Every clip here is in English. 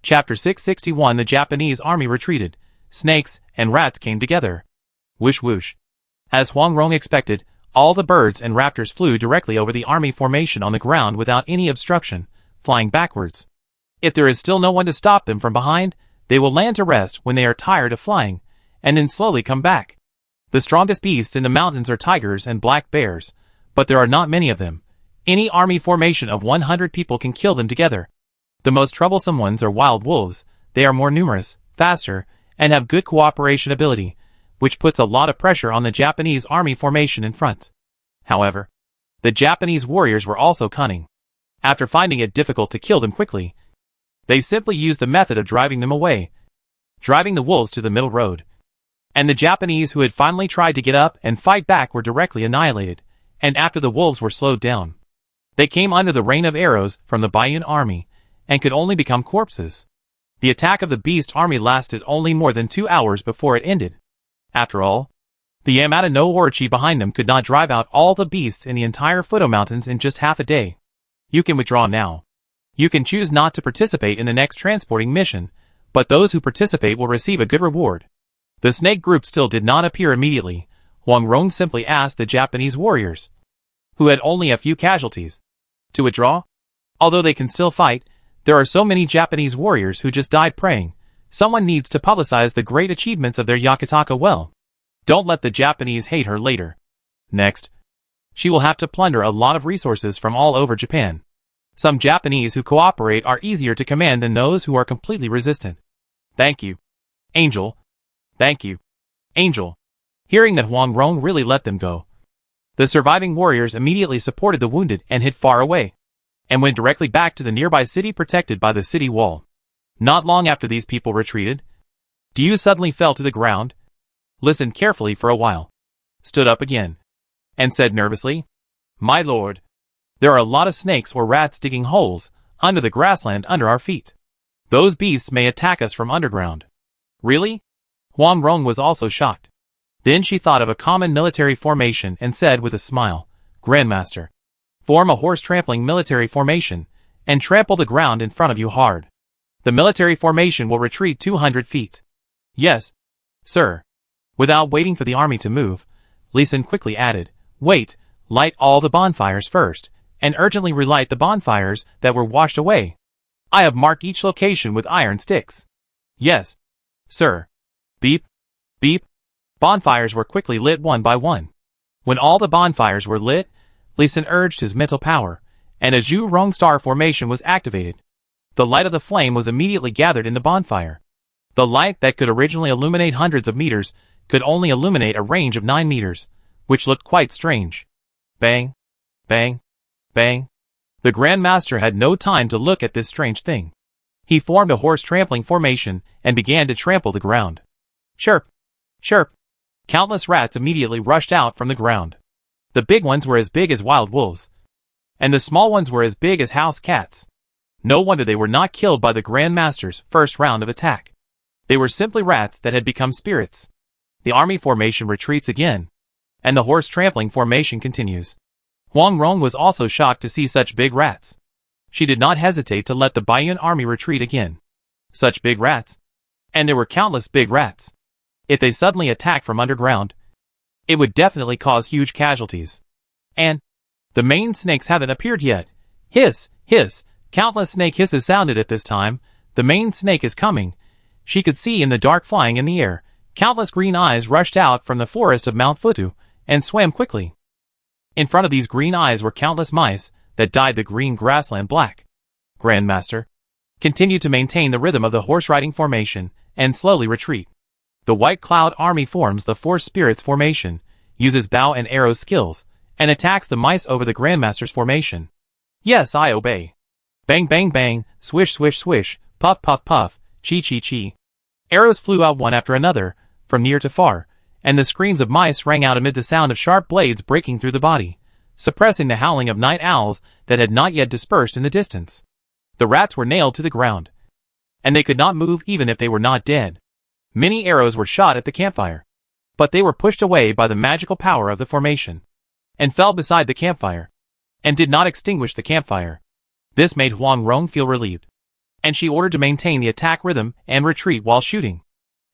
Chapter 661. The Japanese army retreated. Snakes and rats came together. Whoosh whoosh. As Huang Rong expected, all the birds and raptors flew directly over the army formation on the ground without any obstruction, flying backwards. If there is still no one to stop them from behind, they will land to rest when they are tired of flying, and then slowly come back. The strongest beasts in the mountains are tigers and black bears, but there are not many of them. Any army formation of 100 people can kill them together. The most troublesome ones are wild wolves. They are more numerous, faster, and have good cooperation ability, which puts a lot of pressure on the Japanese army formation in front. However, the Japanese warriors were also cunning. After finding it difficult to kill them quickly, they simply used the method of driving them away, driving the wolves to the middle road. And the Japanese who had finally tried to get up and fight back were directly annihilated, and after the wolves were slowed down, they came under the rain of arrows from the Baiyun army, and could only become corpses. The attack of the beast army lasted only more than 2 hours before it ended. After all, the Yamata no Orochi behind them could not drive out all the beasts in the entire Futo Mountains in just half a day. You can withdraw now. You can choose not to participate in the next transporting mission, but those who participate will receive a good reward. The snake group still did not appear immediately. Huang Rong simply asked the Japanese warriors, who had only a few casualties, to withdraw. Although they can still fight, there are so many Japanese warriors who just died praying. Someone needs to publicize the great achievements of their Yakutaka well. Don't let the Japanese hate her later. Next, she will have to plunder a lot of resources from all over Japan. Some Japanese who cooperate are easier to command than those who are completely resistant. Thank you, Angel. Thank you, Angel. Hearing that Huang Rong really let them go, the surviving warriors immediately supported the wounded and hid far away, and went directly back to the nearby city protected by the city wall. Not long after these people retreated, Diu suddenly fell to the ground, listened carefully for a while, stood up again, and said nervously, "My lord, there are a lot of snakes or rats digging holes under the grassland under our feet. Those beasts may attack us from underground." Really? Huang Rong was also shocked. Then she thought of a common military formation and said with a smile, "Grandmaster, form a horse-trampling military formation, and trample the ground in front of you hard. The military formation will retreat 200 feet. Yes, sir." Without waiting for the army to move, Li Sun quickly added, "Wait, light all the bonfires first, and urgently relight the bonfires that were washed away. I have marked each location with iron sticks." "Yes, sir." Beep, beep. Bonfires were quickly lit one by one. When all the bonfires were lit, Li Sun urged his mental power, and a Zhu Rong star formation was activated. The light of the flame was immediately gathered in the bonfire. The light that could originally illuminate hundreds of meters could only illuminate a range of 9 meters, which looked quite strange. Bang, bang, bang. The Grand Master had no time to look at this strange thing. He formed a horse trampling formation and began to trample the ground. Chirp, chirp. Countless rats immediately rushed out from the ground. The big ones were as big as wild wolves, and the small ones were as big as house cats. No wonder they were not killed by the Grand Master's first round of attack. They were simply rats that had become spirits. The army formation retreats again, and the horse trampling formation continues. Huang Rong was also shocked to see such big rats. She did not hesitate to let the Baiyun army retreat again. Such big rats. And there were countless big rats. If they suddenly attacked from underground, it would definitely cause huge casualties. And the main snakes haven't appeared yet. Hiss, hiss. Countless snake hisses sounded at this time. The main snake is coming. She could see in the dark flying in the air. Countless green eyes rushed out from the forest of Mount Futu and swam quickly. In front of these green eyes were countless mice that dyed the green grassland black. Grandmaster, continue to maintain the rhythm of the horse riding formation and slowly retreat. The White Cloud Army forms the Force Spirits formation, uses bow and arrow skills, and attacks the mice over the Grandmaster's formation. Yes, I obey. Bang bang bang, swish swish swish, puff puff puff, chi chi chi. Arrows flew out one after another, from near to far, and the screams of mice rang out amid the sound of sharp blades breaking through the body, suppressing the howling of night owls that had not yet dispersed in the distance. The rats were nailed to the ground, and they could not move even if they were not dead. Many arrows were shot at the campfire, but they were pushed away by the magical power of the formation, and fell beside the campfire, and did not extinguish the campfire. This made Huang Rong feel relieved. and she ordered to maintain the attack rhythm and retreat while shooting.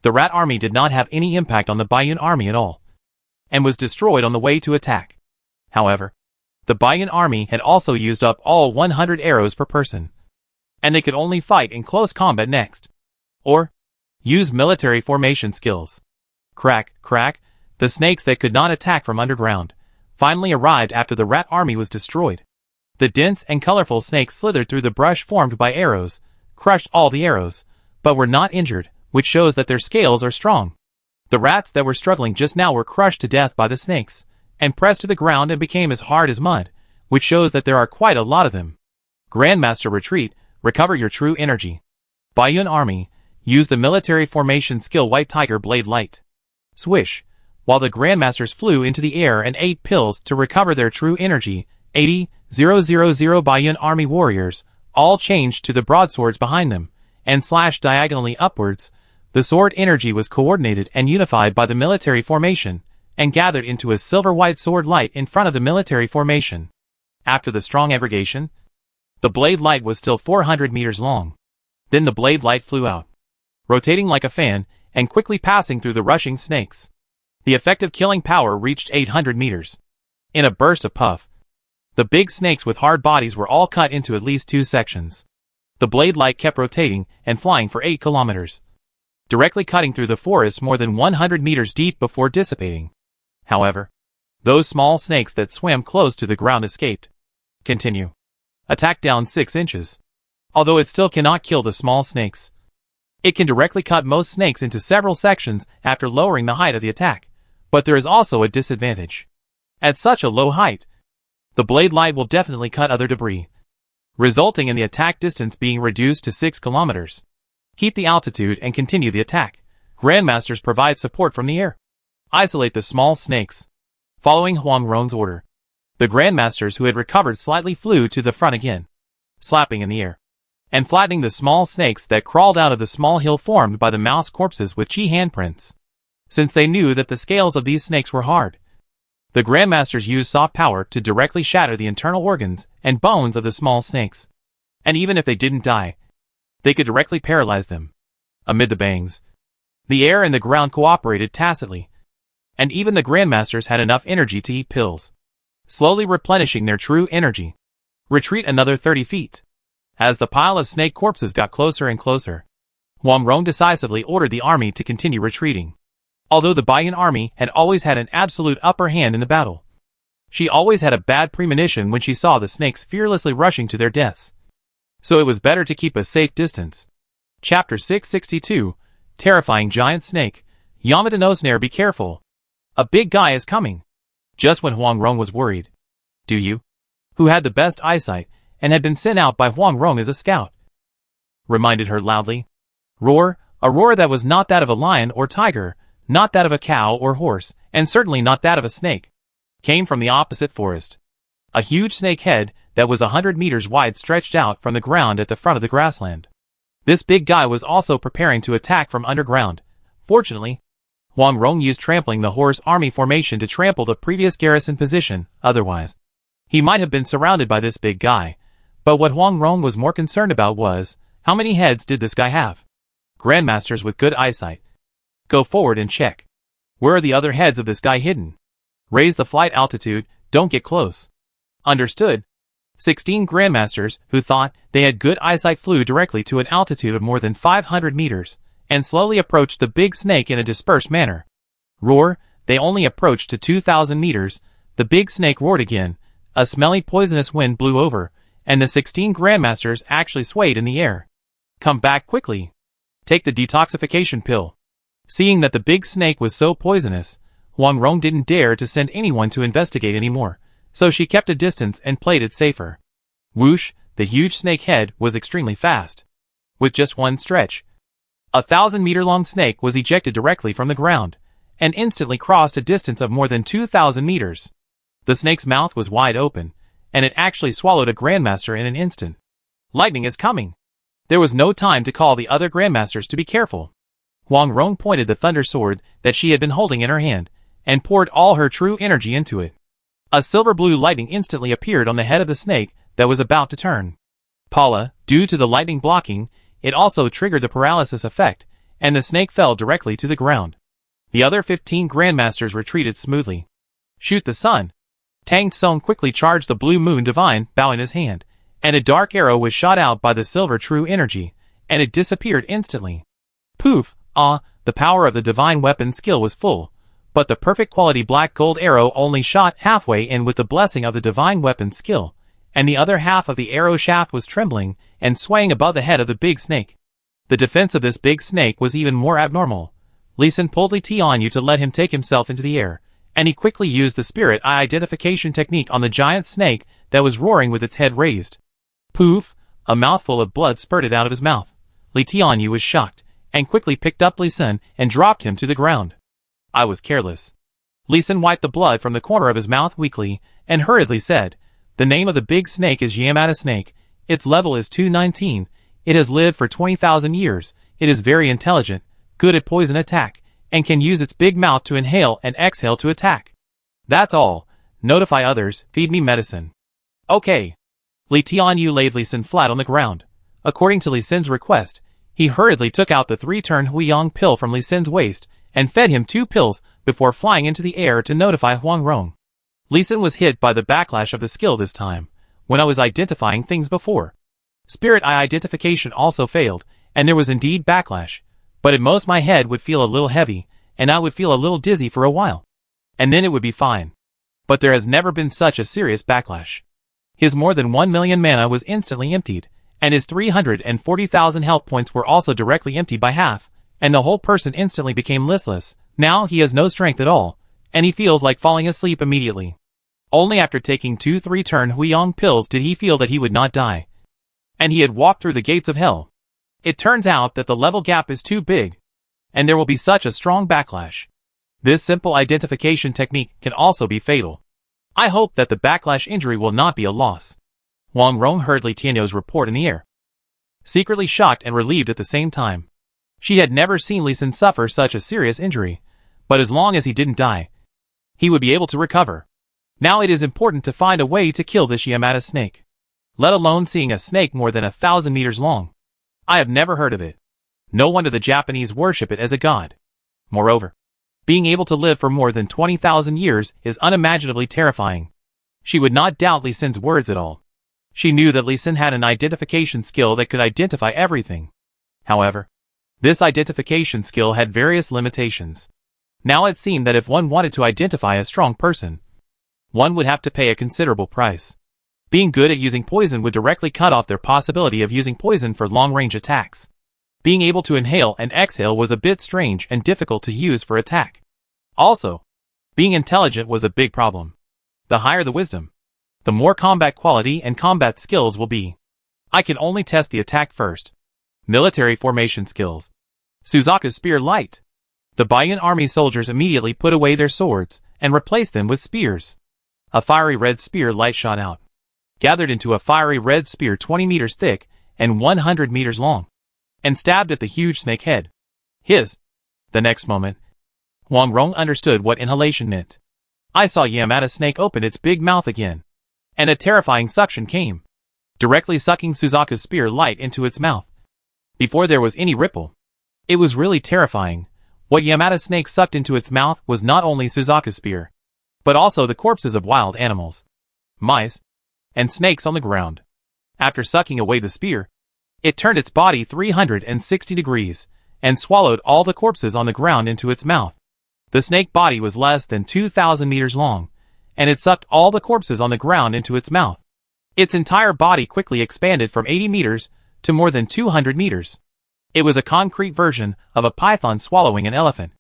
The rat army did not have any impact on the Baiyun army at all, and was destroyed on the way to attack. However, the Baiyun army had also used up all 100 arrows per person, and they could only fight in close combat next, or use military formation skills. Crack, crack, the snakes that could not attack from underground finally arrived after the rat army was destroyed. The dense and colorful snakes slithered through the brush formed by arrows, crushed all the arrows, but were not injured, which shows that their scales are strong. The rats that were struggling just now were crushed to death by the snakes, and pressed to the ground and became as hard as mud, which shows that there are quite a lot of them. Grandmaster retreat, recover your true energy. Baiyun army, use the military formation skill White Tiger Blade Light. Swish. While the Grandmasters flew into the air and ate pills to recover their true energy, 80,000 Baiyun army warriors all changed to the broadswords behind them, and slashed diagonally upwards. The sword energy was coordinated and unified by the military formation, and gathered into a silver-white sword light in front of the military formation. After the strong aggregation, the blade light was still 400 meters long. Then the blade light flew out, rotating like a fan, and quickly passing through the rushing snakes. The effective killing power reached 800 meters. In a burst of puff, the big snakes with hard bodies were all cut into at least 2 sections. The blade light kept rotating and flying for 8 kilometers, directly cutting through the forest more than 100 meters deep before dissipating. However, those small snakes that swam close to the ground escaped. Continue. Attack down 6 inches. Although it still cannot kill the small snakes, it can directly cut most snakes into several sections after lowering the height of the attack. But there is also a disadvantage. At such a low height, the blade light will definitely cut other debris, resulting in the attack distance being reduced to 6 kilometers. Keep the altitude and continue the attack. Grandmasters provide support from the air. Isolate the small snakes. Following Huang Rong's order, the Grandmasters who had recovered slightly flew to the front again, slapping in the air, and flattening the small snakes that crawled out of the small hill formed by the mouse corpses with chi handprints. Since they knew that the scales of these snakes were hard, the Grandmasters used soft power to directly shatter the internal organs and bones of the small snakes. And even if they didn't die, they could directly paralyze them. Amid the bangs, the air and the ground cooperated tacitly, and even the Grandmasters had enough energy to eat pills, slowly replenishing their true energy. Retreat another 30 feet. As the pile of snake corpses got closer and closer, Huang Rong decisively ordered the army to continue retreating. Although the Baiyun army had always had an absolute upper hand in the battle, she always had a bad premonition when she saw the snakes fearlessly rushing to their deaths. So it was better to keep a safe distance. Chapter 662, Terrifying Giant Snake. Yamada Nosner, be careful. A big guy is coming. Just when Huang Rong was worried, Do you, who had the best eyesight and had been sent out by Huang Rong as a scout, reminded her loudly. Roar, a roar that was not that of a lion or tiger, not that of a cow or horse, and certainly not that of a snake, came from the opposite forest. A huge snake head that was 100 meters wide stretched out from the ground at the front of the grassland. This big guy was also preparing to attack from underground. Fortunately, Huang Rong used trampling the horse army formation to trample the previous garrison position, otherwise he might have been surrounded by this big guy. But what Huang Rong was more concerned about was, how many heads did this guy have? Grandmasters with good eyesight, go forward and check. Where are the other heads of this guy hidden? Raise the flight altitude, don't get close. Understood. 16 Grandmasters who thought they had good eyesight flew directly to an altitude of more than 500 meters, and slowly approached the big snake in a dispersed manner. Roar, they only approached to 2,000 meters, the big snake roared again, a smelly poisonous wind blew over, and the 16 Grandmasters actually swayed in the air. Come back quickly. Take the detoxification pill. Seeing that the big snake was so poisonous, Huang Rong didn't dare to send anyone to investigate anymore, so she kept a distance and played it safer. Whoosh, the huge snake head was extremely fast. With just one stretch, a 1,000-meter-long snake was ejected directly from the ground, and instantly crossed a distance of more than 2,000 meters. The snake's mouth was wide open, and it actually swallowed a Grandmaster in an instant. Lightning is coming. There was no time to call the other Grandmasters to be careful. Huang Rong pointed the thunder sword that she had been holding in her hand, and poured all her true energy into it. A silver-blue lightning instantly appeared on the head of the snake that was about to turn. Paula, due to the lightning blocking, it also triggered the paralysis effect, and the snake fell directly to the ground. The other 15 grandmasters retreated smoothly. Shoot the sun! Tang Tsung quickly charged the blue moon divine bow in his hand, and a dark arrow was shot out by the silver true energy, and it disappeared instantly. Poof! The power of the divine weapon skill was full, but the perfect quality black gold arrow only shot halfway in with the blessing of the divine weapon skill, and the other half of the arrow shaft was trembling and swaying above the head of the big snake. The defense of this big snake was even more abnormal. Lee Sin pulled Li Tianyu to let him take himself into the air, and he quickly used the spirit eye identification technique on the giant snake that was roaring with its head raised. Poof! A mouthful of blood spurted out of his mouth. Li Tianyu was shocked, and quickly picked up Lee Sin and dropped him to the ground. I was careless. Lee Sin wiped the blood from the corner of his mouth weakly, and hurriedly said, "The name of the big snake is Yamata Snake. Its level is 219. It has lived for 20,000 years. It is very intelligent, good at poison attack, and can use its big mouth to inhale and exhale to attack. That's all. Notify others, feed me medicine." Okay. Li Tianyu laid Lee Sin flat on the ground. According to Lee Sin's request, he hurriedly took out the 3-turn Huiyang pill from Lee Sin's waist, and fed him 2 pills before flying into the air to notify Huang Rong. Lee Sin was hit by the backlash of the skill this time, when I was identifying things before. Spirit eye identification also failed, and there was indeed backlash, but at most my head would feel a little heavy, and I would feel a little dizzy for a while. And then it would be fine. But there has never been such a serious backlash. His more than 1 million mana was instantly emptied, and his 340,000 health points were also directly emptied by half, and the whole person instantly became listless. Now he has no strength at all, and he feels like falling asleep immediately. Only after taking 2 3-turn Huiyang pills did he feel that he would not die. And he had walked through the gates of hell. It turns out that the level gap is too big, and there will be such a strong backlash. This simple identification technique can also be fatal. I hope that the backlash injury will not be a loss. Huang Rong heard Li Tianyu's report in the air, secretly shocked and relieved at the same time. She had never seen Lee Sin suffer such a serious injury, but as long as he didn't die, he would be able to recover. Now it is important to find a way to kill this Yamata snake. Let alone seeing a snake more than 1,000 meters long. I have never heard of it. No wonder the Japanese worship it as a god. Moreover, being able to live for more than 20,000 years is unimaginably terrifying. She would not doubt Lee Sin's words at all. She knew that Lee Sin had an identification skill that could identify everything. However, this identification skill had various limitations. Now it seemed that if one wanted to identify a strong person, one would have to pay a considerable price. Being good at using poison would directly cut off their possibility of using poison for long-range attacks. Being able to inhale and exhale was a bit strange and difficult to use for attack. Also, being intelligent was a big problem. The higher the wisdom, the more combat quality and combat skills will be. I can only test the attack first. Military formation skills. Suzaku's Spear Light. The Baiyun army soldiers immediately put away their swords and replaced them with spears. A fiery red spear light shot out, gathered into a fiery red spear 20 meters thick and 100 meters long, and stabbed at the huge snake head. The next moment, Huang Rong understood what inhalation meant. I saw Yamata snake open its big mouth again, and a terrifying suction came, directly sucking Suzaku's spear light into its mouth. Before there was any ripple. It was really terrifying. What Yamata snake sucked into its mouth was not only Suzaku's spear, but also the corpses of wild animals, mice, and snakes on the ground. After sucking away the spear, it turned its body 360 degrees, and swallowed all the corpses on the ground into its mouth. The snake body was less than 2,000 meters long, and it sucked all the corpses on the ground into its mouth. Its entire body quickly expanded from 80 meters to more than 200 meters. It was a concrete version of a python swallowing an elephant.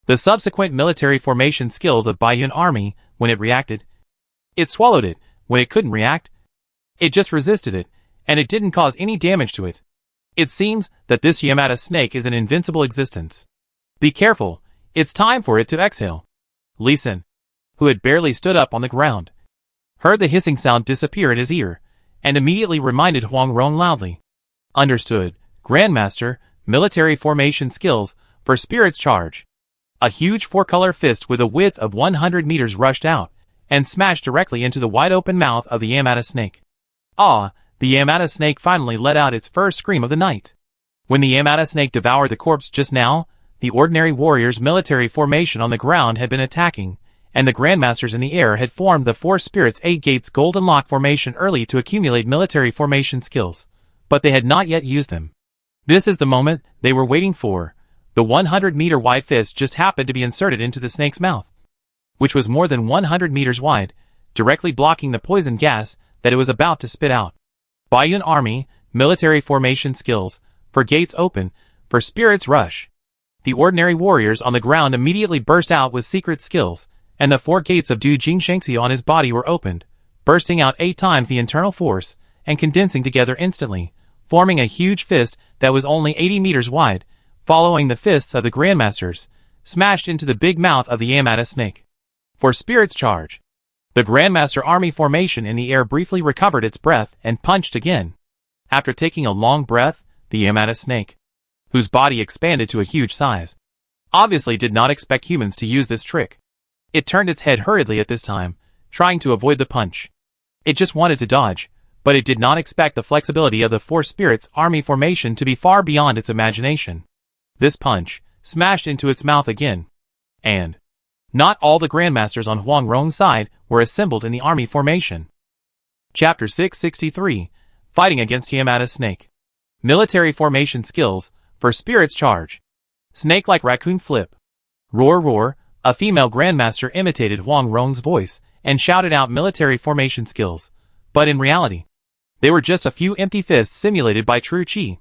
The subsequent military formation skills of Baiyun army, when it reacted, it swallowed it. When it couldn't react, it just resisted it, and it didn't cause any damage to it. It seems that this Yamata snake is an invincible existence. Be careful, it's time for it to exhale. Lee Sin, who had barely stood up on the ground, heard the hissing sound disappear in his ear, and immediately reminded Huang Rong loudly. Understood. Grandmaster, military formation skills, for Spirit's Charge. A huge 4-color fist with a width of 100 meters rushed out, and smashed directly into the wide-open mouth of the Yamata snake. That the Yamata snake finally let out its first scream of the night. When the Yamata snake devoured the corpse just now, the ordinary warriors' military formation on the ground had been attacking, and the Grandmasters in the air had formed the Four Spirits 8 Gates Golden Lock formation early to accumulate military formation skills, but they had not yet used them. This is the moment they were waiting for. The 100-meter wide fist just happened to be inserted into the snake's mouth, which was more than 100 meters wide, directly blocking the poison gas that it was about to spit out. Baiyun Army, military formation skills, for gates open, for spirits rush. The ordinary warriors on the ground immediately burst out with secret skills, and the 4 gates of Du Jing Shengxi on his body were opened, bursting out 8 times the internal force, and condensing together instantly, forming a huge fist that was only 80 meters wide, following the fists of the Grandmasters, smashed into the big mouth of the Yamata snake. For spirits charge. The Grandmaster army formation in the air briefly recovered its breath and punched again. After taking a long breath, the Yamata snake, whose body expanded to a huge size, obviously did not expect humans to use this trick. It turned its head hurriedly at this time, trying to avoid the punch. It just wanted to dodge, but it did not expect the flexibility of the Four Spirits army formation to be far beyond its imagination. This punch smashed into its mouth again. And not all the Grandmasters on Huang Rong's side were assembled in the army formation. Chapter 663, Fighting Against Yamata Snake. Military formation skills, for spirits charge. Snake like raccoon flip. Roar roar, a female Grandmaster imitated Huang Rong's voice and shouted out military formation skills, but in reality, they were just a few empty fists simulated by true chi.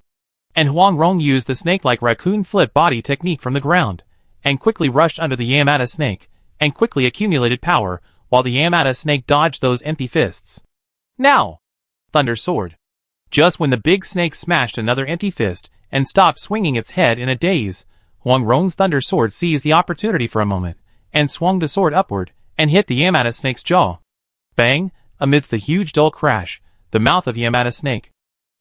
And Huang Rong used the snake-like raccoon flip body technique from the ground, and quickly rushed under the Yamata snake, and quickly accumulated power, while the Yamata snake dodged those empty fists. Now! Thunder Sword. Just when the big snake smashed another empty fist, and stopped swinging its head in a daze, Huang Rong's Thunder Sword seized the opportunity for a moment, and swung the sword upward, and hit the Yamata snake's jaw. Bang! Amidst the huge dull crash, the mouth of Yamata snake,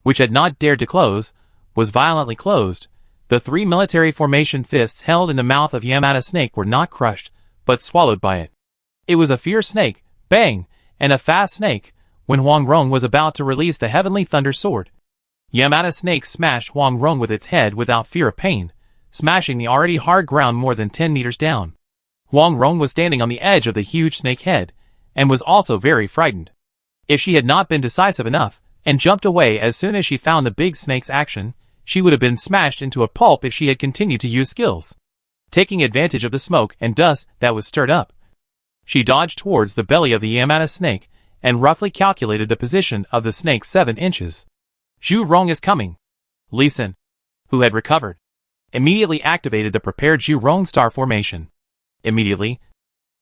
which had not dared to close, was violently closed. The 3 military formation fists held in the mouth of Yamata snake were not crushed, but swallowed by it. It was a fierce snake, bang, and a fast snake, when Huang Rong was about to release the heavenly Thunder Sword. Yamata snake smashed Huang Rong with its head without fear of pain, smashing the already hard ground more than 10 meters down. Huang Rong was standing on the edge of the huge snake head, and was also very frightened. If she had not been decisive enough, and jumped away as soon as she found the big snake's action, she would have been smashed into a pulp if she had continued to use skills. Taking advantage of the smoke and dust that was stirred up, she dodged towards the belly of the Yamata snake, and roughly calculated the position of the snake 7 inches. Zhu Rong is coming. Li Sin, who had recovered, immediately activated the prepared Zhu Rong star formation. Immediately,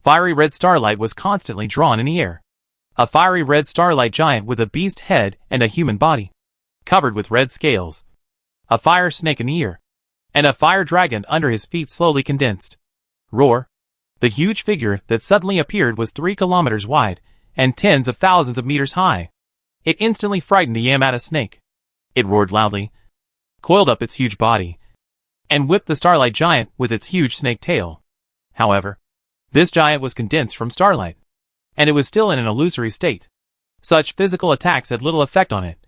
fiery red starlight was constantly drawn in the air. A fiery red starlight giant with a beast head and a human body, covered with red scales. A fire snake in the ear, and a fire dragon under his feet slowly condensed. Roar! The huge figure that suddenly appeared was 3 kilometers wide, and tens of thousands of meters high. It instantly frightened the Yamata snake. It roared loudly, coiled up its huge body, and whipped the starlight giant with its huge snake tail. However, this giant was condensed from starlight, and it was still in an illusory state. Such physical attacks had little effect on it,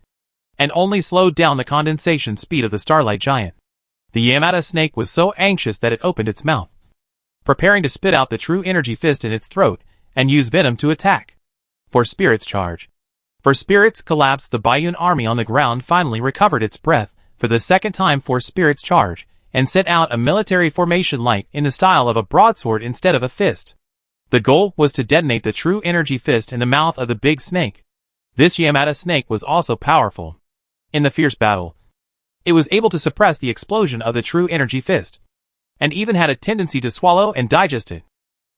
and only slowed down the condensation speed of the starlight giant. The Yamata snake was so anxious that it opened its mouth, preparing to spit out the true energy fist in its throat, and use venom to attack. For spirits charge. For spirits collapsed, the Baiyun army on the ground finally recovered its breath for the second time for spirits charge, and sent out a military formation light in the style of a broadsword instead of a fist. The goal was to detonate the true energy fist in the mouth of the big snake. This Yamata snake was also powerful. In the fierce battle, it was able to suppress the explosion of the true energy fist, and even had a tendency to swallow and digest it.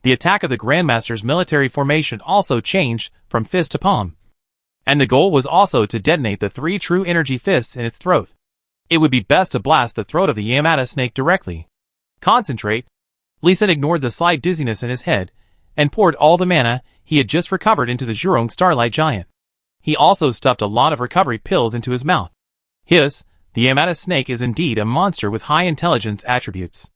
The attack of the Grandmaster's military formation also changed from fist to palm, and the goal was also to detonate the 3 true energy fists in its throat. It would be best to blast the throat of the Yamata snake directly. Concentrate. Li Sin ignored the slight dizziness in his head, and poured all the mana he had just recovered into the Zhurong starlight giant. He also stuffed a lot of recovery pills into his mouth. Hiss, the Yamata snake is indeed a monster with high intelligence attributes.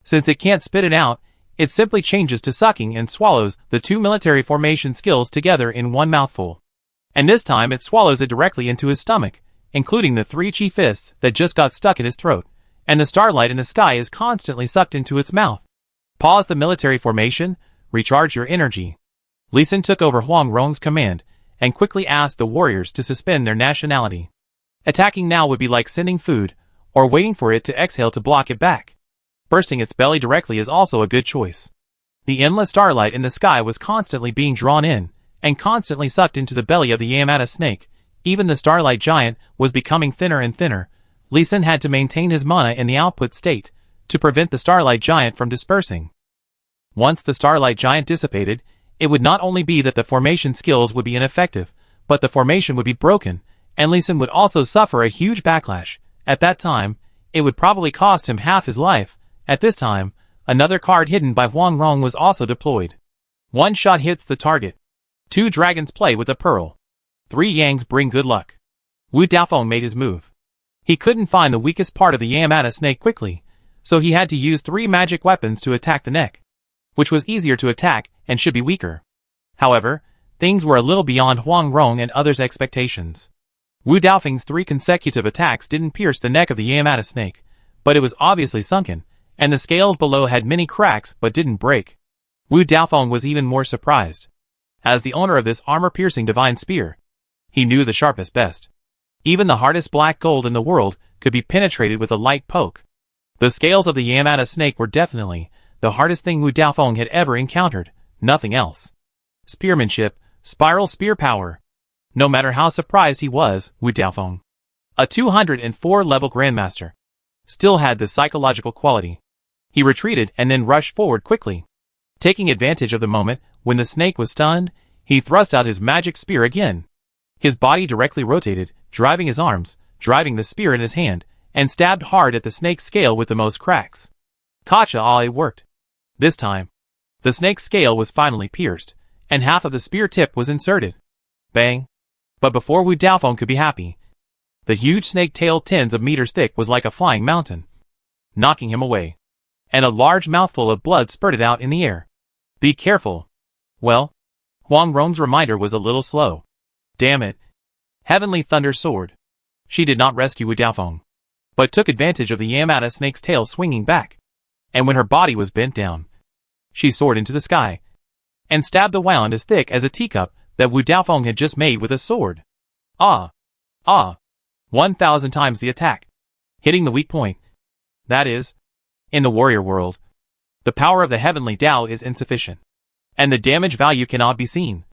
Since it can't spit it out, it simply changes to sucking and swallows the 2 military formation skills together in one mouthful. And this time it swallows it directly into his stomach, including the 3 chi fists that just got stuck in his throat, and the starlight in the sky is constantly sucked into its mouth. Pause the military formation, recharge your energy. Lee Sin took over Huang Rong's command, and quickly asked the warriors to suspend their nationality. Attacking now would be like sending food, or waiting for it to exhale to block it back. Bursting its belly directly is also a good choice. The endless starlight in the sky was constantly being drawn in, and constantly sucked into the belly of the Yamata snake. Even the starlight giant was becoming thinner and thinner. Lee Sin had to maintain his mana in the output state, to prevent the starlight giant from dispersing. Once the starlight giant dissipated, it would not only be that the formation skills would be ineffective, but the formation would be broken, and Lee Sin would also suffer a huge backlash. At that time, it would probably cost him half his life. At this time, another card hidden by Huang Rong was also deployed. One shot hits the target. 2 dragons play with a pearl. 3 yangs bring good luck. Wu Daofeng made his move. He couldn't find the weakest part of the Yamata snake quickly, so he had to use 3 magic weapons to attack the neck, which was easier to attack and should be weaker. However, things were a little beyond Huang Rong and others' expectations. Wu Daofeng's 3 consecutive attacks didn't pierce the neck of the Yamata snake, but it was obviously sunken, and the scales below had many cracks but didn't break. Wu Daofeng was even more surprised. As the owner of this armor-piercing divine spear, he knew the sharpest best. Even the hardest black gold in the world could be penetrated with a light poke. The scales of the Yamata snake were definitely the hardest thing Wu Daofeng had ever encountered, nothing else. Spearmanship, spiral spear power. No matter how surprised he was, Wu Daofeng, a 204 level grandmaster, still had the psychological quality. He retreated and then rushed forward quickly. Taking advantage of the moment when the snake was stunned, he thrust out his magic spear again. His body directly rotated, driving his arms, driving the spear in his hand, and stabbed hard at the snake's scale with the most cracks. It worked. This time, the snake's scale was finally pierced, and half of the spear tip was inserted. Bang! But before Wu Daofeng could be happy, the huge snake tail tens of meters thick was like a flying mountain, knocking him away, and a large mouthful of blood spurted out in the air. Be careful. Well, Huang Rong's reminder was a little slow. Damn it. Heavenly Thunder Sword. She did not rescue Wu Daofeng, but took advantage of the Yamata snake's tail swinging back, and when her body was bent down, she soared into the sky, and stabbed the wound as thick as a teacup that Wu Daofeng had just made with a sword. 1,000 times the attack, hitting the weak point. That is, in the warrior world, the power of the heavenly Tao is insufficient, and the damage value cannot be seen.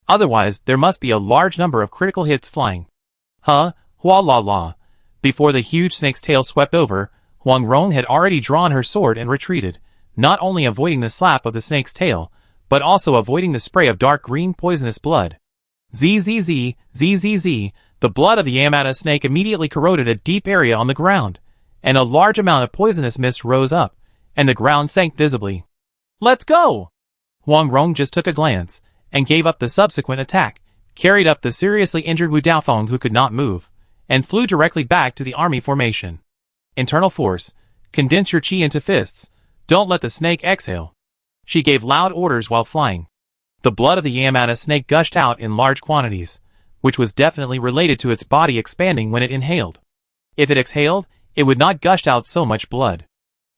Otherwise, there must be a large number of critical hits flying. Before the huge snake's tail swept over, Huang Rong had already drawn her sword and retreated, not only avoiding the slap of the snake's tail, but also avoiding the spray of dark green poisonous blood. Zzz, the blood of the Yamata snake immediately corroded a deep area on the ground, and a large amount of poisonous mist rose up, and the ground sank visibly. Let's go! Huang Rong just took a glance, and gave up the subsequent attack, carried up the seriously injured Wu Daofeng who could not move, and flew directly back to the army formation. Internal force, condense your chi into fists, don't let the snake exhale. She gave loud orders while flying. The blood of the Yamata snake gushed out in large quantities, which was definitely related to its body expanding when it inhaled. If it exhaled, it would not gush out so much blood.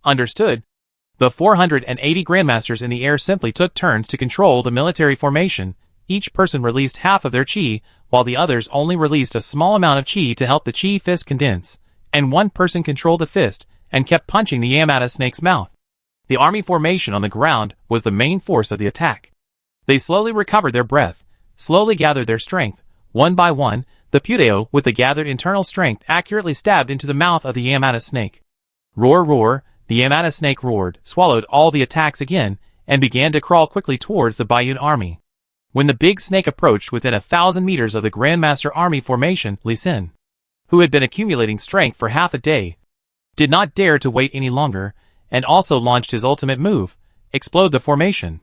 Understood? The 480 grandmasters in the air simply took turns to control the military formation. Each person released half of their chi, while the others only released a small amount of chi to help the chi fist condense, and one person controlled the fist and kept punching the Yamata snake's mouth. The army formation on the ground was the main force of the attack. They slowly recovered their breath, slowly gathered their strength. One by one, the Puteo with the gathered internal strength accurately stabbed into the mouth of the Yamata snake. Roar, roar, the Yamata snake roared, swallowed all the attacks again, and began to crawl quickly towards the Baiyun army. When the big snake approached within 1,000 meters of the Grandmaster army formation, Lee Sin, who had been accumulating strength for half a day, did not dare to wait any longer, and also launched his ultimate move, Explode the Formation.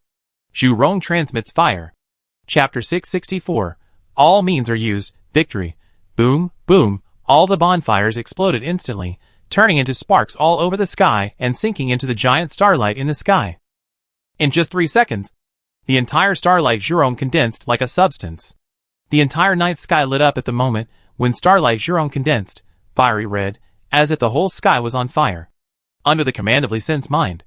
Zhu Rong transmits fire. Chapter 664. All means are used. Victory. Boom, boom, all the bonfires exploded instantly, turning into sparks all over the sky and sinking into the giant starlight in the sky. In just 3 seconds, the entire starlight Zhu Rong condensed like a substance. The entire night sky lit up at the moment when starlight Zhurong condensed, fiery red, as if the whole sky was on fire. Under the command of Li Sin's mind,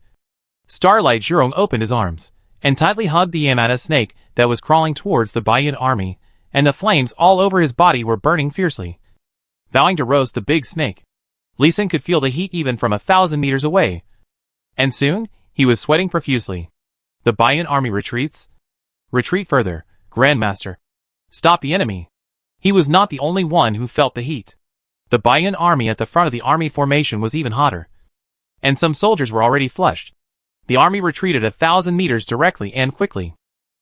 Starlight Zhurong opened his arms and tightly hugged the Yamata snake that was crawling towards the Baiyan army, and the flames all over his body were burning fiercely. Vowing to roast the big snake, Li Sin could feel the heat even from 1,000 meters away. And soon, he was sweating profusely. The Baiyan army retreats? Retreat further, Grandmaster. Stop the enemy. He was not the only one who felt the heat. The Baiyan army at the front of the army formation was even hotter. And some soldiers were already flushed. The army retreated 1,000 meters directly and quickly.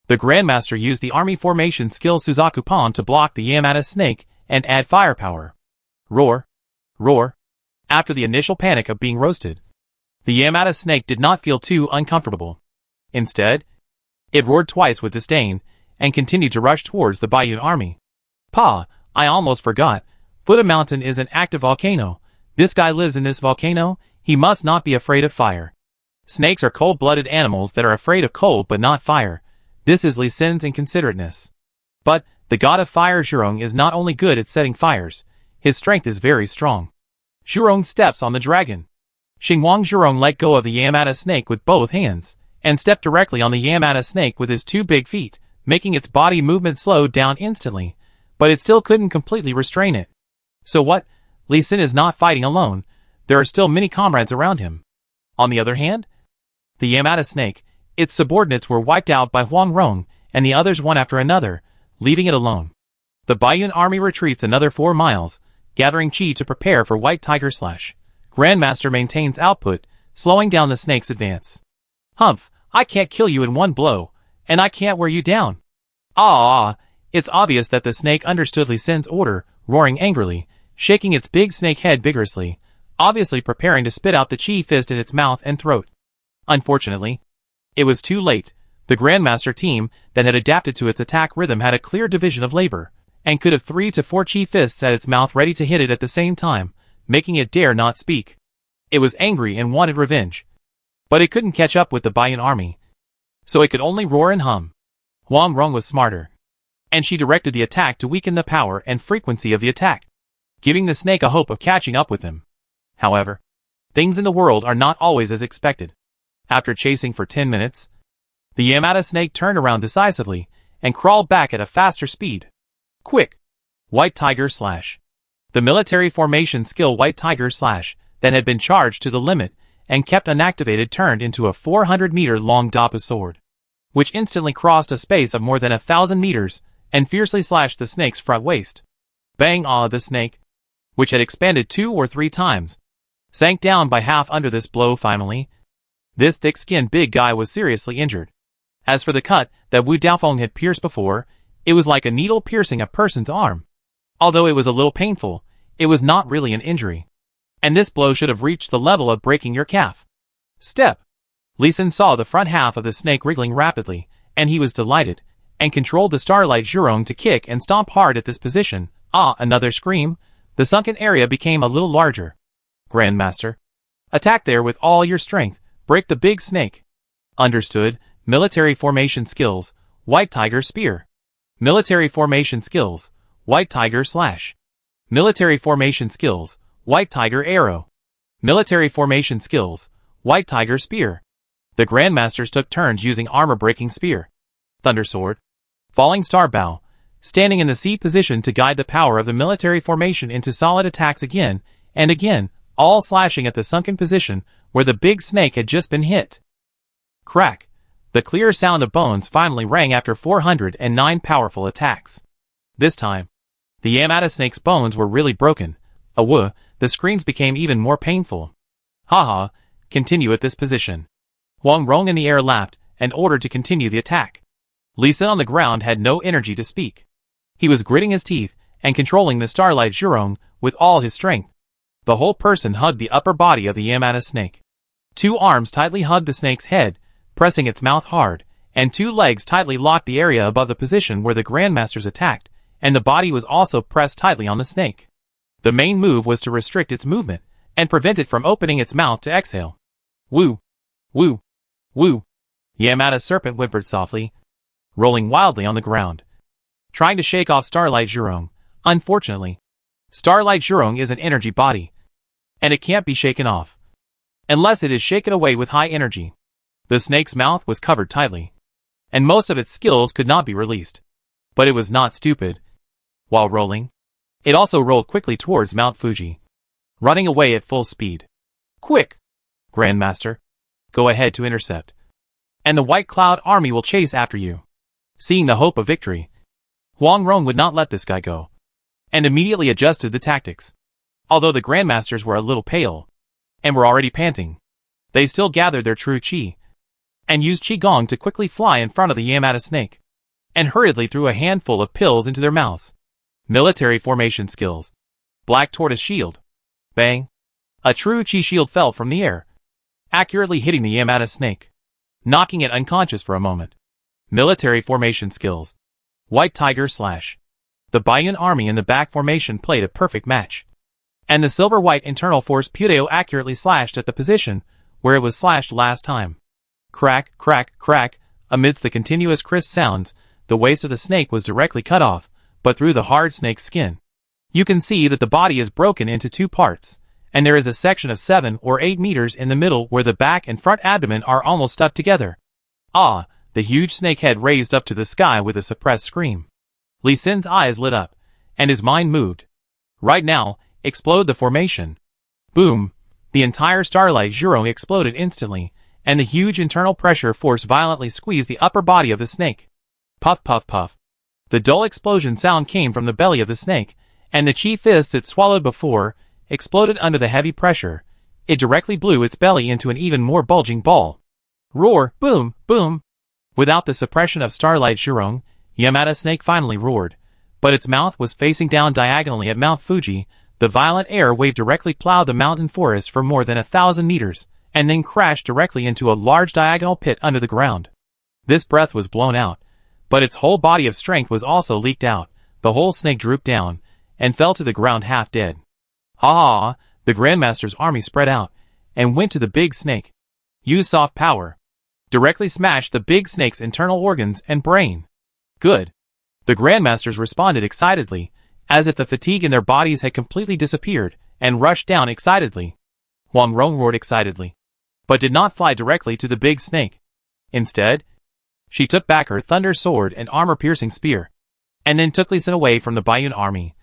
The Grandmaster used the army formation skill Suzaku-pan to block the Yamata snake and add firepower. Roar. Roar. After the initial panic of being roasted, the Yamata snake did not feel too uncomfortable. Instead, it roared twice with disdain and continued to rush towards the Baiyan army. Pa, I almost forgot. Buddha Mountain is an active volcano. This guy lives in this volcano. He must not be afraid of fire. Snakes are cold-blooded animals that are afraid of cold but not fire. This is Li Sin's inconsiderateness. But the god of fire Zhurong is not only good at setting fires, his strength is very strong. Zhurong steps on the dragon. Xingwang Zhurong let go of the Yamata snake with both hands, and stepped directly on the Yamata snake with his 2 big feet, making its body movement slow down instantly, but it still couldn't completely restrain it. So what? Li Sin is not fighting alone. There are still many comrades around him. On the other hand, the Yamata snake, its subordinates were wiped out by Huang Rong, and the others one after another, leaving it alone. The Baiyan army retreats another 4 miles, gathering chi to prepare for White Tiger / Grandmaster maintains output, slowing down the snake's advance. Humph, I can't kill you in one blow, and I can't wear you down. It's obvious that the snake understood Li Sin's order, roaring angrily, shaking its big snake head vigorously, obviously preparing to spit out the chi fist in its mouth and throat. Unfortunately, it was too late. The Grandmaster team that had adapted to its attack rhythm had a clear division of labor, and could have 3 to 4 chi fists at its mouth ready to hit it at the same time, making it dare not speak. It was angry and wanted revenge. But it couldn't catch up with the Baiyan army, so it could only roar and hum. Huang Rong was smarter, and she directed the attack to weaken the power and frequency of the attack, giving the snake a hope of catching up with him. However, things in the world are not always as expected. After chasing for 10 minutes, the Yamata snake turned around decisively and crawled back at a faster speed. Quick! White Tiger / The military formation skill White Tiger / that had been charged to the limit and kept unactivated turned into a 400-meter-long Dappa sword, which instantly crossed a space of more than 1,000 meters and fiercely slashed the snake's front waist. Bang! The snake, which had expanded 2 or 3 times, sank down by half under this blow finally. This thick-skinned big guy was seriously injured. As for the cut that Wu Daofeng had pierced before, it was like a needle piercing a person's arm. Although it was a little painful, it was not really an injury. And this blow should have reached the level of breaking your calf. Step! Li Sin saw the front half of the snake wriggling rapidly, and he was delighted, and controlled the Starlight Zhurong to kick and stomp hard at this position. Another scream. The sunken area became a little larger. Grandmaster, attack there with all your strength. Break the big snake. Understood. Military formation skills. White Tiger spear. Military formation skills. White Tiger / Military formation skills. White Tiger arrow. Military formation skills. White Tiger spear. The Grandmasters took turns using armor-breaking spear. Thunder sword. Falling star bow. Standing in the C position to guide the power of the military formation into solid attacks again and again, all slashing at the sunken position where the big snake had just been hit. Crack! The clear sound of bones finally rang after 409 powerful attacks. This time, the Yamata snake's bones were really broken. The screams became even more painful. Haha, continue at this position. Huang Rong in the air laughed and ordered to continue the attack. Li Sin on the ground had no energy to speak. He was gritting his teeth and controlling the Starlight Zhurong with all his strength. The whole person hugged the upper body of the Yamata snake. 2 arms tightly hugged the snake's head, pressing its mouth hard, and 2 legs tightly locked the area above the position where the Grandmasters attacked, and the body was also pressed tightly on the snake. The main move was to restrict its movement and prevent it from opening its mouth to exhale. Woo! Woo! Woo! Yamata's serpent whimpered softly, rolling wildly on the ground. trying to shake off Starlight Zhurong. Unfortunately, Starlight Zhurong is an energy body, and it can't be shaken off unless it is shaken away with high energy. The snake's mouth was covered tightly, and most of its skills could not be released. But it was not stupid. While rolling, it also rolled quickly towards Mount Fuji, running away at full speed. Quick, Grandmaster, go ahead to intercept, and the White Cloud Army will chase after you. Seeing the hope of victory, Huang Rong would not let this guy go, and immediately adjusted the tactics. Although the Grandmasters were a little pale, and were already panting, they still gathered their true Qi, and used Qigong to quickly fly in front of the Yamata snake, and hurriedly threw a handful of pills into their mouths. Military formation skills. Black Tortoise Shield. Bang. A true Qi shield fell from the air, accurately hitting the Yamata snake, knocking it unconscious for a moment. Military formation skills. White Tiger Slash. The Baiyun army in the back formation played a perfect match, and the silver-white internal force Puteo accurately slashed at the position where it was slashed last time. Crack, crack, crack. Amidst the continuous crisp sounds, the waist of the snake was directly cut off, but through the hard snake's skin, you can see that the body is broken into two parts, and there is a section of 7 or 8 meters in the middle where the back and front abdomen are almost stuck together. Ah! The huge snake head raised up to the sky with a suppressed scream. Li Sin's eyes lit up, and his mind moved. Right now, explode the formation. Boom! The entire Starlight Zhurong exploded instantly, and the huge internal pressure force violently squeezed the upper body of the snake. Puff puff puff. The dull explosion sound came from the belly of the snake, and the Qi fists it swallowed before exploded under the heavy pressure. It directly blew its belly into an even more bulging ball. Roar! Boom! Boom! Without the suppression of Starlight Zhurong, Yamata snake finally roared, but its mouth was facing down diagonally at Mount Fuji. The violent air wave directly plowed the mountain forest for more than 1,000 meters, and then crashed directly into a large diagonal pit under the ground. This breath was blown out, but its whole body of strength was also leaked out. The whole snake drooped down, and fell to the ground half dead. Ah! The Grandmaster's army spread out, and went to the big snake. Use soft power. Directly smashed the big snake's internal organs and brain. Good. The Grandmasters responded excitedly, as if the fatigue in their bodies had completely disappeared, and rushed down excitedly. Huang Rong roared excitedly, but did not fly directly to the big snake. Instead, she took back her thunder sword and armor-piercing spear, and then took Li Sin away from the Baiyun army,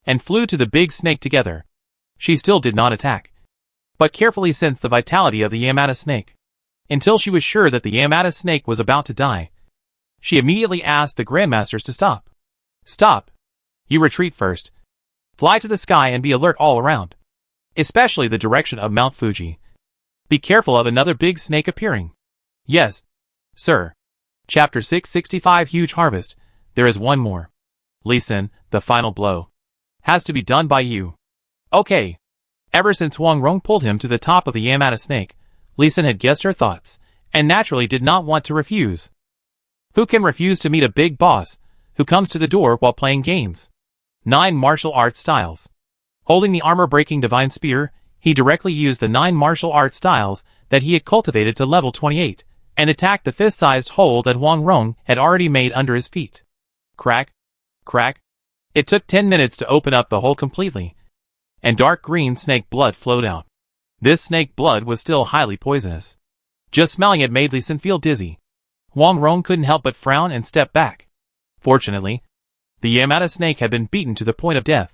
and flew to the big snake together. She still did not attack, but carefully sensed the vitality of the Yamata snake, until she was sure that the Yamata snake was about to die. She immediately asked the Grandmasters to stop. Stop! You retreat first. Fly to the sky and be alert all around, especially the direction of Mount Fuji. Be careful of another big snake appearing. Yes, sir. Chapter 665 Huge Harvest. There is one more. Li Sin, the final blow has to be done by you. Okay. Ever since Huang Rong pulled him to the top of the Yamata snake, Li Sin had guessed her thoughts, and naturally did not want to refuse. Who can refuse to meet a big boss, who comes to the door while playing games? 9 martial arts styles. Holding the armor-breaking divine spear, he directly used the 9 martial arts styles that he had cultivated to level 28, and attacked the fist-sized hole that Huang Rong had already made under his feet. Crack, crack. It took 10 minutes to open up the hole completely, and dark green snake blood flowed out. This snake blood was still highly poisonous. Just smelling it made Li Sin feel dizzy. Huang Rong couldn't help but frown and step back. Fortunately, the Yamata snake had been beaten to the point of death,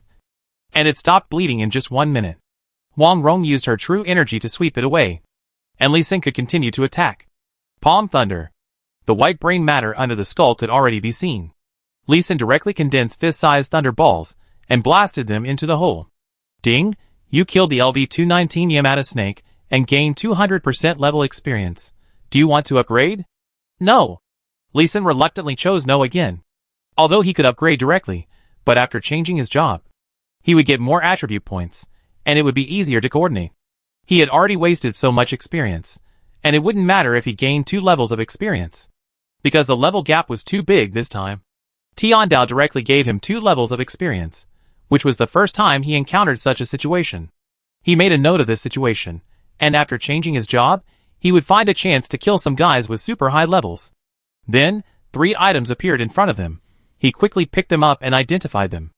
and it stopped bleeding in just 1 minute. Huang Rong used her true energy to sweep it away, and Li Sin could continue to attack. Palm Thunder. The white brain matter under the skull could already be seen. Li Sin directly condensed fist-sized thunder balls, and blasted them into the hole. Ding! You killed the LV-219 Yamata snake, and gained 200% level experience. Do you want to upgrade? No. Li Sin reluctantly chose no again. Although he could upgrade directly, but after changing his job, he would get more attribute points, and it would be easier to coordinate. He had already wasted so much experience, and it wouldn't matter if he gained 2 levels of experience, because the level gap was too big this time. Tiandao directly gave him 2 levels of experience, which was the first time he encountered such a situation. He made a note of this situation, and after changing his job, he would find a chance to kill some guys with super high levels. Then, 3 items appeared in front of him, He quickly picked them up and identified them.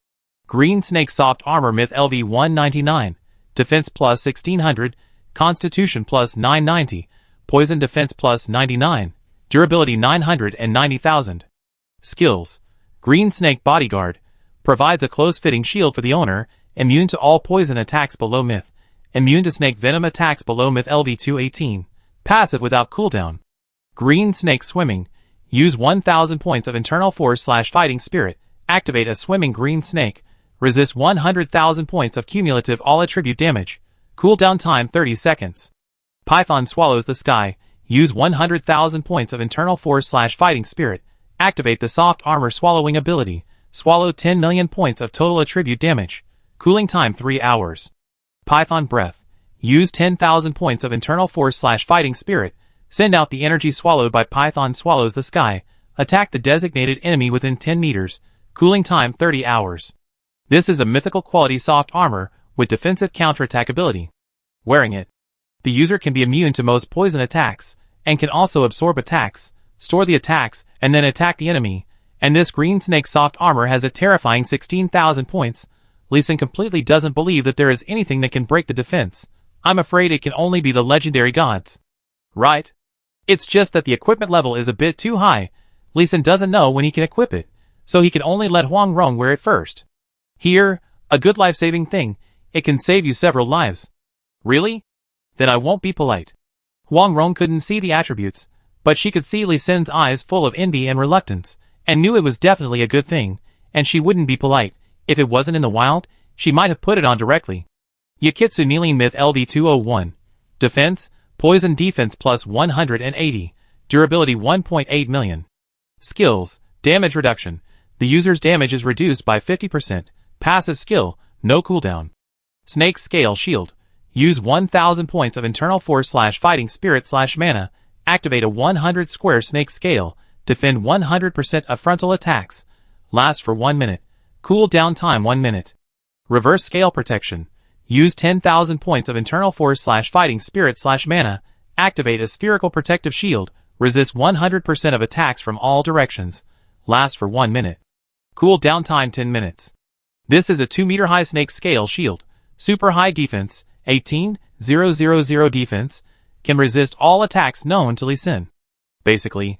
Green Snake Soft Armor Myth LV 199, Defense plus 1600, Constitution plus 990, Poison Defense plus 99, Durability 990,000. Skills. Green Snake Bodyguard. Provides a close-fitting shield for the owner, immune to all poison attacks below myth, immune to snake venom attacks below myth LV 218, passive without cooldown. Green Snake Swimming. Use 1000 points of internal force/fighting spirit, activate a swimming green snake, resist 100,000 points of cumulative all-attribute damage, cooldown time 30 seconds. Python Swallows the Sky. Use 100,000 points of internal force/fighting spirit, activate the soft armor swallowing ability, swallow 10 million points of total attribute damage, cooling time 3 hours. Python Breath. Use 10,000 points of internal force/fighting spirit, send out the energy swallowed by Python Swallows the Sky, attack the designated enemy within 10 meters, cooling time 30 hours. This is a mythical quality soft armor with defensive counterattack ability. Wearing it, the user can be immune to most poison attacks, and can also absorb attacks, store the attacks, and then attack the enemy, and this Green Snake soft armor has a terrifying 16,000 points. Lee Sin completely doesn't believe that there is anything that can break the defense. I'm afraid it can only be the legendary gods. Right? It's just that the equipment level is a bit too high. Lee Sin doesn't know when he can equip it, so he can only let Huang Rong wear it first. Here, a good life-saving thing, it can save you several lives. Really? Then I won't be polite. Huang Rong couldn't see the attributes, but she could see Lee Sin's eyes full of envy and reluctance, and knew it was definitely a good thing, and she wouldn't be polite. If it wasn't in the wild, she might have put it on directly. Yakitsu Kneeling Myth LV 201. Defense, Poison Defense plus 180, Durability 1.8 million. Skills, Damage Reduction. The user's damage is reduced by 50%, passive skill, no cooldown. Snake Scale Shield. Use 1000 points of internal force/fighting spirit/mana, activate a 100 square snake scale, defend 100% of frontal attacks, last for 1 minute, cooldown time 1 minute. Reverse Scale Protection. Use 10,000 points of internal force/fighting spirit/mana, activate a spherical protective shield, resist 100% of attacks from all directions, last for 1 minute. Cooldown time 10 minutes. This is a 2-meter high snake scale shield, super high defense, 18,000 defense, can resist all attacks known to Lee Sin. Basically,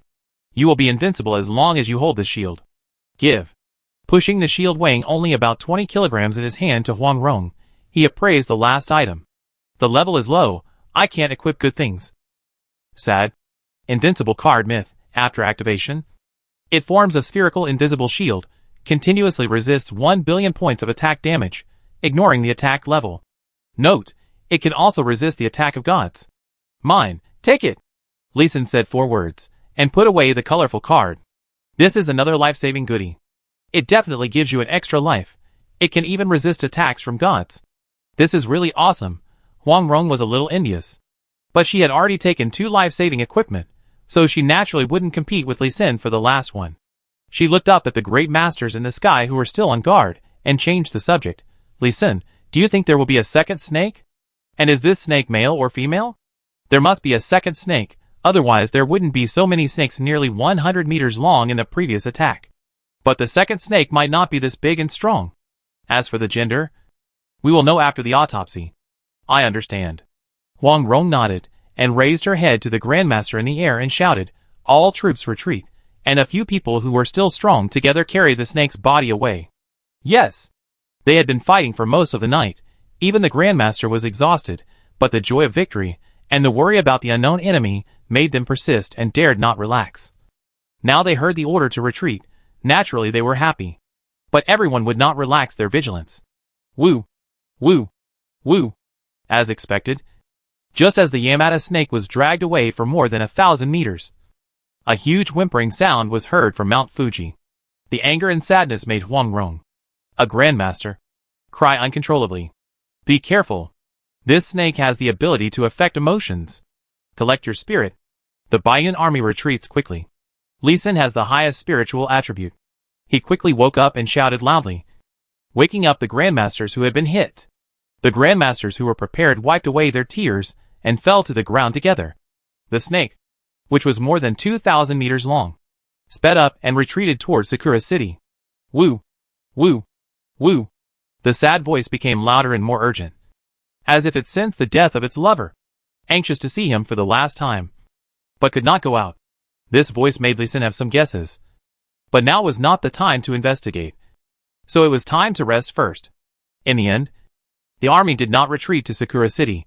you will be invincible as long as you hold this shield. Give. Pushing the shield weighing only about 20 kilograms in his hand to Huang Rong, he appraised the last item. The level is low, I can't equip good things. Sad. Invincible Card Myth. After activation, it forms a spherical invisible shield, continuously resists 1 billion points of attack damage, ignoring the attack level. Note, it can also resist the attack of gods. Mine, take it! Lee Sin said 4 words, and put away the colorful card. This is another life-saving goodie. It definitely gives you an extra life. It can even resist attacks from gods. This is really awesome. Huang Rong was a little envious. But she had already taken 2 life-saving equipment, so she naturally wouldn't compete with Lee Sin for the last one. She looked up at the great masters in the sky who were still on guard, and changed the subject. Lee Sin, do you think there will be a second snake? And is this snake male or female? There must be a second snake, otherwise there wouldn't be so many snakes nearly 100 meters long in the previous attack. But the second snake might not be this big and strong. As for the gender, we will know after the autopsy. I understand. Huang Rong nodded, and raised her head to the Grandmaster in the air and shouted, all troops retreat, and a few people who were still strong together carry the snake's body away. Yes. They had been fighting for most of the night. Even the Grandmaster was exhausted, but the joy of victory, and the worry about the unknown enemy, made them persist and dared not relax. Now they heard the order to retreat. Naturally they were happy. But everyone would not relax their vigilance. Woo! Woo! Woo! As expected, just as the Yamata snake was dragged away for more than 1,000 meters, a huge whimpering sound was heard from Mount Fuji. The anger and sadness made Huang Rong, a Grandmaster, cry uncontrollably. Be careful. This snake has the ability to affect emotions. Collect your spirit. The Baiyun army retreats quickly. Lee Sin has the highest spiritual attribute. He quickly woke up and shouted loudly, waking up the Grandmasters who had been hit. The Grandmasters who were prepared wiped away their tears and fell to the ground together. The snake, which was more than 2,000 meters long, sped up and retreated towards Sakura City. Woo! Woo! Woo! The sad voice became louder and more urgent, as if it sensed the death of its lover, anxious to see him for the last time, but could not go out. This voice made Lee Sin have some guesses, but now was not the time to investigate, so it was time to rest first. In the end, the army did not retreat to Sakura City,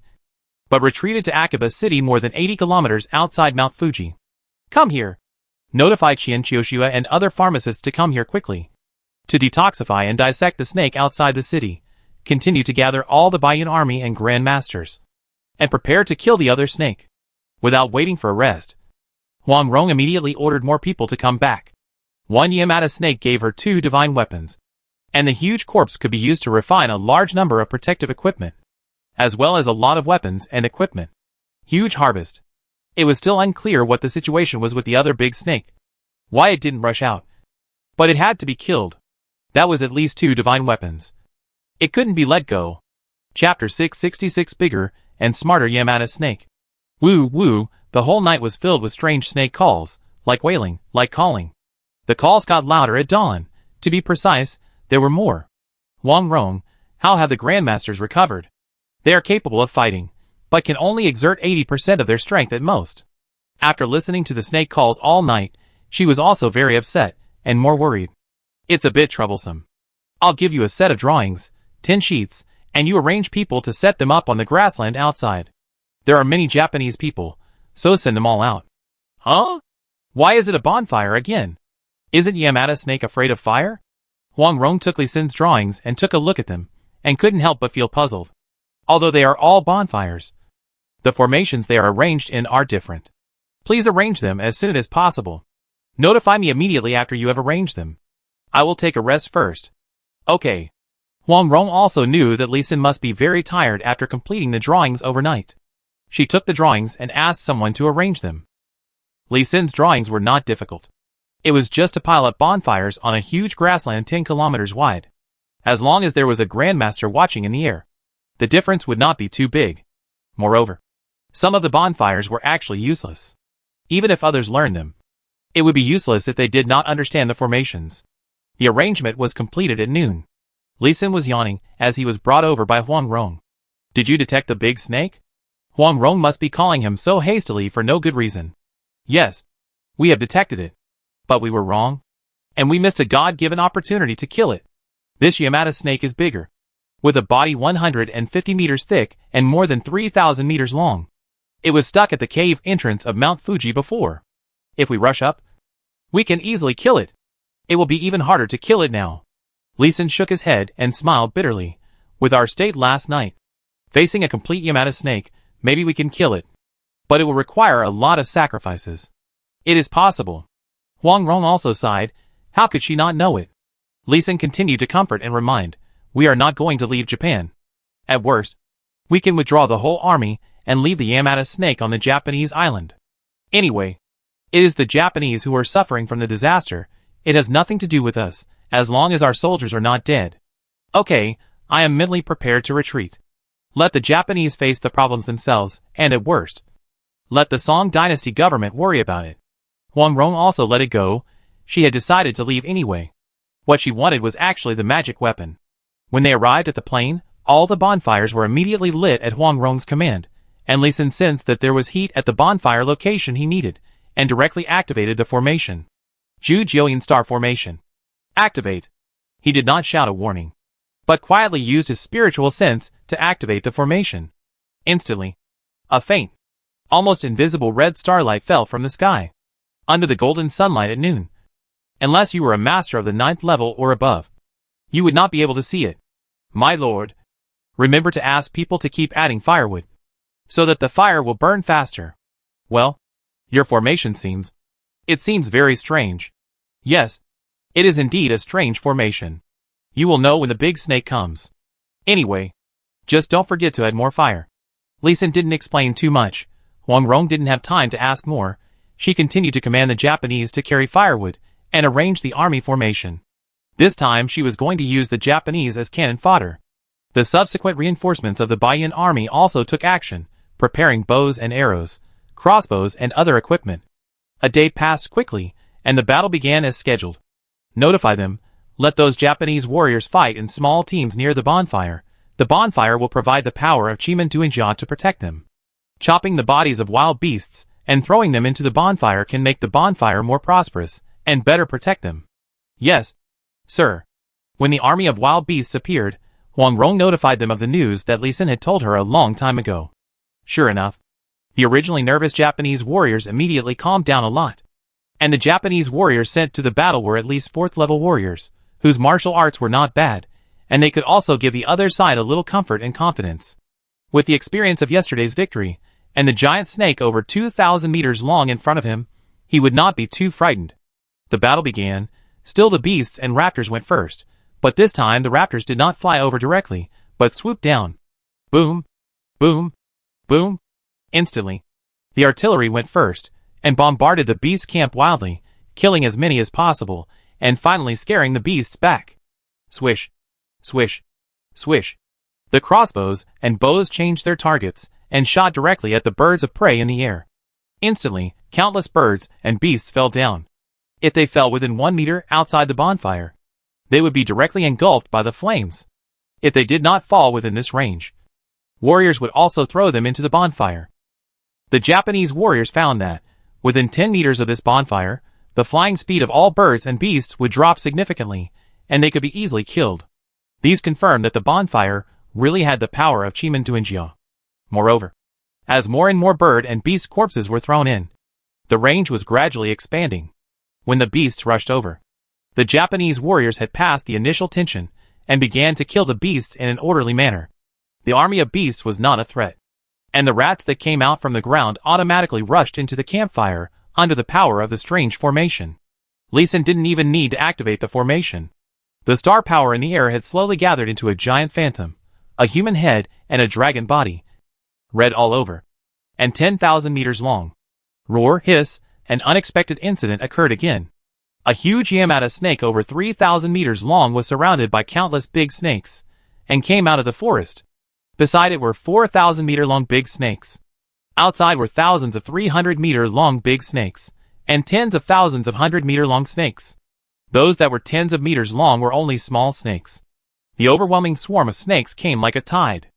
but retreated to Akiba City more than 80 kilometers outside Mount Fuji. Come here! Notify Chien Chioshua and other pharmacists to come here quickly, to detoxify and dissect the snake outside the city, continue to gather all the Baiyan army and Grand Masters, and prepare to kill the other snake. Without waiting for a rest, Huang Rong immediately ordered more people to come back. One Yamata snake gave her 2 divine weapons, and the huge corpse could be used to refine a large number of protective equipment, as well as a lot of weapons and equipment. Huge harvest. It was still unclear what the situation was with the other big snake, why it didn't rush out. But it had to be killed. That was at least 2 divine weapons. It couldn't be let go. Chapter 666. Bigger and Smarter Yamata Snake. Woo woo, the whole night was filled with strange snake calls, like wailing, like calling. The calls got louder at dawn. To be precise, there were more. Huang Rong, how have the Grandmasters recovered? They are capable of fighting, but can only exert 80% of their strength at most. After listening to the snake calls all night, she was also very upset, and more worried. It's a bit troublesome. I'll give you a set of drawings, 10 sheets, and you arrange people to set them up on the grassland outside. There are many Japanese people, so send them all out. Huh? Why is it a bonfire again? Isn't Yamata Snake afraid of fire? Huang Rong took Lee Sin's drawings and took a look at them, and couldn't help but feel puzzled. Although they are all bonfires, the formations they are arranged in are different. Please arrange them as soon as possible. Notify me immediately after you have arranged them. I will take a rest first. Okay. Huang Rong also knew that Lee Sin must be very tired after completing the drawings overnight. She took the drawings and asked someone to arrange them. Lee Sin's drawings were not difficult. It was just to pile up bonfires on a huge grassland 10 kilometers wide. As long as there was a Grandmaster watching in the air, the difference would not be too big. Moreover, some of the bonfires were actually useless. Even if others learned them, it would be useless if they did not understand the formations. The arrangement was completed at noon. Lee Sin was yawning as he was brought over by Huang Rong. Did you detect the big snake? Huang Rong must be calling him so hastily for no good reason. Yes, we have detected it. But we were wrong, and we missed a God-given opportunity to kill it. This Yamata snake is bigger, with a body 150 meters thick and more than 3,000 meters long. It was stuck at the cave entrance of Mount Fuji before. If we rush up, we can easily kill it. It will be even harder to kill it now. Lee Sin shook his head and smiled bitterly. With our state last night, facing a complete Yamata snake, maybe we can kill it. But it will require a lot of sacrifices. It is possible. Huang Rong also sighed. How could she not know it? Lee Sin continued to comfort and remind, we are not going to leave Japan. At worst, we can withdraw the whole army and leave the Yamata snake on the Japanese island. Anyway, it is the Japanese who are suffering from the disaster. It has nothing to do with us, as long as our soldiers are not dead. Okay, I am mentally prepared to retreat. Let the Japanese face the problems themselves, and at worst, let the Song dynasty government worry about it. Huang Rong also let it go. She had decided to leave anyway. What she wanted was actually the magic weapon. When they arrived at the plain, all the bonfires were immediately lit at Huang Rong's command, and Lee Sin sensed that there was heat at the bonfire location he needed, and directly activated the formation. Ju Jiuyin Star Formation. Activate. He did not shout a warning, but quietly used his spiritual sense to activate the formation. Instantly, a faint, almost invisible red starlight fell from the sky, under the golden sunlight at noon. Unless you were a master of the 9th level or above, you would not be able to see it. My lord, remember to ask people to keep adding firewood, so that the fire will burn faster. Well, your formation seems very strange. Yes, it is indeed a strange formation. You will know when the big snake comes. Anyway, just don't forget to add more fire. Lee Sin didn't explain too much. Huang Rong didn't have time to ask more. She continued to command the Japanese to carry firewood and arrange the army formation. This time she was going to use the Japanese as cannon fodder. The subsequent reinforcements of the Baiyan army also took action, preparing bows and arrows, crossbows and other equipment. A day passed quickly, and the battle began as scheduled. Notify them, Let those Japanese warriors fight in small teams near the bonfire. The bonfire will provide the power of Chiman to protect them. Chopping the bodies of wild beasts and throwing them into the bonfire can make the bonfire more prosperous and better protect them. Yes, sir. When the army of wild beasts appeared, Huang Rong notified them of the news that Li Xin had told her a long time ago. Sure enough, the originally nervous Japanese warriors immediately calmed down a lot. And the Japanese warriors sent to the battle were at least 4th-level warriors, whose martial arts were not bad, and they could also give the other side a little comfort and confidence. With the experience of yesterday's victory, and the giant snake over 2,000 meters long in front of him, he would not be too frightened. The battle began. Still the beasts and raptors went first, but this time the raptors did not fly over directly, but swooped down. Boom, boom, boom. Instantly, the artillery went first, and bombarded the beast camp wildly, killing as many as possible, and finally scaring the beasts back. Swish, swish, swish. The crossbows and bows changed their targets, and shot directly at the birds of prey in the air. Instantly, countless birds and beasts fell down. If they fell within 1 meter outside the bonfire, they would be directly engulfed by the flames. If they did not fall within this range, warriors would also throw them into the bonfire. The Japanese warriors found that, within 10 meters of this bonfire, the flying speed of all birds and beasts would drop significantly, and they could be easily killed. These confirmed that the bonfire really had the power of Chiman. Moreover, as more and more bird and beast corpses were thrown in, the range was gradually expanding. When the beasts rushed over, the Japanese warriors had passed the initial tension and began to kill the beasts in an orderly manner. The army of beasts was not a threat, and the rats that came out from the ground automatically rushed into the campfire under the power of the strange formation. Li Xin didn't even need to activate the formation. The star power in the air had slowly gathered into a giant phantom, a human head and a dragon body, red all over, and 10,000 meters long. Roar, hiss, an unexpected incident occurred again. A huge Yamata snake over 3,000 meters long was surrounded by countless big snakes, and came out of the forest. Beside it were 4,000-meter-long big snakes. Outside were thousands of 300-meter-long big snakes, and tens of thousands of 100-meter-long snakes. Those that were tens of meters long were only small snakes. The overwhelming swarm of snakes came like a tide.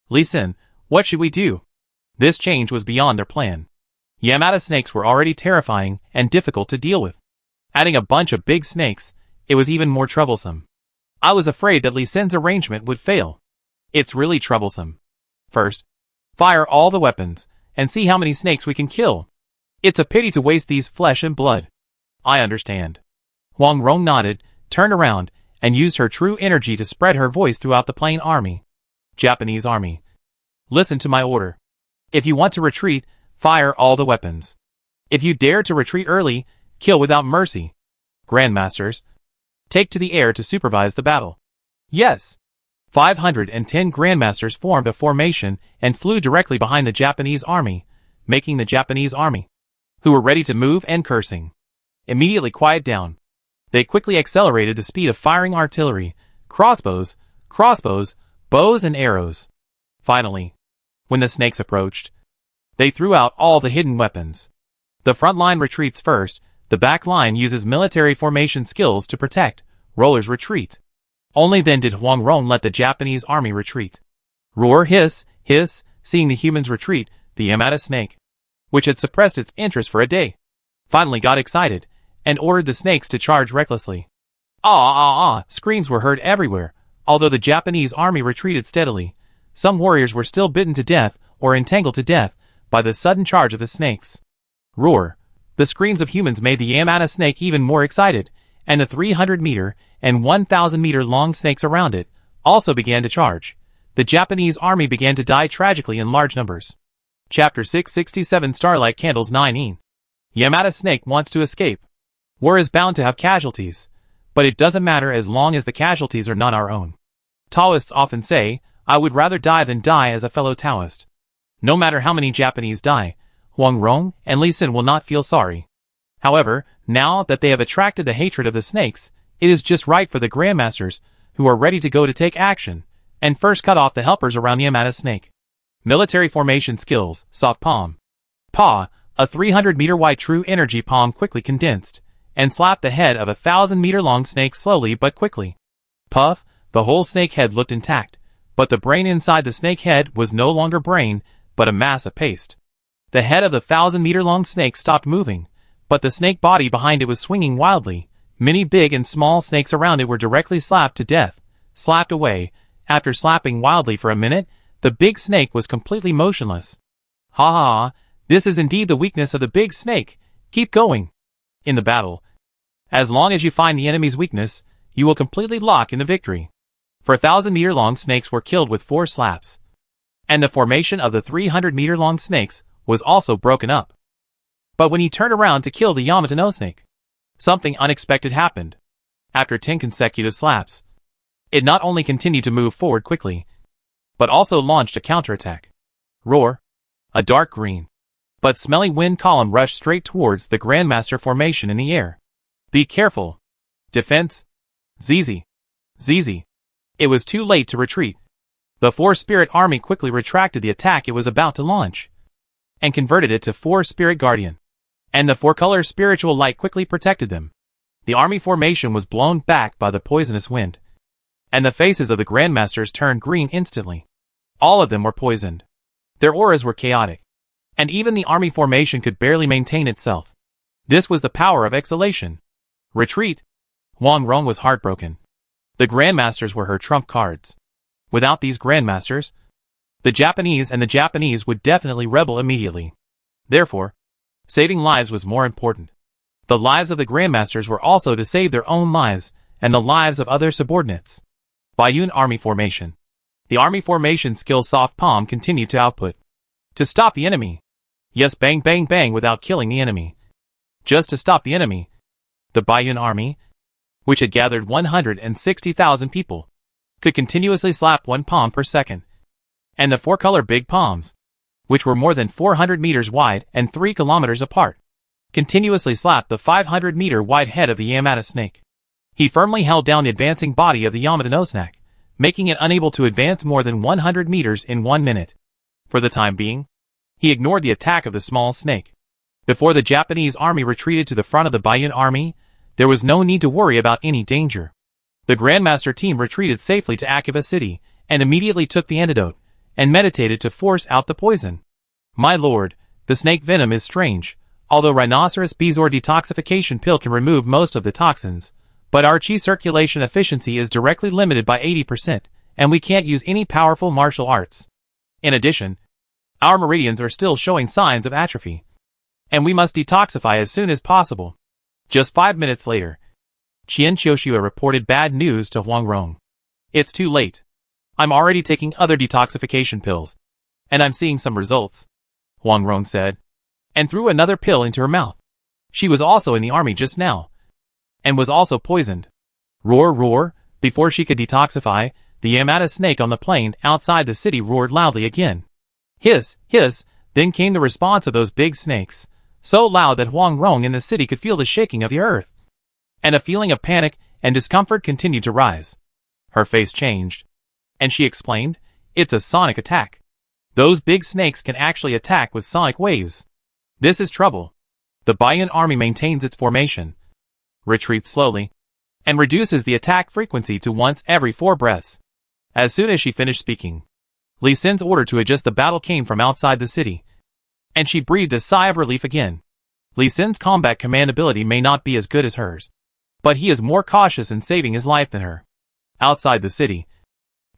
Li Xin, what should we do? This change was beyond their plan. Yamata snakes were already terrifying and difficult to deal with. Adding a bunch of big snakes, it was even more troublesome. I was afraid that Li Xin's arrangement would fail. It's really troublesome. First, fire all the weapons, and see how many snakes we can kill. It's a pity to waste these flesh and blood. I understand. Huang Rong nodded, turned around, and used her true energy to spread her voice throughout the plain army. Japanese army, listen to my order. If you want to retreat, fire all the weapons. If you dare to retreat early, kill without mercy. Grandmasters, take to the air to supervise the battle. Yes. 510 grandmasters formed a formation and flew directly behind the Japanese army, making the Japanese army, who were ready to move and cursing, immediately quiet down. They quickly accelerated the speed of firing artillery, crossbows, bows and arrows. Finally, when the snakes approached, they threw out all the hidden weapons. The front line retreats first, the back line uses military formation skills to protect, rollers retreat. Only then did Huang Rong let the Japanese army retreat. Roar, hiss, hiss, seeing the humans retreat, the Yamata snake, which had suppressed its interest for a day, finally got excited, and ordered the snakes to charge recklessly. Screams were heard everywhere. Although the Japanese army retreated steadily, some warriors were still bitten to death or entangled to death by the sudden charge of the snakes. Roar. The screams of humans made the Yamata snake even more excited, and the 300-meter and 1,000-meter long snakes around it also began to charge. The Japanese army began to die tragically in large numbers. Chapter 667 Starlight Candles 9. Yamata snake wants to escape. War is bound to have casualties, but it doesn't matter as long as the casualties are not our own. Taoists often say, I would rather die than die as a fellow Taoist. No matter how many Japanese die, Huang Rong and Li Xin will not feel sorry. However, now that they have attracted the hatred of the snakes, it is just right for the grandmasters, who are ready to go to take action, and first cut off the helpers around the Yamata snake. Military formation skills, soft palm. Pa, a 300-meter wide true energy palm quickly condensed, and slapped the head of a 1,000-meter-long snake slowly but quickly. Puff, the whole snake head looked intact, but the brain inside the snake head was no longer brain, but a mass of paste. The head of the 1,000-meter-long snake stopped moving, but the snake body behind it was swinging wildly. Many big and small snakes around it were directly slapped to death, slapped away. After slapping wildly for a minute, the big snake was completely motionless. Ha ha ha, this is indeed the weakness of the big snake. Keep going. In the battle, as long as you find the enemy's weakness, you will completely lock in the victory. For 1,000-meter-long snakes were killed with 4 slaps. And the formation of the 300-meter-long snakes was also broken up. But when he turned around to kill the Yamato no snake, something unexpected happened. After 10 consecutive slaps, it not only continued to move forward quickly, but also launched a counterattack. Roar! A dark green, but smelly wind column rushed straight towards the Grandmaster formation in the air. Be careful! Defense! ZZ! ZZ! It was too late to retreat. The 4-Spirit Army quickly retracted the attack it was about to launch, and converted it to 4-Spirit Guardian. And the 4-color spiritual light quickly protected them. The army formation was blown back by the poisonous wind, and the faces of the Grandmasters turned green instantly. All of them were poisoned. Their auras were chaotic, and even the army formation could barely maintain itself. This was the power of exhalation. Retreat! Huang Rong was heartbroken. The Grandmasters were her trump cards. Without these Grandmasters, the Japanese would definitely rebel immediately. Therefore, saving lives was more important. The lives of the Grandmasters were also to save their own lives and the lives of other subordinates. Baiyun Army Formation. The army formation skill Soft Palm continued to output. To stop the enemy. Yes, bang bang bang without killing the enemy. Just to stop the enemy. The Baiyun Army, which had gathered 160,000 people, could continuously slap 1 palm per second. And the 4-color big palms, which were more than 400 meters wide and 3 kilometers apart, continuously slapped the 500-meter-wide head of the Yamata snake. He firmly held down the advancing body of the Yamato no snake, making it unable to advance more than 100 meters in 1 minute. For the time being, he ignored the attack of the small snake. Before the Japanese army retreated to the front of the Baiyun army, there was no need to worry about any danger. The Grandmaster team retreated safely to Akiba City, and immediately took the antidote, and meditated to force out the poison. My lord, the snake venom is strange. Although Rhinoceros Bezoar detoxification pill can remove most of the toxins, but our chi circulation efficiency is directly limited by 80%, and we can't use any powerful martial arts. In addition, our meridians are still showing signs of atrophy, and we must detoxify as soon as possible. Just 5 minutes later, Qian Qiushua reported bad news to Huang Rong. It's too late. I'm already taking other detoxification pills, and I'm seeing some results, Huang Rong said, and threw another pill into her mouth. She was also in the army just now, and was also poisoned. Roar, roar! Before she could detoxify, the Yamata snake on the plain outside the city roared loudly again. Hiss, hiss! Then came the response of those big snakes, so loud that Huang Rong in the city could feel the shaking of the earth. And a feeling of panic and discomfort continued to rise. Her face changed, and she explained, it's a sonic attack. Those big snakes can actually attack with sonic waves. This is trouble. The Baiyun army maintains its formation, retreats slowly, and reduces the attack frequency to once every 4 breaths. As soon as she finished speaking, Li Sin's order to adjust the battle came from outside the city, and she breathed a sigh of relief again. Li Sin's combat command ability may not be as good as hers, but he is more cautious in saving his life than her. Outside the city,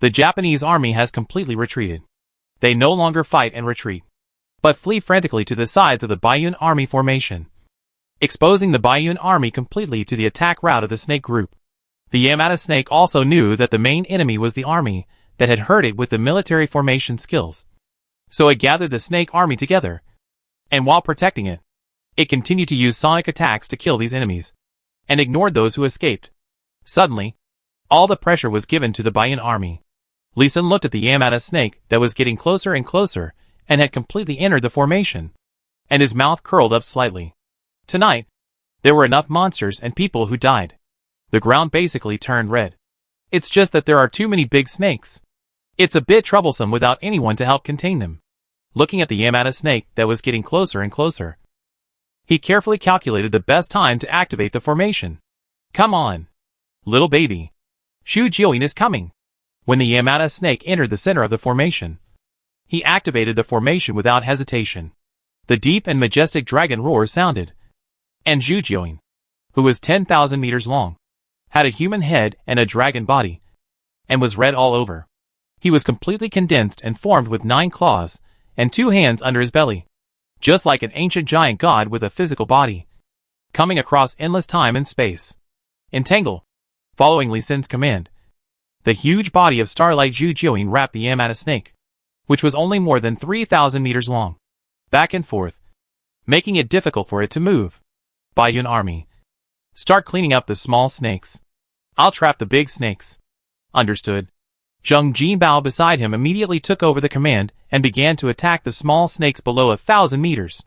the Japanese army has completely retreated. They no longer fight and retreat, but flee frantically to the sides of the Baiyun army formation, exposing the Baiyun army completely to the attack route of the snake group. The Yamata snake also knew that the main enemy was the army that had hurt it with the military formation skills. So it gathered the snake army together, and while protecting it, it continued to use sonic attacks to kill these enemies, and ignored those who escaped. Suddenly, all the pressure was given to the Baiyun army. Li Sin looked at the Yamata snake that was getting closer and closer, and had completely entered the formation, and his mouth curled up slightly. Tonight, there were enough monsters and people who died. The ground basically turned red. It's just that there are too many big snakes. It's a bit troublesome without anyone to help contain them. Looking at the Yamata snake that was getting closer and closer, He carefully calculated the best time to activate the formation. Come on, little baby. Shu Jiuyin is coming. When the Yamata snake entered the center of the formation, he activated the formation without hesitation. The deep and majestic dragon roar sounded, and Zhu Jiuyin, who was 10,000 meters long, had a human head and a dragon body, and was red all over. He was completely condensed and formed with 9 claws, and 2 hands under his belly, just like an ancient giant god with a physical body, coming across endless time and space. Entangle. Following Li Xin's command, the huge body of Starlight Zhu Jiuyin wrapped the Yamata snake, which was only more than 3,000 meters long, back and forth, making it difficult for it to move. Baiyun army. Start cleaning up the small snakes. I'll trap the big snakes. Understood. Zheng Jinbao beside him immediately took over the command and began to attack the small snakes below 1,000 meters.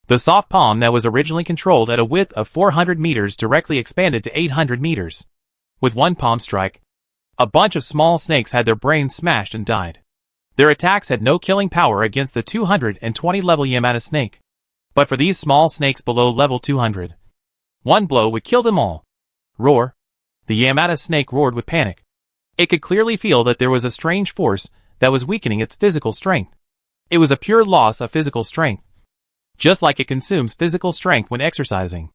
The soft palm that was originally controlled at a width of 400 meters directly expanded to 800 meters. With one palm strike, a bunch of small snakes had their brains smashed and died. Their attacks had no killing power against the 220 level Yamata snake. But for these small snakes below level 200, one blow would kill them all. Roar. The Yamata snake roared with panic. It could clearly feel that there was a strange force that was weakening its physical strength. It was a pure loss of physical strength, just like it consumes physical strength when exercising,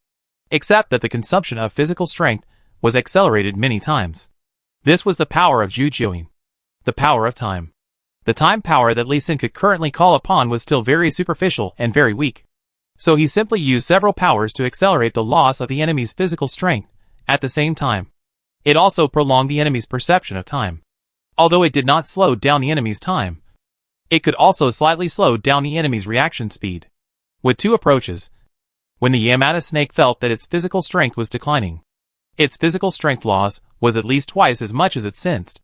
except that the consumption of physical strength was accelerated many times. This was the power of Zhu Jiuyin, the power of time. The time power that Li Xin could currently call upon was still very superficial and very weak. So he simply used several powers to accelerate the loss of the enemy's physical strength. At the same time, it also prolonged the enemy's perception of time. Although it did not slow down the enemy's time, it could also slightly slow down the enemy's reaction speed. With 2 approaches, when the Yamata snake felt that its physical strength was declining, its physical strength loss was at least twice as much as it sensed.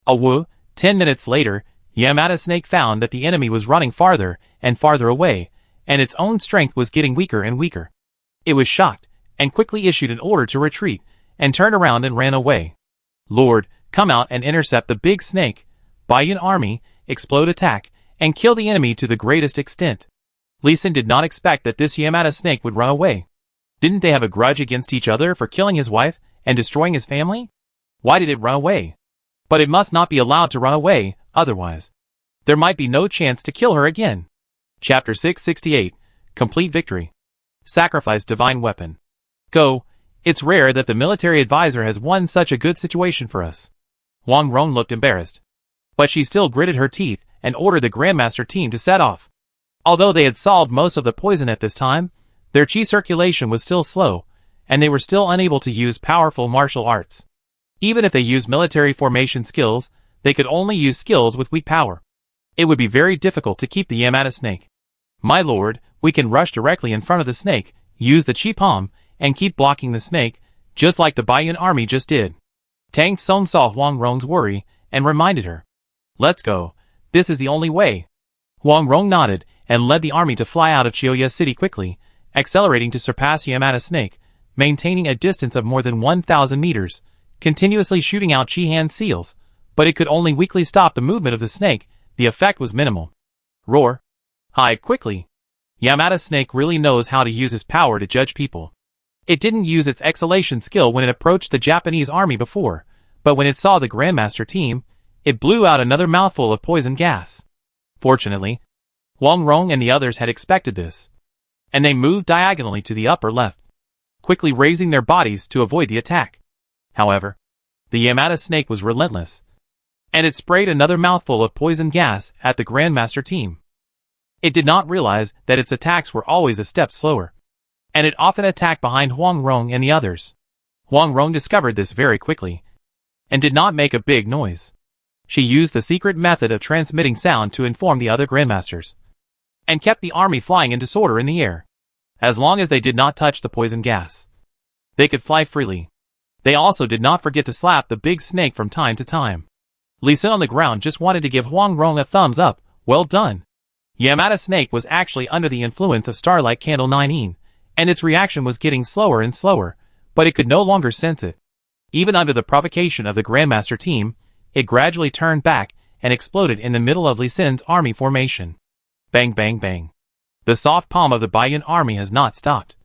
10 minutes later, Yamata snake found that the enemy was running farther and farther away, and its own strength was getting weaker and weaker. It was shocked, and quickly issued an order to retreat, and turned around and ran away. Lord, come out and intercept the big snake. Baiyun army, explode attack, and kill the enemy to the greatest extent. Li Xin did not expect that this Yamata snake would run away. Didn't they have a grudge against each other for killing his wife and destroying his family? Why did it run away? But it must not be allowed to run away, otherwise there might be no chance to kill her again. Chapter 668. Complete Victory. Sacrifice Divine Weapon. Go. It's rare that the military advisor has won such a good situation for us. Wang Rong looked embarrassed, but she still gritted her teeth and ordered the Grandmaster team to set off. Although they had solved most of the poison at this time, their chi circulation was still slow, and they were still unable to use powerful martial arts. Even if they used military formation skills, they could only use skills with weak power. It would be very difficult to keep the Yamata snake. My lord, we can rush directly in front of the snake, use the chi palm, and keep blocking the snake, just like the Baiyun army just did. Tang Tsong saw Huang Rong's worry, and reminded her. Let's go. This is the only way. Huang Rong nodded, and led the army to fly out of Chiyoya City quickly, accelerating to surpass Yamata snake, maintaining a distance of more than 1,000 meters, continuously shooting out chi-hand seals, but it could only weakly stop the movement of the snake. The effect was minimal. Roar. Hide quickly. Yamata snake really knows how to use his power to judge people. It didn't use its exhalation skill when it approached the Japanese army before, but when it saw the Grandmaster team, it blew out another mouthful of poison gas. Fortunately, Wang Rong and the others had expected this, and they moved diagonally to the upper left, quickly raising their bodies to avoid the attack. However, the Yamata snake was relentless, and it sprayed another mouthful of poison gas at the Grandmaster team. It did not realize that its attacks were always a step slower, and it often attacked behind Huang Rong and the others. Huang Rong discovered this very quickly, and did not make a big noise. She used the secret method of transmitting sound to inform the other Grandmasters, and kept the army flying in disorder in the air. As long as they did not touch the poison gas, they could fly freely. They also did not forget to slap the big snake from time to time. Li Xin on the ground just wanted to give Huang Rong a thumbs up. Well done. Yamata snake was actually under the influence of Starlight Candle 9, and its reaction was getting slower and slower, but it could no longer sense it. Even under the provocation of the Grandmaster team, it gradually turned back and exploded in the middle of Li Xin's army formation. Bang bang bang. The soft palm of the Baiyun army has not stopped.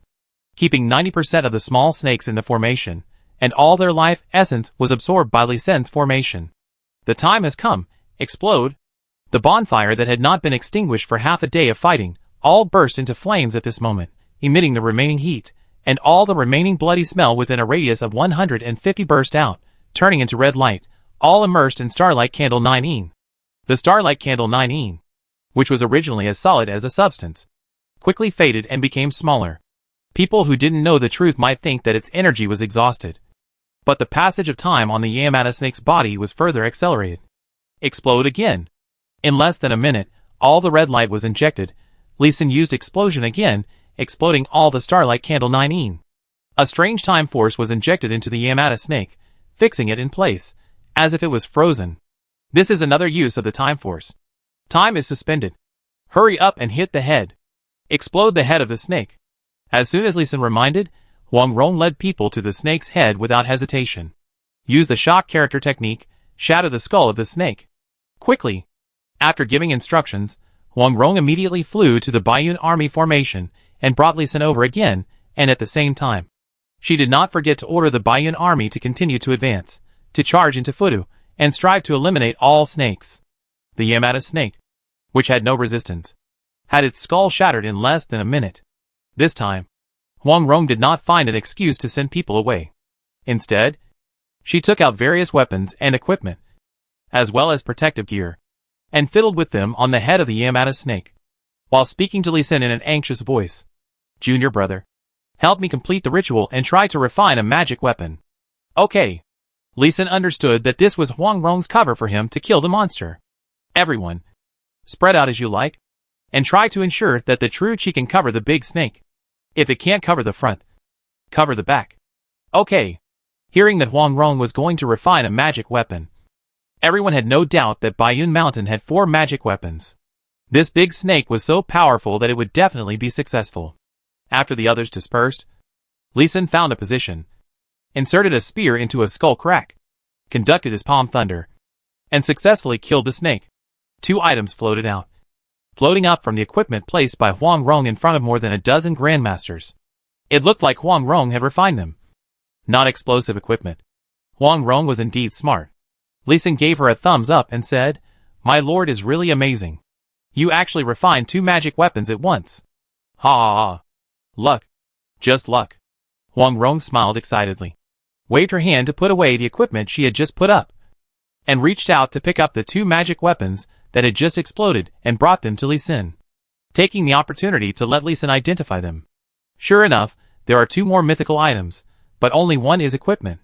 keeping 90% of the small snakes in the formation, and all their life essence was absorbed by Li Sin's formation. The time has come. Explode! The bonfire that had not been extinguished for half a day of fighting, all burst into flames at this moment, emitting the remaining heat, and all the remaining bloody smell within a radius of 150 burst out, turning into red light, all immersed in Starlight Candle 9. The Starlight Candle 9, which was originally as solid as a substance, quickly faded and became smaller. People who didn't know the truth might think that its energy was exhausted. But the passage of time on the Yamata snake's body was further accelerated. Explode again. In less than a minute, all the red light was injected. Li Sin used explosion again, exploding all the Starlight Candle 9. A strange time force was injected into the Yamata snake, fixing it in place, as if it was frozen. This is another use of the time force. Time is suspended. Hurry up and hit the head. Explode the head of the snake. As soon as Li Sin reminded, Huang Rong led people to the snake's head without hesitation. Use the shock character technique, shatter the skull of the snake. Quickly. After giving instructions, Huang Rong immediately flew to the Baiyun army formation and brought Li Sin over again, and at the same time, she did not forget to order the Baiyun army to continue to advance, to charge into Fudu, and strive to eliminate all snakes. The Yamata snake, which had no resistance, had its skull shattered in less than a minute. This time, Huang Rong did not find an excuse to send people away. Instead, she took out various weapons and equipment, as well as protective gear, and fiddled with them on the head of the Yamata snake, while speaking to Li Sin in an anxious voice. Junior brother, help me complete the ritual and try to refine a magic weapon. Okay. Li Sin understood that this was Huang Rong's cover for him to kill the monster. Everyone, spread out as you like, and try to ensure that the true chi can cover the big snake. If it can't cover the front, cover the back. Okay. Hearing that Huang Rong was going to refine a magic weapon, everyone had no doubt that Baiyun Mountain had 4 magic weapons. This big snake was so powerful that it would definitely be successful. After the others dispersed, Li Sin found a position, inserted a spear into a skull crack, conducted his palm thunder, and successfully killed the snake. 2 items floated out, floating up from the equipment placed by Huang Rong in front of more than a dozen grandmasters. It looked like Huang Rong had refined them. Not explosive equipment. Huang Rong was indeed smart. Li Sin gave her a thumbs up and said, "My lord is really amazing. You actually refined 2 magic weapons at once. Ha ha ha. Luck. Just luck." Huang Rong smiled excitedly, waved her hand to put away the equipment she had just put up, and reached out to pick up the 2 magic weapons that had just exploded and brought them to Li Sin, taking the opportunity to let Li Sin identify them. Sure enough, there are 2 more mythical items, but only one is equipment.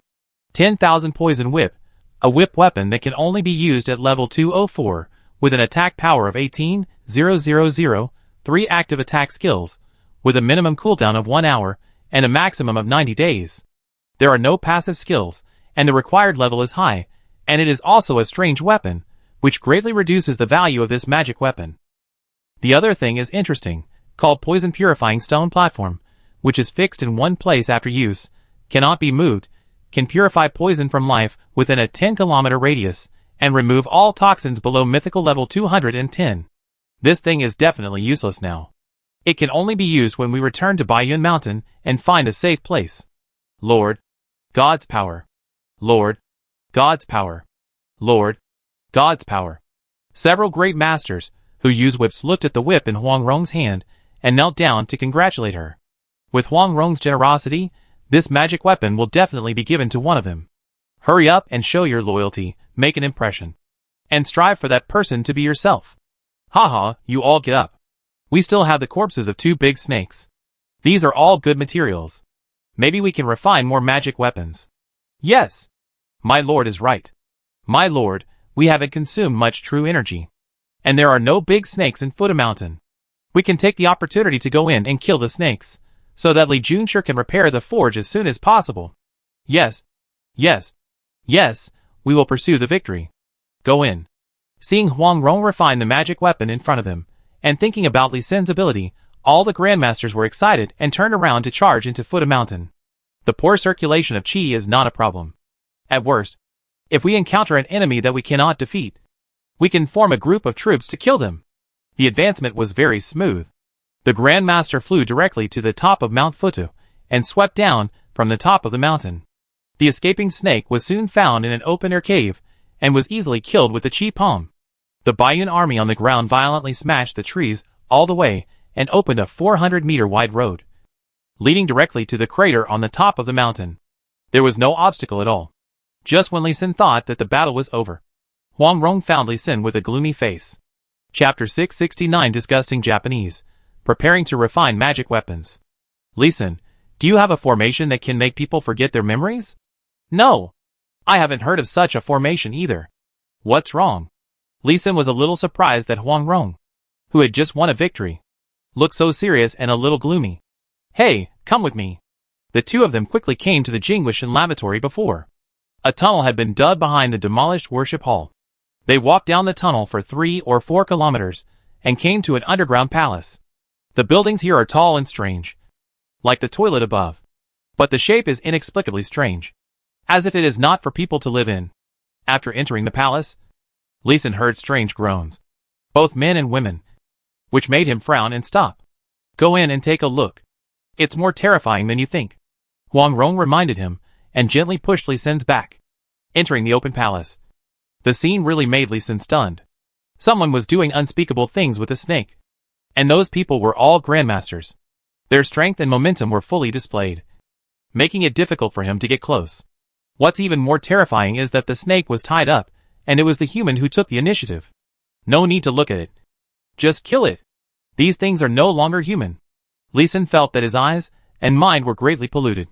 10,000 Poison Whip, a whip weapon that can only be used at level 204, with an attack power of 18,000, 3 active attack skills, with a minimum cooldown of 1 hour, and a maximum of 90 days. There are no passive skills, and the required level is high, and it is also a strange weapon, which greatly reduces the value of this magic weapon. The other thing is interesting, called Poison Purifying Stone Platform, which is fixed in one place after use, cannot be moved, can purify poison from life within a 10-kilometer radius, and remove all toxins below mythical level 210. This thing is definitely useless now. It can only be used when we return to Baiyun Mountain and find a safe place. Lord, God's power. Lord, God's power. Lord, God's power. Several great masters, who use whips, looked at the whip in Huang Rong's hand, and knelt down to congratulate her. With Huang Rong's generosity, this magic weapon will definitely be given to one of them. Hurry up and show your loyalty, make an impression, and strive for that person to be yourself. Haha, you all get up. We still have the corpses of 2 big snakes. These are all good materials. Maybe we can refine more magic weapons. Yes. My lord is right. My lord, we haven't consumed much true energy. And there are no big snakes in Fuda Mountain. We can take the opportunity to go in and kill the snakes, so that Li Junshi can repair the forge as soon as possible. Yes. Yes. Yes, we will pursue the victory. Go in. Seeing Huang Rong refine the magic weapon in front of him, and thinking about Li Sin's ability, all the grandmasters were excited and turned around to charge into Fuda Mountain. The poor circulation of chi is not a problem. At worst, if we encounter an enemy that we cannot defeat, we can form a group of troops to kill them. The advancement was very smooth. The Grandmaster flew directly to the top of Mount Futu, and swept down from the top of the mountain. The escaping snake was soon found in an open-air cave, and was easily killed with a cheap palm. The Baiyun army on the ground violently smashed the trees all the way, and opened a 400-meter-wide road, leading directly to the crater on the top of the mountain. There was no obstacle at all. Just when Li Xin thought that the battle was over, Huang Rong found Li Xin with a gloomy face. Chapter 669 Disgusting Japanese. Preparing to refine magic weapons. Li Xin, do you have a formation that can make people forget their memories? No. I haven't heard of such a formation either. What's wrong? Li Xin was a little surprised that Huang Rong, who had just won a victory, looked so serious and a little gloomy. Hey, come with me. The two of them quickly came to the Jingwishan lavatory before. A tunnel had been dug behind the demolished worship hall. They walked down the tunnel for 3 or 4 kilometers, and came to an underground palace. The buildings here are tall and strange, like the toilet above. But the shape is inexplicably strange, as if it is not for people to live in. After entering the palace, Li Xin heard strange groans, both men and women, which made him frown and stop. Go in and take a look. It's more terrifying than you think. Huang Rong reminded him, and gently pushed Li Xin's back. Entering the open palace, the scene really made Li Xin stunned. Someone was doing unspeakable things with a snake. And those people were all grandmasters. Their strength and momentum were fully displayed, making it difficult for him to get close. What's even more terrifying is that the snake was tied up, and it was the human who took the initiative. No need to look at it. Just kill it. These things are no longer human. Li Xin felt that his eyes and mind were greatly polluted,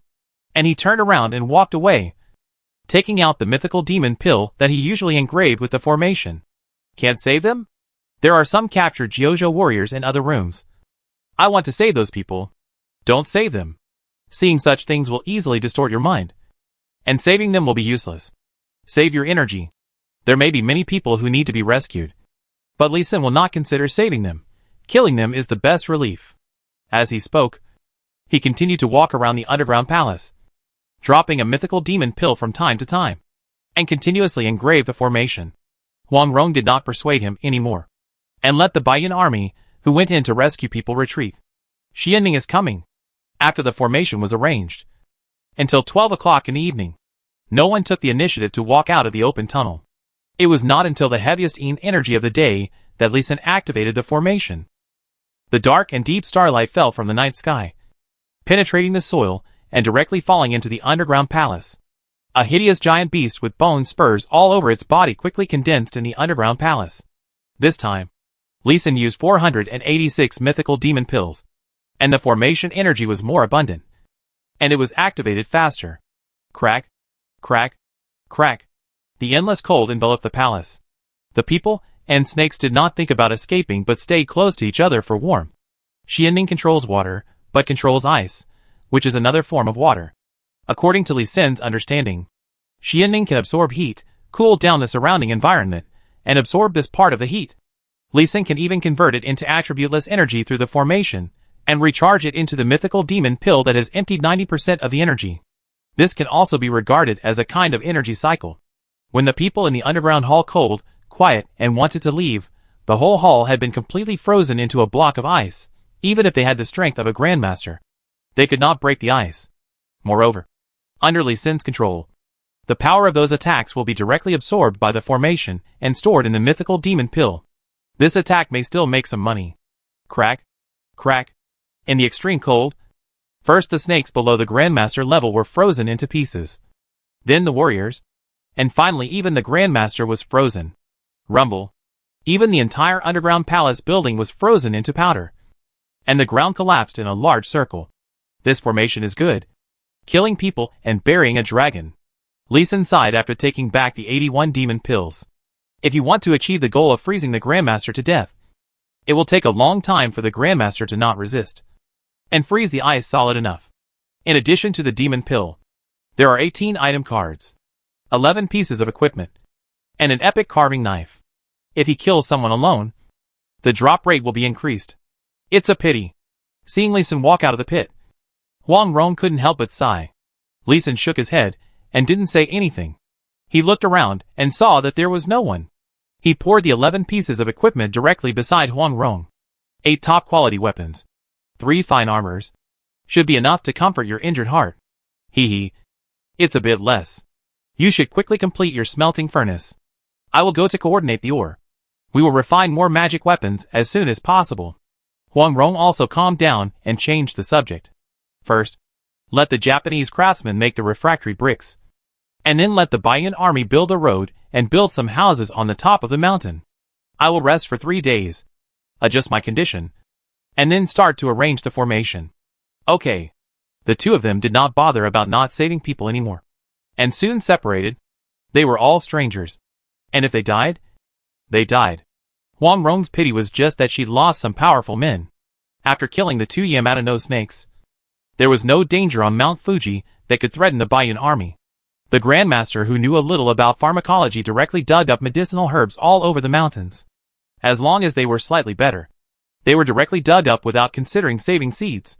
and he turned around and walked away, taking out the mythical demon pill that he usually engraved with the formation. Can't save them? There are some captured Jiuzhou warriors in other rooms. I want to save those people. Don't save them. Seeing such things will easily distort your mind, and saving them will be useless. Save your energy. There may be many people who need to be rescued, but Li Xin will not consider saving them. Killing them is the best relief. As he spoke, he continued to walk around the underground palace, dropping a mythical demon pill from time to time, and continuously engrave the formation. Huang Rong did not persuade him anymore, and let the Baiyun army, who went in to rescue people, retreat. Xianning is coming. After the formation was arranged, until 12 o'clock in the evening, no one took the initiative to walk out of the open tunnel. It was not until the heaviest energy of the day that Li Xin activated the formation. The dark and deep starlight fell from the night sky, penetrating the soil and directly falling into the underground palace. A hideous giant beast with bone spurs all over its body quickly condensed in the underground palace. This time, Li Xin used 486 mythical demon pills, and the formation energy was more abundant, and it was activated faster. Crack, crack, crack. The endless cold enveloped the palace. The people and snakes did not think about escaping but stayed close to each other for warmth. Xianning controls water, but controls ice, which is another form of water. According to Li Xin's understanding, Xianning can absorb heat, cool down the surrounding environment, and absorb this part of the heat. Li Xin can even convert it into attributeless energy through the formation, and recharge it into the mythical demon pill that has emptied 90% of the energy. This can also be regarded as a kind of energy cycle. When the people in the underground hall cold, quiet, and wanted to leave, the whole hall had been completely frozen into a block of ice. Even if they had the strength of a grandmaster, they could not break the ice. Moreover, under Li Xin's control, the power of those attacks will be directly absorbed by the formation and stored in the mythical demon pill. This attack may still make some money. Crack, crack. In the extreme cold, first the snakes below the grandmaster level were frozen into pieces. Then the warriors, and finally even the grandmaster was frozen. Rumble. Even the entire underground palace building was frozen into powder, and the ground collapsed in a large circle. This formation is good. Killing people and burying a dragon. Li Xin sighed after taking back the 81 demon pills. If you want to achieve the goal of freezing the grandmaster to death, it will take a long time for the grandmaster to not resist, and freeze the ice solid enough. In addition to the demon pill, there are 18 item cards, 11 pieces of equipment, and an epic carving knife. If he kills someone alone, the drop rate will be increased. It's a pity. Seeing Li Xin walk out of the pit, Huang Rong couldn't help but sigh. Li Xin shook his head and didn't say anything. He looked around and saw that there was no one. He poured the 11 pieces of equipment directly beside Huang Rong. 8 top-quality weapons, 3 fine armors, should be enough to comfort your injured heart. Hee hee. It's a bit less. You should quickly complete your smelting furnace. I will go to coordinate the ore. We will refine more magic weapons as soon as possible. Huang Rong also calmed down and changed the subject. First, let the Japanese craftsmen make the refractory bricks. And then let the Baiyan army build a road and build some houses on the top of the mountain. I will rest for 3 days, adjust my condition, and then start to arrange the formation. Okay. The two of them did not bother about not saving people anymore, and soon separated. They were all strangers. And if they died, they died. Huang Rong's pity was just that she'd lost some powerful men. After killing the 2 Yamato snakes, there was no danger on Mount Fuji that could threaten the Baiyan army. The Grandmaster, who knew a little about pharmacology, directly dug up medicinal herbs all over the mountains. As long as they were slightly better, they were directly dug up without considering saving seeds.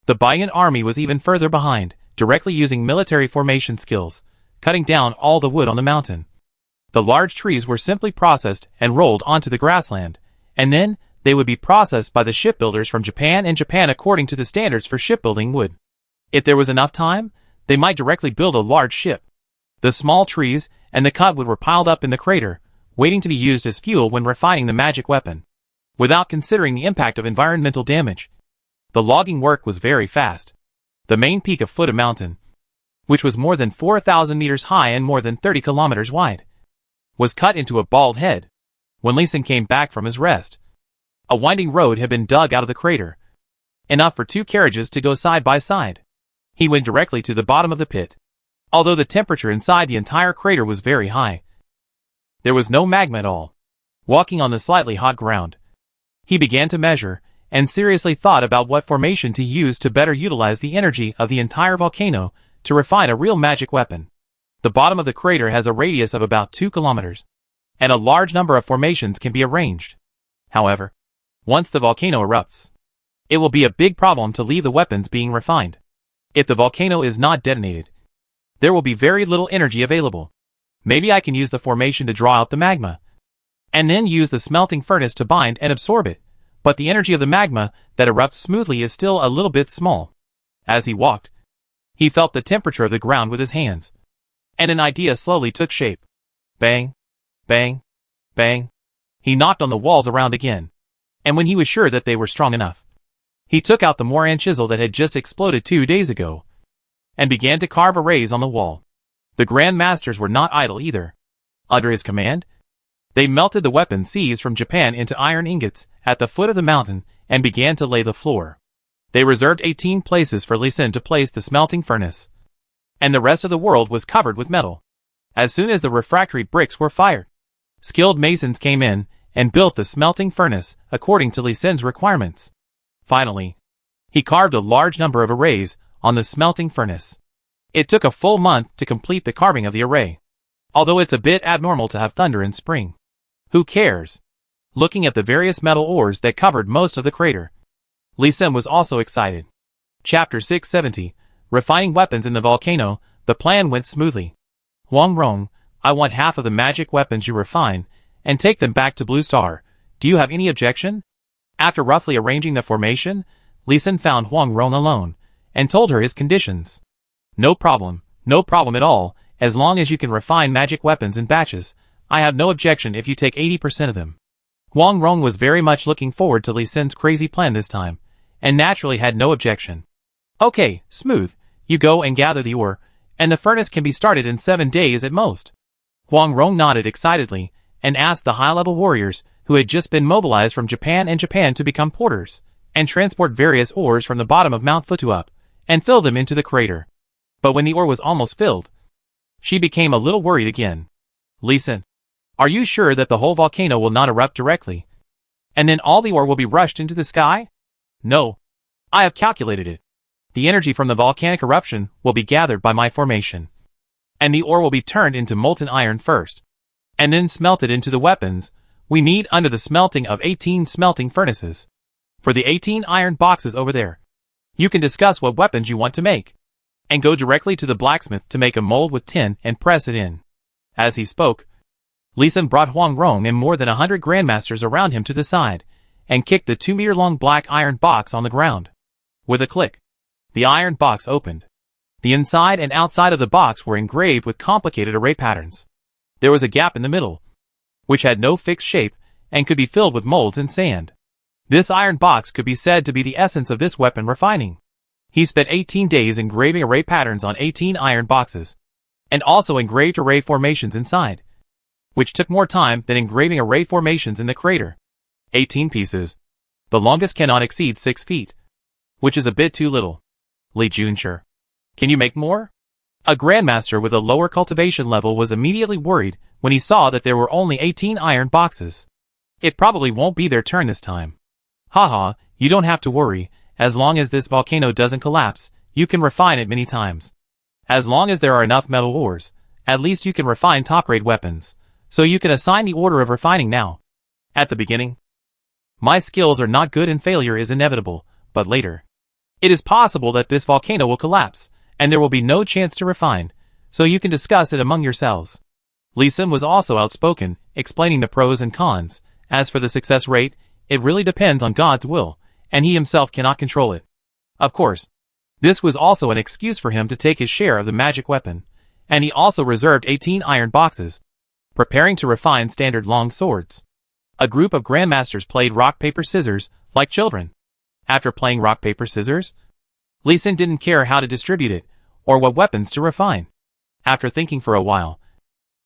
The Baiyan army was even further behind, directly using military formation skills, cutting down all the wood on the mountain. The large trees were simply processed and rolled onto the grassland, and then they would be processed by the shipbuilders from Japan according to the standards for shipbuilding wood. If there was enough time, they might directly build a large ship. The small trees and the cut wood were piled up in the crater, waiting to be used as fuel when refining the magic weapon. Without considering the impact of environmental damage, the logging work was very fast. The main peak of Fuda Mountain, which was more than 4,000 meters high and more than 30 kilometers wide, was cut into a bald head. When Lee Sin came back from his rest, a winding road had been dug out of the crater, enough for 2 carriages to go side by side. He went directly to the bottom of the pit. Although the temperature inside the entire crater was very high, there was no magma at all. Walking on the slightly hot ground, he began to measure and seriously thought about what formation to use to better utilize the energy of the entire volcano to refine a real magic weapon. The bottom of the crater has a radius of about 2 kilometers, and a large number of formations can be arranged. However, once the volcano erupts, it will be a big problem to leave the weapons being refined. If the volcano is not detonated, there will be very little energy available. Maybe I can use the formation to draw out the magma, and then use the smelting furnace to bind and absorb it, but the energy of the magma that erupts smoothly is still a little bit small. As he walked, he felt the temperature of the ground with his hands, and an idea slowly took shape. Bang, bang, bang. He knocked on the walls around again, and when he was sure that they were strong enough, he took out the Moran chisel that had just exploded 2 days ago, and began to carve arrays on the wall. The Grand Masters were not idle either. Under his command, they melted the weapons seized from Japan into iron ingots at the foot of the mountain and began to lay the floor. They reserved 18 places for Lee Sin to place the smelting furnace, and the rest of the world was covered with metal. As soon as the refractory bricks were fired, skilled masons came in and built the smelting furnace according to Lee Sin's requirements. Finally, he carved a large number of arrays on the smelting furnace. It took a full month to complete the carving of the array, although it's a bit abnormal to have thunder in spring. Who cares? Looking at the various metal ores that covered most of the crater, Lee Sin was also excited. Chapter 670, Refining Weapons in the Volcano. The plan went smoothly. Huang Rong, I want half of the magic weapons you refine, and take them back to Blue Star. Do you have any objection? After roughly arranging the formation, Lee Sin found Huang Rong alone, and told her his conditions. No problem at all, as long as you can refine magic weapons in batches. I have no objection if you take 80% of them. Huang Rong was very much looking forward to Lee Sin's crazy plan this time, and naturally had no objection. Okay, smooth, you go and gather the ore, and the furnace can be started in 7 days at most. Huang Rong nodded excitedly, and asked the high-level warriors who had just been mobilized from Japan to become porters, and transport various ores from the bottom of Mount Futu up, and fill them into the crater. But when the ore was almost filled, she became a little worried again. Lee Sin, are you sure that the whole volcano will not erupt directly, and then all the ore will be rushed into the sky? No. I have calculated it. The energy from the volcanic eruption will be gathered by my formation, and the ore will be turned into molten iron first, and then smelted into the weapons we need under the smelting of 18 smelting furnaces. For the 18 iron boxes over there, you can discuss what weapons you want to make, and go directly to the blacksmith to make a mold with tin and press it in. As he spoke, Lee Sin brought Huang Rong and more than 100 grandmasters around him to the side, and kicked the 2-meter-long black iron box on the ground. With a click, The iron box opened. The inside and outside of the box were engraved with complicated array patterns. There was a gap in the middle, which had no fixed shape and could be filled with molds and sand. This iron box could be said to be the essence of this weapon refining. He spent 18 days engraving array patterns on 18 iron boxes, and also engraved array formations inside, which took more time than engraving array formations in the crater. 18 pieces. The longest cannot exceed 6 feet, which is a bit too little. Li Junshi, can you make more? A grandmaster with a lower cultivation level was immediately worried when he saw that there were only 18 iron boxes. It probably won't be their turn this time. Haha, you don't have to worry. As long as this volcano doesn't collapse, you can refine it many times. As long as there are enough metal ores, at least you can refine top-grade weapons. So you can assign the order of refining now. At the beginning, my skills are not good and failure is inevitable, but later, it is possible that this volcano will collapse, and there will be no chance to refine, so you can discuss it among yourselves. Lee Sin was also outspoken, explaining the pros and cons. As for the success rate, it really depends on God's will, and he himself cannot control it. Of course, this was also an excuse for him to take his share of the magic weapon, and he also reserved 18 iron boxes, preparing to refine standard long swords. A group of grandmasters played rock paper scissors like children. After playing rock paper scissors, Lee Sin didn't care how to distribute it or what weapons to refine. After thinking for a while,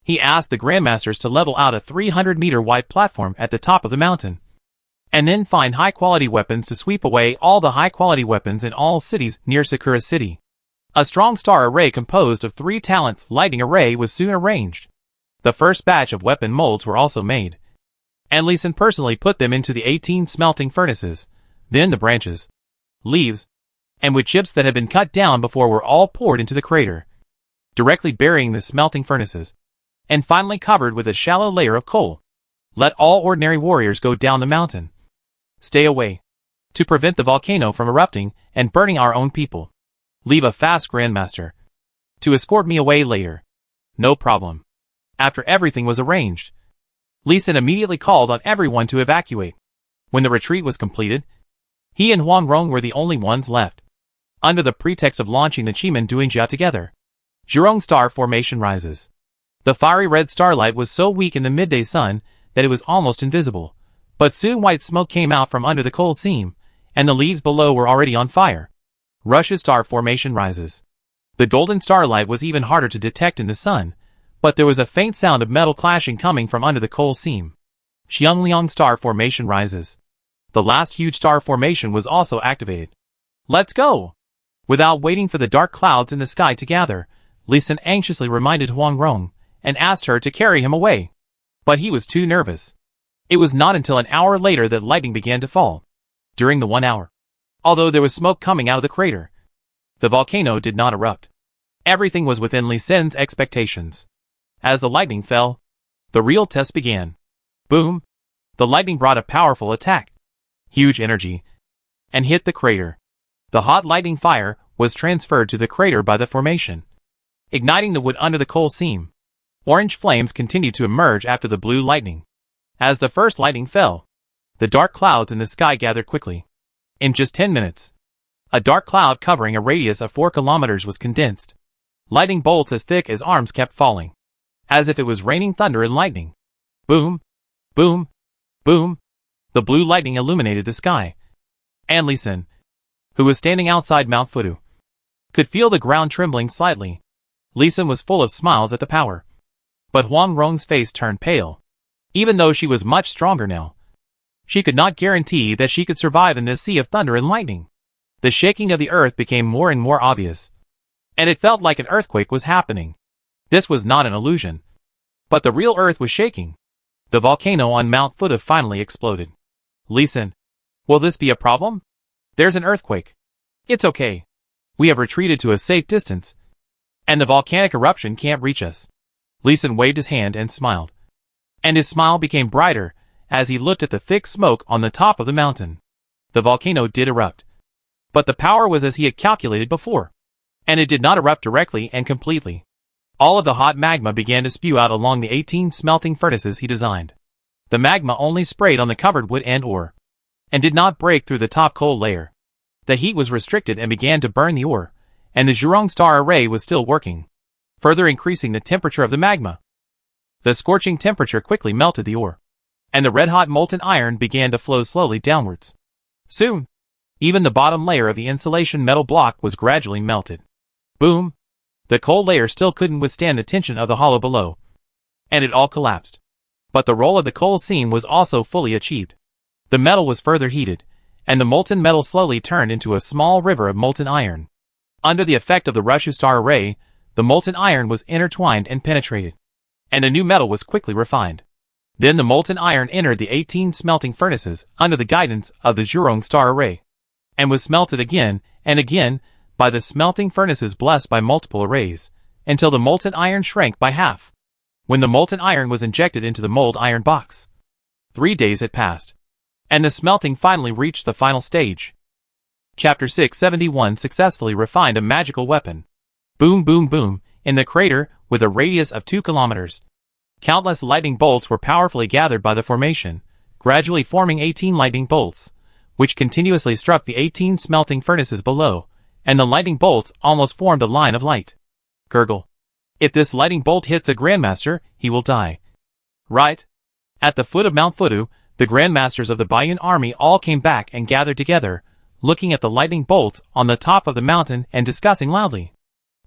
he asked the grandmasters to level out a 300-meter wide platform at the top of the mountain, and then find high-quality weapons to sweep away all the high-quality weapons in all cities near Sakura City. A strong star array composed of 3 talents lighting array was soon arranged. The first batch of weapon molds were also made, and Lee Sin personally put them into the 18 smelting furnaces. Then the branches, leaves, and wood chips that had been cut down before were all poured into the crater, directly burying the smelting furnaces, and finally covered with a shallow layer of coal. Let all ordinary warriors go down the mountain. Stay away, to prevent the volcano from erupting and burning our own people. Leave a fast grandmaster to escort me away later. No problem. After everything was arranged, Lee Sin immediately called on everyone to evacuate. When the retreat was completed, he and Huang Rong were the only ones left. Under the pretext of launching the Chiman Duingjia together, Zhurong star formation rises. The fiery red starlight was so weak in the midday sun that it was almost invisible, but soon white smoke came out from under the coal seam, and the leaves below were already on fire. Russia's star formation rises. The golden starlight was even harder to detect in the sun, but there was a faint sound of metal clashing coming from under the coal seam. Xiangliang star formation rises. The last huge star formation was also activated. Let's go! Without waiting for the dark clouds in the sky to gather, Lee Sin anxiously reminded Huang Rong and asked her to carry him away. But he was too nervous. It was not until an hour later that lightning began to fall. During the 1 hour, although there was smoke coming out of the crater, the volcano did not erupt. Everything was within Lee Sin's expectations. As the lightning fell, the real test began. Boom! The lightning brought a powerful attack, huge energy, and hit the crater. The hot lightning fire was transferred to the crater by the formation, igniting the wood under the coal seam. Orange flames continued to emerge after the blue lightning. As the first lightning fell, the dark clouds in the sky gathered quickly. In just 10 minutes, a dark cloud covering a radius of 4 kilometers was condensed. Lightning bolts as thick as arms kept falling, as if it was raining thunder and lightning. Boom! Boom! Boom! The blue lightning illuminated the sky. And Lee Sin, who was standing outside Mount Fudu, could feel the ground trembling slightly. Lee Sin was full of smiles at the power. But Huang Rong's face turned pale. Even though she was much stronger now, she could not guarantee that she could survive in this sea of thunder and lightning. The shaking of the earth became more and more obvious, and it felt like an earthquake was happening. This was not an illusion, but the real earth was shaking. The volcano on Mount Fudu finally exploded. Lee Sin, will this be a problem? There's an earthquake. It's okay. We have retreated to a safe distance, and the volcanic eruption can't reach us. Lee Sin waved his hand and smiled, and his smile became brighter as he looked at the thick smoke on the top of the mountain. The volcano did erupt, but the power was as he had calculated before, and it did not erupt directly and completely. All of the hot magma began to spew out along the 18 smelting furnaces he designed. The magma only sprayed on the covered wood and ore, and did not break through the top coal layer. The heat was restricted and began to burn the ore, and the Zhurong star array was still working, further increasing the temperature of the magma. The scorching temperature quickly melted the ore, and the red-hot molten iron began to flow slowly downwards. Soon, even the bottom layer of the insulation metal block was gradually melted. Boom! The cold layer still couldn't withstand the tension of the hollow below, and it all collapsed. But the roll of the coal seam was also fully achieved. The metal was further heated, and the molten metal slowly turned into a small river of molten iron. Under the effect of the Rushu star array, the molten iron was intertwined and penetrated, and a new metal was quickly refined. Then the molten iron entered the 18 smelting furnaces under the guidance of the Zhurong star array, and was smelted again and again by the smelting furnaces blessed by multiple arrays, until the molten iron shrank by half. When the molten iron was injected into the mold iron box, 3 days had passed, and the smelting finally reached the final stage. Chapter 671 successfully refined a magical weapon. Boom boom boom, in the crater, with a radius of 2 kilometers. Countless lightning bolts were powerfully gathered by the formation, gradually forming 18 lightning bolts, which continuously struck the 18 smelting furnaces below, and the lightning bolts almost formed a line of light. Gurgle. If this lightning bolt hits a Grandmaster, he will die. Right? At the foot of Mount Fudu, the Grandmasters of the Baiyun army all came back and gathered together, looking at the lightning bolts on the top of the mountain and discussing loudly.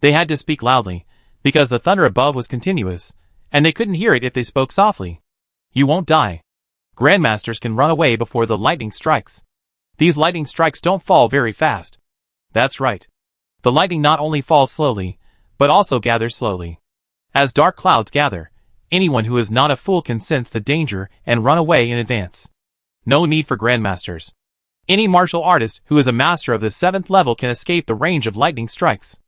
They had to speak loudly, because the thunder above was continuous, and they couldn't hear it if they spoke softly. You won't die. Grandmasters can run away before the lightning strikes. These lightning strikes don't fall very fast. That's right. The lightning not only falls slowly, but also gathers slowly. As dark clouds gather, anyone who is not a fool can sense the danger and run away in advance. No need for Grandmasters. Any martial artist who is a master of the 7th level can escape the range of lightning strikes.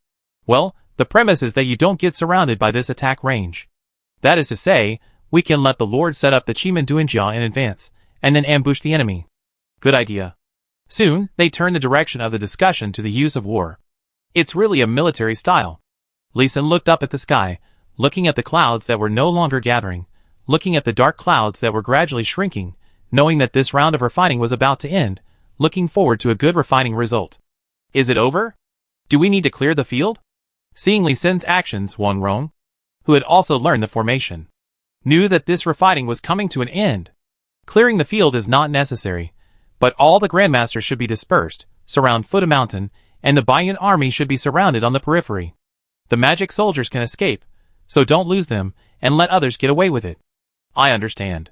Well, the premise is that you don't get surrounded by this attack range. That is to say, we can let the Lord set up the Chimanduinjia in advance, and then ambush the enemy. Good idea. Soon, they turned the direction of the discussion to the use of war. It's really a military style. Lee Sin looked up at the sky, looking at the clouds that were no longer gathering, looking at the dark clouds that were gradually shrinking, knowing that this round of refining was about to end, looking forward to a good refining result. Is it over? Do we need to clear the field? Seeing Lee Sin's actions, Wang Rong, who had also learned the formation, knew that this refining was coming to an end. Clearing the field is not necessary, but all the Grandmasters should be dispersed, surround Fuda Mountain, and the Baiyun army should be surrounded on the periphery. The magic soldiers can escape, so don't lose them, and let others get away with it. I understand.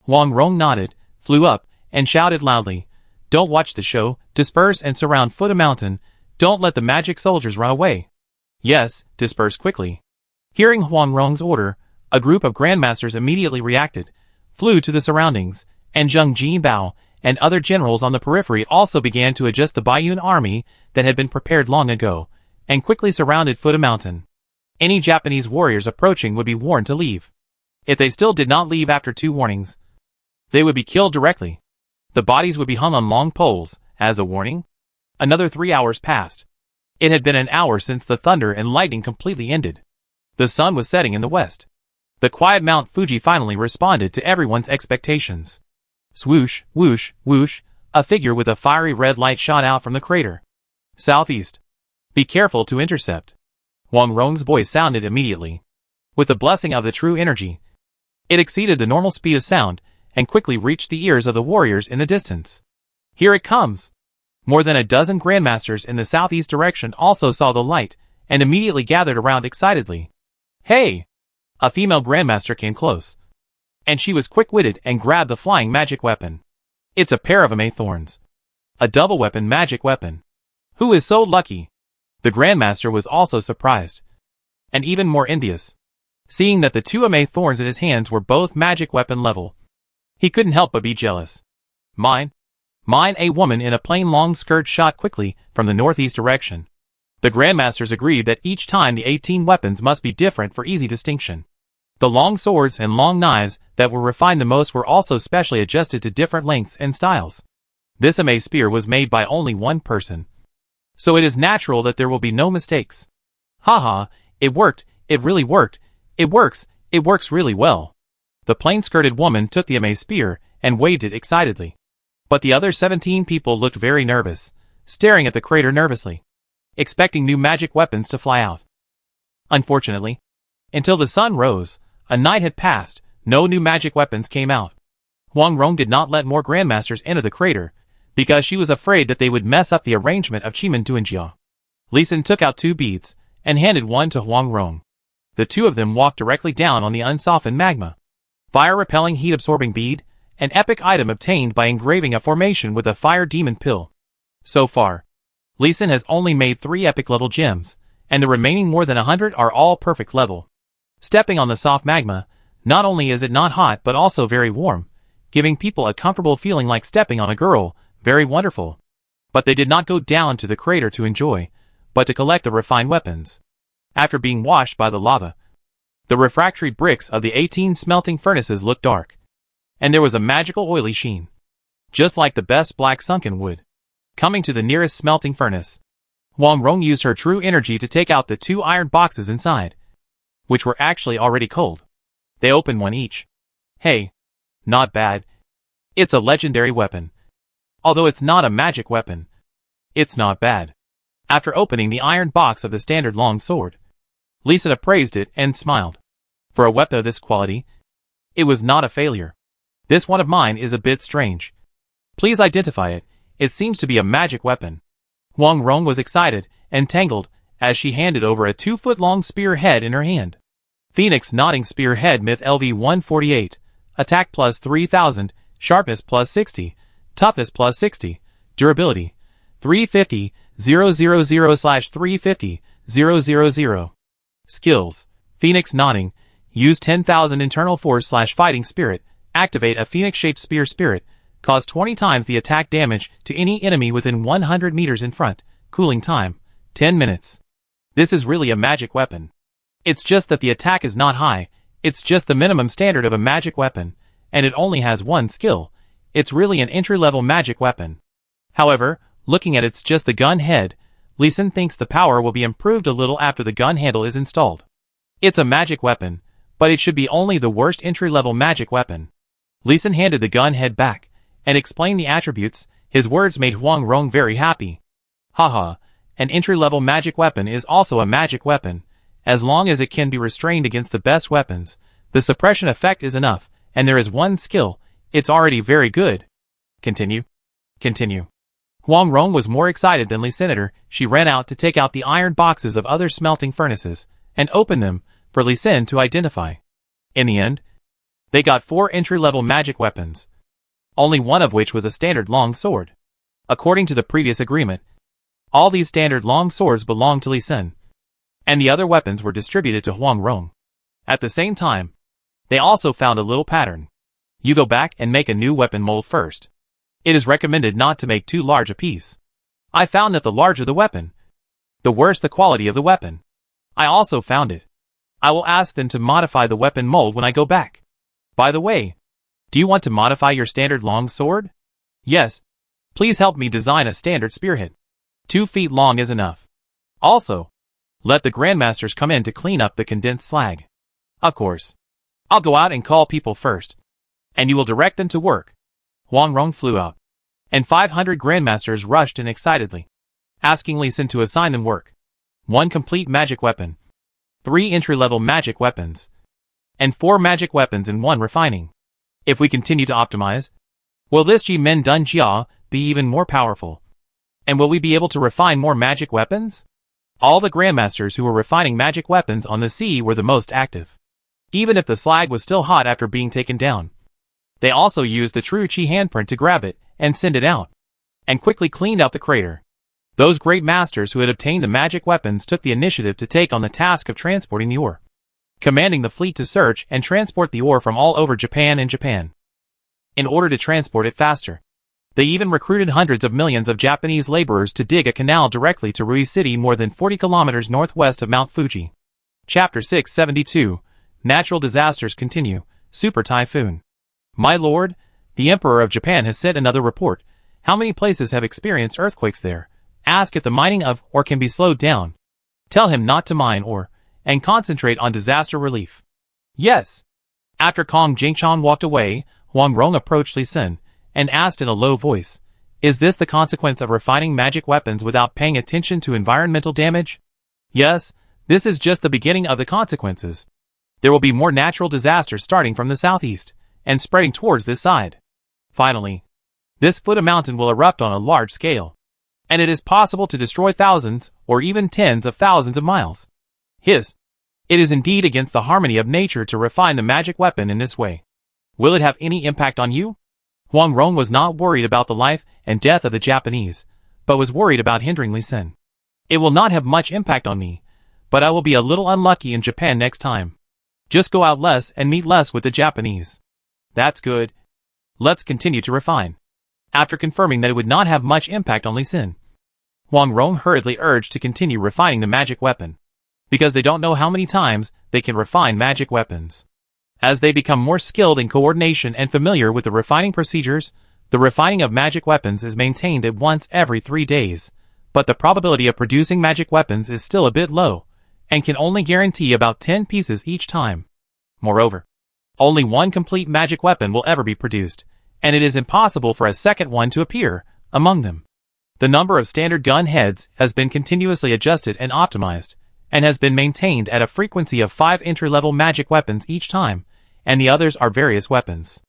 Wang Rong nodded, flew up, and shouted loudly, Don't watch the show, disperse and surround Fuda Mountain, don't let the magic soldiers run away. Yes, disperse quickly. Hearing Huang Rong's order, a group of Grandmasters immediately reacted, flew to the surroundings, and Zheng Jinbao and other generals on the periphery also began to adjust the Baiyun army that had been prepared long ago, and quickly surrounded Fuda Mountain. Any Japanese warriors approaching would be warned to leave. If they still did not leave after 2 warnings, they would be killed directly. The bodies would be hung on long poles, as a warning. Another 3 hours passed. It had been an hour since the thunder and lightning completely ended. The sun was setting in the west. The quiet Mount Fuji finally responded to everyone's expectations. Swoosh, whoosh, whoosh, a figure with a fiery red light shot out from the crater. Southeast. Be careful to intercept. Wang Rong's voice sounded immediately. With the blessing of the true energy, it exceeded the normal speed of sound, and quickly reached the ears of the warriors in the distance. Here it comes! More than a dozen Grandmasters in the southeast direction also saw the light, and immediately gathered around excitedly. Hey! A female Grandmaster came close, and she was quick-witted and grabbed the flying magic weapon. It's a pair of Ame thorns. A double weapon magic weapon. Who is so lucky? The Grandmaster was also surprised, and even more envious, seeing that the 2 Ame thorns in his hands were both magic weapon level. He couldn't help but be jealous. Mine? Mine. A woman in a plain long skirt shot quickly from the northeast direction. The Grandmasters agreed that each time the 18 weapons must be different for easy distinction. The long swords and long knives that were refined the most were also specially adjusted to different lengths and styles. This Ame spear was made by only one person, so it is natural that there will be no mistakes. Haha, it worked, it really worked, it works really well. The plain-skirted woman took the Ame spear and waved it excitedly. But the other 17 people looked very nervous, staring at the crater nervously, expecting new magic weapons to fly out. Unfortunately, until the sun rose, a night had passed, no new magic weapons came out. Huang Rong did not let more grandmasters enter the crater, because she was afraid that they would mess up the arrangement of Qimen Duanjia. Li Xin took out 2 beads, and handed one to Huang Rong. The 2 of them walked directly down on the unsoftened magma. Fire-repelling heat-absorbing bead, an epic item obtained by engraving a formation with a fire demon pill. So far, Li Xin has only made 3 epic-level gems, and the remaining more than 100 are all perfect level. Stepping on the soft magma, not only is it not hot but also very warm, giving people a comfortable feeling like stepping on a girl, very wonderful. But they did not go down to the crater to enjoy, but to collect the refined weapons. After being washed by the lava, the refractory bricks of the 18 smelting furnaces looked dark, and there was a magical oily sheen, just like the best black sunken wood. Coming to the nearest smelting furnace, Huang Rong used her true energy to take out the 2 iron boxes inside, which were actually already cold. They opened one each. Hey, not bad. It's a legendary weapon. Although it's not a magic weapon, it's not bad. After opening the iron box of the standard long sword, Li Xin appraised it and smiled. For a weapon of this quality, it was not a failure. This one of mine is a bit strange. Please identify it. It seems to be a magic weapon. Huang Rong was excited and tangled as she handed over a 2-foot-long spear head in her hand. Phoenix Nodding Spear Head Myth LV 148. Attack plus 3000, Sharpness plus 60, Toughness plus 60, Durability 350, 000/350, 000. Skills: Phoenix Nodding. Use 10,000 internal force/fighting spirit. Activate a phoenix-shaped spear spirit. Cause 20 times the attack damage to any enemy within 100 meters in front. Cooling time: 10 minutes. This is really a magic weapon. It's just that the attack is not high. It's just the minimum standard of a magic weapon, and it only has 1 skill. It's really an entry-level magic weapon. However, looking at it's just the gun head, Li Xin thinks the power will be improved a little after the gun handle is installed. It's a magic weapon, but it should be only the worst entry-level magic weapon. Li Xin handed the gun head back, and explained the attributes. His words made Huang Rong very happy. Haha, an entry-level magic weapon is also a magic weapon. As long as it can be restrained against the best weapons, the suppression effect is enough, and there is 1 skill. It's already very good. Continue. Huang Rong was more excited than Li Xin. She ran out to take out the iron boxes of other smelting furnaces, and open them for Li Xin to identify. In the end, they got 4 entry-level magic weapons, only one of which was a standard long sword. According to the previous agreement, all these standard long swords belonged to Li Xin, and the other weapons were distributed to Huang Rong. At the same time, they also found a little pattern. You go back and make a new weapon mold first. It is recommended not to make too large a piece. I found that the larger the weapon, the worse the quality of the weapon. I also found it. I will ask them to modify the weapon mold when I go back. By the way, do you want to modify your standard long sword? Yes. Please help me design a standard spearhead. 2 feet long is enough. Also, let the grandmasters come in to clean up the condensed slag. Of course. I'll go out and call people first, and you will direct them to work. Huang Rong flew out, and 500 grandmasters rushed in excitedly, asking Li Xin to assign them work. 1 complete magic weapon, 3 entry-level magic weapons, and 4 magic weapons and 1 refining. If we continue to optimize, will this Qimen Duanjia be even more powerful? And will we be able to refine more magic weapons? All the grandmasters who were refining magic weapons on the sea were the most active. Even if the slag was still hot after being taken down, they also used the true Qi handprint to grab it and send it out, and quickly cleaned out the crater. Those great masters who had obtained the magic weapons took the initiative to take on the task of transporting the ore, commanding the fleet to search and transport the ore from all over Japan and Japan. In order to transport it faster, they even recruited hundreds of millions of Japanese laborers to dig a canal directly to Rui City more than 40 kilometers northwest of Mount Fuji. Chapter 672. Natural disasters continue. Super Typhoon. My lord, the Emperor of Japan has sent another report. How many places have experienced earthquakes there? Ask if the mining of ore can be slowed down. Tell him not to mine ore, and concentrate on disaster relief. Yes. After Kong Jingchan walked away, Huang Rong approached Li Xin, and asked in a low voice, Is this the consequence of refining magic weapons without paying attention to environmental damage? Yes, this is just the beginning of the consequences. There will be more natural disasters starting from the southeast and spreading towards this side. Finally, this foot of mountain will erupt on a large scale, and it is possible to destroy thousands or even tens of thousands of miles. Hiss. It is indeed against the harmony of nature to refine the magic weapon in this way. Will it have any impact on you? Huang Rong was not worried about the life and death of the Japanese, but was worried about hindering Li Xin. It will not have much impact on me, but I will be a little unlucky in Japan next time. Just go out less and meet less with the Japanese. That's good. Let's continue to refine. After confirming that it would not have much impact on Li Xin, Huang Rong hurriedly urged to continue refining the magic weapon, because they don't know how many times they can refine magic weapons. As they become more skilled in coordination and familiar with the refining procedures, the refining of magic weapons is maintained at once every 3 days, but the probability of producing magic weapons is still a bit low, and can only guarantee about 10 pieces each time. Moreover, only one complete magic weapon will ever be produced, and it is impossible for a second one to appear among them. The number of standard gun heads has been continuously adjusted and optimized, and has been maintained at a frequency of 5 entry-level magic weapons each time, and the others are various weapons.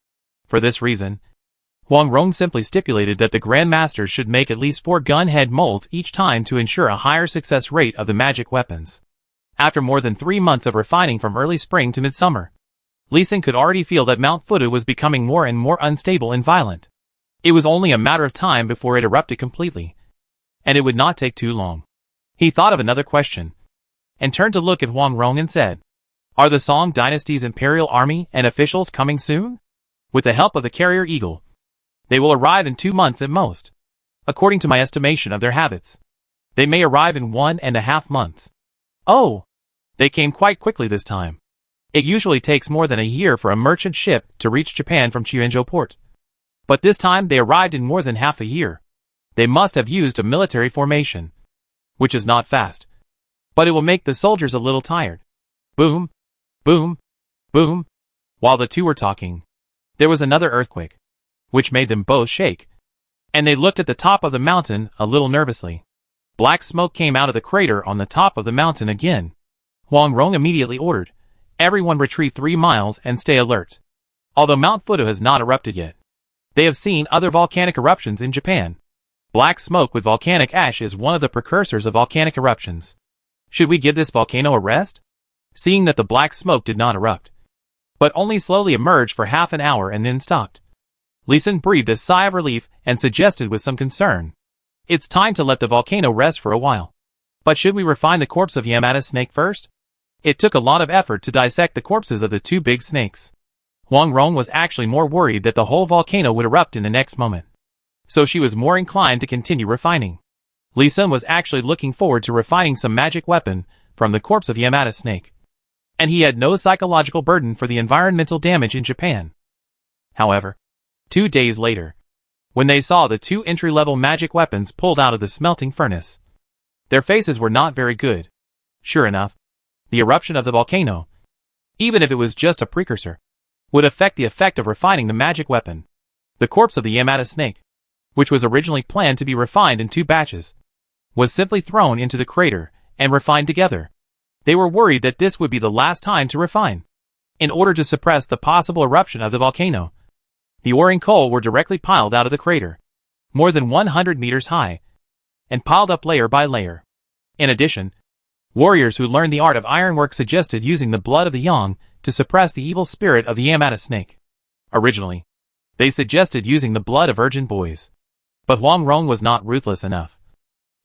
For this reason, Huang Rong simply stipulated that the Grand Masters should make at least 4 gun head molds each time to ensure a higher success rate of the magic weapons. After more than 3 months of refining from early spring to midsummer, Li Xin could already feel that Mount Fudu was becoming more and more unstable and violent. It was only a matter of time before it erupted completely, and it would not take too long. He thought of another question, and turned to look at Huang Rong and said, "Are the Song Dynasty's imperial army and officials coming soon?" With the help of the carrier eagle, they will arrive in 2 months at most. According to my estimation of their habits, they may arrive in 1.5 months. Oh! They came quite quickly this time. It usually takes more than a year for a merchant ship to reach Japan from Quanzhou port. But this time they arrived in more than half a year. They must have used a military formation, which is not fast, but it will make the soldiers a little tired. Boom, boom, boom. While the two were talking, there was another earthquake, which made them both shake, and they looked at the top of the mountain a little nervously. Black smoke came out of the crater on the top of the mountain again. Huang Rong immediately ordered, "Everyone retreat 3 miles and stay alert." Although Mount Fudu has not erupted yet, they have seen other volcanic eruptions in Japan. Black smoke with volcanic ash is one of the precursors of volcanic eruptions. Should we give this volcano a rest? Seeing that the black smoke did not erupt, but only slowly emerged for half an hour and then stopped, Li Xin breathed a sigh of relief and suggested with some concern, "It's time to let the volcano rest for a while. But should we refine the corpse of Yamata's snake first?" It took a lot of effort to dissect the corpses of the 2 big snakes. Huang Rong was actually more worried that the whole volcano would erupt in the next moment, so she was more inclined to continue refining. Li Xin was actually looking forward to refining some magic weapon from the corpse of Yamata's snake, and he had no psychological burden for the environmental damage in Japan. However, 2 days later, when they saw the 2 entry-level magic weapons pulled out of the smelting furnace, their faces were not very good. Sure enough, the eruption of the volcano, even if it was just a precursor, would affect the effect of refining the magic weapon. The corpse of the Yamata snake, which was originally planned to be refined in 2 batches, was simply thrown into the crater and refined together. They were worried that this would be the last time to refine. In order to suppress the possible eruption of the volcano, the ore and coal were directly piled out of the crater, more than 100 meters high, and piled up layer by layer. In addition, warriors who learned the art of ironwork suggested using the blood of the young to suppress the evil spirit of the Yamata snake. Originally, they suggested using the blood of virgin boys, but Huang Rong was not ruthless enough.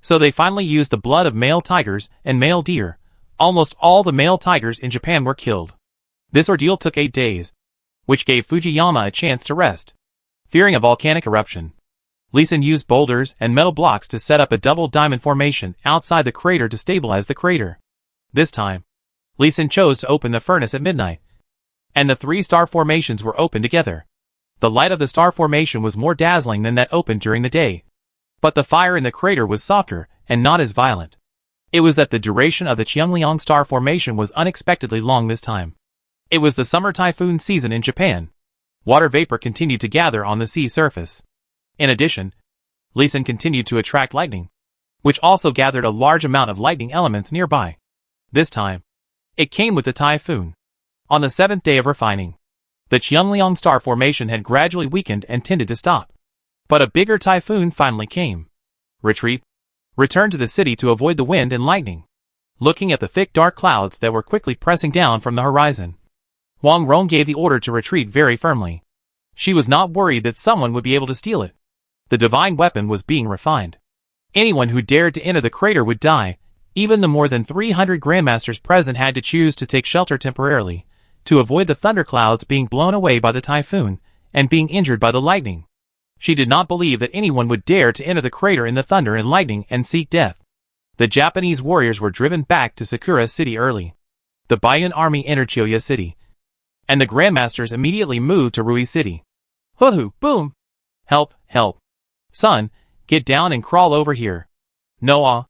So they finally used the blood of male tigers and male deer. Almost all the male tigers in Japan were killed. This ordeal took 8 days, which gave Fujiyama a chance to rest. Fearing a volcanic eruption, Li Xin used boulders and metal blocks to set up a double diamond formation outside the crater to stabilize the crater. This time, Li Xin chose to open the furnace at midnight, and the 3 star formations were opened together. The light of the star formation was more dazzling than that opened during the day, but the fire in the crater was softer and not as violent. It was that the duration of the Qiangliang star formation was unexpectedly long this time. It was the summer typhoon season in Japan. Water vapor continued to gather on the sea surface. In addition, Lee Sin continued to attract lightning, which also gathered a large amount of lightning elements nearby. This time, it came with the typhoon. On the 7th day of refining, the Qiangliang star formation had gradually weakened and tended to stop. But a bigger typhoon finally came. Retreat. Return to the city to avoid the wind and lightning. Looking at the thick dark clouds that were quickly pressing down from the horizon, Huang Rong gave the order to retreat very firmly. She was not worried that someone would be able to steal it. The divine weapon was being refined. Anyone who dared to enter the crater would die. Even the more than 300 grandmasters present had to choose to take shelter temporarily, to avoid the thunderclouds being blown away by the typhoon and being injured by the lightning. She did not believe that anyone would dare to enter the crater in the thunder and lightning and seek death. The Japanese warriors were driven back to Sakura City early. The Baiyan army entered Chiyoya City, and the grandmasters immediately moved to Rui City. Hoo-hoo, boom! Help, help. Son, get down and crawl over here. Noah.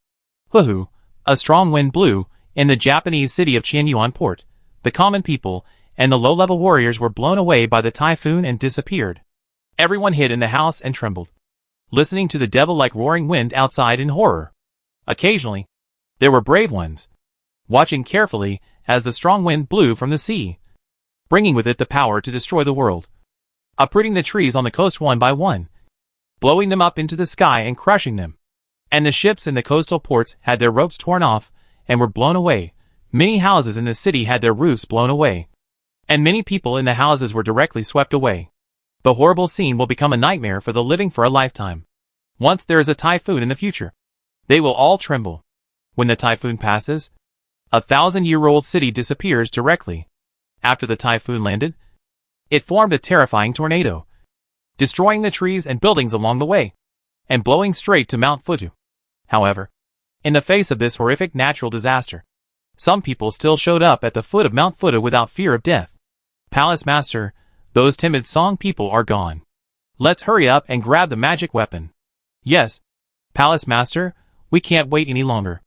Hoo-hoo. A strong wind blew. In the Japanese city of Qianyuan Port, the common people and the low-level warriors were blown away by the typhoon and disappeared. Everyone hid in the house and trembled, listening to the devil-like roaring wind outside in horror. Occasionally, there were brave ones, watching carefully as the strong wind blew from the sea, bringing with it the power to destroy the world, uprooting the trees on the coast one by one, blowing them up into the sky and crushing them. And the ships in the coastal ports had their ropes torn off and were blown away. Many houses in the city had their roofs blown away, and many people in the houses were directly swept away. The horrible scene will become a nightmare for the living for a lifetime. Once there is a typhoon in the future, they will all tremble. When the typhoon passes, a 1,000-year-old city disappears directly. After the typhoon landed, it formed a terrifying tornado, destroying the trees and buildings along the way, and blowing straight to Mount Futu. However, in the face of this horrific natural disaster, some people still showed up at the foot of Mount Futu without fear of death. Palace Master, those timid Song people are gone. Let's hurry up and grab the magic weapon. Yes, Palace Master, we can't wait any longer.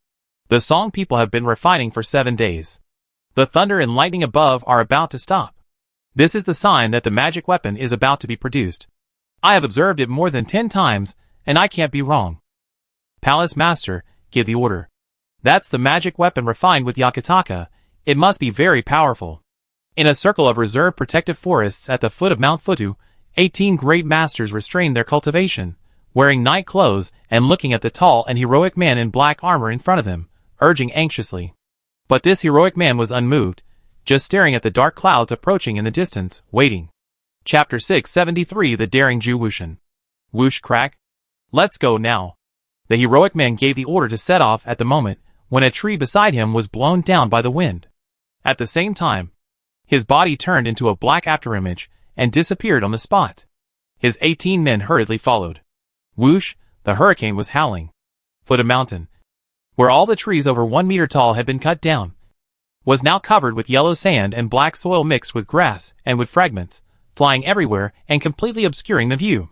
The Song people have been refining for 7 days. The thunder and lightning above are about to stop. This is the sign that the magic weapon is about to be produced. I have observed it more than 10 times, and I can't be wrong. Palace Master, give the order. That's the magic weapon refined with Yakutaka. It must be very powerful. In a circle of reserved protective forests at the foot of Mount Futu, 18 great masters restrained their cultivation, wearing night clothes and looking at the tall and heroic man in black armor in front of them, urging anxiously. But this heroic man was unmoved, just staring at the dark clouds approaching in the distance, waiting. Chapter 673 The Daring Ju Wushan. Whoosh crack. Let's go now. The heroic man gave the order to set off at the moment when a tree beside him was blown down by the wind. At the same time, his body turned into a black afterimage and disappeared on the spot. His 18 men hurriedly followed. Whoosh, the hurricane was howling. Foot of mountain, where all the trees over 1 meter tall had been cut down, was now covered with yellow sand and black soil mixed with grass and wood fragments, flying everywhere and completely obscuring the view.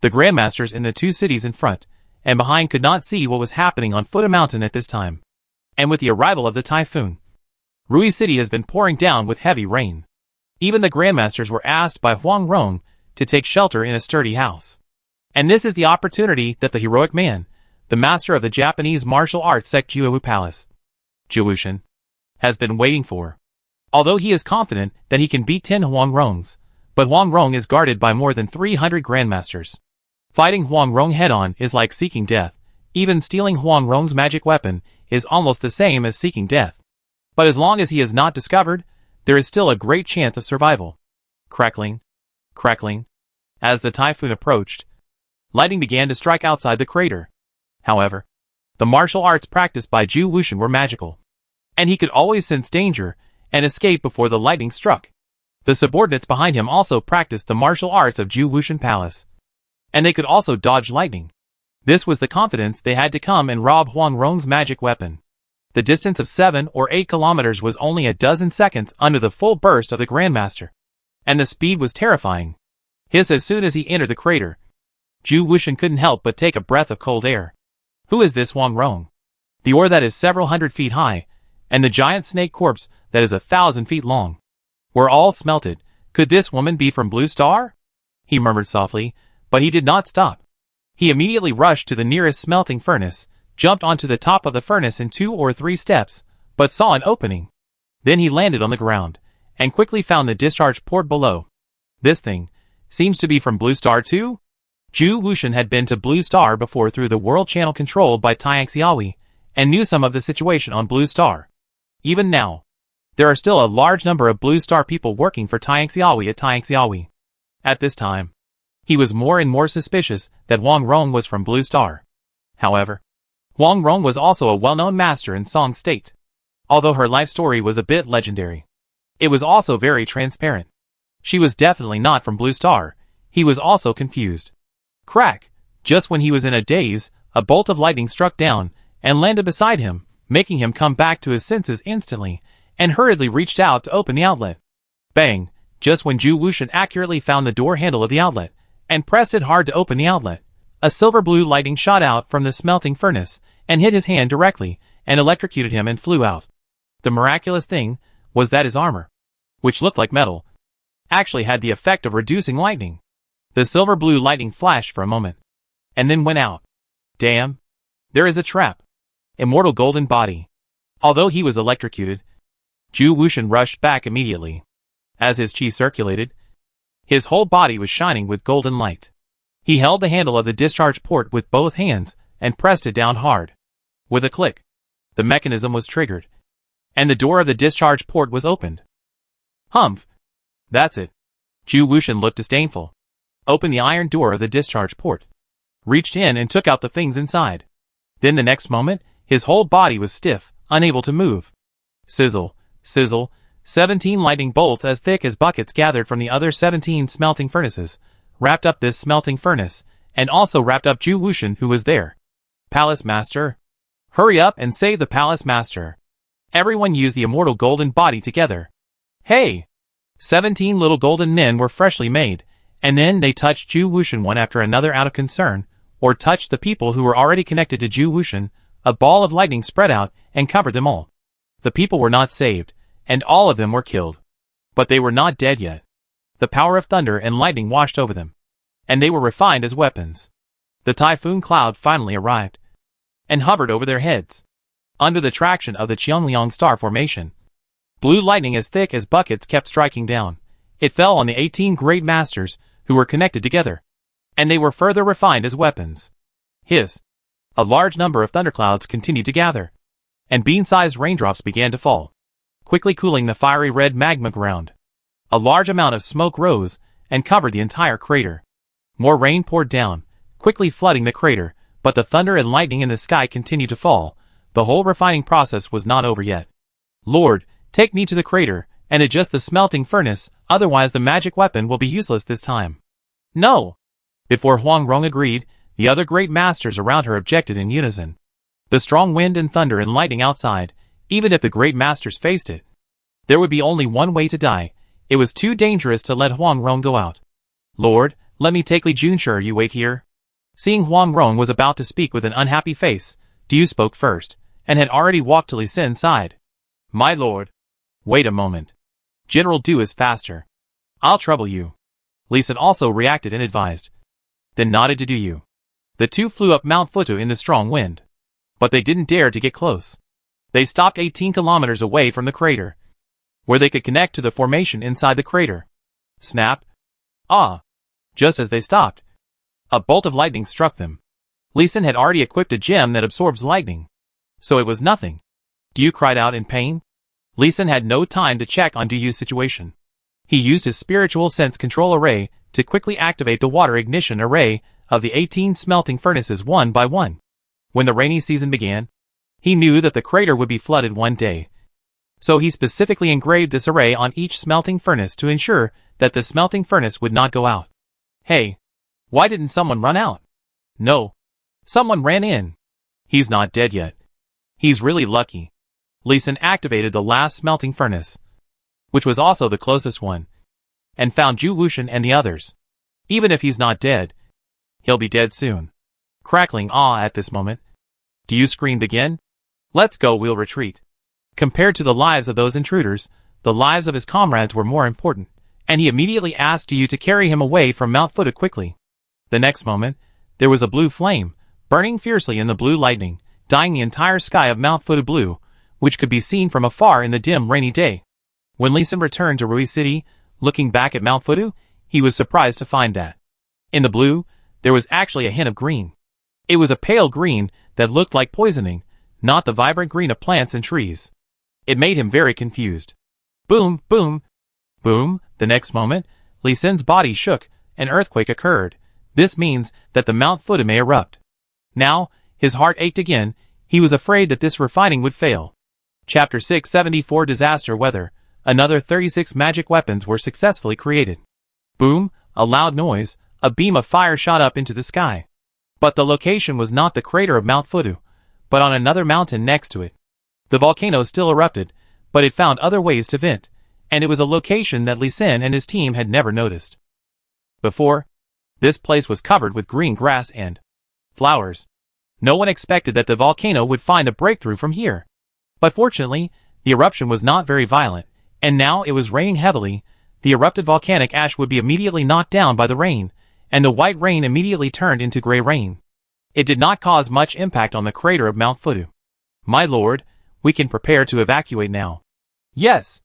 The grandmasters in the 2 cities in front and behind could not see what was happening on Foot of Mountain at this time. And with the arrival of the typhoon, Rui City has been pouring down with heavy rain. Even the grandmasters were asked by Huang Rong to take shelter in a sturdy house. And this is the opportunity that the heroic man, the master of the Japanese martial arts sect Juwu Palace, Jiwushan, has been waiting for. Although he is confident that he can beat 10 Huang Rongs, but Huang Rong is guarded by more than 300 grandmasters. Fighting Huang Rong head-on is like seeking death. Even stealing Huang Rong's magic weapon is almost the same as seeking death. But as long as he is not discovered, there is still a great chance of survival. Crackling, crackling. As the typhoon approached, lightning began to strike outside the crater. However, the martial arts practiced by Ju Wushan were magical, and he could always sense danger and escape before the lightning struck. The subordinates behind him also practiced the martial arts of Ju Wushan Palace, and they could also dodge lightning. This was the confidence they had to come and rob Huang Rong's magic weapon. The distance of 7 or 8 kilometers was only a dozen seconds under the full burst of the Grandmaster, and the speed was terrifying. As soon as he entered the crater, Ju Wushan couldn't help but take a breath of cold air. Who is this Huang Rong? The ore that is several hundred feet high, and the giant snake corpse that is 1,000 feet long, were all smelted. Could this woman be from Blue Star? He murmured softly, but he did not stop. He immediately rushed to the nearest smelting furnace, jumped onto the top of the furnace in 2 or 3 steps, but saw an opening. Then he landed on the ground, and quickly found the discharge port below. This thing seems to be from Blue Star too? Zhu Wuxian had been to Blue Star before through the world channel controlled by Tianxiaoyi, and knew some of the situation on Blue Star. Even now, there are still a large number of Blue Star people working for Tianxiaoyi at Tianxiaoyi. At this time, he was more and more suspicious that Wang Rong was from Blue Star. However, Wang Rong was also a well-known master in Song State. Although her life story was a bit legendary, it was also very transparent. She was definitely not from Blue Star. He was also confused. Crack! Just when he was in a daze, a bolt of lightning struck down and landed beside him, making him come back to his senses instantly, and hurriedly reached out to open the outlet. Bang! Just when Zhu Wuxian accurately found the door handle of the outlet, and pressed it hard to open the outlet, a silver-blue lightning shot out from the smelting furnace, and hit his hand directly, and electrocuted him and flew out. The miraculous thing was that his armor, which looked like metal, actually had the effect of reducing lightning. The silver-blue lightning flashed for a moment, and then went out. Damn! There is a trap. Immortal golden body. Although he was electrocuted, Zhu Wuxian rushed back immediately. As his qi circulated, his whole body was shining with golden light. He held the handle of the discharge port with both hands and pressed it down hard. With a click, the mechanism was triggered, and the door of the discharge port was opened. Humph! That's it. Zhu Wuxian looked disdainful. Opened the iron door of the discharge port, reached in and took out the things inside. Then the next moment, his whole body was stiff, unable to move. Sizzle, sizzle, 17 lightning bolts as thick as buckets gathered from the other 17 smelting furnaces, wrapped up this smelting furnace, and also wrapped up Zhu Wuxian who was there. Palace Master? Hurry up and save the Palace Master. Everyone used the immortal golden body together. Hey! 17 little golden men were freshly made, and then they touched Zhu Wuxian one after another out of concern, or touched the people who were already connected to Zhu Wuxian. A ball of lightning spread out and covered them all. The people were not saved, and all of them were killed. But they were not dead yet. The power of thunder and lightning washed over them, and they were refined as weapons. The typhoon cloud finally arrived, and hovered over their heads. Under the traction of the Qiangliang star formation, blue lightning as thick as buckets kept striking down. It fell on the 18 great masters who were connected together, and they were further refined as weapons. Hiss! A large number of thunderclouds continued to gather, and bean-sized raindrops began to fall, quickly cooling the fiery red magma ground. A large amount of smoke rose and covered the entire crater. More rain poured down, quickly flooding the crater, but the thunder and lightning in the sky continued to fall. The whole refining process was not over yet. Lord, take me to the crater and adjust the smelting furnace, otherwise the magic weapon will be useless this time. No! Before Huang Rong agreed, the other great masters around her objected in unison. The strong wind and thunder and lightning outside, even if the great masters faced it, there would be only one way to die. It was too dangerous to let Huang Rong go out. Lord, let me take Li Junshi, you wait here. Seeing Huang Rong was about to speak with an unhappy face, Du spoke first, and had already walked to Li Sin's side. My lord. Wait a moment. General Du is faster. I'll trouble you. Li Sin also reacted and advised. Then nodded to Du. The two flew up Mount Futu in the strong wind. But they didn't dare to get close. They stopped 18 kilometers away from the crater, where they could connect to the formation inside the crater. Snap! Ah! Just as they stopped, a bolt of lightning struck them. Li Sin had already equipped a gem that absorbs lightning, so it was nothing. Du cried out in pain. Li Sin had no time to check on Du's situation. He used his spiritual sense control array to quickly activate the water ignition array of the 18 smelting furnaces one by one. When the rainy season began, he knew that the crater would be flooded one day. So he specifically engraved this array on each smelting furnace to ensure that the smelting furnace would not go out. Hey, why didn't someone run out? No, someone ran in. He's not dead yet. He's really lucky. Li Sin activated the last smelting furnace, which was also the closest one, and found Zhu Wuxian and the others. Even if he's not dead, he'll be dead soon. Crackling awe at this moment, Du screamed again. Let's go, we'll retreat. Compared to the lives of those intruders, the lives of his comrades were more important, and he immediately asked Du to carry him away from Mount Futa quickly. The next moment, there was a blue flame, burning fiercely in the blue lightning, dyeing the entire sky of Mount Fudu blue, which could be seen from afar in the dim rainy day. When Lee Sin returned to Rui City, looking back at Mount Fudu, he was surprised to find that in the blue, there was actually a hint of green. It was a pale green that looked like poisoning, not the vibrant green of plants and trees. It made him very confused. Boom, boom, boom. The next moment, Lee Sin's body shook, an earthquake occurred. This means that the Mount Fudu may erupt. Now, his heart ached again. He was afraid that this refining would fail. Chapter 674 Disaster Weather. Another 36 magic weapons were successfully created. Boom, a loud noise, a beam of fire shot up into the sky. But the location was not the crater of Mount Fudu, but on another mountain next to it. The volcano still erupted, but it found other ways to vent, and it was a location that Lee Sin and his team had never noticed before. This place was covered with green grass and flowers. No one expected that the volcano would find a breakthrough from here. But fortunately, the eruption was not very violent, and now it was raining heavily. The erupted volcanic ash would be immediately knocked down by the rain, and the white rain immediately turned into gray rain. It did not cause much impact on the crater of Mount Fudu. My lord, we can prepare to evacuate now. Yes.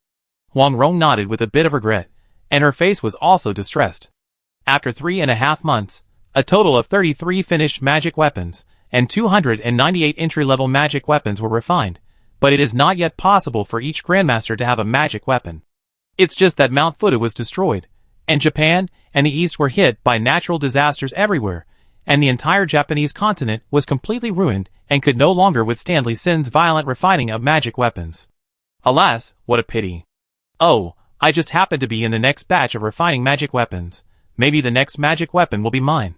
Huang Rong nodded with a bit of regret, and her face was also distressed. After 3.5 months, a total of 33 finished magic weapons and 298 entry-level magic weapons were refined, but it is not yet possible for each Grandmaster to have a magic weapon. It's just that Mount Fudu was destroyed, and Japan and the East were hit by natural disasters everywhere, and the entire Japanese continent was completely ruined and could no longer withstand Lee Sin's violent refining of magic weapons. Alas, what a pity. Oh, I just happened to be in the next batch of refining magic weapons. Maybe the next magic weapon will be mine.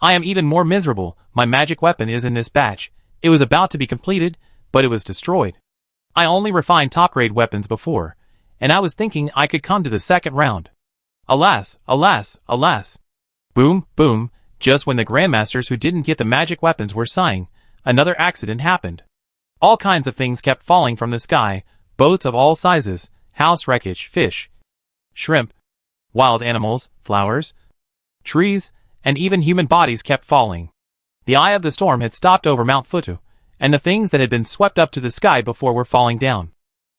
I am even more miserable. My magic weapon is in this batch. It was about to be completed, but it was destroyed. I only refined top-grade weapons before, and I was thinking I could come to the second round. Alas, alas, alas. Boom, boom, just when the Grandmasters who didn't get the magic weapons were sighing, another accident happened. All kinds of things kept falling from the sky, boats of all sizes, house wreckage, fish, shrimp, wild animals, flowers, trees, and even human bodies kept falling. The eye of the storm had stopped over Mount Fudu, and the things that had been swept up to the sky before were falling down.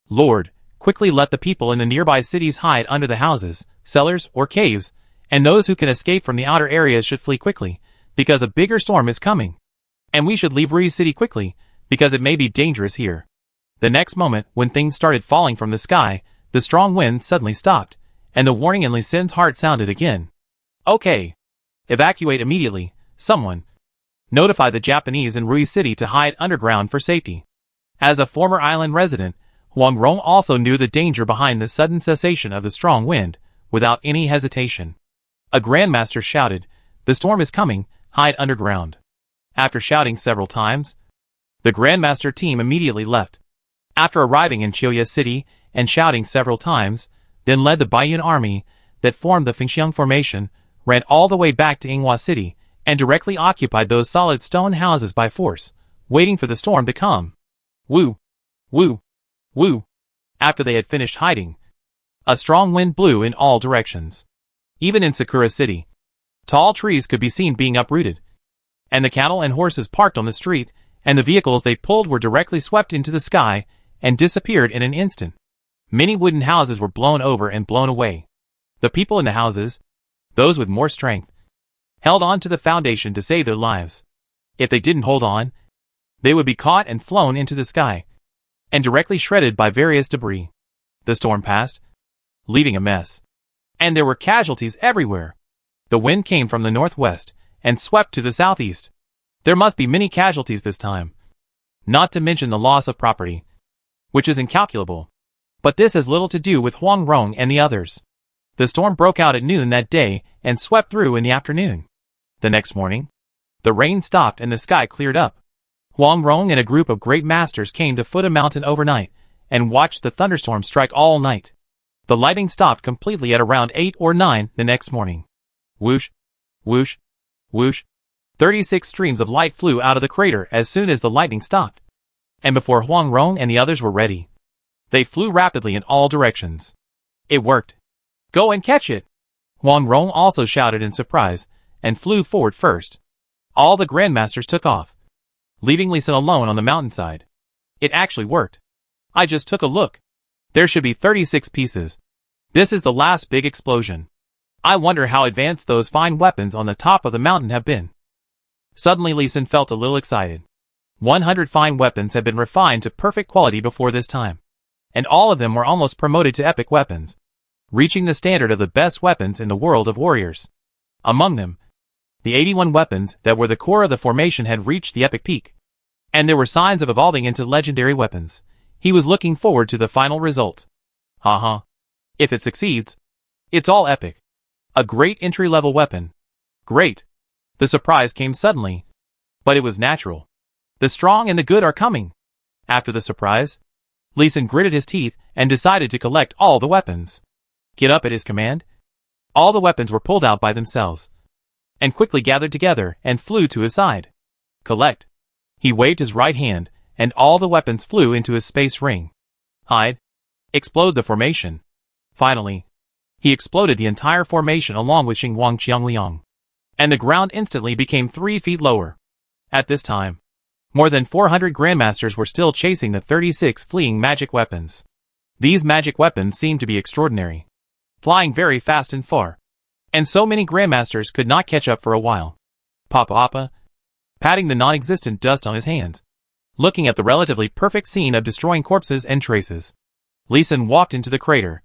Lord, quickly let the people in the nearby cities hide under the houses, cellars, or caves, and those who can escape from the outer areas should flee quickly, because a bigger storm is coming. And we should leave Rui City quickly, because it may be dangerous here. The next moment, when things started falling from the sky, the strong wind suddenly stopped, and the warning in Lee Sin's heart sounded again. Okay. Evacuate immediately, someone. Notify the Japanese in Rui City to hide underground for safety. As a former island resident, Huang Rong also knew the danger behind the sudden cessation of the strong wind. Without any hesitation, a Grandmaster shouted, "The storm is coming, hide underground." After shouting several times, the Grandmaster team immediately left. After arriving in Chiuya City and shouting several times, then led the Baiyun army that formed the Fengxiang formation, ran all the way back to Yinghua City, and directly occupied those solid stone houses by force, waiting for the storm to come. Woo! Woo! Woo! After they had finished hiding, a strong wind blew in all directions. Even in Sakura City, tall trees could be seen being uprooted, and the cattle and horses parked on the street, and the vehicles they pulled were directly swept into the sky and disappeared in an instant. Many wooden houses were blown over and blown away. The people in the houses, those with more strength, held on to the foundation to save their lives. If they didn't hold on, they would be caught and flown into the sky, and directly shredded by various debris. The storm passed, leaving a mess. And there were casualties everywhere. The wind came from the northwest and swept to the southeast. There must be many casualties this time. Not to mention the loss of property, which is incalculable. But this has little to do with Huang Rong and the others. The storm broke out at noon that day and swept through in the afternoon. The next morning, the rain stopped and the sky cleared up. Huang Rong and a group of great masters came to Fuda Mountain overnight and watched the thunderstorm strike all night. The lightning stopped completely at around 8 or 9 the next morning. Whoosh, whoosh, whoosh. 36 streams of light flew out of the crater as soon as the lightning stopped. And before Huang Rong and the others were ready, they flew rapidly in all directions. It worked. Go and catch it! Huang Rong also shouted in surprise, and flew forward first. All the grandmasters took off, leaving Lee Sin alone on the mountainside. It actually worked. I just took a look. There should be 36 pieces. This is the last big explosion. I wonder how advanced those fine weapons on the top of the mountain have been. Suddenly Lee Sin felt a little excited. 100 fine weapons had been refined to perfect quality before this time, and all of them were almost promoted to epic weapons, reaching the standard of the best weapons in the world of warriors. Among them, the 81 weapons that were the core of the formation had reached the epic peak, and there were signs of evolving into legendary weapons. He was looking forward to the final result. Haha. If it succeeds, it's all epic. A great entry-level weapon. Great. The surprise came suddenly, but it was natural. The strong and the good are coming. After the surprise, Lee Sin gritted his teeth and decided to collect all the weapons. Get up at his command. All the weapons were pulled out by themselves, and quickly gathered together and flew to his side. Collect. He waved his right hand, and all the weapons flew into his space ring. Hide. Explode the formation. Finally, he exploded the entire formation along with Xingguang Qiangliang, and the ground instantly became 3 feet lower. At this time, more than 400 grandmasters were still chasing the 36 fleeing magic weapons. These magic weapons seemed to be extraordinary, flying very fast and far, and so many grandmasters could not catch up for a while. Papa, patting the non-existent dust on his hands, looking at the relatively perfect scene of destroying corpses and traces, Lee Sin walked into the crater.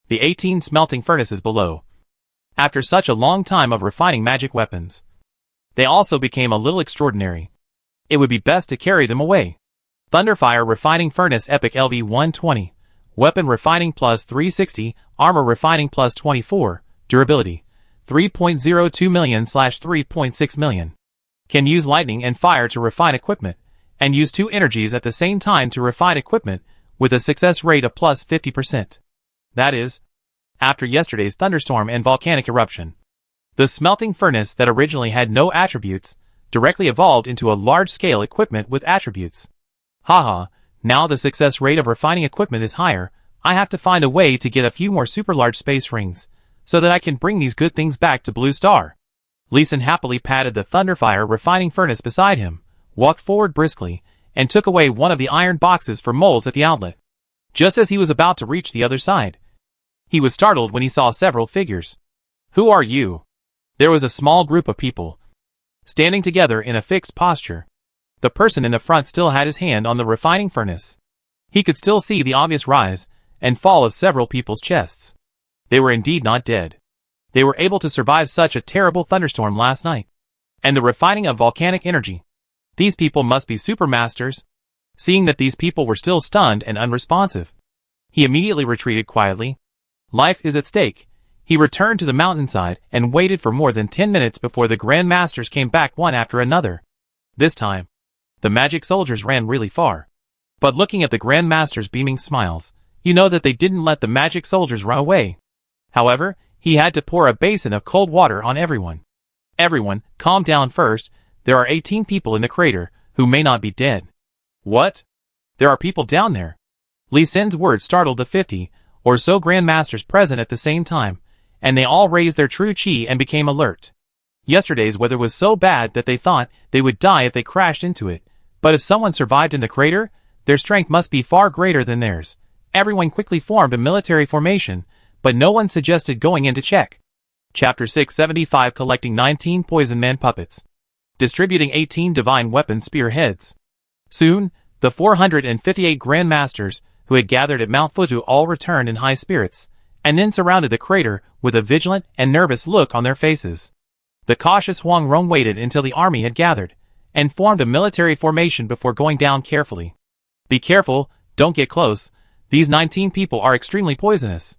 The 18 smelting furnaces below. After such a long time of refining magic weapons, they also became a little extraordinary. It would be best to carry them away. Thunderfire Refining Furnace Epic LV-120. Weapon Refining plus 360, Armor Refining plus 24, Durability 3.02 million/3.6 million. Can use lightning and fire to refine equipment, and use 2 energies at the same time to refine equipment, with a success rate of plus 50%. That is, after yesterday's thunderstorm and volcanic eruption. The smelting furnace that originally had no attributes, directly evolved into a large-scale equipment with attributes. Haha, now the success rate of refining equipment is higher. I have to find a way to get a few more super large space rings, so that I can bring these good things back to Blue Star. Lee Sin happily patted the Thunderfire Refining Furnace beside him, walked forward briskly, and took away one of the iron boxes for molds at the outlet. Just as he was about to reach the other side, he was startled when he saw several figures. Who are you? There was a small group of people, standing together in a fixed posture. The person in the front still had his hand on the refining furnace. He could still see the obvious rise and fall of several people's chests. They were indeed not dead. They were able to survive such a terrible thunderstorm last night, and the refining of volcanic energy. These people must be supermasters. Seeing that these people were still stunned and unresponsive, he immediately retreated quietly. Life is at stake. He returned to the mountainside and waited for more than 10 minutes before the grandmasters came back one after another. This time, the magic soldiers ran really far. But looking at the grandmasters' beaming smiles, you know that they didn't let the magic soldiers run away. However, he had to pour a basin of cold water on everyone. Everyone, calm down first. There are 18 people in the crater who may not be dead. What? There are people down there? Lee Sin's words startled the 50 or so grandmasters present at the same time, and they all raised their true chi and became alert. Yesterday's weather was so bad that they thought they would die if they crashed into it, but if someone survived in the crater, their strength must be far greater than theirs. Everyone quickly formed a military formation, but no one suggested going in to check. Chapter 675 Collecting 19 Poison Man Puppets. Distributing 18 Divine Weapon Spearheads. Soon, the 458 grandmasters who had gathered at Mount Futu all returned in high spirits, and then surrounded the crater with a vigilant and nervous look on their faces. The cautious Huang Rong waited until the army had gathered, and formed a military formation before going down carefully. Be careful, don't get close. These 19 people are extremely poisonous.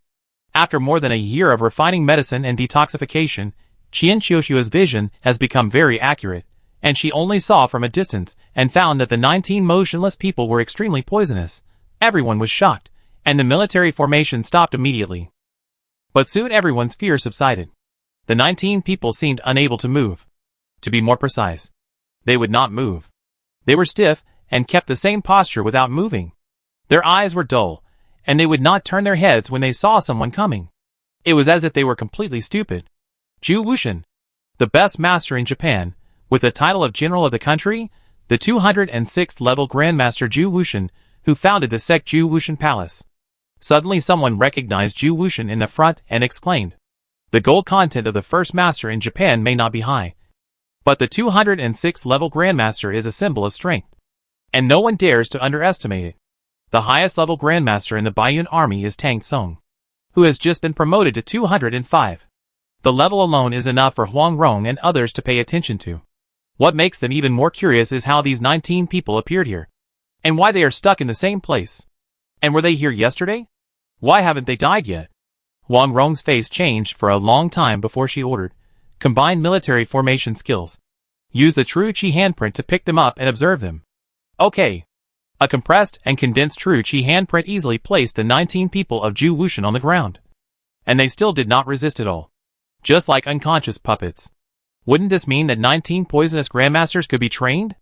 After more than a year of refining medicine and detoxification, Qian Xiuxiu's vision has become very accurate, and she only saw from a distance and found that the 19 motionless people were extremely poisonous. Everyone was shocked, and the military formation stopped immediately. But soon everyone's fear subsided. The 19 people seemed unable to move. To be more precise, they would not move. They were stiff and kept the same posture without moving. Their eyes were dull, and they would not turn their heads when they saw someone coming. It was as if they were completely stupid. Zhu Wuxian, the best master in Japan, With the title of General of the country, the 206th level Grandmaster Zhu Wuxian, who founded the sect Zhu Wuxian Palace. Suddenly someone recognized Zhu Wuxian in the front and exclaimed, "The gold content of the first master in Japan may not be high, but the 206th level Grandmaster is a symbol of strength, and no one dares to underestimate it. The highest level Grandmaster in the Baiyun army is Tang Song, who has just been promoted to 205. The level alone is enough for Huang Rong and others to pay attention to. What makes them even more curious is how these 19 people appeared here, and why they are stuck in the same place. And were they here yesterday? Why haven't they died yet?" Huang Rong's face changed for a long time before she ordered, "Combine military formation skills. Use the true Qi handprint to pick them up and observe them." Okay. A compressed and condensed true Qi handprint easily placed the 19 people of Zhu Wuxian on the ground. And they still did not resist at all. Just like unconscious puppets. Wouldn't this mean that 19 poisonous grandmasters could be trained?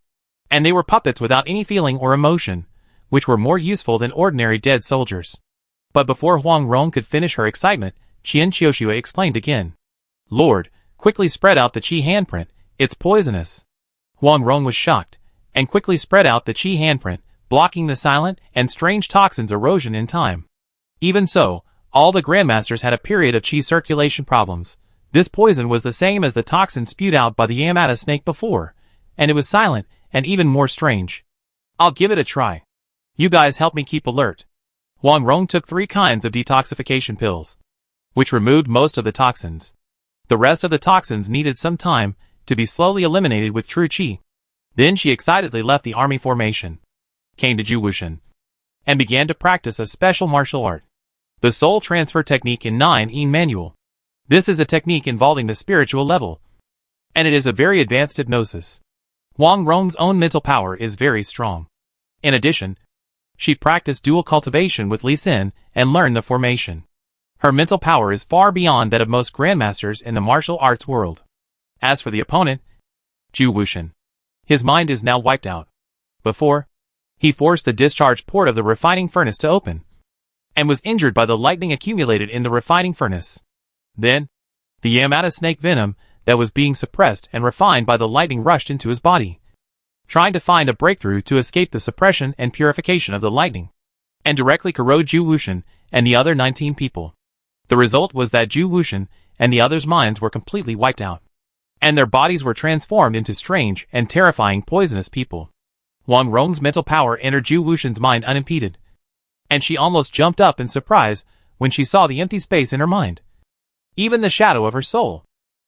And they were puppets without any feeling or emotion, which were more useful than ordinary dead soldiers. But before Huang Rong could finish her excitement, Qian Qiushue explained again. "Lord, quickly spread out the Qi handprint, it's poisonous." Huang Rong was shocked, and quickly spread out the Qi handprint, blocking the silent and strange toxin's erosion in time. Even so, all the grandmasters had a period of Qi circulation problems. This poison was the same as the toxin spewed out by the Yamata snake before, and it was silent and even more strange. "I'll give it a try. You guys help me keep alert." Huang Rong took 3 kinds of detoxification pills, which removed most of the toxins. The rest of the toxins needed some time to be slowly eliminated with true Qi. Then she excitedly left the army formation, came to Zhu Wuxian, and began to practice a special martial art, the soul transfer technique in 9 manual. This is a technique involving the spiritual level, and it is a very advanced hypnosis. Huang Rong's own mental power is very strong. In addition, she practiced dual cultivation with Li Xin and learned the formation. Her mental power is far beyond that of most grandmasters in the martial arts world. As for the opponent, Zhu Wuxian, his mind is now wiped out. Before, he forced the discharge port of the refining furnace to open, and was injured by the lightning accumulated in the refining furnace. Then, the Yamata snake venom that was being suppressed and refined by the lightning rushed into his body, trying to find a breakthrough to escape the suppression and purification of the lightning, and directly corrode Zhu Wuxian and the other 19 people. The result was that Zhu Wuxian and the others' minds were completely wiped out, and their bodies were transformed into strange and terrifying poisonous people. Huang Rong's mental power entered Zhu Wuxian's mind unimpeded, and she almost jumped up in surprise when she saw the empty space in her mind, even the shadow of her soul.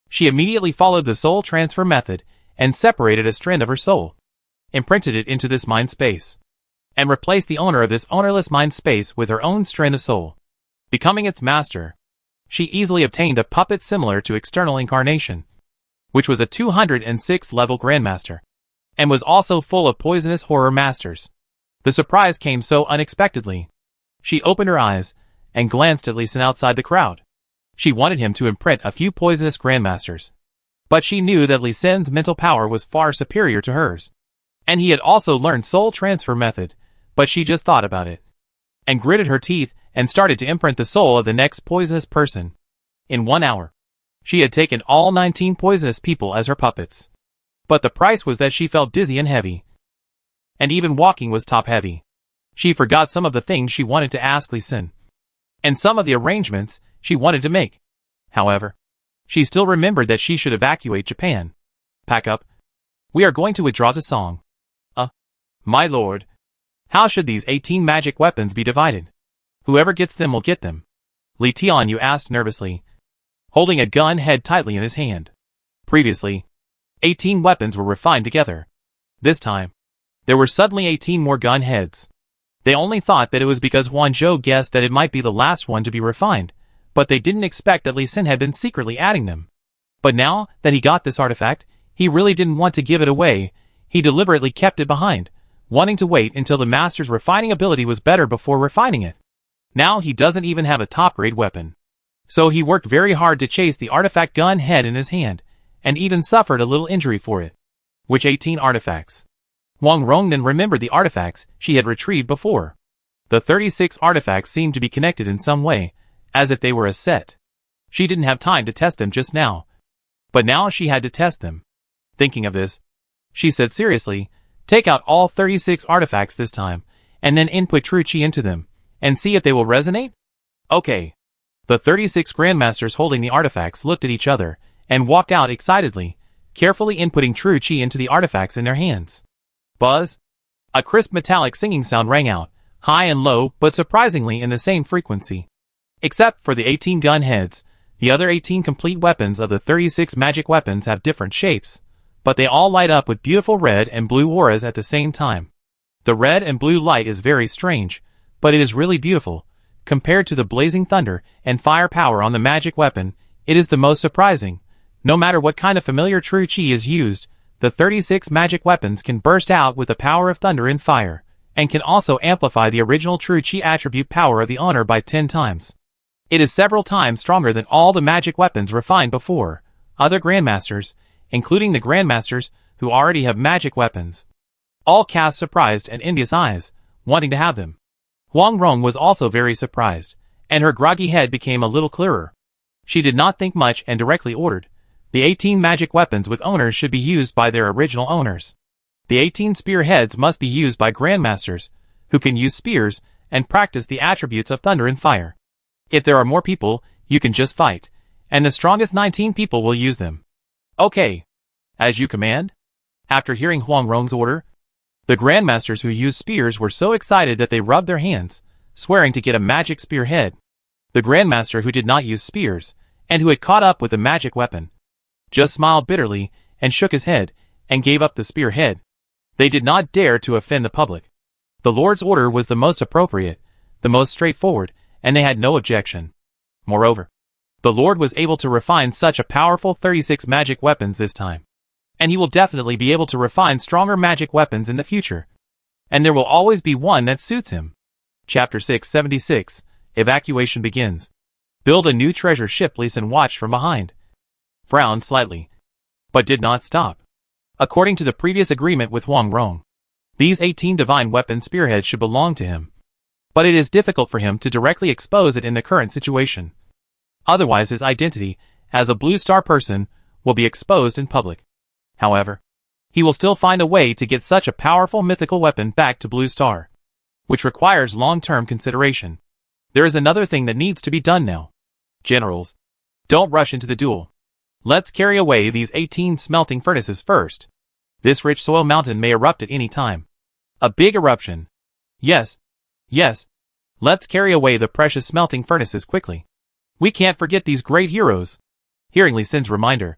She immediately followed the soul transfer method and separated a strand of her soul, imprinted it into this mind space, and replaced the owner of this ownerless mind space with her own strand of soul, becoming its master. She easily obtained a puppet similar to external incarnation, which was a 206th level grandmaster, and was also full of poisonous horror masters. The surprise came so unexpectedly. She opened her eyes and glanced at Li Xin outside the crowd. She wanted him to imprint a few poisonous grandmasters, but she knew that Li Xin's mental power was far superior to hers, and he had also learned soul transfer method, but she just thought about it, and gritted her teeth and started to imprint the soul of the next poisonous person. In 1 hour, she had taken all 19 poisonous people as her puppets. But the price was that she felt dizzy and heavy, and even walking was top heavy. She forgot some of the things she wanted to ask Li Xin, and some of the arrangements she wanted to make. However, she still remembered that she should evacuate Japan. "Pack up. We are going to withdraw to Song." My lord. How should these 18 magic weapons be divided? Whoever gets them will get them. Li Tianyu asked nervously, holding a gun head tightly in his hand. Previously, 18 weapons were refined together. This time, there were suddenly 18 more gun heads. They only thought that it was because Huan Zhou guessed that it might be the last one to be refined, but they didn't expect that Li Xin had been secretly adding them. But now that he got this artifact, he really didn't want to give it away. He deliberately kept it behind, wanting to wait until the master's refining ability was better before refining it. Now he doesn't even have a top-grade weapon. So he worked very hard to chase the artifact gun head in his hand, and even suffered a little injury for it. Which 18 artifacts? Huang Rong then remembered the artifacts she had retrieved before. The 36 artifacts seemed to be connected in some way, as if they were a set. She didn't have time to test them just now, but now she had to test them. Thinking of this, she said seriously, take out all 36 artifacts this time, and then input true chi into them, and see if they will resonate? Okay. The 36 grandmasters holding the artifacts looked at each other, and walked out excitedly, carefully inputting true chi into the artifacts in their hands. Buzz! A crisp metallic singing sound rang out, high and low but surprisingly in the same frequency. Except for the 18 gun heads, the other 18 complete weapons of the 36 magic weapons have different shapes, but they all light up with beautiful red and blue auras at the same time. The red and blue light is very strange, but it is really beautiful. Compared to the blazing thunder and fire power on the magic weapon, it is the most surprising. No matter what kind of familiar true chi is used, the 36 magic weapons can burst out with the power of thunder and fire, and can also amplify the original true chi attribute power of the honor by 10 times. It is several times stronger than all the magic weapons refined before. Other grandmasters, including the grandmasters who already have magic weapons, all cast surprised and envious eyes, wanting to have them. Huang Rong was also very surprised, and her groggy head became a little clearer. She did not think much and directly ordered, the 18 magic weapons with owners should be used by their original owners. The 18 spear heads must be used by grandmasters, who can use spears and practice the attributes of thunder and fire. If there are more people, you can just fight, and the strongest 19 people will use them. Okay. As you command? After hearing Huang Rong's order, the grandmasters who used spears were so excited that they rubbed their hands, swearing to get a magic spear head. The grandmaster who did not use spears, and who had caught up with the magic weapon, just smiled bitterly and shook his head, and gave up the spear head. They did not dare to offend the public. The Lord's order was the most appropriate, the most straightforward, and they had no objection. Moreover, the Lord was able to refine such a powerful 36 magic weapons this time. And he will definitely be able to refine stronger magic weapons in the future. And there will always be one that suits him. Chapter 676, Evacuation begins. Build a new treasure ship. Lee Sin watched from behind, frowned slightly, but did not stop. According to the previous agreement with Huang Rong, these 18 divine weapon spearheads should belong to him. But it is difficult for him to directly expose it in the current situation. Otherwise his identity, as a Blue Star person, will be exposed in public. However, he will still find a way to get such a powerful mythical weapon back to Blue Star, which requires long-term consideration. There is another thing that needs to be done now. Generals, don't rush into the duel. Let's carry away these 18 smelting furnaces first. This rich soil mountain may erupt at any time. A big eruption. Yes. Yes. Let's carry away the precious smelting furnaces quickly. We can't forget these great heroes. Hearing Lee Sin's reminder,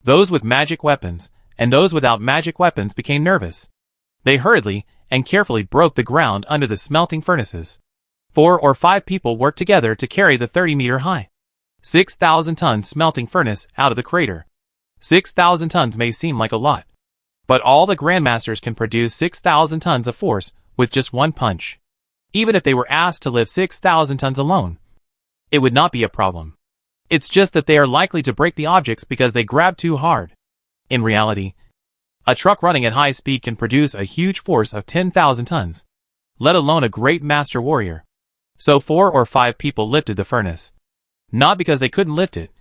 those with magic weapons and those without magic weapons became nervous. They hurriedly and carefully broke the ground under the smelting furnaces. 4 or 5 people worked together to carry the 30-meter-high, 6,000-ton smelting furnace out of the crater. 6,000 tons may seem like a lot, but all the grandmasters can produce 6,000 tons of force with just one punch. Even if they were asked to lift 6,000 tons alone, it would not be a problem. It's just that they are likely to break the objects because they grab too hard. In reality, a truck running at high speed can produce a huge force of 10,000 tons, let alone a great master warrior. So 4 or 5 people lifted the furnace. Not because they couldn't lift it,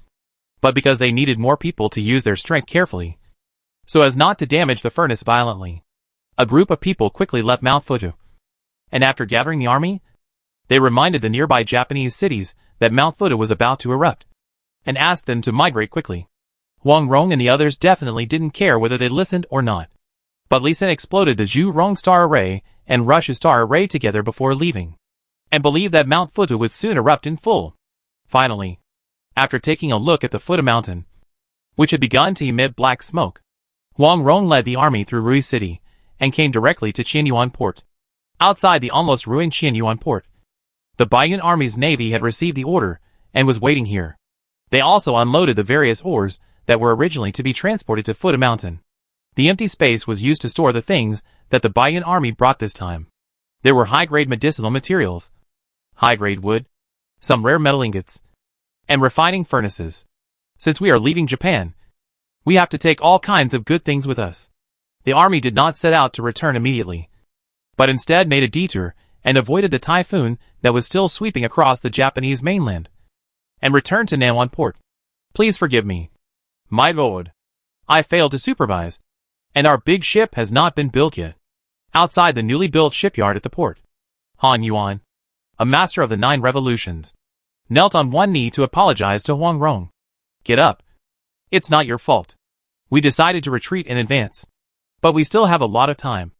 but because they needed more people to use their strength carefully, so as not to damage the furnace violently. A group of people quickly left Mount Futu, and after gathering the army, they reminded the nearby Japanese cities that Mount Futu was about to erupt, and asked them to migrate quickly. Huang Rong and the others definitely didn't care whether they listened or not, but Lee Sin exploded the Zhu Rong star array and Rushu star array together before leaving, and believed that Mount Futu would soon erupt in full. Finally, after taking a look at the Futu mountain, which had begun to emit black smoke, Huang Rong led the army through Rui City and came directly to Qianyuan Port. Outside the almost ruined Qianyuan Port, the Baiyun Army's navy had received the order and was waiting here. They also unloaded the various ores that were originally to be transported to Futu Mountain. The empty space was used to store the things that the Baiyun Army brought this time. There were high-grade medicinal materials, high-grade wood, some rare metal ingots, and refining furnaces. Since we are leaving Japan, we have to take all kinds of good things with us. The army did not set out to return immediately, but instead made a detour and avoided the typhoon that was still sweeping across the Japanese mainland, and returned to Nanwan Port. Please forgive me, my lord. I failed to supervise. And our big ship has not been built yet. Outside the newly built shipyard at the port, Han Yuan, a master of the 9 revolutions, knelt on one knee to apologize to Huang Rong. Get up. It's not your fault. We decided to retreat in advance. But we still have a lot of time.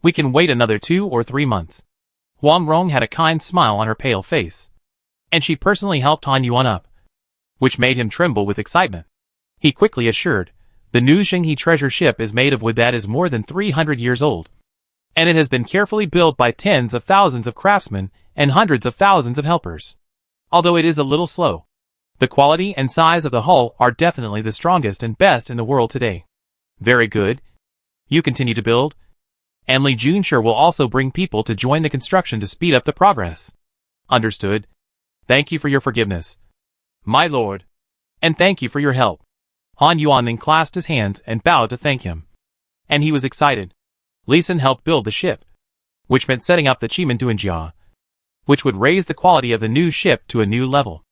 We can wait another 2 or 3 months. Huang Rong had a kind smile on her pale face. And she personally helped Han Yuan up, which made him tremble with excitement. He quickly assured, the new Xinghe treasure ship is made of wood that is more than 300 years old. And it has been carefully built by tens of thousands of craftsmen and hundreds of thousands of helpers. Although it is a little slow, the quality and size of the hull are definitely the strongest and best in the world today. Very good. You continue to build. And Li Junshi will also bring people to join the construction to speed up the progress. Understood. Thank you for your forgiveness, my lord. And thank you for your help. Han Yuan then clasped his hands and bowed to thank him. And he was excited. Li Sun helped build the ship, which meant setting up the Qimen Duanjia, which would raise the quality of the new ship to a new level.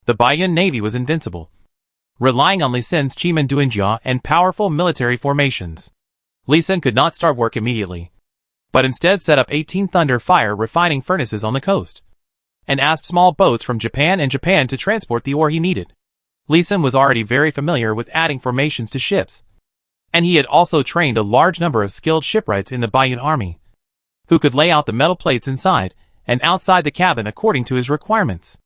The Baiyun Navy was invincible, relying on Li Sun's Qimen Duanjia and powerful military formations. Li Sun could not start work immediately, but instead set up 18 thunder fire refining furnaces on the coast, and asked small boats from Japan to transport the ore he needed. Li Sun was already very familiar with adding formations to ships, and he had also trained a large number of skilled shipwrights in the Baiyun army, who could lay out the metal plates inside and outside the cabin according to his requirements.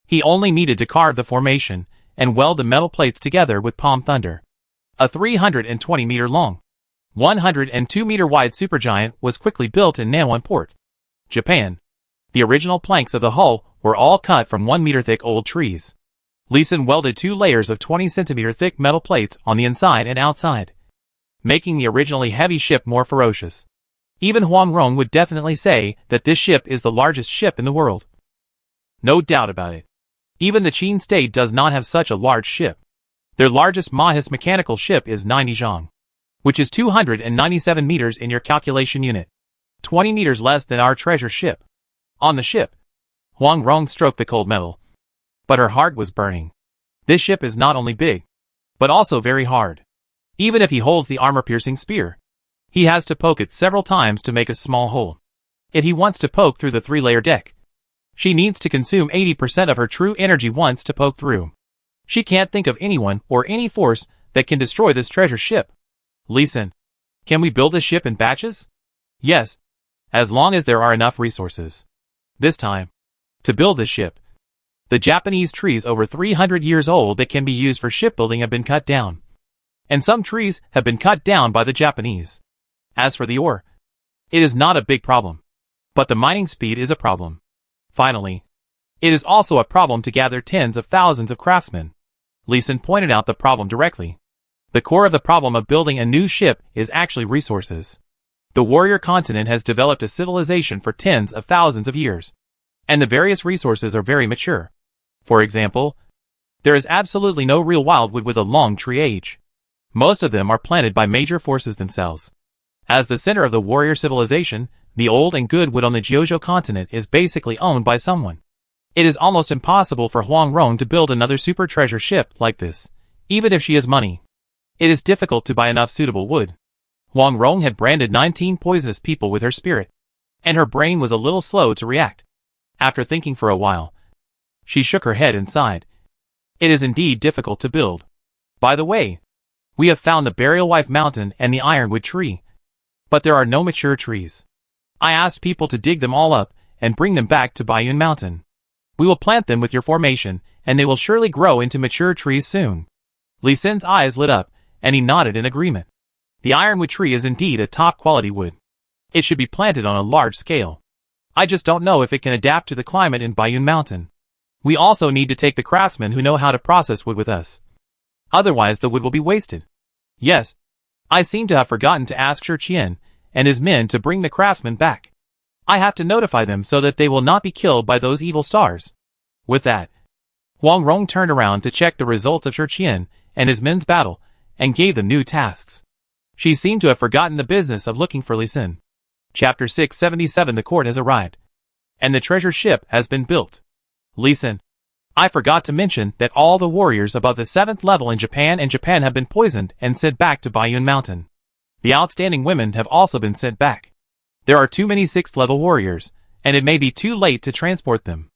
He only needed to carve the formation and weld the metal plates together with palm thunder. A 320-meter long, 102-meter wide supergiant was quickly built in Nanwan Port, Japan. The original planks of the hull were all cut from 1-meter thick old trees. Li Sun welded 2 layers of 20-centimeter thick metal plates on the inside and outside, making the originally heavy ship more ferocious. Even Huang Rong would definitely say that this ship is the largest ship in the world. No doubt about it. Even the Qin state does not have such a large ship. Their largest Mahis mechanical ship is 90 zhang, which is 297 meters in your calculation unit, 20 meters less than our treasure ship. On the ship, Huang Rong stroked the cold metal, but her heart was burning. This ship is not only big, but also very hard. Even if he holds the armor-piercing spear, he has to poke it several times to make a small hole. If he wants to poke through the 3-layer deck, she needs to consume 80% of her true energy once to poke through. She can't think of anyone or any force that can destroy this treasure ship. Li Sun, can we build this ship in batches? Yes, as long as there are enough resources. This time, to build this ship, the Japanese trees over 300 years old that can be used for shipbuilding have been cut down. And some trees have been cut down by the Japanese. As for the ore, it is not a big problem, but the mining speed is a problem. Finally, it is also a problem to gather tens of thousands of craftsmen. Li Sun pointed out the problem directly. The core of the problem of building a new ship is actually resources. The warrior continent has developed a civilization for tens of thousands of years, and the various resources are very mature. For example, there is absolutely no real wildwood with a long tree age. Most of them are planted by major forces themselves. As the center of the warrior civilization, the old and good wood on the Jiuzhou continent is basically owned by someone. It is almost impossible for Huang Rong to build another super treasure ship like this, even if she has money. It is difficult to buy enough suitable wood. Huang Rong had branded 19 poisonous people with her spirit, and her brain was a little slow to react. After thinking for a while, she shook her head and sighed. It is indeed difficult to build. By the way, we have found the Burial Wife Mountain and the Ironwood Tree, but there are no mature trees. I asked people to dig them all up and bring them back to Baiyun Mountain. We will plant them with your formation, and they will surely grow into mature trees soon. Li Sun's eyes lit up, and he nodded in agreement. The ironwood tree is indeed a top-quality wood. It should be planted on a large scale. I just don't know if it can adapt to the climate in Baiyun Mountain. We also need to take the craftsmen who know how to process wood with us. Otherwise the wood will be wasted. Yes, I seem to have forgotten to ask Shi Qian and his men to bring the craftsmen back. I have to notify them so that they will not be killed by those evil stars. With that, Huang Rong turned around to check the results of Shi Qian and his men's battle, and gave them new tasks. She seemed to have forgotten the business of looking for Li Sun. Chapter 677. The court has arrived, and the treasure ship has been built. Li Sun, I forgot to mention that all the warriors above the 7th level in Japan have been poisoned and sent back to Baiyun Mountain. The outstanding women have also been sent back. There are too many 6th level warriors, and it may be too late to transport them.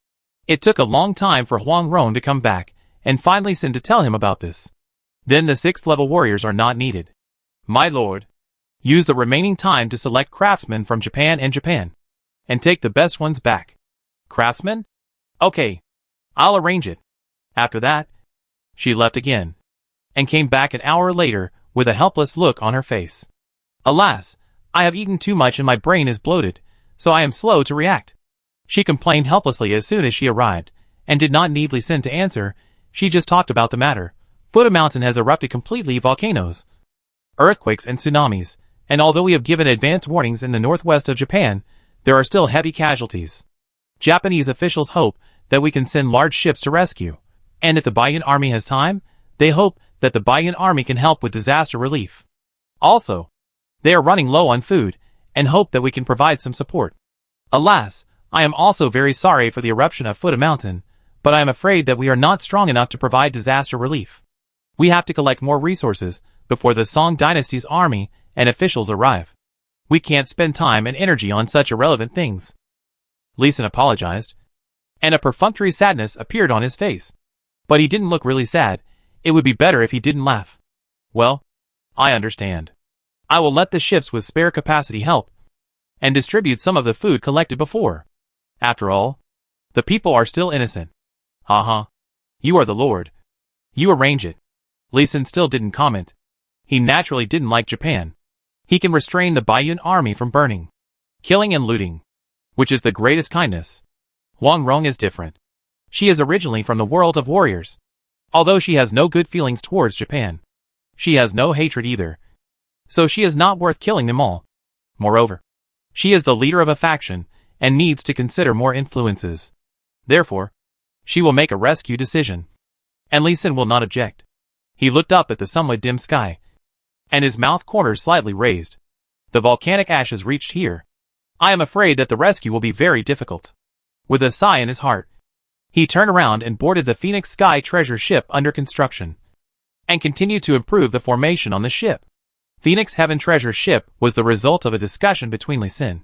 It took a long time for Huang Rong to come back, and finally send to tell him about this. Then the 6th level warriors are not needed. My lord, use the remaining time to select craftsmen from Japan, and take the best ones back. Craftsmen? Okay, I'll arrange it. After that, she left again, and came back an hour later with a helpless look on her face. Alas, I have eaten too much and my brain is bloated, so I am slow to react. She complained helplessly as soon as she arrived, and did not need Li Xin to answer. She just talked about the matter. Fuda Mountain has erupted completely, volcanoes, earthquakes and tsunamis, and although we have given advance warnings in the northwest of Japan, there are still heavy casualties. Japanese officials hope that we can send large ships to rescue, and if the Baiyun army has time, they hope that the Baiyun army can help with disaster relief. Also, they are running low on food, and hope that we can provide some support. Alas, I am also very sorry for the eruption of Fuda Mountain, but I am afraid that we are not strong enough to provide disaster relief. We have to collect more resources before the Song Dynasty's army and officials arrive. We can't spend time and energy on such irrelevant things. Li Xin apologized, and a perfunctory sadness appeared on his face. But he didn't look really sad. It would be better if he didn't laugh. Well, I understand. I will let the ships with spare capacity help, and distribute some of the food collected before. After all, the people are still innocent. Haha. You are the Lord. You arrange it. Li Xin still didn't comment. He naturally didn't like Japan. He can restrain the Baiyun army from burning, killing and looting, which is the greatest kindness. Huang Rong is different. She is originally from the world of warriors. Although she has no good feelings towards Japan, she has no hatred either. So she is not worth killing them all. Moreover, she is the leader of a faction, and needs to consider more influences. Therefore, she will make a rescue decision. And Li Xin will not object. He looked up at the somewhat dim sky, and his mouth corners slightly raised. The volcanic ashes reached here. I am afraid that the rescue will be very difficult. With a sigh in his heart, he turned around and boarded the Phoenix Sky treasure ship under construction, and continued to improve the formation on the ship. Phoenix Heaven treasure ship was the result of a discussion between Li Xin,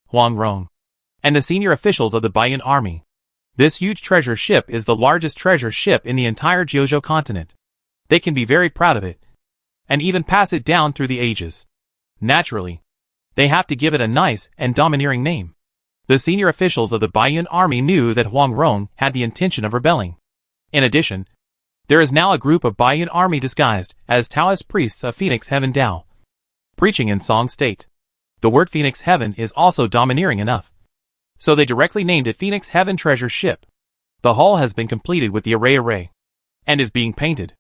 Huang Rong, and the senior officials of the Baiyun army. This huge treasure ship is the largest treasure ship in the entire Jiuzhou continent. They can be very proud of it, and even pass it down through the ages. Naturally, they have to give it a nice and domineering name. The senior officials of the Baiyun army knew that Huang Rong had the intention of rebelling. In addition, there is now a group of Baiyun army disguised as Taoist priests of Phoenix Heaven Dao, preaching in Song State. The word Phoenix Heaven is also domineering enough, so they directly named it Phoenix Heaven treasure ship. The hull has been completed with the array, and is being painted.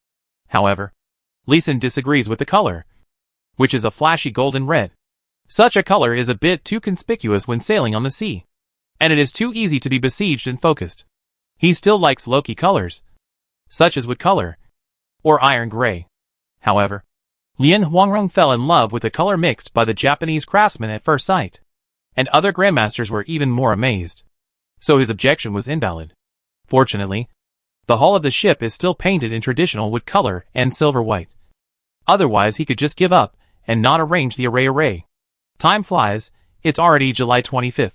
However, Li Xin disagrees with the color, which is a flashy golden red. Such a color is a bit too conspicuous when sailing on the sea, and it is too easy to be besieged and focused. He still likes low-key colors, such as wood color, or iron gray. However, Lien Huangrong fell in love with the color mixed by the Japanese craftsmen at first sight, and other grandmasters were even more amazed. So his objection was invalid. Fortunately, the hull of the ship is still painted in traditional wood color and silver white. Otherwise he could just give up and not arrange the array. Time flies, it's already July 25th.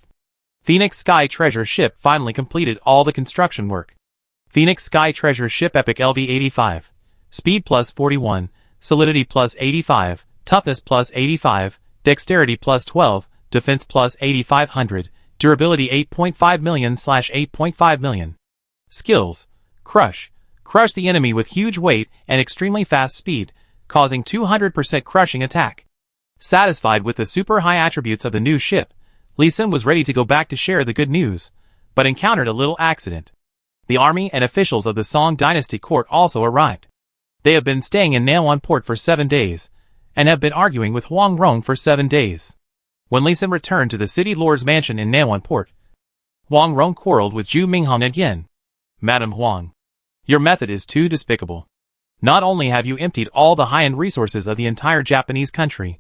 Phoenix Sky Treasure Ship finally completed all the construction work. Phoenix Sky Treasure Ship Epic LV85. Speed plus 41, Solidity plus 85, Toughness plus 85, Dexterity plus 12, Defense plus 8500, Durability 8.5 million/8.5 million. Skills: Crush. Crush the enemy with huge weight and extremely fast speed, causing 200% crushing attack. Satisfied with the super high attributes of the new ship, Li Xin was ready to go back to share the good news, but encountered a little accident. The army and officials of the Song Dynasty court also arrived. They have been staying in Nanwan port for 7 days, and have been arguing with Huang Rong for 7 days. When Li Xin returned to the city lord's mansion in Nanwan port, Huang Rong quarreled with Zhu Minghong again. Madam Huang, your method is too despicable. Not only have you emptied all the high-end resources of the entire Japanese country,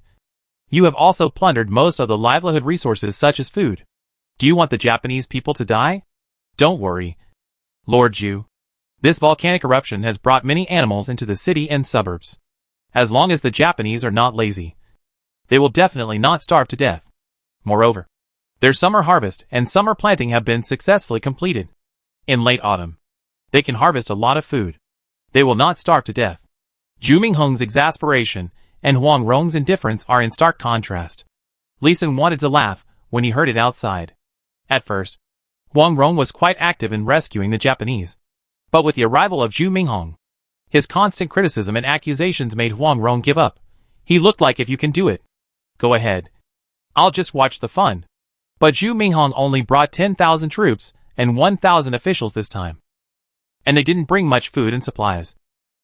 you have also plundered most of the livelihood resources such as food. Do you want the Japanese people to die? Don't worry. Lord Zhu. This volcanic eruption has brought many animals into the city and suburbs. As long as the Japanese are not lazy, they will definitely not starve to death. Moreover, their summer harvest and summer planting have been successfully completed. In late autumn, they can harvest a lot of food. They will not starve to death. Zhu Minghong's exasperation and Huang Rong's indifference are in stark contrast. Li Xin wanted to laugh when he heard it outside. At first, Huang Rong was quite active in rescuing the Japanese. But with the arrival of Zhu Minghong, his constant criticism and accusations made Huang Rong give up. He looked like, if you can do it, go ahead. I'll just watch the fun. But Zhu Minghong only brought 10,000 troops and 1,000 officials this time. And they didn't bring much food and supplies.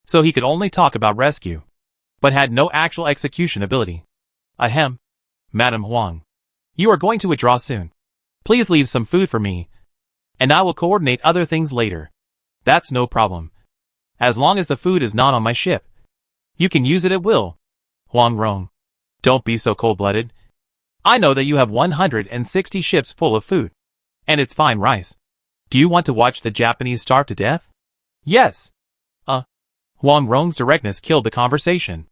So he could only talk about rescue, but had no actual execution ability. Ahem. Madam Huang, you are going to withdraw soon. Please leave some food for me, and I will coordinate other things later. That's no problem. As long as the food is not on my ship, you can use it at will. Huang Rong, don't be so cold-blooded. I know that you have 160 ships full of food, and it's fine rice. Do you want to watch the Japanese starve to death? Yes. Huang Rong's directness killed the conversation.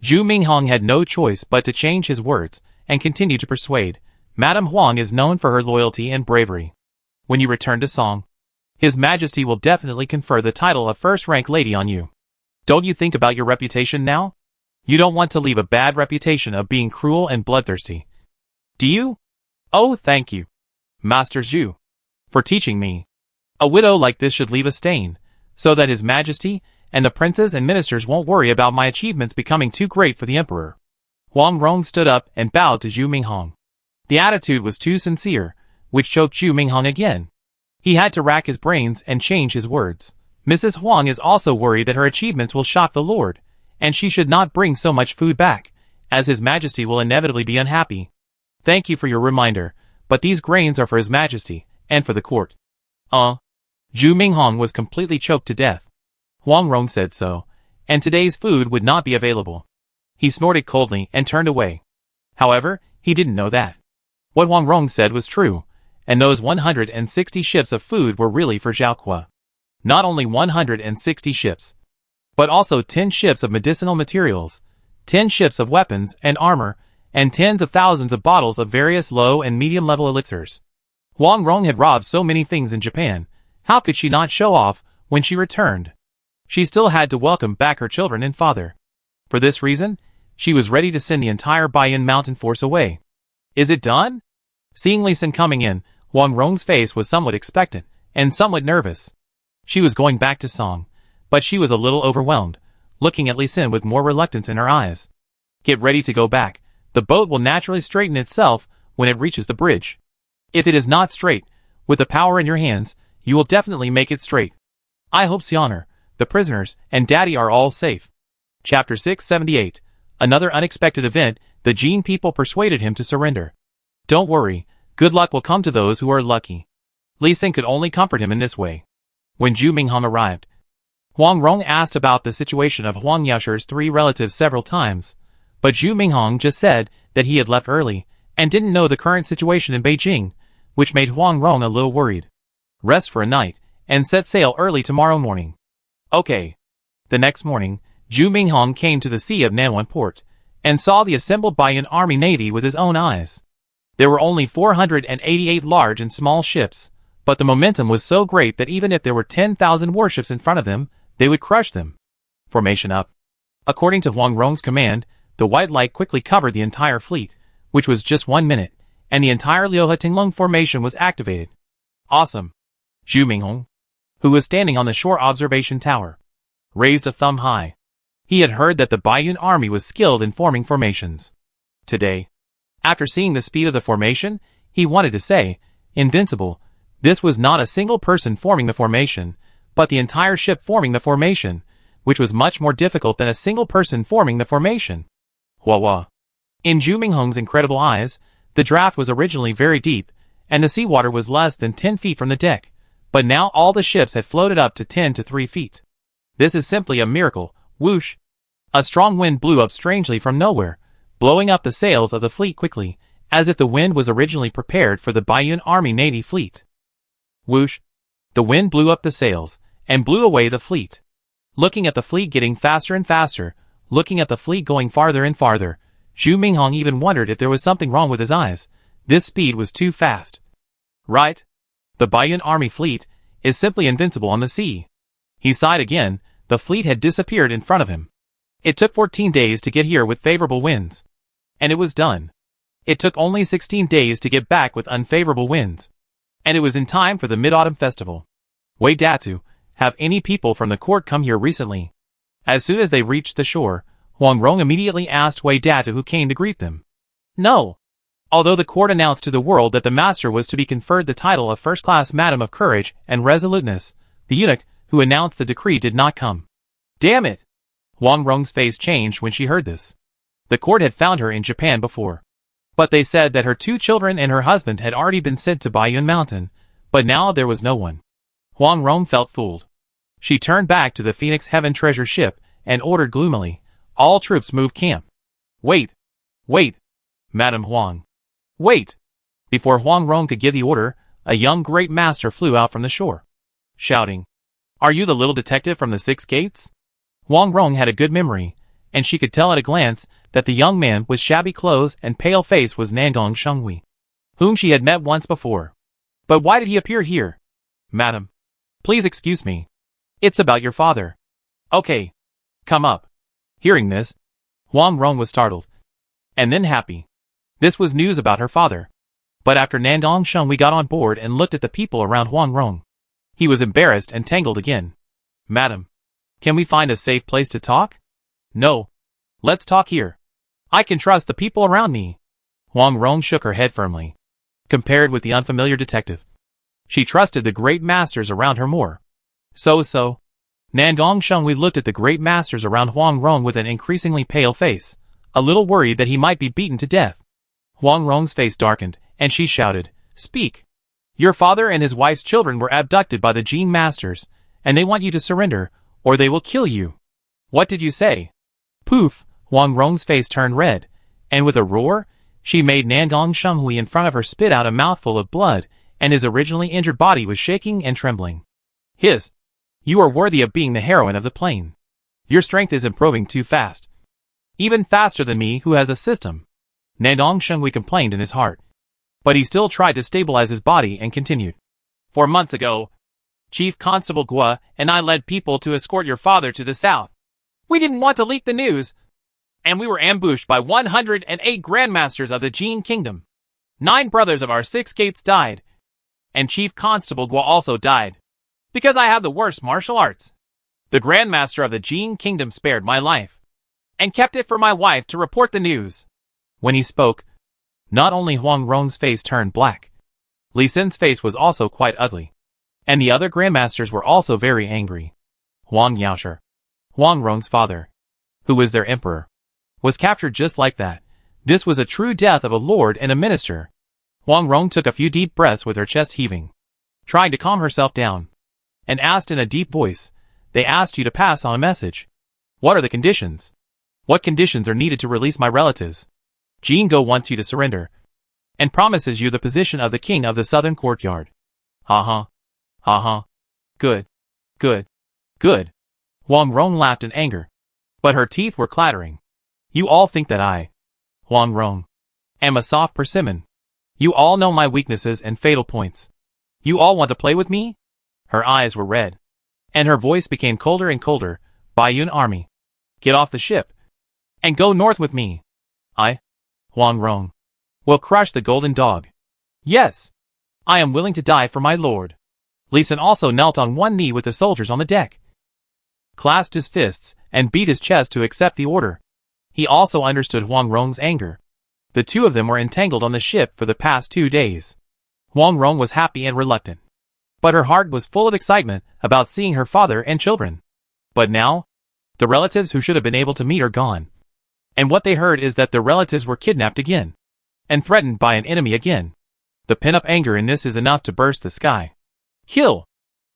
Zhu Minghong had no choice but to change his words and continue to persuade. Madame Huang is known for her loyalty and bravery. When you return to Song, His Majesty will definitely confer the title of first-rank lady on you. Don't you think about your reputation now? You don't want to leave a bad reputation of being cruel and bloodthirsty. Do you? Oh, thank you, Master Zhu, for teaching me. A widow like this should leave a stain, so that His Majesty and the princes and ministers won't worry about my achievements becoming too great for the emperor. Huang Rong stood up and bowed to Zhu Minghong. The attitude was too sincere, which choked Zhu Minghong again. He had to rack his brains and change his words. Mrs. Huang is also worried that her achievements will shock the Lord, and she should not bring so much food back, as His Majesty will inevitably be unhappy. Thank you for your reminder, but these grains are for His Majesty, and for the court. Zhu Minghong was completely choked to death. Huang Rong said so, and today's food would not be available. He snorted coldly and turned away. However, he didn't know that what Huang Rong said was true, and those 160 ships of food were really for Zhaoque. Not only 160 ships, but also 10 ships of medicinal materials, 10 ships of weapons and armor, and tens of thousands of bottles of various low and medium-level elixirs. Huang Rong had robbed so many things in Japan. How could she not show off when she returned? She still had to welcome back her children and father. For this reason, she was ready to send the entire Baiyan mountain force away. Is it done? Seeing Li Xin coming in, Huang Rong's face was somewhat expectant and somewhat nervous. She was going back to Song, but she was a little overwhelmed, looking at Li Xin with more reluctance in her eyes. Get ready to go back. The boat will naturally straighten itself when it reaches the bridge. If it is not straight, with the power in your hands, you will definitely make it straight. I hope Xianer, the prisoners, and Daddy are all safe. Chapter 678. Another unexpected event, the Jin people persuaded him to surrender. Don't worry, good luck will come to those who are lucky. Li Xin could only comfort him in this way. When Zhu Minghong arrived, Huang Rong asked about the situation of Huang Yaoshi's 3 relatives several times, but Zhu Minghong just said that he had left early and didn't know the current situation in Beijing, which made Huang Rong a little worried. Rest for a night, and set sail early tomorrow morning. Okay. The next morning, Zhu Minghong came to the Sea of Nanwan port, and saw the assembled Baiyan army navy with his own eyes. There were only 488 large and small ships, but the momentum was so great that even if there were 10,000 warships in front of them, they would crush them. Formation up. According to Huang Rong's command, the white light quickly covered the entire fleet, which was just 1 minute, and the entire Liuhe Tinglong formation was activated. Awesome. Zhu Minghong, who was standing on the shore observation tower, raised a thumb high. He had heard that the Baiyan army was skilled in forming formations. Today, after seeing the speed of the formation, he wanted to say, invincible. This was not a single person forming the formation, but the entire ship forming the formation, which was much more difficult than a single person forming the formation. Hua. In Zhu Minghong's incredible eyes, the draft was originally very deep, and the seawater was less than 10 feet from the deck, but now all the ships had floated up to 10 to 3 feet. This is simply a miracle. Whoosh! A strong wind blew up strangely from nowhere, blowing up the sails of the fleet quickly, as if the wind was originally prepared for the Baiyan army navy fleet. Whoosh! The wind blew up the sails, and blew away the fleet. Looking at the fleet getting faster and faster, looking at the fleet going farther and farther, Zhu Minghong even wondered if there was something wrong with his eyes. This speed was too fast. Right? The Baiyun army fleet is simply invincible on the sea. He sighed again. The fleet had disappeared in front of him. It took 14 days to get here with favorable winds. And it was done. It took only 16 days to get back with unfavorable winds. And it was in time for the Mid-Autumn Festival. Wei Datu, have any people from the court come here recently? As soon as they reached the shore, Huang Rong immediately asked Wei Datu who came to greet them. No. Although the court announced to the world that the master was to be conferred the title of first-class Madam of Courage and Resoluteness, the eunuch who announced the decree did not come. Damn it! Huang Rong's face changed when she heard this. The court had found her in Japan before. But they said that her 2 children and her husband had already been sent to Baiyun Mountain, but now there was no one. Huang Rong felt fooled. She turned back to the Phoenix Heaven treasure ship and ordered gloomily, all troops move camp. Wait! Wait! Madam Huang. Wait! Before Huang Rong could give the order, a young great master flew out from the shore, shouting, Are you the little detective from the 6 gates? Huang Rong had a good memory, and she could tell at a glance that the young man with shabby clothes and pale face was Nangong Shenghui, whom she had met once before. But why did he appear here? Madam, please excuse me. It's about your father. Okay. Come up. Hearing this, Huang Rong was startled, and then happy. This was news about her father. But after Nangong Shenghui got on board and looked at the people around Huang Rong, he was embarrassed and tangled again. Madam, can we find a safe place to talk? No. Let's talk here. I can trust the people around me. Huang Rong shook her head firmly. Compared with the unfamiliar detective, she trusted the great masters around her more. So. Nangong Shenghui looked at the great masters around Huang Rong with an increasingly pale face, a little worried that he might be beaten to death. Huang Rong's face darkened, and she shouted, Speak. Your father and his wife's children were abducted by the Jin masters, and they want you to surrender, or they will kill you. What did you say? Poof! Huang Rong's face turned red, and with a roar, she made Nangong Shenghui in front of her spit out a mouthful of blood, and his originally injured body was shaking and trembling. Hiss! You are worthy of being the heroine of the plain. Your strength is improving too fast. Even faster than me who has a system. Nangong Shenghui complained in his heart. But he still tried to stabilize his body and continued. 4 months ago, Chief Constable Gua and I led people to escort your father to the south. We didn't want to leak the news, and we were ambushed by 108 grandmasters of the Jin Kingdom. 9 brothers of our 6 gates died, and Chief Constable Gua also died, because I have the worst martial arts. The grandmaster of the Jin Kingdom spared my life, and kept it for my wife to report the news. When he spoke, not only Huang Rong's face turned black, Li Xin's face was also quite ugly, and the other grandmasters were also very angry. Huang Yaoshi, Huang Rong's father, who was their emperor, was captured just like that. This was a true death of a lord and a minister. Huang Rong took a few deep breaths with her chest heaving, trying to calm herself down, and asked in a deep voice, They asked you to pass on a message. What are the conditions? What conditions are needed to release my relatives? Jin Go wants you to surrender, and promises you the position of the king of the southern courtyard. Ha ha. Good. Huang Rong laughed in anger, but her teeth were clattering. You all think that I, Huang Rong, am a soft persimmon. You all know my weaknesses and fatal points. You all want to play with me? Her eyes were red, and her voice became colder and colder. Baiyun army, get off the ship, and go north with me. I, Huang Rong, will crush the golden dog. Yes, I am willing to die for my lord. Li Xin also knelt on one knee with the soldiers on the deck, clasped his fists, and beat his chest to accept the order. He also understood Huang Rong's anger. The two of them were entangled on the ship for the past 2 days. Huang Rong was happy and reluctant, but her heart was full of excitement about seeing her father and children. But now, the relatives who should have been able to meet are gone. And what they heard is that their relatives were kidnapped again, and threatened by an enemy again. The pent-up anger in this is enough to burst the sky. Kill!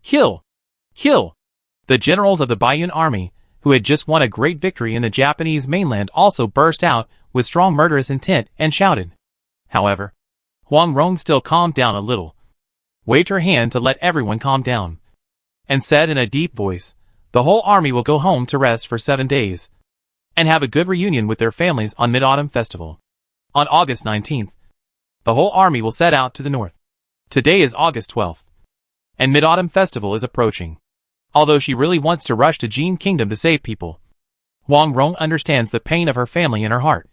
The generals of the Baiyun army, who had just won a great victory in the Japanese mainland, also burst out with strong murderous intent and shouted. However, Huang Rong still calmed down a little. waved her hand to let everyone calm down, and said in a deep voice, "The whole army will go home to rest for 7 days, and have a good reunion with their families on Mid-Autumn Festival. On August 19th, the whole army will set out to the north. Today is August 12th, and Mid-Autumn Festival is approaching. Although she really wants to rush to Jin Kingdom to save people, Huang Rong understands the pain of her family in her heart,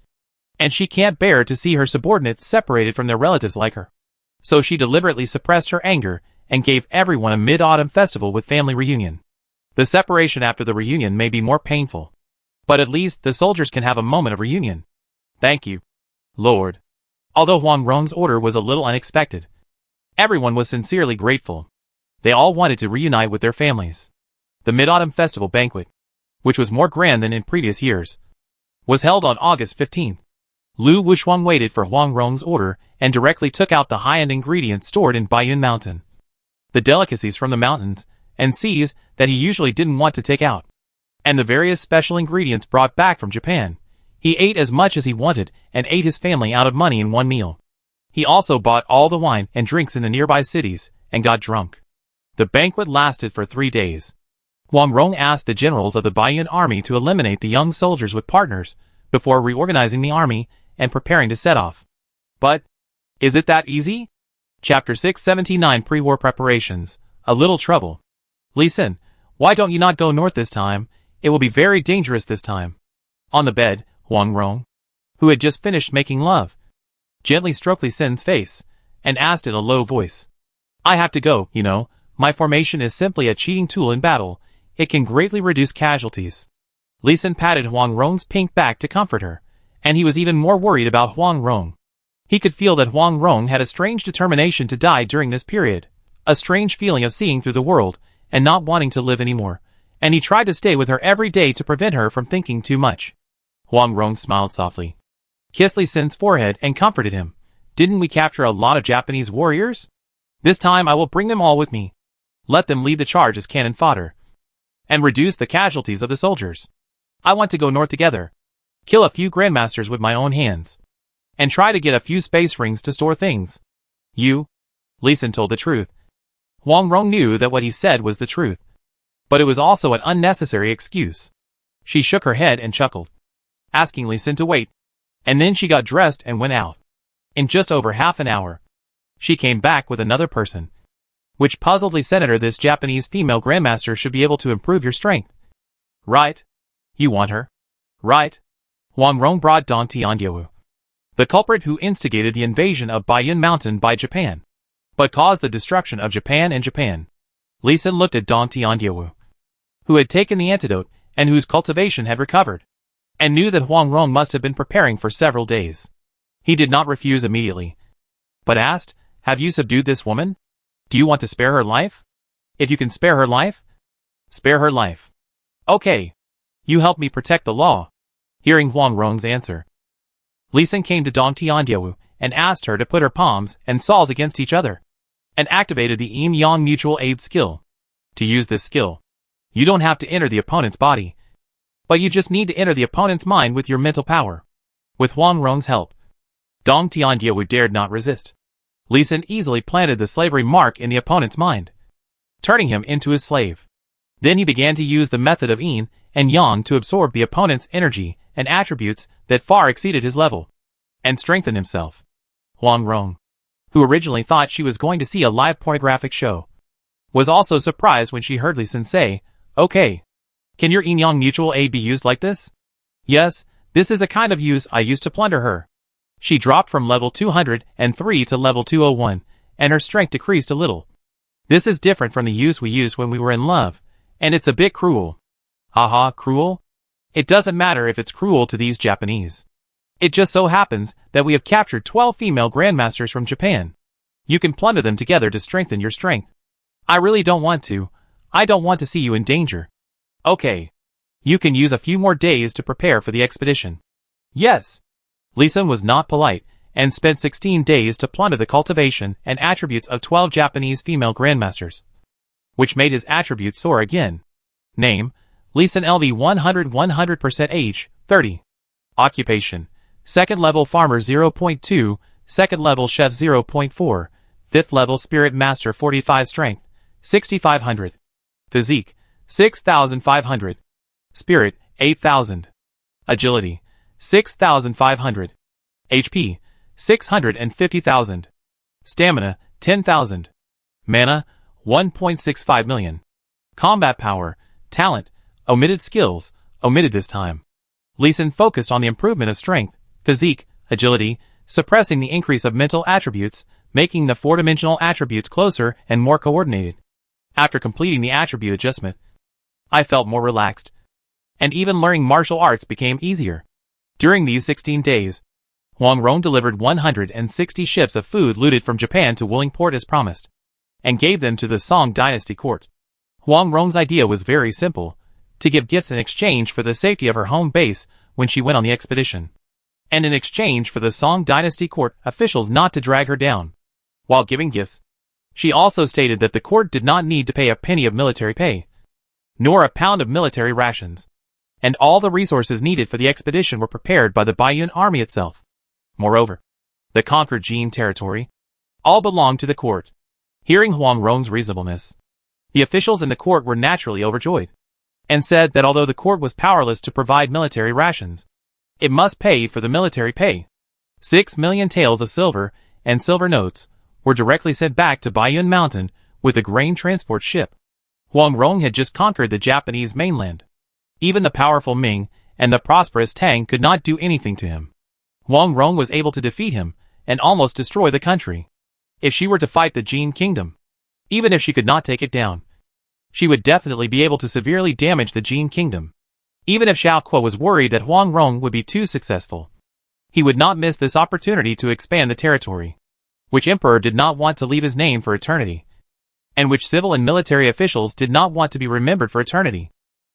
and she can't bear to see her subordinates separated from their relatives like her. So she deliberately suppressed her anger and gave everyone a Mid-Autumn Festival with family reunion. The separation after the reunion may be more painful, but at least the soldiers can have a moment of reunion. Thank you, Lord." Although Huang Rong's order was a little unexpected, everyone was sincerely grateful. They all wanted to reunite with their families. The Mid-Autumn Festival banquet, which was more grand than in previous years, was held on August 15th. Lu Wushuang waited for Huang Rong's order and directly took out the high-end ingredients stored in Baiyun Mountain, the delicacies from the mountains and seas that he usually didn't want to take out, and the various special ingredients brought back from Japan. He ate as much as he wanted and ate his family out of money in one meal. He also bought all the wine and drinks in the nearby cities and got drunk. The banquet lasted for 3 days. Huang Rong asked the generals of the Baiyun army to eliminate the young soldiers with partners before reorganizing the army and preparing to set off. But, is it that easy? Chapter 679 Pre-War Preparations. A little trouble. "Li Sin, why don't you not go north this time? It will be very dangerous this time." On the bed, Huang Rong, who had just finished making love, gently stroked Li Sin's face and asked in a low voice, "I have to go, you know. My formation is simply a cheating tool in battle. It can greatly reduce casualties." Li Sin patted Huang Rong's pink back to comfort her, and he was even more worried about Huang Rong. He could feel that Huang Rong had a strange determination to die during this period, a strange feeling of seeing through the world and not wanting to live anymore, and he tried to stay with her every day to prevent her from thinking too much. Huang Rong smiled softly, kissed Li Sin's forehead and comforted him. "Didn't we capture a lot of Japanese warriors? This time I will bring them all with me. Let them lead the charge as cannon fodder, and reduce the casualties of the soldiers. I want to go north together, kill a few grandmasters with my own hands, and try to get a few space rings to store things." "You?" Li Sin told the truth. Huang Rong knew that what he said was the truth, but it was also an unnecessary excuse. She shook her head and chuckled, asking Li Sin to wait, and then she got dressed and went out. In just over half an hour, she came back with another person, which puzzled Li Senator. "This Japanese female grandmaster should be able to improve your strength. Right? You want her? Right?" Huang Rong brought Dong Tiandiawu, the culprit who instigated the invasion of Baiyun Mountain by Japan, but caused the destruction of Japan and Japan. Li Sin looked at Dong Tiandiawu, who had taken the antidote and whose cultivation had recovered, and knew that Huang Rong must have been preparing for several days. He did not refuse immediately, but asked, "Have you subdued this woman? Do you want to spare her life? If you can spare her life, spare her life. Okay. You help me protect the law." Hearing Huang Rong's answer, Li Sin came to Dong Tiandiawu and asked her to put her palms and saws against each other, and activated the Yin-Yang Mutual Aid skill. To use this skill, you don't have to enter the opponent's body, but you just need to enter the opponent's mind with your mental power. With Huang Rong's help, Dong Tiandiawu dared not resist. Li Sin easily planted the slavery mark in the opponent's mind, turning him into his slave. Then he began to use the method of Yin and Yang to absorb the opponent's energy and attributes that far exceeded his level, and strengthen himself. Huang Rong, who originally thought she was going to see a live pornographic show, was also surprised when she heard Li Sin say, "Okay. Can your Yin-Yang Mutual Aid be used like this?" "Yes, this is a kind of use I used to plunder her." She dropped from level 203 to level 201, and her strength decreased a little. "This is different from the use we used when we were in love, and it's a bit cruel." "Haha, cruel? It doesn't matter if it's cruel to these Japanese. It just so happens that we have captured 12 female grandmasters from Japan. You can plunder them together to strengthen your strength." "I really don't want to. I don't want to see you in danger." "Okay. You can use a few more days to prepare for the expedition." "Yes." Li Sin was not polite, and spent 16 days to plunder the cultivation and attributes of 12 Japanese female grandmasters, which made his attributes soar again. Name, Li Sin LV 100% age, 30. Occupation, second level farmer 0.2, second level chef 0.4, 5th level Spirit Master 45 Strength, 6500. Physique, 6500. Spirit, 8000. Agility, 6500. HP, 650,000. Stamina, 10,000. Mana, 1.65 million. Combat power, talent, omitted skills, omitted this time. Lee Sin focused on the improvement of strength, physique, agility, suppressing the increase of mental attributes, making the four-dimensional attributes closer and more coordinated. After completing the attribute adjustment, I felt more relaxed. And even learning martial arts became easier. During these 16 days, Huang Rong delivered 160 ships of food looted from Japan to Wellingport as promised, and gave them to the Song Dynasty court. Huang Rong's idea was very simple, to give gifts in exchange for the safety of her home base when she went on the expedition, and in exchange for the Song Dynasty court officials not to drag her down. While giving gifts, she also stated that the court did not need to pay a penny of military pay, nor a pound of military rations, and all the resources needed for the expedition were prepared by the Baiyun army itself. Moreover, the conquered Jin territory all belonged to the court. Hearing Huang Rong's reasonableness, the officials in the court were naturally overjoyed, and said that although the court was powerless to provide military rations, it must pay for the military pay. 6 million taels of silver and silver notes were directly sent back to Baiyun Mountain with a grain transport ship. Huang Rong had just conquered the Japanese mainland. Even the powerful Ming and the prosperous Tang could not do anything to him. Huang Rong was able to defeat him and almost destroy the country. If she were to fight the Jin kingdom, even if she could not take it down, she would definitely be able to severely damage the Jin kingdom. Even if Xiao Kuo was worried that Huang Rong would be too successful, he would not miss this opportunity to expand the territory, which emperor did not want to leave his name for eternity, and which civil and military officials did not want to be remembered for eternity.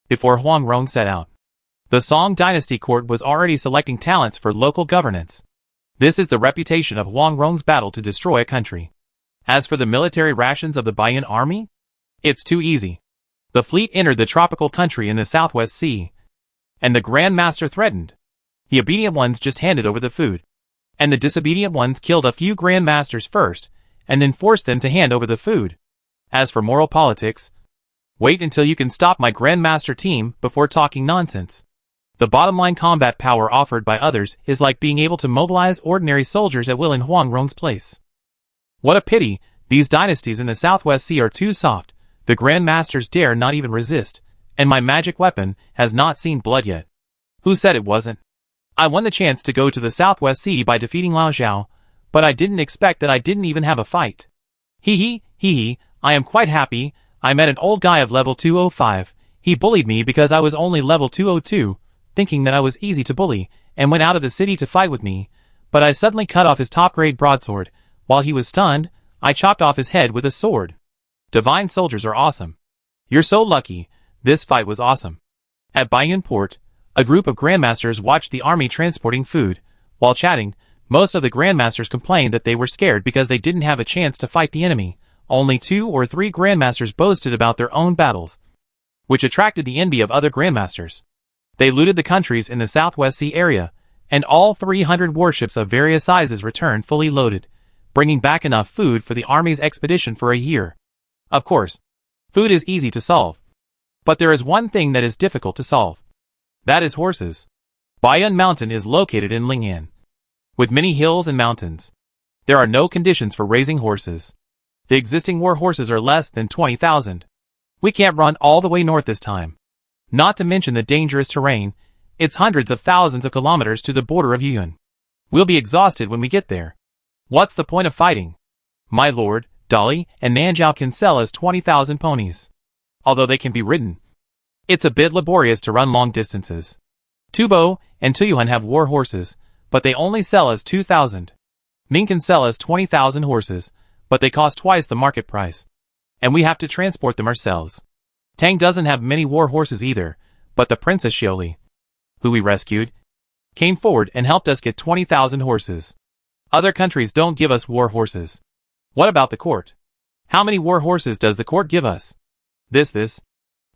Before Huang Rong set out, the Song Dynasty court was already selecting talents for local governance. This is the reputation of Huang Rong's battle to destroy a country. As for the military rations of the Baiyun army, it's too easy. The fleet entered the tropical country in the Southwest Sea, and the Grand Master threatened. The obedient ones just handed over the food, and the disobedient ones killed a few Grand Masters first, and then forced them to hand over the food. As for moral politics, wait until you can stop my Grand Master team before talking nonsense. The bottom line combat power offered by others is like being able to mobilize ordinary soldiers at will in Huang Rong's place. What a pity, these dynasties in the Southwest Sea are too soft, the Grand Masters dare not even resist, and my magic weapon has not seen blood yet. Who said it wasn't? I won the chance to go to the Southwest Sea by defeating Lao Zhao, but I didn't expect that I didn't even have a fight. Hee hee, I am quite happy. I met an old guy of level 205, he bullied me because I was only level 202, thinking that I was easy to bully, and went out of the city to fight with me, but I suddenly cut off his top-grade broadsword. While he was stunned, I chopped off his head with a sword. Divine soldiers are awesome. You're so lucky, this fight was awesome. At Baiyun Port, a group of Grandmasters watched the army transporting food. While chatting, most of the Grandmasters complained that they were scared because they didn't have a chance to fight the enemy. Only 2 or 3 Grandmasters boasted about their own battles, which attracted the envy of other Grandmasters. They looted the countries in the Southwest Sea area, and all 300 warships of various sizes returned fully loaded, bringing back enough food for the army's expedition for a year. Of course, food is easy to solve, but there is one thing that is difficult to solve. That is horses. Baiyun Mountain is located in Ling'an, with many hills and mountains. There are no conditions for raising horses. The existing war horses are less than 20,000. We can't run all the way north this time. Not to mention the dangerous terrain, it's hundreds of thousands of kilometers to the border of Yuyuan. We'll be exhausted when we get there. What's the point of fighting? My lord, Dolly and Nanjiao can sell us 20,000 ponies. Although they can be ridden, it's a bit laborious to run long distances. Tubo and Tuyuan have war horses, but they only sell us 2,000. Ming can sell us 20,000 horses, but they cost twice the market price, and we have to transport them ourselves. Tang doesn't have many war horses either, but the Princess Xioli, who we rescued, came forward and helped us get 20,000 horses. Other countries don't give us war horses. What about the court? How many war horses does the court give us? This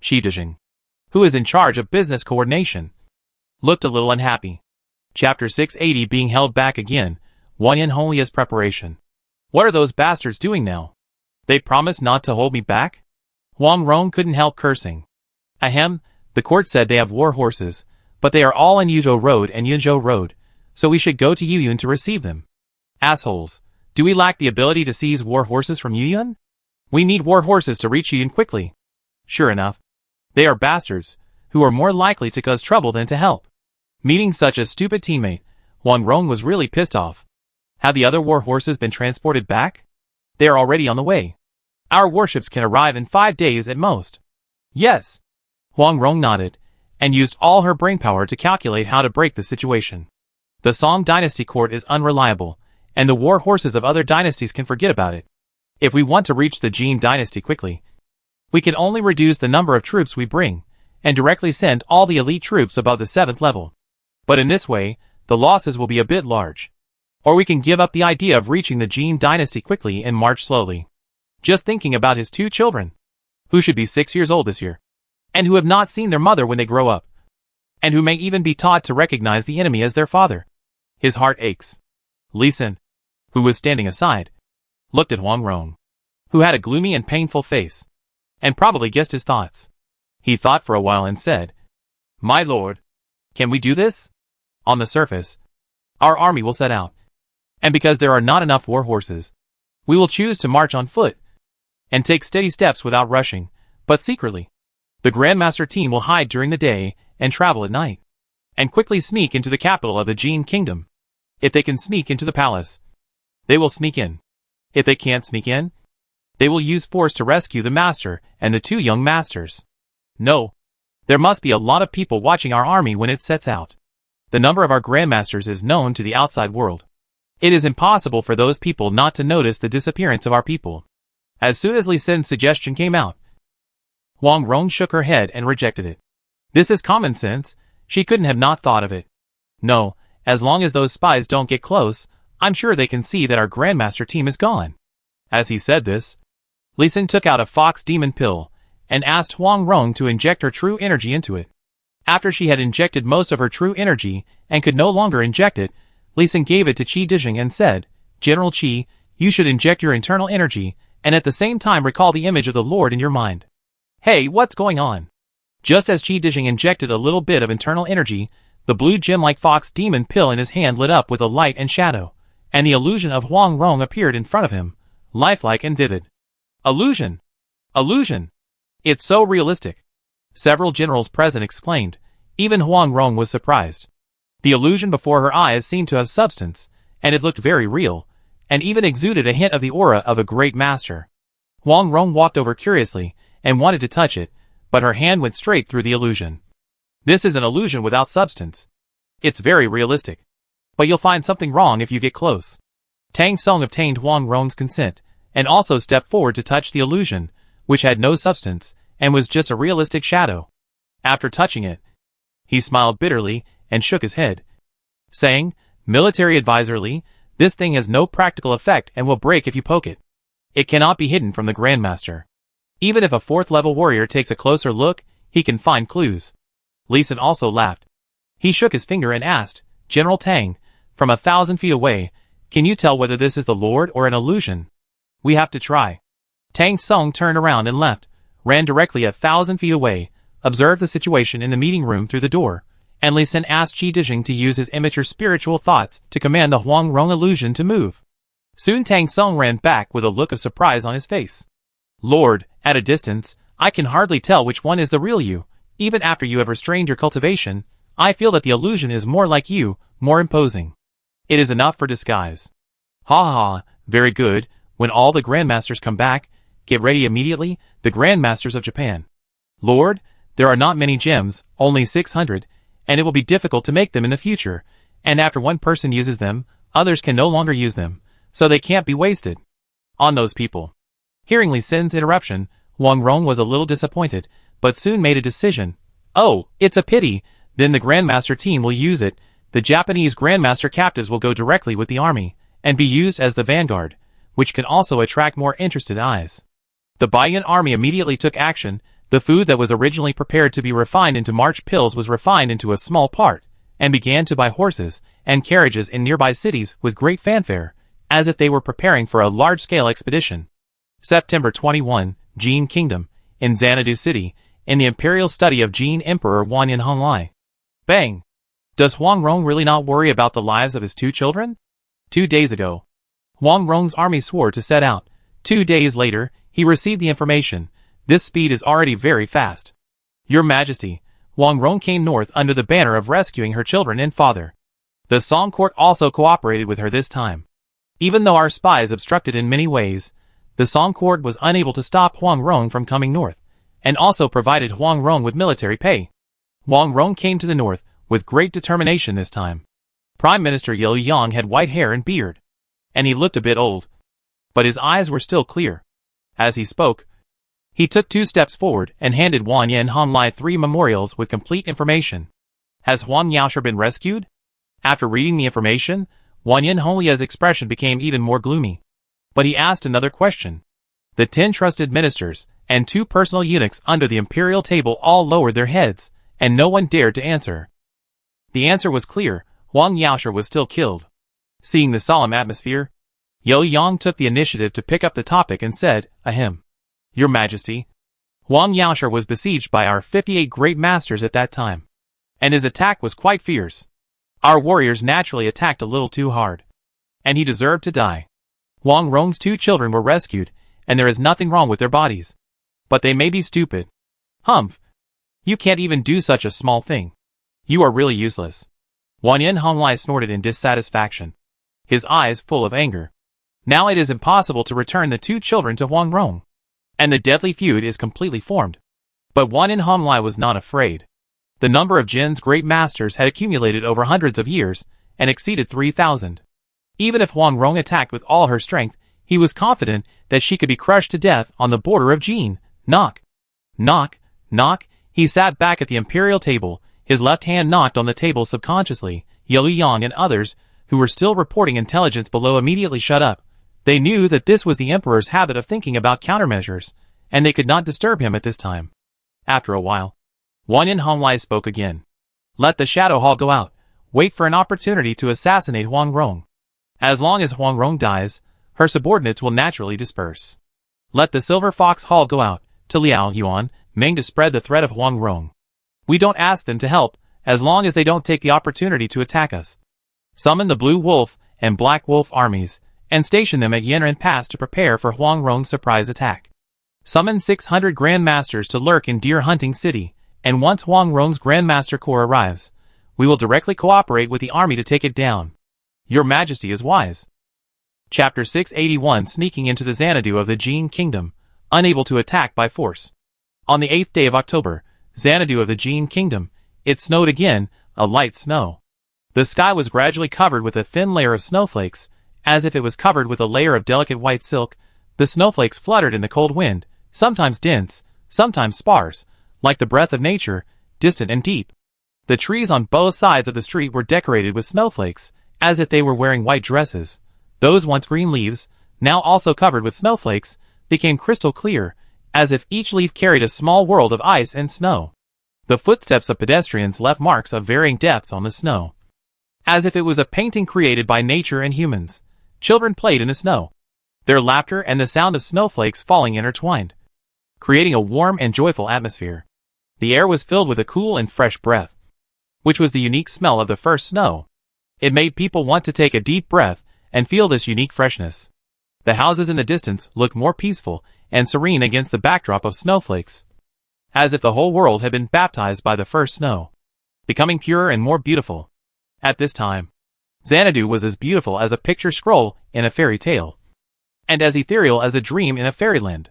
Shi Dejing, who is in charge of business coordination, looked a little unhappy. Chapter 680 being held back again, Wanyan Holia's preparation. What are those bastards doing now? They promised not to hold me back? Huang Rong couldn't help cursing. Ahem, the court said they have war horses, but they are all on Yuzhou Road and Yunzhou Road, so we should go to Yuyun to receive them. Assholes, do we lack the ability to seize war horses from Yuyun? We need war horses to reach Yuyun quickly. Sure enough, they are bastards, who are more likely to cause trouble than to help. Meeting such a stupid teammate, Huang Rong was really pissed off. Have the other war horses been transported back? They are already on the way. Our warships can arrive in 5 days at most. Yes. Huang Rong nodded, and used all her brainpower to calculate how to break the situation. The Song dynasty court is unreliable, and the war horses of other dynasties can forget about it. If we want to reach the Jin dynasty quickly, we can only reduce the number of troops we bring, and directly send all the elite troops above the 7th level. But in this way, the losses will be a bit large. Or we can give up the idea of reaching the Jin dynasty quickly and march slowly. Just thinking about his 2 children, who should be 6 years old this year, and who have not seen their mother when they grow up, and who may even be taught to recognize the enemy as their father. His heart aches. Li Xin, who was standing aside, looked at Huang Rong, who had a gloomy and painful face, and probably guessed his thoughts. He thought for a while and said, "My lord, can we do this? On the surface, our army will set out, and because there are not enough war horses, we will choose to march on foot, and take steady steps without rushing, but secretly. The Grandmaster team will hide during the day and travel at night, and quickly sneak into the capital of the Jin kingdom. If they can sneak into the palace, they will sneak in. If they can't sneak in, they will use force to rescue the master and the 2 young masters. No, there must be a lot of people watching our army when it sets out. The number of our grandmasters is known to the outside world. It is impossible for those people not to notice the disappearance of our people." As soon as Li Xin's suggestion came out, Huang Rong shook her head and rejected it. This is common sense, she couldn't have not thought of it. No, as long as those spies don't get close, I'm sure they can see that our Grandmaster team is gone. As he said this, Li Xin took out a fox demon pill, and asked Huang Rong to inject her true energy into it. After she had injected most of her true energy, and could no longer inject it, Li Xin gave it to Qi Dizheng and said, "General Qi, you should inject your internal energy, and at the same time recall the image of the Lord in your mind." Hey, what's going on? Just as Qi Dizheng injected a little bit of internal energy, the blue gem-like fox demon pill in his hand lit up with a light and shadow, and the illusion of Huang Rong appeared in front of him, lifelike and vivid. Illusion! Illusion! It's so realistic. Several generals present exclaimed. Even Huang Rong was surprised. The illusion before her eyes seemed to have substance, and it looked very real, and even exuded a hint of the aura of a great master. Huang Rong walked over curiously, and wanted to touch it, but her hand went straight through the illusion. This is an illusion without substance. It's very realistic. But you'll find something wrong if you get close. Tang Song obtained Huang Rong's consent, and also stepped forward to touch the illusion, which had no substance, and was just a realistic shadow. After touching it, he smiled bitterly, and shook his head, saying, "Military advisor Li, this thing has no practical effect and will break if you poke it. It cannot be hidden from the Grandmaster. Even if a 4th-level warrior takes a closer look, he can find clues." Li Xin also laughed. He shook his finger and asked, "General Tang, from 1,000 feet away, can you tell whether this is the Lord or an illusion? We have to try." Tang Song turned around and left, ran directly 1,000 feet away, observed the situation in the meeting room through the door, and Li Xin asked Qi Dizheng to use his immature spiritual thoughts to command the Huang Rong illusion to move. Soon Tang Song ran back with a look of surprise on his face. "Lord, at a distance, I can hardly tell which one is the real you. Even after you have restrained your cultivation, I feel that the illusion is more like you, more imposing. It is enough for disguise." "Ha ha, very good. When all the Grandmasters come back, get ready immediately, the Grandmasters of Japan. Lord, there are not many gems, only 600, and it will be difficult to make them in the future, and after one person uses them, others can no longer use them, so they can't be wasted on those people." Hearing Li Xin's interruption, Huang Rong was a little disappointed, but soon made a decision. "Oh, it's a pity, then the Grandmaster team will use it. The Japanese Grandmaster captives will go directly with the army, and be used as the vanguard, which can also attract more interested eyes." The Baiyan army immediately took action. The food that was originally prepared to be refined into March pills was refined into a small part, and began to buy horses and carriages in nearby cities with great fanfare, as if they were preparing for a large-scale expedition. September 21, Jin Kingdom, in Xanadu City, in the imperial study of Jin Emperor Wanyan Honglai. Bang! Does Huang Rong really not worry about the lives of his 2 children? 2 days ago, Huang Rong's army swore to set out. 2 days later, he received the information. This speed is already very fast. Your Majesty, Huang Rong came north under the banner of rescuing her children and father. The Song court also cooperated with her this time. Even though our spies obstructed in many ways, the Song court was unable to stop Huang Rong from coming north, and also provided Huang Rong with military pay. Huang Rong came to the north with great determination this time. Prime Minister Liu Yang had white hair and beard, and he looked a bit old, but his eyes were still clear. As he spoke, he took 2 steps forward and handed Wanyan Honglai 3 memorials with complete information. Has Huang Yaoshe been rescued? After reading the information, Wanyan Honglai's expression became even more gloomy. But he asked another question. The 10 trusted ministers and 2 personal eunuchs under the imperial table all lowered their heads, and no one dared to answer. The answer was clear. Huang Yaoshe was still killed. Seeing the solemn atmosphere, Liu Yang took the initiative to pick up the topic and said, Ahem. Your Majesty, Huang Yaoshe was besieged by our 58 great masters at that time, and his attack was quite fierce. Our warriors naturally attacked a little too hard, and he deserved to die. Huang Rong's 2 children were rescued, and there is nothing wrong with their bodies. But they may be stupid. Humph! You can't even do such a small thing. You are really useless. Wanyan Honglai snorted in dissatisfaction, his eyes full of anger. Now it is impossible to return the 2 children to Huang Rong, and the deadly feud is completely formed. But Wanyan Honglai was not afraid. The number of Jin's great masters had accumulated over hundreds of years, and exceeded 3,000. Even if Huang Rong attacked with all her strength, he was confident that she could be crushed to death on the border of Jin. Knock. Knock. Knock. He sat back at the imperial table. His left hand knocked on the table subconsciously. Liu Yang and others, who were still reporting intelligence below, immediately shut up. They knew that this was the emperor's habit of thinking about countermeasures, and they could not disturb him at this time. After a while, Wanyan Honglai spoke again. Let the Shadow Hall go out. Wait for an opportunity to assassinate Huang Rong. As long as Huang Rong dies, her subordinates will naturally disperse. Let the Silver Fox Hall go out, to Liao Yuan, Ming, to spread the threat of Huang Rong. We don't ask them to help, as long as they don't take the opportunity to attack us. Summon the Blue Wolf and Black Wolf armies, and station them at Yanran Pass to prepare for Huang Rong's surprise attack. Summon 600 Grandmasters to lurk in Deer Hunting City, and once Huang Rong's Grandmaster Corps arrives, we will directly cooperate with the army to take it down. Your Majesty is wise. Chapter 681. Sneaking into the Xanadu of the Jin Kingdom, unable to attack by force. On the 8th day of October, Xanadu of the Jin Kingdom, it snowed again, a light snow. The sky was gradually covered with a thin layer of snowflakes, as if it was covered with a layer of delicate white silk. The snowflakes fluttered in the cold wind, sometimes dense, sometimes sparse, like the breath of nature, distant and deep. The trees on both sides of the street were decorated with snowflakes, as if they were wearing white dresses. Those once green leaves, now also covered with snowflakes, became crystal clear, as if each leaf carried a small world of ice and snow. The footsteps of pedestrians left marks of varying depths on the snow, as if it was a painting created by nature and humans. Children played in the snow, their laughter and the sound of snowflakes falling intertwined, creating a warm and joyful atmosphere. The air was filled with a cool and fresh breath, which was the unique smell of the first snow. It made people want to take a deep breath and feel this unique freshness. The houses in the distance looked more peaceful and serene against the backdrop of snowflakes, as if the whole world had been baptized by the first snow, becoming purer and more beautiful. At this time, Xanadu was as beautiful as a picture scroll in a fairy tale, and as ethereal as a dream in a fairyland.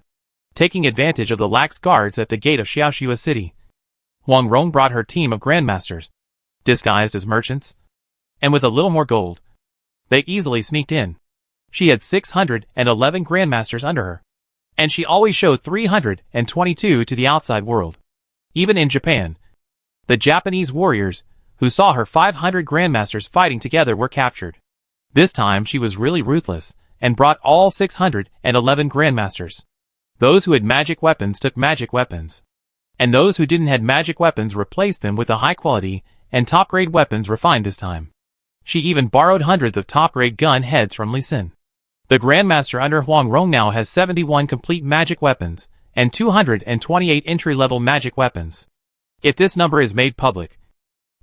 Taking advantage of the lax guards at the gate of Xiaoxua City, Huang Rong brought her team of grandmasters, disguised as merchants, and with a little more gold, they easily sneaked in. She had 611 grandmasters under her, and she always showed 322 to the outside world. Even in Japan, the Japanese warriors, who saw her 500 grandmasters fighting together, were captured. This time she was really ruthless, and brought all 611 grandmasters. Those who had magic weapons took magic weapons, and those who didn't have magic weapons replaced them with the high-quality and top-grade weapons refined this time. She even borrowed hundreds of top-grade gun heads from Li Xin. The Grandmaster under Huang Rong now has 71 complete magic weapons, and 228 entry-level magic weapons. If this number is made public,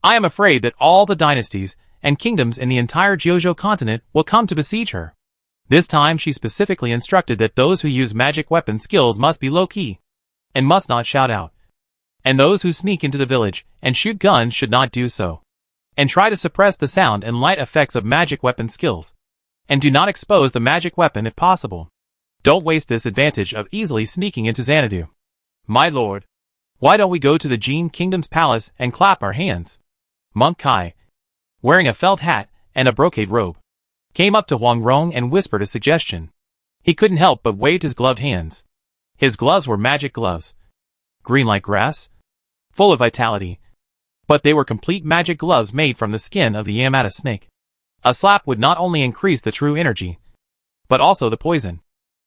I am afraid that all the dynasties and kingdoms in the entire Jiuzhou continent will come to besiege her. This time she specifically instructed that those who use magic weapon skills must be low-key, and must not shout out. And those who sneak into the village and shoot guns should not do so, and try to suppress the sound and light effects of magic weapon skills, and do not expose the magic weapon if possible. Don't waste this advantage of easily sneaking into Xanadu. My lord, why don't we go to the Jin Kingdom's palace and clap our hands? Monk Kai, wearing a felt hat and a brocade robe, came up to Huang Rong and whispered a suggestion. He couldn't help but waved his gloved hands. His gloves were magic gloves, green like grass, full of vitality, but they were complete magic gloves made from the skin of the Yamata snake. A slap would not only increase the true energy, but also the poison.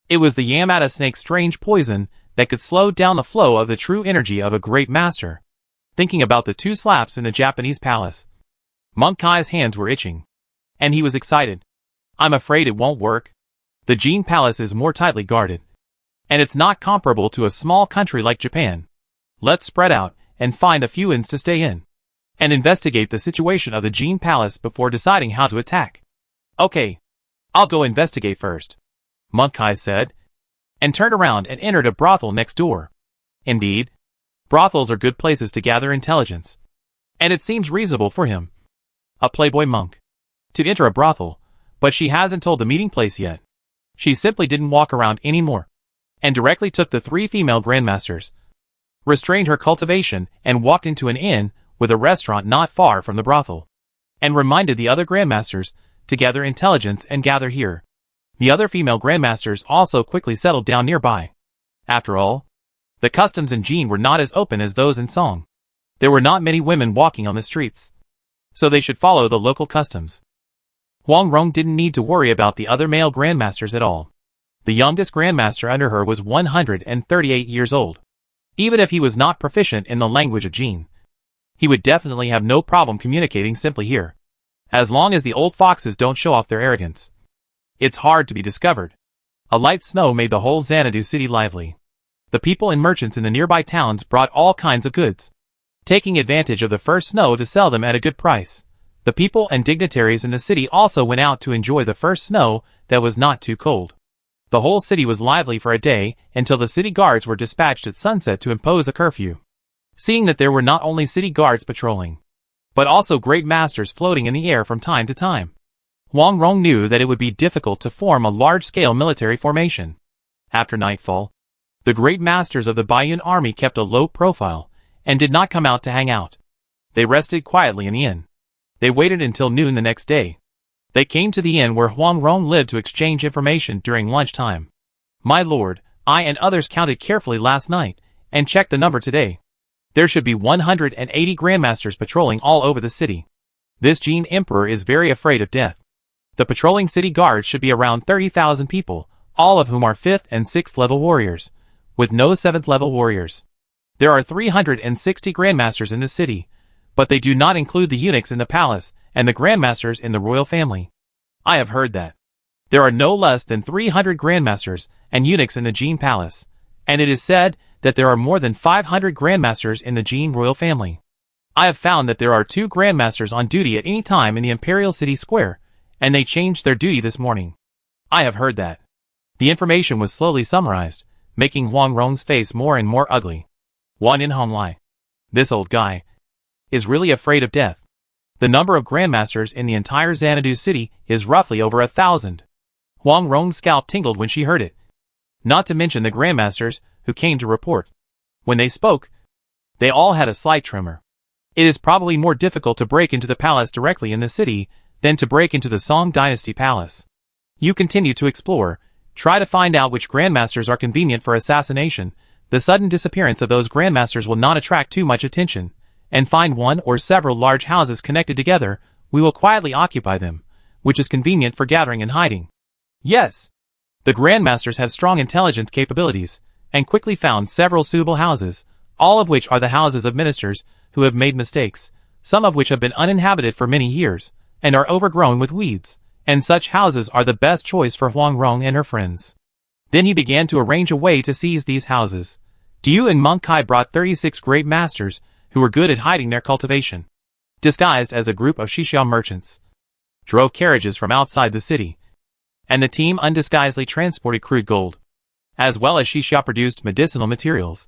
It was the Yamata snake's strange poison that could slow down the flow of the true energy of a great master. Thinking about the 2 slaps in the Japanese palace, Monk Kai's hands were itching, and he was excited. I'm afraid it won't work. The Jin palace is more tightly guarded, and it's not comparable to a small country like Japan. Let's spread out and find a few inns to stay in, and investigate the situation of the Jin palace before deciding how to attack. Okay, I'll go investigate first, Monk Kai said, and turned around and entered a brothel next door. Indeed, brothels are good places to gather intelligence, and it seems reasonable for him, a playboy monk, to enter a brothel, but she hasn't told the meeting place yet. She simply didn't walk around anymore, and directly took the 3 female grandmasters, restrained her cultivation, and walked into an inn with a restaurant not far from the brothel, and reminded the other grandmasters to gather intelligence and gather here. The other female grandmasters also quickly settled down nearby. After all, the customs in Jin were not as open as those in Song. There were not many women walking on the streets, so they should follow the local customs. Huang Rong didn't need to worry about the other male grandmasters at all. The youngest grandmaster under her was 138 years old. Even if he was not proficient in the language of Jin, he would definitely have no problem communicating simply here, as long as the old foxes don't show off their arrogance. It's hard to be discovered. A light snow made the whole Xanadu city lively. The people and merchants in the nearby towns brought all kinds of goods, taking advantage of the first snow to sell them at a good price. The people and dignitaries in the city also went out to enjoy the first snow that was not too cold. The whole city was lively for a day until the city guards were dispatched at sunset to impose a curfew. Seeing that there were not only city guards patrolling, but also great masters floating in the air from time to time, Huang Rong knew that it would be difficult to form a large-scale military formation. After nightfall, the great masters of the Baiyun army kept a low profile and did not come out to hang out. They rested quietly in the inn. They waited until noon the next day. They came to the inn where Huang Rong lived to exchange information during lunchtime. My lord, I and others counted carefully last night and checked the number today. There should be 180 grandmasters patrolling all over the city. This Jin emperor is very afraid of death. The patrolling city guards should be around 30,000 people, all of whom are 5th and 6th level warriors, with no 7th level warriors. There are 360 grandmasters in the city, but they do not include the eunuchs in the palace and the grandmasters in the royal family. I have heard that there are no less than 300 grandmasters and eunuchs in the Jin palace, and it is said that there are more than 500 grandmasters in the Jin royal family. I have found that there are 2 grandmasters on duty at any time in the Imperial City Square, and they changed their duty this morning. I have heard that. The information was slowly summarized, making Huang Rong's face more and more ugly. Wan In Hong Lai, this old guy, is really afraid of death. The number of grandmasters in the entire Xanadu city is roughly over 1,000. Huang Rong's scalp tingled when she heard it. Not to mention the grandmasters who came to report. When they spoke, they all had a slight tremor. It is probably more difficult to break into the palace directly in the city than to break into the Song Dynasty palace. You continue to explore, try to find out which grandmasters are convenient for assassination. The sudden disappearance of those grandmasters will not attract too much attention, and find one or several large houses connected together. We will quietly occupy them, which is convenient for gathering and hiding. Yes, the grandmasters have strong intelligence capabilities, and quickly found several suitable houses, all of which are the houses of ministers who have made mistakes, some of which have been uninhabited for many years, and are overgrown with weeds, and such houses are the best choice for Huang Rong and her friends. Then he began to arrange a way to seize these houses. Diu and Monk Kai brought 36 great masters who were good at hiding their cultivation, disguised as a group of Xixiao merchants, drove carriages from outside the city, and the team undisguisedly transported crude gold, as well as Xixiao-produced medicinal materials,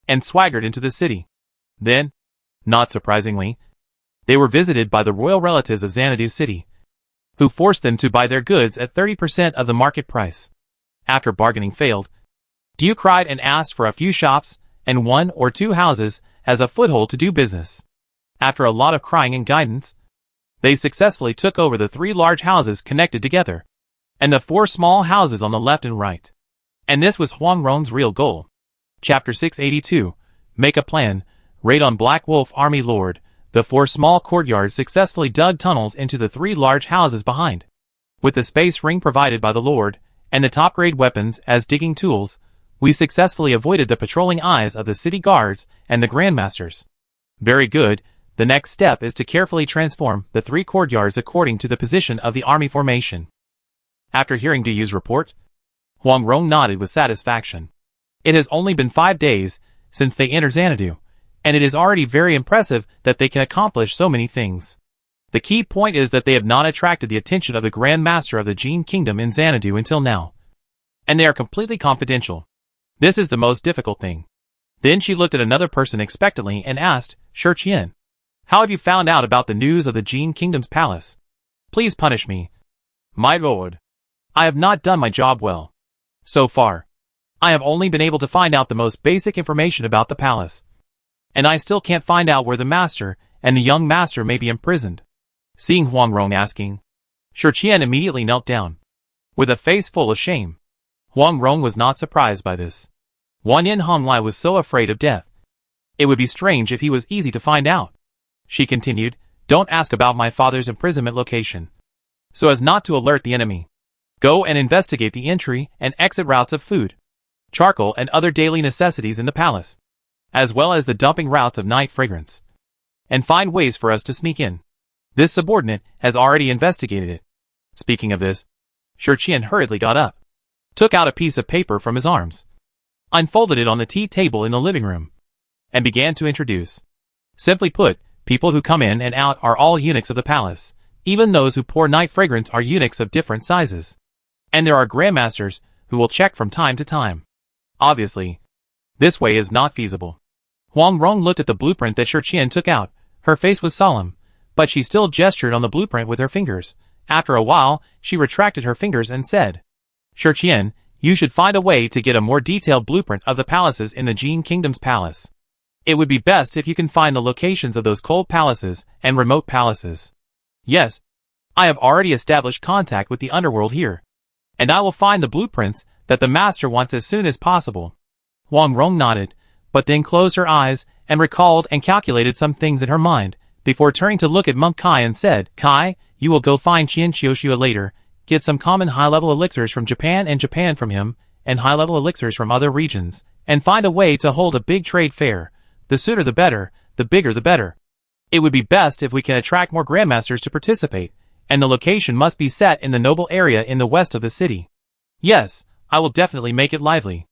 and swaggered into the city. Then, not surprisingly, they were visited by the royal relatives of Xanadu City, who forced them to buy their goods at 30% of the market price. After bargaining failed, Diu cried and asked for a few shops and 1 or 2 houses as a foothold to do business. After a lot of crying and guidance, they successfully took over the 3 large houses connected together, and the 4 small houses on the left and right. And this was Huang Rong's real goal. Chapter 682. Make a plan. Raid on Black Wolf Army Lord. The 4 small courtyards successfully dug tunnels into the 3 large houses behind. With the space ring provided by the Lord, and the top-grade weapons as digging tools, we successfully avoided the patrolling eyes of the city guards and the grandmasters. Very good. The next step is to carefully transform the 3 courtyards according to the position of the army formation. After hearing Diu's report, Huang Rong nodded with satisfaction. It has only been 5 days since they entered Xanadu, and it is already very impressive that they can accomplish so many things. The key point is that they have not attracted the attention of the Grand Master of the Jin Kingdom in Xanadu until now, and they are completely confidential. This is the most difficult thing. Then she looked at another person expectantly and asked, Shi Qian, how have you found out about the news of the Jin Kingdom's palace? Please punish me, my lord. I have not done my job well. So far, I have only been able to find out the most basic information about the palace, and I still can't find out where the master and the young master may be imprisoned. Seeing Huang Rong asking, Shi Qian immediately knelt down, with a face full of shame. Huang Rong was not surprised by this. Wan Yin Honglai was so afraid of death. It would be strange if he was easy to find out. She continued, don't ask about my father's imprisonment location, so as not to alert the enemy. Go and investigate the entry and exit routes of food, charcoal and other daily necessities in the palace, as well as the dumping routes of night fragrance, and find ways for us to sneak in. This subordinate has already investigated it. Speaking of this, Shi Qian hurriedly got up, took out a piece of paper from his arms, unfolded it on the tea table in the living room, and began to introduce. Simply put, people who come in and out are all eunuchs of the palace. Even those who pour night fragrance are eunuchs of different sizes. And there are grandmasters who will check from time to time. Obviously, this way is not feasible. Huang Rong looked at the blueprint that Shi Qian took out. Her face was solemn, but she still gestured on the blueprint with her fingers. After a while, she retracted her fingers and said, Shi Qian, you should find a way to get a more detailed blueprint of the palaces in the Jin Kingdom's palace. It would be best if you can find the locations of those cold palaces and remote palaces. Yes, I have already established contact with the underworld here, and I will find the blueprints that the master wants as soon as possible. Huang Rong nodded, but then closed her eyes and recalled and calculated some things in her mind, before turning to look at Monk Kai and said, Kai, you will go find Qian Xiuxia later, get some common high-level elixirs from Japan and Japan from him, and high-level elixirs from other regions, and find a way to hold a big trade fair. The sooner the better, the bigger the better. It would be best if we can attract more grandmasters to participate, and the location must be set in the noble area in the west of the city. Yes, I will definitely make it lively.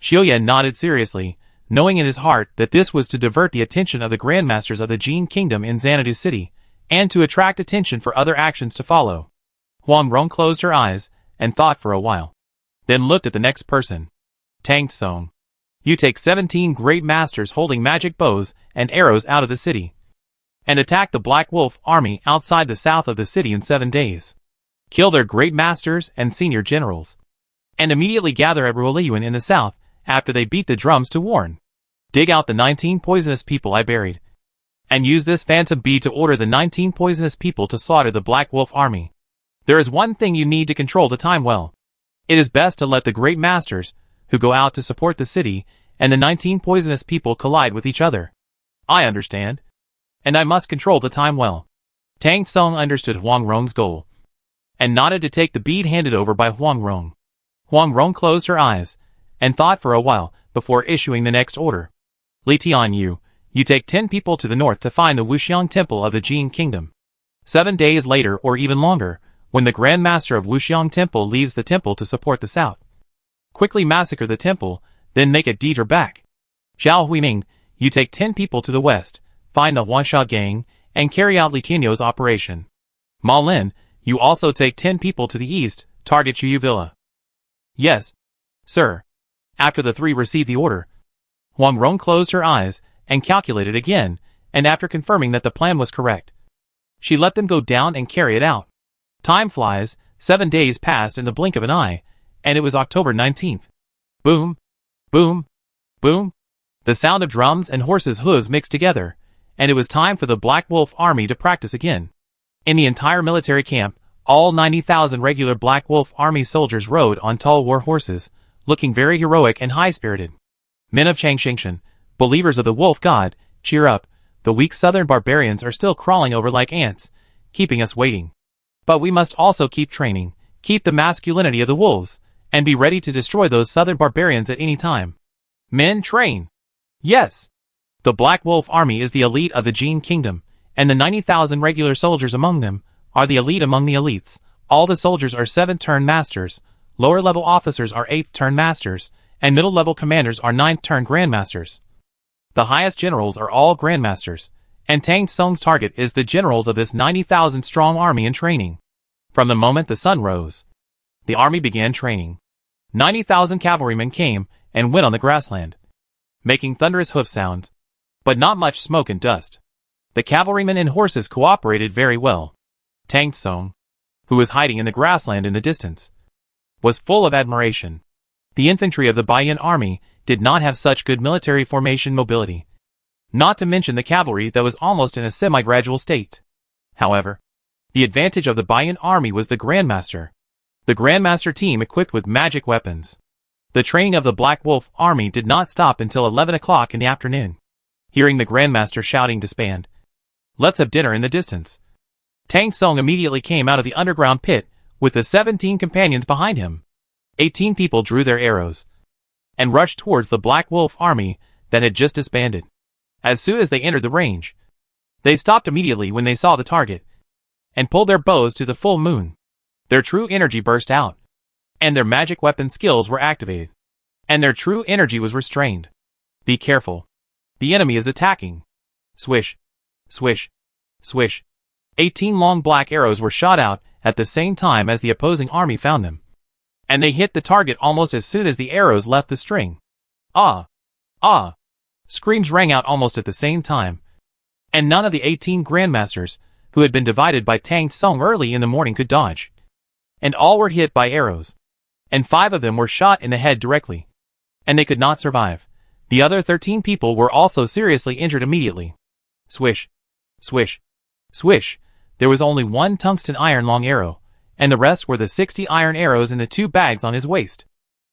Xiuyan nodded seriously, knowing in his heart that this was to divert the attention of the grandmasters of the Jin Kingdom in Xanadu City, and to attract attention for other actions to follow. Huang Rong closed her eyes, and thought for a while, then looked at the next person. Tang Tsong. You take 17 great masters holding magic bows and arrows out of the city, and attack the Black Wolf army outside the south of the city in 7 days. Kill their great masters and senior generals, and immediately gather at Ruoliyuan in the south after they beat the drums to warn. Dig out the 19 poisonous people I buried, and use this phantom bead to order the 19 poisonous people to slaughter the Black Wolf army. There is one thing you need to control the time well. It is best to let the great masters, who go out to support the city, and the 19 poisonous people collide with each other. I understand. And I must control the time well. Tang Tsong understood Huang Rong's goal, and nodded to take the bead handed over by Huang Rong. Huang Rong closed her eyes, and thought for a while, before issuing the next order. Li Tianyu, you take 10 people to the north to find the Wuxiang Temple of the Jin Kingdom. 7 days later or even longer, when the Grand Master of Wuxiang Temple leaves the temple to support the south. Quickly massacre the temple, then make a detour back. Zhao Huiming, you take 10 people to the west, find the Huansha gang, and carry out Li Tianyou's operation. Ma Lin, you also take 10 people to the east, target Chuyu Villa. Yes, sir. After the three received the order, Huang Rong closed her eyes and calculated again, and after confirming that the plan was correct, she let them go down and carry it out. Time flies, 7 days passed in the blink of an eye, and it was October 19th. Boom, boom, boom. The sound of drums and horses' hooves mixed together, and it was time for the Black Wolf Army to practice again. In the entire military camp, all 90,000 regular Black Wolf Army soldiers rode on tall war horses, looking very heroic and high-spirited. Men of Changshingshan, believers of the wolf god, cheer up, the weak southern barbarians are still crawling over like ants, keeping us waiting. But we must also keep training, keep the masculinity of the wolves, and be ready to destroy those southern barbarians at any time. Men, train! Yes! The Black Wolf Army is the elite of the Jin Kingdom, and the 90,000 regular soldiers among them are the elite among the elites. All the soldiers are 7th-turn masters, lower-level officers are 8th-turn masters, and middle-level commanders are 9th-turn grandmasters. The highest generals are all grandmasters, and Tang Tsung's target is the generals of this 90,000-strong army in training. From the moment the sun rose, the army began training. 90,000 cavalrymen came and went on the grassland, making thunderous hoof sounds, but not much smoke and dust. The cavalrymen and horses cooperated very well. Tang Tsung, who was hiding in the grassland in the distance, was full of admiration. The infantry of the Baiyan army did not have such good military formation mobility, not to mention the cavalry that was almost in a semi-gradual state. However, the advantage of the Baiyan army was the Grandmaster. The Grandmaster team equipped with magic weapons. The training of the Black Wolf Army did not stop until 11 o'clock in the afternoon. Hearing the Grandmaster shouting disband, "Let's have dinner" in the distance, Tang Tsung immediately came out of the underground pit with the 17 companions behind him. 18 people drew their arrows and rushed towards the Black Wolf Army that had just disbanded. As soon as they entered the range, they stopped immediately when they saw the target and pulled their bows to the full moon. Their true energy burst out, and their magic weapon skills were activated, and their true energy was restrained. Be careful. The enemy is attacking. Swish, swish, swish. 18 long black arrows were shot out at the same time as the opposing army found them, and they hit the target almost as soon as the arrows left the string. Ah! Ah! Screams rang out almost at the same time, and none of the 18 grandmasters, who had been divided by Tang Tsung early in the morning, could dodge. And all were hit by arrows, and 5 of them were shot in the head directly, and they could not survive. The other 13 people were also seriously injured immediately. Swish, swish, swish. There was only one tungsten iron long arrow, and the rest were the 60 iron arrows in the 2 bags on his waist.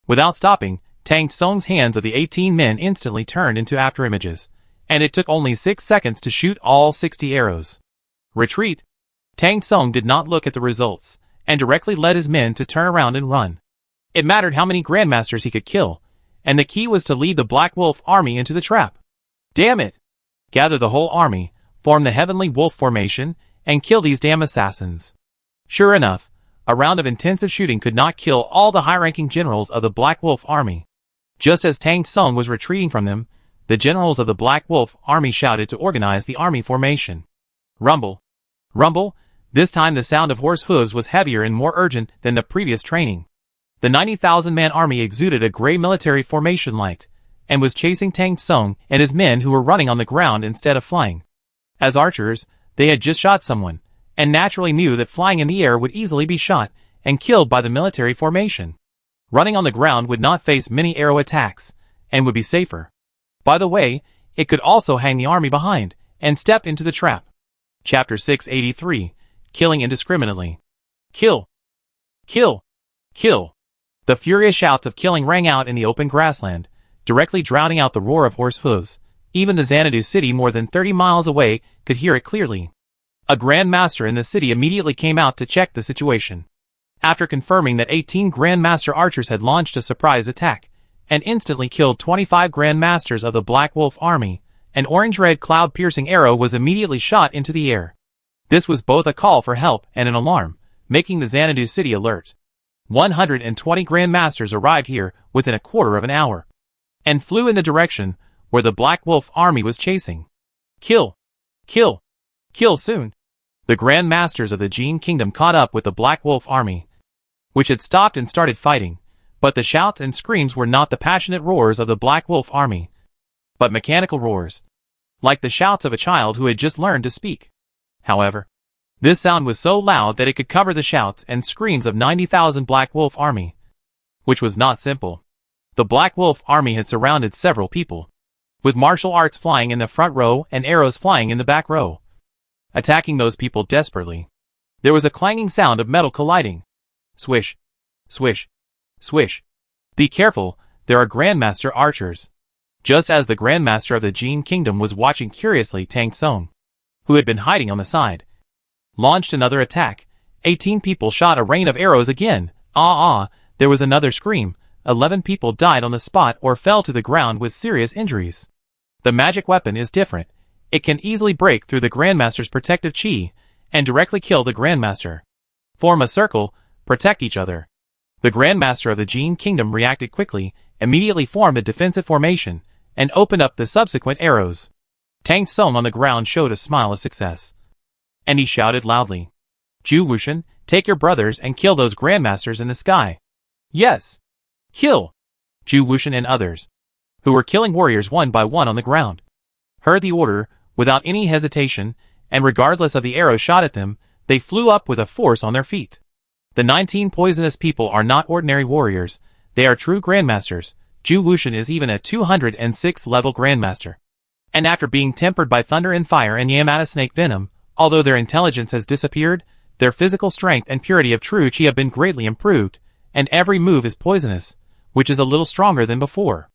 Without stopping, Tang Tsung's hands of the 18 men instantly turned into afterimages, and it took only 6 seconds to shoot all 60 arrows. Retreat! Tang Tsung did not look at the results, and directly led his men to turn around and run. It mattered how many grandmasters he could kill, and the key was to lead the Black Wolf Army into the trap. Damn it! Gather the whole army, form the Heavenly Wolf formation, and kill these damn assassins. Sure enough, a round of intensive shooting could not kill all the high-ranking generals of the Black Wolf Army. Just as Tang Tsung was retreating from them, the generals of the Black Wolf Army shouted to organize the army formation. Rumble! Rumble! This time the sound of horse hooves was heavier and more urgent than the previous training. The 90,000-man army exuded a gray military formation light, and was chasing Tang Tsung and his men who were running on the ground instead of flying. As archers, they had just shot someone, and naturally knew that flying in the air would easily be shot and killed by the military formation. Running on the ground would not face many arrow attacks, and would be safer. By the way, it could also hang the army behind, and step into the trap. Chapter 683, Killing Indiscriminately. Kill! Kill! Kill! The furious shouts of killing rang out in the open grassland, directly drowning out the roar of horse hooves. Even the Xanadu city more than 30 miles away could hear it clearly. A Grand Master in the city immediately came out to check the situation. After confirming that 18 Grand Master archers had launched a surprise attack, and instantly killed 25 Grand Masters of the Black Wolf Army, an orange-red cloud-piercing arrow was immediately shot into the air. This was both a call for help and an alarm, making the Xanadu city alert. 120 Grandmasters arrived here within a quarter of an hour, and flew in the direction where the Black Wolf army was chasing. Kill! Kill! Kill soon! The Grandmasters of the Jin Kingdom caught up with the Black Wolf army, which had stopped and started fighting, but the shouts and screams were not the passionate roars of the Black Wolf army, but mechanical roars, like the shouts of a child who had just learned to speak. However, this sound was so loud that it could cover the shouts and screams of 90,000 Black Wolf army, which was not simple. The Black Wolf army had surrounded several people, with martial arts flying in the front row and arrows flying in the back row, attacking those people desperately. There was a clanging sound of metal colliding. Swish, swish, swish. Be careful, there are Grandmaster archers. Just as the Grandmaster of the Jin Kingdom was watching curiously, Tang Tsung, who had been hiding on the side, launched another attack. 18 people shot a rain of arrows again. There was another scream. 11 people died on the spot or fell to the ground with serious injuries. The magic weapon is different. It can easily break through the Grandmaster's protective chi and directly kill the Grandmaster. Form a circle, protect each other. The Grandmaster of the Jin Kingdom reacted quickly, immediately formed a defensive formation, and opened up the subsequent arrows. Tang Tsung on the ground showed a smile of success, and he shouted loudly, "Zhu Wushan, take your brothers and kill those Grandmasters in the sky." Yes! Kill! Zhu Wushan and others, who were killing warriors one by one on the ground, heard the order without any hesitation, and regardless of the arrows shot at them, they flew up with a force on their feet. The 19 poisonous people are not ordinary warriors, they are true Grandmasters. Zhu Wushan is even a 206 level Grandmaster. And after being tempered by thunder and fire and Yamata snake venom, although their intelligence has disappeared, their physical strength and purity of true chi have been greatly improved, and every move is poisonous, which is a little stronger than before.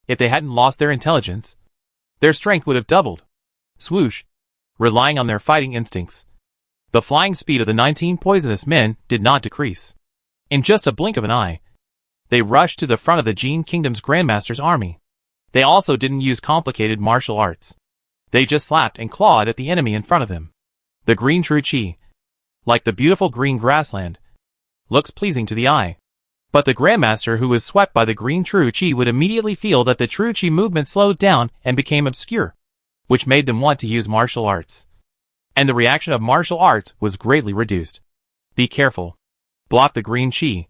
If they hadn't lost their intelligence, their strength would have doubled. Swoosh! Relying on their fighting instincts, the flying speed of the 19 poisonous men did not decrease. In just a blink of an eye, they rushed to the front of the Jin Kingdom's Grandmaster's army. They also didn't use complicated martial arts. They just slapped and clawed at the enemy in front of them. The green true chi, like the beautiful green grassland, looks pleasing to the eye. But the Grandmaster who was swept by the green true chi would immediately feel that the true chi movement slowed down and became obscure, which made them want to use martial arts. And the reaction of martial arts was greatly reduced. Be careful. Block the green chi.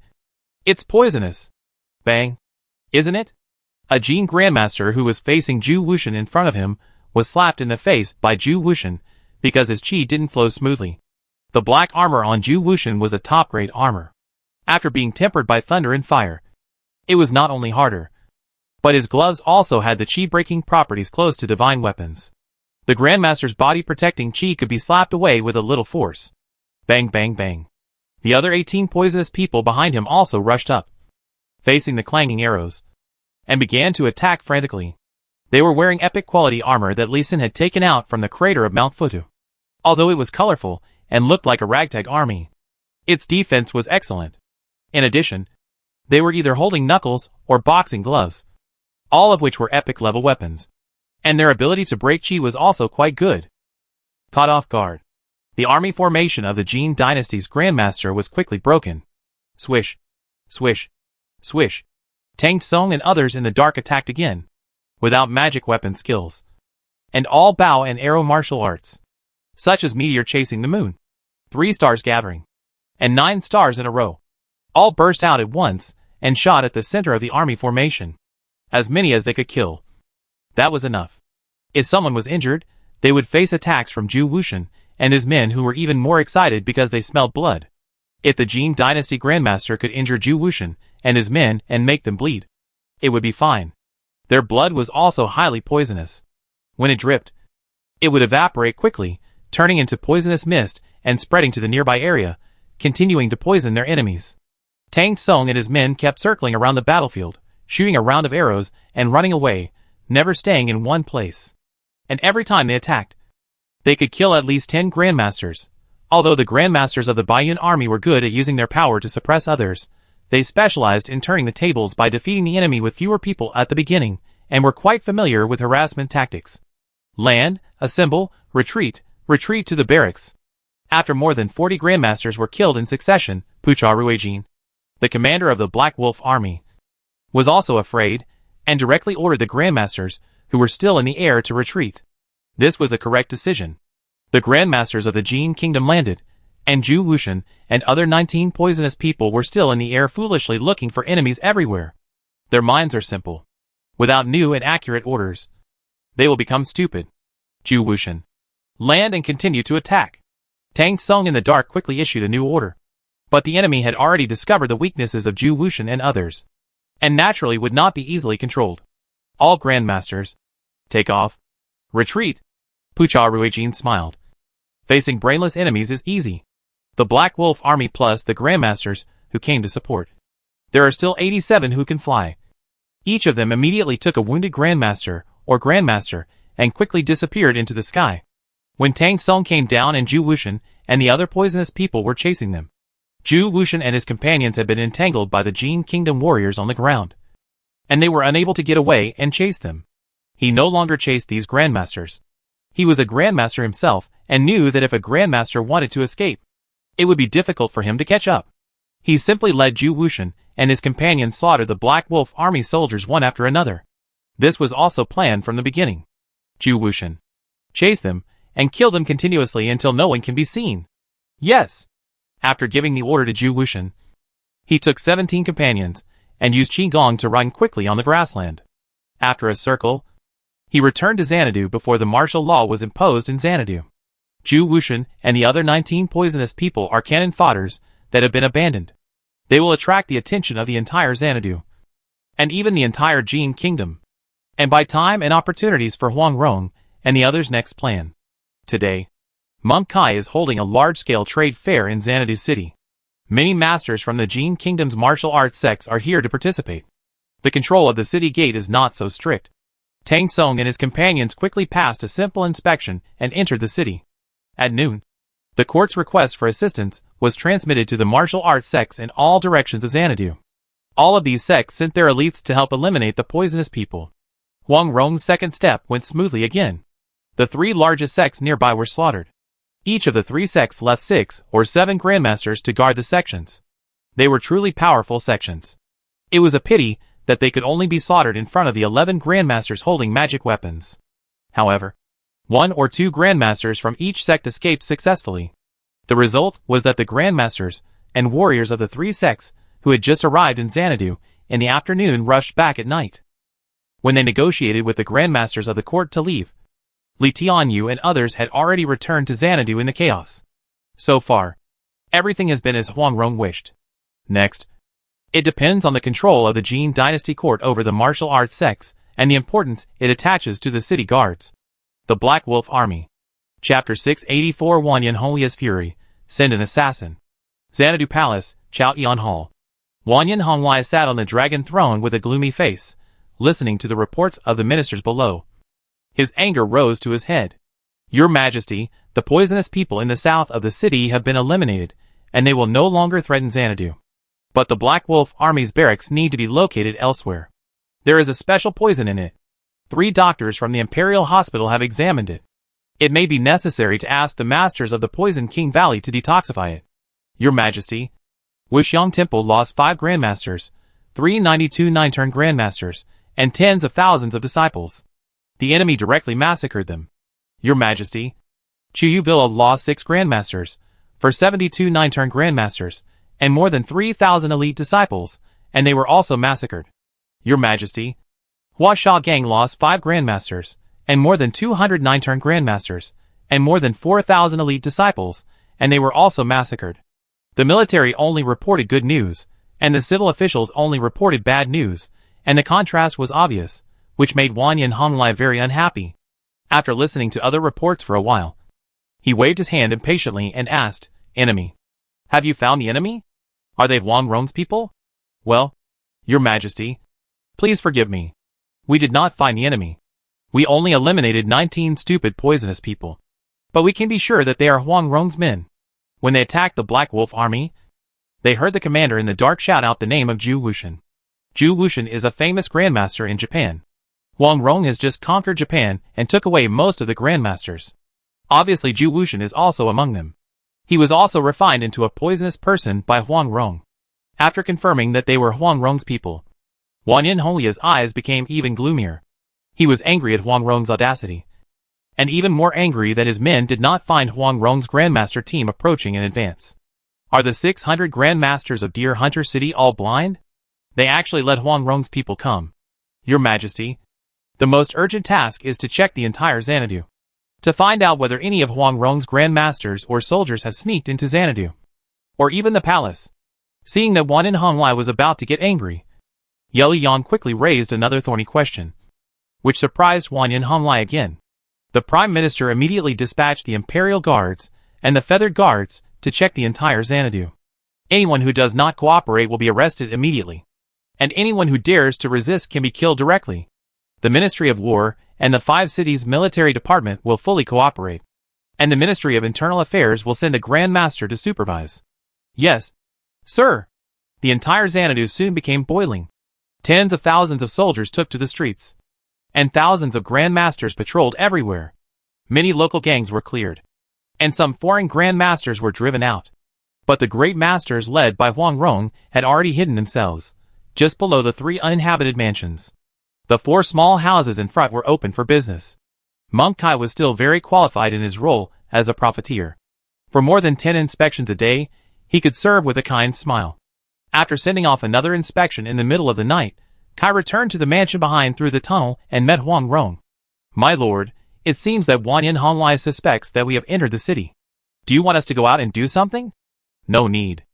It's poisonous. Bang. Isn't it? A Jin Grandmaster who was facing Zhu Wushan in front of him was slapped in the face by Zhu Wushan because his chi didn't flow smoothly. The black armor on Zhu Wushan was a top-grade armor. After being tempered by thunder and fire, it was not only harder, but his gloves also had the chi-breaking properties close to divine weapons. The Grandmaster's body-protecting chi could be slapped away with a little force. Bang bang bang. The other 18 poisonous people behind him also rushed up, facing the clanging arrows, and began to attack frantically. They were wearing epic quality armor that Lee Sin had taken out from the crater of Mount Futu. Although it was colorful and looked like a ragtag army, its defense was excellent. In addition, they were either holding knuckles or boxing gloves, all of which were epic level weapons, and their ability to break chi was also quite good. Caught off guard, the army formation of the Jin Dynasty's Grandmaster was quickly broken. Swish, swish, swish. Tang Tsung and others in the dark attacked again, without magic weapon skills, and all bow and arrow martial arts, such as meteor chasing the moon, 3 stars gathering, and 9 stars in a row. All burst out at once and shot at the center of the army formation, as many as they could kill. That was enough. If someone was injured, they would face attacks from Zhu Wushan and his men, who were even more excited because they smelled blood. If the Jin Dynasty Grandmaster could injure Zhu Wushan and his men and make them bleed, it would be fine. Their blood was also highly poisonous. When it dripped, it would evaporate quickly, turning into poisonous mist and spreading to the nearby area, continuing to poison their enemies. Tang Tsung and his men kept circling around the battlefield, shooting a round of arrows and running away, never staying in one place. And every time they attacked, they could kill at least 10 Grandmasters. Although the Grandmasters of the Baiyun army were good at using their power to suppress others, they specialized in turning the tables by defeating the enemy with fewer people at the beginning, and were quite familiar with harassment tactics. Land, assemble, retreat, retreat to the barracks. After more than 40 grandmasters were killed in succession, Pucha Ruijin, the commander of the Black Wolf army, was also afraid, and directly ordered the grandmasters, who were still in the air, to retreat. This was a correct decision. The grandmasters of the Jin kingdom landed, and Zhu Wuxian and other 19 poisonous people were still in the air foolishly looking for enemies everywhere. Their minds are simple. Without new and accurate orders, they will become stupid. Zhu Wuxian, land and continue to attack. Tang Song in the dark quickly issued a new order. But the enemy had already discovered the weaknesses of Zhu Wuxian and others, and naturally would not be easily controlled. All grandmasters, take off. Retreat. Pucha Ruijin smiled. Facing brainless enemies is easy. The Black Wolf army plus the grandmasters who came to support. There are still 87 who can fly. Each of them immediately took a wounded grandmaster or grandmaster and quickly disappeared into the sky. When Tang Song came down and Zhu Wuxian and the other poisonous people were chasing them, Zhu Wuxian and his companions had been entangled by the Jin Kingdom warriors on the ground, and they were unable to get away and chase them. He no longer chased these grandmasters. He was a grandmaster himself and knew that if a grandmaster wanted to escape, it would be difficult for him to catch up. He simply led Zhu Wuxian and his companions slaughter the Black Wolf army soldiers one after another. This was also planned from the beginning. Zhu Wuxian, chase them and kill them continuously until no one can be seen. Yes. After giving the order to Zhu Wuxian, he took 17 companions and used Qigong to run quickly on the grassland. After a circle, he returned to Xanadu before the martial law was imposed in Xanadu. Zhu Wuxian and the other 19 poisonous people are cannon fodders that have been abandoned. They will attract the attention of the entire Xanadu, and even the entire Jin kingdom, and buy time and opportunities for Huang Rong and the others' next plan. Today, Monk Kai is holding a large-scale trade fair in Xanadu City. Many masters from the Jin Kingdom's martial arts sects are here to participate. The control of the city gate is not so strict. Tang Song and his companions quickly passed a simple inspection and entered the city. At noon, the court's request for assistance was transmitted to the martial arts sects in all directions of Xanadu. All of these sects sent their elites to help eliminate the poisonous people. Huang Rong's second step went smoothly again. The 3 largest sects nearby were slaughtered. Each of the 3 sects left 6 or 7 grandmasters to guard the sections. They were truly powerful sections. It was a pity that they could only be slaughtered in front of the 11 grandmasters holding magic weapons. However, 1 or 2 grandmasters from each sect escaped successfully. The result was that the grandmasters and warriors of the 3 sects who had just arrived in Xanadu in the afternoon rushed back at night. When they negotiated with the grandmasters of the court to leave, Li Tianyu and others had already returned to Xanadu in the chaos. So far, everything has been as Huang Rong wished. Next, it depends on the control of the Jin dynasty court over the martial arts sects and the importance it attaches to the city guards. The Black Wolf Army. Chapter 684 Wan Yanholia's Fury. Send an assassin. Xanadu Palace, Chaoyan Hall. Wan Yanhonglia sat on the dragon throne with a gloomy face, listening to the reports of the ministers below. His anger rose to his head. Your Majesty, the poisonous people in the south of the city have been eliminated, and they will no longer threaten Xanadu. But the Black Wolf Army's barracks need to be located elsewhere. There is a special poison in it. 3 doctors from the Imperial Hospital have examined it. It may be necessary to ask the masters of the Poison King Valley to detoxify it. Your Majesty, Wuxiang Temple lost 5 grandmasters, 392 9-turn grandmasters, and tens of thousands of disciples. The enemy directly massacred them. Your Majesty, Chuyu Villa lost 6 grandmasters, for 72 9-turn grandmasters, and more than 3,000 elite disciples, and they were also massacred. Your Majesty, Huasha Gang lost 5 grandmasters, and more than 200 9-turn grandmasters, and more than 4,000 elite disciples, and they were also massacred. The military only reported good news, and the civil officials only reported bad news, and the contrast was obvious, which made Wan Yanhonglai very unhappy. After listening to other reports for a while, he waved his hand impatiently and asked, Enemy. Have you found the enemy? Are they Huang Rong's people? Well, Your Majesty, please forgive me. We did not find the enemy. We only eliminated 19 stupid poisonous people. But we can be sure that they are Huang Rong's men. When they attacked the Black Wolf Army, they heard the commander in the dark shout out the name of Zhu Wuxian. Zhu Wuxian is a famous grandmaster in Japan. Huang Rong has just conquered Japan and took away most of the grandmasters. Obviously Zhu Wuxian is also among them. He was also refined into a poisonous person by Huang Rong. After confirming that they were Huang Rong's people, Wan Yinholia's eyes became even gloomier. He was angry at Huang Rong's audacity, and even more angry that his men did not find Huang Rong's Grandmaster team approaching in advance. Are the 600 Grandmasters of Deer Hunter City all blind? They actually let Huang Rong's people come. Your Majesty, the most urgent task is to check the entire Xanadu, to find out whether any of Huang Rong's Grandmasters or soldiers have sneaked into Xanadu, or even the palace. Seeing that Wan Yinhonglai was about to get angry, Ye Yan quickly raised another thorny question, which surprised Wan Yinhonglai again. The Prime Minister immediately dispatched the Imperial Guards and the Feathered Guards to check the entire Xanadu. Anyone who does not cooperate will be arrested immediately, and anyone who dares to resist can be killed directly. The Ministry of War and the 5 cities' military department will fully cooperate, and the Ministry of Internal Affairs will send a Grand Master to supervise. Yes, sir. The entire Xanadu soon became boiling. Tens of thousands of soldiers took to the streets, and thousands of Grand Masters patrolled everywhere. Many local gangs were cleared, and some foreign Grand Masters were driven out. But the great masters led by Huang Rong had already hidden themselves just below the 3 uninhabited mansions. The 4 small houses in front were open for business. Monk Kai was still very qualified in his role as a profiteer. For more than 10 inspections a day, he could serve with a kind smile. After sending off another inspection in the middle of the night, Kai returned to the mansion behind through the tunnel and met Huang Rong. My lord, it seems that Wan Yinhonglai suspects that we have entered the city. Do you want us to go out and do something? No need.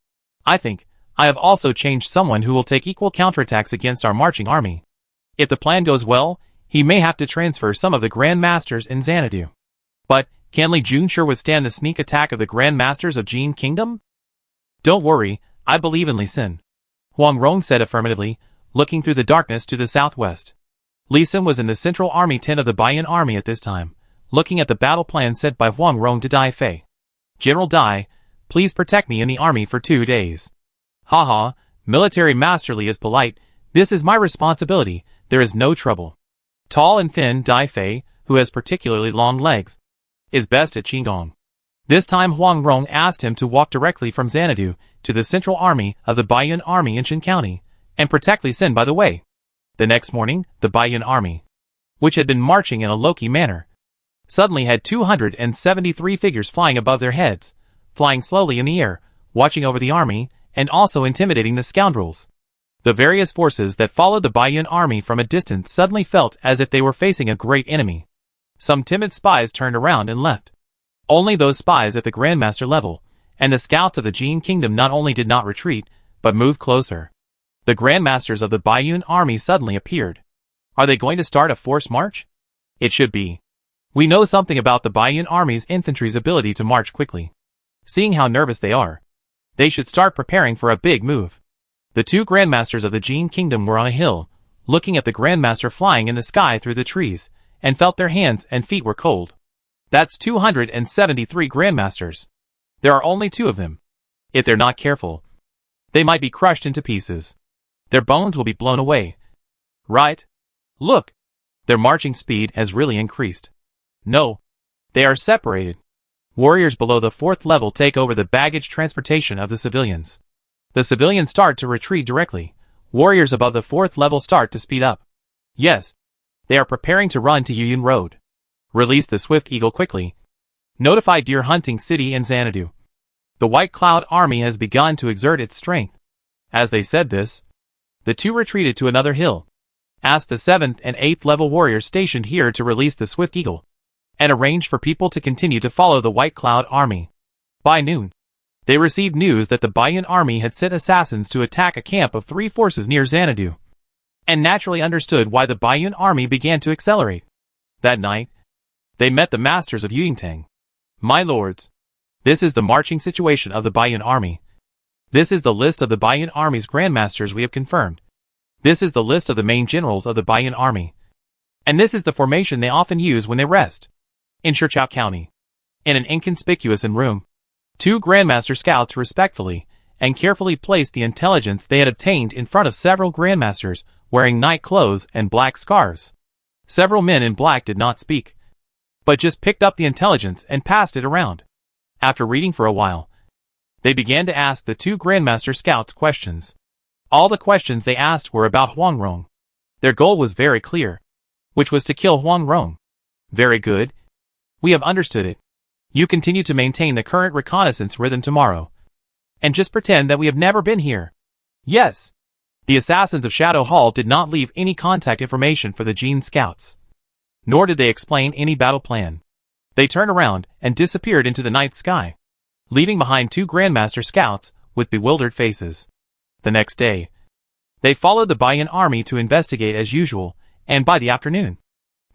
I think I have also changed someone who will take equal counterattacks against our marching army. If the plan goes well, he may have to transfer some of the Grand Masters in Xanadu. But can Li Jun sure withstand the sneak attack of the Grand Masters of Jin Kingdom? Don't worry, I believe in Li Xin. Huang Rong said affirmatively, looking through the darkness to the southwest. Li Xin was in the central army tent of the Baiyan army at this time, looking at the battle plan set by Huang Rong to Dai Fei. General Dai, please protect me in the army for 2 days. Haha, military masterly is polite. This is my responsibility, there is no trouble. Tall and thin Dai Fei, who has particularly long legs, is best at Qigong. This time Huang Rong asked him to walk directly from Xanadu to the central army of the Baiyan army in Shin County, and protect Li Xin by the way. The next morning, the Baiyan army, which had been marching in a low-key manner, suddenly had 273 figures flying above their heads, flying slowly in the air, watching over the army, and also intimidating the scoundrels. The various forces that followed the Baiyan army from a distance suddenly felt as if they were facing a great enemy. Some timid spies turned around and left. Only those spies at the Grandmaster level, and the scouts of the Jin Kingdom not only did not retreat, but moved closer. The Grandmasters of the Baiyan army suddenly appeared. Are they going to start a forced march? It should be. We know something about the Baiyan army's infantry's ability to march quickly. Seeing how nervous they are, they should start preparing for a big move. The 2 Grandmasters of the Jin Kingdom were on a hill, looking at the Grandmaster flying in the sky through the trees, and felt their hands and feet were cold. That's 273 Grandmasters. There are only 2 of them. If they're not careful, they might be crushed into pieces. Their bones will be blown away. Right? Look! Their marching speed has really increased. No. They are separated. Warriors below the 4th level take over the baggage transportation of the civilians. The civilians start to retreat directly. Warriors above the 4th level start to speed up. Yes. They are preparing to run to Yuyun Road. Release the Swift Eagle quickly. Notify Deer Hunting City and Xanadu. The White Cloud Army has begun to exert its strength. As they said this, the 2 retreated to another hill. Asked the 7th and 8th level warriors stationed here to release the Swift Eagle, and arranged for people to continue to follow the White Cloud Army. By noon, they received news that the Baiyan army had sent assassins to attack a camp of 3 forces near Xanadu, and naturally understood why the Baiyan army began to accelerate. That night, they met the masters of Yuyingtang. My lords, this is the marching situation of the Baiyan army. This is the list of the Baiyan army's grandmasters we have confirmed. This is the list of the main generals of the Baiyan army. And this is the formation they often use when they rest. In Shichao County, in an inconspicuous room, 2 Grandmaster scouts respectfully and carefully placed the intelligence they had obtained in front of several Grandmasters wearing night clothes and black scarves. Several men in black did not speak, but just picked up the intelligence and passed it around. After reading for a while, they began to ask the two Grandmaster Scouts questions. All the questions they asked were about Huang Rong. Their goal was very clear, which was to kill Huang Rong. Very good. We have understood it. You continue to maintain the current reconnaissance rhythm tomorrow. And just pretend that we have never been here. Yes. The assassins of Shadow Hall did not leave any contact information for the Jin Scouts. Nor did they explain any battle plan. They turned around and disappeared into the night sky, leaving behind two Grandmaster Scouts with bewildered faces. The next day, they followed the Baiyan army to investigate as usual, and by the afternoon,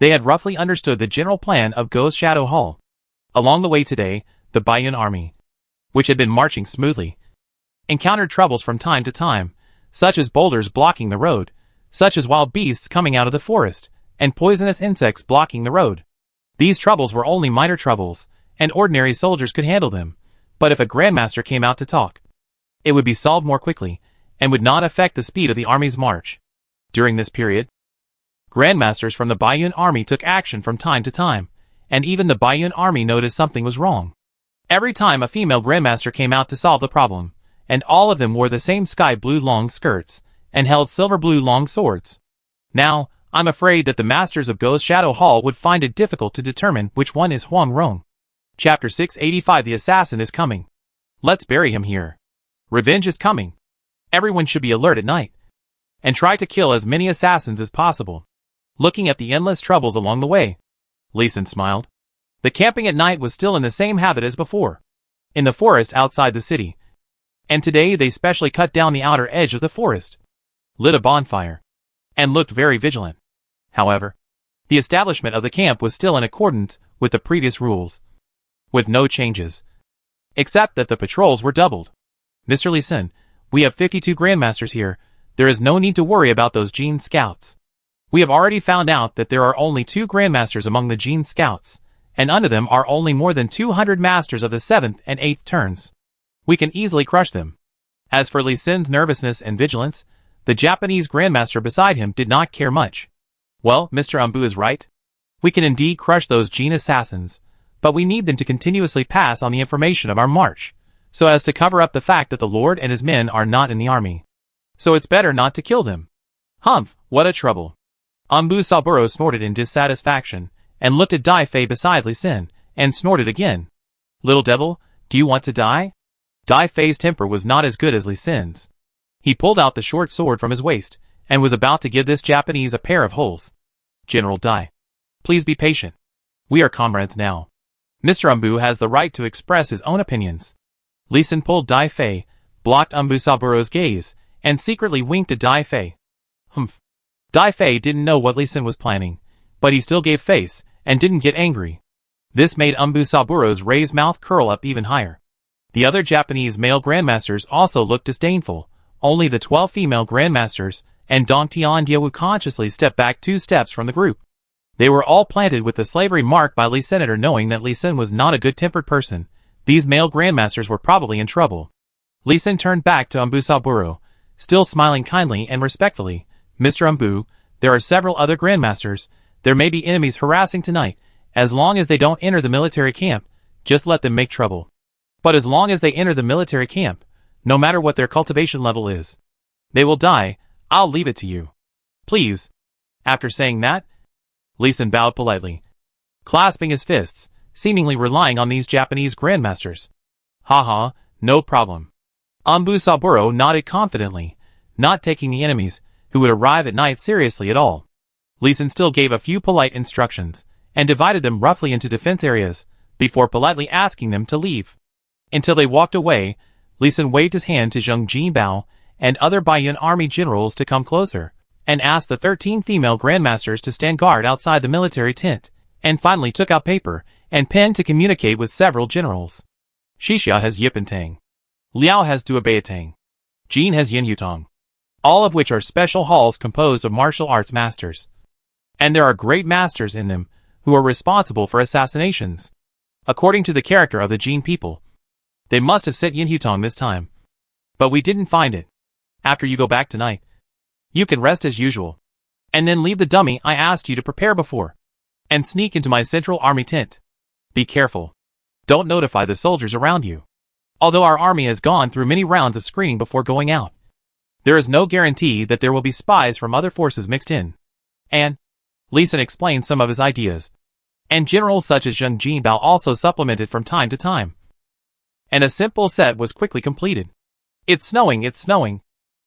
they had roughly understood the general plan of Ghost Shadow Hall. Along the way today, the Baiyan army, which had been marching smoothly, encountered troubles from time to time, such as boulders blocking the road, such as wild beasts coming out of the forest, and poisonous insects blocking the road. These troubles were only minor troubles, and ordinary soldiers could handle them, but if a Grandmaster came out to talk, it would be solved more quickly, and would not affect the speed of the army's march. During this period, Grandmasters from the Baiyan army took action from time to time, and even the Baiyan army noticed something was wrong. Every time a female Grandmaster came out to solve the problem, and all of them wore the same sky blue long skirts, and held silver blue long swords. Now, I'm afraid that the masters of Ghost Shadow Hall would find it difficult to determine which one is Huang Rong. Chapter 685. The assassin is coming. Let's bury him here. Revenge is coming. Everyone should be alert at night, and try to kill as many assassins as possible. Looking at the endless troubles along the way, Lee Sin smiled. The camping at night was still in the same habit as before, in the forest outside the city, and today they specially cut down the outer edge of the forest, lit a bonfire, and looked very vigilant. However, the establishment of the camp was still in accordance with the previous rules, with no changes, except that the patrols were doubled. Mr. Lee Sin, we have 52 Grandmasters here. There is no need to worry about those Jin Scouts. We have already found out that there are only 2 Grandmasters among the Jin Scouts, and under them are only more than 200 Masters of the 7th and 8th turns. We can easily crush them. As for Lee Sin's nervousness and vigilance, the Japanese Grandmaster beside him did not care much. Well, Mr. Umbu is right. We can indeed crush those Jin assassins, but we need them to continuously pass on the information of our march, so as to cover up the fact that the Lord and his men are not in the army. So it's better not to kill them. Humph, what a trouble. Umbu Saburo snorted in dissatisfaction, and looked at Dai Fei beside Lee Sin, and snorted again. Little devil, do you want to die? Dai Fei's temper was not as good as Lee Sin's. He pulled out the short sword from his waist, and was about to give this Japanese a pair of holes. General Dai, please be patient. We are comrades now. Mr. Umbu has the right to express his own opinions. Lee Sin pulled Dai Fei, blocked Umbu Saburo's gaze, and secretly winked at Dai Fei. Humph. Dai Fei didn't know what Lee Sin was planning, but he still gave face, and didn't get angry. This made Umbu Saburo's raised mouth curl up even higher. The other Japanese male Grandmasters also looked disdainful. Only the 12 female Grandmasters and Dong Tian Diawu consciously stepped back 2 steps from the group. They were all planted with the slavery mark by Lee Senator. Knowing that Lee Sin was not a good-tempered person, these male Grandmasters were probably in trouble. Lee Sin turned back to Umbu Saburo, still smiling kindly and respectfully. Mr. Umbu, there are several other Grandmasters. There may be enemies harassing tonight. As long as they don't enter the military camp, just let them make trouble. But as long as they enter the military camp, no matter what their cultivation level is, they will die. I'll leave it to you. Please. After saying that, Lee Sin bowed politely, clasping his fists, seemingly relying on these Japanese Grandmasters. Haha, no problem. Umbu Saburo nodded confidently, not taking the enemies, who would arrive at night seriously at all. Lee Sin still gave a few polite instructions, and divided them roughly into defense areas, before politely asking them to leave. Until they walked away, Lee Sin waved his hand to Zheng Jinbao and other Baiyan army generals to come closer, and asked the 13 female Grandmasters to stand guard outside the military tent, and finally took out paper and pen to communicate with several generals. Xixia has Yipentang. Liao has Duabayatang. Jin has Yinhutong. All of which are special halls composed of martial arts masters. And there are great masters in them, who are responsible for assassinations. According to the character of the Jin people, they must have set Yinhutong this time. But we didn't find it. After you go back tonight, you can rest as usual, and then leave the dummy I asked you to prepare before, and sneak into my central army tent. Be careful. Don't notify the soldiers around you. Although our army has gone through many rounds of screening before going out, there is no guarantee that there will be spies from other forces mixed in. And Lee Sun explained some of his ideas, and generals such as Zheng Jinbao also supplemented from time to time. And a simple set was quickly completed. It's snowing, it's snowing.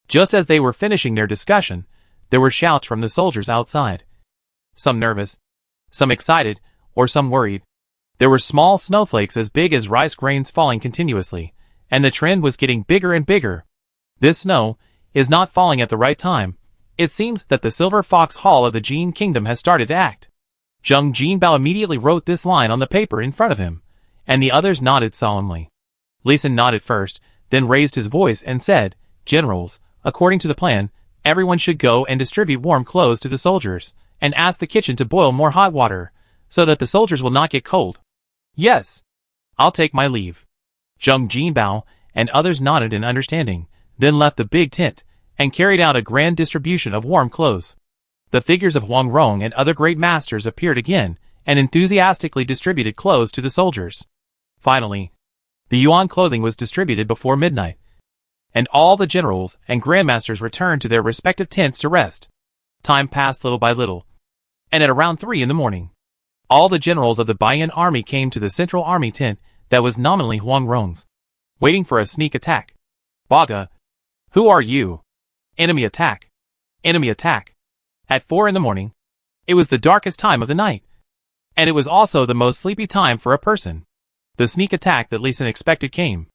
Just as they were finishing their discussion, there were shouts from the soldiers outside. Some nervous, some excited, or some worried. There were small snowflakes as big as rice grains falling continuously, and the trend was getting bigger and bigger. This snow is not falling at the right time. It seems that the Silver Fox Hall of the Jin Kingdom has started to act. Zheng Jinbao immediately wrote this line on the paper in front of him, and the others nodded solemnly. Lee Sun nodded first, then raised his voice and said, "Generals, according to the plan, everyone should go and distribute warm clothes to the soldiers, and ask the kitchen to boil more hot water, so that the soldiers will not get cold." "Yes. I'll take my leave." Zheng Jinbao and others nodded in understanding, then left the big tent, and carried out a grand distribution of warm clothes. The figures of Huang Rong and other great masters appeared again, and enthusiastically distributed clothes to the soldiers. Finally, the yuan clothing was distributed before midnight, and all the generals and grandmasters returned to their respective tents to rest. Time passed little by little, and at around 3 in the morning, all the generals of the Baiyan army came to the central army tent that was nominally Huang Rong's, waiting for a sneak attack. "Baga, who are you? Enemy attack! Enemy attack!" At 4 in the morning, it was the darkest time of the night, and it was also the most sleepy time for a person. The sneak attack that Lee Sun expected came.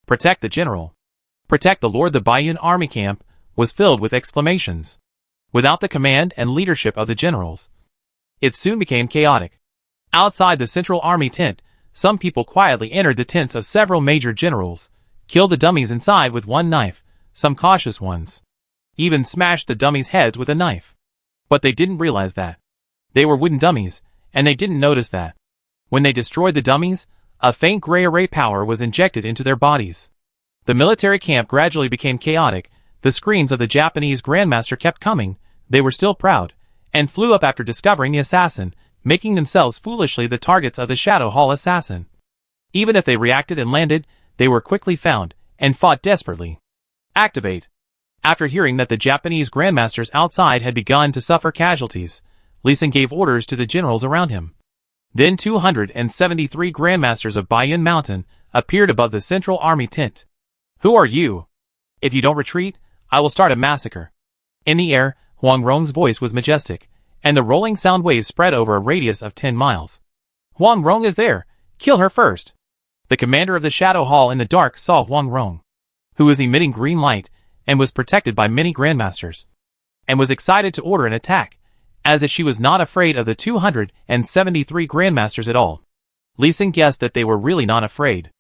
"Protect the general! Protect the Lord!" The Baiyan army camp was filled with exclamations. Without the command and leadership of the generals, it soon became chaotic. Outside the central army tent, some people quietly entered the tents of several major generals, killed the dummies inside with one knife, some cautious ones even smashed the dummies' heads with a knife. But they didn't realize that they were wooden dummies, and they didn't notice that when they destroyed the dummies, a faint gray array power was injected into their bodies. The military camp gradually became chaotic. The screams of the Japanese grandmaster kept coming. They were still proud, and flew up after discovering the assassin, making themselves foolishly the targets of the Shadow Hall assassin. Even if they reacted and landed, they were quickly found, and fought desperately. Activate! After hearing that the Japanese grandmasters outside had begun to suffer casualties, Lee Sun gave orders to the generals around him. Then 273 grandmasters of Baiyan Mountain appeared above the central army tent. "Who are you? If you don't retreat, I will start a massacre." In the air, Huang Rong's voice was majestic, and the rolling sound waves spread over a radius of 10 miles. "Huang Rong is there! Kill her first!" The commander of the Shadow Hall in the dark saw Huang Rong, who was emitting green light, and was protected by many grandmasters, and was excited to order an attack, as if she was not afraid of the 273 grandmasters at all. Lee Sun guessed that they were really not afraid.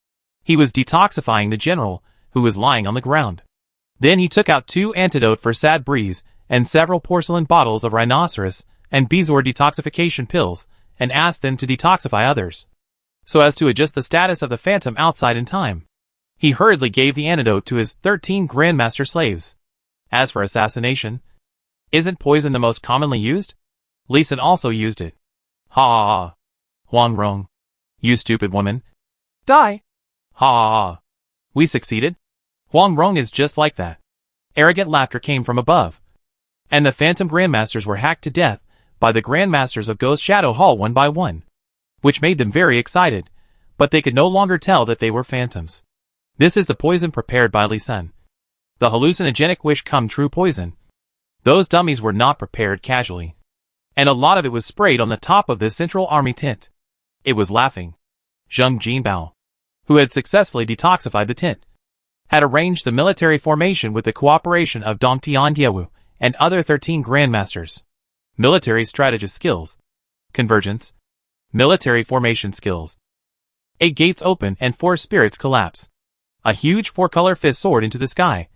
He was detoxifying the general, who was lying on the ground. Then he took out 2 antidote for sad breeze, and several porcelain bottles of rhinoceros and bezoar detoxification pills, and asked them to detoxify others, so as to adjust the status of the phantom outside in time. He hurriedly gave the antidote to his 13 grandmaster slaves. As for assassination, isn't poison the most commonly used? Lee Sun also used it. Ha ha ha. Huang Rong, you stupid woman. Die. Ha ha ha. We succeeded. Huang Rong is just like that. Arrogant laughter came from above, and the phantom grandmasters were hacked to death by the grandmasters of Ghost Shadow Hall one by one, which made them very excited, but they could no longer tell that they were phantoms. This is the poison prepared by Lee Sun. The hallucinogenic wish come true poison. Those dummies were not prepared casually, and a lot of it was sprayed on the top of this central army tent. It was laughing. Zheng Jinbao, who had successfully detoxified the tent, had arranged the military formation with the cooperation of Dong Tianyewu and other 13 grandmasters. Military strategist skills. Convergence. Military formation skills. 8 gates open and 4 spirits collapse. A huge 4-color fist soared into the sky,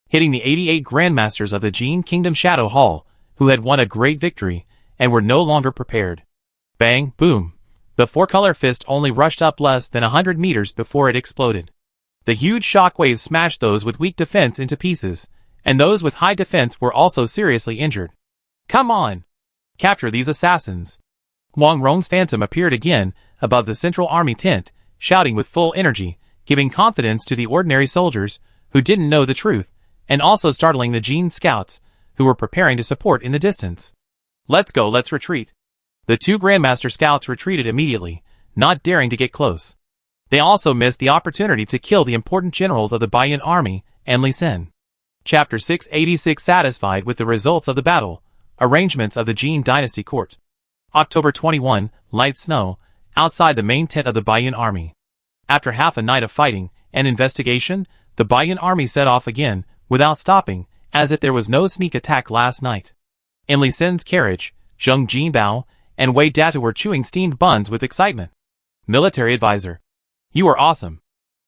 hitting the 88 grandmasters of the Jin Kingdom Shadow Hall, who had won a great victory and were no longer prepared. Bang, boom. The 4-color fist only rushed up less than 100 meters before it exploded. The huge shock waves smashed those with weak defense into pieces, and those with high defense were also seriously injured. Come on! Capture these assassins! Huang Rong's phantom appeared again above the central army tent, shouting with full energy, giving confidence to the ordinary soldiers who didn't know the truth, and also startling the Jin scouts who were preparing to support in the distance. "Let's go, let's retreat." The two Grandmaster scouts retreated immediately, not daring to get close. They also missed the opportunity to kill the important generals of the Baiyan army and Li Xin. Chapter 686. Satisfied with the results of the battle, arrangements of the Jin dynasty court. October 21, light snow, outside the main tent of the Baiyan army. After half a night of fighting and investigation, the Baiyan army set off again, without stopping, as if there was no sneak attack last night. In Li Xin's carriage, Zheng Jinbao and Wei Data were chewing steamed buns with excitement. Military advisor. "You are awesome.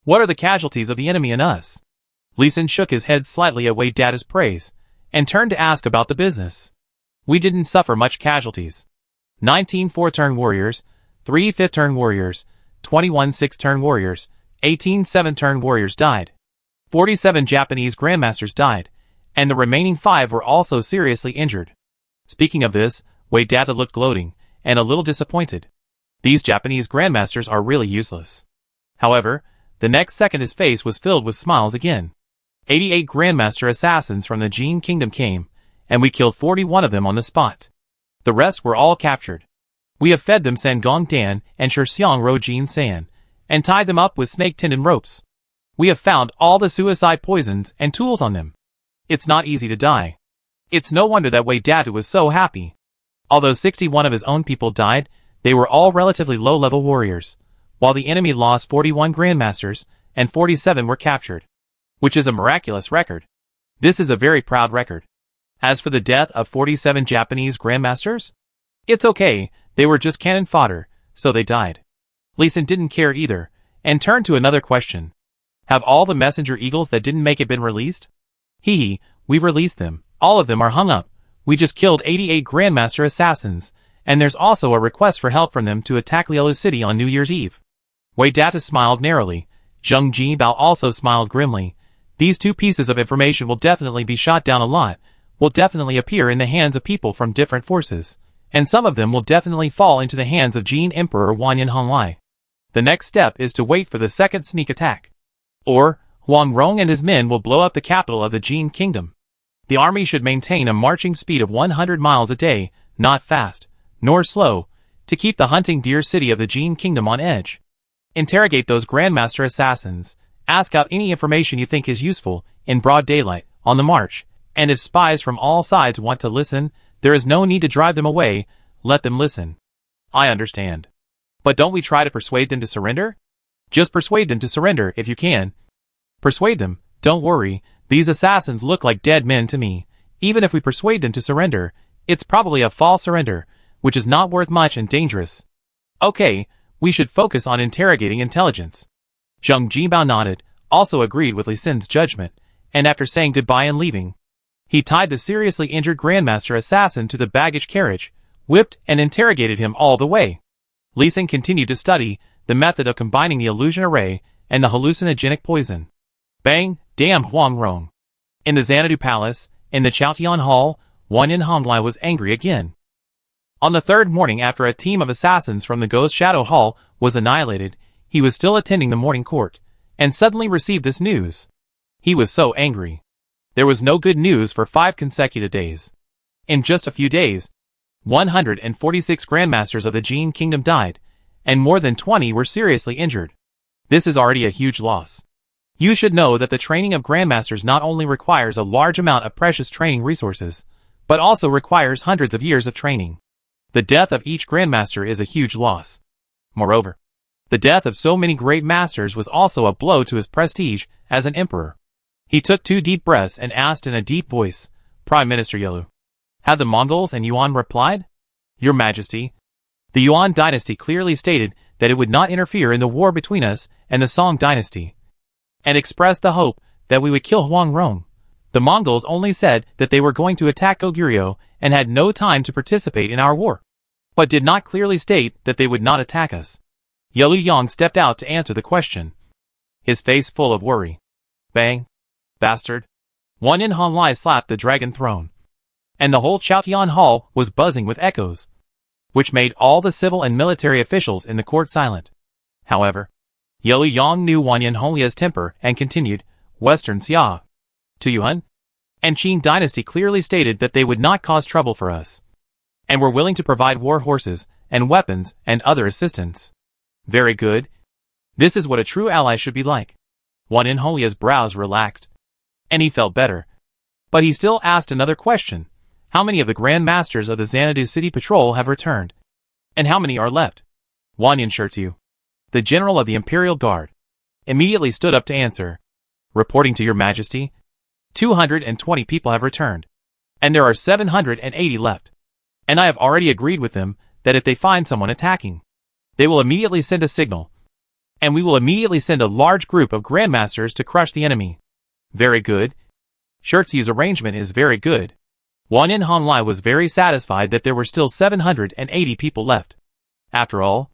What are the casualties of the enemy and us?" Li Xin shook his head slightly at Wei Data's praise, and turned to ask about the business. "We didn't suffer much casualties. 19 4-turn warriors, 3 5th-turn warriors, 21 6th-turn warriors, 18 7th-turn warriors died. 47 Japanese grandmasters died, and the remaining 5 were also seriously injured." Speaking of this, Wei Data looked gloating, and a little disappointed. These Japanese grandmasters are really useless. However, the next second his face was filled with smiles again. 88 grandmaster assassins from the Jin kingdom came, and we killed 41 of them on the spot. The rest were all captured. We have fed them Sangong Dan and Shirxiang Ro Jin San, and tied them up with snake tendon ropes. We have found all the suicide poisons and tools on them. It's not easy to die. It's no wonder that Wei Data was so happy. Although 61 of his own people died, they were all relatively low-level warriors, while the enemy lost 41 grandmasters, and 47 were captured. Which is a miraculous record. This is a very proud record. As for the death of 47 Japanese grandmasters, it's okay, they were just cannon fodder, so they died. Li Xin didn't care either, and turned to another question. "Have all the messenger eagles that didn't make it been released?" "Hee, we've released them. All of them are hung up. We just killed 88 grandmaster assassins, and there's also a request for help from them to attack Lielu City on New Year's Eve." Wei Data smiled narrowly. Zheng Jinbao also smiled grimly. These two pieces of information will definitely be shot down a lot, will definitely appear in the hands of people from different forces, and some of them will definitely fall into the hands of Jin Emperor Wanyan Honglai. The next step is to wait for the second sneak attack. Or, Huang Rong and his men will blow up the capital of the Jin kingdom. The army should maintain a marching speed of 100 miles a day, not fast, nor slow, to keep the hunting deer city of the Jin kingdom on edge. Interrogate those grandmaster assassins, ask out any information you think is useful, in broad daylight, on the march, and if spies from all sides want to listen, there is no need to drive them away, let them listen. I understand. But don't we try to persuade them to surrender? Just persuade them to surrender if you can. Persuade them, don't worry, these assassins look like dead men to me. Even if we persuade them to surrender, it's probably a false surrender, which is not worth much and dangerous. Okay, we should focus on interrogating intelligence. Zheng Jinbao nodded, also agreed with Li Xin's judgment, and after saying goodbye and leaving, he tied the seriously injured grandmaster assassin to the baggage carriage, whipped and interrogated him all the way. Li Xin continued to study the method of combining the illusion array and the hallucinogenic poison. Bang, damn Huang Rong. In the Xanadu Palace, in the Chaotian Hall, Wanyan Honglai was angry again. On the third morning after a team of assassins from the Ghost Shadow Hall was annihilated, he was still attending the morning court, and suddenly received this news. He was so angry. There was no good news for 5 consecutive days. In just a few days, 146 grandmasters of the Jin kingdom died, and more than 20 were seriously injured. This is already a huge loss. You should know that the training of grandmasters not only requires a large amount of precious training resources, but also requires hundreds of years of training. The death of each grandmaster is a huge loss. Moreover, the death of so many great masters was also a blow to his prestige as an emperor. He took 2 deep breaths and asked in a deep voice, "Prime Minister Yelu, have the Mongols and Yuan replied?" "Your Majesty, the Yuan dynasty clearly stated that it would not interfere in the war between us and the Song dynasty, and expressed the hope that we would kill Huang Rong. The Mongols only said that they were going to attack Goguryeo and had no time to participate in our war, but did not clearly state that they would not attack us." Yelu Yang stepped out to answer the question, his face full of worry. Bang. Bastard. Wanyan Honglai slapped the dragon throne, and the whole Chaotian Hall was buzzing with echoes, which made all the civil and military officials in the court silent. However, Ye Yang knew Wanyan Holia's temper and continued, Western Xia. To Yuan and Qin dynasty clearly stated that they would not cause trouble for us, and were willing to provide war horses and weapons and other assistance. Very good. This is what a true ally should be like. Wanyan Holia's brows relaxed, and he felt better. But he still asked another question. How many of the Grand Masters of the Xanadu City Patrol have returned? And how many are left? Wanyan Shirtu, the general of the Imperial Guard, immediately stood up to answer. Reporting to your majesty, 220 people have returned, and there are 780 left. And I have already agreed with them that if they find someone attacking, they will immediately send a signal, and we will immediately send a large group of Grandmasters to crush the enemy. Very good. Shirtsu's arrangement is very good. Wanyan Honlai was very satisfied that there were still 780 people left. After all,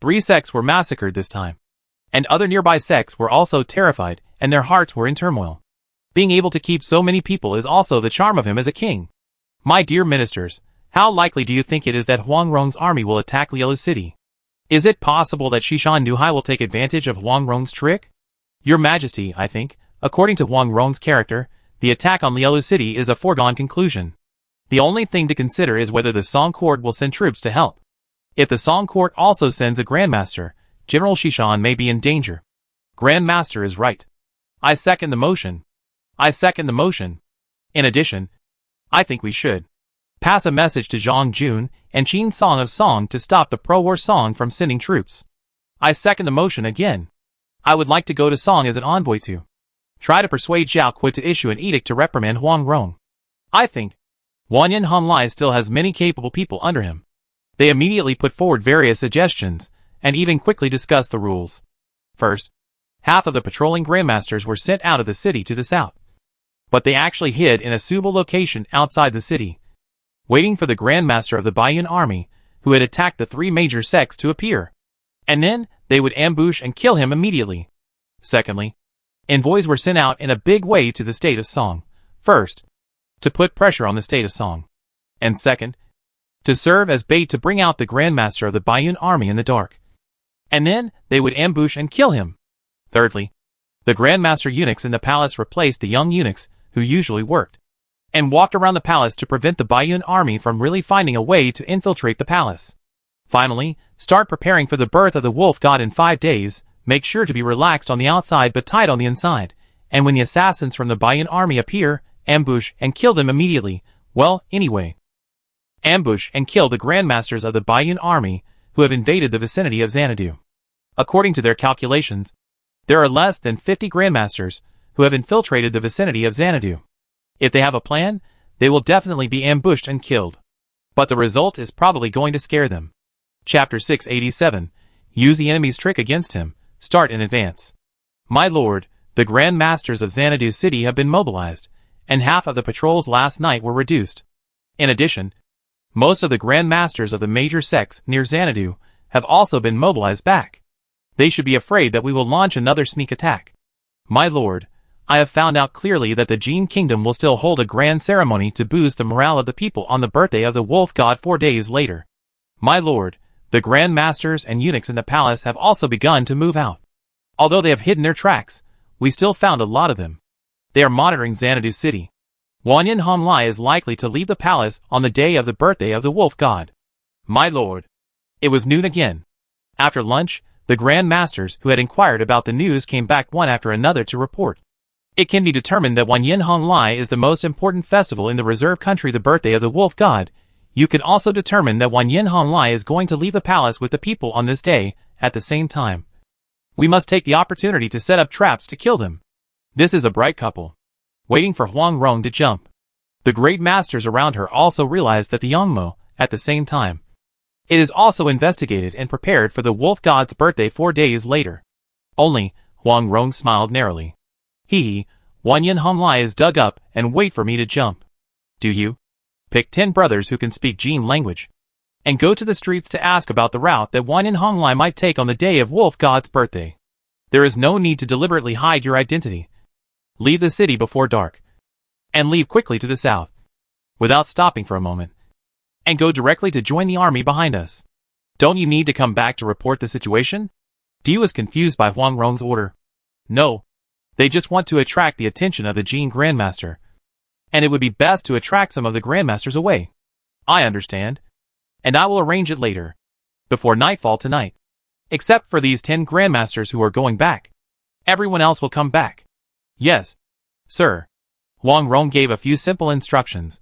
3 sects were massacred this time, and other nearby sects were also terrified, and their hearts were in turmoil. Being able to keep so many people is also the charm of him as a king. My dear ministers, how likely do you think it is that Huang Rong's army will attack Lielu City? Is it possible that Shishan Nuhai will take advantage of Huang Rong's trick? Your Majesty, I think, according to Huang Rong's character, the attack on Lielu City is a foregone conclusion. The only thing to consider is whether the Song Court will send troops to help. If the Song Court also sends a Grandmaster, General Shishan may be in danger. Grandmaster is right. I second the motion. I second the motion. In addition, I think we should pass a message to Zhang Jun and Qin Song of Song to stop the pro-war Song from sending troops. I second the motion again. I would like to go to Song as an envoy to try to persuade Zhao Kui to issue an edict to reprimand Huang Rong. I think Wanyan Honlai still has many capable people under him. They immediately put forward various suggestions, and even quickly discussed the rules. First, half of the patrolling Grandmasters were sent out of the city to the south, but they actually hid in a suitable location outside the city, waiting for the Grandmaster of the Baiyun army, who had attacked the 3 major sects, to appear. And then, they would ambush and kill him immediately. Secondly, envoys were sent out in a big way to the state of Song. First, to put pressure on the state of Song. And second, to serve as bait to bring out the Grandmaster of the Baiyun army in the dark. And then, they would ambush and kill him. Thirdly, the Grandmaster eunuchs in the palace replaced the young eunuchs who usually worked and walked around the palace to prevent the Baiyun army from really finding a way to infiltrate the palace. Finally, start preparing for the birth of the wolf god in 5 days, make sure to be relaxed on the outside but tight on the inside, and when the assassins from the Baiyun army appear, ambush and kill them immediately. Well, anyway, ambush and kill the Grandmasters of the Baiyun army who have invaded the vicinity of Xanadu. According to their calculations, there are less than 50 Grandmasters who have infiltrated the vicinity of Xanadu. If they have a plan, they will definitely be ambushed and killed. But the result is probably going to scare them. Chapter 687. Use the enemy's trick against him. Start in advance. My lord, the Grand Masters of Xanadu City have been mobilized, and half of the patrols last night were reduced. In addition, most of the Grand Masters of the major sects near Xanadu have also been mobilized back. They should be afraid that we will launch another sneak attack. My lord, I have found out clearly that the Jin Kingdom will still hold a grand ceremony to boost the morale of the people on the birthday of the wolf god 4 days later. My lord, the Grand Masters and eunuchs in the palace have also begun to move out. Although they have hidden their tracks, we still found a lot of them. They are monitoring Xanadu City. Wanyan Honlai is likely to leave the palace on the day of the birthday of the wolf god. My lord. It was noon again. After lunch, the Grand Masters who had inquired about the news came back one after another to report. It can be determined that Wanyan Honlai is the most important festival in the reserve country, the birthday of the wolf god. You can also determine that Wanyan Honlai is going to leave the palace with the people on this day, at the same time. We must take the opportunity to set up traps to kill them. This is a bright couple, waiting for Huang Rong to jump. The great masters around her also realized that the Yongmo, at the same time. It is also investigated and prepared for the wolf god's birthday 4 days later. Only, Huang Rong smiled narrowly. Hee, Wanyan Honlai is dug up and wait for me to jump. Do you? Pick 10 brothers who can speak Jin language, and go to the streets to ask about the route that Wanyan Honlai might take on the day of wolf god's birthday. There is no need to deliberately hide your identity. Leave the city before dark, and leave quickly to the south, without stopping for a moment, and go directly to join the army behind us. Don't you need to come back to report the situation? Di was confused by Huang Rong's order. No. They just want to attract the attention of the Jin Grandmaster. And it would be best to attract some of the Grandmasters away. I understand. And I will arrange it later. Before nightfall tonight. Except for these 10 Grandmasters who are going back. Everyone else will come back. Yes, sir. Huang Rong gave a few simple instructions.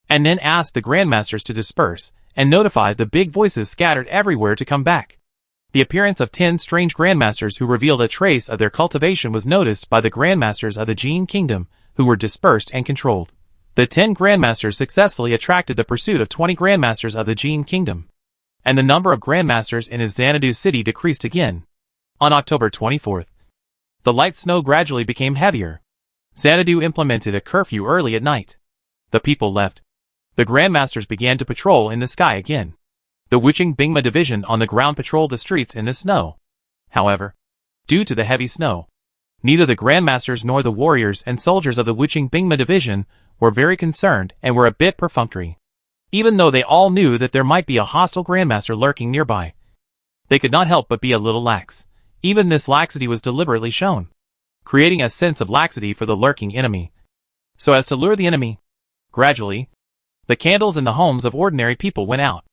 And then asked the Grandmasters to disperse, and notified the big voices scattered everywhere to come back. The appearance of 10 strange Grandmasters who revealed a trace of their cultivation was noticed by the Grandmasters of the Jin Kingdom, who were dispersed and controlled. The 10 Grandmasters successfully attracted the pursuit of 20 Grandmasters of the Jin Kingdom. And the number of Grandmasters in his Xanadu city decreased again. On October 24th, the light snow gradually became heavier. Xanadu implemented a curfew early at night. The people left. The Grandmasters began to patrol in the sky again. The Wuching Bingma division on the ground patrolled the streets in the snow. However, due to the heavy snow, neither the Grandmasters nor the warriors and soldiers of the Wuching Bingma division were very concerned and were a bit perfunctory. Even though they all knew that there might be a hostile Grandmaster lurking nearby, they could not help but be a little lax. Even this laxity was deliberately shown, creating a sense of laxity for the lurking enemy, so as to lure the enemy. Gradually, the candles in the homes of ordinary people went out.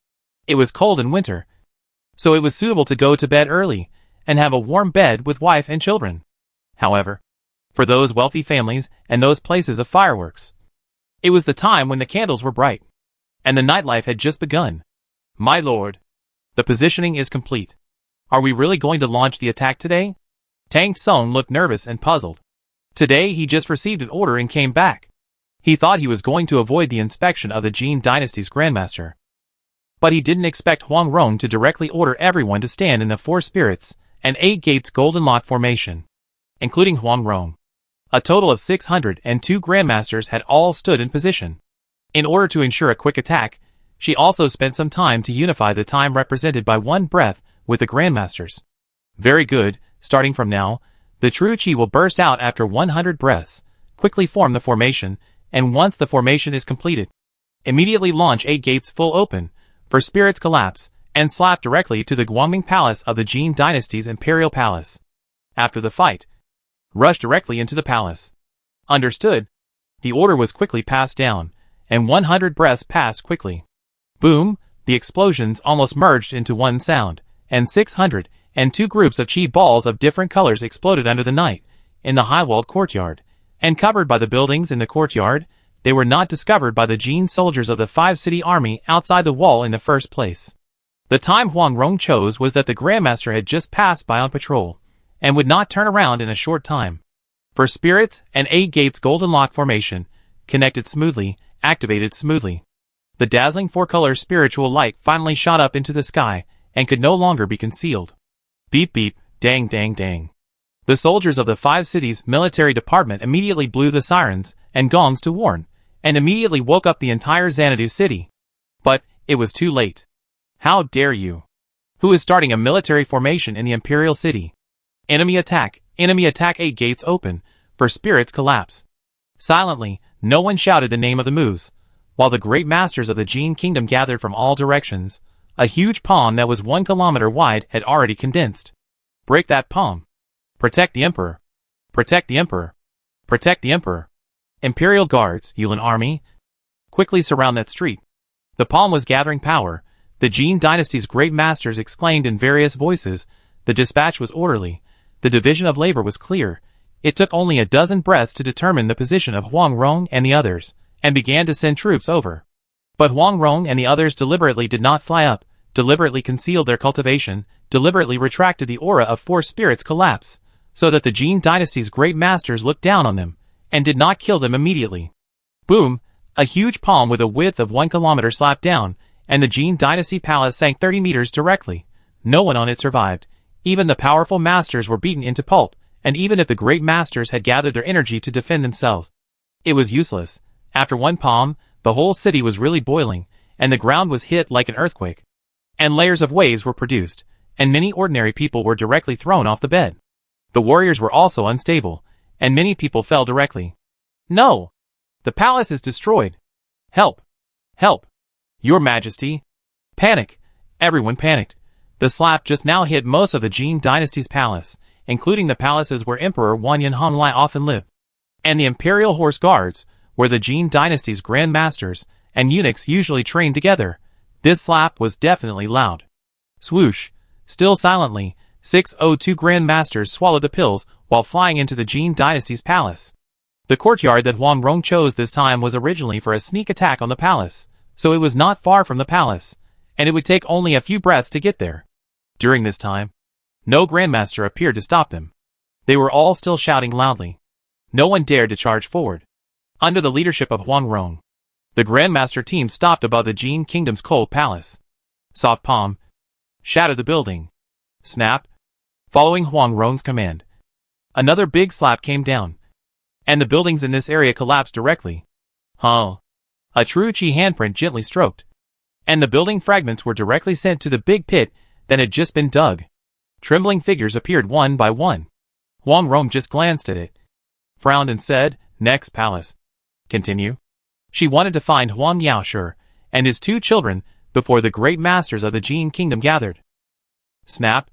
It was cold in winter, so it was suitable to go to bed early and have a warm bed with wife and children. However, for those wealthy families and those places of fireworks, it was the time when the candles were bright, and the nightlife had just begun. My lord, the positioning is complete. Are we really going to launch the attack today? Tang Song looked nervous and puzzled. Today he just received an order and came back. He thought he was going to avoid the inspection of the Jin Dynasty's Grandmaster. But he didn't expect Huang Rong to directly order everyone to stand in the 4 spirits and 8 gates golden lock formation, including Huang Rong. A total of 602 Grandmasters had all stood in position. In order to ensure a quick attack, she also spent some time to unify the time represented by 1 breath with the Grandmasters. Very good, starting from now, the true Qi will burst out after 100 breaths. Quickly form the formation, and once the formation is completed, immediately launch 8 gates full open, for spirits collapse, and slap directly to the Guangming Palace of the Jin Dynasty's Imperial Palace. After the fight, rush directly into the palace. Understood? The order was quickly passed down, and 100 breaths passed quickly. Boom, the explosions almost merged into one sound, and 602 groups of Qi balls of different colors exploded under the night, in the high-walled courtyard, and covered by the buildings in the courtyard. They were not discovered by the Jin soldiers of the 5-city army outside the wall in the first place. The time Huang Rong chose was that the Grandmaster had just passed by on patrol, and would not turn around in a short time. For spirits and 8 gates golden lock formation, connected smoothly, activated smoothly. The dazzling 4-color spiritual light finally shot up into the sky, and could no longer be concealed. Beep beep, dang dang dang. The soldiers of the 5 cities military department immediately blew the sirens and gongs to warn, and immediately woke up the entire Xanadu city. But it was too late. How dare you? Who is starting a military formation in the Imperial City? Enemy attack, 8 gates open, for spirits collapse. Silently, no one shouted the name of the moves, while the great masters of the Jin Kingdom gathered from all directions. A huge palm that was 1 kilometer wide had already condensed. Break that palm. Protect the Emperor. Protect the Emperor. Protect the Emperor. Imperial Guards, Yulin Army, quickly surround that street. The palm was gathering power. The Jin Dynasty's great masters exclaimed in various voices. The dispatch was orderly. The division of labor was clear. It took only a dozen breaths to determine the position of Huang Rong and the others, and began to send troops over. But Huang Rong and the others deliberately did not fly up, deliberately concealed their cultivation, deliberately retracted the aura of 4 spirits collapse, so that the Jin Dynasty's great masters looked down on them, and did not kill them immediately. Boom, a huge palm with a width of 1 kilometer slapped down, and the Jin Dynasty palace sank 30 meters directly. No one on it survived. Even the powerful masters were beaten into pulp, and even if the great masters had gathered their energy to defend themselves, it was useless. After 1 palm, the whole city was really boiling, and the ground was hit like an earthquake. And layers of waves were produced, and many ordinary people were directly thrown off the bed. The warriors were also unstable, and many people fell directly. No! The palace is destroyed. Help! Help! Your Majesty! Panic! Everyone panicked. The slap just now hit most of the Jin dynasty's palace, including the palaces where Emperor Wanyan Honglai often lived, and the Imperial Horse Guards, where the Jin dynasty's Grand Masters and eunuchs usually trained together. This slap was definitely loud. Swoosh! Still silently, 602 Grand Masters swallowed the pills while flying into the Jin dynasty's palace. The courtyard that Huang Rong chose this time was originally for a sneak attack on the palace, so it was not far from the palace, and it would take only a few breaths to get there. During this time, no Grandmaster appeared to stop them. They were all still shouting loudly. No one dared to charge forward. Under the leadership of Huang Rong, the Grandmaster team stopped above the Jin Kingdom's cold palace. Soft palm shattered the building. Snap! Following Huang Rong's command, another big slap came down, and the buildings in this area collapsed directly. Huh! A true Qi handprint gently stroked, and the building fragments were directly sent to the big pit that had just been dug. Trembling figures appeared one by one. Huang Rong just glanced at it, frowned and said, "Next palace." Continue. She wanted to find Huang Yaoshi and his two children before the great masters of the Jin Kingdom gathered. Snap!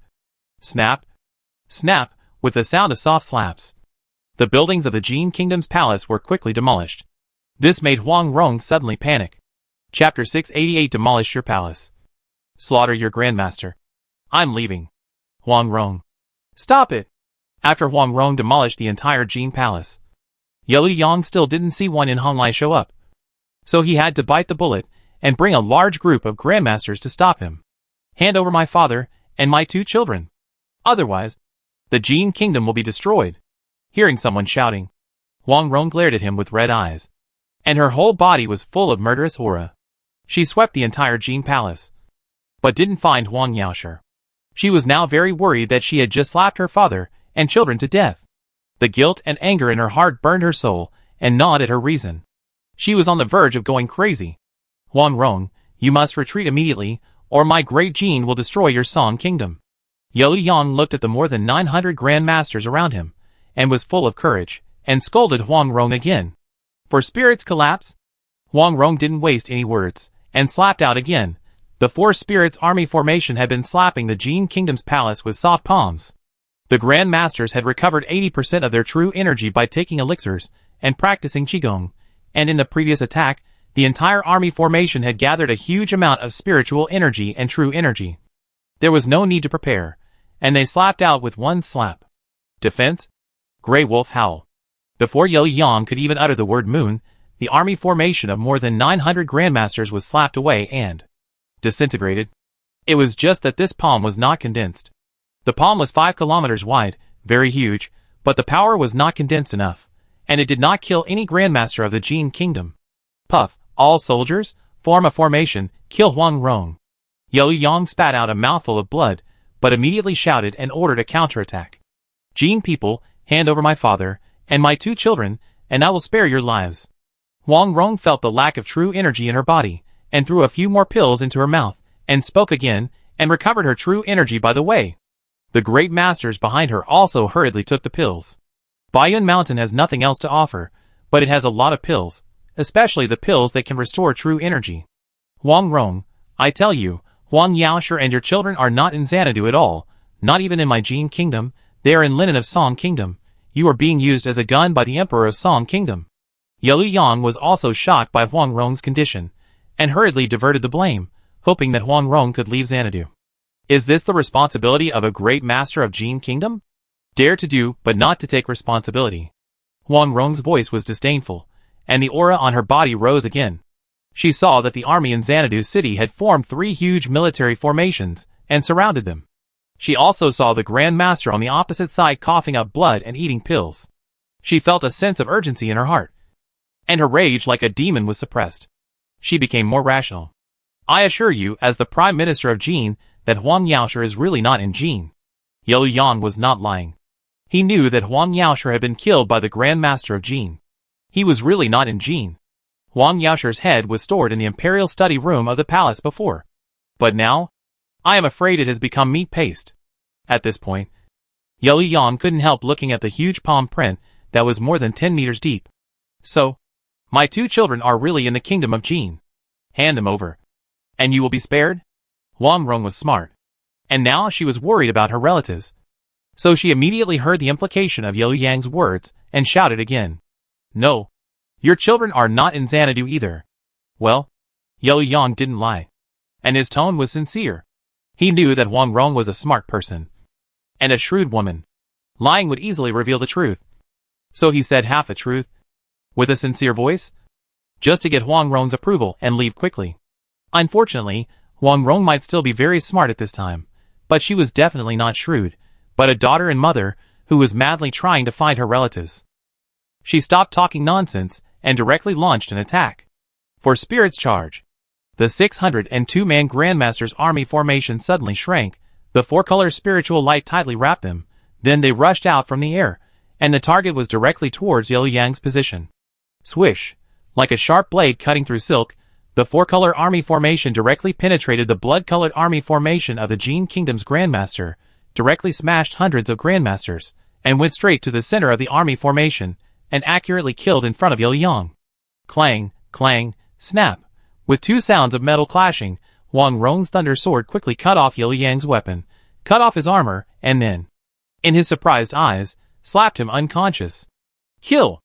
Snap! Snap! With the sound of soft slaps, the buildings of the Jin Kingdom's palace were quickly demolished. This made Huang Rong suddenly panic. Chapter 688 Demolish your palace. Slaughter your grandmaster. I'm leaving. Huang Rong. Stop it! After Huang Rong demolished the entire Jin palace, Yellow Yang still didn't see Wanyan Honglai show up. So he had to bite the bullet and bring a large group of grandmasters to stop him. Hand over my father and my two children. Otherwise, the Jin Kingdom will be destroyed. Hearing someone shouting, Huang Rong glared at him with red eyes, and her whole body was full of murderous aura. She swept the entire Jin palace, but didn't find Huang Yaoshi. She was now very worried that she had just slapped her father and children to death. The guilt and anger in her heart burned her soul and gnawed at her reason. She was on the verge of going crazy. Huang Rong, you must retreat immediately, or my great Jin will destroy your Song Kingdom. Yellow Yang looked at the more than 900 Grand Masters around him, and was full of courage, and scolded Huang Rong again. For spirits collapse? Huang Rong didn't waste any words, and slapped out again. The four spirits army formation had been slapping the Jin Kingdom's palace with soft palms. The Grand Masters had recovered 80% of their true energy by taking elixirs and practicing Qigong, and in the previous attack, the entire army formation had gathered a huge amount of spiritual energy and true energy. There was no need to prepare, and they slapped out with one slap. Defense? Grey Wolf howl. Before Yellow Yang could even utter the word moon, the army formation of more than 900 Grandmasters was slapped away and disintegrated. It was just that this palm was not condensed. The palm was 5 kilometers wide, very huge, but the power was not condensed enough, and it did not kill any Grandmaster of the Jin Kingdom. Puff, all soldiers, form a formation, kill Huang Rong. Yellow Yang spat out a mouthful of blood, but immediately shouted and ordered a counterattack. Jin people, hand over my father and my two children, and I will spare your lives. Huang Rong felt the lack of true energy in her body, and threw a few more pills into her mouth, and spoke again, and recovered her true energy by the way. The great masters behind her also hurriedly took the pills. Baiyun Mountain has nothing else to offer, but it has a lot of pills, especially the pills that can restore true energy. Huang Rong, I tell you, Huang Yaoshi and your children are not in Xanadu at all, not even in my Jin Kingdom, they are in Linen of Song Kingdom. You are being used as a gun by the Emperor of Song Kingdom. Yellow Yang was also shocked by Huang Rong's condition, and hurriedly diverted the blame, hoping that Huang Rong could leave Xanadu. Is this the responsibility of a great master of Jin Kingdom? Dare to do, but not to take responsibility. Huang Rong's voice was disdainful, and the aura on her body rose again. She saw that the army in Xanadu City had formed 3 huge military formations, and surrounded them. She also saw the Grand Master on the opposite side coughing up blood and eating pills. She felt a sense of urgency in her heart, and her rage like a demon was suppressed. She became more rational. I assure you, as the Prime Minister of Jin, that Huang Yaoshi is really not in Jin. Yellow Yang was not lying. He knew that Huang Yaoshi had been killed by the Grand Master of Jin. He was really not in Jin. Huang Yaoshi's head was stored in the imperial study room of the palace before. But now, I am afraid it has become meat paste. At this point, Yellow Yang couldn't help looking at the huge palm print that was more than 10 meters deep. So, my two children are really in the kingdom of Jin. Hand them over, and you will be spared? Huang Rong was smart, And now she was worried about her relatives. So she immediately heard the implication of Liu Yang's words and shouted again. No. Your children are not in Xanadu either. Well, Liu Yang didn't lie. And his tone was sincere. He knew that Huang Rong was a smart person. And a shrewd woman. Lying would easily reveal the truth. So he said half a truth. With a sincere voice. Just to get Huang Rong's approval and leave quickly. Unfortunately, Huang Rong might still be very smart at this time. But she was definitely not shrewd, but a daughter and mother who was madly trying to find her relatives. She stopped talking nonsense and directly launched an attack. For Spirit's charge. The 602-man Grandmaster's army formation suddenly shrank, the four-color spiritual light tightly wrapped them, then they rushed out from the air, and the target was directly towards Liu Yang's position. Swish! Like a sharp blade cutting through silk, the four-color army formation directly penetrated the blood-colored army formation of the Jin Kingdom's Grandmaster, directly smashed hundreds of Grandmasters, and went straight to the center of the army formation, and accurately killed in front of Liu Yang. Clang, clang, snap. With two sounds of metal clashing, Huang Rong's thunder sword quickly cut off Liu Yang's weapon, cut off his armor, and then, in his surprised eyes, slapped him unconscious. Kill!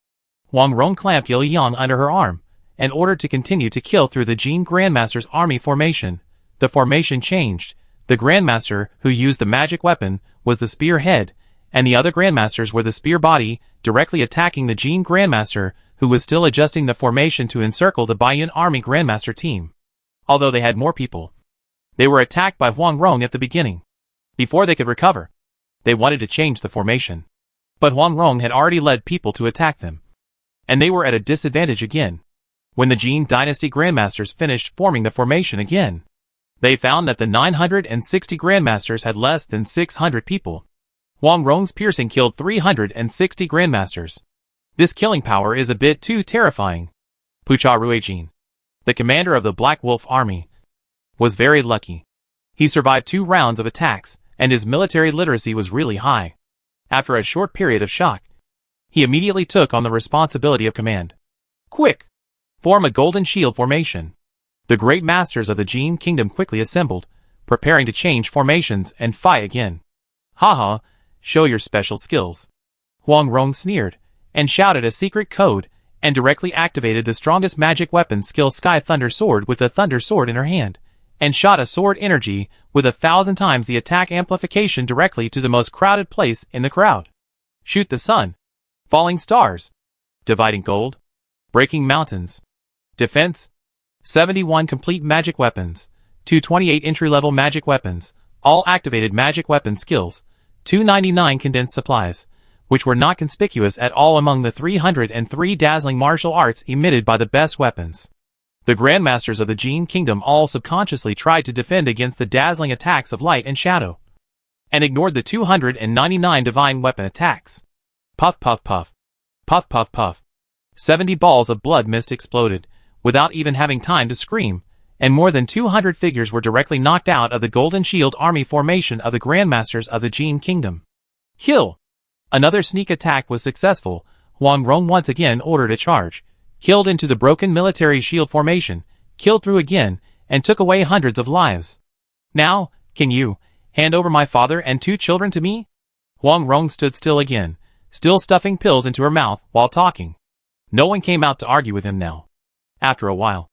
Huang Rong clamped Liu Yang under her arm, and ordered to continue to kill through the Jin Grandmaster's army formation. The formation changed. The Grandmaster, who used the magic weapon, was the spear head, and the other Grandmasters were the spear body, directly attacking the Jin Grandmaster, who was still adjusting the formation to encircle the Baiyun Army Grandmaster team. Although they had more people. They were attacked by Huang Rong at the beginning. Before they could recover, they wanted to change the formation. But Huang Rong had already led people to attack them. And they were at a disadvantage again. When the Jin Dynasty Grandmasters finished forming the formation again, they found that the 960 Grandmasters had less than 600 people. Huang Rong's piercing killed 360 Grandmasters. This killing power is a bit too terrifying. Pucha Ruijin, the commander of the Black Wolf Army, was very lucky. He survived 2 rounds of attacks, and his military literacy was really high. After a short period of shock, he immediately took on the responsibility of command. Quick! Form a golden shield formation. The great masters of the Jin Kingdom quickly assembled, preparing to change formations and fight again. Haha, show your special skills. Huang Rong sneered, and shouted a secret code, and directly activated the strongest magic weapon skill Sky Thunder Sword with the Thunder Sword in her hand, and shot a sword energy with 1,000 times the attack amplification directly to the most crowded place in the crowd. Shoot the sun. Falling stars. Dividing gold. Breaking mountains. Defense. 71 complete magic weapons. 228 entry-level magic weapons. All activated magic weapon skills. 299 condensed supplies, which were not conspicuous at all among the 303 dazzling martial arts emitted by the best weapons. The Grandmasters of the Jin Kingdom all subconsciously tried to defend against the dazzling attacks of light and shadow, and ignored the 299 divine weapon attacks. Puff puff puff. Puff puff puff. 70 balls of blood mist exploded, without even having time to scream, and more than 200 figures were directly knocked out of the Golden Shield army formation of the Grandmasters of the Jin Kingdom. Kill! Another sneak attack was successful. Huang Rong once again ordered a charge, killed into the broken military shield formation, killed through again, and took away hundreds of lives. Now, can you hand over my father and 2 children to me? Huang Rong stood still again, still stuffing pills into her mouth while talking. No one came out to argue with him now. After a while,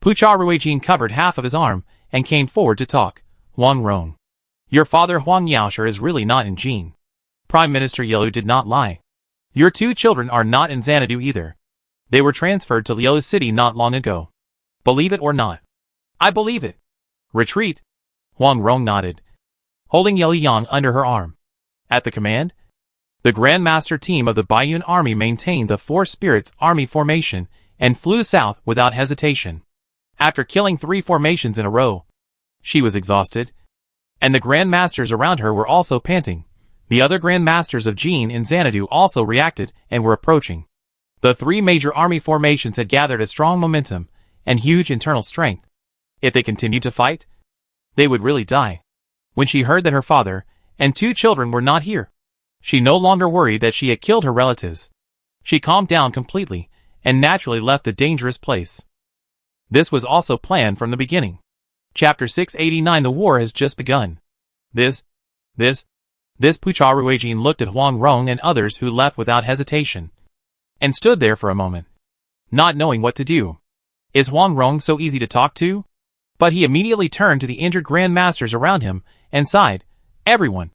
Pucha Ruijin covered half of his arm and came forward to talk. Huang Rong, your father Huang Yaosher is really not in Jin. Prime Minister Liu did not lie. Your 2 children are not in Xanadu either. They were transferred to Liu City not long ago. Believe it or not. I believe it. Retreat. Huang Rong nodded, holding Liu Yang under her arm. At the command, the Grandmaster team of the Baiyun Army maintained the 4 Spirits Army formation and flew south without hesitation. After killing 3 formations in a row, she was exhausted, and the Grandmasters around her were also panting. The other Grandmasters of Jin in Xanadu also reacted and were approaching. The 3 major army formations had gathered a strong momentum and huge internal strength. If they continued to fight, they would really die. When she heard that her father and 2 children were not here, she no longer worried that she had killed her relatives. She calmed down completely and naturally left the dangerous place. This was also planned from the beginning. Chapter 689. The war has just begun. This, this Pucha Ruijin looked at Huang Rong and others who left without hesitation, and stood there for a moment, not knowing what to do. Is Huang Rong so easy to talk to? But he immediately turned to the injured Grand Masters around him and sighed, "Everyone,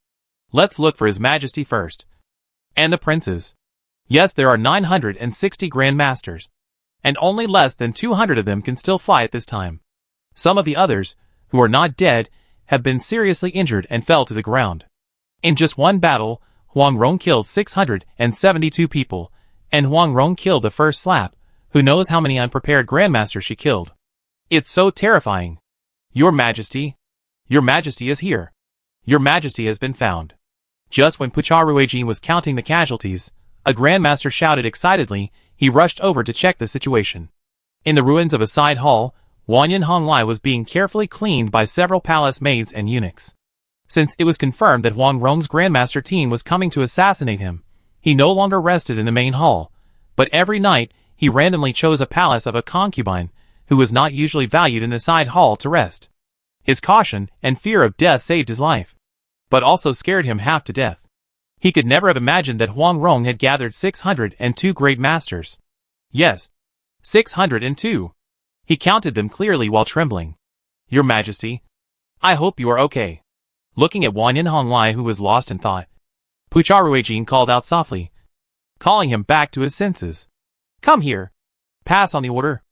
let's look for His Majesty first. And the princes. Yes, there are 960 Grand Masters, and only less than 200 of them can still fly at this time. Some of the others, who are not dead, have been seriously injured and fell to the ground. In just one battle, Huang Rong killed 672 people, and Huang Rong killed the first slap. Who knows how many unprepared Grandmasters she killed? It's so terrifying. Your Majesty is here. Your Majesty has been found." Just when Pucha Ruijin was counting the casualties, a Grandmaster shouted excitedly. He rushed over to check the situation. In the ruins of a side hall, Wanyan Honglai was being carefully cleaned by several palace maids and eunuchs. Since it was confirmed that Huang Rong's Grandmaster team was coming to assassinate him, he no longer rested in the main hall, but every night he randomly chose a palace of a concubine who was not usually valued in the side hall to rest. His caution and fear of death saved his life, but also scared him half to death. He could never have imagined that Huang Rong had gathered 602 great masters. Yes, 602. He counted them clearly while trembling. "Your Majesty, I hope you are okay." Looking at Wanyan Honglai, who was lost in thought, Pucha Ruijin called out softly, calling him back to his senses. "Come here. Pass on the order."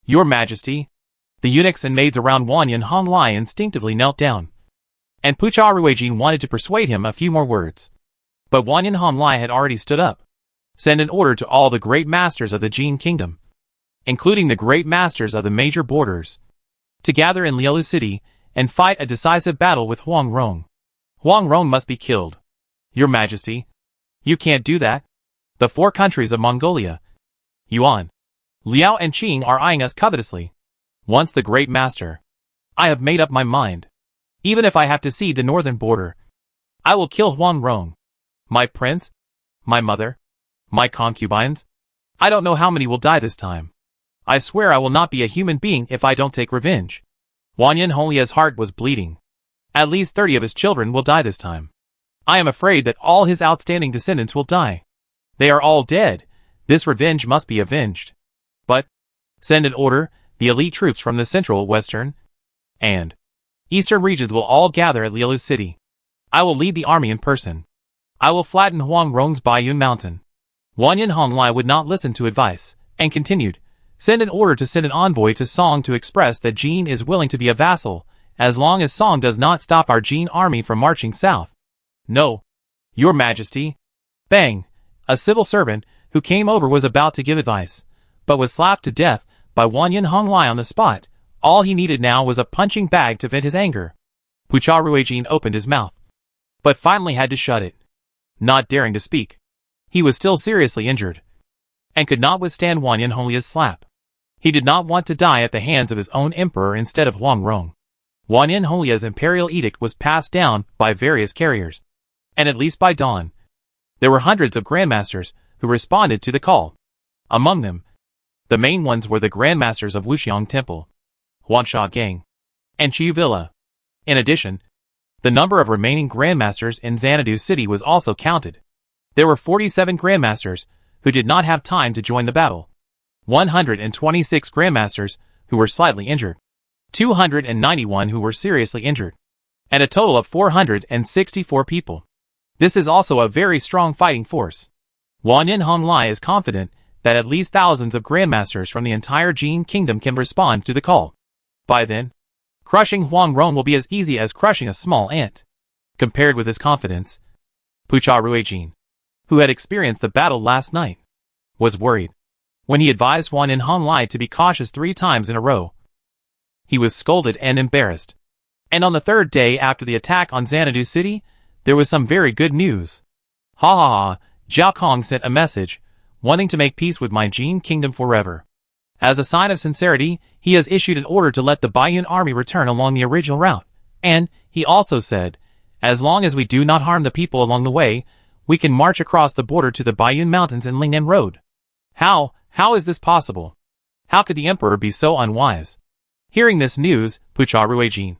"Your Majesty." The eunuchs and maids around Wanyan Honglai instinctively knelt down, and Pucha Ruijin wanted to persuade him a few more words. But Wanyan Honglai had already stood up. "Send an order to all the great masters of the Jin Kingdom, including the great masters of the major borders, to gather in Lielu City and fight a decisive battle with Huang Rong. Huang Rong must be killed." "Your Majesty, you can't do that. The 4 countries of Mongolia, Yuan, Liao and Qing are eyeing us covetously. Once the great master, I have made up my mind. Even if I have to cede the northern border, I will kill Huang Rong. My prince, my mother, my concubines. I don't know how many will die this time. I swear I will not be a human being if I don't take revenge." Wanyan Honglia's heart was bleeding. At least 30 of his children will die this time. I am afraid that all his outstanding descendants will die. They are all dead. This revenge must be avenged. But, send an order, the elite troops from the central, western, and eastern regions will all gather at Lielu City. I will lead the army in person. I will flatten Huang Rong's Baiyun Mountain. Wanyan Honglai would not listen to advice, and continued, "Send an order to send an envoy to Song to express that Jin is willing to be a vassal, as long as Song does not stop our Jin army from marching south." "No, Your Majesty." Bang! A civil servant who came over was about to give advice, but was slapped to death by Wanyan Honglai on the spot. All he needed now was a punching bag to vent his anger. Pucha Ruijin opened his mouth, but finally had to shut it, not daring to speak. He was still seriously injured, and could not withstand Wanyan Honglia's slap. He did not want to die at the hands of his own emperor instead of Huang Rong. Wanyan Honglia's imperial edict was passed down by various carriers, and at least by dawn, there were hundreds of grandmasters who responded to the call. Among them, the main ones were the grandmasters of Wuxiang Temple, Huansha Gang, and Chu Villa. In addition, the number of remaining grandmasters in Xanadu City was also counted. There were 47 grandmasters who did not have time to join the battle, 126 grandmasters who were slightly injured, 291 who were seriously injured, and a total of 464 people. This is also a very strong fighting force. Wanyan Honglai is confident that at least thousands of grandmasters from the entire Jin Kingdom can respond to the call. By then, crushing Huang Rong will be as easy as crushing a small ant. Compared with his confidence, Pucha Ruijin, who had experienced the battle last night, was worried. When he advised Wanyan Honglai to be cautious 3 times in a row, he was scolded and embarrassed. And on the 3rd day after the attack on Xanadu City, there was some very good news. Ha ha ha, Zhao Kong sent a message, wanting to make peace with my Jin Kingdom forever. As a sign of sincerity, he has issued an order to let the Baiyun army return along the original route, and, he also said, as long as we do not harm the people along the way, we can march across the border to the Baiyun Mountains and Lingnan Road. How is this possible? How could the emperor be so unwise? Hearing this news, Pucha Ruijin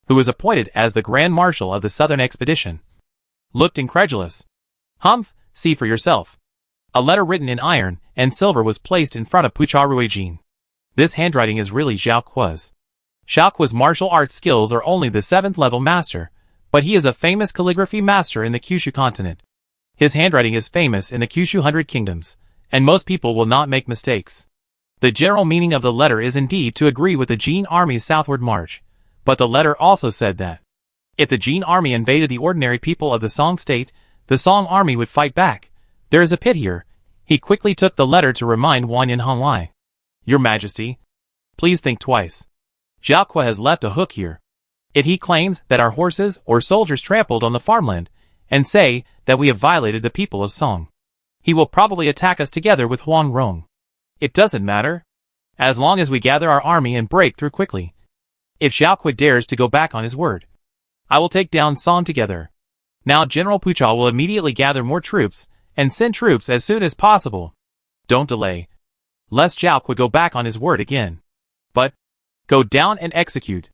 who was appointed as the Grand Marshal of the Southern Expedition, looked incredulous. "Humph, see for yourself." A letter written in iron and silver was placed in front of Pucha Ruijin. "This handwriting is really Xiao Kuo's. Xiao Kuo's martial arts skills are only the 7th level master, but he is a famous calligraphy master in the Kyushu continent. His handwriting is famous in the Kyushu 100 Kingdoms, and most people will not make mistakes." The general meaning of the letter is indeed to agree with the Jin army's southward march, but the letter also said that if the Jin army invaded the ordinary people of the Song state, the Song army would fight back. "There is a pit here." He quickly took the letter to remind Wanyan Honglai. "Your Majesty, please think twice. Xiao Kuo has left a hook here. If he claims that our horses or soldiers trampled on the farmland, and say that we have violated the people of Song, he will probably attack us together with Huang Rong. It doesn't matter, as long as we gather our army and break through quickly. If Xiao Kuo dares to go back on his word, I will take down Song together. Now General Pucha will immediately gather more troops and send troops as soon as possible. Don't delay, lest Xiao Kuo go back on his word again. But go down and execute."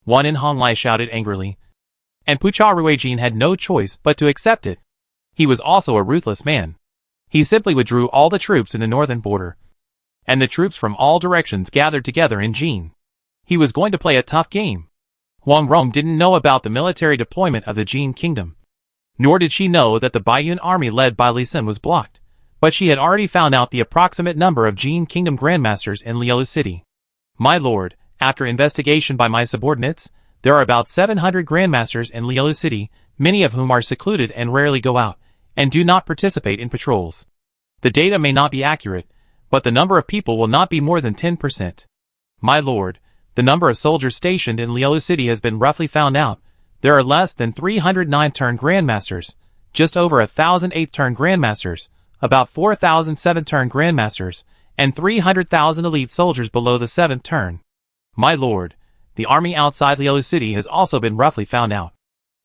Wanyan Honglai shouted angrily, and Pucha Ruijin had no choice but to accept it. He was also a ruthless man. He simply withdrew all the troops in the northern border, and the troops from all directions gathered together in Jin. He was going to play a tough game. Huang Rong didn't know about the military deployment of the Jin kingdom, nor did she know that the Baiyun army led by Li Sun was blocked, but she had already found out the approximate number of Jin kingdom grandmasters in Lielu city. "My lord, after investigation by my subordinates, there are about 700 grandmasters in Lielu city, many of whom are secluded and rarely go out, and do not participate in patrols. The data may not be accurate, but the number of people will not be more than 10%. My lord, the number of soldiers stationed in Lielu city has been roughly found out. There are less than 300 9-turn grandmasters, just over 1,000 8-turn grandmasters, about 4,000 7-turn grandmasters, and 300,000 elite soldiers below the 7th turn. My lord, the army outside Lielu city has also been roughly found out.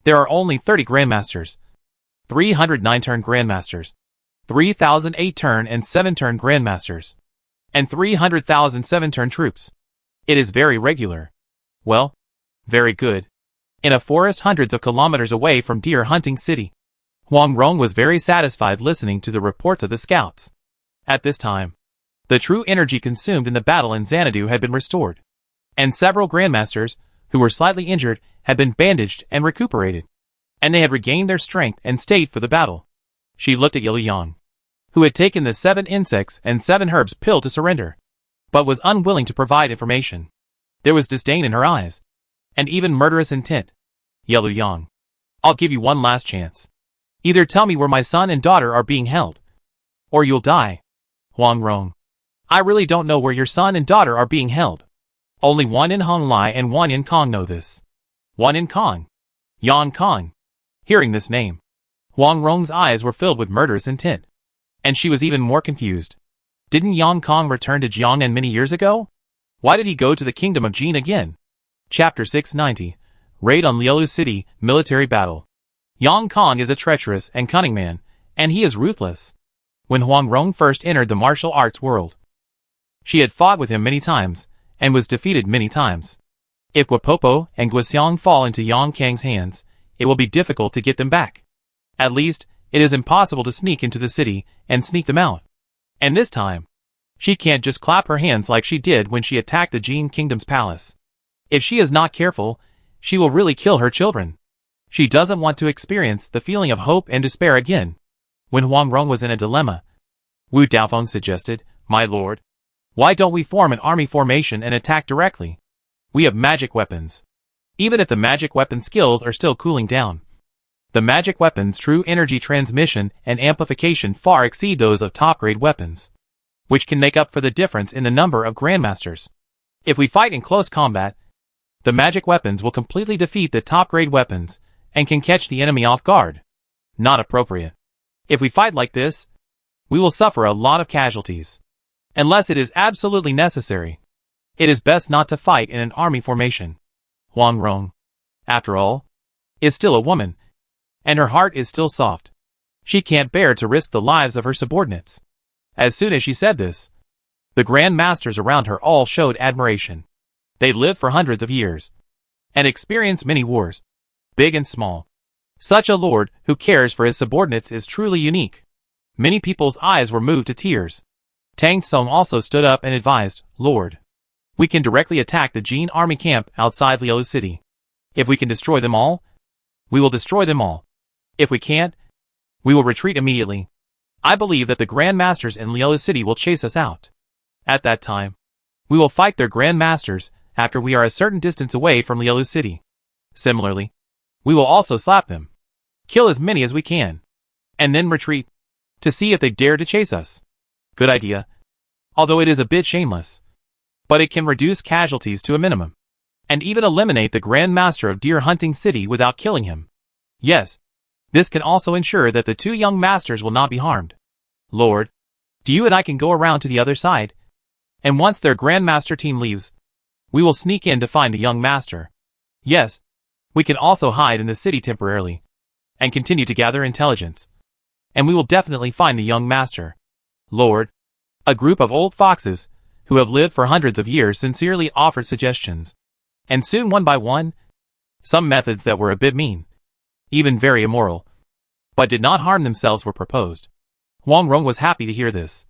There are only 30 grandmasters, 300 9-turn grandmasters, 3,000 8-turn and 7-turn grandmasters, and 300,000 7-turn troops. It is very regular. Well, very good. In a forest hundreds of kilometers away from deer hunting city." Huang Rong was very satisfied listening to the reports of the scouts. At this time, the true energy consumed in the battle in Xanadu had been restored, and several grandmasters, who were slightly injured, had been bandaged and recuperated, and they had regained their strength and stayed for the battle. She looked at Yang, who had taken the 7 insects and 7 herbs pill to surrender, but was unwilling to provide information. There was disdain in her eyes, and even murderous intent. "Yang, I'll give you one last chance. Either tell me where my son and daughter are being held, or you'll die." "Huang Rong, I really don't know where your son and daughter are being held. Only Wanyan Honglai and Wanyan Kong know this." "Wanyan Kong? Yan Kong?" Hearing this name, Huang Rong's eyes were filled with murderous intent, and she was even more confused. Didn't Yan Kong return to Jiangnan many years ago? Why did he go to the kingdom of Jin again? Chapter 690. Raid on Lielu City, Military Battle. Yan Kong is a treacherous and cunning man, and he is ruthless. When Huang Rong first entered the martial arts world, she had fought with him many times, and was defeated many times. If Guapopo and Guaxiang fall into Yang Kang's hands, it will be difficult to get them back. At least, it is impossible to sneak into the city and sneak them out. And this time, she can't just clap her hands like she did when she attacked the Jin Kingdom's palace. If she is not careful, she will really kill her children. She doesn't want to experience the feeling of hope and despair again. When Huang Rong was in a dilemma, Wu Daofeng suggested, "My lord, why don't we form an army formation and attack directly? We have magic weapons. Even if the magic weapon skills are still cooling down, the magic weapon's true energy transmission and amplification far exceed those of top-grade weapons, which can make up for the difference in the number of grandmasters. If we fight in close combat, the magic weapons will completely defeat the top-grade weapons and can catch the enemy off guard. Not appropriate. If we fight like this, we will suffer a lot of casualties. Unless it is absolutely necessary, it is best not to fight in an army formation." Huang Rong, after all, is still a woman, and her heart is still soft. She can't bear to risk the lives of her subordinates. As soon as she said this, the Grand Masters around her all showed admiration. They lived for hundreds of years, and experienced many wars, big and small. Such a lord who cares for his subordinates is truly unique. Many people's eyes were moved to tears. Tang Tsung also stood up and advised, Lord, we can directly attack the Jin army camp outside Liu City. If we can destroy them all, we will destroy them all. If we can't, we will retreat immediately. I believe that the Grand Masters in Liu City will chase us out. At that time, we will fight their Grand Masters after we are a certain distance away from Liu City. Similarly, we will also slap them, kill as many as we can, and then retreat to see if they dare to chase us. Good idea, although it is a bit shameless. But it can reduce casualties to a minimum, and even eliminate the Grand Master of Deer Hunting City without killing him. Yes, this can also ensure that the two young masters will not be harmed. Lord, do you and I can go around to the other side, and once their Grand Master team leaves, we will sneak in to find the young master. Yes, we can also hide in the city temporarily, and continue to gather intelligence. And we will definitely find the young master. Lord, a group of old foxes, who have lived for hundreds of years, sincerely offered suggestions. And soon one by one, some methods that were a bit mean, even very immoral, but did not harm themselves were proposed. Huang Rong was happy to hear this.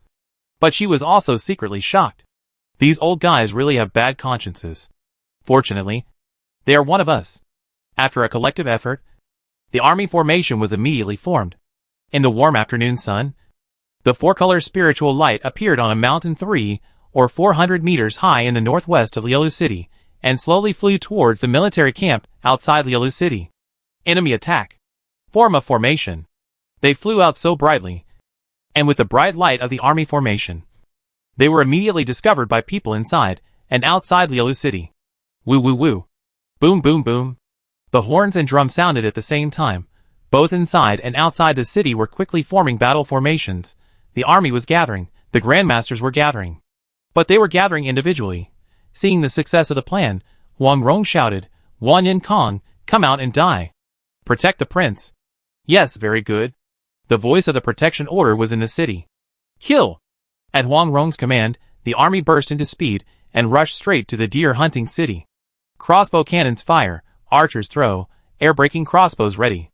But she was also secretly shocked. These old guys really have bad consciences. Fortunately, they are one of us. After a collective effort, the army formation was immediately formed. In the warm afternoon sun, the four-color spiritual light appeared on a mountain 3 or 400 meters high in the northwest of Liu City, and slowly flew towards the military camp outside Liu City. Enemy attack. Form of formation. They flew out so brightly, and with the bright light of the army formation, they were immediately discovered by people inside and outside Liu City. Woo woo woo. Boom boom boom. The horns and drums sounded at the same time. Both inside and outside the city were quickly forming battle formations. The army was gathering, the Grandmasters were gathering. But they were gathering individually. Seeing the success of the plan, Huang Rong shouted, Wan Yin Kong, come out and die. Protect the prince. Yes, very good. The voice of the protection order was in the city. Kill! At Huang Rong's command, the army burst into speed and rushed straight to the deer hunting city. Crossbow cannons fire, archers throw, air-breaking crossbows ready.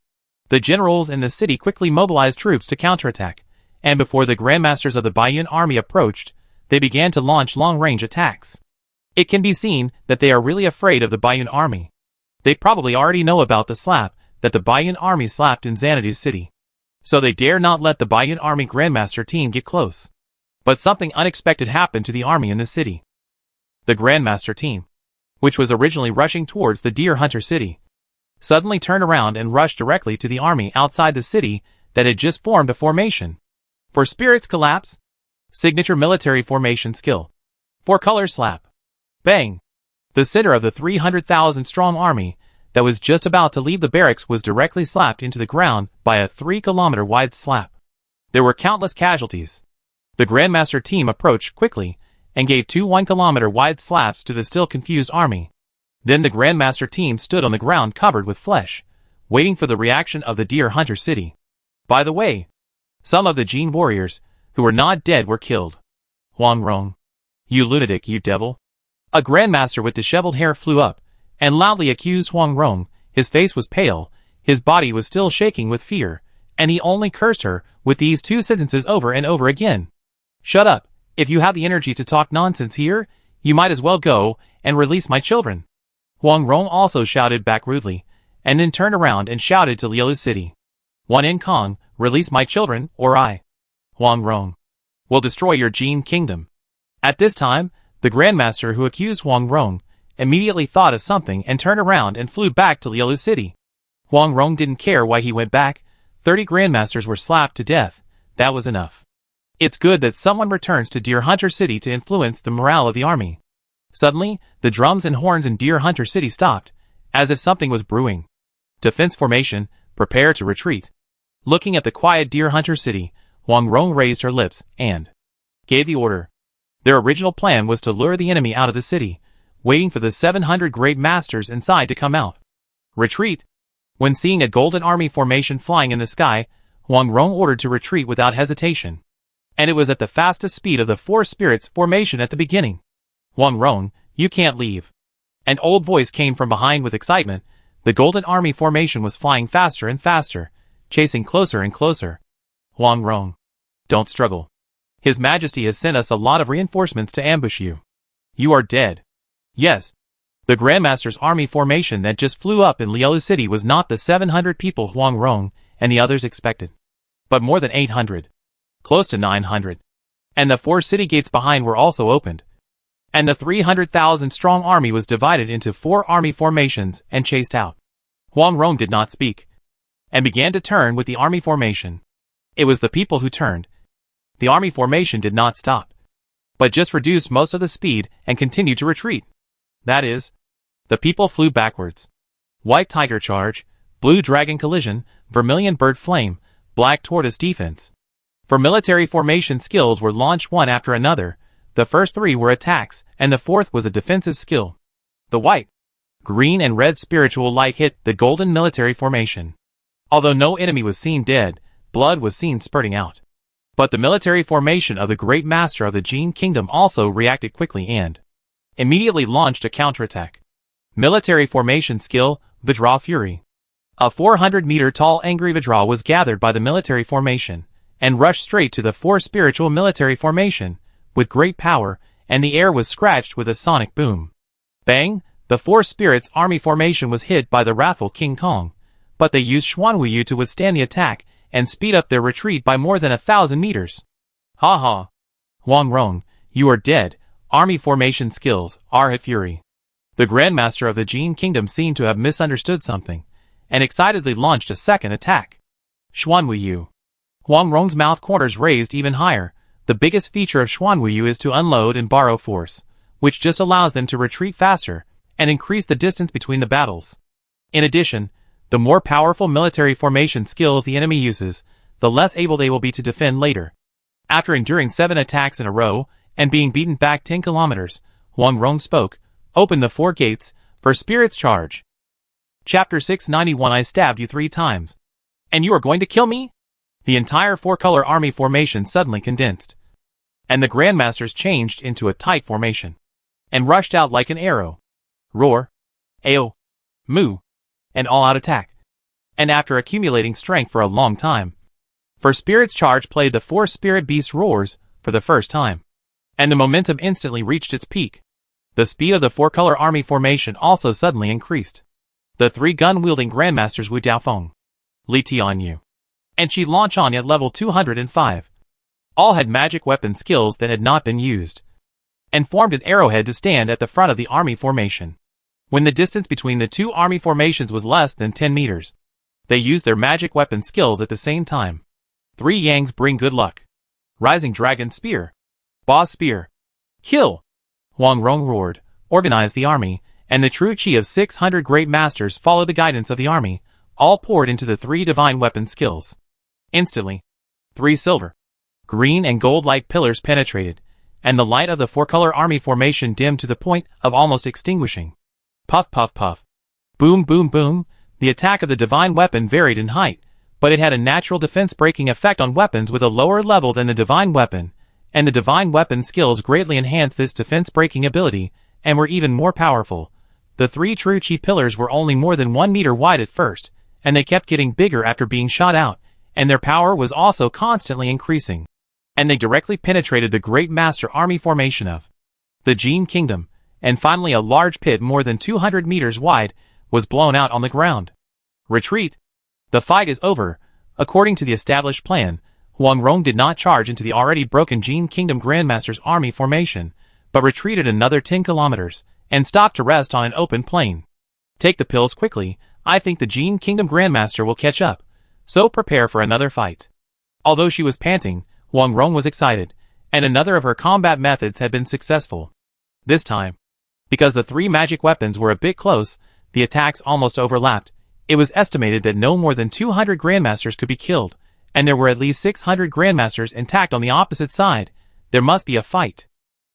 The generals in the city quickly mobilized troops to counterattack, and before the Grandmasters of the Baiyun army approached, they began to launch long-range attacks. It can be seen that they are really afraid of the Baiyun army. They probably already know about the slap that the Baiyun army slapped in Xanadu City. So they dare not let the Baiyun army Grandmaster team get close. But something unexpected happened to the army in the city. The Grandmaster team, which was originally rushing towards the Deer Hunter City, suddenly turned around and rushed directly to the army outside the city that had just formed a formation. For Spirit's Collapse, signature military formation skill. For Color Slap. Bang! The center of the 300,000-strong army that was just about to leave the barracks was directly slapped into the ground by a 3-kilometer-wide slap. There were countless casualties. The Grandmaster team approached quickly and gave 2 1-kilometer-wide slaps to the still confused army. Then the Grandmaster team stood on the ground covered with flesh, waiting for the reaction of the Deer Hunter City. By the way, some of the Jin warriors, who were not dead, were killed. Huang Rong. You lunatic, you devil. A Grandmaster with disheveled hair flew up, and loudly accused Huang Rong. His face was pale, his body was still shaking with fear, and he only cursed her with these 2 sentences over and over again. Shut up, if you have the energy to talk nonsense here, you might as well go and release my children. Huang Rong also shouted back rudely, and then turned around and shouted to Liu City. Wan Yin Kong, release my children, or I, Huang Rong, will destroy your Jin kingdom. At this time, the Grandmaster who accused Huang Rong immediately thought of something and turned around and flew back to Liu City. Huang Rong didn't care why he went back. 30 Grandmasters were slapped to death. That was enough. It's good that someone returns to Deer Hunter City to influence the morale of the army. Suddenly, the drums and horns in Deer Hunter City stopped, as if something was brewing. Defense formation, prepare to retreat. Looking at the quiet Deer Hunter City, Huang Rong raised her lips and gave the order. Their original plan was to lure the enemy out of the city, waiting for the 700 great masters inside to come out. Retreat! When seeing a golden army formation flying in the sky, Huang Rong ordered to retreat without hesitation. And it was at the fastest speed of the 4 spirits formation at the beginning. Huang Rong, you can't leave. An old voice came from behind with excitement. The Golden Army formation was flying faster and faster, chasing closer and closer. Huang Rong. Don't struggle. His Majesty has sent us a lot of reinforcements to ambush you. You are dead. Yes. The Grandmaster's army formation that just flew up in Liu City was not the 700 people Huang Rong and the others expected, but more than 800. Close to 900. And the 4 city gates behind were also opened. And the 300,000 strong army was divided into 4 army formations and chased out. Huang Rong did not speak, and began to turn with the army formation. It was the people who turned. The army formation did not stop, but just reduced most of the speed and continued to retreat. That is, the people flew backwards. White Tiger Charge, Blue Dragon Collision, Vermilion Bird Flame, Black Tortoise Defense. For military formation skills were launched one after another. The first 3 were attacks, and the 4th was a defensive skill. The white, green and red spiritual light hit the golden military formation. Although no enemy was seen dead, blood was seen spurting out. But the military formation of the Great Master of the Jin Kingdom also reacted quickly and immediately launched a counterattack. Military formation skill, Vajra Fury. A 400-meter-tall angry Vajra was gathered by the military formation, and rushed straight to the 4 spiritual military formation, with great power, and the air was scratched with a sonic boom. Bang! The 4 spirits army formation was hit by the wrathful King Kong, but they used Xuanwuyu to withstand the attack, and speed up their retreat by more than 1,000 meters. Ha ha! Huang Rong, you are dead. Army formation skills, Arhat Fury. The Grandmaster of the Jin Kingdom seemed to have misunderstood something, and excitedly launched a second attack. Xuanwuyu. Huang Rong's mouth corners raised even higher. The biggest feature of Xuanwuyu is to unload and borrow force, which just allows them to retreat faster, and increase the distance between the battles. In addition, the more powerful military formation skills the enemy uses, the less able they will be to defend later. After enduring 7 attacks in a row, and being beaten back 10 kilometers, Huang Rong spoke, "Open the 4 gates, for Spirit's charge." Chapter 691. I stabbed you 3 times. And you are going to kill me? The entire 4-color army formation suddenly condensed, and the Grandmasters changed into a tight formation, and rushed out like an arrow. Roar, Ao, Moo, and all-out attack. And after accumulating strength for a long time, for Spirit's charge played the 4 spirit beast roars for the first time, and the momentum instantly reached its peak. The speed of the 4-color army formation also suddenly increased. The 3 gun-wielding Grandmasters Wu Daofeng, Li Tianyu, and Qi Lanchang at level 205. All had magic weapon skills that had not been used, and formed an arrowhead to stand at the front of the army formation. When the distance between the 2 army formations was less than 10 meters, they used their magic weapon skills at the same time. 3 Yangs bring good luck. Rising Dragon Spear. Boss Spear. Kill! Huang Rong roared, organized the army, and the true chi of 600 great masters followed the guidance of the army, all poured into the 3 divine weapon skills. Instantly, 3 silver, green and gold light pillars penetrated, and the light of the 4-color army formation dimmed to the point of almost extinguishing. Puff puff puff. Boom boom boom. The attack of the divine weapon varied in height, but it had a natural defense-breaking effect on weapons with a lower level than the divine weapon, and the divine weapon skills greatly enhanced this defense-breaking ability, and were even more powerful. The 3 true chi pillars were only more than 1 meter wide at first, and they kept getting bigger after being shot out, and their power was also constantly increasing. And they directly penetrated the Great Master Army formation of the Jin Kingdom, and finally a large pit more than 200 meters wide was blown out on the ground. Retreat! The fight is over. According to the established plan, Huang Rong did not charge into the already broken Jin Kingdom Grandmaster's army formation, but retreated another 10 kilometers, and stopped to rest on an open plain. Take the pills quickly. I think the Jin Kingdom Grandmaster will catch up, so prepare for another fight. Although she was panting, Huang Rong was excited, and another of her combat methods had been successful. This time, because the 3 magic weapons were a bit close, the attacks almost overlapped. It was estimated that no more than 200 Grandmasters could be killed, and there were at least 600 Grandmasters intact on the opposite side. There must be a fight.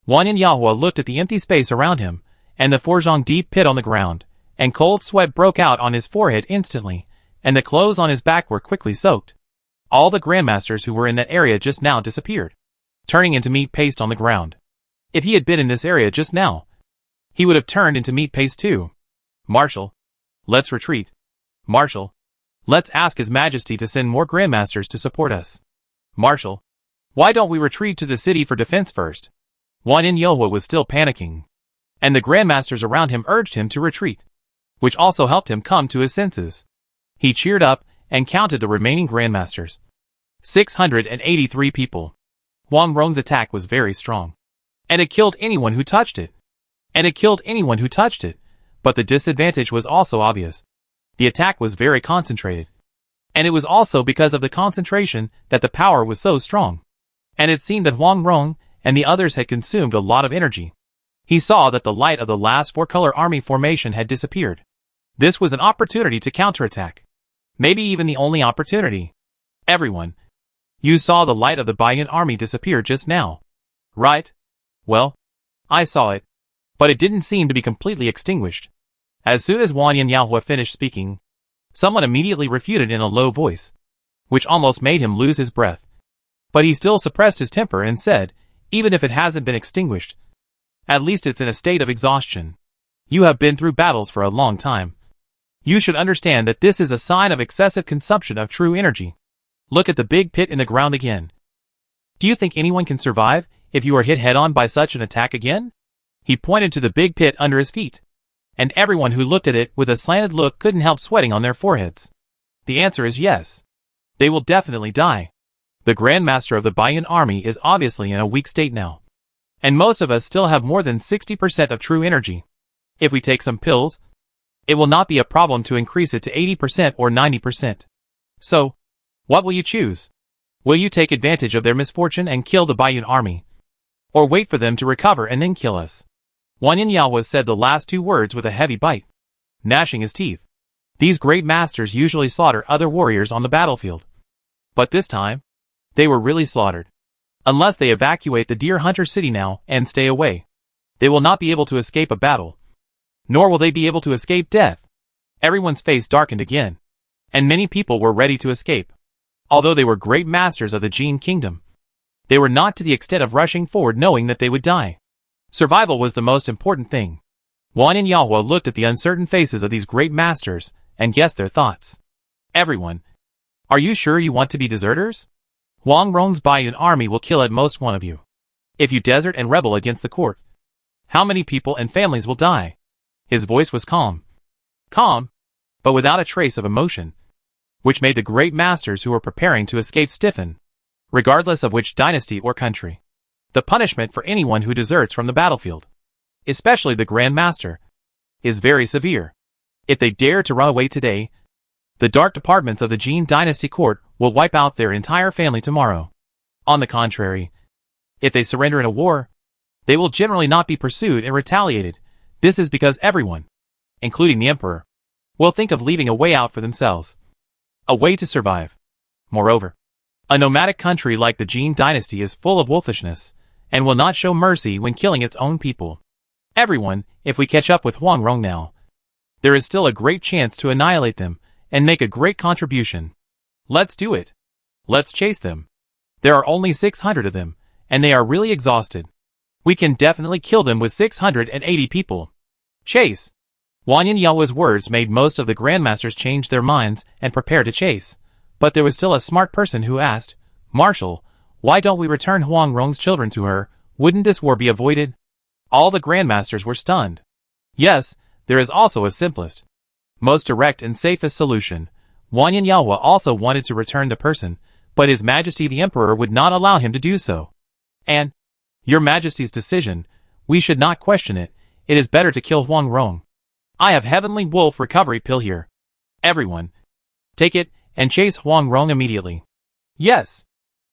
Wan Yin Yahua looked at the empty space around him, and the Forjong deep pit on the ground, and cold sweat broke out on his forehead instantly, and the clothes on his back were quickly soaked. All the Grandmasters who were in that area just now disappeared, turning into meat paste on the ground. If he had been in this area just now, he would have turned into meat paste too. Marshal, let's retreat. Marshal, let's ask His Majesty to send more Grandmasters to support us. Marshal, why don't we retreat to the city for defense first? Huan Yinhua was still panicking, and the Grandmasters around him urged him to retreat, which also helped him come to his senses. He cheered up and counted the remaining Grandmasters. 683 people. Huang Rong's attack was very strong, and it killed anyone who touched it. But the disadvantage was also obvious. The attack was very concentrated, and it was also because of the concentration that the power was so strong. And it seemed that Huang Rong and the others had consumed a lot of energy. He saw that the light of the last four-color army formation had disappeared. This was an opportunity to counterattack. Maybe even the only opportunity. Everyone, you saw the light of the Baiyan army disappear just now, right? Well, I saw it, but it didn't seem to be completely extinguished. As soon as Huan Yinhua finished speaking, someone immediately refuted in a low voice, which almost made him lose his breath. But he still suppressed his temper and said, even if it hasn't been extinguished, at least it's in a state of exhaustion. You have been through battles for a long time. You should understand that this is a sign of excessive consumption of true energy. Look at the big pit in the ground again. Do you think anyone can survive if you are hit head-on by such an attack again? He pointed to the big pit under his feet, and everyone who looked at it with a slanted look couldn't help sweating on their foreheads. The answer is yes. They will definitely die. The Grandmaster of the Baiyan army is obviously in a weak state now, and most of us still have more than 60% of true energy. If we take some pills, it will not be a problem to increase it to 80% or 90%. So, what will you choose? Will you take advantage of their misfortune and kill the Baiyan army? Or wait for them to recover and then kill us? Huan Yinhua said the last two words with a heavy bite, gnashing his teeth. These great masters usually slaughter other warriors on the battlefield. But this time, they were really slaughtered. Unless they evacuate the Deer Hunter city now and stay away, they will not be able to escape a battle. Nor will they be able to escape death. Everyone's face darkened again, and many people were ready to escape. Although they were great masters of the Jin Kingdom, they were not to the extent of rushing forward knowing that they would die. Survival was the most important thing. Huan Yinhua looked at the uncertain faces of these great masters and guessed their thoughts. Everyone, are you sure you want to be deserters? Huang Rong's Baiyan army will kill at most one of you. If you desert and rebel against the court, how many people and families will die? His voice was calm, but without a trace of emotion, which made the great masters who were preparing to escape stiffen, regardless of which dynasty or country. The punishment for anyone who deserts from the battlefield, especially the Grand Master, is very severe. If they dare to run away today, the dark departments of the Jin Dynasty court will wipe out their entire family tomorrow. On the contrary, if they surrender in a war, they will generally not be pursued and retaliated. This is because everyone, including the emperor, will think of leaving a way out for themselves. A way to survive. Moreover, a nomadic country like the Jin Dynasty is full of wolfishness, and will not show mercy when killing its own people. Everyone, if we catch up with Huang Rong now, there is still a great chance to annihilate them and make a great contribution. Let's do it. Let's chase them. There are only 600 of them, and they are really exhausted. We can definitely kill them with 680 people. Chase! Huan Yinhua's words made most of the Grandmasters change their minds and prepare to chase. But there was still a smart person who asked, Marshal, why don't we return Huang Rong's children to her? Wouldn't this war be avoided? All the Grandmasters were stunned. Yes, there is also a simplest, most direct and safest solution. Huan Yinhua also wanted to return the person, but His Majesty the Emperor would not allow him to do so. And, Your Majesty's decision, we should not question it. It is better to kill Huang Rong. I have Heavenly Wolf recovery pill here. Everyone, take it and chase Huang Rong immediately. Yes.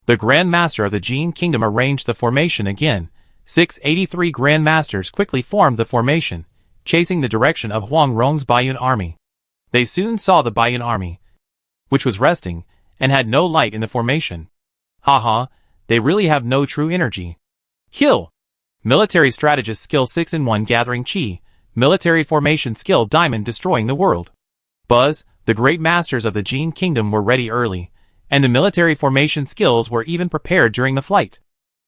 The Grand Master of the Jin Kingdom arranged the formation again. 683 Grand Masters quickly formed the formation, chasing the direction of Huang Rong's Baiyan army. They soon saw the Baiyan army, which was resting, and had no light in the formation. Haha, they really have no true energy. Kill! Military Strategist Skill 6-in-1 Gathering Chi, Military Formation Skill Diamond Destroying the World. Buzz, the great masters of the Jin Kingdom were ready early, and the military formation skills were even prepared during the flight.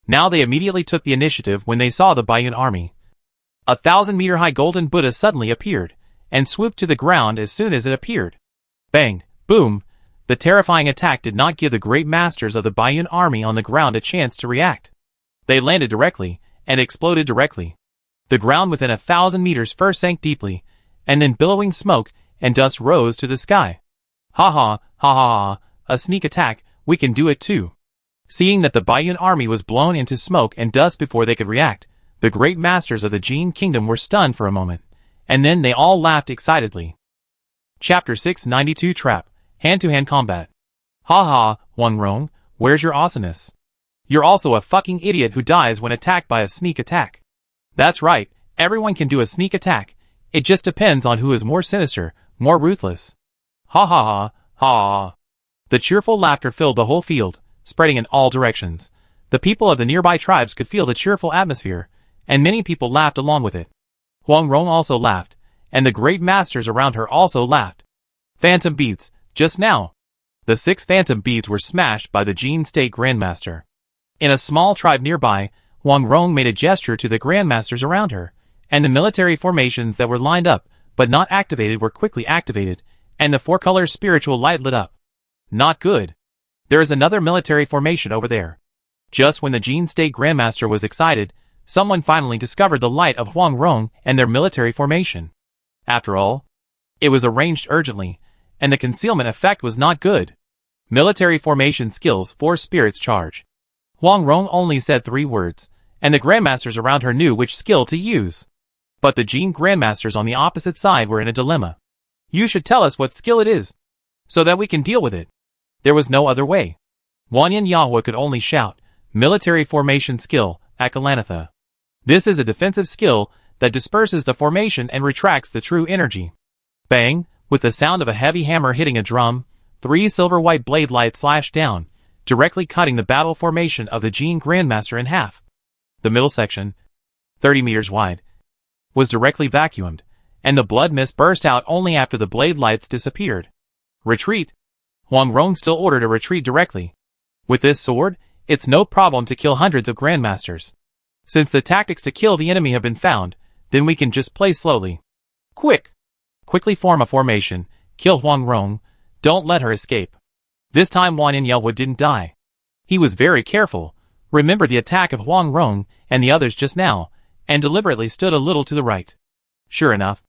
Now they immediately took the initiative when they saw the Baiyan army. A 1,000-meter-high golden Buddha suddenly appeared, and swooped to the ground as soon as it appeared. Bang! Boom! The terrifying attack did not give the great masters of the Baiyun army on the ground a chance to react. They landed directly, and exploded directly. The ground within 1,000 meters first sank deeply, and then billowing smoke and dust rose to the sky. Ha ha, ha ha ha, a sneak attack, we can do it too. Seeing that the Baiyun army was blown into smoke and dust before they could react, the great masters of the Jin kingdom were stunned for a moment, and then they all laughed excitedly. Chapter 692 Trap, Hand-to-Hand Combat. Ha ha, Wang Rong, where's your awesomeness? You're also a fucking idiot who dies when attacked by a sneak attack. That's right, everyone can do a sneak attack, it just depends on who is more sinister, more ruthless. Ha ha ha, ha. The cheerful laughter filled the whole field, spreading in all directions. The people of the nearby tribes could feel the cheerful atmosphere, and many people laughed along with it. Huang Rong also laughed, and the great masters around her also laughed. Phantom beads, just now. The 6 phantom beads were smashed by the Jin State Grandmaster. In a small tribe nearby, Huang Rong made a gesture to the grandmasters around her, and the military formations that were lined up but not activated were quickly activated, and the 4-color spiritual light lit up. Not good. There is another military formation over there. Just when the Jin State Grandmaster was excited, someone finally discovered the light of Huang Rong and their military formation. After all, it was arranged urgently, and the concealment effect was not good. Military formation skills 4 spirits charge. Huang Rong only said 3 words, and the grandmasters around her knew which skill to use. But the Jin grandmasters on the opposite side were in a dilemma. You should tell us what skill it is, so that we can deal with it. There was no other way. Wanyan Yahua could only shout, Military Formation Skill, Akalanatha. This is a defensive skill that disperses the formation and retracts the true energy. Bang! With the sound of a heavy hammer hitting a drum, 3 silver-white blade lights slashed down, directly cutting the battle formation of the Jin Grandmaster in half. The middle section, 30 meters wide, was directly vacuumed, and the blood mist burst out only after the blade lights disappeared. Retreat! Huang Rong still ordered a retreat directly. With this sword, it's no problem to kill hundreds of grandmasters. Since the tactics to kill the enemy have been found, then we can just play slowly. Quick! Quickly form a formation, kill Huang Rong, don't let her escape. This time Wanyan Yelwood didn't die. He was very careful, remembered the attack of Huang Rong and the others just now, and deliberately stood a little to the right. Sure enough,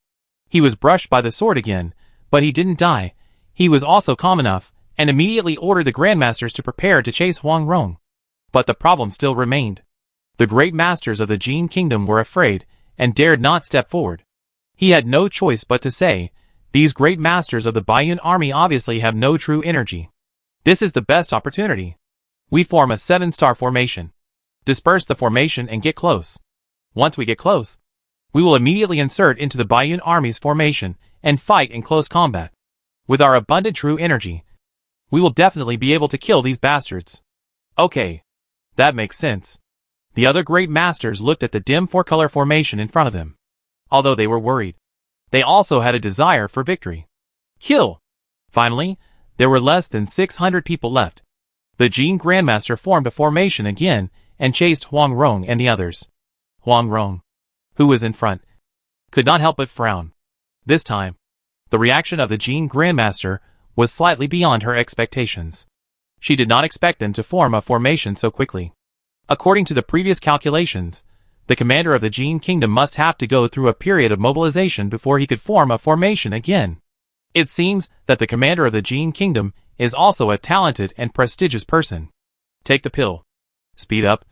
he was brushed by the sword again, but he didn't die. He was also calm enough, and immediately ordered the grandmasters to prepare to chase Huang Rong. But the problem still remained. The great masters of the Jin kingdom were afraid, and dared not step forward. He had no choice but to say, these great masters of the Baiyun army obviously have no true energy. This is the best opportunity. We form a 7-star formation. Disperse the formation and get close. Once we get close, we will immediately insert into the Baiyun army's formation and fight in close combat. With our abundant true energy, we will definitely be able to kill these bastards. Okay. That makes sense. The other great masters looked at the dim 4-color formation in front of them. Although they were worried, they also had a desire for victory. Kill! Finally, there were less than 600 people left. The Jin Grandmaster formed a formation again and chased Huang Rong and the others. Huang Rong, who was in front, could not help but frown. This time, the reaction of the Jin Grandmaster was slightly beyond her expectations. She did not expect them to form a formation so quickly. According to the previous calculations, the commander of the Jin kingdom must have to go through a period of mobilization before he could form a formation again. It seems that the commander of the Jin kingdom is also a talented and prestigious person. Take the pill. Speed up.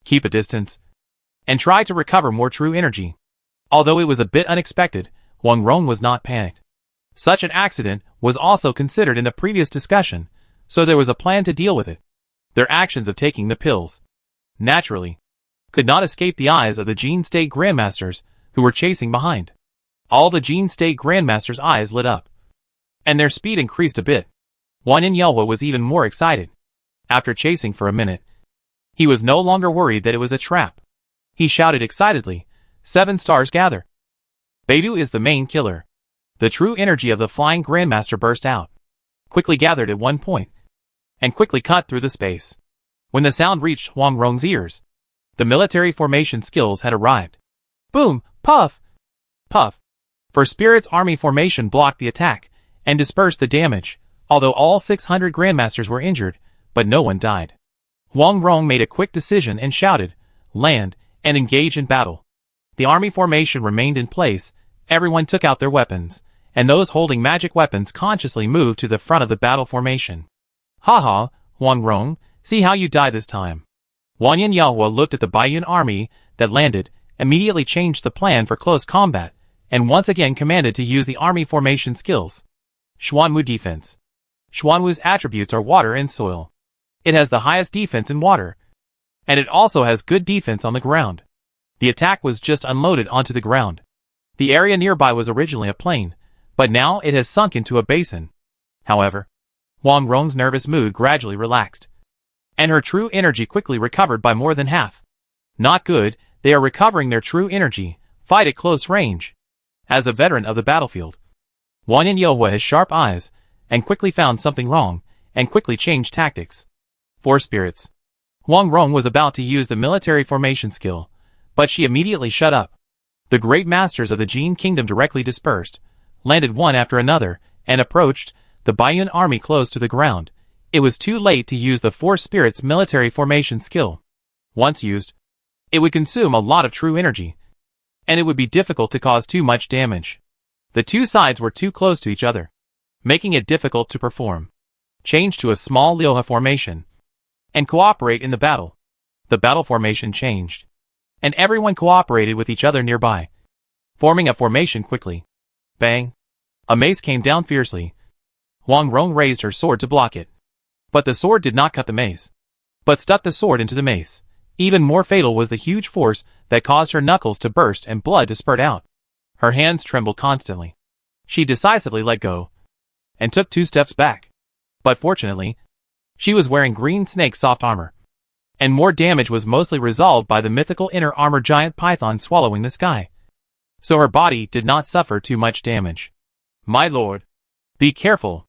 Keep a distance. And try to recover more true energy. Although it was a bit unexpected, Huang Rong was not panicked. Such an accident was also considered in the previous discussion, so there was a plan to deal with it. Their actions of taking the pills, naturally, could not escape the eyes of the Jin State Grandmasters who were chasing behind. All the Jin State Grandmasters' eyes lit up, and their speed increased a bit. Wanyan Yelwa was even more excited. After chasing for a minute, he was no longer worried that it was a trap. He shouted excitedly, 7 stars gather. Beidou is the main killer. The true energy of the Flying Grandmaster burst out, quickly gathered at one point, and quickly cut through the space. When the sound reached Huang Rong's ears, the military formation skills had arrived. Boom, Puff! Puff! For Spirit's army formation blocked the attack and dispersed the damage, although all 600 Grandmasters were injured, but no one died. Huang Rong made a quick decision and shouted, "Land, and engage in battle." The army formation remained in place, everyone took out their weapons, and those holding magic weapons consciously moved to the front of the battle formation. "Haha, Huang Rong, see how you die this time." Wanyan Yahua looked at the Baiyun army that landed, immediately changed the plan for close combat, and once again commanded to use the army formation skills. Xuanwu Defense. Xuanwu's attributes are water and soil. It has the highest defense in water, and it also has good defense on the ground. The attack was just unloaded onto the ground. The area nearby was originally a plain, but now it has sunk into a basin. However, Huang Rong's nervous mood gradually relaxed, and her true energy quickly recovered by more than half. Not good, they are recovering their true energy, fight at close range. As a veteran of the battlefield, Wanyan Yahua has sharp eyes, and quickly found something wrong, and quickly changed tactics. For spirits. Huang Rong was about to use the military formation skill, but she immediately shut up. The great masters of the Jin Kingdom directly dispersed, landed one after another, and approached the Baiyun army close to the ground. It was too late to use the Four Spirits military formation skill. Once used, it would consume a lot of true energy, and it would be difficult to cause too much damage. The two sides were too close to each other, making it difficult to perform. Change to a small Liuha formation, and cooperate in the battle. The battle formation changed, and everyone cooperated with each other nearby, forming a formation quickly. Bang! A mace came down fiercely. Huang Rong raised her sword to block it, but the sword did not cut the mace, but stuck the sword into the mace. Even more fatal was the huge force that caused her knuckles to burst and blood to spurt out. Her hands trembled constantly. She decisively let go, and took 2 steps back. But fortunately, she was wearing green snake soft armor, and more damage was mostly resolved by the mythical inner armor giant python swallowing the sky. So her body did not suffer too much damage. "My lord, be careful."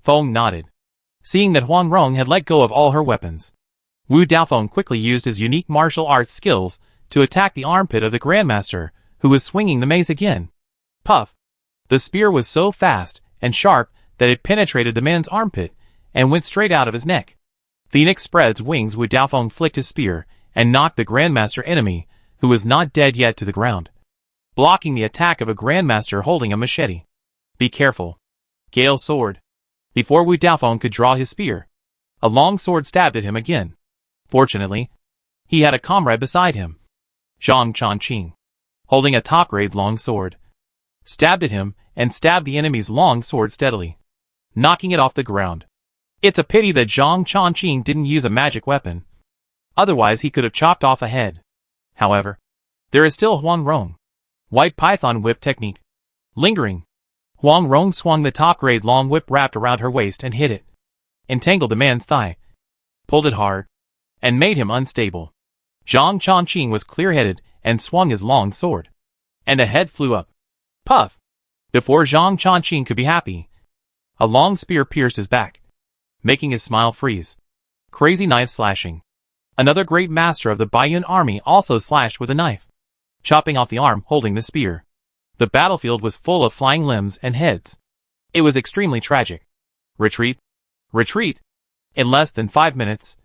Feng nodded, seeing that Huang Rong had let go of all her weapons. Wu Daofeng quickly used his unique martial arts skills to attack the armpit of the Grandmaster, who was swinging the mace again. Puff! The spear was so fast and sharp that it penetrated the man's armpit and went straight out of his neck. Phoenix spreads wings. Wu Daofeng flicked his spear and knocked the Grandmaster enemy, who was not dead yet, to the ground, blocking the attack of a Grandmaster holding a machete. "Be careful." Gale sword. Before Wu Daofeng could draw his spear, a long sword stabbed at him again. Fortunately, he had a comrade beside him. Zhang Chongqing, holding a top-grade long sword, stabbed at him and stabbed the enemy's long sword steadily, knocking it off the ground. It's a pity that Zhang Chongqing didn't use a magic weapon. Otherwise he could have chopped off a head. However, there is still Huang Rong. White Python Whip technique. Lingering. Huang Rong swung the top-grade long whip wrapped around her waist and hit it. Entangled the man's thigh. Pulled it hard, and made him unstable. Zhang Chongqing was clear-headed and swung his long sword, and a head flew up. Puff! Before Zhang Chongqing could be happy, a long spear pierced his back, making his smile freeze. Crazy knife slashing. Another great master of the Baiyun army also slashed with a knife, chopping off the arm holding the spear. The battlefield was full of flying limbs and heads. It was extremely tragic. Retreat! Retreat! In less than 5 minutes,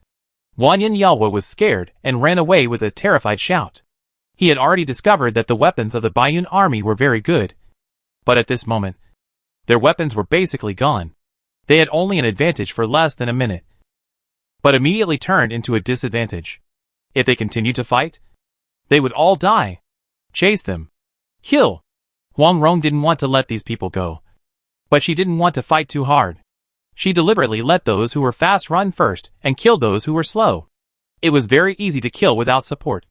Wanyan Yahua was scared and ran away with a terrified shout. He had already discovered that the weapons of the Baiyun army were very good, but at this moment, their weapons were basically gone. They had only an advantage for less than a minute, but immediately turned into a disadvantage. If they continued to fight, they would all die. Chase them. Kill. Huang Rong didn't want to let these people go, but she didn't want to fight too hard. She deliberately let those who were fast run first and killed those who were slow. It was very easy to kill without support.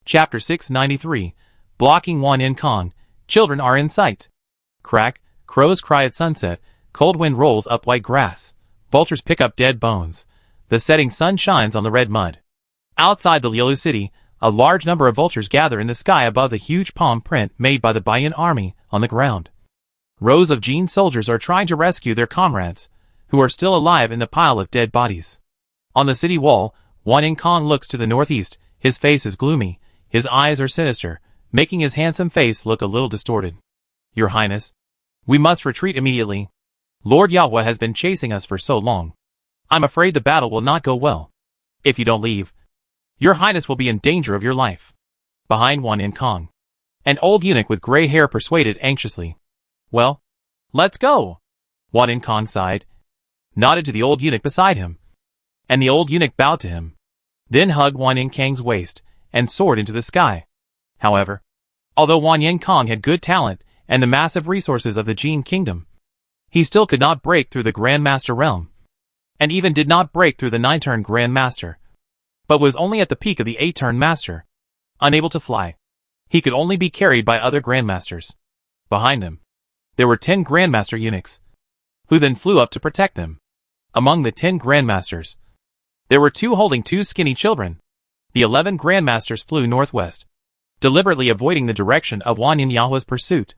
Chapter 693. Blocking Wanyan Kong. Children are in sight. Crack, crows cry at sunset, cold wind rolls up white grass. Vultures pick up dead bones. The setting sun shines on the red mud. Outside the Lilu city, a large number of vultures gather in the sky above the huge palm print made by the Baiyun army on the ground. Rows of Jin soldiers are trying to rescue their comrades, who are still alive in the pile of dead bodies. On the city wall, Wanyan Kong looks to the northeast. His face is gloomy, his eyes are sinister, making his handsome face look a little distorted. Your Highness, we must retreat immediately. Lord Yahweh has been chasing us for so long. I'm afraid the battle will not go well. If you don't leave, Your Highness will be in danger of your life. Behind Wan Yin Kong, an old eunuch with gray hair persuaded anxiously. Well, let's go. Wan Yin Kong sighed, nodded to the old eunuch beside him, and the old eunuch bowed to him, then hugged Wan Yin Kang's waist and soared into the sky. However, although Wan Yin Kong had good talent and the massive resources of the Jin Kingdom, he still could not break through the Grand Master realm, and even did not break through the 9-turn Grand Master, but was only at the peak of the 8-turn Master. Unable to fly, he could only be carried by other Grandmasters. Behind him, there were 10 Grandmaster eunuchs, who then flew up to protect them. Among the 10 Grandmasters, there were 2 holding 2 skinny children. The 11 Grandmasters flew northwest, deliberately avoiding the direction of Wan Yin Yahweh's pursuit.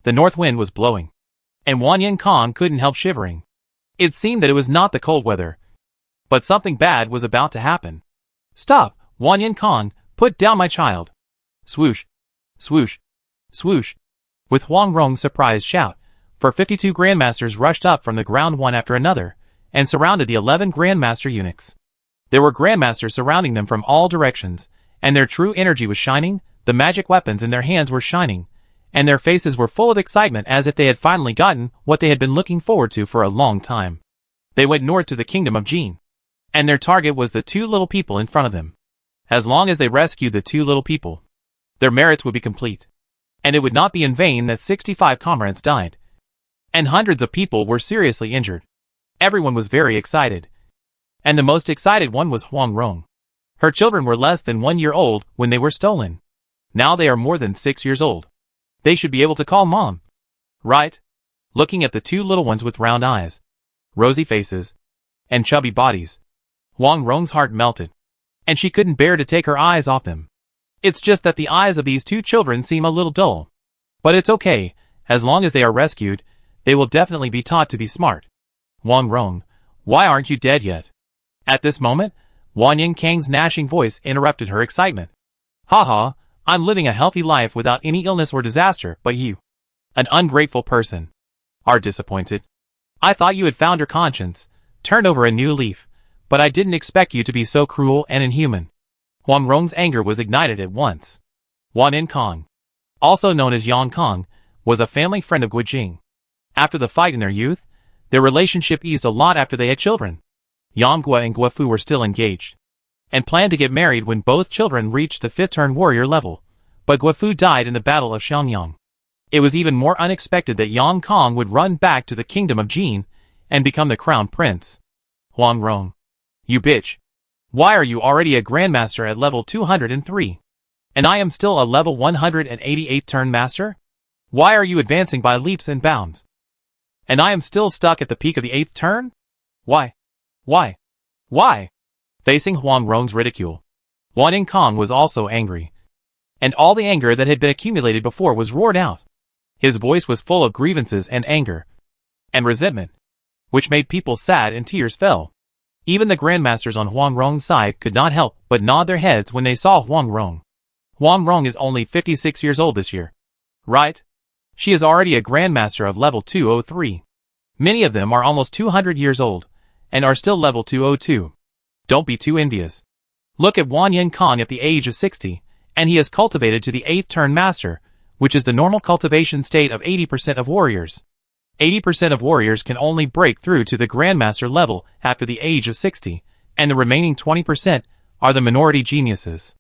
The north wind was blowing, and Wan Yin Kong couldn't help shivering. It seemed that it was not the cold weather, but something bad was about to happen. Stop, Wan Yin Kong, put down my child. Swoosh, swoosh, swoosh. With Huang Rong's surprised shout, for 52 Grandmasters rushed up from the ground one after another, and surrounded the 11 Grandmaster eunuchs. There were Grandmasters surrounding them from all directions, and their true energy was shining, the magic weapons in their hands were shining, and their faces were full of excitement as if they had finally gotten what they had been looking forward to for a long time. They went north to the kingdom of Jin, and their target was the 2 little people in front of them. As long as they rescued the 2 little people, their merits would be complete, and it would not be in vain that 65 comrades died, and hundreds of people were seriously injured. Everyone was very excited, and the most excited one was Huang Rong. Her children were less than 1 year old when they were stolen. Now they are more than 6 years old. They should be able to call mom, right? Looking at the 2 little ones with round eyes, rosy faces, and chubby bodies, Huang Rong's heart melted, and she couldn't bear to take her eyes off them. It's just that the eyes of these 2 children seem a little dull. But it's okay, as long as they are rescued, they will definitely be taught to be smart. Huang Rong, why aren't you dead yet? At this moment, Wan Yin Kang's gnashing voice interrupted her excitement. Haha, I'm living a healthy life without any illness or disaster, but you, an ungrateful person, are disappointed. I thought you had found your conscience, turned over a new leaf, but I didn't expect you to be so cruel and inhuman. Huang Rong's anger was ignited at once. Wan Yin Kong, also known as Yang Kong, was a family friend of Guijing. After the fight in their youth, their relationship eased a lot after they had children. Yang Gua and Guafu were still engaged, and planned to get married when both children reached the 5th-turn warrior level, but Guafu died in the Battle of Xiangyang. It was even more unexpected that Yang Kong would run back to the kingdom of Jin and become the crown prince. Huang Rong, you bitch. Why are you already a grandmaster at level 203? And I am still a level 188 turn master? Why are you advancing by leaps and bounds? And I am still stuck at the peak of the 8th turn? Why? Why? Why? Facing Huang Rong's ridicule, Wan Yin Kong was also angry, and all the anger that had been accumulated before was roared out. His voice was full of grievances and anger, and resentment, which made people sad and tears fell. Even the Grandmasters on Huang Rong's side could not help but nod their heads when they saw Huang Rong. Huang Rong is only 56 years old this year, right? She is already a Grandmaster of level 203. Many of them are almost 200 years old, and are still level 202. Don't be too envious. Look at Wan Yin Kong at the age of 60, and he has cultivated to the 8th turn master, which is the normal cultivation state of 80% of warriors. 80% of warriors can only break through to the Grandmaster level after the age of 60, and the remaining 20% are the minority geniuses.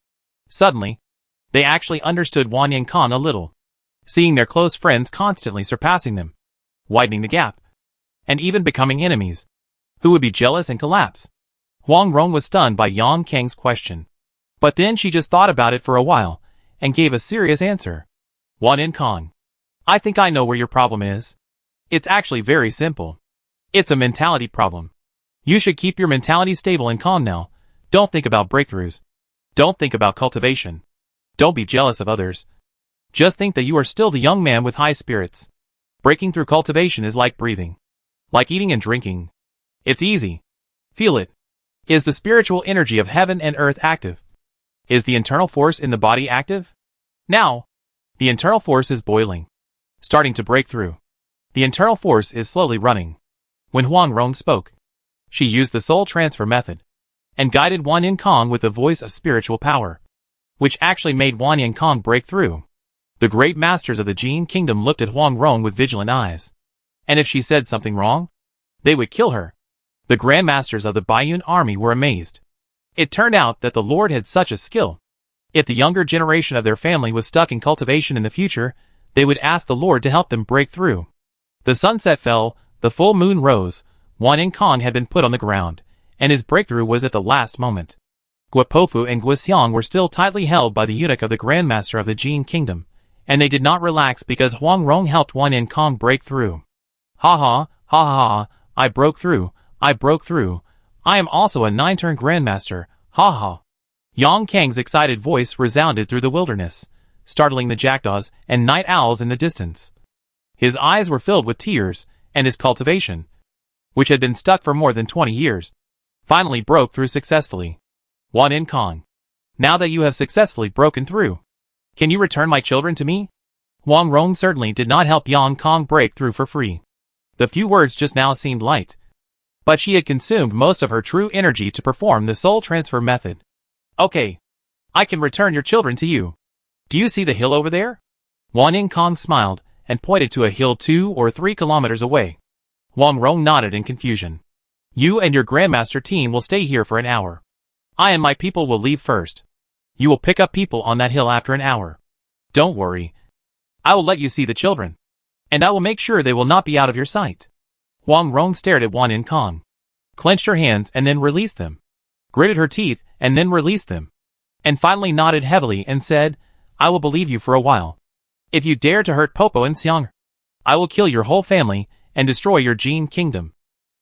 Suddenly, they actually understood Wan Yin Kong a little, seeing their close friends constantly surpassing them, widening the gap, and even becoming enemies, who would be jealous and collapse. Huang Rong was stunned by Yang Kang's question, but then she just thought about it for a while, and gave a serious answer. Wan Yin Kong, I think I know where your problem is. It's actually very simple. It's a mentality problem. You should keep your mentality stable and calm now. Don't think about breakthroughs. Don't think about cultivation. Don't be jealous of others. Just think that you are still the young man with high spirits. Breaking through cultivation is like breathing, like eating and drinking. It's easy. Feel it. Is the spiritual energy of heaven and earth active? Is the internal force in the body active? Now, The internal force is boiling, starting to break through. The internal force is slowly running. When Huang Rong spoke, she used the soul transfer method and guided Wan Yin Kong with the voice of spiritual power, which actually made Wan Yin Kong break through. The great masters of the Jin Kingdom looked at Huang Rong with vigilant eyes, and if she said something wrong, they would kill her. The grandmasters of the Baiyun army were amazed. It turned out that the Lord had such a skill. If the younger generation of their family was stuck in cultivation in the future, they would ask the Lord to help them break through. The sunset fell, the full moon rose, Wan Yin Kong had been put on the ground, and his breakthrough was at the last moment. Guapofu and Guixiang were still tightly held by the eunuch of the Grandmaster of the Jin Kingdom, and they did not relax because Huang Rong helped Wan Yin Kong break through. Ha ha, ha ha, I broke through, I broke through. I am also a 9-turn Grandmaster, ha ha. Yang Kang's excited voice resounded through the wilderness, startling the jackdaws and night owls in the distance. His eyes were filled with tears, and his cultivation, which had been stuck for more than 20 years, finally broke through successfully. Wan Yin Kong, now that you have successfully broken through, can you return my children to me? Huang Rong certainly did not help Yang Kong break through for free. The few words just now seemed light, but she had consumed most of her true energy to perform the soul transfer method. Okay, I can return your children to you. Do you see the hill over there? Wan Yin Kong smiled and pointed to a hill 2 or 3 kilometers away. Huang Rong nodded in confusion. You and your Grandmaster team will stay here for an hour. I and my people will leave first. You will pick up people on that hill after an hour. Don't worry. I will let you see the children, and I will make sure they will not be out of your sight. Huang Rong stared at Wan Yin Kong, clenched her hands and then released them, gritted her teeth and then released them, and finally nodded heavily and said, I will believe you for a while. If you dare to hurt Popo and Xiang, I will kill your whole family and destroy your Jin Kingdom.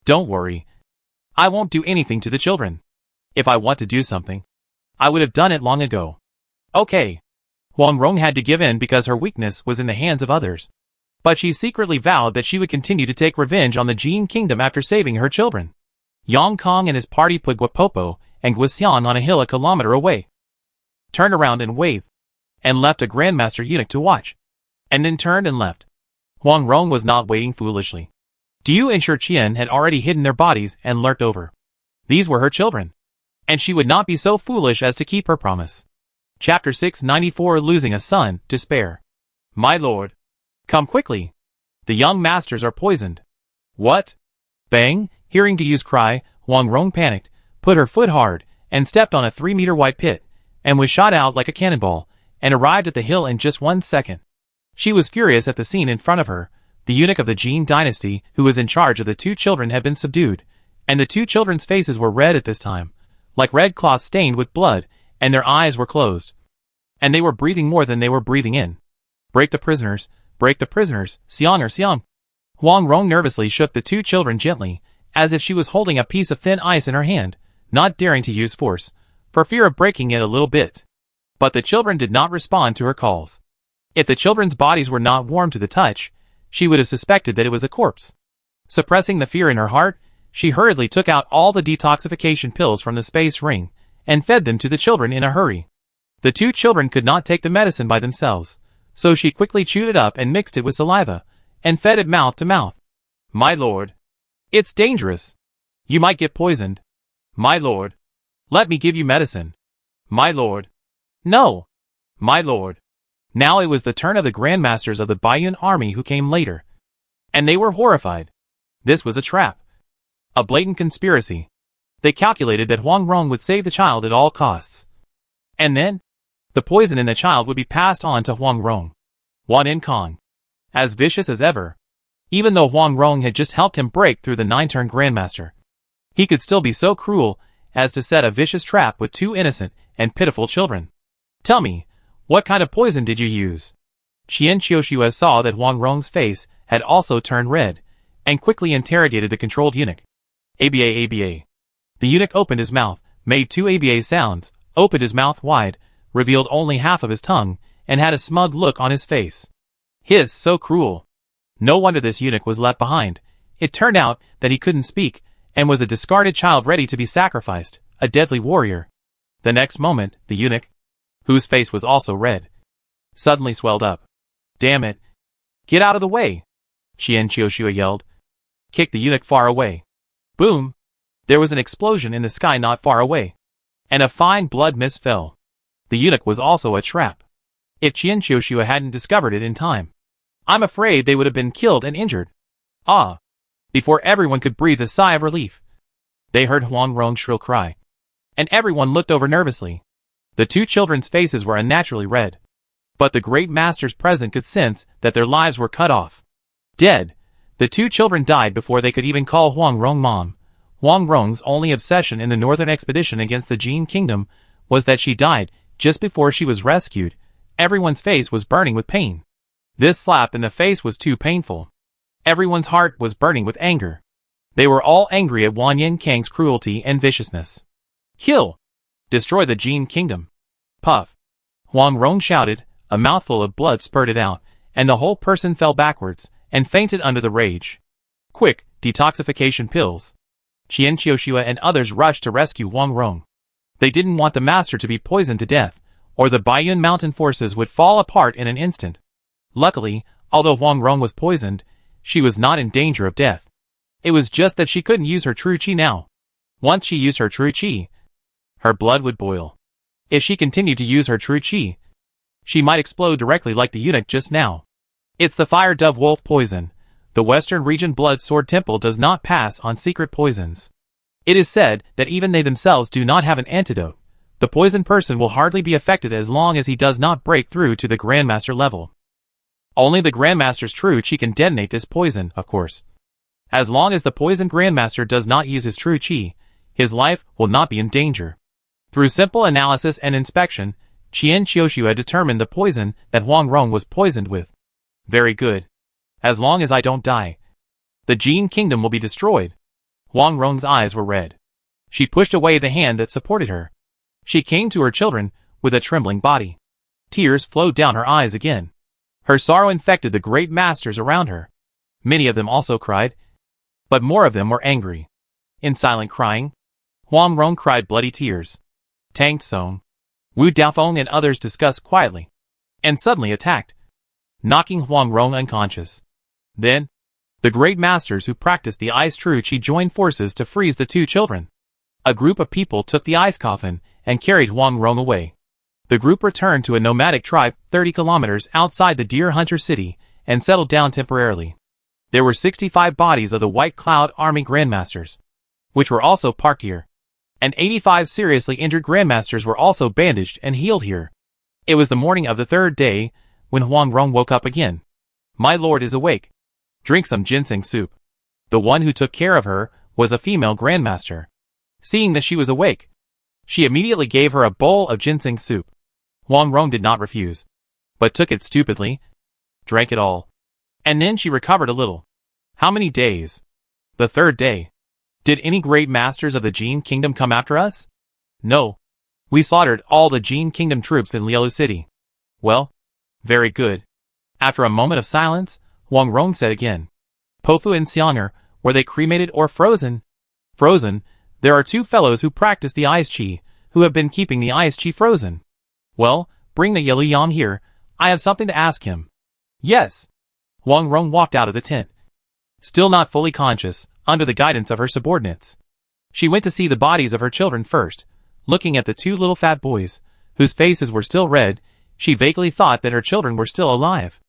Don't worry. I won't do anything to the children. If I want to do something, I would have done it long ago. Okay. Huang Rong had to give in because her weakness was in the hands of others. But she secretly vowed that she would continue to take revenge on the Jin Kingdom after saving her children. Yang Kong and his party put Guapopo and Guixiang on a hill a kilometer away, turned around and waved, and left a Grandmaster eunuch to watch, and then turned and left. Huang Rong was not waiting foolishly. Diu and Shi Qian had already hidden their bodies and lurked over. These were her children, and she would not be so foolish as to keep her promise. Chapter 694 Losing a Son to Spare. My lord, come quickly. The young masters are poisoned. What? Bang! Hearing Diu's cry, Huang Rong panicked, put her foot hard, and stepped on a 3-meter wide pit, and was shot out like a cannonball, and arrived at the hill in just 1 second. She was furious at the scene in front of her. The eunuch of the Jin dynasty, who was in charge of the 2 children, had been subdued, and the 2 children's faces were red at this time, like red cloth stained with blood, and their eyes were closed. And they were breathing more than they were breathing in. Break the prisoners, Xiang or Xiang. Huang Rong nervously shook the 2 children gently, as if she was holding a piece of thin ice in her hand, not daring to use force, for fear of breaking it a little bit. But the children did not respond to her calls. If the children's bodies were not warm to the touch, she would have suspected that it was a corpse. Suppressing the fear in her heart, she hurriedly took out all the detoxification pills from the space ring, and fed them to the children in a hurry. The 2 children could not take the medicine by themselves, so she quickly chewed it up and mixed it with saliva, and fed it mouth to mouth. My lord, it's dangerous. You might get poisoned. My lord, let me give you medicine. My lord, no. My lord. Now it was the turn of the Grandmasters of the Baiyun army who came later, and they were horrified. This was a trap, a blatant conspiracy. They calculated that Huang Rong would save the child at all costs. And then, the poison in the child would be passed on to Huang Rong. Wan Yin Kong, as vicious as ever. Even though Huang Rong had just helped him break through the 9-turn Grandmaster, he could still be so cruel as to set a vicious trap with 2 innocent and pitiful children. Tell me, what kind of poison did you use? Qian Qiushua saw that Huang Rong's face had also turned red, and quickly interrogated the controlled eunuch. ABA. The eunuch opened his mouth, made 2 ABA sounds, opened his mouth wide, revealed only half of his tongue, and had a smug look on his face. Hiss, so cruel. No wonder this eunuch was left behind. It turned out that he couldn't speak, and was a discarded child ready to be sacrificed, a deadly warrior. The next moment, the eunuch, whose face was also red, suddenly swelled up. Damn it. Get out of the way! Qian Qiushua yelled. Kick the eunuch far away. Boom! There was an explosion in the sky not far away. And a fine blood mist fell. The eunuch was also a trap. If Qian Qiushua hadn't discovered it in time, I'm afraid they would have been killed and injured. Ah! Before everyone could breathe a sigh of relief, they heard Huang Rong's shrill cry. And everyone looked over nervously. The two children's faces were unnaturally red. But the great masters present could sense that their lives were cut off. Dead. The two children died before they could even call Huang Rong mom. Huang Rong's only obsession in the northern expedition against the Jin kingdom was that she died just before she was rescued. Everyone's face was burning with pain. This slap in the face was too painful. Everyone's heart was burning with anger. They were all angry at Wan Yin Kang's cruelty and viciousness. Kill! Destroy the Jin kingdom! Puff! Huang Rong shouted, a mouthful of blood spurted out, and the whole person fell backwards, and fainted under the rage. Quick, detoxification pills! Qian Qiushua and others rushed to rescue Huang Rong. They didn't want the master to be poisoned to death, or the Baiyun mountain forces would fall apart in an instant. Luckily, although Huang Rong was poisoned, she was not in danger of death. It was just that she couldn't use her true qi now. Once she used her true qi, her blood would boil. If she continued to use her true qi, she might explode directly like the eunuch just now. It's the fire dove wolf poison. The Western region Blood Sword Temple does not pass on secret poisons. It is said that even they themselves do not have an antidote. The poisoned person will hardly be affected as long as he does not break through to the Grandmaster level. Only the Grandmaster's true qi can detonate this poison, of course. As long as the poisoned Grandmaster does not use his true qi, his life will not be in danger. Through simple analysis and inspection, Qian Qiushua determined the poison that Huang Rong was poisoned with. Very good. As long as I don't die, the Jin kingdom will be destroyed. Huang Rong's eyes were red. She pushed away the hand that supported her. She came to her children with a trembling body. Tears flowed down her eyes again. Her sorrow infected the great masters around her. Many of them also cried, but more of them were angry. In silent crying, Huang Rong cried bloody tears. Tang Tsong, Wu Daofeng and others discussed quietly, and suddenly attacked, knocking Huang Rong unconscious. Then, the great masters who practiced the ice true qi joined forces to freeze the two children. A group of people took the ice coffin and carried Huang Rong away. The group returned to a nomadic tribe 30 kilometers outside the Deer Hunter city and settled down temporarily. There were 65 bodies of the White Cloud Army Grandmasters, which were also parked here, and 85 seriously injured Grandmasters were also bandaged and healed here. It was the morning of the third day when Huang Rong woke up again. My lord is awake. Drink some ginseng soup. The one who took care of her was a female Grandmaster. Seeing that she was awake, she immediately gave her a bowl of ginseng soup. Huang Rong did not refuse, but took it stupidly, drank it all, and then she recovered a little. How many days? The third day. Did any great masters of the Jin kingdom come after us? No. We slaughtered all the Jin kingdom troops in Lielu city. Well, very good. After a moment of silence, Huang Rong said again. Pofu and Xianger, were they cremated or frozen? Frozen. There are two fellows who practice the ice qi, who have been keeping the ice qi frozen. Well, bring the Yelu Yang here. I have something to ask him. Yes. Huang Rong walked out of the tent. Still not fully conscious, under the guidance of her subordinates. She went to see the bodies of her children first. Looking at the two little fat boys, whose faces were still red, she vaguely thought that her children were still alive.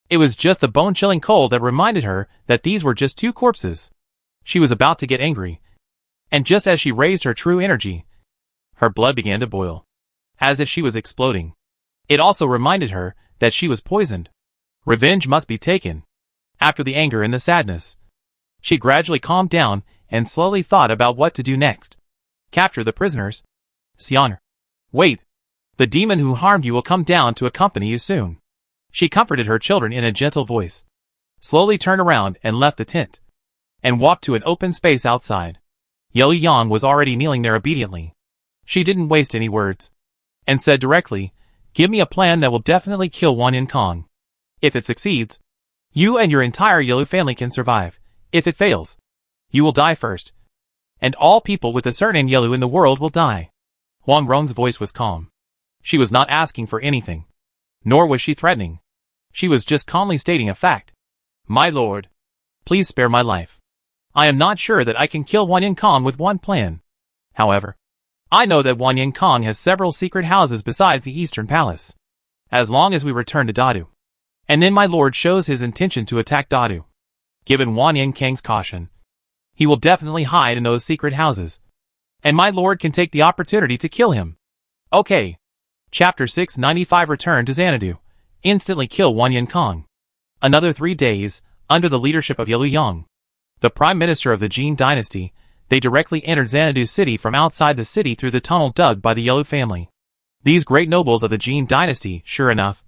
It was just the bone-chilling cold that reminded her that these were just two corpses. She was about to get angry. And just as she raised her true energy, her blood began to boil, as if she was exploding. It also reminded her that she was poisoned. Revenge must be taken. After the anger and the sadness, she gradually calmed down and slowly thought about what to do next. Capture the prisoners. Xianer. Wait. The demon who harmed you will come down to accompany you soon. She comforted her children in a gentle voice, slowly turned around and left the tent, and walked to an open space outside. Yelu Yang was already kneeling there obediently. She didn't waste any words, and said directly, give me a plan that will definitely kill Wan Yin Kong. If it succeeds, you and your entire Yelu family can survive. If it fails, you will die first, and all people with a surname Yelu in the world will die. Huang Rong's voice was calm. She was not asking for anything, nor was she threatening. She was just calmly stating a fact. My lord, please spare my life. I am not sure that I can kill Wanyan Kong with one plan. However, I know that Wanyan Kong has several secret houses besides the Eastern Palace. As long as we return to Dadu, and then my lord shows his intention to attack Dadu, given Wanyan Kang's caution, he will definitely hide in those secret houses, and my lord can take the opportunity to kill him. Okay. Chapter 695 Return to Xanadu. Instantly kill Wanyan Kong. Another 3 days, under the leadership of Yelu Yang, the Prime Minister of the Jin Dynasty, they directly entered Xanadu City from outside the city through the tunnel dug by the Yelu family. These great nobles of the Jin Dynasty, sure enough,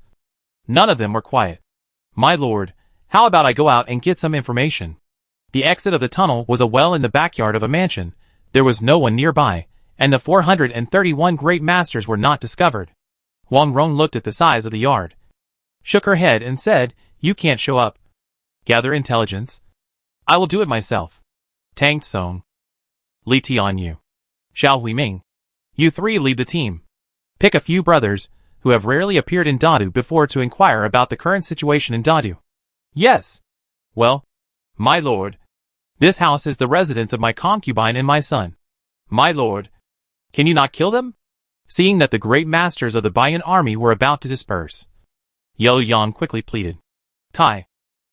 none of them were quiet. My lord, how about I go out and get some information? The exit of the tunnel was a well in the backyard of a mansion. There was no one nearby, and the 431 great masters were not discovered. Wang Rong looked at the size of the yard, shook her head and said, "You can't show up. Gather intelligence. I will do it myself." Tang Tsong, Li Tianyu, Xiao Huiming, you three lead the team. Pick a few brothers, who have rarely appeared in Dadu before, to inquire about the current situation in Dadu. Yes. Well, my lord, this house is the residence of my concubine and my son. My lord, can you not kill them? Seeing that the great masters of the Bayan army were about to disperse, Yelu Yang quickly pleaded. Kai,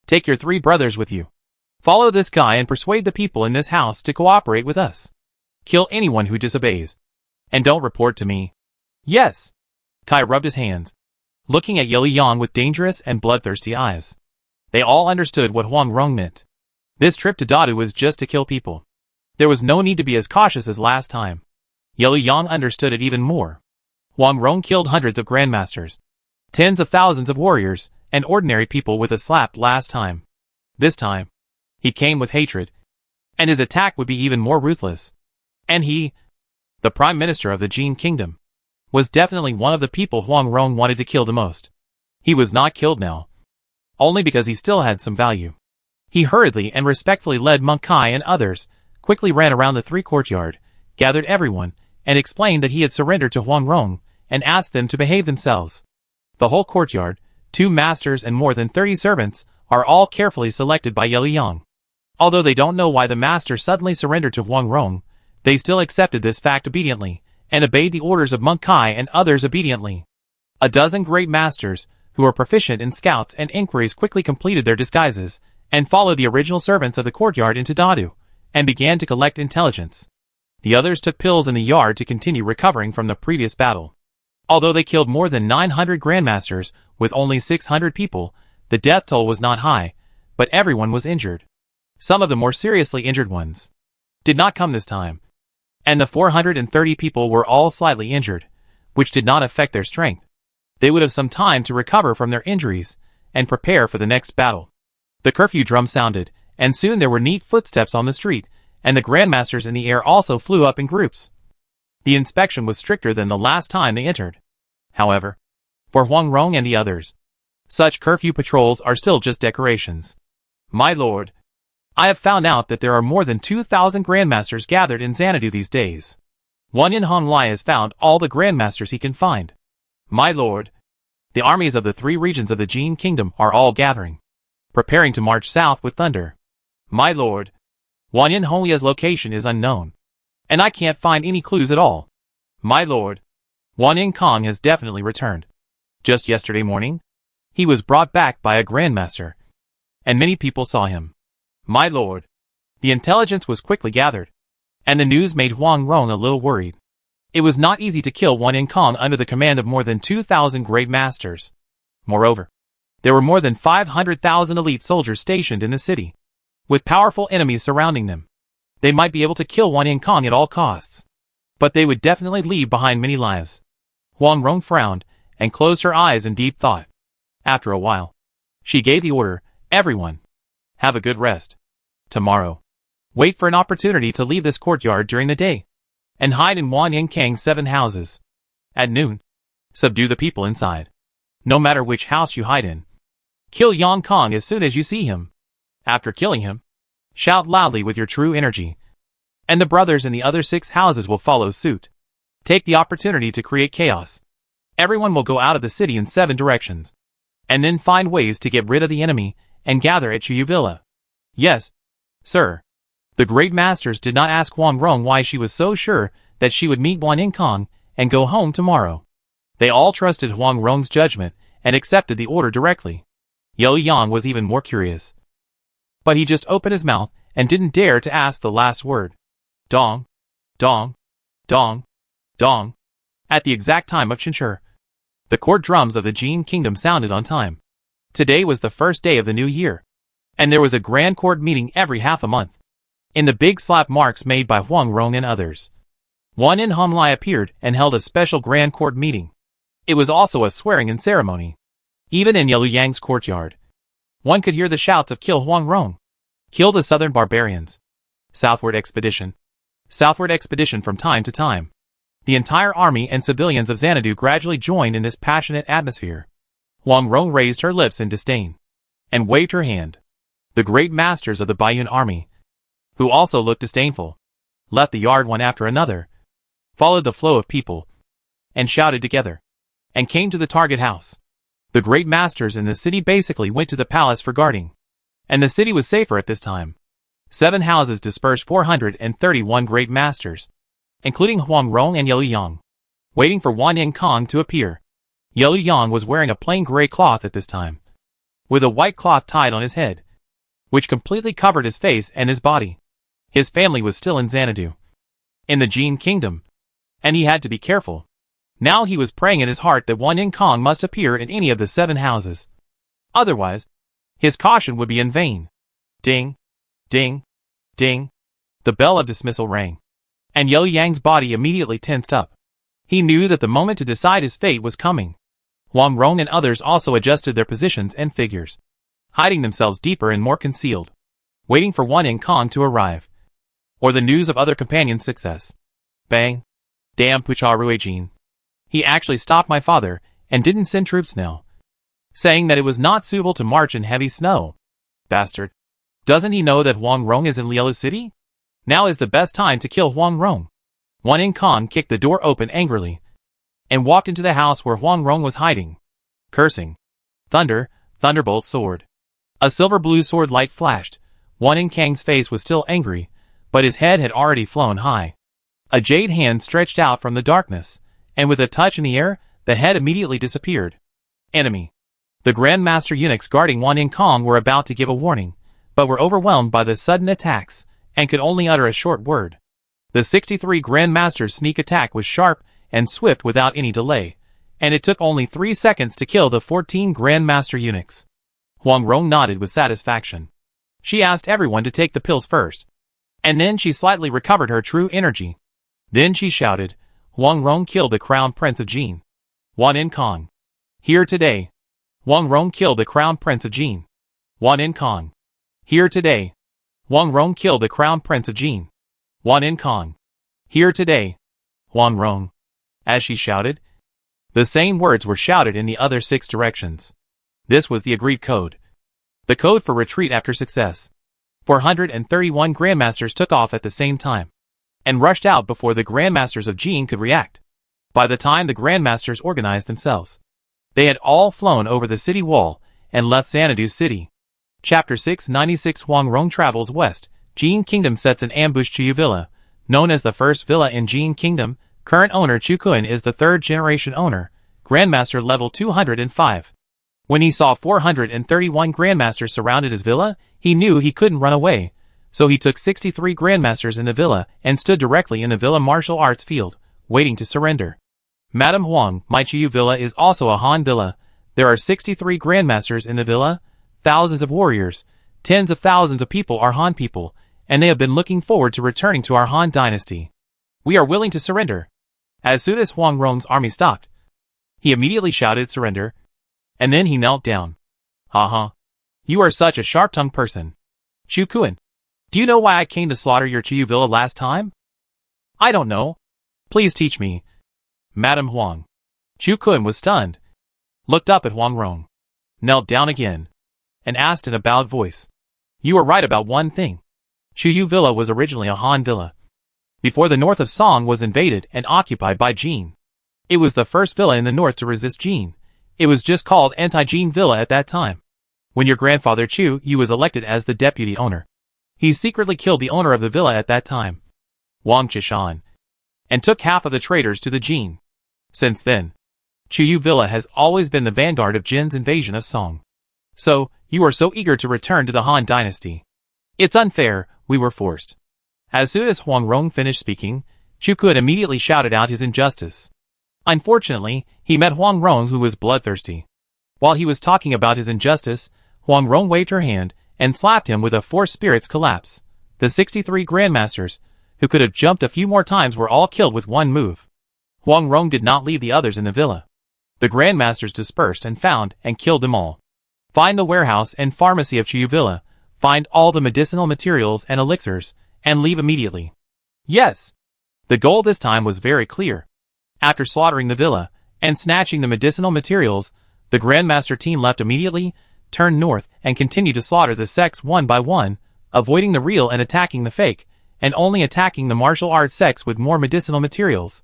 take your 3 brothers with you. Follow this guy and persuade the people in this house to cooperate with us. Kill anyone who disobeys. And don't report to me. Yes. Kai rubbed his hands, looking at Yelu Yang with dangerous and bloodthirsty eyes. They all understood what Huang Rong meant. This trip to Dadu was just to kill people. There was no need to be as cautious as last time. Yelu Yang understood it even more. Huang Rong killed hundreds of grandmasters, tens of thousands of warriors, and ordinary people with a slap last time. This time, he came with hatred, and his attack would be even more ruthless. And he, the Prime Minister of the Jin Kingdom, was definitely one of the people Huang Rong wanted to kill the most. He was not killed now, only because he still had some value. He hurriedly and respectfully led Monk Kai and others, quickly ran around the 3 courtyard, gathered everyone, and explained that he had surrendered to Huang Rong, and asked them to behave themselves. The whole courtyard, 2 masters and more than 30 servants, are all carefully selected by Yelu Yang. Although they don't know why the master suddenly surrendered to Huang Rong, they still accepted this fact obediently, and obeyed the orders of Monk Kai and others obediently. A dozen great masters, who were proficient in scouts and inquiries, quickly completed their disguises, and followed the original servants of the courtyard into Dadu, and began to collect intelligence. The others took pills in the yard to continue recovering from the previous battle. Although they killed more than 900 grandmasters, with only 600 people, the death toll was not high, but everyone was injured. Some of the more seriously injured ones did not come this time, and the 430 people were all slightly injured, which did not affect their strength. They would have some time to recover from their injuries, and prepare for the next battle. The curfew drum sounded, and soon there were neat footsteps on the street, and the grandmasters in the air also flew up in groups. The inspection was stricter than the last time they entered. However, for Huang Rong and the others, such curfew patrols are still just decorations. My lord, I have found out that there are more than 2,000 grandmasters gathered in Xanadu these days. Wanyan Hong Lai has found all the grandmasters he can find. My lord, the armies of the 3 regions of the Jin Kingdom are all gathering, preparing to march south with thunder. My lord, Wanyan Hong Lia's location is unknown, and I can't find any clues at all. My lord, Wanyan Kong has definitely returned. Just yesterday morning, he was brought back by a grandmaster, and many people saw him. My lord, the intelligence was quickly gathered, and the news made Huang Rong a little worried. It was not easy to kill Wanyan Kong under the command of more than 2,000 great masters. Moreover, there were more than 500,000 elite soldiers stationed in the city, with powerful enemies surrounding them. They might be able to kill Wanyan Kong at all costs, but they would definitely leave behind many lives. Huang Rong frowned and closed her eyes in deep thought. After a while, she gave the order, everyone, have a good rest. Tomorrow, wait for an opportunity to leave this courtyard during the day, and hide in Wanyan Kang's 7 houses. At noon, subdue the people inside. No matter which house you hide in, kill Yang Kong as soon as you see him. After killing him, shout loudly with your true energy, and the brothers in the other 6 houses will follow suit. Take the opportunity to create chaos. Everyone will go out of the city in 7 directions, and then find ways to get rid of the enemy and gather at Chuyu Villa. Yes, sir. The great masters did not ask Huang Rong why she was so sure that she would meet Wan Yinkong and go home tomorrow. They all trusted Huang Rong's judgment and accepted the order directly. Liu Yang was even more curious. But he just opened his mouth and didn't dare to ask the last word. Dong, dong, dong, dong. At the exact time of Chinchur, the court drums of the Jin Kingdom sounded on time. Today was the first day of the new year, and there was a grand court meeting every half a month. In the big slap marks made by Huang Rong and others, Wan In Hom Lai appeared and held a special grand court meeting. It was also a swearing-in ceremony. Even in Liu Yang's courtyard, one could hear the shouts of "Kill Huang Rong! Kill the southern barbarians! Southward expedition! Southward expedition!" From time to time. The entire army and civilians of Xanadu gradually joined in this passionate atmosphere. Huang Rong raised her lips in disdain and waved her hand. The great masters of the Baiyun army, who also looked disdainful, left the yard one after another, followed the flow of people, and shouted together, and came to the target house. The great masters in the city basically went to the palace for guarding, and the city was safer at this time. 7 houses dispersed 431 great masters, including Huang Rong and Liu Yang, waiting for Wan Yinkong to appear. Liu Yang was wearing a plain gray cloth at this time, with a white cloth tied on his head, which completely covered his face and his body. His family was still in Xanadu, in the Jin Kingdom, and he had to be careful. Now he was praying in his heart that Wan Yinkong must appear in any of the 7 houses. Otherwise, his caution would be in vain. Ding, ding, ding. The bell of dismissal rang, and Liu Yang's body immediately tensed up. He knew that the moment to decide his fate was coming. Huang Rong and others also adjusted their positions and figures, hiding themselves deeper and more concealed, waiting for Wan Yinkong to arrive, or the news of other companions' success. Bang! Damn Pucha Ruijin. He actually stopped my father and didn't send troops now, saying that it was not suitable to march in heavy snow. Bastard. Doesn't he know that Huang Rong is in Lielu City? Now is the best time to kill Huang Rong. Wan Yinkong kicked the door open angrily and walked into the house where Huang Rong was hiding, cursing. Thunder, thunderbolt sword. A silver blue sword light flashed. Wan Yinkong's face was still angry, but his head had already flown high. A jade hand stretched out from the darkness, and with a touch in the air, the head immediately disappeared. Enemy. The Grand Master eunuchs guarding Wan Yinkong were about to give a warning, but were overwhelmed by the sudden attacks, and could only utter a short word. The 63 Grand Master's sneak attack was sharp and swift without any delay, and it took only 3 seconds to kill the 14 Grand Master eunuchs. Huang Rong nodded with satisfaction. She asked everyone to take the pills first, and then she slightly recovered her true energy. Then she shouted, Huang Rong killed the Crown Prince of Jin. Wan Yinkong. Here today. Huang Rong killed the Crown Prince of Jin. Wan Yinkong. Here today. Huang Rong killed the Crown Prince of Jin. Wan Yinkong. Here today. Huang Rong. As she shouted, the same words were shouted in the other 6 directions. This was the agreed code. The code for retreat after success. 431 Grandmasters took off at the same time, and rushed out before the Grandmasters of Jin could react. By the time the Grandmasters organized themselves, they had all flown over the city wall and left Xanadu City. Chapter 696. Huang Rong travels west. Jin Kingdom sets an ambush to Chuyu Villa. Known as the first villa in Jin Kingdom, current owner Chu Kun is the 3rd generation owner, Grandmaster level 205. When he saw 431 Grandmasters surrounded his villa, he knew he couldn't run away, so he took 63 Grandmasters in the villa and stood directly in the villa martial arts field, waiting to surrender. Madam Huang, my Chuyu Villa is also a Han Villa. There are 63 Grandmasters in the villa, thousands of warriors, tens of thousands of people are Han people, and they have been looking forward to returning to our Han dynasty. We are willing to surrender. As soon as Huang Rong's army stopped, he immediately shouted surrender, and then he knelt down. Ha. You are such a sharp-tongued person. Chu Kun, do you know why I came to slaughter your Chuyu Villa last time? I don't know. Please teach me. Madam Huang. Chu Kun was stunned, looked up at Huang Rong, knelt down again, and asked in a bowed voice. You are right about one thing. Chuyu Villa was originally a Han Villa, before the north of Song was invaded and occupied by Jin. It was the first villa in the north to resist Jin. It was just called Anti-Gene Villa at that time. When your grandfather Chu Yu was elected as the deputy owner, he secretly killed the owner of the villa at that time, Wang Chishan, and took half of the traders to the Jin. Since then, Chu Yu Villa has always been the vanguard of Jin's invasion of Song. So, you are so eager to return to the Han dynasty. It's unfair, we were forced. As soon as Huang Rong finished speaking, Chu Kud immediately shouted out his injustice. Unfortunately, he met Huang Rong, who was bloodthirsty. While he was talking about his injustice, Huang Rong waved her hand and slapped him with a forced spirits collapse. The 63 grandmasters, who could have jumped a few more times, were all killed with one move. Huang Rong did not leave the others in the villa. The grandmasters dispersed and found and killed them all. Find the warehouse and pharmacy of Chu Yu Villa, find all the medicinal materials and elixirs, and leave immediately. Yes! The goal this time was very clear. After slaughtering the villa and snatching the medicinal materials, the Grandmaster team left immediately, turned north, and continued to slaughter the sects one by one, avoiding the real and attacking the fake, and only attacking the martial arts sects with more medicinal materials.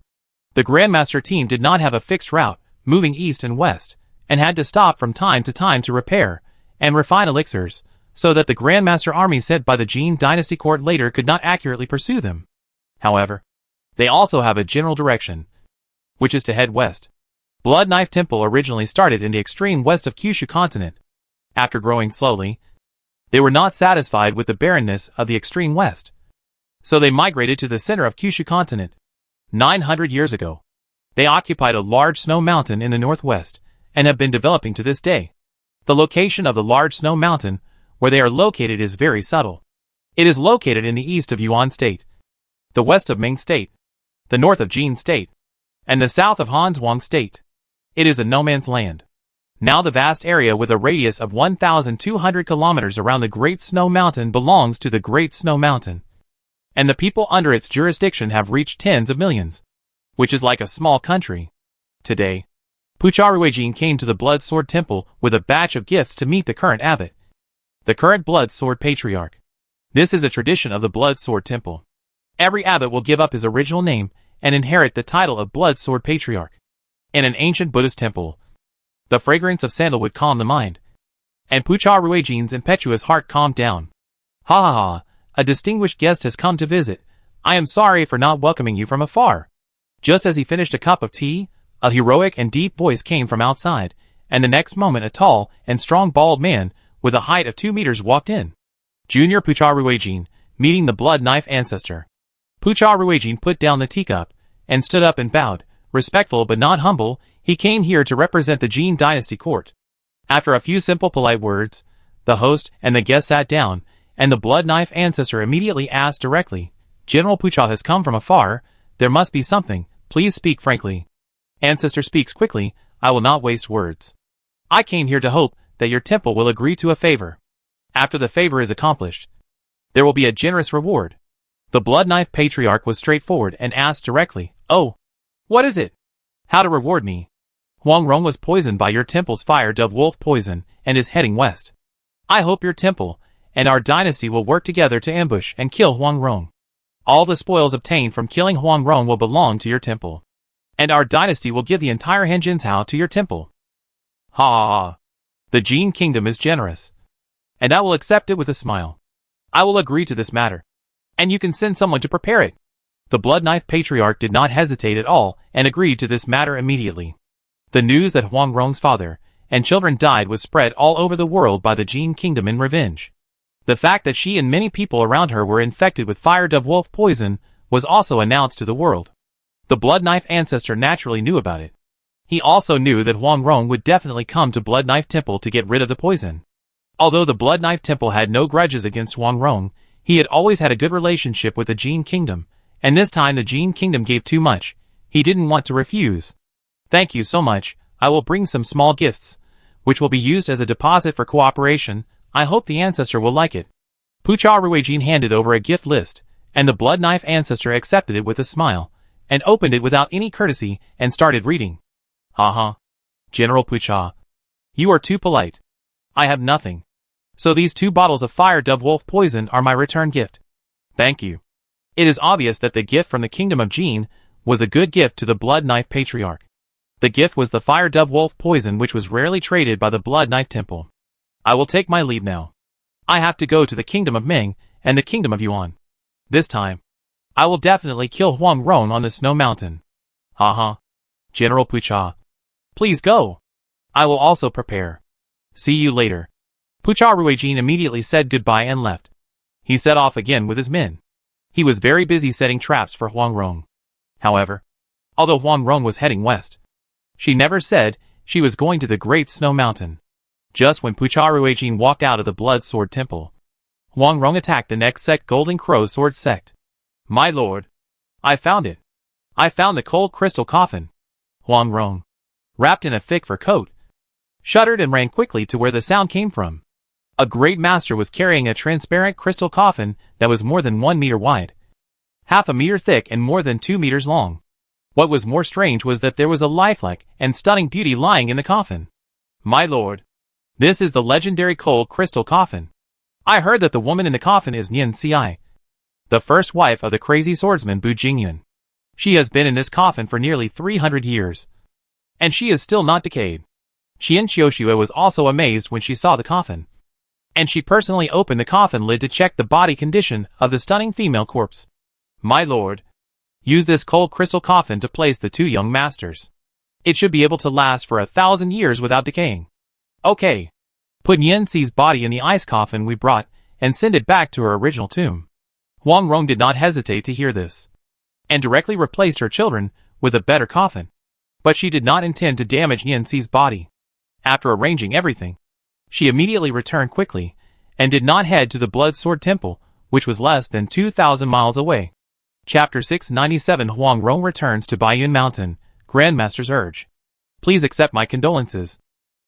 The Grandmaster team did not have a fixed route, moving east and west, and had to stop from time to time to repair and refine elixirs, so that the Grandmaster army sent by the Jin dynasty court later could not accurately pursue them. However, they also have a general direction, which is to head west. Blood Knife Temple originally started in the extreme west of Kyushu continent. After growing slowly, they were not satisfied with the barrenness of the extreme west, so they migrated to the center of Kyushu continent. 900 years ago, they occupied a large snow mountain in the northwest, and have been developing to this day. The location of the large snow mountain, where they are located, is very subtle. It is located in the east of Yuan State, the west of Ming State, the north of Jin State, and the south of Hanzhuang State. It is a no-man's land. Now the vast area with a radius of 1,200 kilometers around the Great Snow Mountain belongs to the Great Snow Mountain, and the people under its jurisdiction have reached tens of millions, which is like a small country. Today, Pucharuejin came to the Blood Sword Temple with a batch of gifts to meet the current abbot, the current Blood Sword Patriarch. This is a tradition of the Blood Sword Temple. Every abbot will give up his original name and inherit the title of Blood Sword Patriarch. In an ancient Buddhist temple, the fragrance of sandalwood calmed the mind, and Pucharuejin's impetuous heart calmed down. Ha ha ha, a distinguished guest has come to visit. I am sorry for not welcoming you from afar. Just as he finished a cup of tea, a heroic and deep voice came from outside, and the next moment a tall and strong bald man with a height of 2 meters walked in. Junior Pucharuejin, meeting the Blood Knife ancestor. Pucharuejin put down the teacup and stood up and bowed. Respectful but not humble, he came here to represent the Jin dynasty court. After a few simple polite words, the host and the guest sat down, and the Blood Knife ancestor immediately asked directly, General Pucha has come from afar, there must be something, please speak frankly. Ancestor speaks quickly, I will not waste words. I came here to hope that your temple will agree to a favor. After the favor is accomplished, there will be a generous reward. The Blood Knife Patriarch was straightforward and asked directly, Oh, what is it? How to reward me? Huang Rong was poisoned by your temple's fire dove wolf poison and is heading west. I hope your temple and our dynasty will work together to ambush and kill Huang Rong. All the spoils obtained from killing Huang Rong will belong to your temple, and our dynasty will give the entire Henjinsao to your temple. Ha ha ha. The Jin kingdom is generous, and I will accept it with a smile. I will agree to this matter, and you can send someone to prepare it. The Blood Knife Patriarch did not hesitate at all and agreed to this matter immediately. The news that Huang Rong's father and children died was spread all over the world by the Jin kingdom in revenge. The fact that she and many people around her were infected with fire dove wolf poison was also announced to the world. The Blood Knife ancestor naturally knew about it. He also knew that Huang Rong would definitely come to Blood Knife Temple to get rid of the poison. Although the Blood Knife Temple had no grudges against Huang Rong, he had always had a good relationship with the Jin kingdom, and this time the Jin kingdom gave too much. He didn't want to refuse. Thank you so much, I will bring some small gifts, which will be used as a deposit for cooperation. I hope the ancestor will like it. Pucharuejin handed over a gift list, and the Blood Knife ancestor accepted it with a smile, and opened it without any courtesy, and started reading. Haha. General Pucha. You are too polite. I have nothing. So these 2 bottles of fire dove wolf poison are my return gift. Thank you. It is obvious that the gift from the kingdom of Jin was a good gift to the Blood Knife Patriarch. The gift was the fire dove wolf poison, which was rarely traded by the Blood Knife Temple. I will take my leave now. I have to go to the kingdom of Ming and the kingdom of Yuan. This time, I will definitely kill Huang Rong on the snow mountain. General Pucha. Please go. I will also prepare. See you later. Pucha Ruijin immediately said goodbye and left. He set off again with his men. He was very busy setting traps for Huang Rong. However, although Huang Rong was heading west, she never said she was going to the Great Snow Mountain. Just when Pucha Ruijin walked out of the Blood Sword Temple, Huang Rong attacked the next sect, Golden Crow Sword Sect. My lord, I found it. I found the cold crystal coffin. Huang Rong, wrapped in a thick fur coat, shuddered and ran quickly to where the sound came from. A great master was carrying a transparent crystal coffin that was more than 1 meter wide, half a meter thick and more than 2 meters long. What was more strange was that there was a lifelike and stunning beauty lying in the coffin. My lord, this is the legendary cold crystal coffin. I heard that the woman in the coffin is Nian Ci, the first wife of the crazy swordsman Bu Jingyun. She has been in this coffin for nearly 300 years, and she is still not decayed. Xian Xiuxue was also amazed when she saw the coffin, and she personally opened the coffin lid to check the body condition of the stunning female corpse. My lord, use this cold crystal coffin to place the 2 young masters. It should be able to last for 1,000 years without decaying. Okay. Put Nian Ci's body in the ice coffin we brought and send it back to her original tomb. Huang Rong did not hesitate to hear this, and directly replaced her children with a better coffin. But she did not intend to damage Nian Ci's body. After arranging everything, she immediately returned quickly, and did not head to the Blood Sword Temple, which was less than 2,000 miles away. Chapter 697 Huang Rong returns to Baiyun Mountain. Grandmaster's urge. Please accept my condolences.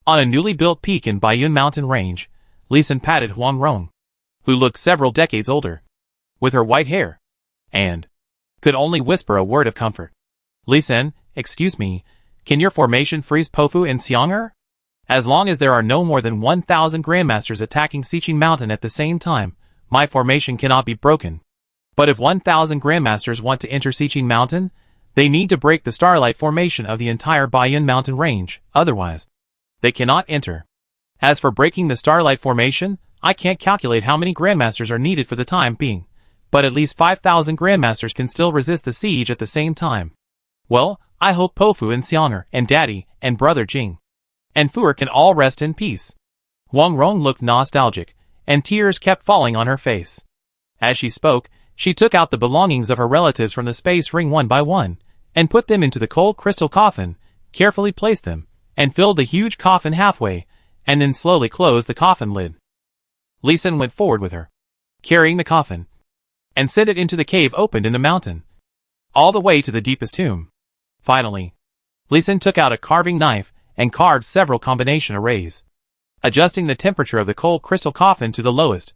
On a newly built peak in Baiyun Mountain Range, Li Sun patted Huang Rong, who looked several decades older, with her white hair, and could only whisper a word of comfort. Li Sun, excuse me, can your formation freeze Pofu and Xiang'er? As long as there are no more than 1,000 grandmasters attacking Xiqing Mountain at the same time, my formation cannot be broken. But if 1,000 grandmasters want to enter Xiqing Mountain, they need to break the starlight formation of the entire Baiyun Mountain Range, otherwise they cannot enter. As for breaking the starlight formation, I can't calculate how many grandmasters are needed for the time being, but at least 5,000 grandmasters can still resist the siege at the same time. Well, I hope Pofu and Xiang'er and Daddy and Brother Jing and Fu'er can all rest in peace. Huang Rong looked nostalgic, and tears kept falling on her face. As she spoke, she took out the belongings of her relatives from the space ring one by one, and put them into the cold crystal coffin, carefully placed them, and filled the huge coffin halfway, and then slowly closed the coffin lid. Li Sun went forward with her, carrying the coffin, and sent it into the cave opened in the mountain, all the way to the deepest tomb. Finally, Li Sun took out a carving knife and carved several combination arrays, adjusting the temperature of the cold crystal coffin to the lowest,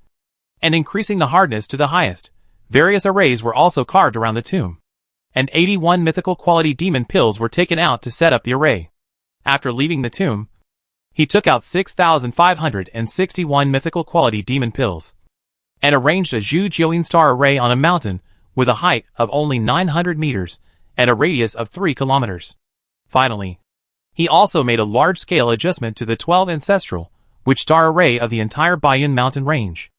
and increasing the hardness to the highest. Various arrays were also carved around the tomb, and 81 mythical quality demon pills were taken out to set up the array. After leaving the tomb, he took out 6,561 mythical quality demon pills, and arranged a Zhu Jiuyin star array on a mountain with a height of only 900 meters and a radius of 3 kilometers. Finally, he also made a large-scale adjustment to the 12 ancestral, which star array of the entire Baiyun Mountain Range.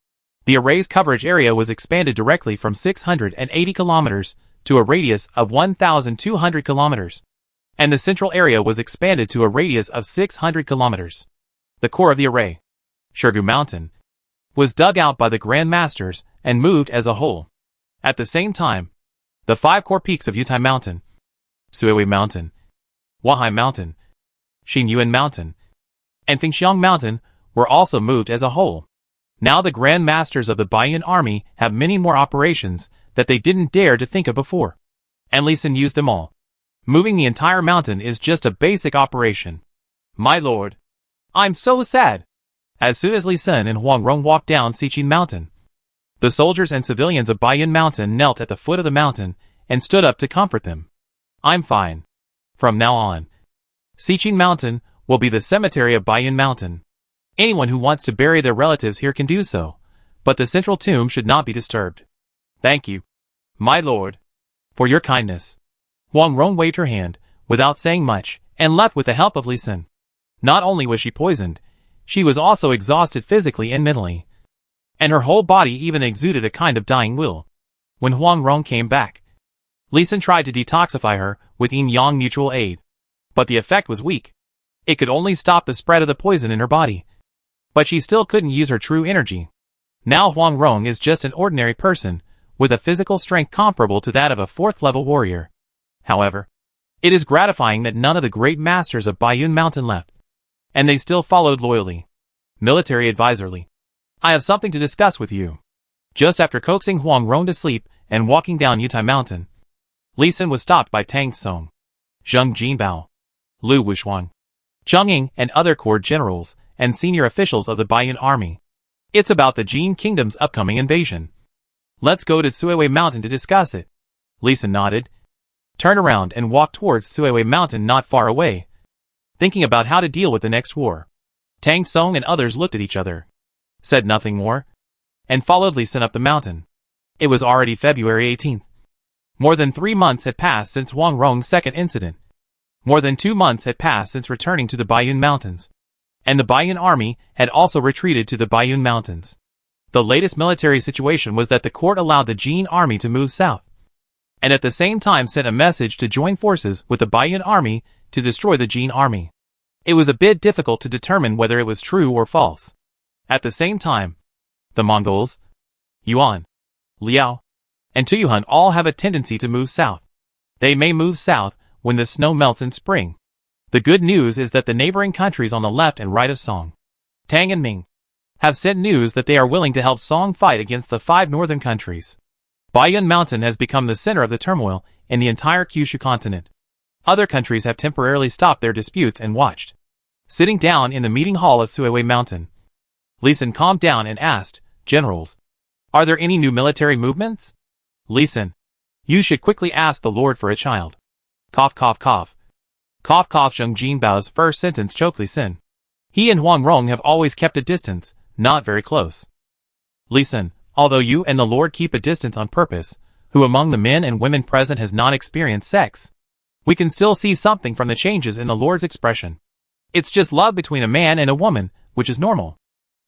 The array's coverage area was expanded directly from 680 kilometers to a radius of 1,200 kilometers, and the central area was expanded to a radius of 600 kilometers. The core of the array, Shirgu Mountain, was dug out by the Grand Masters and moved as a whole. At the same time, the 5 core peaks of Yutai Mountain, Suiwei Mountain, Wahai Mountain, Xingyuan Mountain, and Fengxiang Mountain were also moved as a whole. Now the Grand Masters of the Baiyun Army have many more operations that they didn't dare to think of before, and Li Sun used them all. Moving the entire mountain is just a basic operation. My lord, I'm so sad. As soon as Li Sun and Huang Rong walked down Xiqing Mountain, the soldiers and civilians of Baiyun Mountain knelt at the foot of the mountain and stood up to comfort them. I'm fine. From now on, Xiqing Mountain will be the cemetery of Baiyun Mountain. Anyone who wants to bury their relatives here can do so, but the central tomb should not be disturbed. Thank you, my lord, for your kindness. Huang Rong waved her hand, without saying much, and left with the help of Li Xin. Not only was she poisoned, she was also exhausted physically and mentally, and her whole body even exuded a kind of dying will. When Huang Rong came back, Li Xin tried to detoxify her with yin-yang mutual aid, but the effect was weak. It could only stop the spread of the poison in her body, but she still couldn't use her true energy. Now Huang Rong is just an ordinary person, with a physical strength comparable to that of a 4th-level warrior. However, it is gratifying that none of the great masters of Baiyun Mountain left, and they still followed loyally. Military advisorly. I have something to discuss with you. Just after coaxing Huang Rong to sleep and walking down Yutai Mountain, Li Xin was stopped by Tang Song, Zheng Jinbao, Lu Wuxuang, Cheng Ying, and other court generals and senior officials of the Baiyun army. It's about the Jin Kingdom's upcoming invasion. Let's go to Suiwei Mountain to discuss it. Li Xin nodded, turned around and walked towards Suiwei Mountain not far away, thinking about how to deal with the next war. Tang Song and others looked at each other, said nothing more, and followed Li Xin up the mountain. It was already February 18th. More than 3 months had passed since Huang Rong's second incident. More than 2 months had passed since returning to the Baiyun Mountains, and the Baiyun army had also retreated to the Baiyun Mountains. The latest military situation was that the court allowed the Jin army to move south, and at the same time sent a message to join forces with the Baiyun army to destroy the Jin army. It was a bit difficult to determine whether it was true or false. At the same time, the Mongols, Yuan, Liao, and Tuyuhun all have a tendency to move south. They may move south when the snow melts in spring. The good news is that the neighboring countries on the left and right of Song, Tang and Ming, have sent news that they are willing to help Song fight against the 5 northern countries. Baiyun Mountain has become the center of the turmoil in the entire Kyushu continent. Other countries have temporarily stopped their disputes and watched. Sitting down in the meeting hall of Suiwei Mountain, Li Xin calmed down and asked, "Generals, are there any new military movements?" Li Xin, you should quickly ask the Lord for a child. Cough cough cough. Cough cough. Zheng Jinbao's first sentence choked Li Xin. He and Huang Rong have always kept a distance, not very close. Li Xin, although you and the Lord keep a distance on purpose, who among the men and women present has not experienced sex? We can still see something from the changes in the Lord's expression. It's just love between a man and a woman, which is normal.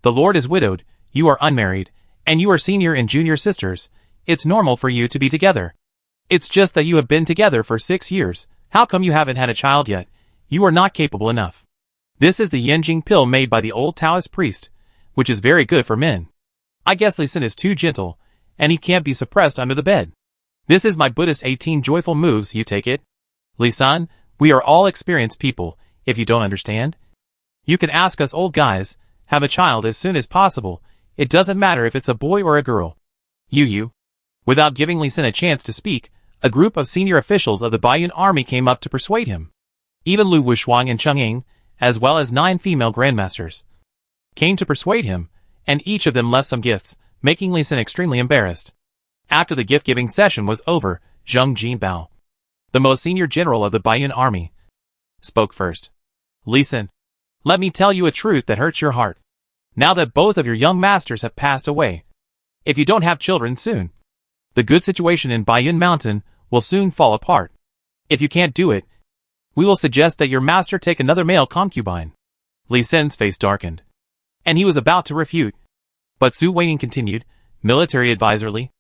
The Lord is widowed, you are unmarried, and you are senior and junior sisters. It's normal for you to be together. It's just that you have been together for 6 years. How come you haven't had a child yet? You are not capable enough. This is the Yenjing pill made by the old Taoist priest, which is very good for men. I guess Li Xin is too gentle, and he can't be suppressed under the bed. This is my Buddhist 18 joyful moves, you take it? Li San, we are all experienced people, if you don't understand. You can ask us old guys, have a child as soon as possible. It doesn't matter if it's a boy or a girl. You. Without giving Li Xin a chance to speak, a group of senior officials of the Baiyun army came up to persuade him. Even Lu Wuxuang and Cheng Ying, as well as 9 female grandmasters, came to persuade him, and each of them left some gifts, making Li Xin extremely embarrassed. After the gift-giving session was over, Zheng Jinbao, the most senior general of the Baiyun army, spoke first. Li Xin, let me tell you a truth that hurts your heart. Now that both of your young masters have passed away, if you don't have children soon, the good situation in Baiyun Mountain will soon fall apart. If you can't do it, we will suggest that your master take another male concubine. Li Xin's face darkened, and he was about to refute. But Su Weiying continued, military advisorly,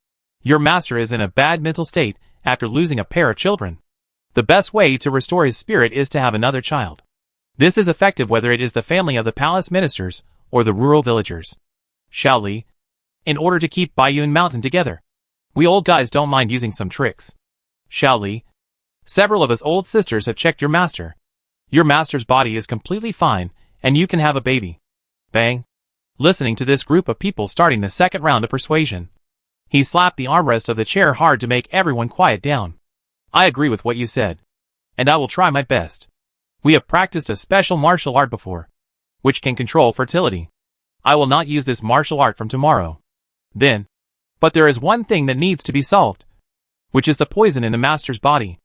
your master is in a bad mental state after losing a pair of children. The best way to restore his spirit is to have another child. This is effective whether it is the family of the palace ministers or the rural villagers. Xiao Li, in order to keep Baiyun Mountain together, we old guys don't mind using some tricks. Xiao Li, several of us old sisters have checked your master. Your master's body is completely fine, and you can have a baby. Bang. Listening to this group of people starting the second round of persuasion, he slapped the armrest of the chair hard to make everyone quiet down. I agree with what you said, and I will try my best. We have practiced a special martial art before, which can control fertility. I will not use this martial art from tomorrow. Then, but there is one thing that needs to be solved, which is the poison in the master's body.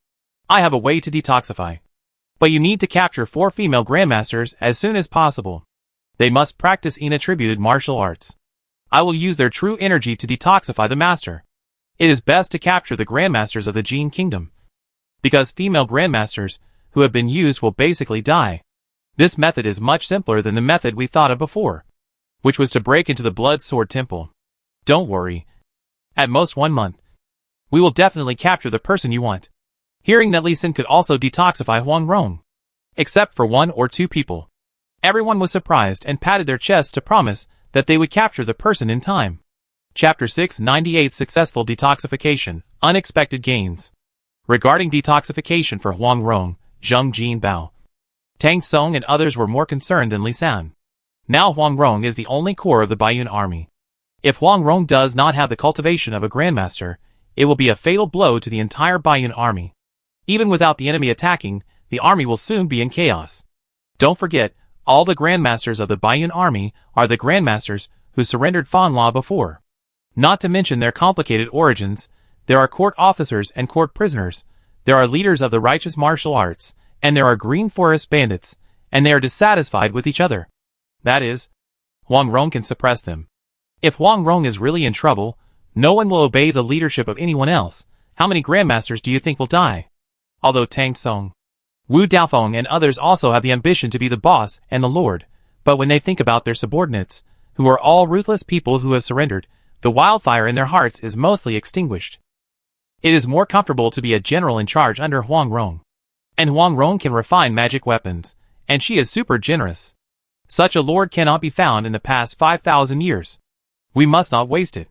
I have a way to detoxify. But you need to capture 4 female grandmasters as soon as possible. They must practice inattributed martial arts. I will use their true energy to detoxify the master. It is best to capture the grandmasters of the Jin Kingdom, because female grandmasters, who have been used will basically die. This method is much simpler than the method we thought of before, which was to break into the Blood Sword Temple. Don't worry. At most 1 month. We will definitely capture the person you want. Hearing that Li Xin could also detoxify Huang Rong. Except for 1 or 2 people. Everyone was surprised and patted their chests to promise that they would capture the person in time. Chapter 698 Successful Detoxification, Unexpected Gains. Regarding detoxification for Huang Rong, Zheng Jin Bao, Tang Song and others were more concerned than Li San. Now Huang Rong is the only core of the Baiyun army. If Huang Rong does not have the cultivation of a grandmaster, it will be a fatal blow to the entire Baiyun army. Even without the enemy attacking, the army will soon be in chaos. Don't forget, all the grandmasters of the Baiyun army are the grandmasters who surrendered Fanla before. Not to mention their complicated origins, there are court officers and court prisoners, there are leaders of the righteous martial arts, and there are green forest bandits, and they are dissatisfied with each other. That is, Huang Rong can suppress them. If Huang Rong is really in trouble, no one will obey the leadership of anyone else. How many grandmasters do you think will die? Although Tang Song, Wu Daofeng and others also have the ambition to be the boss and the lord, but when they think about their subordinates, who are all ruthless people who have surrendered, the wildfire in their hearts is mostly extinguished. It is more comfortable to be a general in charge under Huang Rong. And Huang Rong can refine magic weapons, and she is super generous. Such a lord cannot be found in the past 5,000 years. We must not waste it.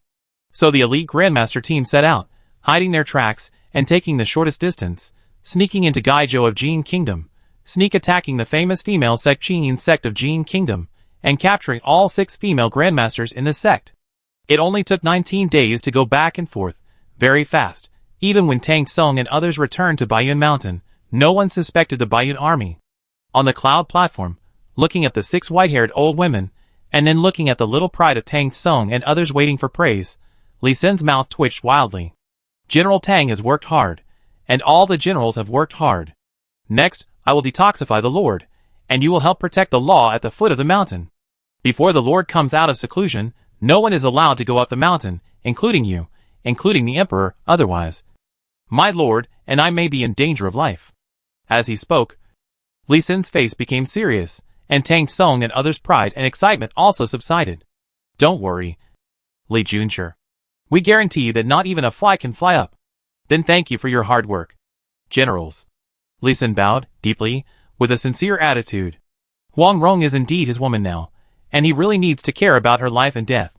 So the elite Grandmaster team set out, hiding their tracks and taking the shortest distance, sneaking into Gaizhou of Jin Kingdom, sneak attacking the famous female sect Qin sect of Jin Kingdom, and capturing all 6 female Grandmasters in this sect. It only took 19 days to go back and forth, very fast. Even when Tang Song and others returned to Baiyun Mountain, no one suspected the Baiyun army. On the cloud platform, looking at the 6 white-haired old women, and then looking at the little pride of Tang Song and others waiting for praise, Li Xin's mouth twitched wildly. General Tang has worked hard, and all the generals have worked hard. Next, I will detoxify the Lord, and you will help protect the law at the foot of the mountain. Before the Lord comes out of seclusion, no one is allowed to go up the mountain, including you, including the Emperor, otherwise. My lord, and I may be in danger of life. As he spoke, Li Xin's face became serious, and Tang Song and others' pride and excitement also subsided. Don't worry, Li Junshi. We guarantee that not even a fly can fly up. Then thank you for your hard work. Generals. Li Xin bowed, deeply, with a sincere attitude. Huang Rong is indeed his woman now, and he really needs to care about her life and death.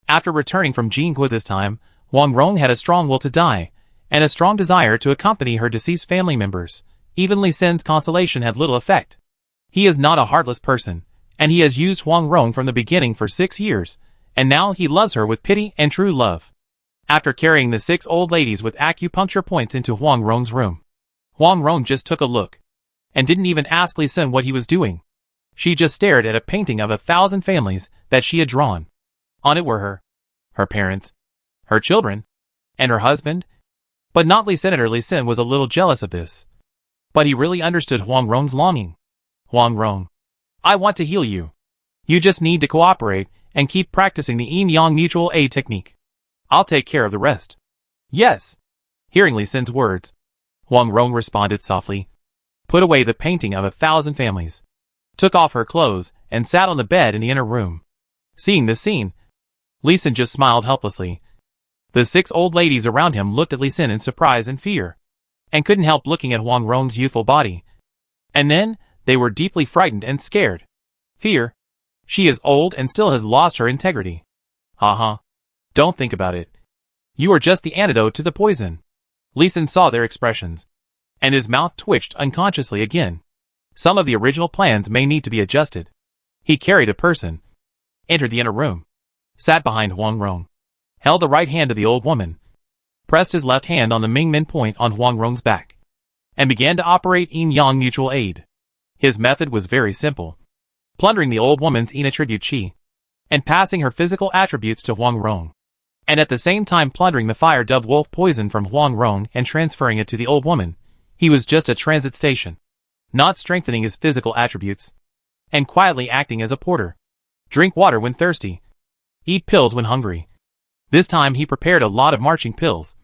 After returning from Jingguo this time, Huang Rong had a strong will to die, and a strong desire to accompany her deceased family members. Even Li Xin's consolation had little effect. He is not a heartless person, and he has used Huang Rong from the beginning for 6 years, and now he loves her with pity and true love. After carrying the 6 old ladies with acupuncture points into Huang Rong's room, Huang Rong just took a look, and didn't even ask Li Xin what he was doing. She just stared at a painting of 1,000 families that she had drawn. On it were her parents, her children, and her husband. But not Li Senator Li Xin was a little jealous of this. But he really understood Huang Rong's longing. Huang Rong, I want to heal you. You just need to cooperate and keep practicing the yin-yang mutual aid technique. I'll take care of the rest. Yes. Hearing Li Xin's words, Huang Rong responded softly, put away the painting of 1,000 families, took off her clothes, and sat on the bed in the inner room. Seeing this scene, Li Xin just smiled helplessly. The 6 old ladies around him looked at Li Xin in surprise and fear, and couldn't help looking at Huang Rong's youthful body. And then, they were deeply frightened and scared. Fear? She is old and still has lost her integrity. Haha. Don't think about it. You are just the antidote to the poison. Li Xin saw their expressions, and his mouth twitched unconsciously again. Some of the original plans may need to be adjusted. He carried a person, entered the inner room, sat behind Huang Rong, held the right hand of the old woman, pressed his left hand on the Mingmen point on Huang Rong's back, and began to operate yin-yang mutual aid. His method was very simple, plundering the old woman's yin attribute qi, and passing her physical attributes to Huang Rong, and at the same time plundering the fire dove wolf poison from Huang Rong and transferring it to the old woman. He was just a transit station, not strengthening his physical attributes, and quietly acting as a porter. Drink water when thirsty. Eat pills when hungry. This time he prepared a lot of marching pills,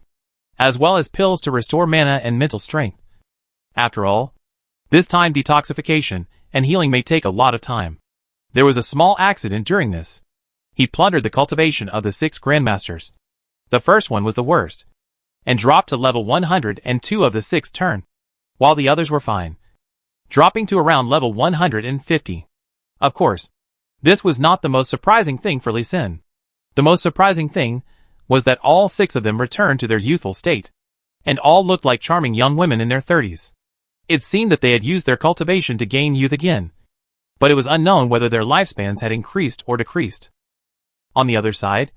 as well as pills to restore mana and mental strength. After all, This time detoxification and healing may take a lot of time. There was a small accident during this. He plundered the cultivation of the 6 grandmasters. The first one was the worst, and dropped to level 102 of the 6th turn, while the others were fine, dropping to around level 150. Of course, this was not the most surprising thing for Lee Sin. The most surprising thing was that all 6 of them returned to their youthful state, and all looked like charming young women in their 30s. It seemed that they had used their cultivation to gain youth again, but it was unknown whether their lifespans had increased or decreased. On the other side,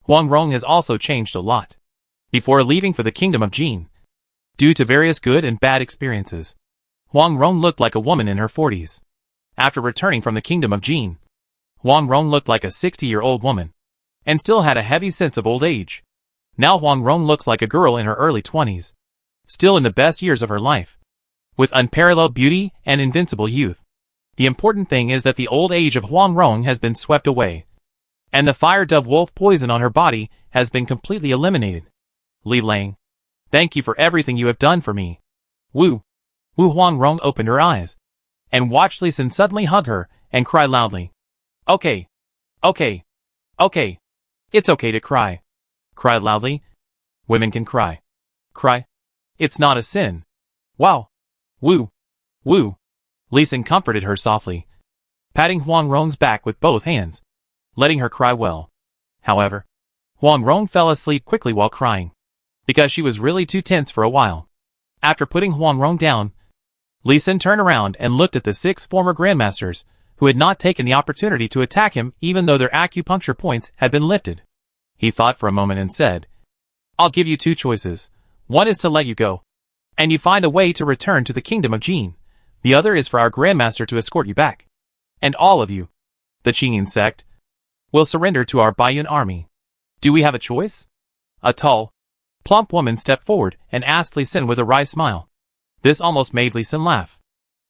Huang Rong has also changed a lot. Before leaving for the kingdom of Jin, due to various good and bad experiences, Huang Rong looked like a woman in her 40s. After returning from the kingdom of Jin, Huang Rong looked like a 60-year-old woman, and still had a heavy sense of old age. Now Huang Rong looks like a girl in her early 20s, still in the best years of her life, with unparalleled beauty and invincible youth. The important thing is that the old age of Huang Rong has been swept away, and the fire dove wolf poison on her body has been completely eliminated. Li Lang, thank you for everything you have done for me. Wu Huang Rong opened her eyes, and watched Li Sin suddenly hug her, and cry loudly. Okay. It's okay to cry. Cry loudly. Women can cry. Cry. It's not a sin. Wow. Wu. Li Sin comforted her softly, patting Huang Rong's back with both hands, letting her cry well. However, Huang Rong fell asleep quickly while crying, because she was really too tense for a while. After putting Huang Rong down, Li Sin turned around and looked at the 6 former grandmasters, who had not taken the opportunity to attack him even though their acupuncture points had been lifted. He thought for a moment and said, I'll give you 2 choices. One is to let you go, and you find a way to return to the kingdom of Jin. The other is for our grandmaster to escort you back. And all of you, the Qingyin sect, will surrender to our Baiyun army. Do we have a choice? A tall, plump woman stepped forward and asked Li Sin with a wry smile. This almost made Li Sin laugh.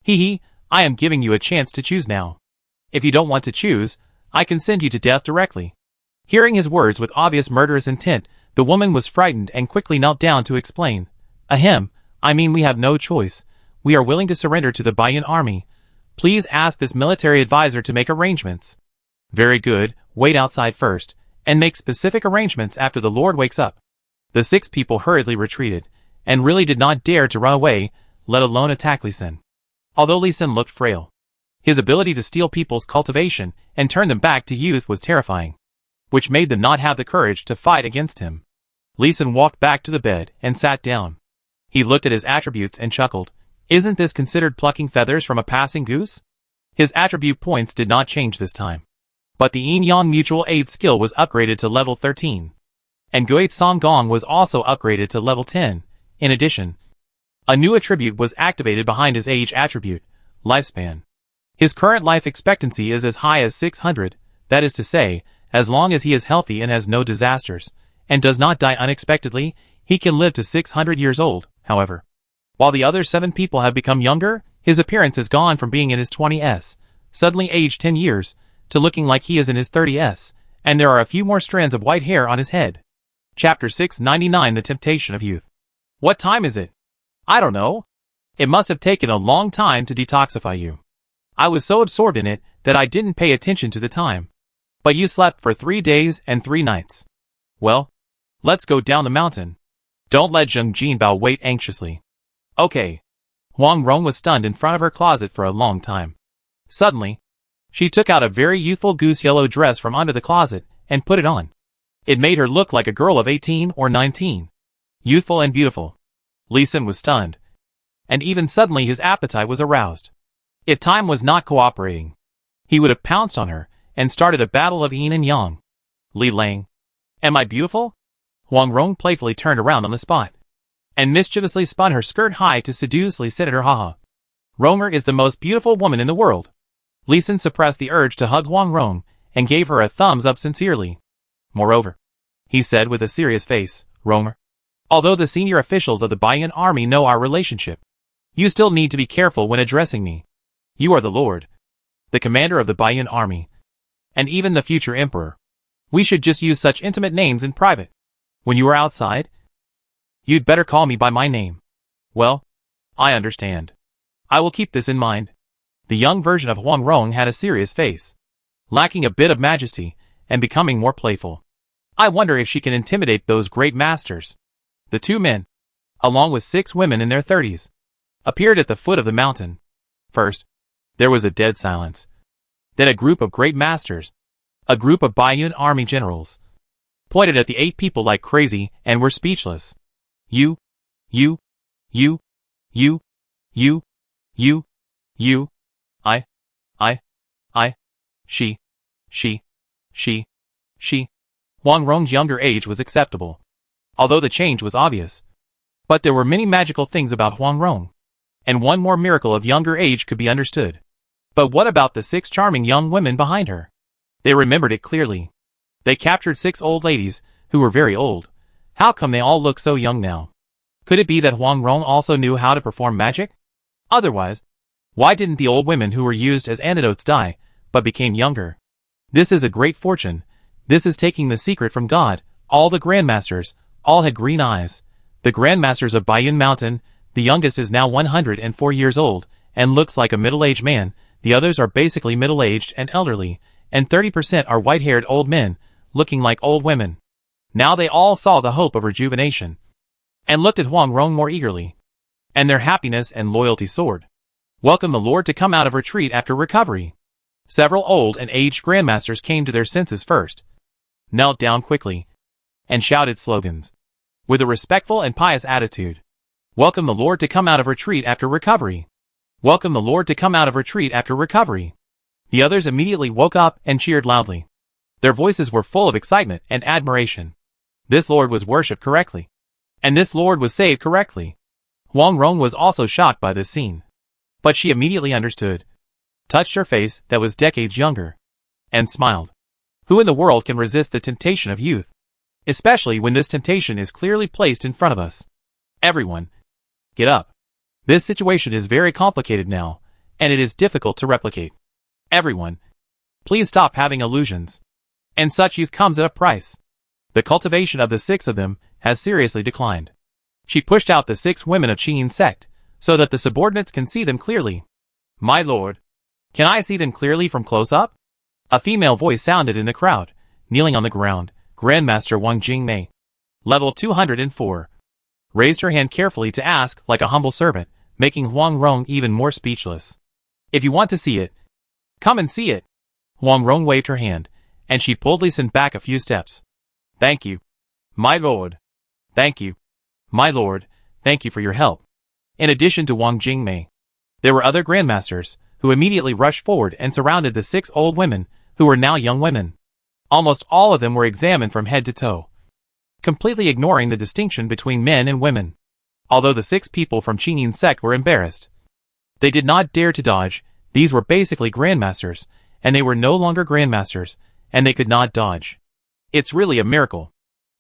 Hee, I am giving you a chance to choose now. If you don't want to choose, I can send you to death directly. Hearing his words with obvious murderous intent, the woman was frightened and quickly knelt down to explain. Ahem, I mean we have no choice. We are willing to surrender to the Baiyun army. Please ask this military advisor to make arrangements. Very good, wait outside first, and make specific arrangements after the Lord wakes up. The 6 people hurriedly retreated, and really did not dare to run away, let alone attack Li Sin. Although Li Sin looked frail, his ability to steal people's cultivation and turn them back to youth was terrifying, which made them not have the courage to fight against him. Li Sin walked back to the bed and sat down. He looked at his attributes and chuckled. Isn't this considered plucking feathers from a passing goose? His attribute points did not change this time, but the Yin-Yang mutual aid skill was upgraded to level 13, and Guate Song Gong was also upgraded to level 10. In addition, a new attribute was activated behind his age attribute, lifespan. His current life expectancy is as high as 600, that is to say, as long as he is healthy and has no disasters, and does not die unexpectedly, he can live to 600 years old. However, while the other 7 people have become younger, his appearance has gone from being in his 20s, suddenly aged 10 years, to looking like he is in his 30s, and there are a few more strands of white hair on his head. Chapter 699 The Temptation of Youth. What time is it? I don't know. It must have taken a long time to detoxify you. I was so absorbed in it that I didn't pay attention to the time. But you slept for 3 days and 3 nights. Well, let's go down the mountain. Don't let Zheng Jinbao wait anxiously. Okay. Huang Rong was stunned in front of her closet for a long time. Suddenly, she took out a very youthful goose-yellow dress from under the closet and put it on. It made her look like a girl of 18 or 19. Youthful and beautiful. Li Sin was stunned, and even suddenly his appetite was aroused. If time was not cooperating, he would have pounced on her and started a battle of yin and yang. Li Lang, am I beautiful? Huang Rong playfully turned around on the spot, and mischievously spun her skirt high to sedulously sit at her haha. Ronger is the most beautiful woman in the world. Li Sin suppressed the urge to hug Huang Rong and gave her a thumbs up sincerely. Moreover, he said with a serious face, Ronger, although the senior officials of the Baiyun army know our relationship, you still need to be careful when addressing me. You are the Lord, the commander of the Baiyun army, and even the future emperor. We should just use such intimate names in private. When you are outside, you'd better call me by my name. Well, I understand. I will keep this in mind. The young version of Huang Rong had a serious face, lacking a bit of majesty, and becoming more playful. I wonder if she can intimidate those great masters. The two men, along with 6 women in their 30s, appeared at the foot of the mountain. First, there was a dead silence. Then a group of great masters, a group of Baiyun army generals, pointed at the 8 people like crazy and were speechless. You, you, you, you, you, you, you, I, she. Huang Rong's younger age was acceptable, although the change was obvious. But there were many magical things about Huang Rong, and one more miracle of younger age could be understood. But what about the 6 charming young women behind her? They remembered it clearly. They captured 6 old ladies, who were very old. How come they all look so young now? Could it be that Huang Rong also knew how to perform magic? Otherwise, why didn't the old women who were used as antidotes die, but became younger? This is a great fortune. This is taking the secret from God. All the grandmasters, all had green eyes. The grandmasters of Baiyun Mountain, the youngest is now 104 years old, and looks like a middle-aged man. The others are basically middle-aged and elderly, and 30% are white-haired old men, looking like old women. Now they all saw the hope of rejuvenation, and looked at Huang Rong more eagerly. And their happiness and loyalty soared. Welcome the Lord to come out of retreat after recovery. Several old and aged grandmasters came to their senses first, knelt down quickly, and shouted slogans, with a respectful and pious attitude. Welcome the Lord to come out of retreat after recovery. Welcome the Lord to come out of retreat after recovery. The others immediately woke up and cheered loudly. Their voices were full of excitement and admiration. This Lord was worshipped correctly, and this Lord was saved correctly. Huang Rong was also shocked by this scene, but she immediately understood, touched her face that was decades younger, and smiled. Who in the world can resist the temptation of youth? Especially when this temptation is clearly placed in front of us. Everyone, get up. This situation is very complicated now, and it is difficult to replicate. Everyone, please stop having illusions. And such youth comes at a price. The cultivation of the 6 of them has seriously declined. She pushed out the 6 women of Qingyin sect, so that the subordinates can see them clearly. My lord, can I see them clearly from close up? A female voice sounded in the crowd, kneeling on the ground. Grandmaster Wang Jingmei, level 204, raised her hand carefully to ask like a humble servant, making Huang Rong even more speechless. If you want to see it, come and see it. Huang Rong waved her hand, and she boldly sent back a few steps. Thank you, my lord. Thank you, my lord. Thank you for your help. In addition to Wang Jingmei, there were other grandmasters, who immediately rushed forward and surrounded the 6 old women, who were now young women. Almost all of them were examined from head to toe, completely ignoring the distinction between men and women. Although the 6 people from Qingyin sect were embarrassed, they did not dare to dodge. These were basically grandmasters, and they were no longer grandmasters, and they could not dodge. It's really a miracle.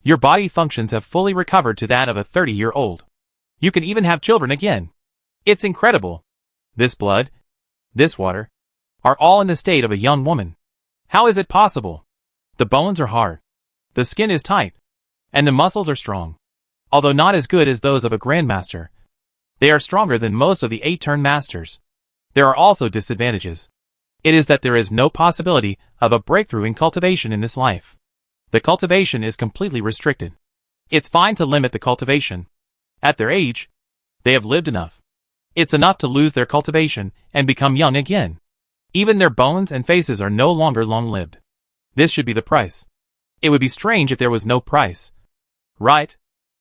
Your body functions have fully recovered to that of a 30-year-old. You can even have children again. It's incredible. This blood, this water, are all in the state of a young woman. How is it possible? The bones are hard, the skin is tight, and the muscles are strong. Although not as good as those of a grandmaster, they are stronger than most of the 8-turn masters. There are also disadvantages. It is that there is no possibility of a breakthrough in cultivation in this life. The cultivation is completely restricted. It's fine to limit the cultivation. At their age, they have lived enough. It's enough to lose their cultivation and become young again. Even their bones and faces are no longer long-lived. This should be the price. It would be strange if there was no price. Right?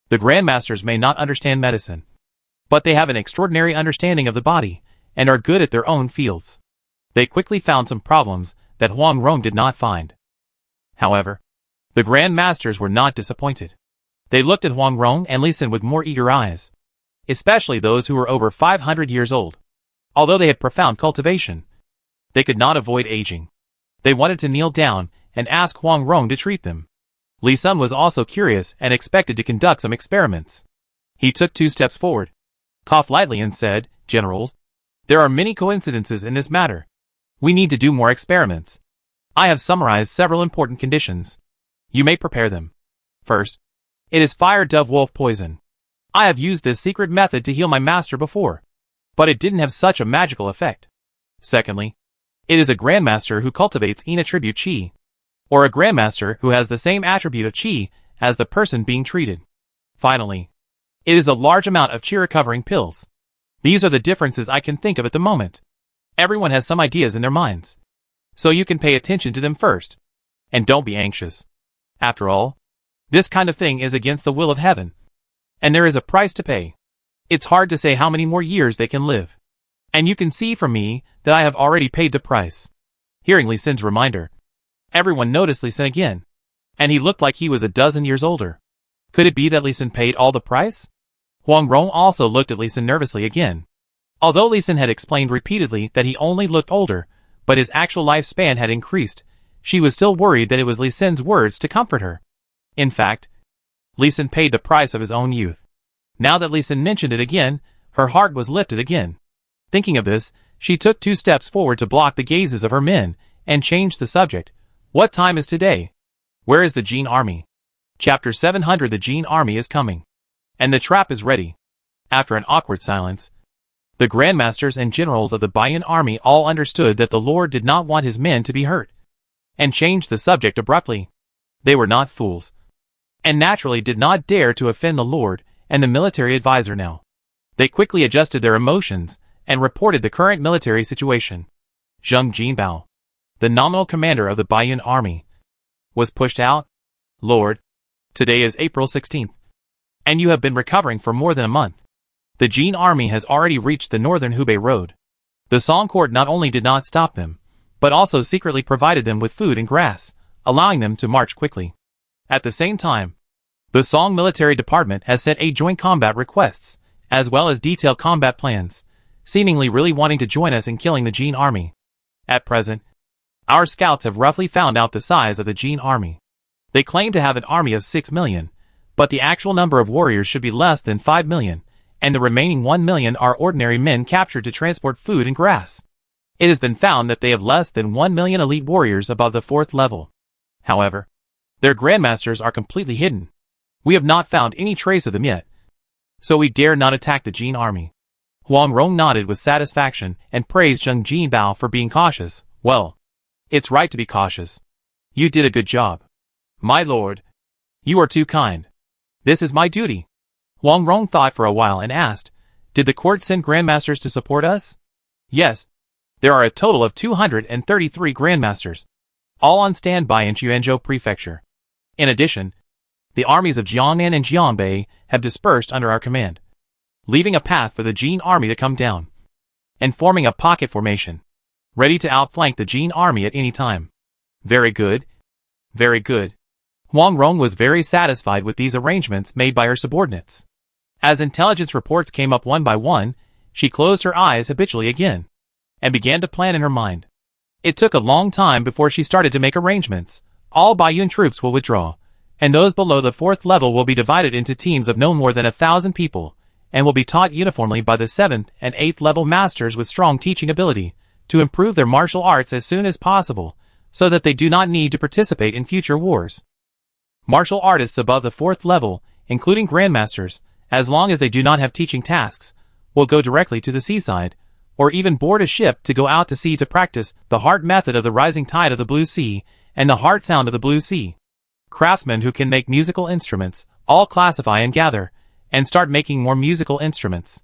The grandmasters may not understand medicine, but they have an extraordinary understanding of the body, and are good at their own fields. They quickly found some problems that Huang Rong did not find. However, the grandmasters were not disappointed. They looked at Huang Rong and listened with more eager eyes, especially those who were over 500 years old. Although they had profound cultivation, they could not avoid aging. They wanted to kneel down and ask Huang Rong to treat them. Li Sun was also curious and expected to conduct some experiments. He took 2 steps forward, coughed lightly and said, Generals, there are many coincidences in this matter. We need to do more experiments. I have summarized several important conditions. You may prepare them. First, it is fire dove wolf poison. I have used this secret method to heal my master before, but it didn't have such a magical effect. Secondly, it is a grandmaster who cultivates an attribute chi, or a grandmaster who has the same attribute of chi as the person being treated. Finally, it is a large amount of chi recovering pills. These are the differences I can think of at the moment. Everyone has some ideas in their minds, so you can pay attention to them first. And don't be anxious. After all, this kind of thing is against the will of heaven, and there is a price to pay. It's hard to say how many more years they can live. And you can see from me that I have already paid the price. Hearing Li Sin's reminder, everyone noticed Li Sin again, and he looked like he was a dozen years older. Could it be that Li Sin paid all the price? Huang Rong also looked at Li Sin nervously again. Although Li Sin had explained repeatedly that he only looked older, but his actual lifespan had increased, she was still worried that it was Li Sin's words to comfort her. In fact, Li Sin paid the price of his own youth. Now that Li Sin mentioned it again, her heart was lifted again. Thinking of this, she took 2 steps forward to block the gazes of her men, and changed the subject. What time is today? Where is the Jin army? Chapter 700. The Jin army is coming, and the trap is ready. After an awkward silence, the grandmasters and generals of the Baiyun army all understood that the Lord did not want his men to be hurt, and changed the subject abruptly. They were not fools, and naturally did not dare to offend the Lord and the military advisor now. They quickly adjusted their emotions, and reported the current military situation. Zheng Jinbao, the nominal commander of the Baiyun army, was pushed out. Lord, today is April 16th, and you have been recovering for more than a month. The Jin army has already reached the northern Hubei road. The Song court not only did not stop them, but also secretly provided them with food and grass, allowing them to march quickly. At the same time, the Song military department has sent 8 joint combat requests, as well as detailed combat plans, seemingly really wanting to join us in killing the Jin army. At present, our scouts have roughly found out the size of the Jin army. They claim to have an army of 6 million, but the actual number of warriors should be less than 5 million, and the remaining 1 million are ordinary men captured to transport food and grass. It has been found that they have less than 1 million elite warriors above the 4th level. However, their grandmasters are completely hidden. We have not found any trace of them yet, so we dare not attack the Jin army. Huang Rong nodded with satisfaction and praised Zheng Jinbao for being cautious. Well, it's right to be cautious. You did a good job. My lord, you are too kind. This is my duty. Huang Rong thought for a while and asked, did the court send grandmasters to support us? Yes. There are a total of 233 grandmasters, all on standby in Xuanzhou Prefecture. In addition, the armies of Jiangnan and Jiangbei have dispersed under our command, leaving a path for the Jin army to come down, and forming a pocket formation, ready to outflank the Jin army at any time. Very good. Very good. Huang Rong was very satisfied with these arrangements made by her subordinates. As intelligence reports came up one by one, she closed her eyes habitually again, and began to plan in her mind. It took a long time before she started to make arrangements. All Baiyun troops will withdraw, and those below the 4th level will be divided into teams of no more than 1,000 people, and will be taught uniformly by the 7th and 8th level masters with strong teaching ability, to improve their martial arts as soon as possible, so that they do not need to participate in future wars. Martial artists above the 4th level, including grandmasters, as long as they do not have teaching tasks, will go directly to the seaside, or even board a ship to go out to sea to practice the heart method of the rising tide of the blue sea, and the heart sound of the blue sea. Craftsmen who can make musical instruments, all classify and gather, and start making more musical instruments.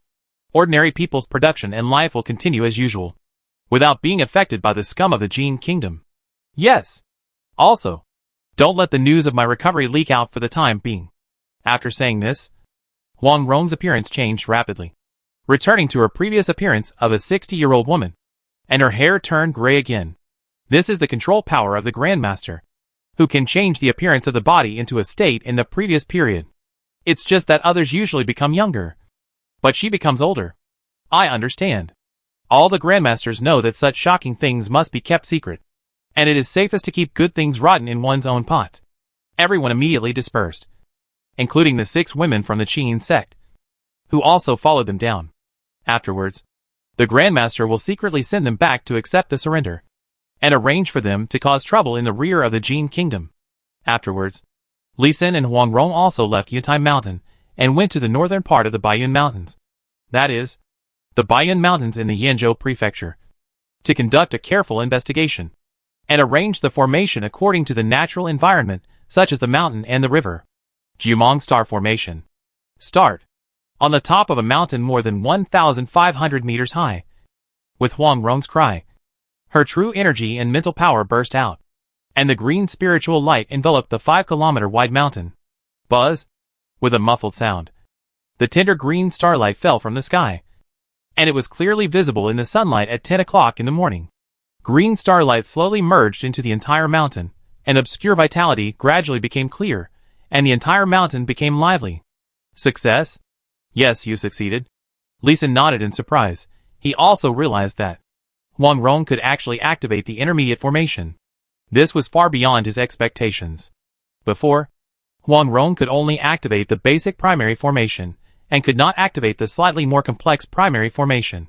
Ordinary people's production and life will continue as usual, without being affected by the scum of the Jin kingdom. Yes. Also, don't let the news of my recovery leak out for the time being. After saying this, Huang Rong's appearance changed rapidly, returning to her previous appearance of a 60-year-old woman, and her hair turned gray again. This is the control power of the Grandmaster, who can change the appearance of the body into a state in the previous period. It's just that others usually become younger, but she becomes older. I understand. All the Grandmasters know that such shocking things must be kept secret, and it is safest to keep good things rotten in one's own pot. Everyone immediately dispersed, including the 6 women from the Qin sect, who also followed them down. Afterwards, the Grandmaster will secretly send them back to accept the surrender, and arrange for them to cause trouble in the rear of the Jin kingdom. Afterwards, Li Sin and Huang Rong also left Yutai Mountain, and went to the northern part of the Baiyun Mountains. That is, the Baiyun Mountains in the Yanzhou Prefecture, to conduct a careful investigation and arrange the formation according to the natural environment, such as the mountain and the river. Jumong Star Formation. Start. On the top of a mountain more than 1,500 meters high. With Huang Rong's cry, her true energy and mental power burst out, and the green spiritual light enveloped the 5-kilometer-wide mountain. Buzz. With a muffled sound, the tender green starlight fell from the sky, and it was clearly visible in the sunlight at 10 o'clock in the morning. Green starlight slowly merged into the entire mountain, and obscure vitality gradually became clear, and the entire mountain became lively. Success? Yes, you succeeded. Lee Sin nodded in surprise. He also realized that Huang Rong could actually activate the intermediate formation. This was far beyond his expectations. Before, Huang Rong could only activate the basic primary formation, and could not activate the slightly more complex primary formation.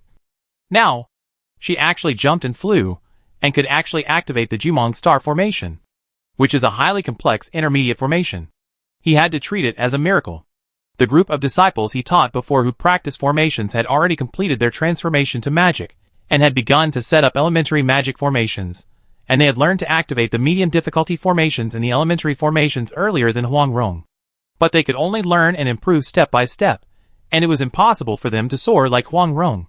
Now, she actually jumped and flew, and could actually activate the Jumong Star Formation, which is a highly complex intermediate formation. He had to treat it as a miracle. The group of disciples he taught before who practiced formations had already completed their transformation to magic, and had begun to set up elementary magic formations, and they had learned to activate the medium difficulty formations and the elementary formations earlier than Huang Rong. But they could only learn and improve step by step, and it was impossible for them to soar like Huang Rong.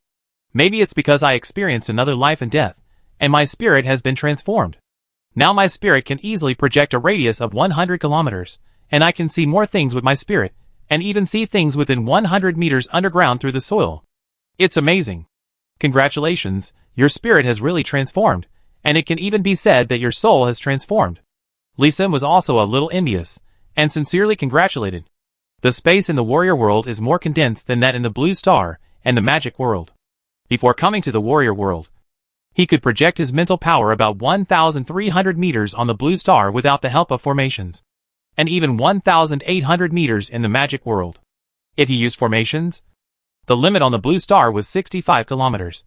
Maybe it's because I experienced another life and death, and my spirit has been transformed. Now my spirit can easily project a radius of 100 kilometers, and I can see more things with my spirit, and even see things within 100 meters underground through the soil. It's amazing. Congratulations, your spirit has really transformed, and it can even be said that your soul has transformed. Lee Sin was also a little envious, and sincerely congratulated. The space in the warrior world is more condensed than that in the blue star and the magic world. Before coming to the warrior world, he could project his mental power about 1,300 meters on the blue star without the help of formations, and even 1,800 meters in the magic world. If he used formations, the limit on the blue star was 65 kilometers,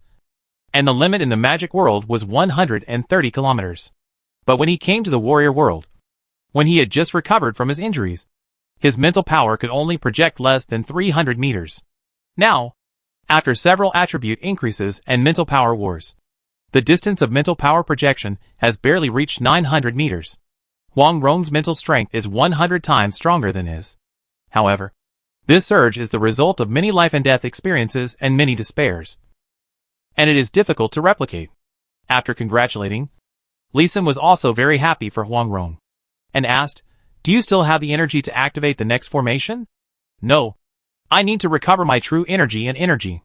and the limit in the magic world was 130 kilometers. But when he came to the warrior world, when he had just recovered from his injuries, his mental power could only project less than 300 meters. Now, after several attribute increases and mental power wars, the distance of mental power projection has barely reached 900 meters. Huang Rong's mental strength is 100 times stronger than his. However, this surge is the result of many life and death experiences and many despairs, and it is difficult to replicate. After congratulating, Lee Sin was also very happy for Huang Rong, and asked, "Do you still have the energy to activate the next formation?" "No. I need to recover my true energy and energy.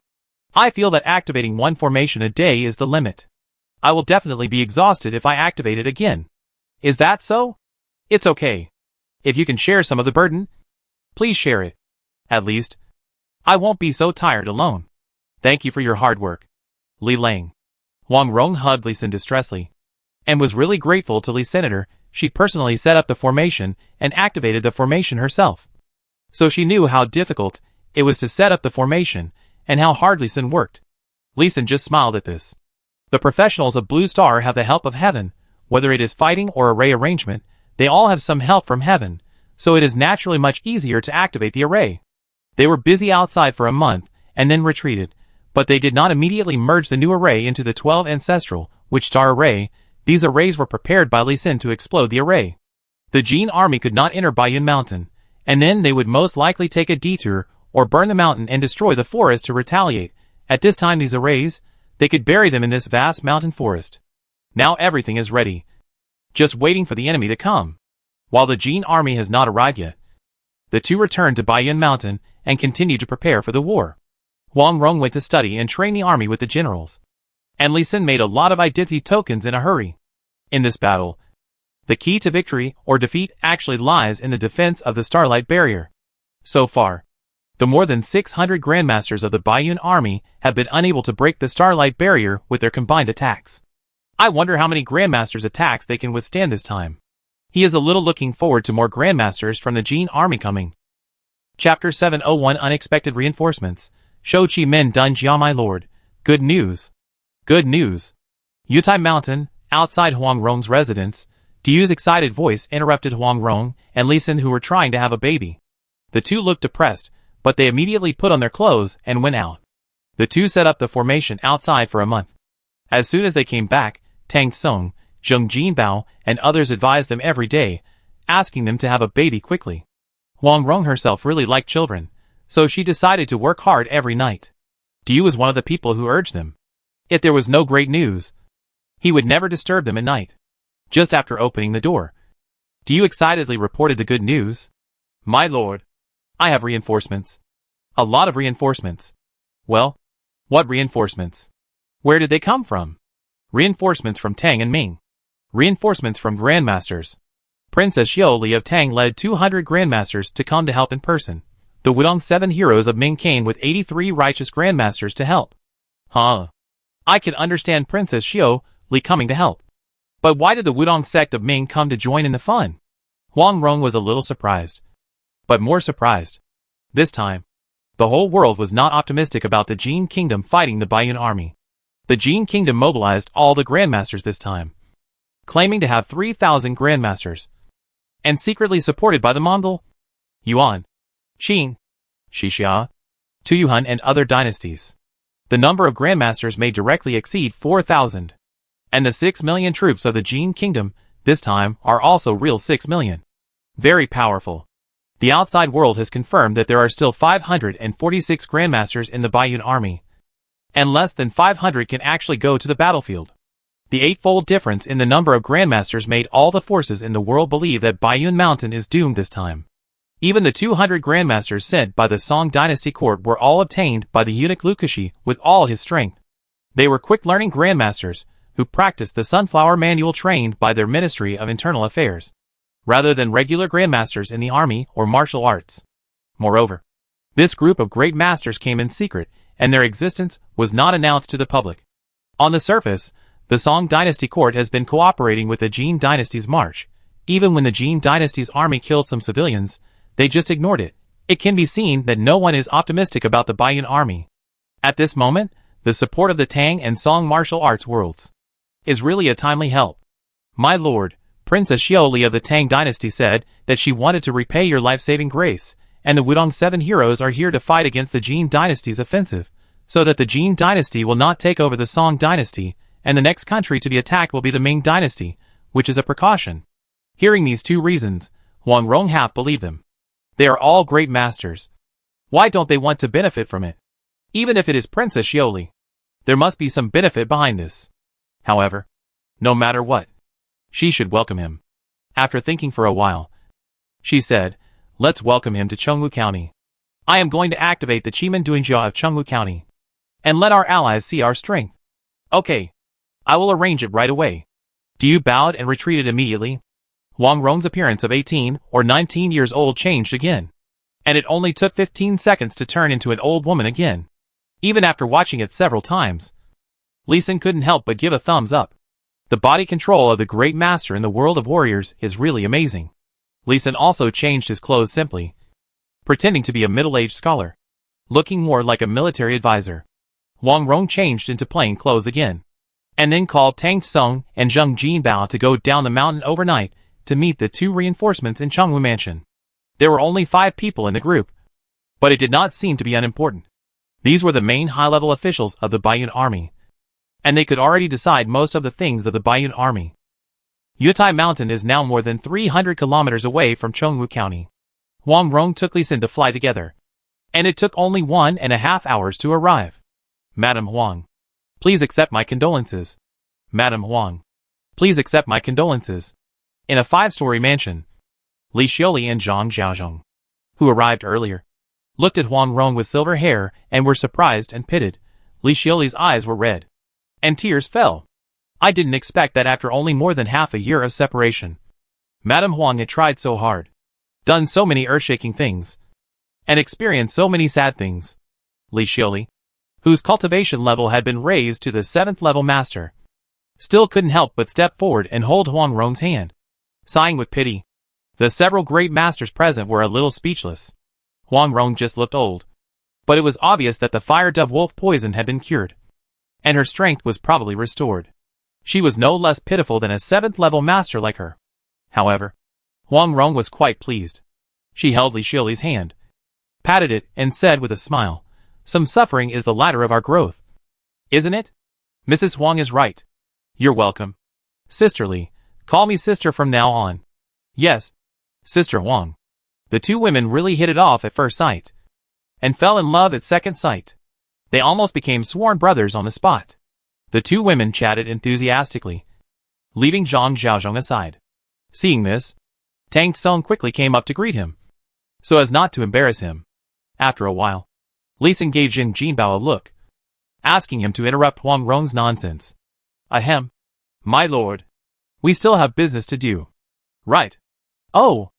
I feel that activating one formation a day is the limit. I will definitely be exhausted if I activate it again." "Is that so? It's okay. If you can share some of the burden, please share it. At least, I won't be so tired alone. Thank you for your hard work, Li Lang." Huang Rong hugged Lee Sin distressfully, and was really grateful to Li Senator. She personally set up the formation and activated the formation herself. So she knew how difficult it was to set up the formation, and how hard Lee Sin worked. Lee Sin just smiled at this. The professionals of Blue Star have the help of heaven, whether it is fighting or array arrangement, they all have some help from heaven, so it is naturally much easier to activate the array. They were busy outside for a month, and then retreated, but they did not immediately merge the new array into the 12 ancestral, which star array. These arrays were prepared by Lee Sin to explode the array. The Jin army could not enter Baiyun Mountain, and then they would most likely take a detour, or burn the mountain and destroy the forest to retaliate. At this time these arrays, they could bury them in this vast mountain forest. Now everything is ready, just waiting for the enemy to come. While the Jin army has not arrived yet, the two returned to Baiyun Mountain and continued to prepare for the war. Huang Rong went to study and train the army with the generals, and Lee Sin made a lot of identity tokens in a hurry. In this battle, the key to victory or defeat actually lies in the defense of the Starlight Barrier. So far, the more than 600 Grandmasters of the Baiyun army have been unable to break the Starlight Barrier with their combined attacks. I wonder how many Grandmasters' attacks they can withstand this time. He is a little looking forward to more Grandmasters from the Jin army coming. Chapter 701 Unexpected Reinforcements. Shou Qi Men Dun Jia My Lord. Good news. Good news. Yutai Mountain, outside Huang Rong's residence, Diu's excited voice interrupted Huang Rong and Lee Sin, who were trying to have a baby. The two looked depressed, but they immediately put on their clothes and went out. The two set up the formation outside for a month. As soon as they came back, Tang Song, Zheng Jinbao, and others advised them every day, asking them to have a baby quickly. Wang Rong herself really liked children, so she decided to work hard every night. Diu was one of the people who urged them. If there was no great news, he would never disturb them at night. Just after opening the door, Diu excitedly reported the good news. My lord, I have reinforcements. A lot of reinforcements. Well, what reinforcements? Where did they come from? Reinforcements from Tang and Ming. Reinforcements from grandmasters. Princess Xiaoli of Tang led 200 grandmasters to come to help in person. The Wudong 7 heroes of Ming came with 83 righteous grandmasters to help. Huh. I can understand Princess Xiaoli coming to help. But why did the Wudong sect of Ming come to join in the fun? Wang Rong was a little surprised. But more surprised. This time, the whole world was not optimistic about the Jin Kingdom fighting the Baiyun army. The Jin Kingdom mobilized all the grandmasters this time, claiming to have 3,000 grandmasters, and secretly supported by the Mongol, Yuan, Qin, Xixia, Tuyuhun and other dynasties. The number of grandmasters may directly exceed 4,000. And the 6 million troops of the Jin Kingdom, this time, are also real 6 million. Very powerful. The outside world has confirmed that there are still 546 grandmasters in the Baiyun army, and less than 500 can actually go to the battlefield. The eightfold difference in the number of grandmasters made all the forces in the world believe that Baiyun Mountain is doomed this time. Even the 200 grandmasters sent by the Song dynasty court were all obtained by the eunuch Lukashi with all his strength. They were quick-learning grandmasters who practiced the sunflower manual trained by their Ministry of Internal Affairs, rather than regular grandmasters in the army or martial arts. Moreover, this group of great masters came in secret, and their existence was not announced to the public. On the surface, the Song dynasty court has been cooperating with the Jin dynasty's march. Even when the Jin dynasty's army killed some civilians, they just ignored it. It can be seen that no one is optimistic about the Baiyun army. At this moment, the support of the Tang and Song martial arts worlds is really a timely help. My lord, Princess Xiaoli of the Tang dynasty said that she wanted to repay your life-saving grace, and the Wudong 7 heroes are here to fight against the Jin dynasty's offensive, so that the Jin dynasty will not take over the Song dynasty, and the next country to be attacked will be the Ming dynasty, which is a precaution. Hearing these two reasons, Wang Rong half believed them. They are all great masters. Why don't they want to benefit from it? Even if it is Princess Xiaoli, there must be some benefit behind this. However, no matter what, she should welcome him. After thinking for a while, she said, let's welcome him to Chengwu County. I am going to activate the Chiman Duingjia of Chengwu County, and let our allies see our strength. Okay, I will arrange it right away. Diu bowed and retreated immediately. Wang Rong's appearance of 18 or 19 years old changed again, and it only took 15 seconds to turn into an old woman again. Even after watching it several times, Li Xin couldn't help but give a thumbs up. The body control of the great master in the world of warriors is really amazing. Li Xin also changed his clothes simply, pretending to be a middle-aged scholar, looking more like a military advisor. Wang Rong changed into plain clothes again, and then called Tang Song and Zheng Jinbao to go down the mountain overnight to meet the two reinforcements in Chengwu Mansion. There were only 5 people in the group, but it did not seem to be unimportant. These were the main high-level officials of the Baiyun army, and they could already decide most of the things of the Baiyun army. Yutai Mountain is now more than 300 kilometers away from Chengwu County. Wang Rong took Li Xin to fly together, and it took only 1.5 hours to arrive. Madam Huang, please accept my condolences. Madam Huang, please accept my condolences. In a 5-story mansion, Li Xiaoli and Zhang Xiaozhong, who arrived earlier, looked at Wang Rong with silver hair and were surprised and pitied. Li Xiaoli's eyes were red, and tears fell. I didn't expect that after only more than half a year of separation. Madame Huang had tried so hard, done so many earth-shaking things, and experienced so many sad things. Li Xiaoli, whose cultivation level had been raised to the 7th level master, still couldn't help but step forward and hold Wang Rong's hand, sighing with pity. The several great masters present were a little speechless. Wang Rong just looked old, but it was obvious that the fire dove wolf poison had been cured, and her strength was probably restored. She was no less pitiful than a 7th level master like her. However, Wang Rong was quite pleased. She held Li Xiaoli's hand, patted it, and said with a smile, Some suffering is the ladder of our growth. Isn't it? Mrs. Huang is right. You're welcome. Sisterly, call me sister from now on. Yes, Sister Huang. The two women really hit it off at first sight. And fell in love at second sight. They almost became sworn brothers on the spot. The two women chatted enthusiastically, leaving Zhang Xiaozhong aside. Seeing this, Tang Tsung quickly came up to greet him, so as not to embarrass him. After a while, Li Xin gave Jin Jinbao a look, asking him to interrupt Huang Rong's nonsense. Ahem. My lord. We still have business to do. Right. Oh.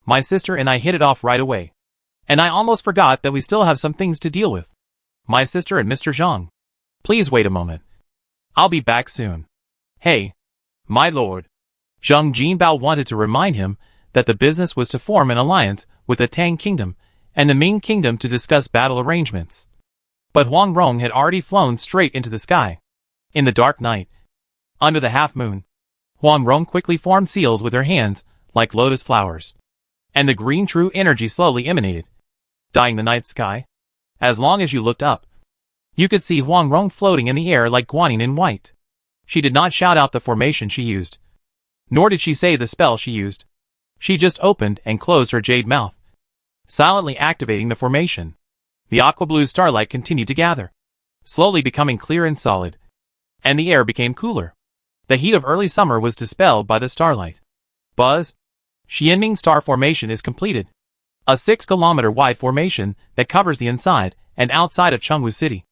My sister and I hit it off right away. And I almost forgot that we still have some things to deal with. My sister and Mr. Zhang. Please wait a moment. I'll be back soon. Hey. My lord. Zhang Jinbao wanted to remind him that the business was to form an alliance with the Tang Kingdom and the Ming Kingdom to discuss battle arrangements. But Huang Rong had already flown straight into the sky. In the dark night, under the half-moon, Huang Rong quickly formed seals with her hands like lotus flowers. And the green true energy slowly emanated, dyeing the night sky. As long as you looked up, you could see Huang Rong floating in the air like Guanyin in white. She did not shout out the formation she used, nor did she say the spell she used. She just opened and closed her jade mouth, silently activating the formation. The aqua-blue starlight continued to gather, slowly becoming clear and solid, and the air became cooler. The heat of early summer was dispelled by the starlight. Buzz! Xianming Star Formation is completed. A 6-kilometer wide formation that covers the inside and outside of Chengwu City,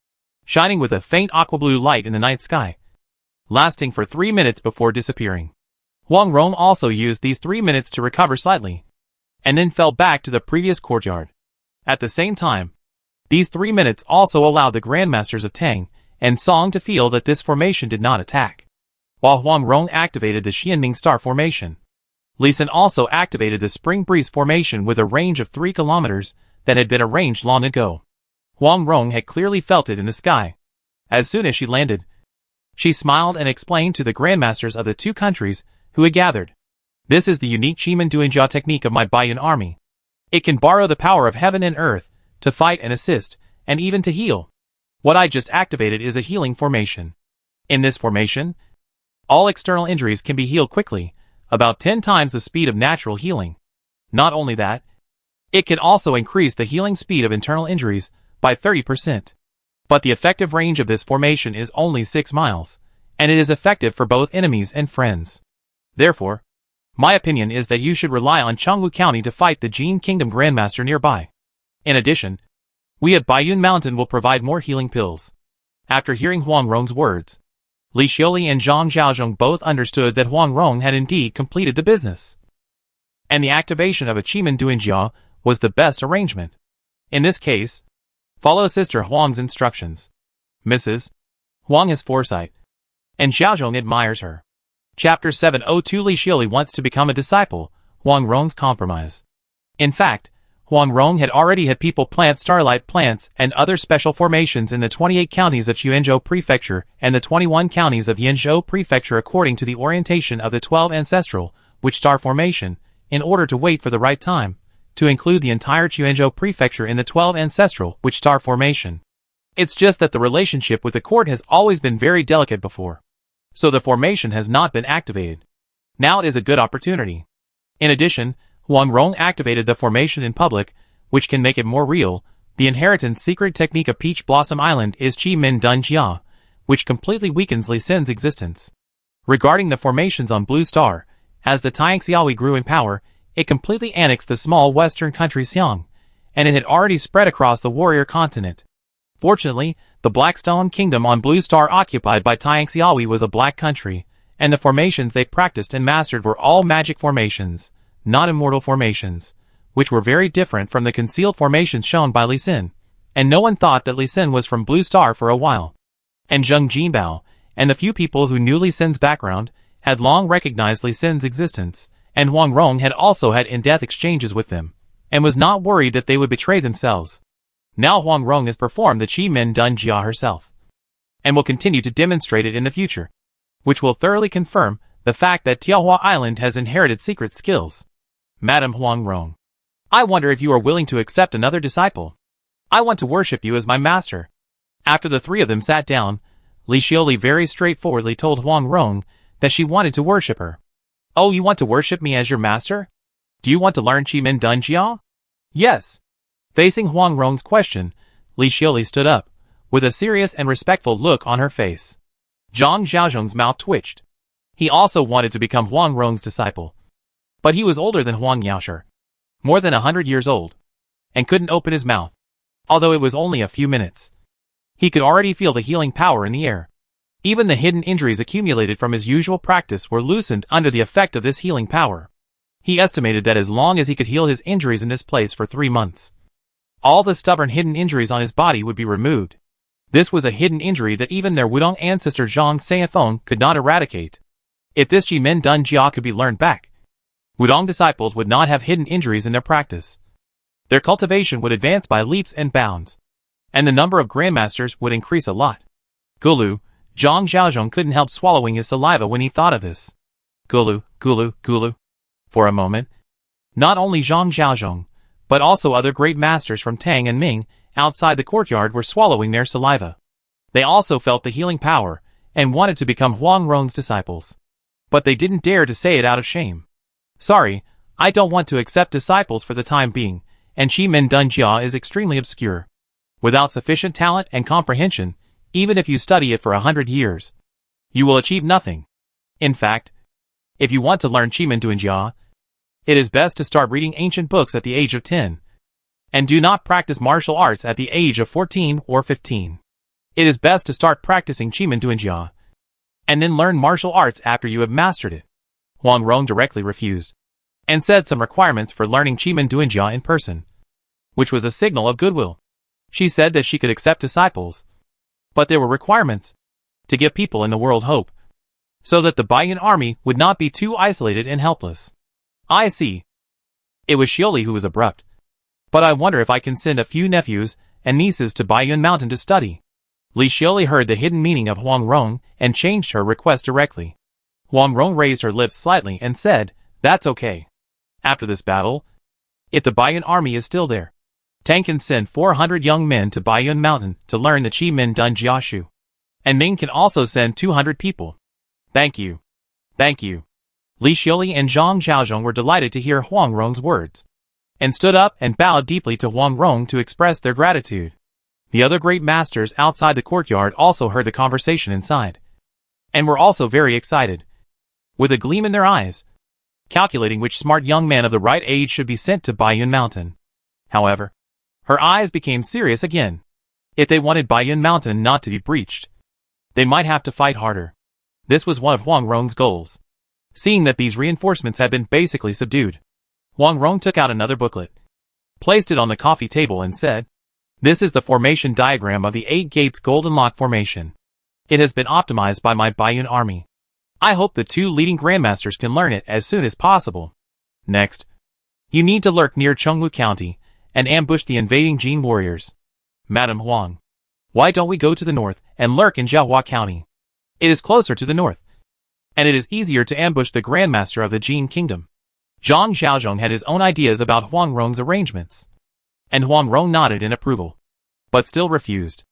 shining with a faint aqua-blue light in the night sky, lasting for 3 minutes before disappearing. Huang Rong also used these 3 minutes to recover slightly, and then fell back to the previous courtyard. At the same time, these 3 minutes also allowed the Grandmasters of Tang and Song to feel that this formation did not attack. While Huang Rong activated the Xianming Star Formation, Li Xin also activated the Spring Breeze Formation with a range of 3 kilometers that had been arranged long ago. Huang Rong had clearly felt it in the sky. As soon as she landed, she smiled and explained to the Grandmasters of the two countries who had gathered. This is the unique Chiman Duanjia technique of my Baiyun army. It can borrow the power of heaven and earth to fight and assist, and even to heal. What I just activated is a healing formation. In this formation, all external injuries can be healed quickly, about 10 times the speed of natural healing. Not only that, it can also increase the healing speed of internal injuries by 30%. But the effective range of this formation is only 6 miles, and it is effective for both enemies and friends. Therefore, my opinion is that you should rely on Chengwu County to fight the Jin Kingdom Grandmaster nearby. In addition, we at Baiyun Mountain will provide more healing pills. After hearing Huang Rong's words, Li Xioli and Zhang Xiaozhong both understood that Huang Rong had indeed completed the business, and the activation of a Chiman Duanjia was the best arrangement. In this case, follow Sister Huang's instructions. Mrs. Huang has foresight, and Xiaozhong admires her. Chapter 702 Li Xioli wants to become a disciple, Huang Rong's compromise. In fact, Huang Rong had already had people plant starlight plants and other special formations in the 28 counties of Quanzhou Prefecture and the 21 counties of Yanzhou Prefecture according to the orientation of the 12 ancestral, which star formation, in order to wait for the right time, to include the entire Quanzhou Prefecture in the 12 ancestral, which star formation. It's just that the relationship with the court has always been very delicate before, so the formation has not been activated. Now it is a good opportunity. In addition, Huang Rong activated the formation in public, which can make it more real. The inheritance secret technique of Peach Blossom Island is Qi Min Dun Jia, which completely weakens Li Xin's existence. Regarding the formations on Blue Star, as the Taixiaohui grew in power, it completely annexed the small western country Xiang, and it had already spread across the warrior continent. Fortunately, the Blackstone Kingdom on Blue Star occupied by Taixiaohui was a black country, and the formations they practiced and mastered were all magic formations, not immortal formations, which were very different from the concealed formations shown by Li Xin, and no one thought that Li Xin was from Blue Star for a while. And Zhang Jinbao, and the few people who knew Li Xin's background, had long recognized Li Xin's existence, and Huang Rong had also had in-depth exchanges with them, and was not worried that they would betray themselves. Now Huang Rong has performed the Qi Min Dun Jia herself, and will continue to demonstrate it in the future, which will thoroughly confirm the fact that Tiaohua Island has inherited secret skills. Madam Huang Rong, I wonder if you are willing to accept another disciple. I want to worship you as my master. After the three of them sat down, Li Xiaoli very straightforwardly told Huang Rong that she wanted to worship her. Oh, you want to worship me as your master? Do you want to learn Qi Dun Jia? Yes. Facing Huang Rong's question, Li Xiaoli stood up, with a serious and respectful look on her face. Zhang Xiaozhong's mouth twitched. He also wanted to become Huang Rong's disciple. But he was older than Huang Yaoshi, more than 100 years old, and couldn't open his mouth, although it was only a few minutes. He could already feel the healing power in the air. Even the hidden injuries accumulated from his usual practice were loosened under the effect of this healing power. He estimated that as long as he could heal his injuries in this place for 3 months, all the stubborn hidden injuries on his body would be removed. This was a hidden injury that even their Wudong ancestor Zhang Xianfeng could not eradicate. If this Qi Dun Jia could be learned back, Wudong disciples would not have hidden injuries in their practice. Their cultivation would advance by leaps and bounds, and the number of grandmasters would increase a lot. Gulu, Zhang Xiaozhong couldn't help swallowing his saliva when he thought of this. Gulu, gulu, gulu. For a moment, not only Zhang Xiaozhong, but also other great masters from Tang and Ming outside the courtyard were swallowing their saliva. They also felt the healing power and wanted to become Huang Rong's disciples. But they didn't dare to say it out of shame. Sorry, I don't want to accept disciples for the time being, and Qi Dun Jia is extremely obscure. Without sufficient talent and comprehension, even if you study it for 100 years, you will achieve nothing. In fact, if you want to learn Qi Dun Jia, it is best to start reading ancient books at the age of 10. And do not practice martial arts at the age of 14 or 15. It is best to start practicing Qi Dun Jia, and then learn martial arts after you have mastered it. Huang Rong directly refused, and said some requirements for learning Qi Dun Jia in person, which was a signal of goodwill. She said that she could accept disciples, but there were requirements to give people in the world hope, so that the Baiyan army would not be too isolated and helpless. I see. It was Xiaoli who was abrupt. But I wonder if I can send a few nephews and nieces to Baiyun Mountain to study. Li Xiaoli heard the hidden meaning of Huang Rong and changed her request directly. Huang Rong raised her lips slightly and said, "That's okay. After this battle, if the Baiyan army is still there, Tang can send 400 young men to Baiyun Mountain to learn the Qi Dun Jia Shu. And Ming can also send 200 people. Thank you. Thank you." Li Xiaoli and Zhang Xiaozhong were delighted to hear Huang Rong's words, and stood up and bowed deeply to Huang Rong to express their gratitude. The other great masters outside the courtyard also heard the conversation inside, and were also very excited, with a gleam in their eyes, calculating which smart young man of the right age should be sent to Baiyun Mountain. However, her eyes became serious again. If they wanted Baiyun Mountain not to be breached, they might have to fight harder. This was one of Huang Rong's goals. Seeing that these reinforcements had been basically subdued, Huang Rong took out another booklet, placed it on the coffee table and said, "This is the formation diagram of the 8 Gates Golden Lock formation. It has been optimized by my Baiyun army. I hope the 2 leading grandmasters can learn it as soon as possible. Next, you need to lurk near Chengwu County and ambush the invading Jin warriors. Madam Huang, why don't we go to the north and lurk in Jiahua County? It is closer to the north, and it is easier to ambush the grandmaster of the Jin kingdom." Zhang Xiaozhong had his own ideas about Huang Rong's arrangements, and Huang Rong nodded in approval, but still refused.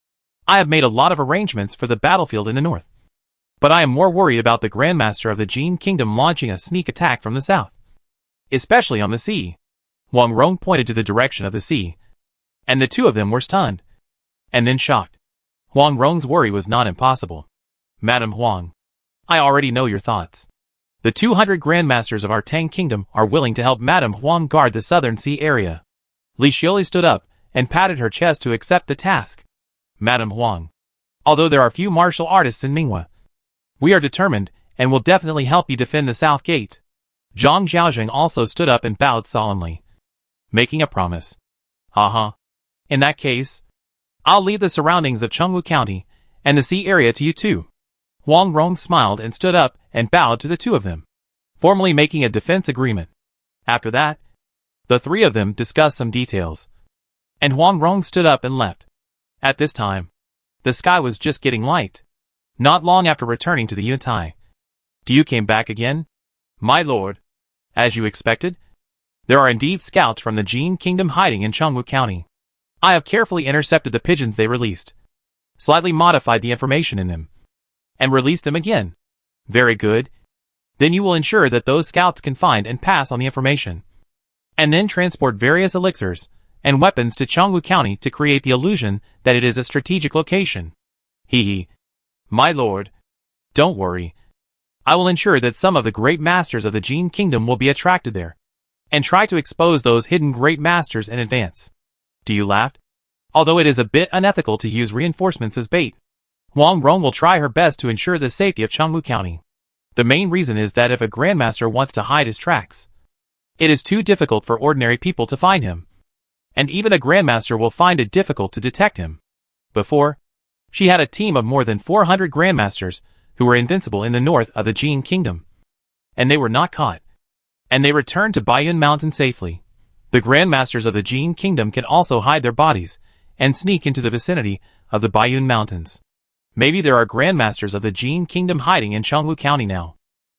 "I have made a lot of arrangements for the battlefield in the north, but I am more worried about the grandmaster of the Jin kingdom launching a sneak attack from the south, especially on the sea." Huang Rong pointed to the direction of the sea, and the two of them were stunned, and then shocked. Huang Rong's worry was not impossible. "Madam Huang, I already know your thoughts. The 200 grandmasters of our Tang kingdom are willing to help Madam Huang guard the southern sea area." Li Xiaoli stood up and patted her chest to accept the task. "Madam Huang, although there are few martial artists in Minghua, we are determined and will definitely help you defend the south gate." Zhang Xiaozheng also stood up and bowed solemnly, making a promise. In that case, I'll leave the surroundings of Chengwu County and the sea area to you too." Huang Rong smiled and stood up and bowed to the two of them, formally making a defense agreement. After that, the three of them discussed some details, and Huang Rong stood up and left. At this time, the sky was just getting light. Not long after returning to the Yuntai, "You came back again, my lord? As you expected, there are indeed scouts from the Jin kingdom hiding in Chengwu County. I have carefully intercepted the pigeons they released, slightly modified the information in them, and released them again. Very good. Then you will ensure that those scouts can find and pass on the information, and then transport various elixirs and weapons to Cheongwu County to create the illusion that it is a strategic location. Hee hee. My lord. Don't worry. I will ensure that some of the great masters of the Jin Kingdom will be attracted there, and try to expose those hidden great masters in advance. Do you laugh? Although it is a bit unethical to use reinforcements as bait, Huang Rong will try her best to ensure the safety of Cheongwu County. The main reason is that if a grandmaster wants to hide his tracks, it is too difficult for ordinary people to find him, and even a grandmaster will find it difficult to detect him. Before, she had a team of more than 400 grandmasters who were invincible in the north of the Jin Kingdom, and they were not caught, and they returned to Baiyun Mountain safely. The grandmasters of the Jin Kingdom can also hide their bodies and sneak into the vicinity of the Baiyun Mountains. Maybe there are grandmasters of the Jin Kingdom hiding in Cheongwu County now.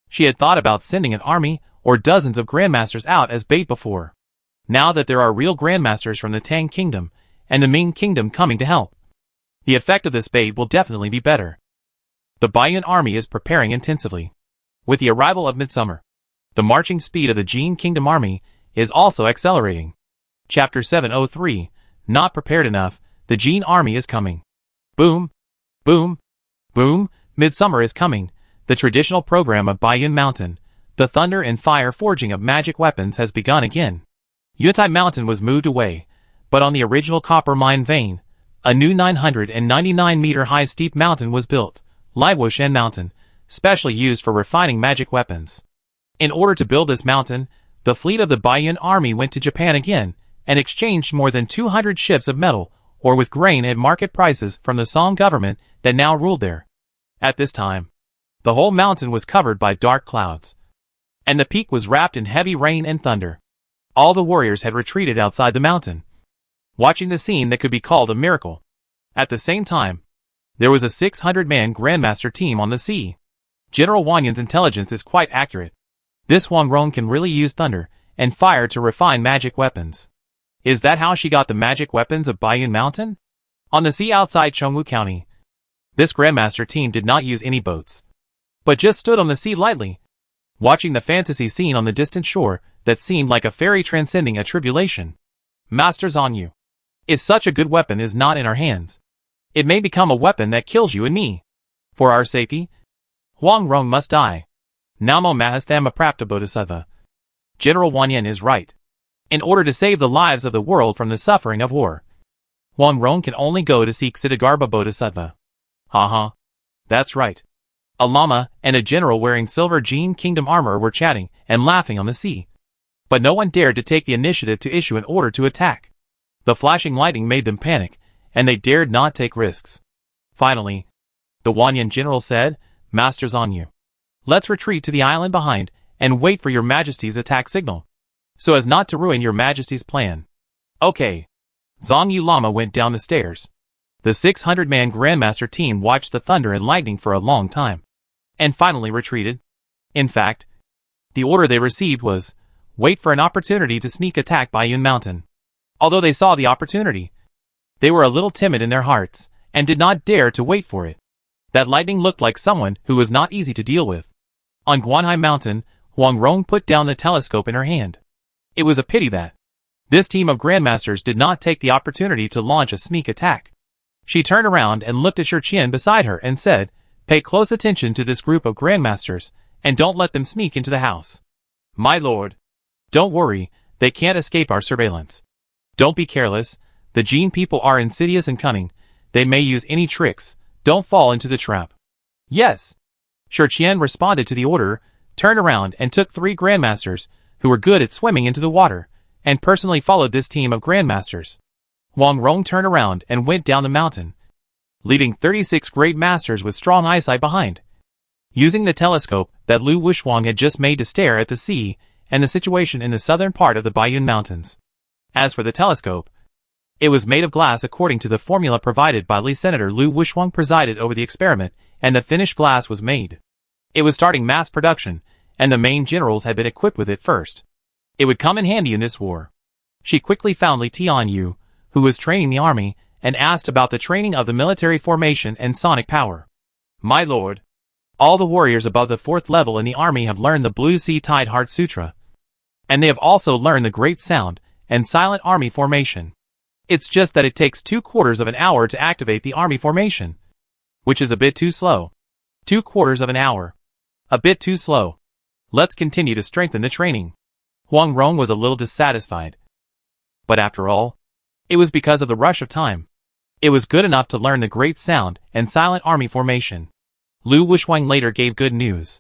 She had thought about sending an army or dozens of grandmasters out as bait before. Now that there are real grandmasters from the Tang Kingdom and the Ming Kingdom coming to help, the effect of this bait will definitely be better. The Baiyun army is preparing intensively. With the arrival of midsummer, the marching speed of the Jin Kingdom army is also accelerating. Chapter 703, Not Prepared Enough, the Jin army is coming. Boom, boom, boom, midsummer is coming. The traditional program of Baiyun Mountain, the thunder and fire forging of magic weapons has begun again. Untitled Mountain was moved away, but on the original copper mine vein, a new 999-meter high steep mountain was built, Liwushan Mountain, specially used for refining magic weapons. In order to build this mountain, the fleet of the Baiyun army went to Japan again and exchanged more than 200 ships of metal or with grain at market prices from the Song government that now ruled there. At this time, the whole mountain was covered by dark clouds, and the peak was wrapped in heavy rain and thunder. All the warriors had retreated outside the mountain, watching the scene that could be called a miracle. At the same time, there was a 600-man Grandmaster team on the sea. General Wang Yan's intelligence is quite accurate. This Huang Rong can really use thunder and fire to refine magic weapons. Is that how she got the magic weapons of Baiyun Mountain? On the sea outside Cheongwu County, this Grandmaster team did not use any boats, but just stood on the sea lightly, watching the fantasy scene on the distant shore that seemed like a fairy transcending a tribulation. Masters on you. If such a good weapon is not in our hands, it may become a weapon that kills you and me. For our safety, Huang Rong must die. Namo Mahasthama Prapta Bodhisattva. General Wang Yan is right. In order to save the lives of the world from the suffering of war, Huang Rong can only go to seek Siddhagarbha Bodhisattva. Haha. That's right. A lama and a general wearing silver Jin Kingdom armor were chatting and laughing on the sea. But no one dared to take the initiative to issue an order to attack. The flashing lightning made them panic, and they dared not take risks. Finally, the Wanyan general said, "Masters on you. Let's retreat to the island behind and wait for your majesty's attack signal, so as not to ruin your majesty's plan." Okay. Zhang Yu Lama went down the stairs. The 600-man Grandmaster team watched the thunder and lightning for a long time, and finally retreated. In fact, the order they received was, wait for an opportunity to sneak attack Baiyun Mountain. Although they saw the opportunity, they were a little timid in their hearts, and did not dare to wait for it. That lightning looked like someone who was not easy to deal with. On Guanhai Mountain, Huang Rong put down the telescope in her hand. It was a pity that this team of Grandmasters did not take the opportunity to launch a sneak attack. She turned around and looked at Shurqian beside her and said, "Pay close attention to this group of Grandmasters, and don't let them sneak into the house." "My lord." "Don't worry, they can't escape our surveillance. Don't be careless, the Jin people are insidious and cunning, they may use any tricks, don't fall into the trap." "Yes." Shurqian responded to the order, turned around and took 3 Grandmasters, who were good at swimming, into the water, and personally followed this team of Grandmasters. Huang Rong turned around and went down the mountain, leaving 36 great masters with strong eyesight behind, using the telescope that Lu Wushuang had just made to stare at the sea and the situation in the southern part of the Baiyun Mountains. As for the telescope, it was made of glass according to the formula provided by Senator Lu Wushuang presided over the experiment, and the finished glass was made. It was starting mass production, and the main generals had been equipped with it first. It would come in handy in this war. She quickly found Li Tianyu, who was training the army, and asked about the training of the military formation and sonic power. My lord, all the warriors above the 4th level in the army have learned the Blue Sea Tide Heart Sutra. And they have also learned the Great Sound and Silent Army Formation. It's just that it takes 3/4 of an hour to activate the army formation, which is a bit too slow. 3/4 of an hour. A bit too slow. Let's continue to strengthen the training. Huang Rong was a little dissatisfied. But after all, it was because of the rush of time. It was good enough to learn the Great Sound and Silent Army Formation. Lu Wushwang later gave good news.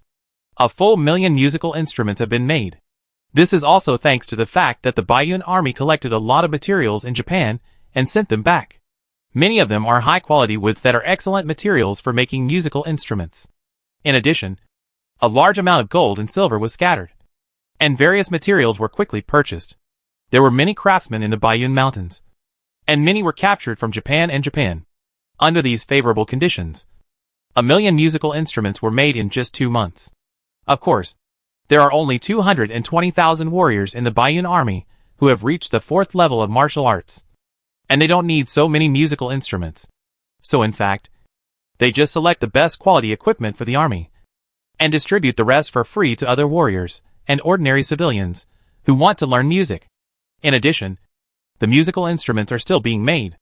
A full 1,000,000 musical instruments have been made. This is also thanks to the fact that the Baiyun army collected a lot of materials in Japan and sent them back. Many of them are high-quality woods that are excellent materials for making musical instruments. In addition, a large amount of gold and silver was scattered, and various materials were quickly purchased. There were many craftsmen in the Baiyun Mountains, and many were captured from Japan and Japan. Under these favorable conditions, 1,000,000 musical instruments were made in just 2 months. Of course, there are only 220,000 warriors in the Baiyun army who have reached the 4th level of martial arts, and they don't need so many musical instruments. So in fact, they just select the best quality equipment for the army, and distribute the rest for free to other warriors and ordinary civilians who want to learn music. In addition, the musical instruments are still being made,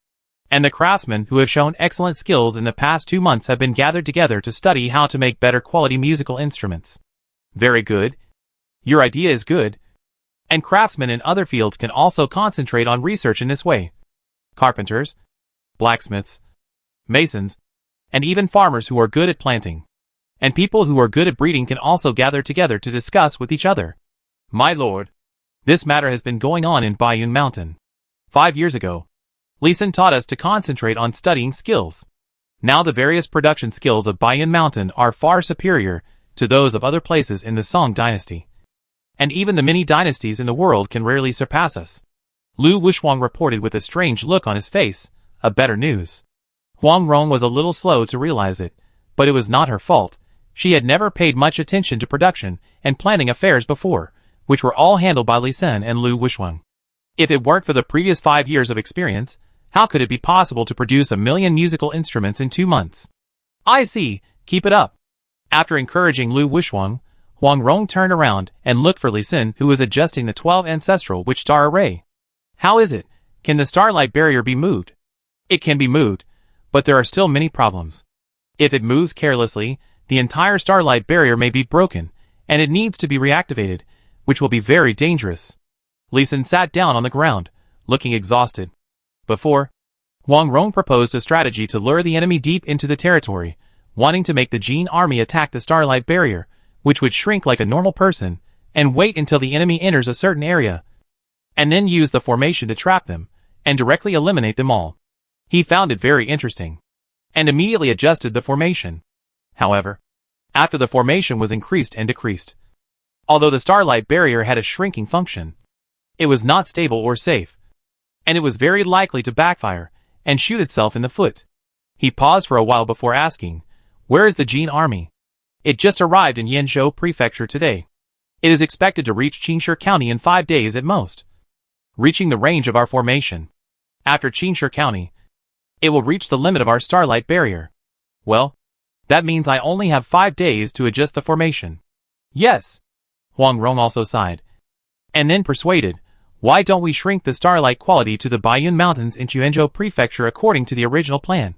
and the craftsmen who have shown excellent skills in the past 2 months have been gathered together to study how to make better quality musical instruments. Very good. Your idea is good. And craftsmen in other fields can also concentrate on research in this way. Carpenters, blacksmiths, masons, and even farmers who are good at planting, and people who are good at breeding can also gather together to discuss with each other. My lord, this matter has been going on in Baiyun Mountain. 5 years ago, Lee Sin taught us to concentrate on studying skills. Now the various production skills of Baiyun Mountain are far superior to those of other places in the Song dynasty. And even the many dynasties in the world can rarely surpass us. Lu Wushwang reported with a strange look on his face, a better news. Huang Rong was a little slow to realize it, but it was not her fault. She had never paid much attention to production and planning affairs before, which were all handled by Li Sen and Lu Wushwang. If it weren't for the previous 5 years of experience, how could it be possible to produce 1,000,000 musical instruments in 2 months? I see, keep it up. After encouraging Lu Wushwang, Huang Rong turned around and looked for Li Sen, who was adjusting the 12 ancestral witch star array. How is it? Can the starlight barrier be moved? It can be moved, but there are still many problems. If it moves carelessly, the entire starlight barrier may be broken, and it needs to be reactivated, which will be very dangerous. Li Sen sat down on the ground, looking exhausted. Before, Huang Rong proposed a strategy to lure the enemy deep into the territory, wanting to make the Jin army attack the starlight barrier, which would shrink like a normal person, and wait until the enemy enters a certain area, and then use the formation to trap them, and directly eliminate them all. He found it very interesting, and immediately adjusted the formation. However, after the formation was increased and decreased, although the starlight barrier had a shrinking function, it was not stable or safe, and it was very likely to backfire and shoot itself in the foot. He paused for a while before asking, "Where is the Jin army?" It just arrived in Yanzhou Prefecture today. It is expected to reach Qingshi County in 5 days at most, reaching the range of our formation. After Qingshi County, it will reach the limit of our starlight barrier. Well, that means I only have 5 days to adjust the formation. Yes. Huang Rong also sighed, and then persuaded, why don't we shrink the starlight quality to the Baiyun Mountains in Yanzhou Prefecture according to the original plan?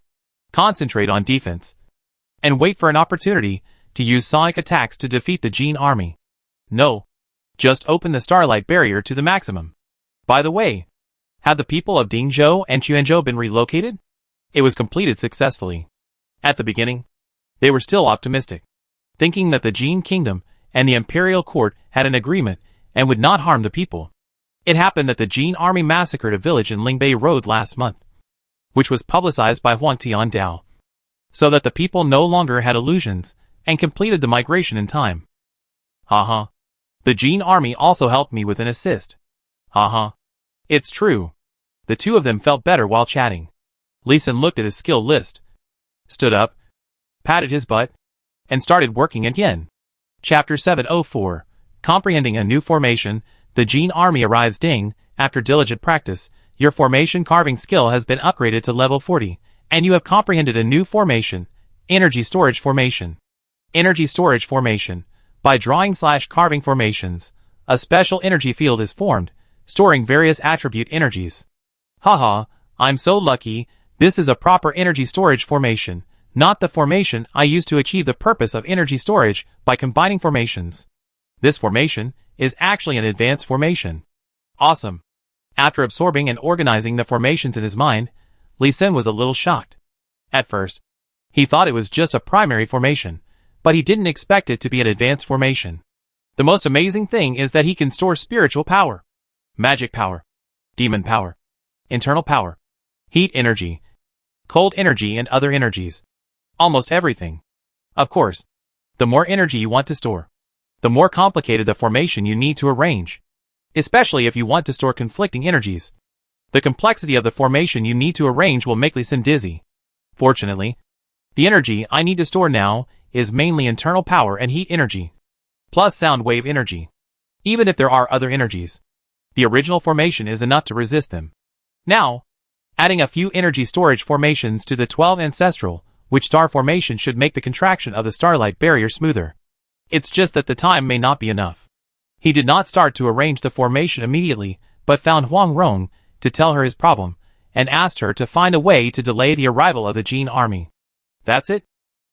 Concentrate on defense, and wait for an opportunity to use sonic attacks to defeat the Jin army. No, just open the starlight barrier to the maximum. By the way, have the people of Dingzhou and Quanzhou been relocated? It was completed successfully. At the beginning, they were still optimistic, thinking that the Jin kingdom and the imperial court had an agreement and would not harm the people. It happened that the Jin army massacred a village in Lingbei Road last month, which was publicized by Huang Tiandao, so that the people no longer had illusions and completed the migration in time. Haha. The Jin army also helped me with an assist. Haha. It's true. The two of them felt better while chatting. Li Sen looked at his skill list, stood up, patted his butt, and started working again. Chapter 704. Comprehending a new formation, the Jin army arrives Ding, after diligent practice, Your formation carving skill has been upgraded to level 40, and you have comprehended a new formation, Energy Storage Formation. Energy Storage Formation. By drawing/carving formations, a special energy field is formed, storing various attribute energies. Haha, I'm so lucky, this is a proper energy storage formation, not the formation I used to achieve the purpose of energy storage by combining formations. This formation is actually an advanced formation. Awesome. After absorbing and organizing the formations in his mind, Lee Sin was a little shocked. At first, he thought it was just a primary formation, but he didn't expect it to be an advanced formation. The most amazing thing is that he can store spiritual power, magic power, demon power, internal power, heat energy, cold energy and other energies. Almost everything. Of course, the more energy you want to store, the more complicated the formation you need to arrange. Especially if you want to store conflicting energies. The complexity of the formation you need to arrange will make Lee Sin dizzy. Fortunately, the energy I need to store now is mainly internal power and heat energy, plus sound wave energy. Even if there are other energies, the original formation is enough to resist them. Now, adding a few energy storage formations to the 12 ancestral, which star formation should make the contraction of the starlight barrier smoother. It's just that the time may not be enough. He did not start to arrange the formation immediately, but found Huang Rong to tell her his problem, and asked her to find a way to delay the arrival of the Jin army. That's it?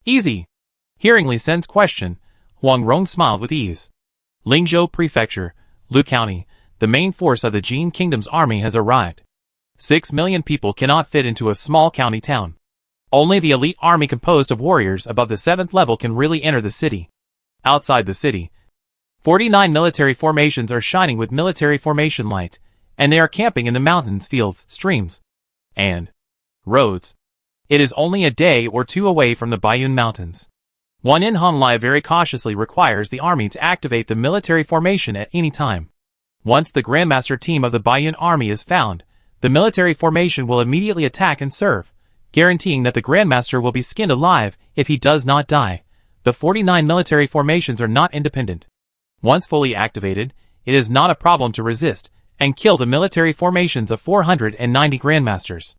Easy. Hearing Lee Sin's question, Huang Rong smiled with ease. Lingzhou Prefecture, Lu County, the main force of the Jin Kingdom's army has arrived. 6 million people cannot fit into a small county town. Only the elite army composed of warriors above the 7th level can really enter the city. Outside the city, 49 military formations are shining with military formation light, and they are camping in the mountains, fields, streams, and roads. It is only a day or two away from the Baiyun Mountains. One in Honglai very cautiously requires the army to activate the military formation at any time. Once the Grandmaster team of the Baiyun army is found, the military formation will immediately attack and serve, guaranteeing that the Grandmaster will be skinned alive if he does not die. The 49 military formations are not independent. Once fully activated, it is not a problem to resist and kill the military formations of 490 Grandmasters.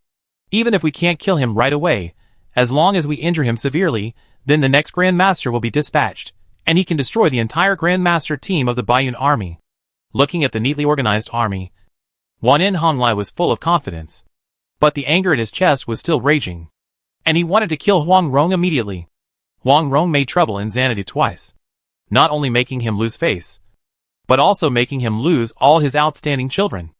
Even if we can't kill him right away, as long as we injure him severely, then the next Grandmaster will be dispatched, and he can destroy the entire Grandmaster team of the Baiyun army. Looking at the neatly organized army, Wan In Honglai was full of confidence. But the anger in his chest was still raging, and he wanted to kill Huang Rong immediately. Huang Rong made trouble in Xanadu twice, not only making him lose face, but also making him lose all his outstanding children.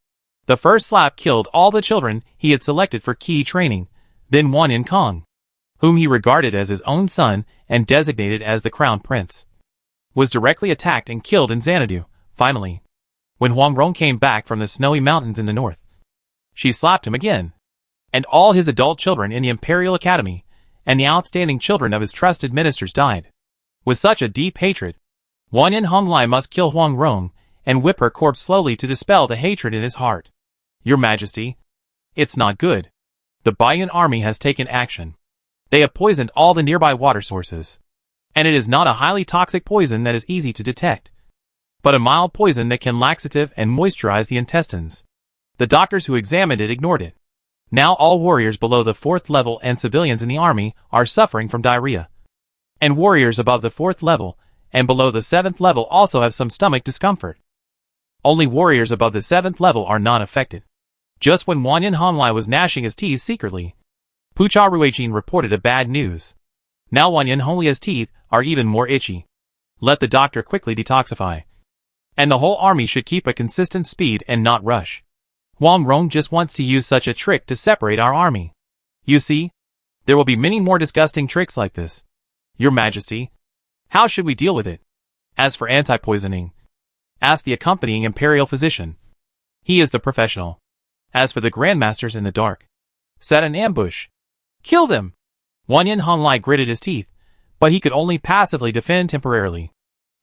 The first slap killed all the children he had selected for key training, then Wan In Kong, whom he regarded as his own son and designated as the crown prince, was directly attacked and killed in Xanadu. Finally, when Huang Rong came back from the snowy mountains in the north, she slapped him again, and all his adult children in the Imperial Academy and the outstanding children of his trusted ministers died. With such a deep hatred, Wan In Honglai must kill Huang Rong and whip her corpse slowly to dispel the hatred in his heart. Your Majesty, it's not good. The Baiyun army has taken action. They have poisoned all the nearby water sources. And it is not a highly toxic poison that is easy to detect, but a mild poison that can laxative and moisturize the intestines. The doctors who examined it ignored it. Now all warriors below the 4th level and civilians in the army are suffering from diarrhea. And warriors above the 4th level and below the 7th level also have some stomach discomfort. Only warriors above the 7th level are not affected. Just when Wan In Honglai was gnashing his teeth secretly, Pucha Ruijin reported a bad news. Now Wan In Honglai's teeth are even more itchy. Let the doctor quickly detoxify. And the whole army should keep a consistent speed and not rush. Huang Rong just wants to use such a trick to separate our army. You see, there will be many more disgusting tricks like this. Your Majesty, how should we deal with it? As for anti-poisoning, ask the accompanying imperial physician. He is the professional. As for the Grandmasters in the dark, set an ambush. Kill them! Wan In Honglai gritted his teeth, but he could only passively defend temporarily.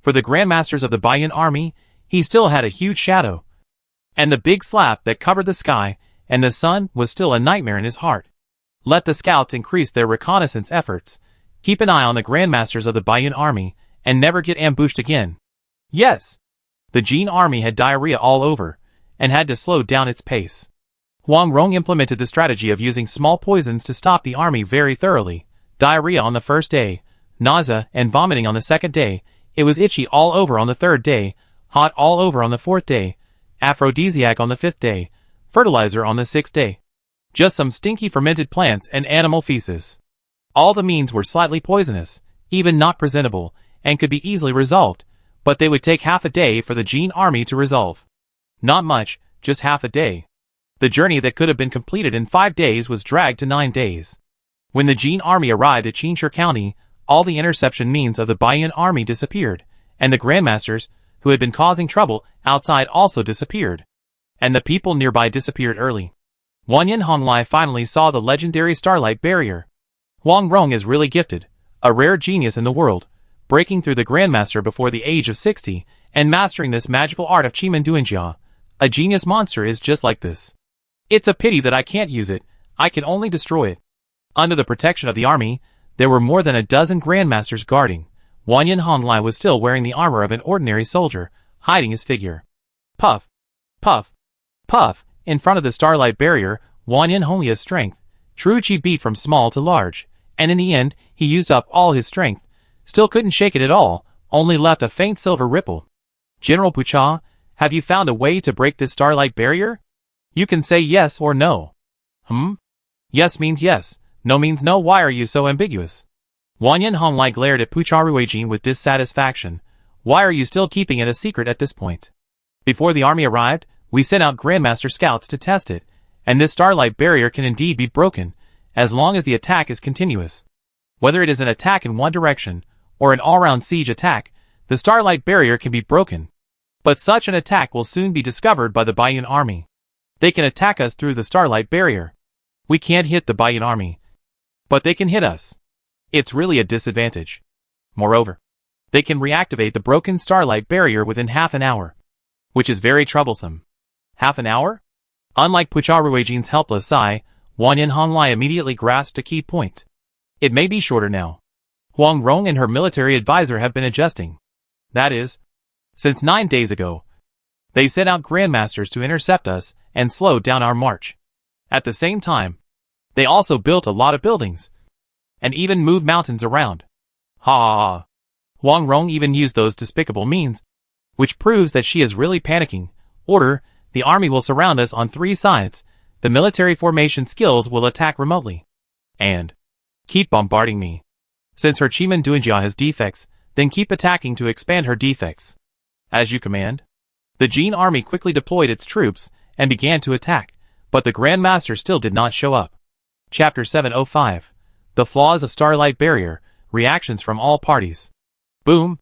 For the Grandmasters of the Baiyun army, he still had a huge shadow. And the big slap that covered the sky and the sun was still a nightmare in his heart. Let the scouts increase their reconnaissance efforts, keep an eye on the Grandmasters of the Baiyun army, and never get ambushed again. Yes! The Jin army had diarrhea all over, and had to slow down its pace. Huang Rong implemented the strategy of using small poisons to stop the army very thoroughly. Diarrhea on the first day, nausea and vomiting on the second day, it was itchy all over on the third day, hot all over on the fourth day, aphrodisiac on the fifth day, fertilizer on the sixth day. Just some stinky fermented plants and animal feces. All the means were slightly poisonous, even not presentable, and could be easily resolved, but they would take half a day for the Jin army to resolve. Not much, just half a day. The journey that could have been completed in 5 days was dragged to 9 days. When the Jin army arrived at Qinshi County, all the interception means of the Baiyan army disappeared, and the grandmasters, who had been causing trouble outside, also disappeared. And the people nearby disappeared early. Wanyan Honglai finally saw the legendary Starlight Barrier. Huang Rong is really gifted, a rare genius in the world, breaking through the grandmaster before the age of 60, and mastering this magical art of Qimen Duanjia. A genius monster is just like this. It's a pity that I can't use it, I can only destroy it. Under the protection of the army, there were more than a dozen grandmasters guarding. Wanyan Honglai was still wearing the armor of an ordinary soldier, hiding his figure. Puff, puff, puff, in front of the Starlight Barrier, Wanyan Honglia's strength. True Qi beat from small to large, and in the end, he used up all his strength. Still couldn't shake it at all, only left a faint silver ripple. General Pucha, have you found a way to break this Starlight Barrier? You can say yes or no. Yes means yes, no means no. Why are you so ambiguous? Wanyan Honglai glared at Pucha Ruijin with dissatisfaction. Why are you still keeping it a secret at this point? Before the army arrived, we sent out Grandmaster scouts to test it, and this Starlight Barrier can indeed be broken, as long as the attack is continuous. Whether it is an attack in one direction, or an all-round siege attack, the Starlight Barrier can be broken. But such an attack will soon be discovered by the Baiyan army. They can attack us through the Starlight Barrier. We can't hit the Baiyan army, but they can hit us. It's really a disadvantage. Moreover, they can reactivate the broken Starlight Barrier within half an hour, which is very troublesome. Half an hour? Unlike Pucha Ruijin's helpless sigh, Wanyan Honglai immediately grasped a key point. It may be shorter now. Huang Rong and her military advisor have been adjusting. That is, since 9 days ago. They sent out grandmasters to intercept us and slow down our march. At the same time, they also built a lot of buildings, and even moved mountains around. Ha ha ha. Huang Rong even used those despicable means, which proves that she is really panicking. Order, the army will surround us on 3 sides. The military formation skills will attack remotely. And keep bombarding me. Since her Qimen Duanjia has defects, then keep attacking to expand her defects. As you command. The Jin army quickly deployed its troops and began to attack, but the Grand Master still did not show up. Chapter 705. The Flaws of Starlight Barrier, Reactions from All Parties. Boom,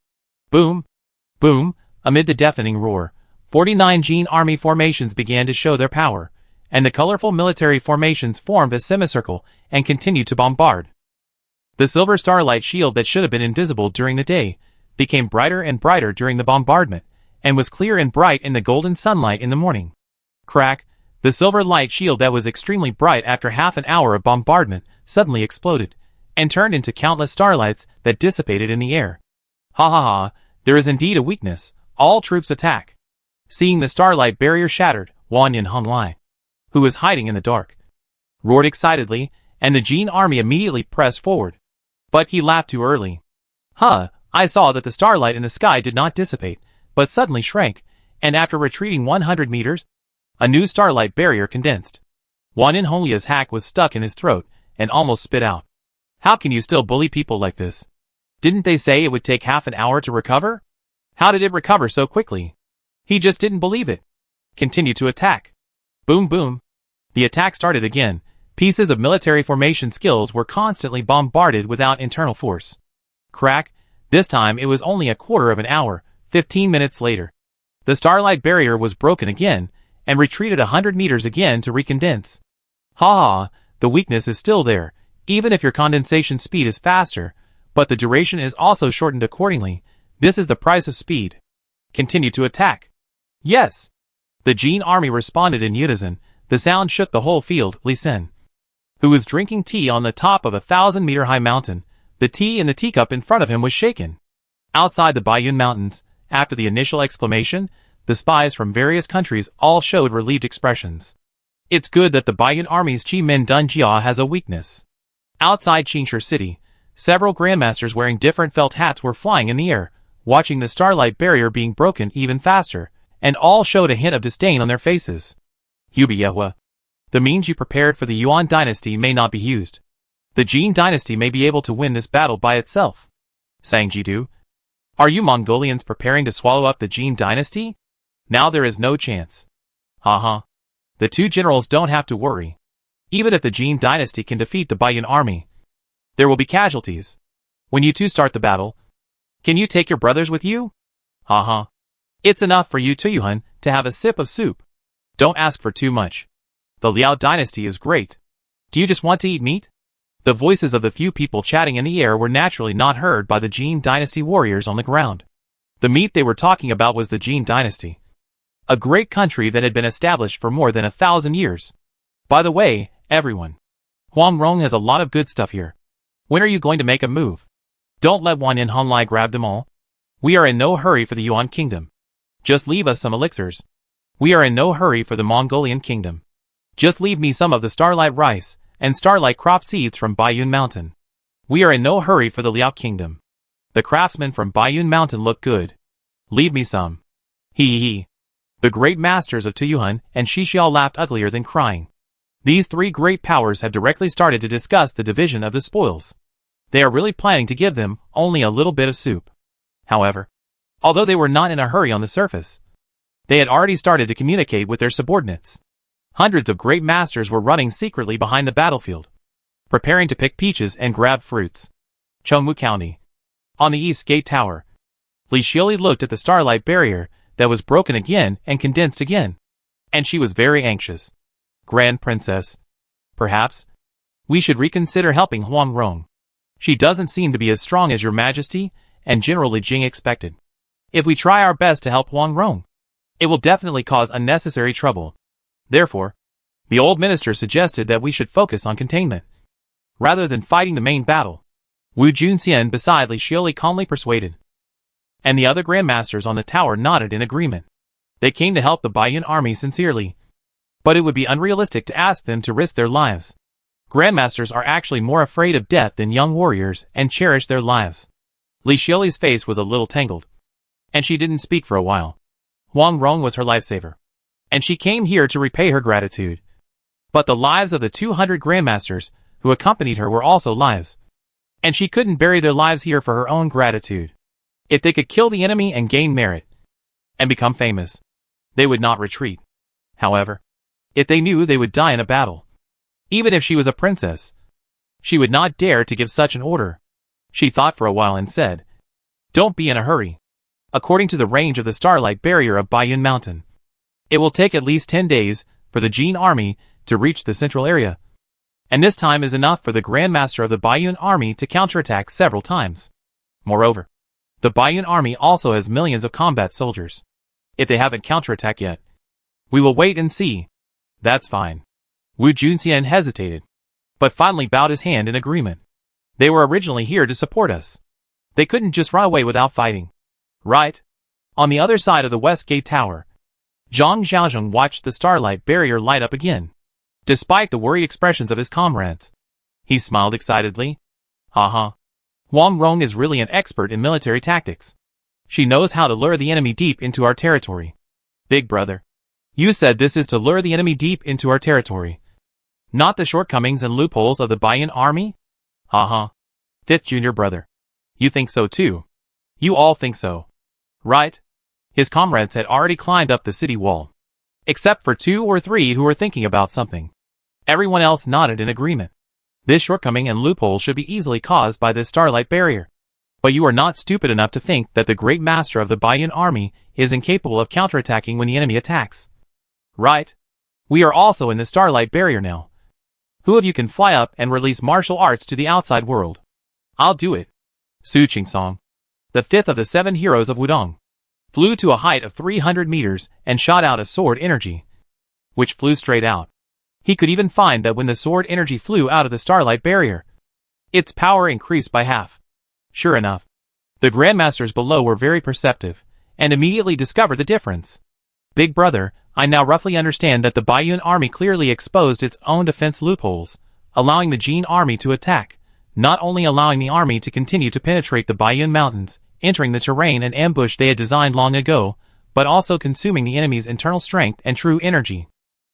boom, boom, amid the deafening roar, 49 Jin army formations began to show their power, and the colorful military formations formed a semicircle and continued to bombard. The silver starlight shield that should have been invisible during the day became brighter and brighter during the bombardment, and was clear and bright in the golden sunlight in the morning. Crack, the silver light shield that was extremely bright after half an hour of bombardment suddenly exploded, and turned into countless starlights that dissipated in the air. Ha ha ha, there is indeed a weakness, all troops attack. Seeing the Starlight Barrier shattered, Wanyan Honglai, who was hiding in the dark, roared excitedly, and the Jin army immediately pressed forward. But he laughed too early. I saw that the starlight in the sky did not dissipate, but suddenly shrank, and after retreating 100 meters, a new Starlight Barrier condensed. Wanyan Honglia's hack was stuck in his throat, and almost spit out. How can you still bully people like this? Didn't they say it would take half an hour to recover? How did it recover so quickly? He just didn't believe it. Continue to attack. Boom boom. The attack started again. Pieces of military formation skills were constantly bombarded without internal force. Crack. This time it was only a quarter of an hour, 15 minutes later. The Starlight Barrier was broken again, and retreated 100 meters again to recondense. Ha ha, the weakness is still there, even if your condensation speed is faster, but the duration is also shortened accordingly. This is the price of speed. Continue to attack. Yes. The Jin army responded in unison. The sound shook the whole field. Li Sen, who was drinking tea on the top of a 1,000-meter-high mountain, the tea in the teacup in front of him was shaken. Outside the Baiyun Mountains, after the initial exclamation, the spies from various countries all showed relieved expressions. It's good that the Baiyun Army's Chi Min Dun Jia has a weakness. Outside Qingshi City, several grandmasters wearing different felt hats were flying in the air, watching the starlight barrier being broken even faster, and all showed a hint of disdain on their faces. Yubiyehua. The means you prepared for the Yuan dynasty may not be used. The Jin dynasty may be able to win this battle by itself. Sangjidu. Are you Mongolians preparing to swallow up the Jin dynasty? Now there is no chance. Haha. The two generals don't have to worry. Even if the Jin dynasty can defeat the Baiyun army, there will be casualties. When you two start the battle, can you take your brothers with you? Haha. It's enough for you Tuyuhan to have a sip of soup. Don't ask for too much. The Liao dynasty is great. Do you just want to eat meat? The voices of the few people chatting in the air were naturally not heard by the Jin dynasty warriors on the ground. The meat they were talking about was the Jin dynasty, a great country that had been established for more than 1,000 years. By the way, everyone, Huangrong has a lot of good stuff here. When are you going to make a move? Don't let Wan Yin Honlai grab them all. We are in no hurry for the Yuan kingdom. Just leave us some elixirs. We are in no hurry for the Mongolian kingdom. Just leave me some of the starlight rice and starlight crop seeds from Baiyun Mountain. We are in no hurry for the Liao kingdom. The craftsmen from Baiyun Mountain look good. Leave me some. Hee. The great masters of Tuyuhan and Shixiao laughed uglier than crying. These three great powers have directly started to discuss the division of the spoils. They are really planning to give them only a little bit of soup. However, although they were not in a hurry on the surface, they had already started to communicate with their subordinates. Hundreds of great masters were running secretly behind the battlefield, preparing to pick peaches and grab fruits. Chengmu County. On the East Gate Tower, Li Xiuli looked at the starlight barrier that was broken again and condensed again, and she was very anxious. Grand Princess, perhaps we should reconsider helping Huangrong. She doesn't seem to be as strong as your majesty and General Li Jing expected. If we try our best to help Huangrong, it will definitely cause unnecessary trouble. Therefore, the old minister suggested that we should focus on containment, rather than fighting the main battle. Wu Junxian beside Li Xiuli calmly persuaded, and the other grandmasters on the tower nodded in agreement. They came to help the Baiyun army sincerely, but it would be unrealistic to ask them to risk their lives. Grandmasters are actually more afraid of death than young warriors and cherish their lives. Li Xiuli's face was a little tangled, and she didn't speak for a while. Huangrong was her lifesaver, and she came here to repay her gratitude. But the lives of the 200 grandmasters who accompanied her were also lives, and she couldn't bury their lives here for her own gratitude. If they could kill the enemy and gain merit, and become famous, they would not retreat. However, if they knew they would die in a battle, even if she was a princess, she would not dare to give such an order. She thought for a while and said, "Don't be in a hurry. According to the range of the starlight barrier of Baiyun Mountain, it will take at least 10 days for the Jin army to reach the central area. And this time is enough for the Grandmaster of the Baiyun army to counterattack several times. Moreover, the Baiyun army also has millions of combat soldiers. If they haven't counterattacked yet, we will wait and see." "That's fine." Wu Junxian hesitated, but finally bowed his hand in agreement. They were originally here to support us. They couldn't just run away without fighting. Right? On the other side of the West Gate Tower, Zhang Xiaozhong watched the starlight barrier light up again. Despite the worried expressions of his comrades, he smiled excitedly. Haha. Huangrong is really an expert in military tactics. She knows how to lure the enemy deep into our territory. Big brother, you said this is to lure the enemy deep into our territory, not the shortcomings and loopholes of the Baiyun army? Haha. Fifth junior brother, you think so too. You all think so, right? His comrades had already climbed up the city wall, except for 2 or 3 who were thinking about something. Everyone else nodded in agreement. This shortcoming and loophole should be easily caused by this starlight barrier. But you are not stupid enough to think that the great master of the Baiyun army is incapable of counterattacking when the enemy attacks. Right? We are also in the starlight barrier now. Who of you can fly up and release martial arts to the outside world? I'll do it. Su Qingsong, the 5th of the 7 heroes of Wudong, flew to a height of 300 meters and shot out a sword energy, which flew straight out. He could even find that when the sword energy flew out of the starlight barrier, its power increased by half. Sure enough, the grandmasters below were very perceptive, and immediately discovered the difference. Big brother, I now roughly understand that the Baiyun army clearly exposed its own defense loopholes, allowing the Jin army to attack, not only allowing the army to continue to penetrate the Baiyun mountains, entering the terrain and ambush they had designed long ago, but also consuming the enemy's internal strength and true energy.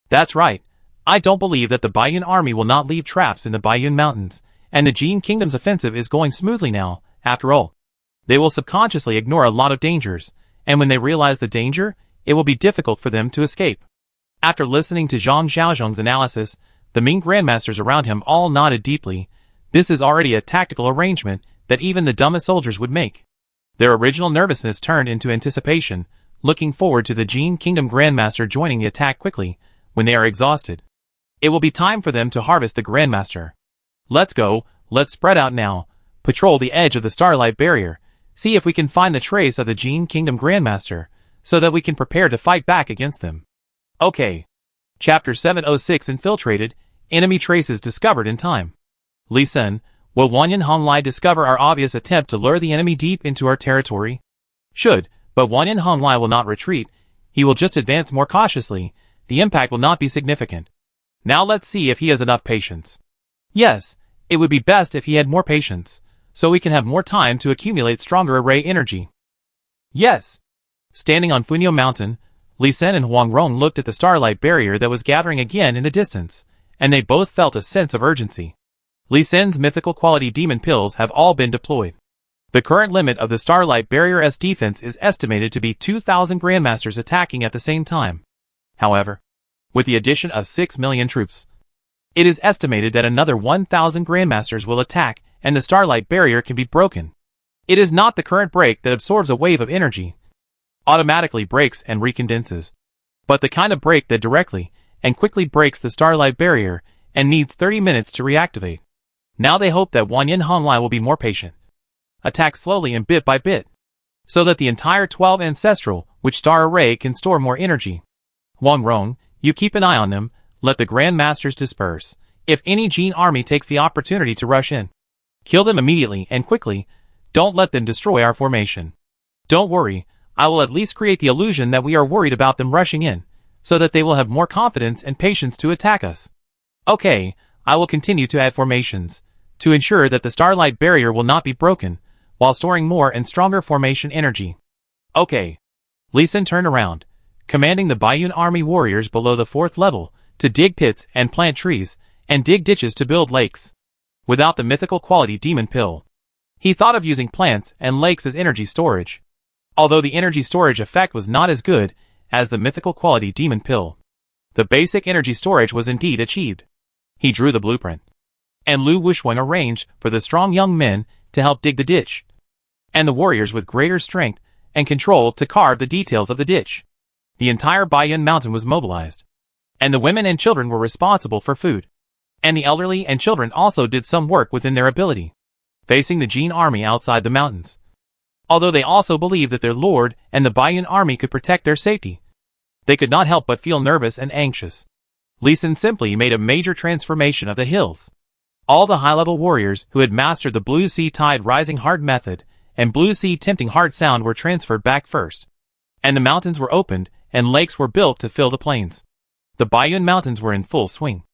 That's right. I don't believe that the Baiyun army will not leave traps in the Baiyun mountains, and the Jin kingdom's offensive is going smoothly now, after all. They will subconsciously ignore a lot of dangers, and when they realize the danger, it will be difficult for them to escape. After listening to Zhang Xiaozhong's analysis, the Ming grandmasters around him all nodded deeply. This is already a tactical arrangement that even the dumbest soldiers would make. Their original nervousness turned into anticipation, looking forward to the Jin Kingdom Grandmaster joining the attack quickly, when they are exhausted. It will be time for them to harvest the Grandmaster. Let's go, let's spread out now, patrol the edge of the Starlight Barrier, see if we can find the trace of the Jin Kingdom Grandmaster, so that we can prepare to fight back against them. Okay. Chapter 706 Infiltrated, Enemy Traces Discovered in Time. Li Sun, will Wanyan Honglai discover our obvious attempt to lure the enemy deep into our territory? Should, but Wanyan Honglai will not retreat, he will just advance more cautiously, the impact will not be significant. Now let's see if he has enough patience. Yes, it would be best if he had more patience, so we can have more time to accumulate stronger array energy. Yes. Standing on Funyo Mountain, Li Sun and Huang Rong looked at the Starlight Barrier that was gathering again in the distance, and they both felt a sense of urgency. Li Sun's mythical quality demon pills have all been deployed. The current limit of the Starlight Barrier's defense is estimated to be 2,000 Grandmasters attacking at the same time. However, with the addition of 6 million troops, it is estimated that another 1,000 Grandmasters will attack and the Starlight Barrier can be broken. It is not the current break that absorbs a wave of energy, automatically breaks and recondenses, but the kind of break that directly and quickly breaks the Starlight Barrier and needs 30 minutes to reactivate. Now they hope that Wanyan Honglai will be more patient, attack slowly and bit by bit, so that the entire 12 Ancestral, which star array can store more energy. Huang Rong, you keep an eye on them, let the Grandmasters disperse. If any Jin army takes the opportunity to rush in, kill them immediately and quickly, don't let them destroy our formation. Don't worry, I will at least create the illusion that we are worried about them rushing in, so that they will have more confidence and patience to attack us. Okay, I will continue to add formations, to ensure that the Starlight Barrier will not be broken, while storing more and stronger formation energy. Okay. Li Sun turned around, commanding the Baiyun army warriors below the 4th level, to dig pits and plant trees, and dig ditches to build lakes. Without the mythical quality demon pill, he thought of using plants and lakes as energy storage. Although the energy storage effect was not as good as the mythical quality demon pill, the basic energy storage was indeed achieved. He drew the blueprint, and Lu Wusheng arranged for the strong young men to help dig the ditch, and the warriors with greater strength and control to carve the details of the ditch. The entire Baiyun mountain was mobilized, and the women and children were responsible for food, and the elderly and children also did some work within their ability, facing the Jin army outside the mountains. Although they also believed that their lord and the Baiyun army could protect their safety, they could not help but feel nervous and anxious. Li Sun simply made a major transformation of the hills. All the high-level warriors who had mastered the Blue Sea Tide Rising Heart method and Blue Sea Tempting Heart sound were transferred back first, and the mountains were opened and lakes were built to fill the plains. The Baiyun mountains were in full swing,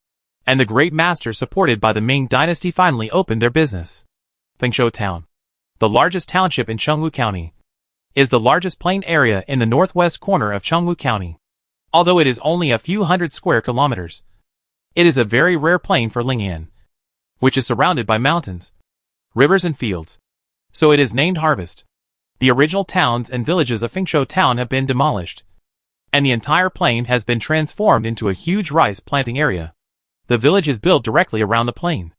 and the great master supported by the Ming dynasty finally opened their business. Fengshou Town, the largest township in Chengwu County, is the largest plain area in the northwest corner of Chengwu County. Although it is only a few hundred square kilometers, it is a very rare plain for Lingyan, which is surrounded by mountains, rivers and fields, so it is named Harvest. The original towns and villages of Fengshou Town have been demolished, and the entire plain has been transformed into a huge rice planting area. The village is built directly around the plain.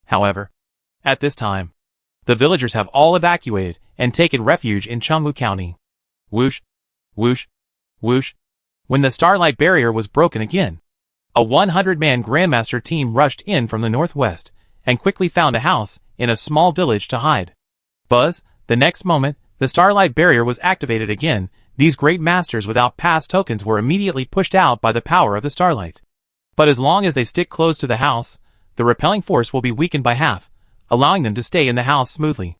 However, at this time, the villagers have all evacuated and taken refuge in Chengwu County. Whoosh, whoosh, whoosh. When the Starlight Barrier was broken again, a 100-man Grandmaster team rushed in from the northwest and quickly found a house in a small village to hide. Buzz, the next moment, the Starlight Barrier was activated again. These great masters without pass tokens were immediately pushed out by the power of the Starlight. But as long as they stick close to the house, the repelling force will be weakened by half, allowing them to stay in the house smoothly.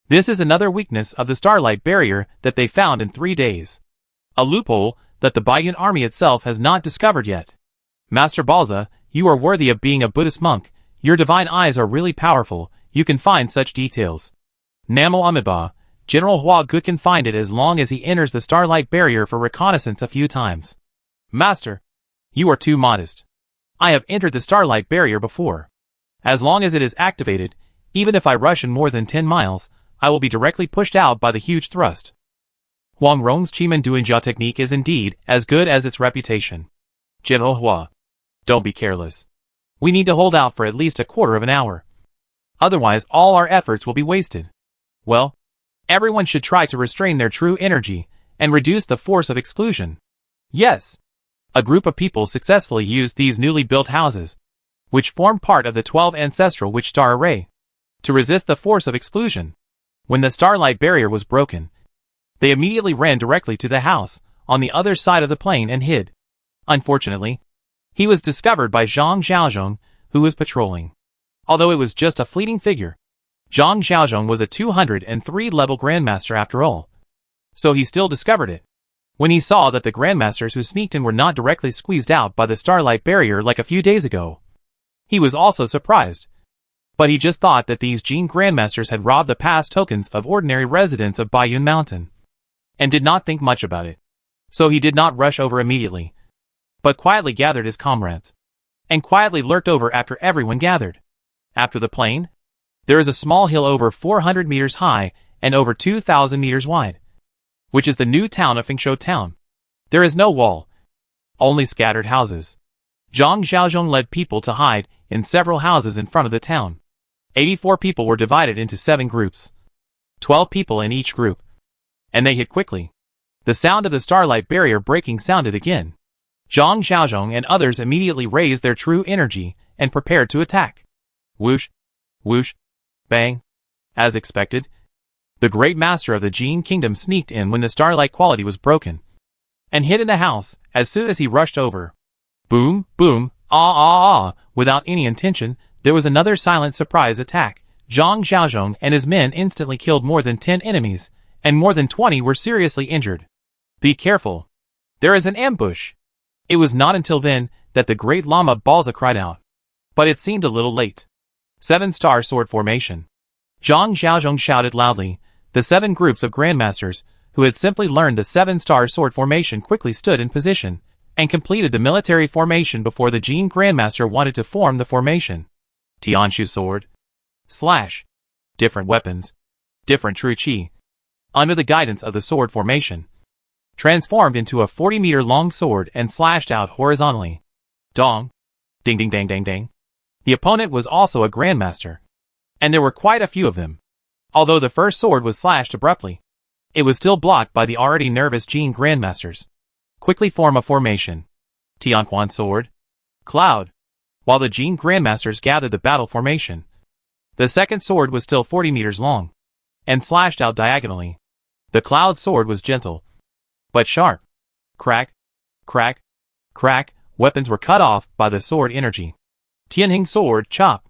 This is another weakness of the Starlight Barrier that they found in 3 days. A loophole that the Baiyun army itself has not discovered yet. Master Balza, you are worthy of being a Buddhist monk. Your divine eyes are really powerful. You can find such details. Namo Amida. General Hua Gu can find it as long as he enters the Starlight Barrier for reconnaissance a few times. Master, you are too modest. I have entered the Starlight Barrier before. As long as it is activated, even if I rush in more than 10 miles, I will be directly pushed out by the huge thrust. Huang Rong's Chiman Duanjia technique is indeed as good as its reputation. General Hua, don't be careless. We need to hold out for at least a quarter of an hour. Otherwise, all our efforts will be wasted. Well, everyone should try to restrain their true energy and reduce the force of exclusion. Yes. A group of people successfully used these newly built houses, which form part of the 12 ancestral witch star array, to resist the force of exclusion. When the Starlight Barrier was broken, they immediately ran directly to the house on the other side of the plain and hid. Unfortunately, he was discovered by Zhang Xiaozhong, who was patrolling. Although it was just a fleeting figure, Zhang Xiaozhong was a 203 level Grandmaster after all, so he still discovered it. When he saw that the Grandmasters who sneaked in were not directly squeezed out by the Starlight Barrier like a few days ago, he was also surprised. But he just thought that these Jin Grandmasters had robbed the past tokens of ordinary residents of Baiyun Mountain, and did not think much about it. So he did not rush over immediately, but quietly gathered his comrades, and quietly lurked over after everyone gathered. After the plain, there is a small hill over 400 meters high and over 2,000 meters wide, which is the new town of Fengshou Town. There is no wall, only scattered houses. Zhang Xiaozhong led people to hide in several houses in front of the town. 84 people were divided into 7 groups, 12 people in each group, and they hid quickly. The sound of the Starlight Barrier breaking sounded again. Zhang Xiaozhong and others immediately raised their true energy and prepared to attack. Whoosh, whoosh, bang. As expected, the great master of the Jin Kingdom sneaked in when the Starlight quality was broken, and hid in the house as soon as he rushed over. Boom, boom, ah ah ah. Without any intention, there was another silent surprise attack. Zhang Xiaozhong and his men instantly killed more than 10 enemies, and more than 20 were seriously injured. Be careful. There is an ambush. It was not until then that the great Lama Balza cried out. But it seemed a little late. 7-star sword formation. Zhang Xiaozhong shouted loudly. The 7 groups of Grandmasters, who had simply learned the 7-star sword formation, quickly stood in position, and completed the military formation before the Jin Grandmaster wanted to form the formation. Tianshu sword. Slash. Different weapons. Different true chi. Under the guidance of the sword formation, transformed into a 40-meter long sword and slashed out horizontally. Dong. Ding ding dang dang dang. The opponent was also a Grandmaster, and there were quite a few of them. Although the first sword was slashed abruptly, it was still blocked by the already nervous Jin Grandmasters. Quickly form a formation. Tianquan sword. Cloud. While the Jin Grandmasters gathered the battle formation, the second sword was still 40 meters long, and slashed out diagonally. The cloud sword was gentle, but sharp. Crack, crack, crack. Weapons were cut off by the sword energy. Tianhing sword chop.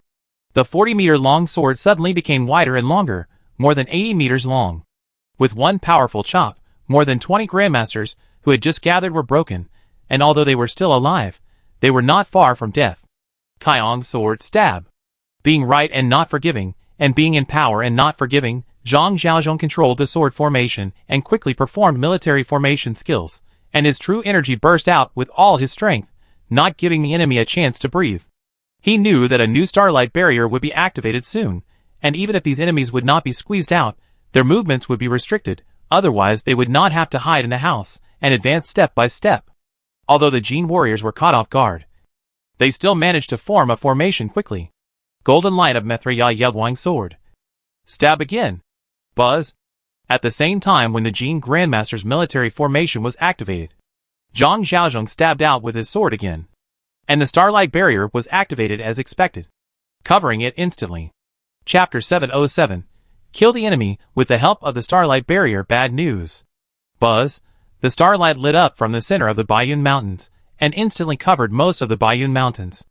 The 40-meter long sword suddenly became wider and longer, more than 80 meters long. With one powerful chop, more than 20 Grandmasters who had just gathered were broken, and although they were still alive, they were not far from death. Kaiong sword stab. Being right and not forgiving, and being in power and not forgiving, Zhang Xiaozhong controlled the sword formation and quickly performed military formation skills, and his true energy burst out with all his strength, not giving the enemy a chance to breathe. He knew that a new Starlight Barrier would be activated soon, and even if these enemies would not be squeezed out, their movements would be restricted, otherwise they would not have to hide in the house and advance step by step. Although the Jin warriors were caught off guard, they still managed to form a formation quickly. Golden light of Mithriya Yelwang sword. Stab again. Buzz. At the same time when the Jin Grandmaster's military formation was activated, Zhang Xiaozhong stabbed out with his sword again, and the Starlight Barrier was activated as expected, covering it instantly. Chapter 707. Kill the enemy with the help of the Starlight Barrier. Bad news. Buzz. The starlight lit up from the center of the Baiyun Mountains, and instantly covered most of the Baiyun Mountains.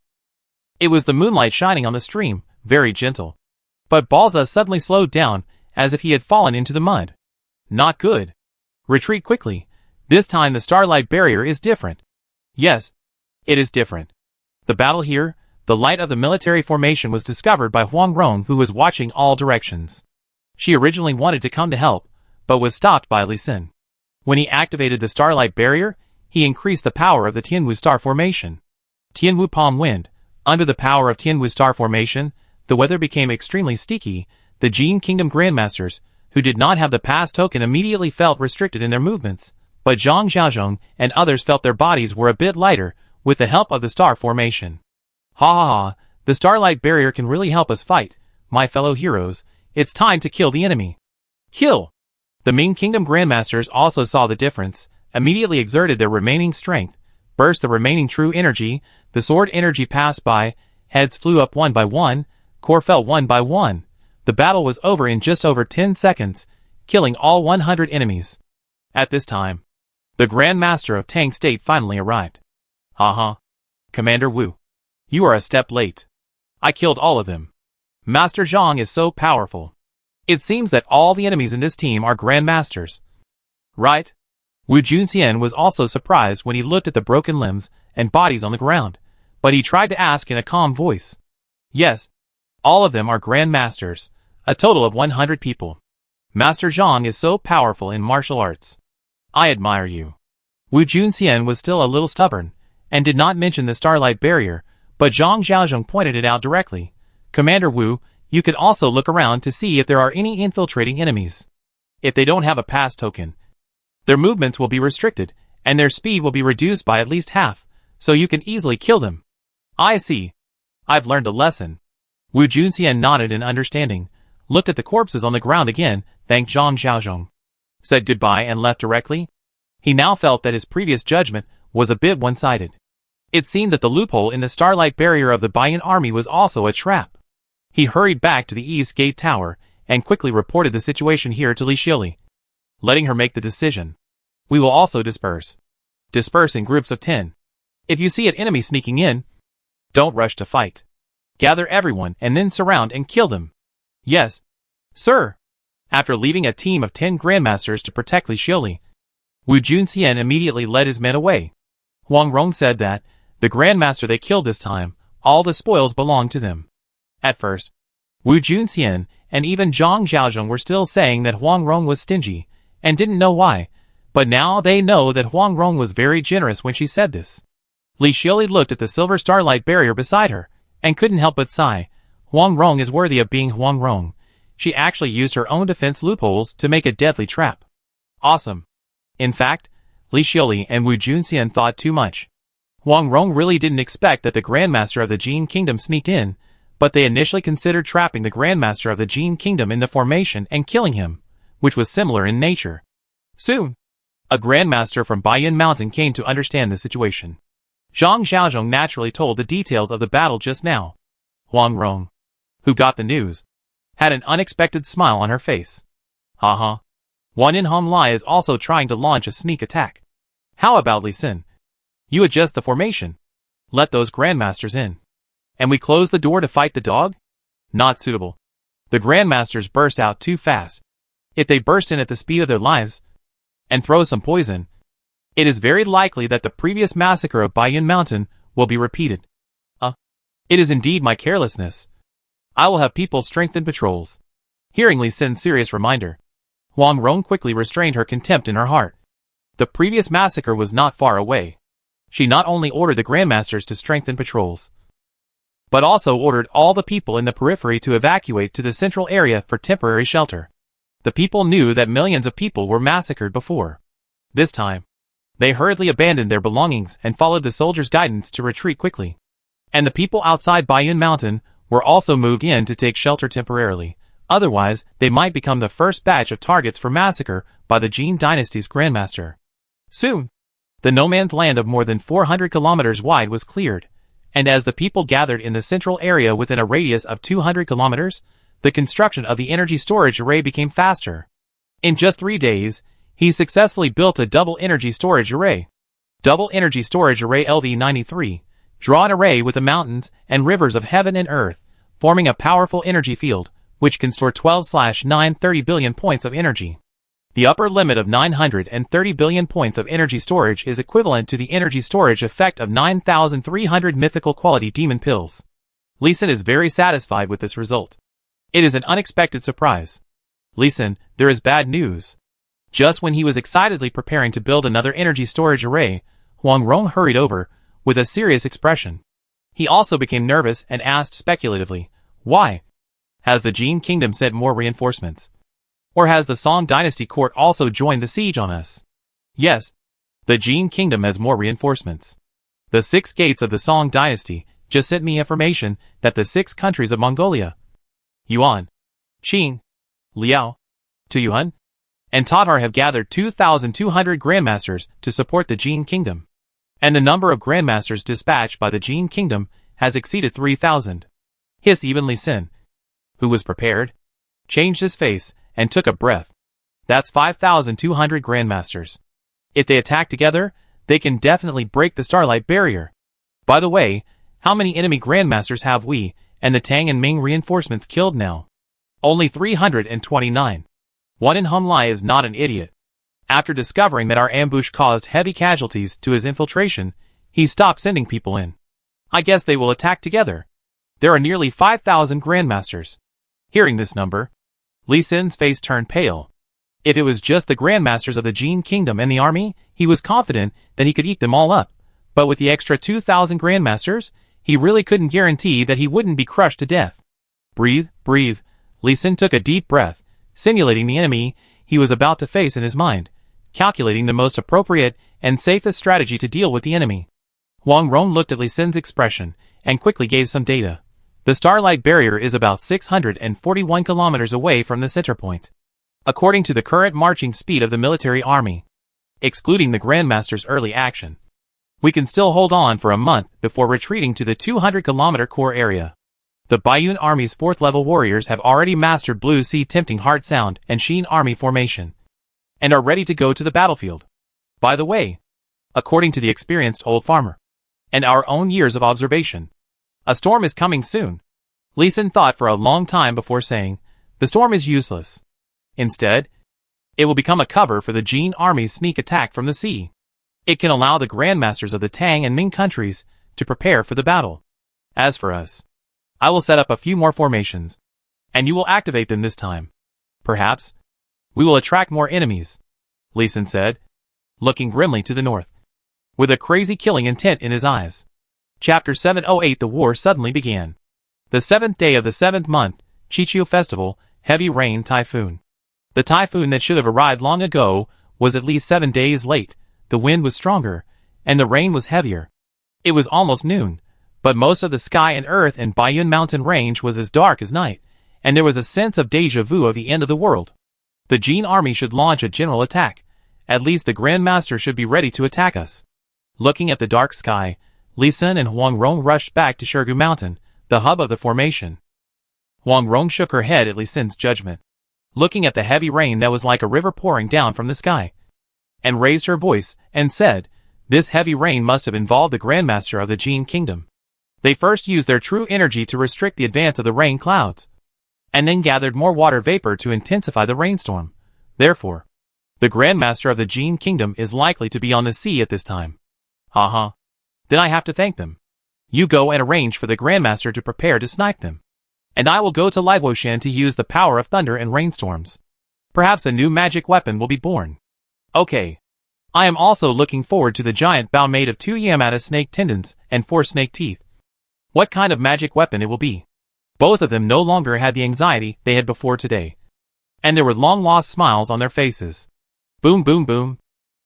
It was the moonlight shining on the stream, very gentle. But Balza suddenly slowed down, as if he had fallen into the mud. Not good. Retreat quickly. This time the starlight barrier is different. Yes, it is different. The battle here, the light of the military formation was discovered by Huang Rong, who was watching all directions. She originally wanted to come to help, but was stopped by Li Xin. When he activated the starlight barrier, he increased the power of the Tianwu star formation. Tianwu palm wind. Under the power of Tianwu star formation, the weather became extremely sticky. The Jin Kingdom Grandmasters, who did not have the pass token, immediately felt restricted in their movements, but Zhang Xiaozhong and others felt their bodies were a bit lighter with the help of the star formation. Ha ha ha, the starlight barrier can really help us fight, my fellow heroes. It's time to kill the enemy. Kill! The Ming Kingdom Grandmasters also saw the difference, immediately exerted their remaining strength, burst the remaining true energy, the sword energy passed by, heads flew up one by one, core fell one by one. The battle was over in just over 10 seconds, killing all 100 enemies. At this time, the Grand Master of Tang State finally arrived. Haha. Commander Wu. You are a step late. I killed all of them. Master Zhang is so powerful. It seems that all the enemies in this team are Grand Masters. Right? Wu Junxian was also surprised when he looked at the broken limbs and bodies on the ground, but he tried to ask in a calm voice. Yes, all of them are Grand Masters, a total of 100 people. Master Zhang is so powerful in martial arts. I admire you. Wu Junxian was still a little stubborn, and did not mention the starlight barrier, but Zhang Xiaozhong pointed it out directly. Commander Wu, you could also look around to see if there are any infiltrating enemies. If they don't have a pass token, their movements will be restricted, and their speed will be reduced by at least half, so you can easily kill them. I see. I've learned a lesson. Wu Junxian nodded in understanding, looked at the corpses on the ground again, thanked Zhang Xiaozhong, said goodbye and left directly. He now felt that his previous judgment was a bit one-sided. It seemed that the loophole in the starlight barrier of the Baiyan army was also a trap. He hurried back to the East Gate Tower, and quickly reported the situation here to Li Xiuli, letting her make the decision. We will also disperse. Disperse in groups of 10. If you see an enemy sneaking in, don't rush to fight. Gather everyone and then surround and kill them. Yes, sir. After leaving a team of 10 Grandmasters to protect Li Xiuli, Wu Junxian immediately led his men away. Huang Rong said that, the Grandmaster they killed this time, all the spoils belonged to them. At first, Wu Junxian and even Zhang Xiaozhong were still saying that Huang Rong was stingy, and didn't know why, but now they know that Huang Rong was very generous when she said this. Li Xiuli looked at the silver starlight barrier beside her, and couldn't help but sigh. Huang Rong is worthy of being Huang Rong. She actually used her own defense loopholes to make a deadly trap. Awesome. In fact, Li Xiuli and Wu Junxian thought too much. Huang Rong really didn't expect that the Grandmaster of the Jin Kingdom sneaked in, but they initially considered trapping the Grandmaster of the Jin Kingdom in the formation and killing him, which was similar in nature. Soon, a Grandmaster from Baiyan Mountain came to understand the situation. Zhang Xiaozhong naturally told the details of the battle just now. Huang Rong, who got the news, had an unexpected smile on her face. Haha. Wan In Hom Lai is also trying to launch a sneak attack. How about Li Xin? You adjust the formation. Let those Grandmasters in. And we close the door to fight the dog? Not suitable. The Grandmasters burst out too fast. If they burst in at the speed of their lives, and throw some poison, it is very likely that the previous massacre of Baiyan Mountain will be repeated. It is indeed my carelessness. I will have people strengthen patrols. Hearing Li Xin's serious reminder, Huang Rong quickly restrained her contempt in her heart. The previous massacre was not far away. She not only ordered the Grandmasters to strengthen patrols, but also ordered all the people in the periphery to evacuate to the central area for temporary shelter. The people knew that millions of people were massacred before. This time, they hurriedly abandoned their belongings and followed the soldiers' guidance to retreat quickly. And the people outside Baiyan Mountain were also moved in to take shelter temporarily, otherwise they might become the first batch of targets for massacre by the Jin Dynasty's Grandmaster. Soon, the no-man's land of more than 400 kilometers wide was cleared, and as the people gathered in the central area within a radius of 200 kilometers, the construction of the energy storage array became faster. In just 3 days, he successfully built a double energy storage array. Double energy storage array LV93, draw an array with the mountains and rivers of heaven and earth, forming a powerful energy field, which can store 12/930 billion points of energy. The upper limit of 930 billion points of energy storage is equivalent to the energy storage effect of 9,300 mythical quality demon pills. Lee Sin is very satisfied with this result. It is an unexpected surprise. Lee Sin, there is bad news. Just when he was excitedly preparing to build another energy storage array, Huang Rong hurried over, with a serious expression. He also became nervous and asked speculatively, "Why? Has the Jin Kingdom sent more reinforcements? Or has the Song Dynasty court also joined the siege on us?" "Yes. The Jin Kingdom has more reinforcements. The 6 gates of the Song Dynasty just sent me information that the 6 countries of Mongolia, Yuan, Qin, Liao, Tuyuan, and Tatar have gathered 2,200 grandmasters to support the Jin Kingdom. And the number of grandmasters dispatched by the Jin Kingdom has exceeded 3,000. Hiss even Lee Sin, who was prepared, changed his face and took a breath. That's 5,200 grandmasters. If they attack together, they can definitely break the Starlight Barrier. By the way, how many enemy grandmasters have we and the Tang and Ming reinforcements killed now? Only 329. One in Hung Lai is not an idiot. After discovering that our ambush caused heavy casualties to his infiltration, he stopped sending people in. I guess they will attack together. There are nearly 5,000 grandmasters. Hearing this number, Lee Sin's face turned pale. If it was just the grandmasters of the Jin Kingdom and the army, he was confident that he could eat them all up. But with the extra 2,000 grandmasters, he really couldn't guarantee that he wouldn't be crushed to death. Breathe, breathe. Lee Sin took a deep breath, simulating the enemy he was about to face in his mind, calculating the most appropriate and safest strategy to deal with the enemy. Huang Rong looked at Lee Sin's expression and quickly gave some data. The Starlight Barrier is about 641 kilometers away from the center point. According to the current marching speed of the military army, excluding the Grandmaster's early action, we can still hold on for a month before retreating to the 200-kilometer core area. The Baiyun Army's 4th-level warriors have already mastered Blue Sea Tempting Heart Sound and Shin Army formation, and are ready to go to the battlefield. By the way, according to the experienced old farmer, and our own years of observation, a storm is coming soon. Lee Sin thought for a long time before saying, the storm is useless. Instead, it will become a cover for the Jin Army's sneak attack from the sea. It can allow the grandmasters of the Tang and Ming countries to prepare for the battle. As for us, I will set up a few more formations, and you will activate them this time. Perhaps, we will attract more enemies, Lee Sin said, looking grimly to the north, with a crazy killing intent in his eyes. Chapter 708. The war suddenly began. The 7th day of the 7th month, Chichu Festival, heavy rain typhoon. The typhoon that should have arrived long ago was at least 7 days late. The wind was stronger, and the rain was heavier. It was almost noon, but most of the sky and earth in Baiyun Mountain Range was as dark as night, and there was a sense of déjà vu of the end of the world. The Jin Army should launch a general attack. At least the Grandmaster should be ready to attack us. Looking at the dark sky, Lee Sin and Huang Rong rushed back to Shergu Mountain, the hub of the formation. Huang Rong shook her head at Lee Sin's judgment, looking at the heavy rain that was like a river pouring down from the sky, and raised her voice and said, this heavy rain must have involved the Grandmaster of the Jin Kingdom. They first used their true energy to restrict the advance of the rain clouds, and then gathered more water vapor to intensify the rainstorm. Therefore, the Grandmaster of the Jin Kingdom is likely to be on the sea at this time. Haha. Then I have to thank them. You go and arrange for the Grandmaster to prepare to snipe them, and I will go to Liwoshan to use the power of thunder and rainstorms. Perhaps a new magic weapon will be born. Okay. I am also looking forward to the giant bow made of 2 Yamata snake tendons and 4 snake teeth. What kind of magic weapon it will be? Both of them no longer had the anxiety they had before today, and there were long-lost smiles on their faces. Boom, boom, boom.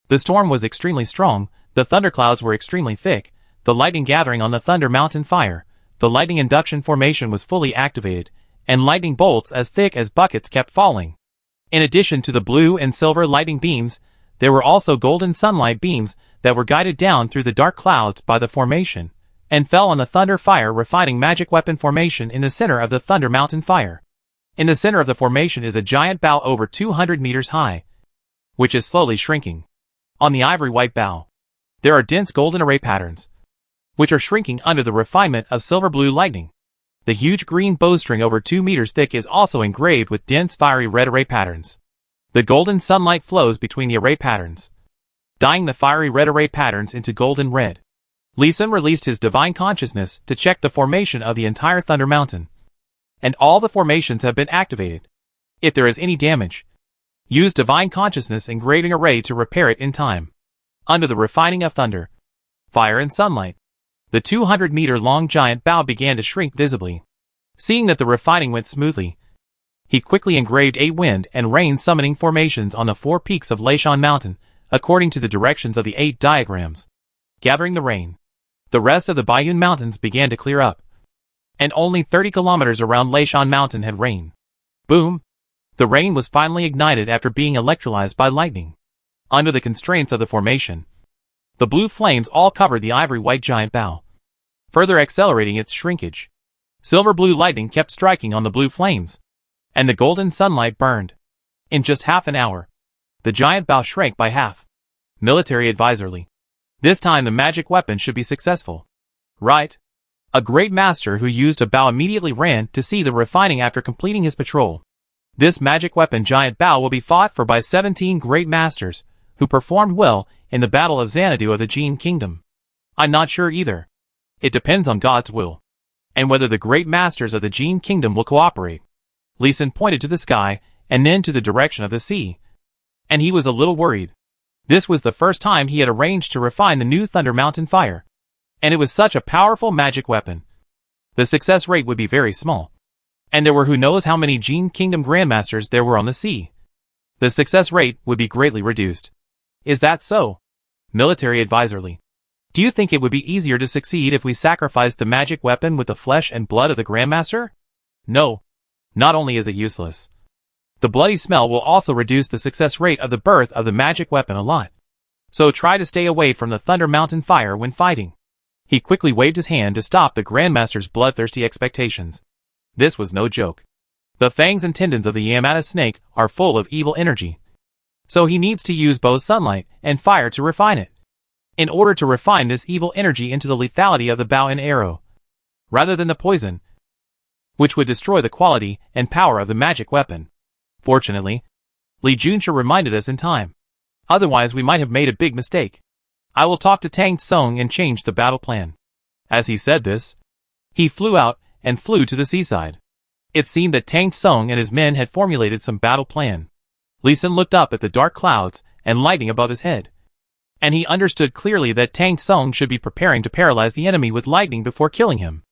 The storm was extremely strong, the thunderclouds were extremely thick, the lightning gathering on the Thunder Mountain fire, the lightning induction formation was fully activated, and lightning bolts as thick as buckets kept falling. In addition to the blue and silver lightning beams, there were also golden sunlight beams that were guided down through the dark clouds by the formation, and fell on the Thunder Fire refining magic weapon formation in the center of the Thunder Mountain fire. In the center of the formation is a giant bow over 200 meters high, which is slowly shrinking. On the ivory white bow, there are dense golden array patterns, which are shrinking under the refinement of silver blue lightning. The huge green bowstring over 2 meters thick is also engraved with dense fiery red array patterns. The golden sunlight flows between the array patterns, dyeing the fiery red array patterns into golden red. Lee Sun released his divine consciousness to check the formation of the entire Thunder Mountain. And all the formations have been activated. If there is any damage, use divine consciousness engraving array to repair it in time. Under the refining of thunder, fire and sunlight, the 200-meter-long giant bow began to shrink visibly. Seeing that the refining went smoothly, he quickly engraved 8 wind and rain summoning formations on the 4 peaks of Leishan Mountain, according to the directions of the 8 diagrams. Gathering the rain, the rest of the Baiyun Mountains began to clear up. And only 30 kilometers around Leishan Mountain had rain. Boom! The rain was finally ignited after being electrolyzed by lightning. Under the constraints of the formation, the blue flames all covered the ivory-white giant bow, further accelerating its shrinkage. Silver-blue lightning kept striking on the blue flames, and the golden sunlight burned. In just half an hour, the giant bow shrank by half. Military advisory. This time the magic weapon should be successful. Right? A great master who used a bow immediately ran to see the refining after completing his patrol. This magic weapon giant bow will be fought for by 17 great masters, who performed well in the Battle of Xanadu of the Jin Kingdom. I'm not sure either. It depends on God's will, and whether the great masters of the Jin Kingdom will cooperate. Lee Sun pointed to the sky, and then to the direction of the sea. And he was a little worried. This was the first time he had arranged to refine the new Thunder Mountain fire. And it was such a powerful magic weapon. The success rate would be very small. And there were who knows how many Jin Kingdom grandmasters there were on the sea. The success rate would be greatly reduced. Is that so? Military advisory. Do you think it would be easier to succeed if we sacrificed the magic weapon with the flesh and blood of the grandmaster? No. Not only is it useless, the bloody smell will also reduce the success rate of the birth of the magic weapon a lot. So try to stay away from the Thunder Mountain fire when fighting. He quickly waved his hand to stop the grandmaster's bloodthirsty expectations. This was no joke. The fangs and tendons of the Yamata snake are full of evil energy. So he needs to use both sunlight and fire to refine it, in order to refine this evil energy into the lethality of the bow and arrow, rather than the poison, which would destroy the quality and power of the magic weapon. Fortunately, Li Junsha reminded us in time. Otherwise we might have made a big mistake. I will talk to Tang Tsung and change the battle plan. As he said this, he flew out and flew to the seaside. It seemed that Tang Tsung and his men had formulated some battle plan. Lee Sun looked up at the dark clouds and lightning above his head, and he understood clearly that Tang Tsung should be preparing to paralyze the enemy with lightning before killing him.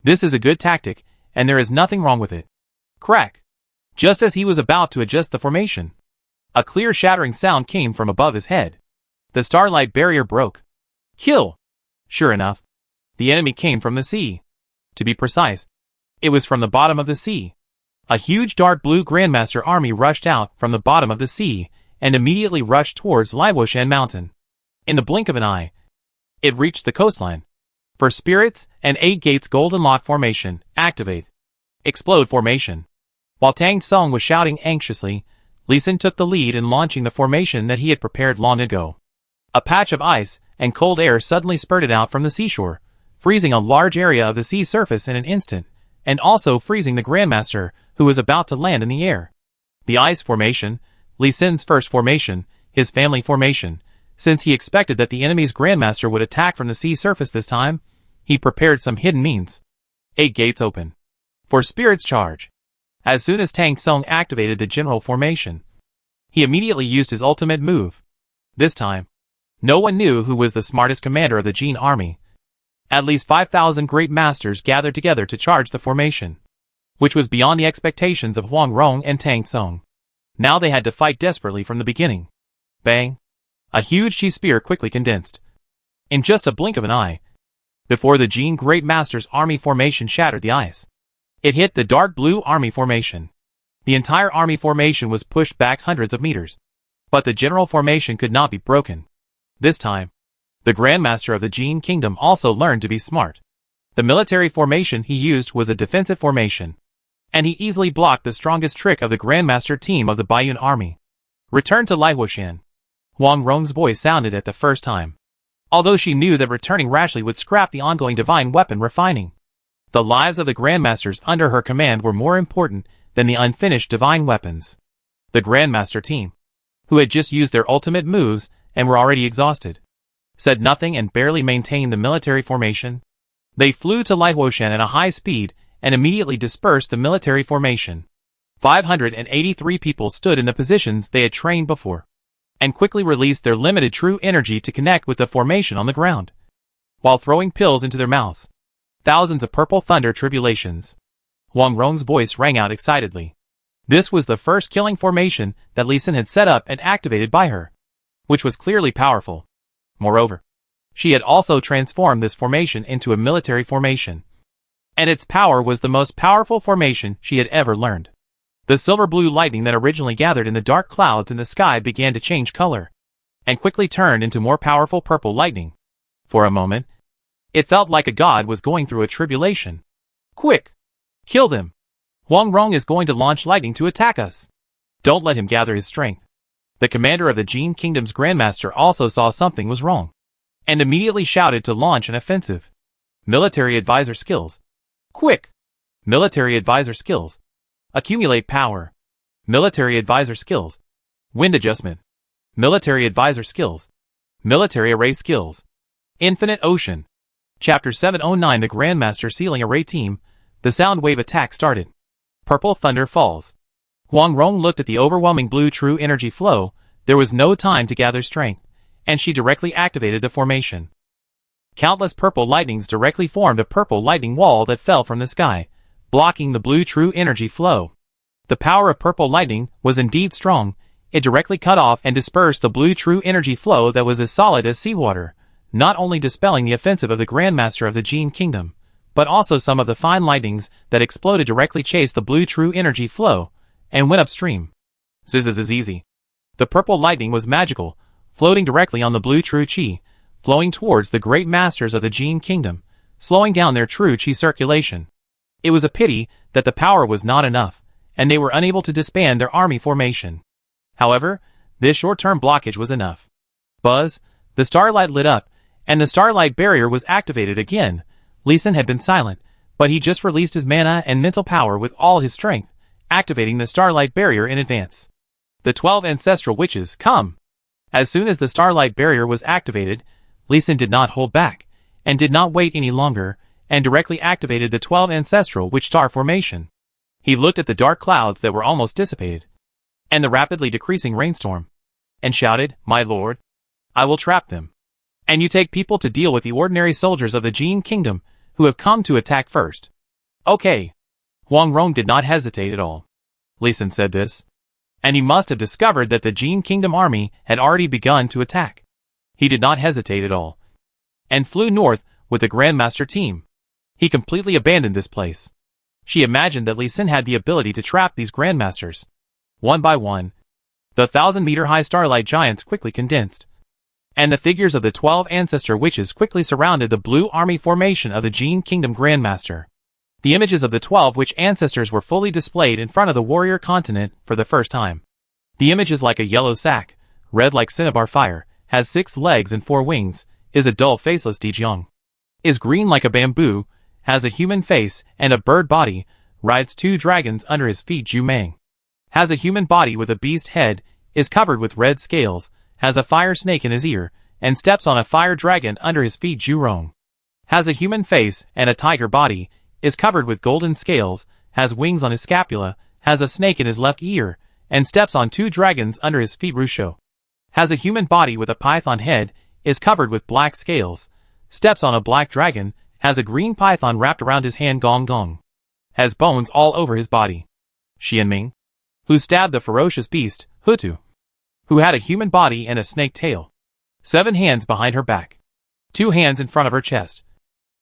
This is a good tactic, and there is nothing wrong with it. Crack! Just as he was about to adjust the formation, a clear shattering sound came from above his head. The starlight barrier broke. Kill! Sure enough, the enemy came from the sea. To be precise, it was from the bottom of the sea. A huge dark blue Grandmaster army rushed out from the bottom of the sea and immediately rushed towards Liwoshan Mountain. In the blink of an eye, it reached the coastline. For spirits and 8 gates golden lock formation, activate. Explode formation. While Tang Tsung was shouting anxiously, Lee Sun took the lead in launching the formation that he had prepared long ago. A patch of ice and cold air suddenly spurted out from the seashore, freezing a large area of the sea surface in an instant, and also freezing the Grandmaster, who was about to land in the air. The ice formation, Lee Sun's first formation, his family formation. Since he expected that the enemy's Grandmaster would attack from the sea surface this time, he prepared some hidden means. 8 gates open. For spirits charge. As soon as Tang Tsung activated the general formation, he immediately used his ultimate move. This time, no one knew who was the smartest commander of the Jin army. At least 5,000 great masters gathered together to charge the formation, which was beyond the expectations of Huang Rong and Tang Tsung. Now they had to fight desperately from the beginning. Bang! A huge chi spear quickly condensed. In just a blink of an eye, before the Jin Great Master's army formation shattered the ice, it hit the dark blue army formation. The entire army formation was pushed back hundreds of meters. But the general formation could not be broken. This time, the Grandmaster of the Jin Kingdom also learned to be smart. The military formation he used was a defensive formation, and he easily blocked the strongest trick of the Grandmaster team of the Baiyun army. Return to Liwoshan. Huang Rong's voice sounded at the first time, although she knew that returning rashly would scrap the ongoing divine weapon refining. The lives of the Grandmasters under her command were more important than the unfinished divine weapons. The Grandmaster team, who had just used their ultimate moves and were already exhausted, said nothing and barely maintained the military formation. They flew to Lihuoshan at a high speed and immediately dispersed the military formation. 583 people stood in the positions they had trained before, and quickly released their limited true energy to connect with the formation on the ground, while throwing pills into their mouths. Thousands of purple thunder tribulations. Wang Rong's voice rang out excitedly. This was the first killing formation that Li Xin had set up and activated by her, which was clearly powerful. Moreover, she had also transformed this formation into a military formation, and its power was the most powerful formation she had ever learned. The silver-blue lightning that originally gathered in the dark clouds in the sky began to change color, and quickly turned into more powerful purple lightning. For a moment, it felt like a god was going through a tribulation. Quick! Kill them! Wang Rong is going to launch lightning to attack us. Don't let him gather his strength. The commander of the Jin Kingdom's Grandmaster also saw something was wrong, and immediately shouted to launch an offensive. Military advisor skills. Quick! Military advisor skills. Accumulate power. Military advisor skills. Wind adjustment. Military advisor skills. Military array skills. Infinite ocean. Chapter 709. The Grandmaster Sealing Array Team. The sound wave attack started. Purple thunder falls. Wang Rong looked at the overwhelming blue true energy flow. There was no time to gather strength, and she directly activated the formation. Countless purple lightnings directly formed a purple lightning wall that fell from the sky, blocking the blue true energy flow. The power of purple lightning was indeed strong. It directly cut off and dispersed the blue true energy flow that was as solid as seawater, not only dispelling the offensive of the Grandmaster of the Jin Kingdom, but also some of the fine lightnings that exploded directly chased the blue true energy flow and went upstream. This is easy. The purple lightning was magical, floating directly on the blue true chi, flowing towards the great masters of the Jin Kingdom, slowing down their true chi circulation. It was a pity that the power was not enough, and they were unable to disband their army formation. However, this short-term blockage was enough. Buzz, the starlight lit up, and the starlight barrier was activated again. Li Xin had been silent, but he just released his mana and mental power with all his strength, activating the starlight barrier in advance. The 12 ancestral witches, come! As soon as the starlight barrier was activated, Li Xin did not hold back, and did not wait any longer, and directly activated the 12 ancestral witch star formation. He looked at the dark clouds that were almost dissipated, and the rapidly decreasing rainstorm, and shouted, "My lord, I will trap them. And you take people to deal with the ordinary soldiers of the Jin Kingdom, who have come to attack first." Okay. Wang Rong did not hesitate at all. Li Xin said this, and he must have discovered that the Jin Kingdom army had already begun to attack. He did not hesitate at all, and flew north with the Grandmaster team. He completely abandoned this place. She imagined that Li Xin had the ability to trap these Grandmasters. One by one, the 1,000-meter-high starlight giants quickly condensed, and the figures of the 12 ancestor witches quickly surrounded the blue army formation of the Jin Kingdom Grandmaster. The images of the 12 witch ancestors were fully displayed in front of the warrior continent for the first time. The image is like a yellow sack, red like cinnabar fire, has 6 legs and 4 wings, is a dull faceless Dijiang, is green like a bamboo, has a human face and a bird body, rides 2 dragons under his feet Jumang, has a human body with a beast head, is covered with red scales, has a fire snake in his ear, and steps on a fire dragon under his feet Jurong, has a human face and a tiger body, is covered with golden scales, has wings on his scapula, has a snake in his left ear, and steps on 2 dragons under his feet Rusho, has a human body with a python head, is covered with black scales, steps on a black dragon, has a green python wrapped around his hand Gong Gong, has bones all over his body. Xianming, who stabbed the ferocious beast, Hutu, who had a human body and a snake tail, 7 hands behind her back, 2 hands in front of her chest,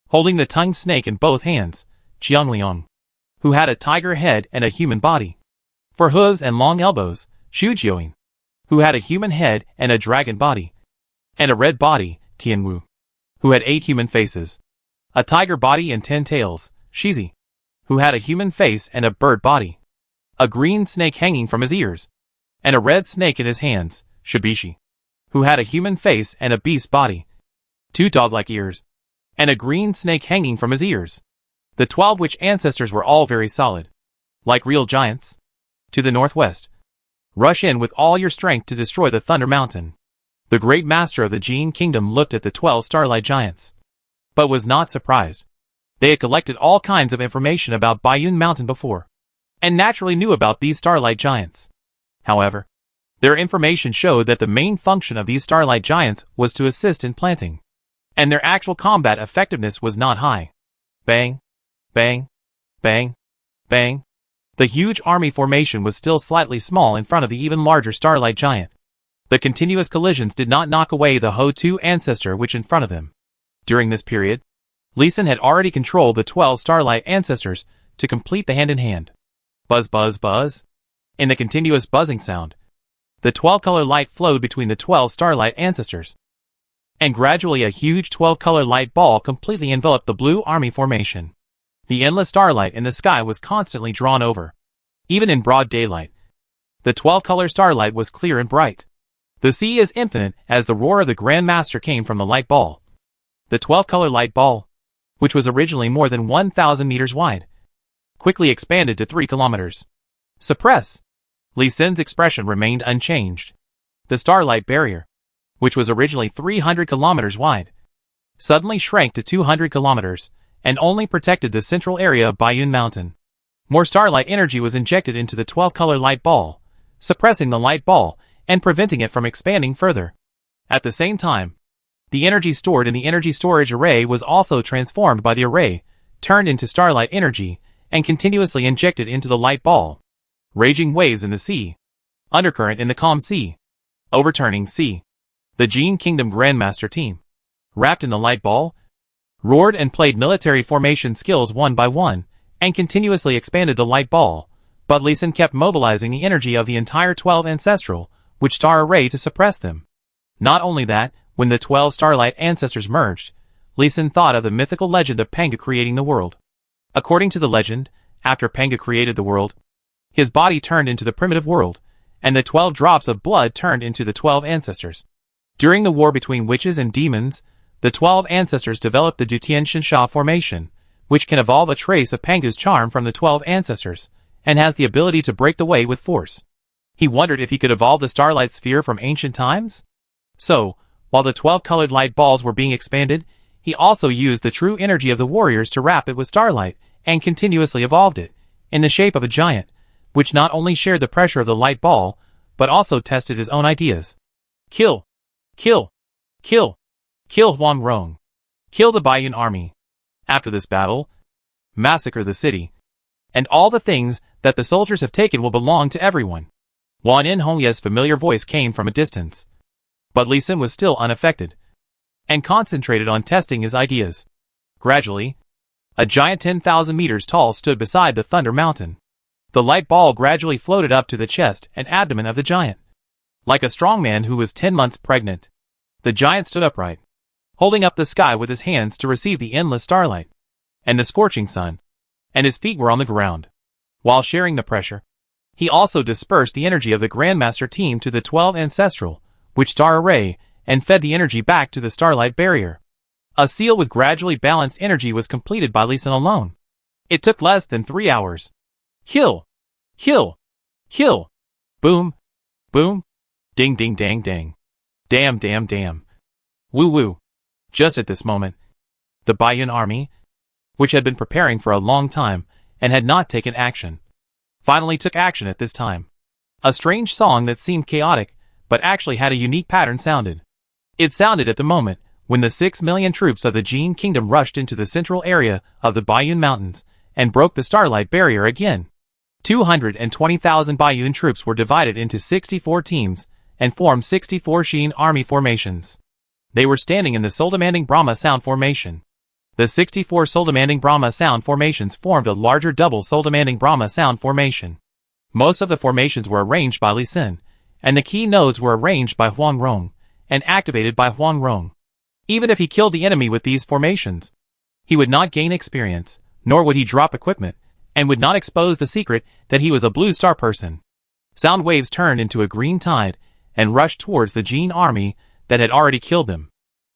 holding the tongued snake in both hands, Qiangliang, who had a tiger head and a human body, for hooves and long elbows, Shujiuing, who had a human head and a dragon body, and a red body, Tianwu, who had 8 human faces, a tiger body and 10 tails, Shizi, who had a human face and a bird body, a green snake hanging from his ears, and a red snake in his hands, Shibishi, who had a human face and a beast body, 2 dog-like ears, and a green snake hanging from his ears. The 12 witch ancestors were all very solid, like real giants. To the northwest, Rush in with all your strength to destroy the Thunder Mountain. The great master of the Jin Kingdom looked at the 12 Starlight Giants, but was not surprised. They had collected all kinds of information about Baiyun Mountain before, and naturally knew about these Starlight Giants. However, their information showed that the main function of these Starlight Giants was to assist in planting, and their actual combat effectiveness was not high. Bang, bang, bang, bang. The huge army formation was still slightly small in front of the even larger Starlight Giant. The continuous collisions did not knock away the Ho-2 ancestor which in front of them. During this period, Lee Sin had already controlled the 12 Starlight ancestors to complete the hand-in-hand. Buzz buzz buzz. In the continuous buzzing sound, the 12-color light flowed between the 12 Starlight ancestors, and gradually a huge 12-color light ball completely enveloped the blue army formation. The endless starlight in the sky was constantly drawn over. Even in broad daylight, the 12-color starlight was clear and bright. The sea is infinite as the roar of the Grand Master came from the light ball. The 12-color light ball, which was originally more than 1,000 meters wide, quickly expanded to 3 kilometers. Suppress! Lee Sin's expression remained unchanged. The starlight barrier, which was originally 300 kilometers wide, suddenly shrank to 200 kilometers, and only protected the central area of Baiyun Mountain. More starlight energy was injected into the 12-color light ball, suppressing the light ball and preventing it from expanding further. At the same time, the energy stored in the energy storage array was also transformed by the array, turned into starlight energy, and continuously injected into the light ball. Raging waves in the sea. Undercurrent in the calm sea. Overturning sea. The Jin Kingdom Grandmaster team, wrapped in the light ball, roared and played military formation skills one by one, and continuously expanded the light ball, but Lee Sin kept mobilizing the energy of the entire 12 ancestral, which star array to suppress them. Not only that, when the 12 starlight ancestors merged, Lee Sin thought of the mythical legend of Panga creating the world. According to the legend, after Panga created the world, his body turned into the primitive world, and the 12 drops of blood turned into the 12 ancestors. During the war between witches and demons, the 12 ancestors developed the Dutian Shinsha formation, which can evolve a trace of Panga's charm from the 12 ancestors, and has the ability to break the way with force. He wondered if he could evolve the starlight sphere from ancient times? So, while the 12-colored light balls were being expanded, he also used the true energy of the warriors to wrap it with starlight, and continuously evolved it, in the shape of a giant, which not only shared the pressure of the light ball, but also tested his own ideas. Kill! Kill! Kill! Kill Huang Rong. Kill the Baiyun army. After this battle, massacre the city. And all the things that the soldiers have taken will belong to everyone. Wan In Hongye's familiar voice came from a distance. But Lee Sin was still unaffected, and concentrated on testing his ideas. Gradually, a giant 10,000 meters tall stood beside the Thunder Mountain. The light ball gradually floated up to the chest and abdomen of the giant. Like a strong man who was 10 months pregnant, the giant stood upright, holding up the sky with his hands to receive the endless starlight and the scorching sun, and his feet were on the ground. While sharing the pressure, he also dispersed the energy of the Grandmaster team to the 12 ancestral, which star array, and fed the energy back to the starlight barrier. A seal with gradually balanced energy was completed by Lee Sin alone. It took less than 3 hours. Kill! Kill! Kill! Boom! Boom! Ding ding dang dang. Damn damn damn. Woo woo. Just at this moment, the Baiyun army, which had been preparing for a long time and had not taken action, finally took action at this time. A strange song that seemed chaotic, but actually had a unique pattern sounded. It sounded at the moment when the 6 million troops of the Jin Kingdom rushed into the central area of the Baiyun Mountains and broke the starlight barrier again. 220,000 Baiyun troops were divided into 64 teams and formed 64 Shin army formations. They were standing in the soul-demanding Brahma sound formation. The 64 soul-demanding Brahma sound formations formed a larger double soul-demanding Brahma sound formation. Most of the formations were arranged by Lee Sin, and the key nodes were arranged by Huang Rong, and activated by Huang Rong. Even if he killed the enemy with these formations, he would not gain experience, nor would he drop equipment, and would not expose the secret that he was a blue star person. Sound waves turned into a green tide, and rushed towards the Jin army that had already killed them.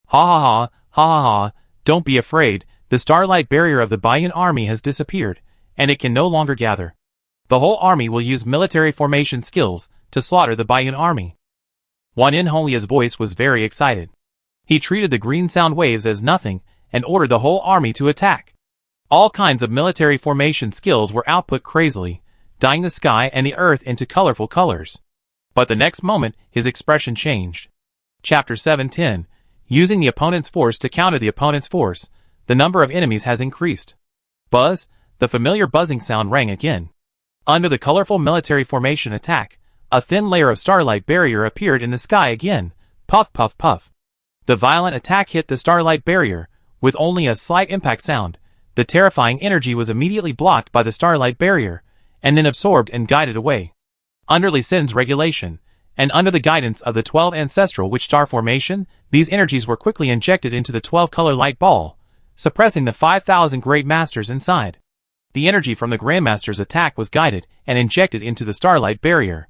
Ha ha ha, ha ha ha, don't be afraid, the starlight barrier of the Baiyun army has disappeared, and it can no longer gather. The whole army will use military formation skills to slaughter the Baiyun army. Wan Inholia's voice was very excited. He treated the green sound waves as nothing and ordered the whole army to attack. All kinds of military formation skills were output crazily, dyeing the sky and the earth into colorful colors. But the next moment, his expression changed. Chapter 7:10. Using the opponent's force to counter the opponent's force, the number of enemies has increased. Buzz, the familiar buzzing sound rang again. Under the colorful military formation attack, a thin layer of starlight barrier appeared in the sky again. Puff, puff, puff. The violent attack hit the starlight barrier, with only a slight impact sound. The terrifying energy was immediately blocked by the starlight barrier, and then absorbed and guided away. Under Li Sin's regulation, and under the guidance of the 12 ancestral witch star formation, these energies were quickly injected into the 12-color light ball, suppressing the 5,000 great masters inside. The energy from the Grandmaster's attack was guided and injected into the starlight barrier.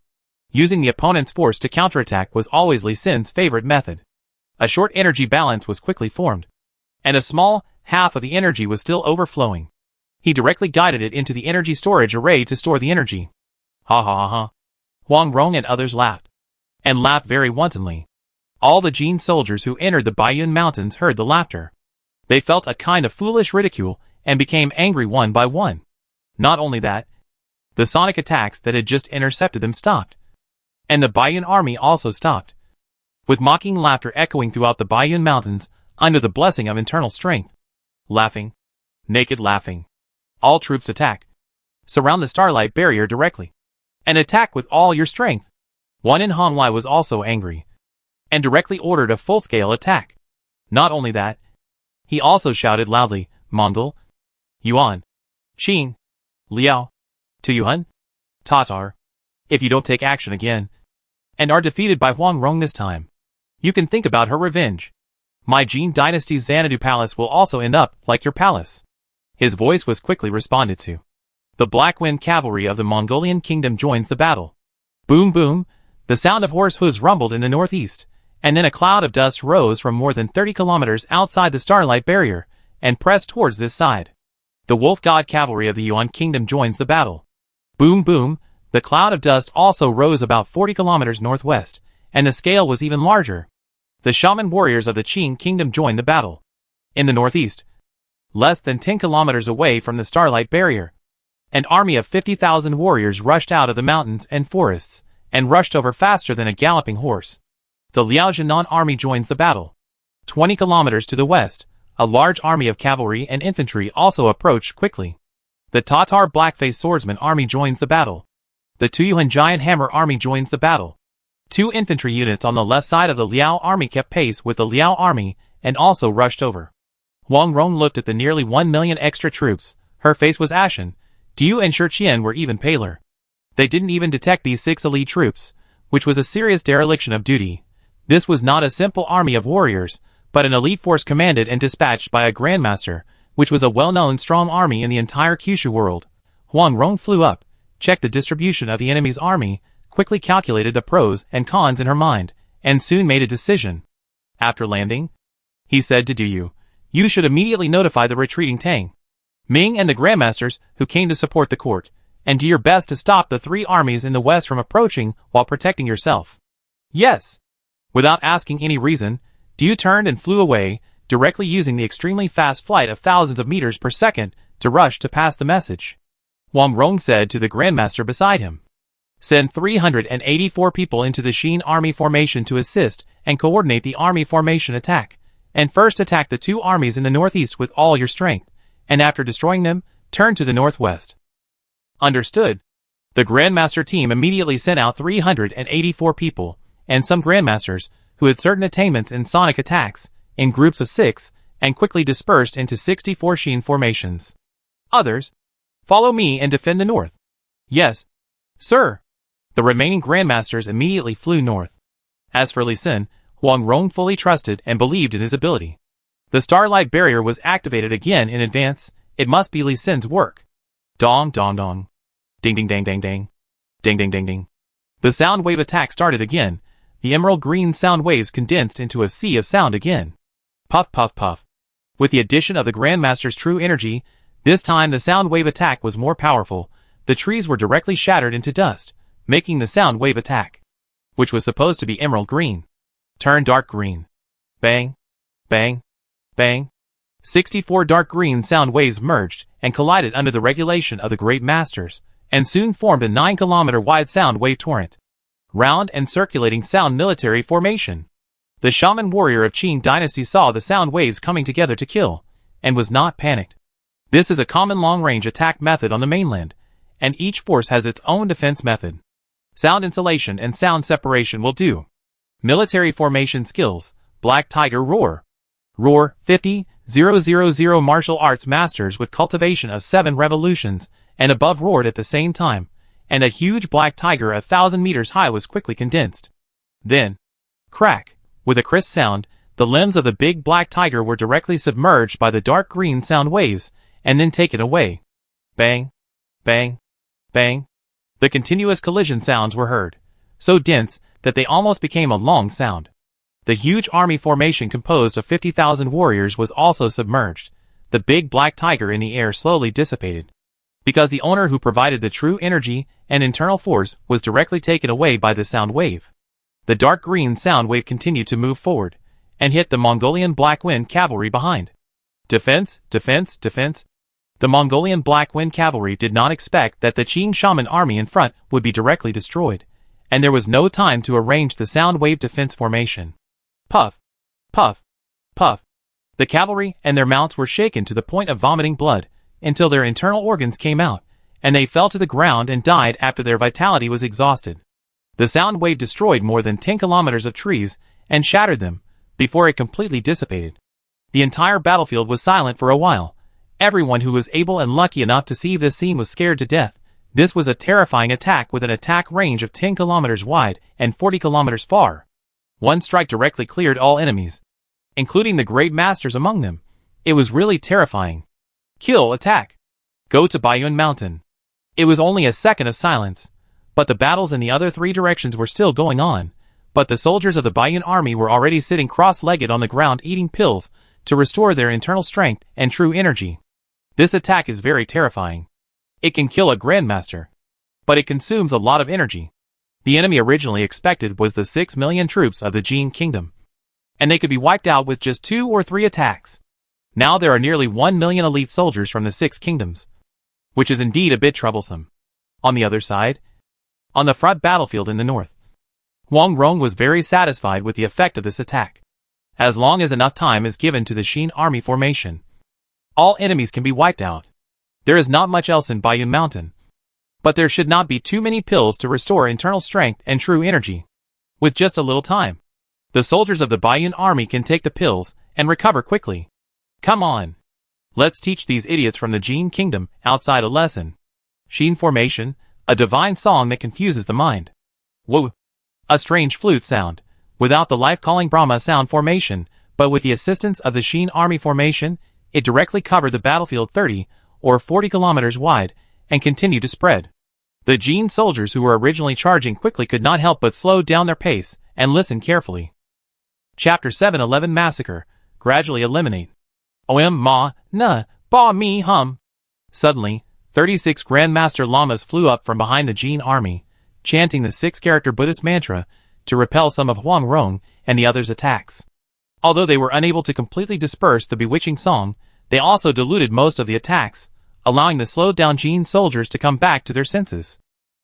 Using the opponent's force to counterattack was always Li Sin's favorite method. A short energy balance was quickly formed, and a small half of the energy was still overflowing. He directly guided it into the energy storage array to store the energy. Ha ha ha ha. Huang Rong and others laughed, and laughed very wantonly. All the Jin soldiers who entered the Baiyun Mountains heard the laughter. They felt a kind of foolish ridicule and became angry one by one. Not only that, the sonic attacks that had just intercepted them stopped, and the Baiyun army also stopped, with mocking laughter echoing throughout the Baiyun Mountains under the blessing of internal strength. Laughing. Naked laughing. All troops attack. Surround the starlight barrier directly, and attack with all your strength. Wan Inhonlai was also angry, and directly ordered a full-scale attack. Not only that, he also shouted loudly, Mongol, Yuan, Qin, Liao, Tuyuan, Tatar, if you don't take action again, and are defeated by Huang Rong this time, you can think about her revenge. My Jin dynasty's Xanadu palace will also end up like your palace. His voice was quickly responded to. The Black Wind cavalry of the Mongolian kingdom joins the battle. Boom boom, the sound of horse hooves rumbled in the northeast, and then a cloud of dust rose from more than 30 kilometers outside the starlight barrier, and pressed towards this side. The Wolf God cavalry of the Yuan kingdom joins the battle. Boom boom, the cloud of dust also rose about 40 kilometers northwest, and the scale was even larger. The shaman warriors of the Qin kingdom joined the battle. In the northeast, less than 10 kilometers away from the starlight barrier, an army of 50,000 warriors rushed out of the mountains and forests, and rushed over faster than a galloping horse. The Liao Jinan army joins the battle. 20 kilometers to the west, a large army of cavalry and infantry also approached quickly. The Tatar Blackface Swordsman army joins the battle. The Tuyuhan Giant Hammer army joins the battle. 2 infantry units on the left side of the Liao army kept pace with the Liao army and also rushed over. Huang Rong looked at the nearly 1 million extra troops. Her face was ashen. Du and Shiqian were even paler. They didn't even detect these 6 elite troops, which was a serious dereliction of duty. This was not a simple army of warriors, but an elite force commanded and dispatched by a grandmaster, which was a well-known strong army in the entire Kyushu world. Huang Rong flew up, checked the distribution of the enemy's army, quickly calculated the pros and cons in her mind, and soon made a decision. After landing, he said to Du, you should immediately notify the retreating Tang, Ming and the grandmasters who came to support the court, and do your best to stop the 3 armies in the west from approaching while protecting yourself. Yes. Without asking any reason, Du turned and flew away, directly using the extremely fast flight of thousands of meters per second to rush to pass the message. Huang Rong said to the grandmaster beside him, send 384 people into the Xin army formation to assist and coordinate the army formation attack, and first attack the 2 armies in the northeast with all your strength, and after destroying them, turn to the northwest. Understood. The grandmaster team immediately sent out 384 people, and some grandmasters, who had certain attainments in sonic attacks, in groups of 6, and quickly dispersed into 64 Xin formations. Others, follow me and defend the north. Yes, sir. The remaining grandmasters immediately flew north. As for Li Sin, Huang Rong fully trusted and believed in his ability. The starlight barrier was activated again in advance. It must be Li Sin's work. Dong dong dong. Ding ding dang dang dang. Ding ding ding ding. The sound wave attack started again. The emerald green sound waves condensed into a sea of sound again. Puff puff puff. With the addition of the Grandmaster's true energy, this time the sound wave attack was more powerful. The trees were directly shattered into dust. making the sound wave attack, which was supposed to be emerald green, turn dark green. Bang, bang, bang. 64 dark green sound waves merged and collided under the regulation of the Great Masters, and soon formed a 9-kilometer wide sound wave torrent. Round and circulating sound military formation. The shaman warrior of Qing dynasty saw the sound waves coming together to kill, and was not panicked. This is a common long-range attack method on the mainland, and each force has its own defense method. Sound insulation and sound separation will do. Military formation skills. Black Tiger Roar. Roar, 50,000 martial arts masters with cultivation of 7 revolutions, and above roared at the same time, and a huge black tiger 1,000 meters high was quickly condensed. Then, crack, with a crisp sound, the limbs of the big black tiger were directly submerged by the dark green sound waves, and then taken away. Bang, bang, bang. The continuous collision sounds were heard, so dense that they almost became a long sound. The huge army formation composed of 50,000 warriors was also submerged. The big black tiger in the air slowly dissipated, because the owner who provided the true energy and internal force was directly taken away by the sound wave. The dark green sound wave continued to move forward, and hit the Mongolian Black Wind cavalry behind. Defense, defense, defense. The Mongolian Black Wind cavalry did not expect that the Qing shaman army in front would be directly destroyed, and there was no time to arrange the sound wave defense formation. Puff, puff, puff. The cavalry and their mounts were shaken to the point of vomiting blood, until their internal organs came out, and they fell to the ground and died after their vitality was exhausted. The sound wave destroyed more than 10 kilometers of trees, and shattered them, before it completely dissipated. The entire battlefield was silent for a while. Everyone who was able and lucky enough to see this scene was scared to death. This was a terrifying attack with an attack range of 10 kilometers wide and 40 kilometers far. One strike directly cleared all enemies, including the great masters among them. It was really terrifying. Kill, attack. Go to Baiyun Mountain. It was only a second of silence, but the battles in the other 3 directions were still going on. But the soldiers of the Baiyun army were already sitting cross-legged on the ground eating pills to restore their internal strength and true energy. This attack is very terrifying. It can kill a grandmaster, but it consumes a lot of energy. The enemy originally expected was the 6 million troops of the Jin kingdom, and they could be wiped out with just 2 or 3 attacks. Now there are nearly 1 million elite soldiers from the 6 kingdoms, which is indeed a bit troublesome. On the other side, on the front battlefield in the north, Wang Rong was very satisfied with the effect of this attack. As long as enough time is given to the Xin army formation, all enemies can be wiped out. There is not much else in Baiyun Mountain, but there should not be too many pills to restore internal strength and true energy. With just a little time, the soldiers of the Baiyun army can take the pills and recover quickly. Come on. Let's teach these idiots from the Jin kingdom outside a lesson. Xin formation, a divine song that confuses the mind. Woo. A strange flute sound, without the life-calling Brahma sound formation, but with the assistance of the Xin army formation, it directly covered the battlefield 30 or 40 kilometers wide, and continued to spread. The Jin soldiers who were originally charging quickly could not help but slow down their pace and listen carefully. Chapter 711 Massacre. Gradually eliminate. Om ma, na, ba mi hum. Suddenly, 36 Grandmaster Lamas flew up from behind the Jin army, chanting the 6-character Buddhist mantra to repel some of Huang Rong and the others' attacks. Although they were unable to completely disperse the bewitching song, they also diluted most of the attacks, allowing the slowed-down Jin soldiers to come back to their senses.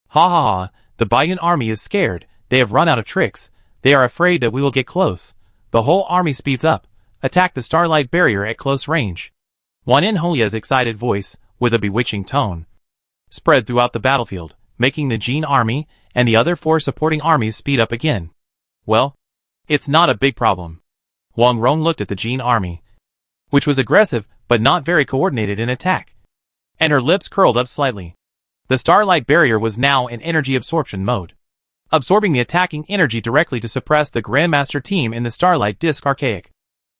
Ha ha ha, the Baiyun army is scared. They have run out of tricks. They are afraid that we will get close. The whole army speeds up. Attack the starlight barrier at close range. Wan Inholia's excited voice, with a bewitching tone, spread throughout the battlefield, making the Jin army and the other 4 supporting armies speed up again. Well, it's not a big problem. Wang Rong looked at the Jin army, which was aggressive but not very coordinated in attack, and her lips curled up slightly. The starlight barrier was now in energy absorption mode, absorbing the attacking energy directly to suppress the Grandmaster team in the starlight disc archaic.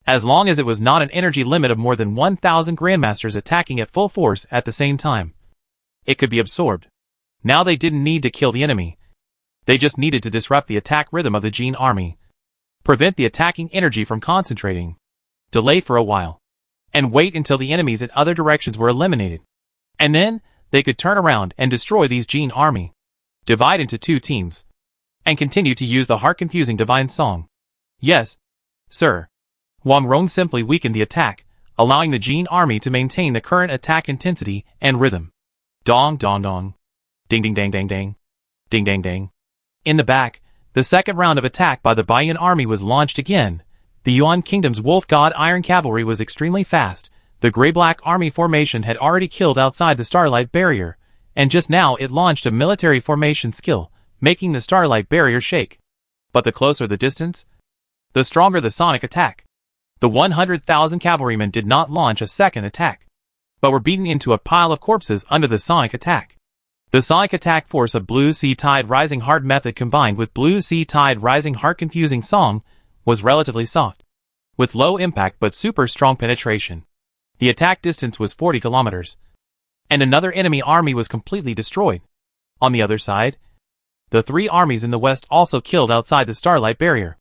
As long as it was not an energy limit of more than 1,000 Grandmasters attacking at full force at the same time, it could be absorbed. Now they didn't need to kill the enemy. They just needed to disrupt the attack rhythm of the Jin army, prevent the attacking energy from concentrating, delay for a while, and wait until the enemies in other directions were eliminated. And then, they could turn around and destroy these Jin army. divide into 2 teams, and continue to use the heart-confusing divine song. Yes, sir. Huang Rong simply weakened the attack, allowing the Jin army to maintain the current attack intensity and rhythm. Dong dong dong. Ding ding dang dang dang. Ding dang dang. In the back, the second round of attack by the Baiyan army was launched again. The Yuan Kingdom's Wolf God Iron Cavalry was extremely fast. The Gray-Black Army formation had already killed outside the Starlight Barrier, and just now it launched a military formation skill, making the Starlight Barrier shake. But the closer the distance, the stronger the sonic attack. The 100,000 cavalrymen did not launch a second attack, but were beaten into a pile of corpses under the sonic attack. The sonic attack force of Blue Sea Tide Rising Heart method combined with Blue Sea Tide Rising Heart Confusing Song was relatively soft, with low impact but super strong penetration. The attack distance was 40 kilometers, and another enemy army was completely destroyed. On the other side, the 3 armies in the west also killed outside the Starlight Barrier.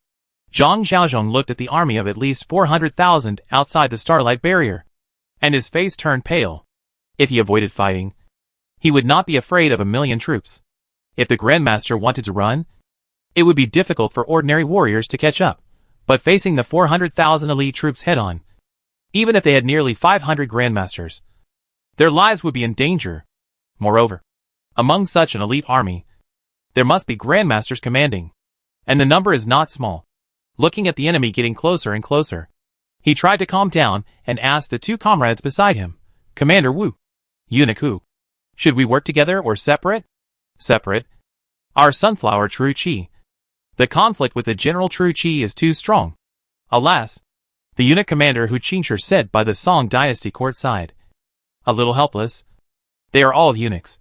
Zhang Xiaozhong looked at the army of at least 400,000 outside the Starlight Barrier, and his face turned pale. If he avoided fighting, he would not be afraid of 1,000,000 troops. If the Grandmaster wanted to run, it would be difficult for ordinary warriors to catch up, but facing the 400,000 elite troops head-on, even if they had nearly 500 Grandmasters, their lives would be in danger. Moreover, among such an elite army, there must be Grandmasters commanding, and the number is not small. Looking at the enemy getting closer and closer, he tried to calm down and asked the 2 comrades beside him, Commander Wu, Eunuch Hu, should we work together or separate? Separate. Our Sunflower True Qi. The conflict with the General True Qi is too strong. Alas, the eunuch commander Hu Qingshi said by the Song Dynasty court side. A little helpless. They are all eunuchs.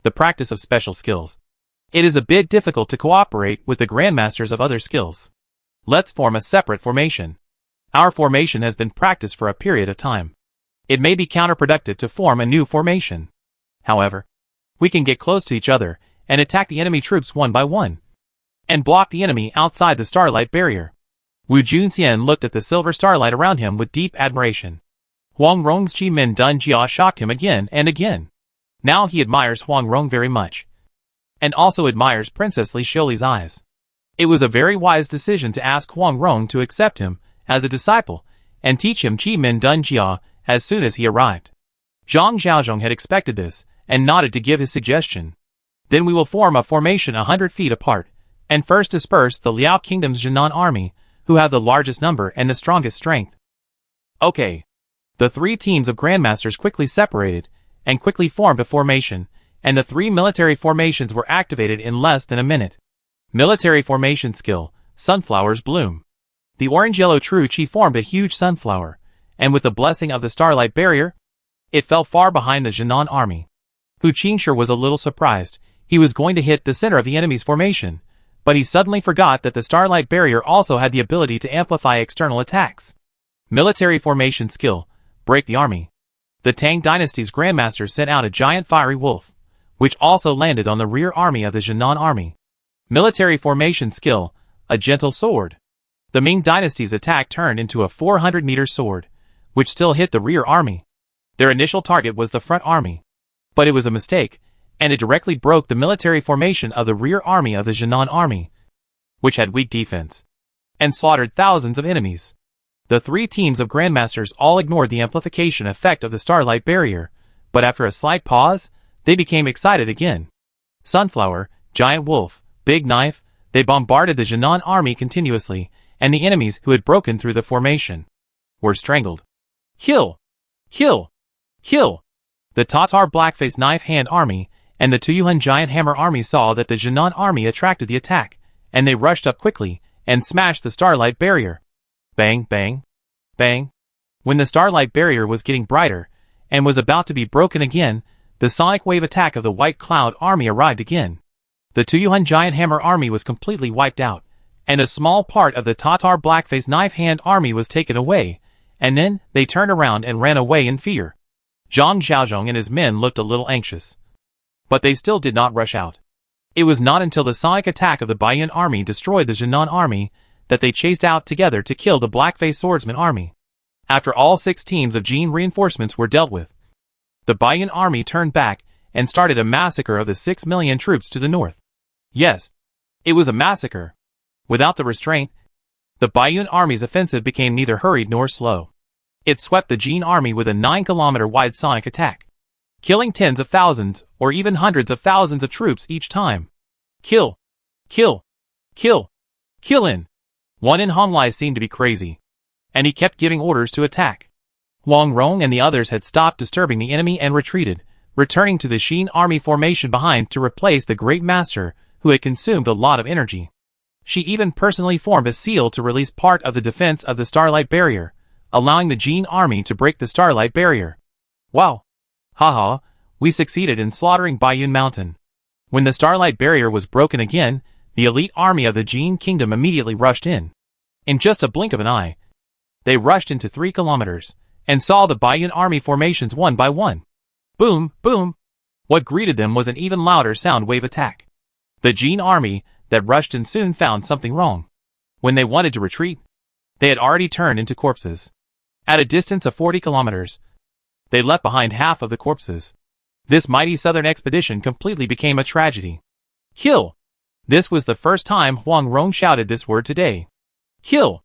The practice of special skills. It is a bit difficult to cooperate with the grandmasters of other skills. Let's form a separate formation. Our formation has been practiced for a period of time. It may be counterproductive to form a new formation. However, we can get close to each other and attack the enemy troops one by one, and block the enemy outside the Starlight Barrier. Wu Junxian looked at the silver starlight around him with deep admiration. Huang Rong's Qi Min Dun Jia shocked him again and again. Now he admires Huang Rong very much, and also admires Princess Li Xiuli's eyes. It was a very wise decision to ask Huang Rong to accept him as a disciple and teach him Qi Min Dun Jia as soon as he arrived. Zhang Xiaozhong had expected this and nodded to give his suggestion. Then we will form a formation 100 feet apart, and first disperse the Liao Kingdom's Jinan army, who have the largest number and the strongest strength. Okay. The 3 teams of Grandmasters quickly separated, and quickly formed a formation, and the 3 military formations were activated in less than a minute. Military formation skill, Sunflower's Bloom. The orange-yellow True Qi formed a huge sunflower, and with the blessing of the Starlight Barrier, it fell far behind the Jinan army. Hu Qingshi was a little surprised. He was going to hit the center of the enemy's formation, but he suddenly forgot that the Starlight Barrier also had the ability to amplify external attacks. Military formation skill, Break the Army. The Tang Dynasty's Grandmaster sent out a giant fiery wolf, which also landed on the rear army of the Jinan army. Military formation skill, a gentle sword. The Ming Dynasty's attack turned into a 400-meter sword, which still hit the rear army. Their initial target was the front army, but it was a mistake, and it directly broke the military formation of the rear army of the Jinan army, which had weak defense, and slaughtered thousands of enemies. The 3 teams of Grandmasters all ignored the amplification effect of the Starlight Barrier, but after a slight pause, they became excited again. Sunflower, Giant Wolf, Big Knife, they bombarded the Jinan army continuously, and the enemies who had broken through the formation were strangled. Kill! Kill! Kill! The Tatar Blackface Knife Hand army and the Tuyuhun Giant Hammer army saw that the Jinan army attracted the attack, and they rushed up quickly and smashed the Starlight Barrier. Bang, bang, bang. When the Starlight Barrier was getting brighter and was about to be broken again, the sonic wave attack of the White Cloud army arrived again. The Tuyuhun Giant Hammer army was completely wiped out, and a small part of the Tatar Blackface Knife Hand army was taken away, and then they turned around and ran away in fear. Zhang Xiaozhong and his men looked a little anxious, but they still did not rush out. It was not until the sonic attack of the Baiyan army destroyed the Jinan army that they chased out together to kill the Blackface Swordsman army. After all 6 teams of Jin reinforcements were dealt with, the Baiyan army turned back and started a massacre of the 6 million troops to the north. Yes, it was a massacre. Without the restraint, the Baiyun army's offensive became neither hurried nor slow. It swept the Jin army with a 9-kilometer-wide sonic attack, killing tens of thousands or even hundreds of thousands of troops each time. Kill! Kill! Kill! Kill in! One in Honglai seemed to be crazy, and he kept giving orders to attack. Huang Rong and the others had stopped disturbing the enemy and retreated, returning to the Xin army formation behind to replace the Great Master, who had consumed a lot of energy. She even personally formed a seal to release part of the defense of the Starlight Barrier, allowing the Jin army to break the Starlight Barrier. Wow! Haha, we succeeded in slaughtering Baiyun Mountain. When the Starlight Barrier was broken again, the elite army of the Jin Kingdom immediately rushed in. In just a blink of an eye, they rushed into 3 kilometers, and saw the Baiyun army formations one by one. Boom, boom! What greeted them was an even louder sound wave attack. The Jin army that rushed in soon found something wrong. When they wanted to retreat, they had already turned into corpses. At a distance of 40 kilometers, they left behind half of the corpses. This mighty southern expedition completely became a tragedy. Kill! This was the first time Huang Rong shouted this word today. Kill!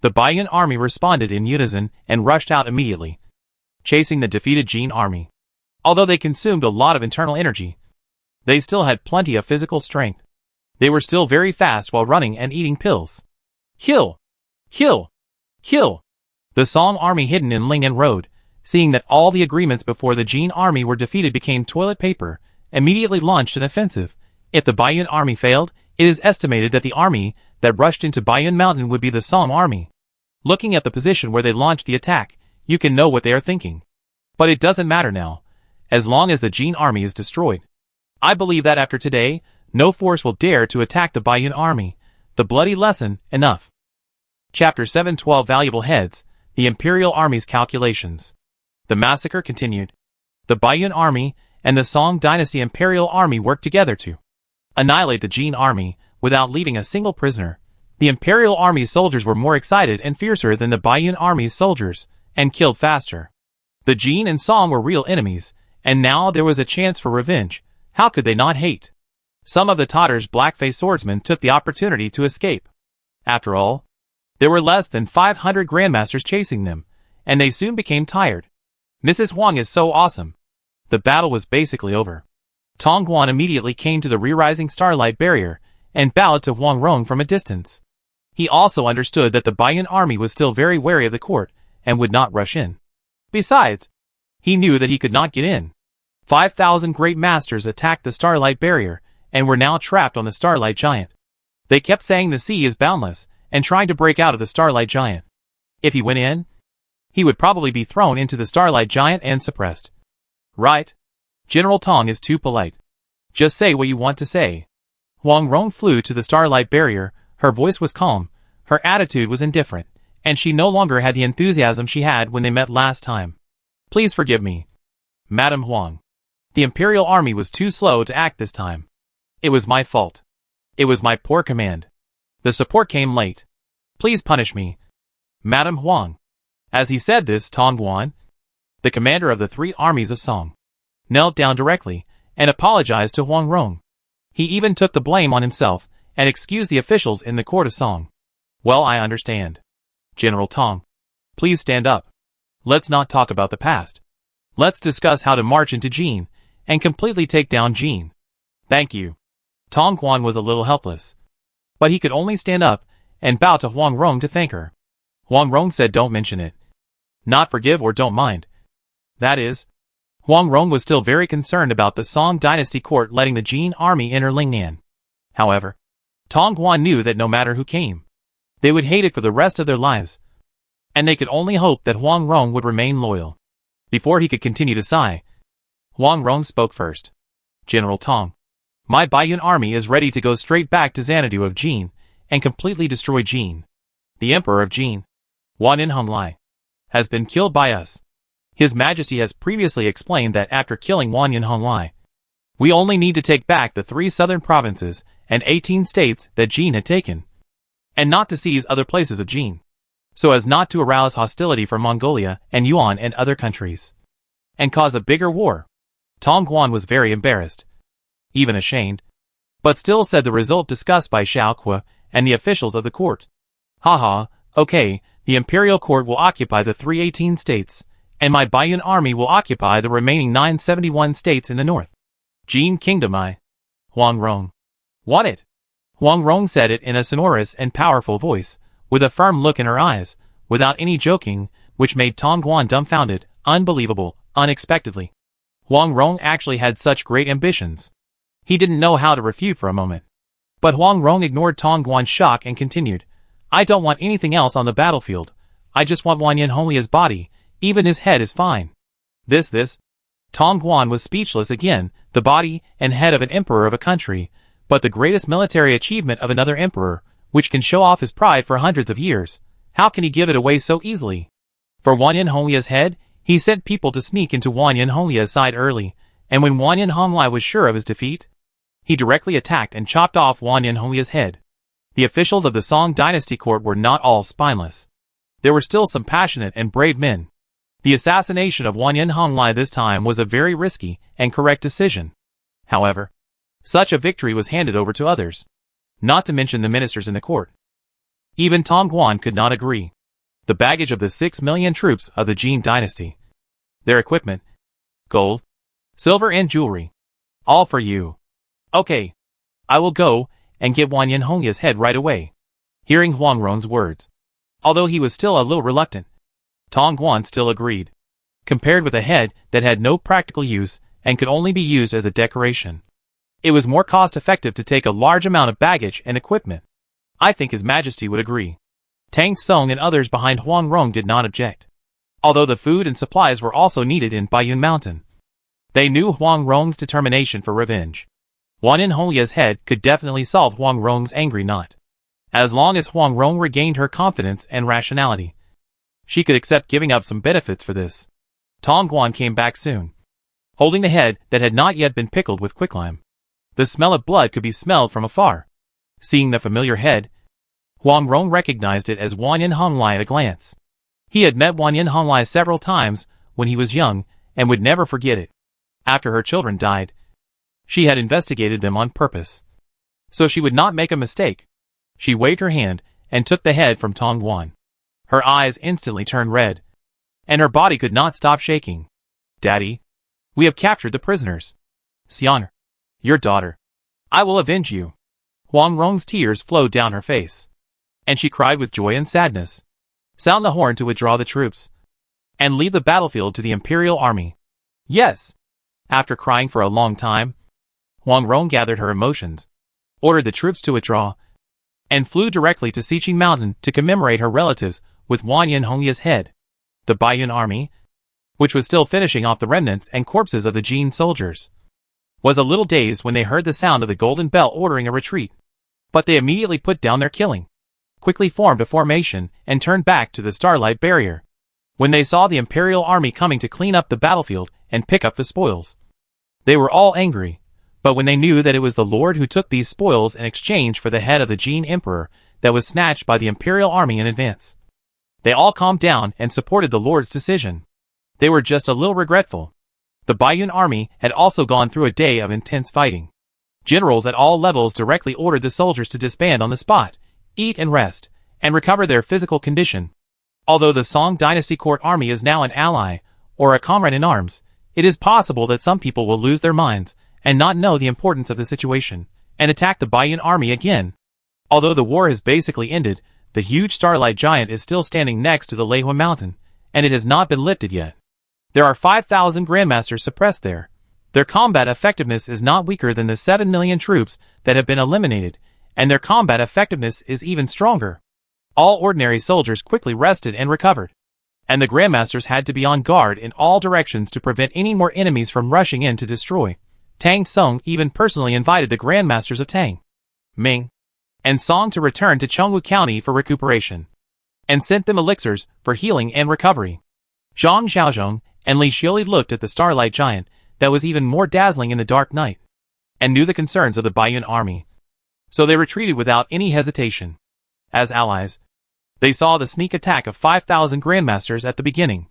The Baiyun army responded in unison and rushed out immediately, chasing the defeated Jin army. Although they consumed a lot of internal energy, they still had plenty of physical strength. They were still very fast while running and eating pills. Kill! Kill! Kill! The Song army hidden in Lingnan Road, seeing that all the agreements before the Jin army were defeated became toilet paper, immediately launched an offensive. If the Baiyun army failed, it is estimated that the army that rushed into Baiyun Mountain would be the Song army. Looking at the position where they launched the attack, you can know what they are thinking. But it doesn't matter now, as long as the Jin army is destroyed. I believe that after today, no force will dare to attack the Baiyun army. The bloody lesson, enough. Chapter 7:12 Valuable Heads, the Imperial Army's Calculations. The massacre continued. The Baiyun army and the Song Dynasty Imperial Army worked together to annihilate the Jin army without leaving a single prisoner. The Imperial Army's soldiers were more excited and fiercer than the Baiyun Army's soldiers, and killed faster. The Jin and Song were real enemies, and now there was a chance for revenge. How could they not hate? Some of the Tatars' black-faced swordsmen took the opportunity to escape. After all, there were less than 500 grandmasters chasing them, and they soon became tired. Mrs. Huang is so awesome. The battle was basically over. Tong Guan immediately came to the re-rising Starlight Barrier and bowed to Huang Rong from a distance. He also understood that the Baiyun army was still very wary of the court and would not rush in. Besides, he knew that he could not get in. 5,000 great masters attacked the Starlight Barrier and were now trapped on the Starlight Giant. They kept saying the sea is boundless and trying to break out of the Starlight Giant. If he went in, he would probably be thrown into the Starlight Giant and suppressed. Right? General Tong is too polite. Just say what you want to say. Huang Rong flew to the Starlight Barrier. Her voice was calm, her attitude was indifferent, and she no longer had the enthusiasm she had when they met last time. Please forgive me, Madam Huang. The Imperial Army was too slow to act this time. It was my fault. It was my poor command. The support came late. Please punish me, Madam Huang. As he said this, Tong Guan, the commander of the 3 armies of Song, knelt down directly and apologized to Huang Rong. He even took the blame on himself and excused the officials in the court of Song. Well, I understand. General Tong, please stand up. Let's not talk about the past. Let's discuss how to march into Jin and completely take down Jin. Thank you. Tong Guan was a little helpless, but he could only stand up and bow to Huang Rong to thank her. Huang Rong said don't mention it. Not forgive or don't mind. That is, Huang Rong was still very concerned about the Song Dynasty court letting the Jin army enter Lingnan. However, Tong Guan knew that no matter who came, they would hate it for the rest of their lives, and they could only hope that Huang Rong would remain loyal. Before he could continue to sigh, Huang Rong spoke first. General Tong, my Baiyun army is ready to go straight back to Xanadu of Jin and completely destroy Jin. The Emperor of Jin, Wan in Honglai, has been killed by us. His Majesty has previously explained that after killing Wan in Honglai, we only need to take back the 3 southern provinces and 18 states that Jin had taken, and not to seize other places of Jin, so as not to arouse hostility from Mongolia and Yuan and other countries, and cause a bigger war. Tong Guan was very embarrassed, even ashamed, but still said the result discussed by Xiao Kuo and the officials of the court. Haha, okay, the imperial court will occupy the 318 states, and my Baiyun army will occupy the remaining 971 states in the north. Jin Kingdom Huang Rong. Want it? Huang Rong said it in a sonorous and powerful voice, with a firm look in her eyes, without any joking, which made Tong Guan dumbfounded, unbelievable, unexpectedly. Huang Rong actually had such great ambitions. He didn't know how to refute for a moment. But Huang Rong ignored Tong Guan's shock and continued, I don't want anything else on the battlefield. I just want Wang Yanhonglia's body, even his head is fine. This. Tong Guan was speechless again, the body and head of an emperor of a country, but the greatest military achievement of another emperor, which can show off his pride for hundreds of years. How can he give it away so easily? For Wang Yanhonglia's head, he sent people to sneak into Wang Yanhonglia's side early, and when Wang Yanhonglia was sure of his defeat, he directly attacked and chopped off Wang Yanhonglia's head. The officials of the Song dynasty court were not all spineless. There were still some passionate and brave men. The assassination of Wang Yanhonglia this time was a very risky and correct decision. However, such a victory was handed over to others, not to mention the ministers in the court. Even Tong Guan could not agree. The baggage of the 6 million troops of the Jin dynasty, their equipment, gold, silver and jewelry, all for you. Okay, I will go and get Wang Yanhonglia's head right away. Hearing Huang Rong's words, although he was still a little reluctant, Tong Guan still agreed. Compared with a head that had no practical use and could only be used as a decoration, it was more cost-effective to take a large amount of baggage and equipment. I think His Majesty would agree. Tang Song and others behind Huang Rong did not object, although the food and supplies were also needed in Baiyun Mountain. They knew Huang Rong's determination for revenge. Wang Yanhonglia's head could definitely solve Huang Rong's angry knot. As long as Huang Rong regained her confidence and rationality, she could accept giving up some benefits for this. Tong Guan came back soon, holding the head that had not yet been pickled with quicklime. The smell of blood could be smelled from afar. Seeing the familiar head, Huang Rong recognized it as Wang Yanhonglia at a glance. He had met Wang Yanhonglia several times when he was young and would never forget it. After her children died, she had investigated them on purpose, so she would not make a mistake. She waved her hand and took the head from Tong Guan. Her eyes instantly turned red, and her body could not stop shaking. Daddy, we have captured the prisoners. Xian, your daughter. I will avenge you. Huang Rong's tears flowed down her face, and she cried with joy and sadness. Sound the horn to withdraw the troops, and leave the battlefield to the imperial army. Yes. After crying for a long time, Huang Rong gathered her emotions, ordered the troops to withdraw, and flew directly to Xiqing Mountain to commemorate her relatives with Wang Yanhonglia's head. The Baiyun army, which was still finishing off the remnants and corpses of the Jin soldiers, was a little dazed when they heard the sound of the golden bell ordering a retreat. But they immediately put down their killing, quickly formed a formation, and turned back to the Starlight Barrier. When they saw the imperial army coming to clean up the battlefield and pick up the spoils, they were all angry. But when they knew that it was the Lord who took these spoils in exchange for the head of the Jin Emperor that was snatched by the imperial army in advance, they all calmed down and supported the Lord's decision. They were just a little regretful. The Baiyun army had also gone through a day of intense fighting. Generals at all levels directly ordered the soldiers to disband on the spot, eat and rest, and recover their physical condition. Although the Song dynasty court army is now an ally, or a comrade in arms, it is possible that some people will lose their minds and not know the importance of the situation, and attack the Baiyun army again. Although the war has basically ended, the huge starlight giant is still standing next to the Leihua mountain, and it has not been lifted yet. There are 5,000 grandmasters suppressed there. Their combat effectiveness is not weaker than the 7 million troops that have been eliminated, and their combat effectiveness is even stronger. All ordinary soldiers quickly rested and recovered, and the grandmasters had to be on guard in all directions to prevent any more enemies from rushing in to destroy. Tang Song even personally invited the grandmasters of Tang, Ming, and Song to return to Chengwu County for recuperation, and sent them elixirs for healing and recovery. Zhang Xiaozhong and Li Xiuli looked at the starlight giant that was even more dazzling in the dark night, and knew the concerns of the Baiyun army, so they retreated without any hesitation. As allies, they saw the sneak attack of 5,000 grandmasters at the beginning.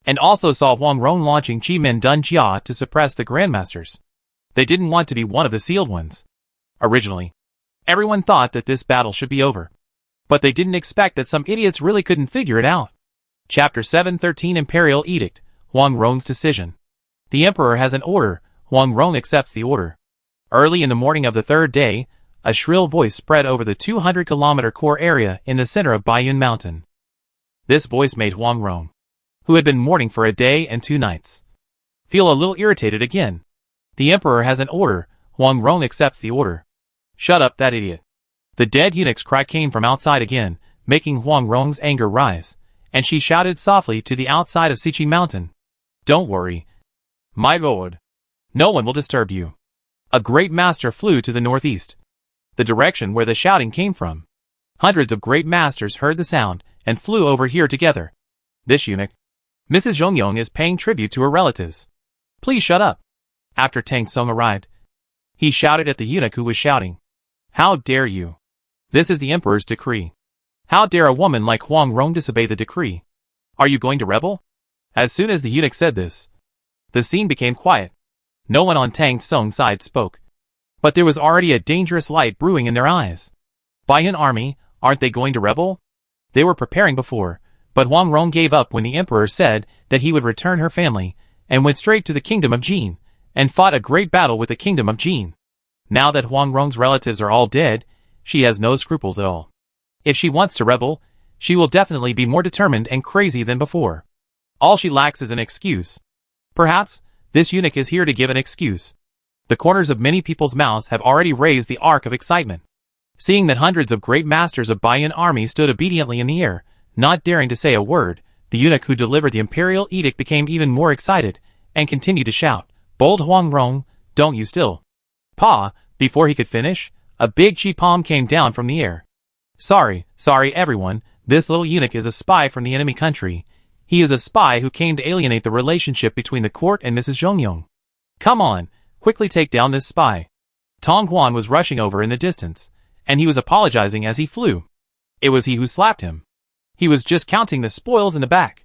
and also saw Huang Rong launching Qi Min Dun Jia to suppress the Grandmasters. They didn't want to be one of the sealed ones. Originally, everyone thought that this battle should be over. But they didn't expect that some idiots really couldn't figure it out. Chapter 713 Imperial Edict, Huang Rong's Decision. The Emperor has an order, Huang Rong accepts the order. Early in the morning of the third day, a shrill voice spread over the 200-kilometer core area in the center of Baiyun Mountain. This voice made Huang Rong, who had been mourning for a day and 2 nights, feel a little irritated again. The Emperor has an order, Huang Rong accepts the order. Shut up, that idiot. The dead eunuch's cry came from outside again, making Huang Rong's anger rise, and she shouted softly to the outside of Siqi Mountain. Don't worry, my lord. No one will disturb you. A great master flew to the northeast, the direction where the shouting came from. Hundreds of great masters heard the sound and flew over here together. This eunuch, Mrs. Zhongyong, is paying tribute to her relatives. Please shut up. After Tang Song arrived, he shouted at the eunuch who was shouting. How dare you? This is the Emperor's decree. How dare a woman like Huang Rong disobey the decree? Are you going to rebel? As soon as the eunuch said this, the scene became quiet. No one on Tang Song's side spoke. But there was already a dangerous light brewing in their eyes. Baiyun army, aren't they going to rebel? They were preparing before, but Huang Rong gave up when the Emperor said that he would return her family, and went straight to the kingdom of Jin, and fought a great battle with the kingdom of Jin. Now that Huang Rong's relatives are all dead, she has no scruples at all. If she wants to rebel, she will definitely be more determined and crazy than before. All she lacks is an excuse. Perhaps this eunuch is here to give an excuse. The corners of many people's mouths have already raised the arc of excitement. Seeing that hundreds of great masters of Baiyun army stood obediently in the air, not daring to say a word, the eunuch who delivered the imperial edict became even more excited, and continued to shout, Bold Huang Rong, don't you still. Pa, before he could finish, a big chi palm came down from the air. Sorry everyone, this little eunuch is a spy from the enemy country. He is a spy who came to alienate the relationship between the court and Mrs. Zhongyong. Come on, quickly take down this spy. Tong Guan was rushing over in the distance, and he was apologizing as he flew. It was he who slapped him. He was just counting the spoils in the back.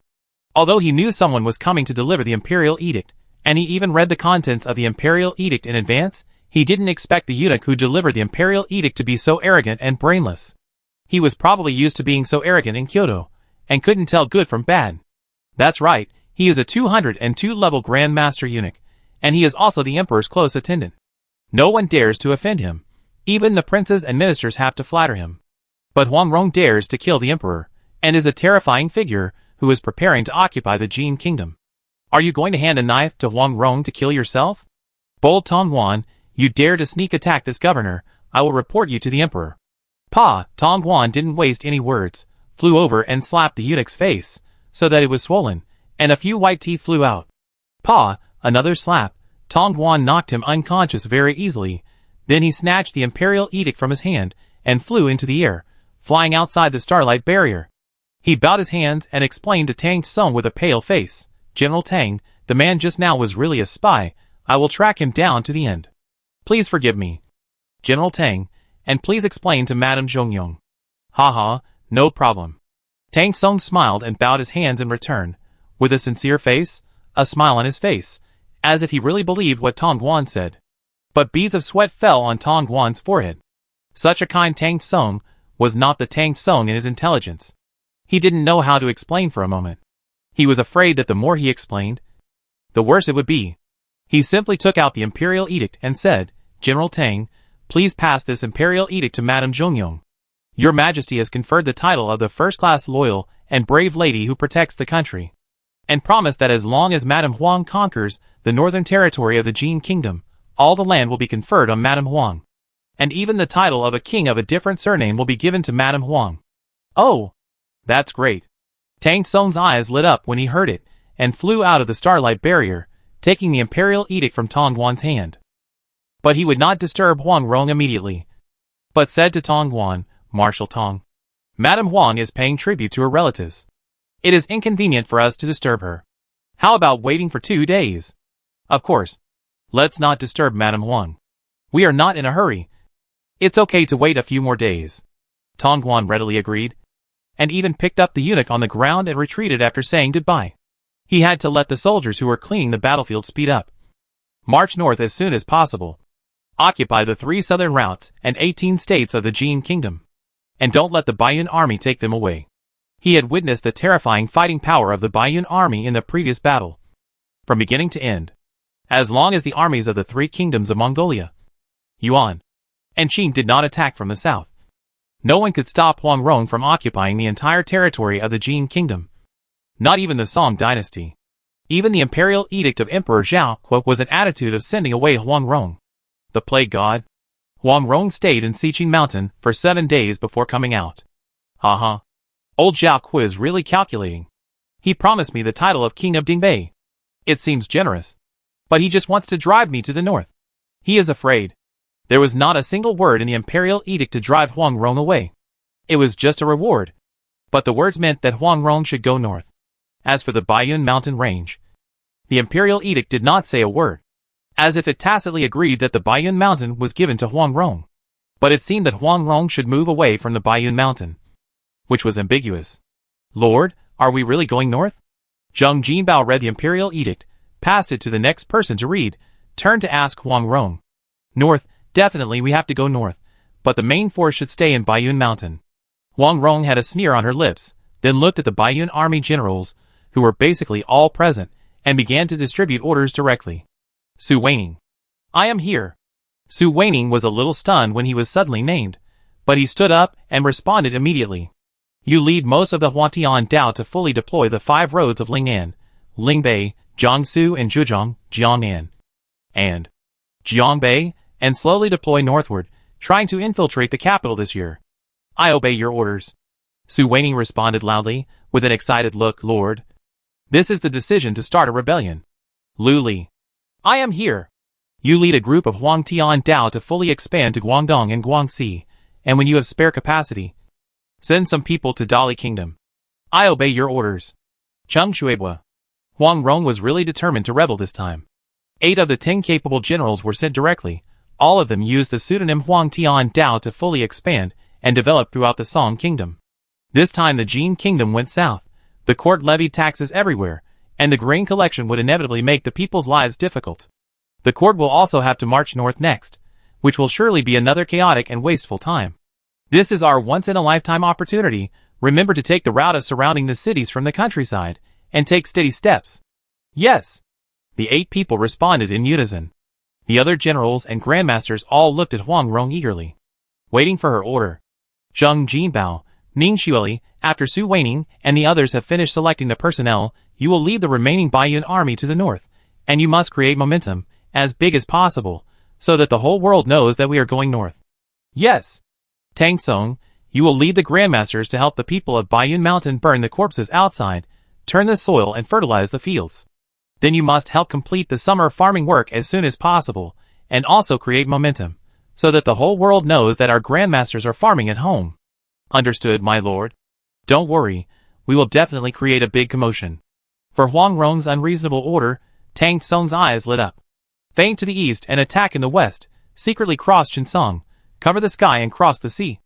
Although he knew someone was coming to deliver the imperial edict, and he even read the contents of the imperial edict in advance, he didn't expect the eunuch who delivered the imperial edict to be so arrogant and brainless. He was probably used to being so arrogant in Kyoto, and couldn't tell good from bad. That's right, he is a 202-level Grand Master eunuch, and he is also the Emperor's close attendant. No one dares to offend him. Even the princes and ministers have to flatter him. But Huang Rong dares to kill the Emperor, and is a terrifying figure who is preparing to occupy the Jin kingdom. Are you going to hand a knife to Huang Rong to kill yourself? Bold Tong Guan, you dare to sneak attack this governor, I will report you to the Emperor. Pa, Tong Guan didn't waste any words, flew over and slapped the eunuch's face, so that it was swollen, and a few white teeth flew out. Pa, another slap. Tong Guan knocked him unconscious very easily. Then he snatched the imperial edict from his hand, and flew into the air, flying outside the starlight barrier. He bowed his hands and explained to Tang Song with a pale face, General Tang, the man just now was really a spy. I will track him down to the end. Please forgive me, General Tang, and please explain to Madame Zhongyong. Ha, no problem. Tang Song smiled and bowed his hands in return, with a sincere face, a smile on his face, as if he really believed what Tong Guan said. But beads of sweat fell on Tong Guan's forehead. Such a kind Tang Song was not the Tang Song in his intelligence. He didn't know how to explain for a moment. He was afraid that the more he explained, the worse it would be. He simply took out the imperial edict and said, General Tang, please pass this imperial edict to Madame Zhongyong. Your Majesty has conferred the title of the first-class loyal and brave lady who protects the country, and promised that as long as Madame Huang conquers the northern territory of the Jin kingdom, all the land will be conferred on Madame Huang, and even the title of a king of a different surname will be given to Madame Huang. Oh, that's great. Tang Song's eyes lit up when he heard it, and flew out of the starlight barrier, taking the imperial edict from Tong Guan's hand. But he would not disturb Huang Rong immediately, but said to Tong Guan, Marshal Tong, Madame Huang is paying tribute to her relatives. It is inconvenient for us to disturb her. How about waiting for 2 days? Of course. Let's not disturb Madame Huang. We are not in a hurry. It's okay to wait a few more days. Tong Guan readily agreed, and even picked up the eunuch on the ground and retreated after saying goodbye. He had to let the soldiers who were cleaning the battlefield speed up. March north as soon as possible. Occupy the 3 southern routes and 18 states of the Jin Kingdom. And don't let the Baiyun army take them away. He had witnessed the terrifying fighting power of the Baiyun army in the previous battle. From beginning to end. As long as the armies of the 3 kingdoms of Mongolia, Yuan, and Qin did not attack from the south, no one could stop Huang Rong from occupying the entire territory of the Jin Kingdom. Not even the Song dynasty. Even the imperial edict of Emperor Zhao was an attitude of sending away Huang Rong. The plague god. Huang Rong stayed in Xiqing Mountain for 7 days before coming out. Old Zhao is really calculating. He promised me the title of King of Dingbei. It seems generous. But he just wants to drive me to the north. He is afraid. There was not a single word in the imperial edict to drive Huang Rong away. It was just a reward. But the words meant that Huang Rong should go north. As for the Baiyun mountain range, the imperial edict did not say a word, as if it tacitly agreed that the Baiyun mountain was given to Huang Rong. But it seemed that Huang Rong should move away from the Baiyun mountain, which was ambiguous. Lord, are we really going north? Zheng Jinbao read the imperial edict, passed it to the next person to read, turned to ask Huang Rong. North, definitely we have to go north, but the main force should stay in Baiyun mountain. Huang Rong had a sneer on her lips, then looked at the Baiyun army generals, who were basically all present, and began to distribute orders directly. Su Weining. I am here. Su Weining was a little stunned when he was suddenly named, but he stood up and responded immediately. You lead most of the Huantian Dao to fully deploy the 5 roads of Ling'an, Lingbei, Jiangsu and Zhejiang, Jiang'an, and Jiangbei, and slowly deploy northward, trying to infiltrate the capital this year. I obey your orders. Su Weining responded loudly, with an excited look. Lord, this is the decision to start a rebellion. Lu Li. I am here. You lead a group of Huangtian Dao to fully expand to Guangdong and Guangxi, and when you have spare capacity, send some people to Dali Kingdom. I obey your orders. Cheng Shuibua. Huang Rong was really determined to rebel this time. 8 of the 10 capable generals were sent directly. All of them used the pseudonym Huangtian Dao to fully expand and develop throughout the Song Kingdom. This time the Jin Kingdom went south. The court levied taxes everywhere, and the grain collection would inevitably make the people's lives difficult. The court will also have to march north next, which will surely be another chaotic and wasteful time. This is our once-in-a-lifetime opportunity. Remember to take the route of surrounding the cities from the countryside, and take steady steps. Yes. The 8 people responded in unison. The other generals and grandmasters all looked at Huang Rong eagerly, waiting for her order. Zheng Jinbao, Ning Xueli, after Su Weining and the others have finished selecting the personnel, you will lead the remaining Baiyun army to the north, and you must create momentum, as big as possible, so that the whole world knows that we are going north. Yes. Tang Song, you will lead the grandmasters to help the people of Baiyun Mountain burn the corpses outside, turn the soil and fertilize the fields. Then you must help complete the summer farming work as soon as possible, and also create momentum, so that the whole world knows that our grandmasters are farming at home. Understood, my lord. Don't worry, we will definitely create a big commotion. For Huang Rong's unreasonable order, Tang Song's eyes lit up. Feign to the east and attack in the west, secretly cross Chinsong, cover the sky and cross the sea.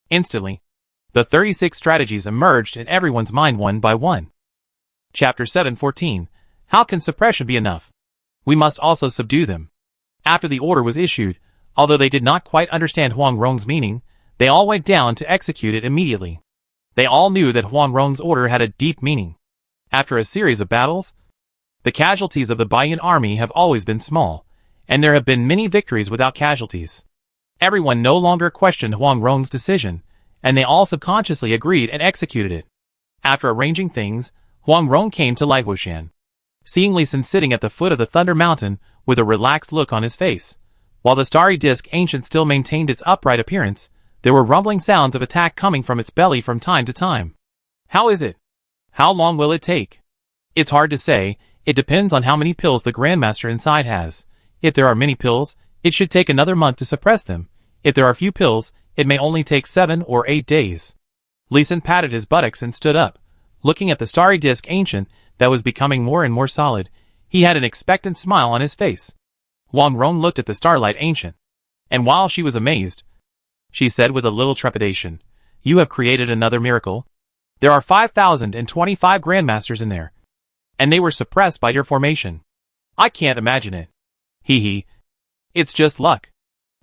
Instantly, the 36 strategies emerged in everyone's mind one by one. Chapter 7:14. How can suppression be enough? We must also subdue them. After the order was issued, although they did not quite understand Huang Rong's meaning, they all went down to execute it immediately. They all knew that Huang Rong's order had a deep meaning. After a series of battles, the casualties of the Baiyun army have always been small, and there have been many victories without casualties. Everyone no longer questioned Huang Rong's decision, and they all subconsciously agreed and executed it. After arranging things, Huang Rong came to Lihuoshan. Seeing Li Sun sitting at the foot of the Thunder Mountain with a relaxed look on his face, while the starry disk ancient still maintained its upright appearance, there were rumbling sounds of attack coming from its belly from time to time. How is it? How long will it take? It's hard to say. It depends on how many pills the Grandmaster inside has. If there are many pills, it should take another month to suppress them. If there are few pills, it may only take 7 or 8 days. Li Sun patted his buttocks and stood up, looking at the starry disk ancient that was becoming more and more solid. He had an expectant smile on his face. Huang Rong looked at the starlight ancient, and while she was amazed, she said with a little trepidation, "You have created another miracle. There are 5,025 grandmasters in there. and they were suppressed by your formation. I can't imagine it. Hee hee. It's just luck.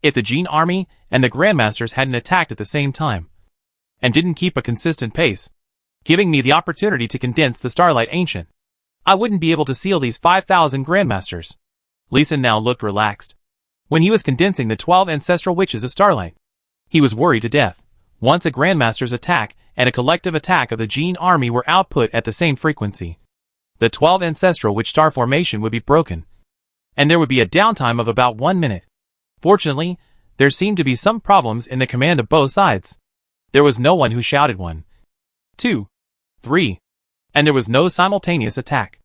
If the Jin army and the Grandmasters hadn't attacked at the same time, and didn't keep a consistent pace, giving me the opportunity to condense the Starlight Ancient, I wouldn't be able to seal these 5,000 Grandmasters. Lee Sin now looked relaxed. When he was condensing the 12 ancestral witches of Starlight, he was worried to death. Once a Grandmaster's attack and a collective attack of the Jin army were output at the same frequency, the 12 ancestral witch star formation would be broken, and there would be a downtime of about 1 minute. Fortunately, there seemed to be some problems in the command of both sides. There was no one who shouted 1, 2, 3, and there was no simultaneous attack.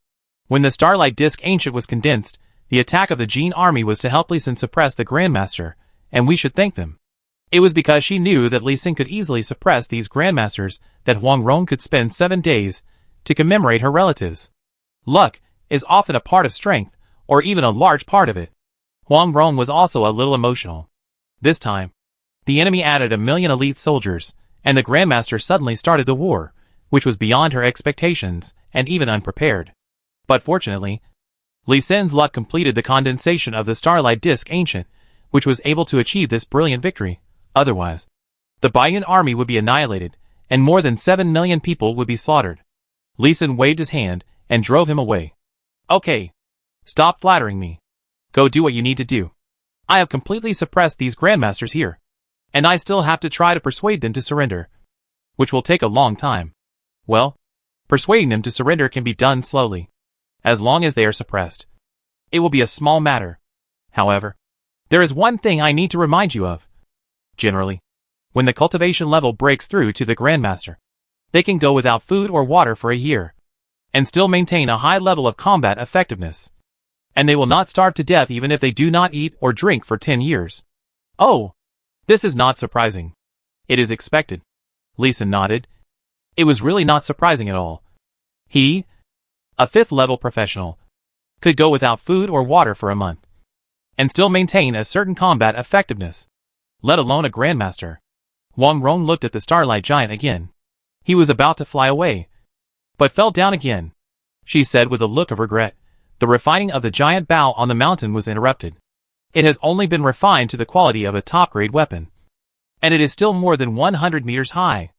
When the Starlight Disc Ancient was condensed, the attack of the Jin army was to help Lee Sin suppress the Grandmaster, and we should thank them. It was because she knew that Lee Sin could easily suppress these Grandmasters that Huang Rong could spend 7 days to commemorate her relatives. Luck is often a part of strength, or even a large part of it. Huang Rong was also a little emotional. This time, the enemy added 1,000,000 elite soldiers, and the Grandmaster suddenly started the war, which was beyond her expectations and even unprepared. But fortunately, Lee Sin's luck completed the condensation of the Starlight Disc Ancient, which was able to achieve this brilliant victory. Otherwise, the Baiyan army would be annihilated, and more than 7 million people would be slaughtered. Lee Sin waved his hand and drove him away. Okay. Stop flattering me. Go do what you need to do. I have completely suppressed these Grandmasters here, and I still have to try to persuade them to surrender, which will take a long time. Well, persuading them to surrender can be done slowly, as long as they are suppressed. It will be a small matter. However, there is one thing I need to remind you of. Generally, when the cultivation level breaks through to the Grandmaster, they can go without food or water for a year, and still maintain a high level of combat effectiveness. And they will not starve to death even if they do not eat or drink for 10 years. Oh, this is not surprising. It is expected. Lee Sin nodded. It was really not surprising at all. He, a 5th level professional, could go without food or water for a month, and still maintain a certain combat effectiveness, let alone a Grandmaster. Huang Rong looked at the Starlight Giant again. He was about to fly away, but fell down again. She said with a look of regret. The refining of the giant bow on the mountain was interrupted. It has only been refined to the quality of a top-grade weapon, and it is still more than 100 meters high.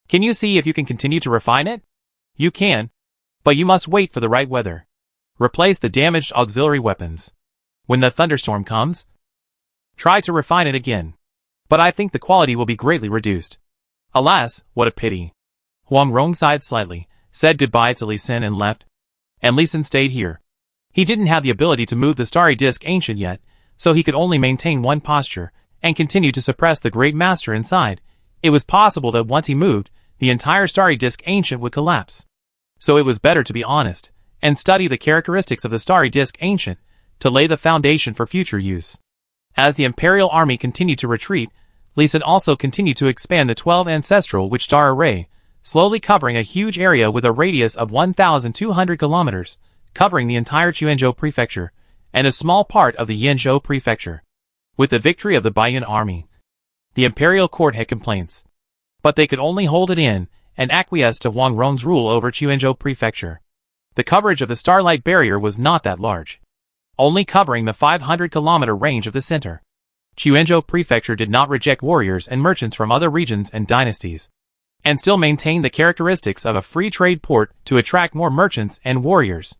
Can you see if you can continue to refine it? You can, but you must wait for the right weather. Replace the damaged auxiliary weapons. When the thunderstorm comes, try to refine it again. But I think the quality will be greatly reduced. Alas, what a pity. Huang Rong sighed slightly, said goodbye to Lee Sin and left. And Lee Sin stayed here. He didn't have the ability to move the Starry Disc Ancient yet, so he could only maintain one posture, and continue to suppress the Great Master inside. It was possible that once he moved, the entire Starry Disc Ancient would collapse. So it was better to be honest, and study the characteristics of the Starry Disc Ancient, to lay the foundation for future use. As the Imperial Army continued to retreat, Lee Sin also continued to expand the 12 ancestral witch star array, slowly covering a huge area with a radius of 1,200 kilometers, covering the entire Quanzhou Prefecture, and a small part of the Yanzhou Prefecture. With the victory of the Baiyan army, the Imperial Court had complaints, but they could only hold it in, and acquiesce to Huang Rong's rule over Quanzhou Prefecture. The coverage of the Starlight Barrier was not that large, only covering the 500-kilometer range of the center. Quanzhou Prefecture did not reject warriors and merchants from other regions and dynasties, and still maintained the characteristics of a free trade port to attract more merchants and warriors.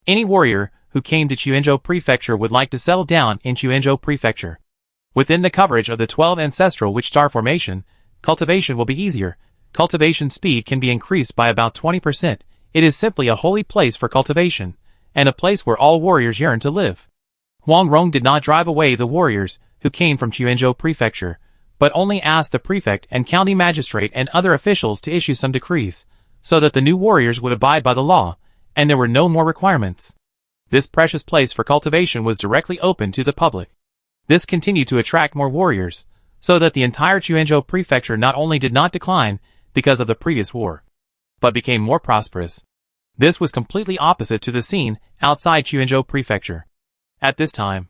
Any warrior who came to Quanzhou Prefecture would like to settle down in Quanzhou Prefecture. Within the coverage of the 12 ancestral witch star formation, cultivation will be easier. Cultivation speed can be increased by about 20%. It is simply a holy place for cultivation, and a place where all warriors yearn to live. Huang Rong did not drive away the warriors who came from Quanzhou Prefecture, but only asked the prefect and county magistrate and other officials to issue some decrees, so that the new warriors would abide by the law, and there were no more requirements. This precious place for cultivation was directly open to the public. This continued to attract more warriors, so that the entire Quanzhou Prefecture not only did not decline because of the previous war, but became more prosperous. This was completely opposite to the scene outside Quanzhou Prefecture. At this time,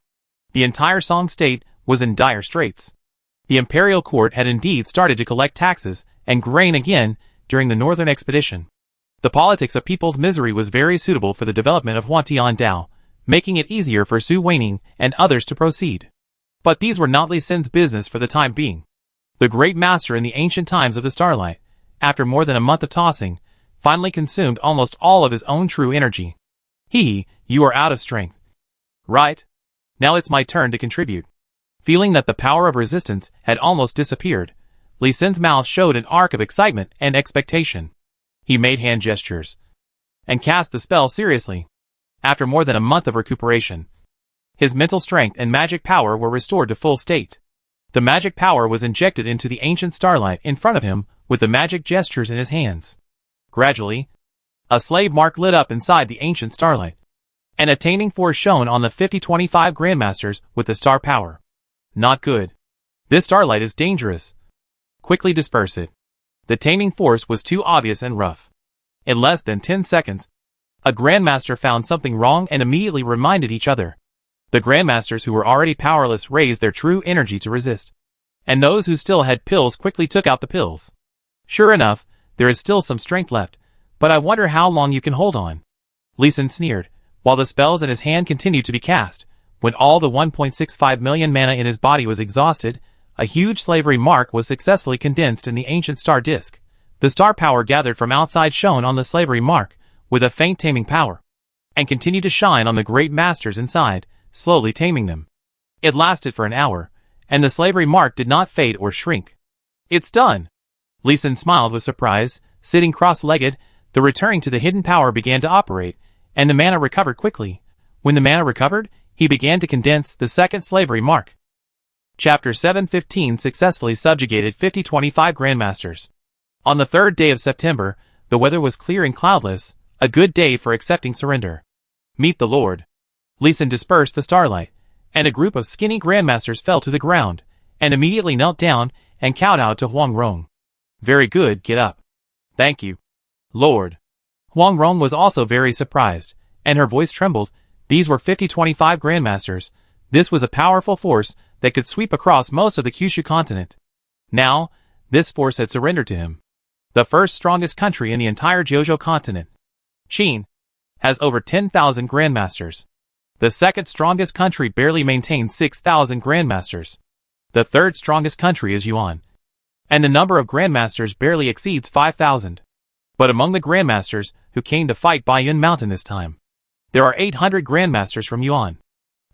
the entire Song state was in dire straits. The Imperial Court had indeed started to collect taxes and grain again during the northern expedition, The politics of people's misery was very suitable for the development of Huatian Dao, making it easier for Su Weining and others to proceed. But these were not Li Xin's business for the time being. The great master in the ancient times of the starlight, after more than a month of tossing, finally consumed almost all of his own true energy. You are out of strength. Right? Now it's my turn to contribute. Feeling that the power of resistance had almost disappeared, Li Xin's mouth showed an arc of excitement and expectation. He made hand gestures and cast the spell seriously. After more than a month of recuperation, his mental strength and magic power were restored to full state. The magic power was injected into the ancient starlight in front of him with the magic gestures in his hands. Gradually, a slave mark lit up inside the ancient starlight. An attaining force shone on the 5025 grandmasters with the star power. Not good. This starlight is dangerous. Quickly disperse it. The taming force was too obvious and rough. In less than 10 seconds, a grandmaster found something wrong and immediately reminded each other. The grandmasters who were already powerless raised their true energy to resist. And those who still had pills quickly took out the pills. Sure enough, there is still some strength left, but I wonder how long you can hold on. Li Xin sneered, while the spells in his hand continued to be cast. When all the 1.65 million mana in his body was exhausted, a huge slavery mark was successfully condensed in the ancient star disk. The star power gathered from outside shone on the slavery mark, with a faint taming power, and continued to shine on the great masters inside, slowly taming them. It lasted for an hour, and the slavery mark did not fade or shrink. It's done! Li Xin smiled with surprise. Sitting cross-legged, the returning to the hidden power began to operate, and the mana recovered quickly. When the mana recovered, he began to condense the second slavery mark. Chapter 715 successfully subjugated 5025 grandmasters. On the 3rd day of September, the weather was clear and cloudless, a good day for accepting surrender. Meet the Lord. Li Xin dispersed the starlight, and a group of skinny grandmasters fell to the ground, and immediately knelt down and kowtowed to Huang Rong. Very good, get up. Thank you, Lord. Huang Rong was also very surprised, and her voice trembled. These were 5025 grandmasters. This was a powerful force that could sweep across most of the Kyushu continent. Now, this force had surrendered to him. The first strongest country in the entire Jojo continent, Qin, has over 10,000 grandmasters. The second strongest country barely maintains 6,000 grandmasters. The third strongest country is Yuan, and the number of grandmasters barely exceeds 5,000. But among the grandmasters who came to fight Baiyun Mountain this time, there are 800 grandmasters from Yuan,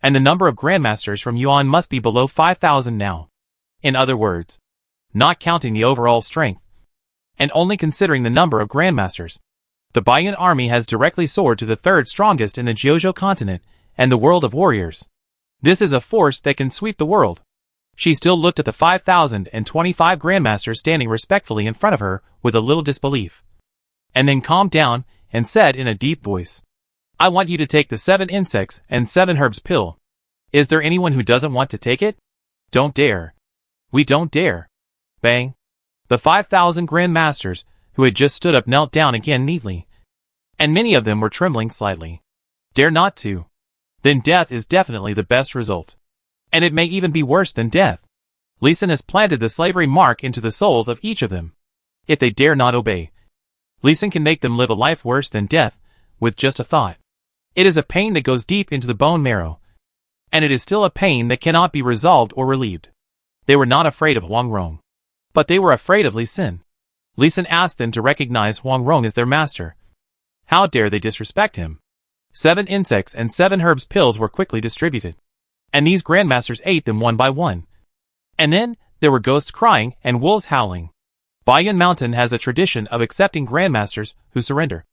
and the number of grandmasters from Yuan must be below 5,000 now. In other words, not counting the overall strength, and only considering the number of grandmasters, the Baiyun army has directly soared to the third strongest in the Jojo continent and the world of warriors. This is a force that can sweep the world. She still looked at the 5,025 grandmasters standing respectfully in front of her with a little disbelief, and then calmed down and said in a deep voice, I want you to take the 7 insects and 7 herbs pill. Is there anyone who doesn't want to take it? Don't dare. We don't dare. Bang. The 5,000 grandmasters who had just stood up knelt down again neatly, and many of them were trembling slightly. Dare not to. Then death is definitely the best result. And it may even be worse than death. Li Xin has planted the slavery mark into the souls of each of them. If they dare not obey, Li Xin can make them live a life worse than death with just a thought. It is a pain that goes deep into the bone marrow, and it is still a pain that cannot be resolved or relieved. They were not afraid of Huang Rong, but they were afraid of Li Xin. Li Xin asked them to recognize Huang Rong as their master. How dare they disrespect him? 7 insects and 7 herbs pills were quickly distributed, and these grandmasters ate them one by one. And then, there were ghosts crying and wolves howling. Baiyun Mountain has a tradition of accepting grandmasters who surrender,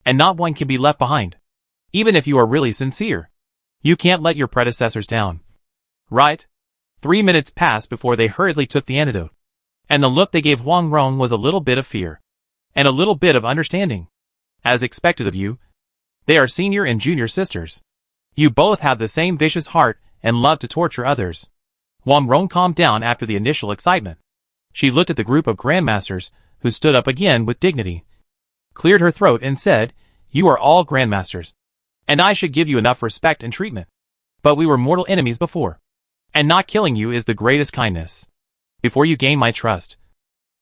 and not one can be left behind. Even if you are really sincere, you can't let your predecessors down. Right? 3 minutes passed before they hurriedly took the antidote, and the look they gave Huang Rong was a little bit of fear, and a little bit of understanding. As expected of you, they are senior and junior sisters. You both have the same vicious heart and love to torture others. Huang Rong calmed down after the initial excitement. She looked at the group of grandmasters, who stood up again with dignity, cleared her throat and said, You are all grandmasters, and I should give you enough respect and treatment. But we were mortal enemies before, and not killing you is the greatest kindness. Before you gain my trust,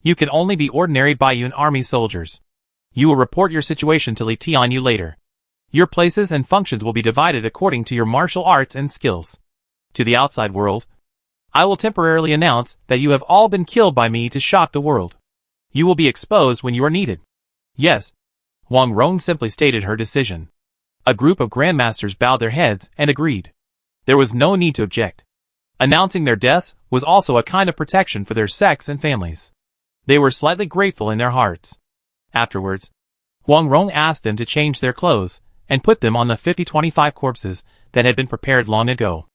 you can only be ordinary Baiyun army soldiers. You will report your situation to Li Tianyu later. Your places and functions will be divided according to your martial arts and skills. To the outside world, I will temporarily announce that you have all been killed by me to shock the world. You will be exposed when you are needed. Yes. Wang Rong simply stated her decision. A group of grandmasters bowed their heads and agreed. There was no need to object. Announcing their deaths was also a kind of protection for their sects and families. They were slightly grateful in their hearts. Afterwards, Wang Rong asked them to change their clothes and put them on the 25 corpses that had been prepared long ago.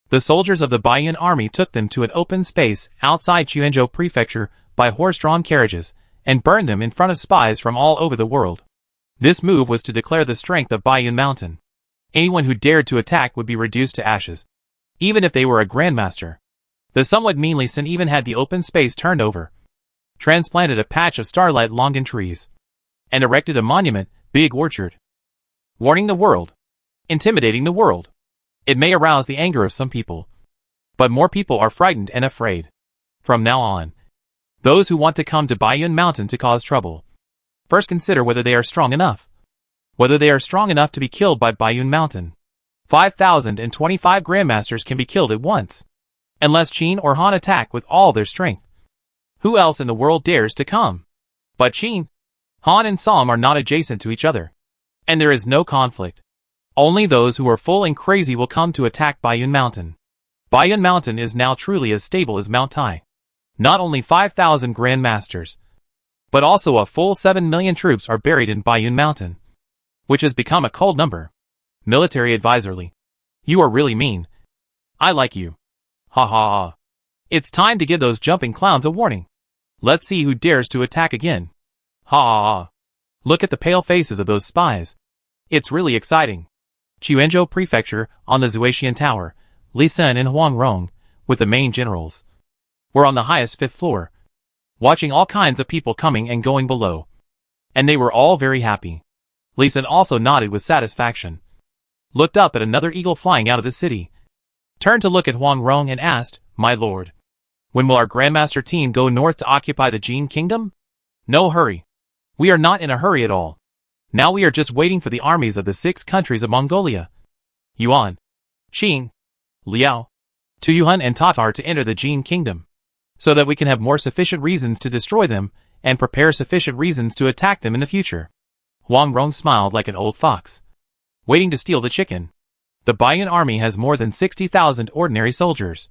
The soldiers of the Baiyun army took them to an open space outside Quanzhou Prefecture by horse-drawn carriages and burned them in front of spies from all over the world. This move was to declare the strength of Baiyun Mountain. Anyone who dared to attack would be reduced to ashes, even if they were a grandmaster. The somewhat mean Li Sin even had the open space turned over, transplanted a patch of starlight longan trees, and erected a monument, big orchard. Warning the world. Intimidating the world. It may arouse the anger of some people, but more people are frightened and afraid. From now on, those who want to come to Baiyun Mountain to cause trouble, first consider whether they are strong enough. Whether they are strong enough to be killed by Baiyun Mountain. 5,025 grandmasters can be killed at once, unless Qin or Han attack with all their strength. Who else in the world dares to come? But Qin, Han and Som are not adjacent to each other, and there is no conflict. Only those who are full and crazy will come to attack Baiyun Mountain. Baiyun Mountain is now truly as stable as Mount Tai. Not only 5,000 grandmasters, but also a full 7 million troops are buried in Baiyun Mountain, which has become a cold number. Military advisor Li, you are really mean. I like you. Ha ha ha. It's time to give those jumping clowns a warning. Let's see who dares to attack again. Ha ha ha. Look at the pale faces of those spies. It's really exciting. Quanzhou Prefecture, on the Zuixian Tower, Li Sin and Huang Rong, with the main generals, were on the highest 5th floor, watching all kinds of people coming and going below. And they were all very happy. Li Sin also nodded with satisfaction, looked up at another eagle flying out of the city, turned to look at Huang Rong and asked, "My lord, when will our Grandmaster team go north to occupy the Jin Kingdom?" "No hurry. We are not in a hurry at all. Now we are just waiting for the armies of the 6 countries of Mongolia, Yuan, Qin, Liao, Tuyuhun and Tatar to enter the Jin Kingdom, so that we can have more sufficient reasons to destroy them and prepare sufficient reasons to attack them in the future." Huang Rong smiled like an old fox, waiting to steal the chicken. The Baiyun army has more than 60,000 ordinary soldiers,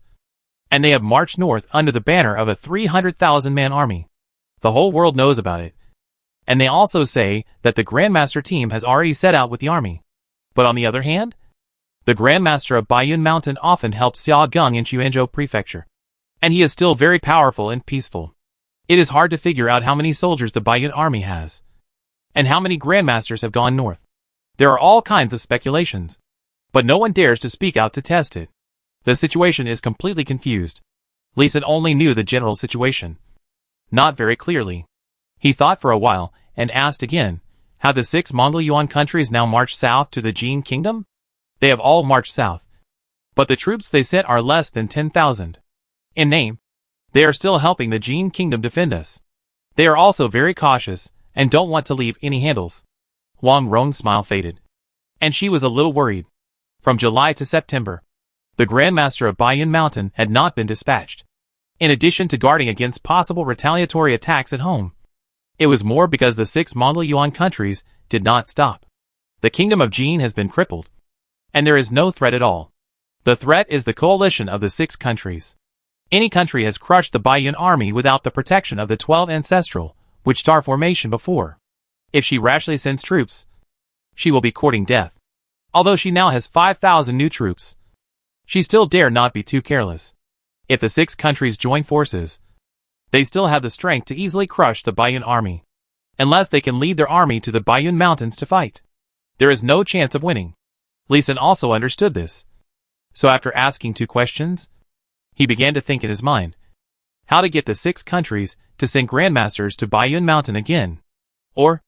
and they have marched north under the banner of a 300,000-man army. The whole world knows about it. And they also say that the Grandmaster team has already set out with the army. But on the other hand, the Grandmaster of Baiyun Mountain often helps Xia Gung in Quanzhou Prefecture, and he is still very powerful and peaceful. It is hard to figure out how many soldiers the Baiyun army has, and how many Grandmasters have gone north. There are all kinds of speculations, but no one dares to speak out to test it. The situation is completely confused. Li Sin only knew the general situation, not very clearly. He thought for a while and asked again, "Have the 6 Mongol Yuan countries now marched south to the Jin Kingdom?" "They have all marched south, but the troops they sent are less than 10,000. In name, they are still helping the Jin Kingdom defend us. They are also very cautious and don't want to leave any handles." Huang Rong's smile faded, and she was a little worried. From July to September, the Grandmaster of Baiyun Mountain had not been dispatched. In addition to guarding against possible retaliatory attacks at home, it was more because the 6 Mongol Yuan countries did not stop. The kingdom of Jin has been crippled, and there is no threat at all. The threat is the coalition of the 6 countries. Any country has crushed the Baiyun army without the protection of the 12 ancestral, which star formation before. If she rashly sends troops, she will be courting death. Although she now has 5,000 new troops, she still dare not be too careless. If the 6 countries join forces, they still have the strength to easily crush the Baiyun army, unless they can lead their army to the Baiyun mountains to fight. There is no chance of winning. Li Sin also understood this. So after asking 2 questions, he began to think in his mind how to get the 6 countries to send grandmasters to Baiyun Mountain again, or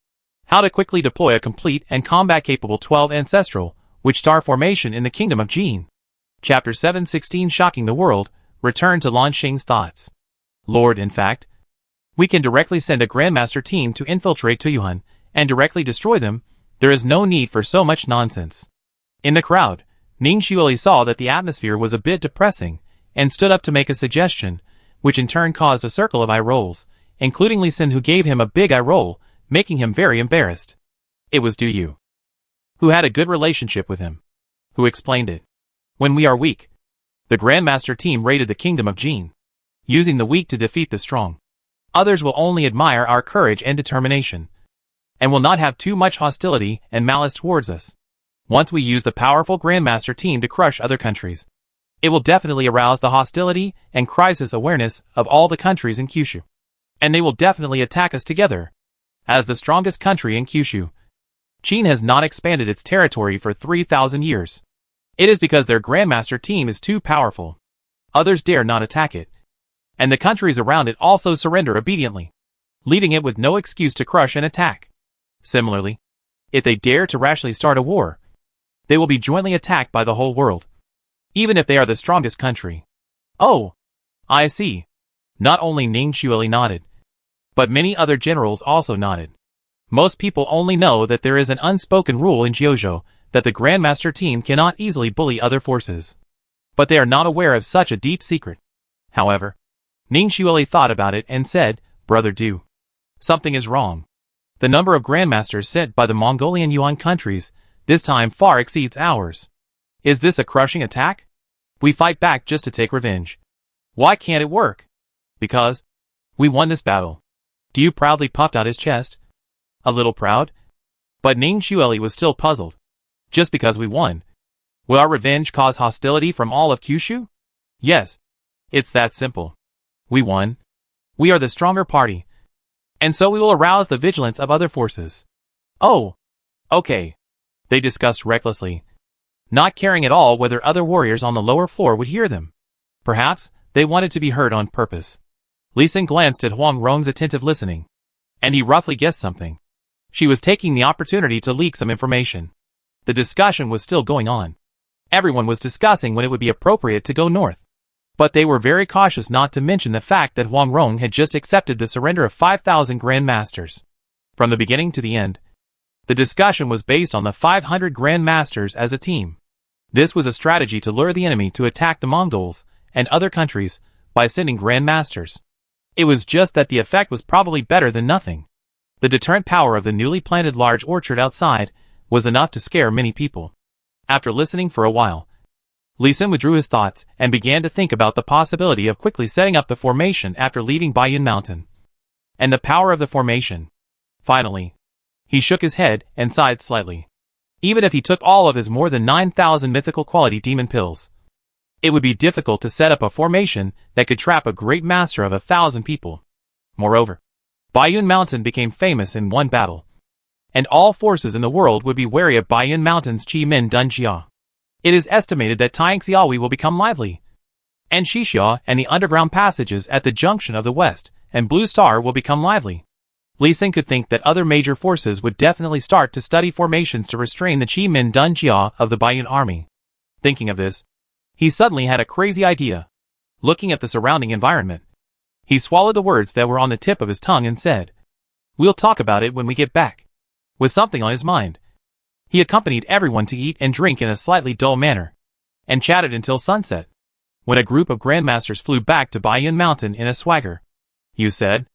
how to quickly deploy a complete and combat-capable 12 ancestral, which star formation in the kingdom of Jin. Chapter 716 Shocking the World, Return to Lan Xing's thoughts. "Lord, in fact, we can directly send a Grandmaster team to infiltrate Tuyuhun and directly destroy them, there is no need for so much nonsense. In the crowd, Ning Xueli saw that the atmosphere was a bit depressing, and stood up to make a suggestion, which in turn caused a circle of eye rolls, including Li Xin, who gave him a big eye roll, making him very embarrassed. It was Du Yu, who had a good relationship with him, who explained it. When we are weak, the Grandmaster team raided the kingdom of Jin, using the weak to defeat the strong. Others will only admire our courage and determination, and will not have too much hostility and malice towards us. Once we use the powerful Grandmaster team to crush other countries, it will definitely arouse the hostility and crisis awareness of all the countries in Kyushu. And they will definitely attack us together. As the strongest country in Kyushu, Jin has not expanded its territory for 3,000 years. It is because their Grandmaster team is too powerful. Others dare not attack it, and the countries around it also surrender obediently, leaving it with no excuse to crush and attack. Similarly, if they dare to rashly start a war, they will be jointly attacked by the whole world, even if they are the strongest country. Oh, I see. Not only Ning Xueli nodded, but many other generals also nodded. Most people only know that there is an unspoken rule in Jiuzhou that the Grandmaster team cannot easily bully other forces. But they are not aware of such a deep secret. However, Ning Xueli thought about it and said, "Brother Du, something is wrong. The number of Grandmasters sent by the Mongolian Yuan countries this time far exceeds ours. Is this a crushing attack? We fight back just to take revenge. Why can't it work? Because we won this battle." Du proudly puffed out his chest. A little proud? But Ning Xueli was still puzzled. Just because we won, will our revenge cause hostility from all of Kyushu? Yes. It's that simple. We won. We are the stronger party. And so we will arouse the vigilance of other forces. Oh. Okay. They discussed recklessly, not caring at all whether other warriors on the lower floor would hear them. Perhaps they wanted to be heard on purpose. Li Xin glanced at Huang Rong's attentive listening, and he roughly guessed something. She was taking the opportunity to leak some information. The discussion was still going on. Everyone was discussing when it would be appropriate to go north. But they were very cautious not to mention the fact that Huang Rong had just accepted the surrender of 5,000 Grandmasters. From the beginning to the end, the discussion was based on the 500 Grandmasters as a team. This was a strategy to lure the enemy to attack the Mongols and other countries by sending Grandmasters. It was just that the effect was probably better than nothing. The deterrent power of the newly planted large orchard outside was enough to scare many people. After listening for a while, Li Xin withdrew his thoughts and began to think about the possibility of quickly setting up the formation after leaving Baiyun Mountain, and the power of the formation. Finally, he shook his head and sighed slightly. Even if he took all of his more than 9,000 mythical quality demon pills, it would be difficult to set up a formation that could trap a great master of 1,000 people. Moreover, Baiyun Mountain became famous in one battle, and all forces in the world would be wary of Baiyun Mountain's Qi Min Dun Jia. It is estimated that Taixiaohui will become lively, and Xixia and the underground passages at the junction of the West and Blue Star will become lively. Li Xin could think that other major forces would definitely start to study formations to restrain the Qi Min Dun Jia of the Baiyun army. Thinking of this, he suddenly had a crazy idea. Looking at the surrounding environment, he swallowed the words that were on the tip of his tongue and said, "We'll talk about it when we get back." With something on his mind, he accompanied everyone to eat and drink in a slightly dull manner, and chatted until sunset, when a group of Grandmasters flew back to Baiyun Mountain in a swagger. "You said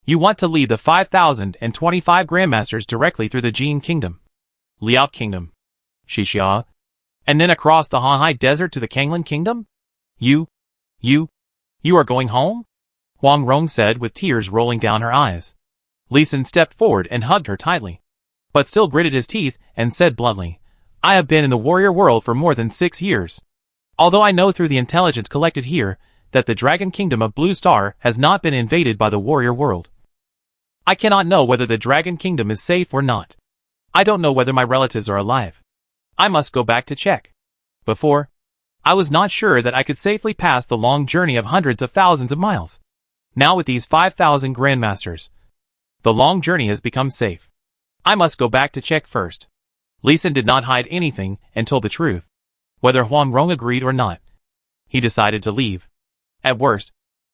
you want to lead the 5,025 Grandmasters directly through the Jin Kingdom, Liao Kingdom, Xixia, and then across the Hanhai Desert to the Kanglin Kingdom? You are going home?" Huang Rong said with tears rolling down her eyes. Li Xin stepped forward and hugged her tightly, but still gritted his teeth and said bluntly, "I have been in the warrior world for more than 6 years. Although I know through the intelligence collected here that the Dragon Kingdom of Blue Star has not been invaded by the warrior world, I cannot know whether the Dragon Kingdom is safe or not. I don't know whether my relatives are alive. I must go back to check. Before, I was not sure that I could safely pass the long journey of hundreds of thousands of miles. Now with these 5,000 Grandmasters, the long journey has become safe. I must go back to check first." Li Xin did not hide anything and told the truth. Whether Huang Rong agreed or not, he decided to leave. At worst,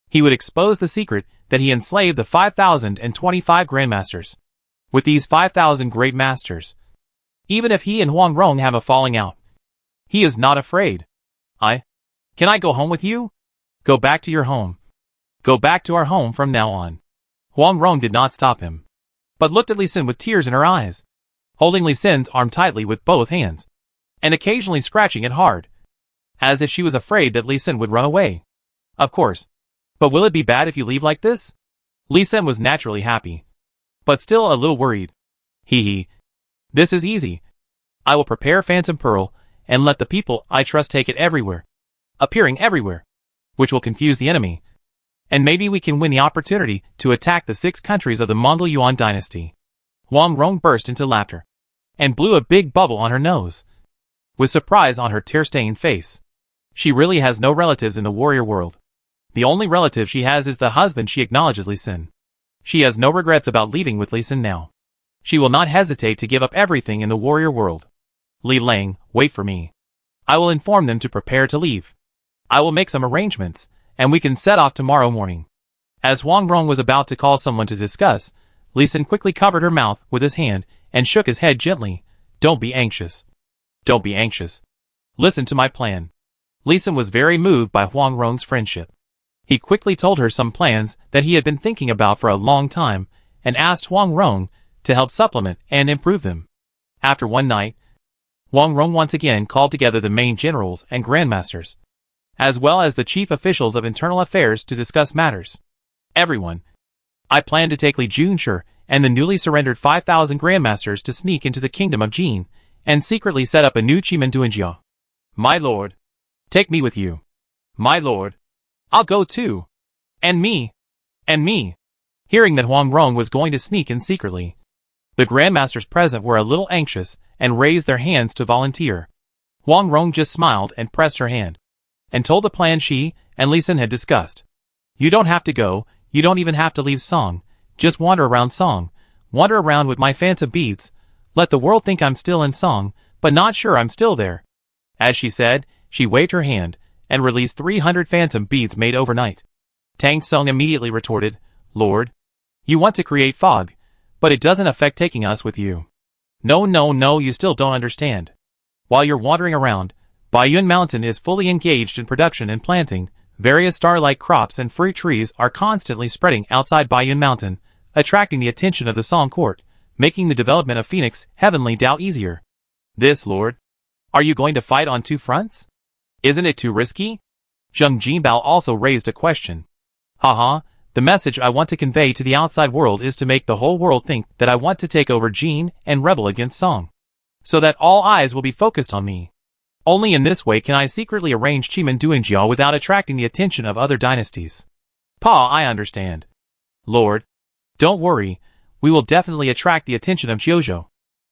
he would expose the secret that he enslaved the 5,025 Grandmasters. with these 5,000 great masters. Even if he and Huang Rong have a falling out, he is not afraid. Can I go home with you? Go back to your home. Go back to our home from now on. Huang Rong did not stop him, but looked at Li Xin with tears in her eyes, holding Li Xin's arm tightly with both hands, and occasionally scratching it hard, as if she was afraid that Li Xin would run away. Of course. But will it be bad if you leave like this? Li Xin was naturally happy, but still a little worried. Hee. This is easy. I will prepare Phantom Pearl, and let the people I trust take it everywhere, appearing everywhere, which will confuse the enemy. And maybe we can win the opportunity to attack the 6 countries of the Mongol Yuan dynasty. Huang Rong burst into laughter, and blew a big bubble on her nose, with surprise on her tear-stained face. She really has no relatives in the warrior world. The only relative she has is the husband she acknowledges, Li Xin. She has no regrets about leaving with Li Xin now. She will not hesitate to give up everything in the warrior world. Li Lang, wait for me. I will inform them to prepare to leave. I will make some arrangements, and we can set off tomorrow morning. As Huang Rong was about to call someone to discuss, Li Xin quickly covered her mouth with his hand and shook his head gently. Don't be anxious. Don't be anxious. Listen to my plan. Li Xin was very moved by Huang Rong's friendship. He quickly told her some plans that he had been thinking about for a long time, and asked Huang Rong to help supplement and improve them. After one night, Huang Rong once again called together the main generals and grandmasters, as well as the chief officials of internal affairs to discuss matters. Everyone. I plan to take Li Junshi and the newly surrendered 5,000 grandmasters to sneak into the kingdom of Jin, and secretly set up a new Chimenduanjia. My lord. Take me with you. My lord. I'll go too. And me. And me. Hearing that Huang Rong was going to sneak in secretly, the grandmasters present were a little anxious and raised their hands to volunteer. Huang Rong just smiled and pressed her hand, and told the plan she and Li Xin had discussed. You don't have to go, you don't even have to leave Song, just wander around Song, wander around with my phantom beads, let the world think I'm still in Song, but not sure I'm still there. As she said, she waved her hand, and released 300 phantom beads made overnight. Tang Song immediately retorted, Lord, you want to create fog, but it doesn't affect taking us with you. No, you still don't understand. While you're wandering around, Baiyun Mountain is fully engaged in production and planting. Various star-like crops and fruit trees are constantly spreading outside Baiyun Mountain, attracting the attention of the Song court, making the development of Phoenix Heavenly Dao easier. This, Lord? Are you going to fight on 2 fronts? Isn't it too risky? Zheng Jinbao also raised a question. Haha, the message I want to convey to the outside world is to make the whole world think that I want to take over Jin and rebel against Song, so that all eyes will be focused on me. Only in this way can I secretly arrange Chimenduanjia without attracting the attention of other dynasties. Pa, I understand. Lord, don't worry, we will definitely attract the attention of Jiuzhou.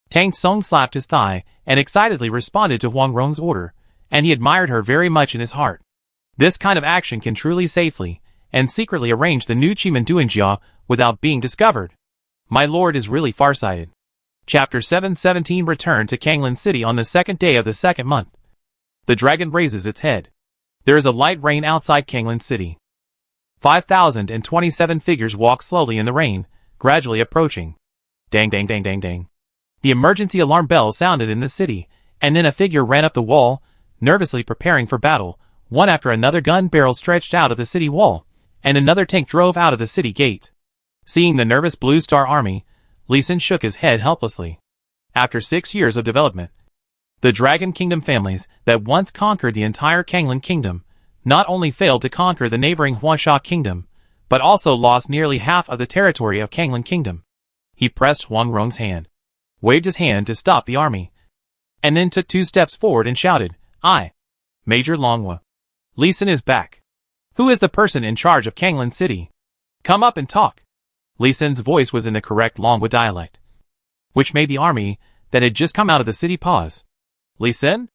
Tang Song slapped his thigh and excitedly responded to Huang Rong's order, and he admired her very much in his heart. This kind of action can truly safely and secretly arrange the new Chimenduanjia without being discovered. My lord is really farsighted. Chapter 717 Return to Kanglin City on the 2nd day of the 2nd month. The dragon raises its head. There is a light rain outside Kanglin City. 5,027 figures walk slowly in the rain, gradually approaching. Dang. The emergency alarm bell sounded in the city, and then a figure ran up the wall, nervously preparing for battle. One after another gun barrel stretched out of the city wall, and another tank drove out of the city gate. Seeing the nervous Blue Star Army, Li Xin shook his head helplessly. After 6 years of development, the Dragon Kingdom families that once conquered the entire Kanglin Kingdom not only failed to conquer the neighboring Huangsha Kingdom, but also lost nearly half of the territory of Kanglin Kingdom. He pressed Huang Rong's hand, waved his hand to stop the army, and then took 2 steps forward and shouted, I, Major Longhua. Li Xin is back. Who is the person in charge of Kanglin City? Come up and talk. Li Xin's voice was in the correct Longhua dialect, which made the army that had just come out of the city pause. Li Xin?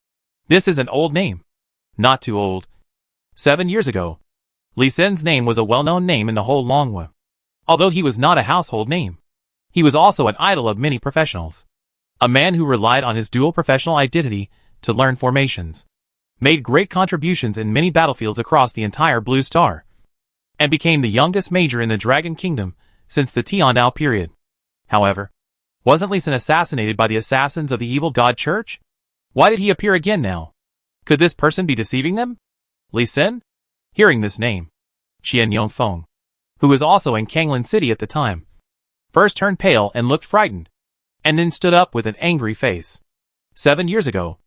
This is an old name. Not too old. 7 years ago, Li Xin's name was a well-known name in the whole Longhua. Although he was not a household name, he was also an idol of many professionals. A man who relied on his dual professional identity to learn formations, made great contributions in many battlefields across the entire Blue Star, and became the youngest major in the Dragon Kingdom since the Tiandao period. However, Wasn't Lee Sin assassinated by the assassins of the evil god church? Why did he appear again now? Could this person be deceiving them? Lee Sin? Hearing this name, Qian Yongfeng, who was also in Kanglin City at the time, first turned pale and looked frightened, and then stood up with an angry face. 7 years ago,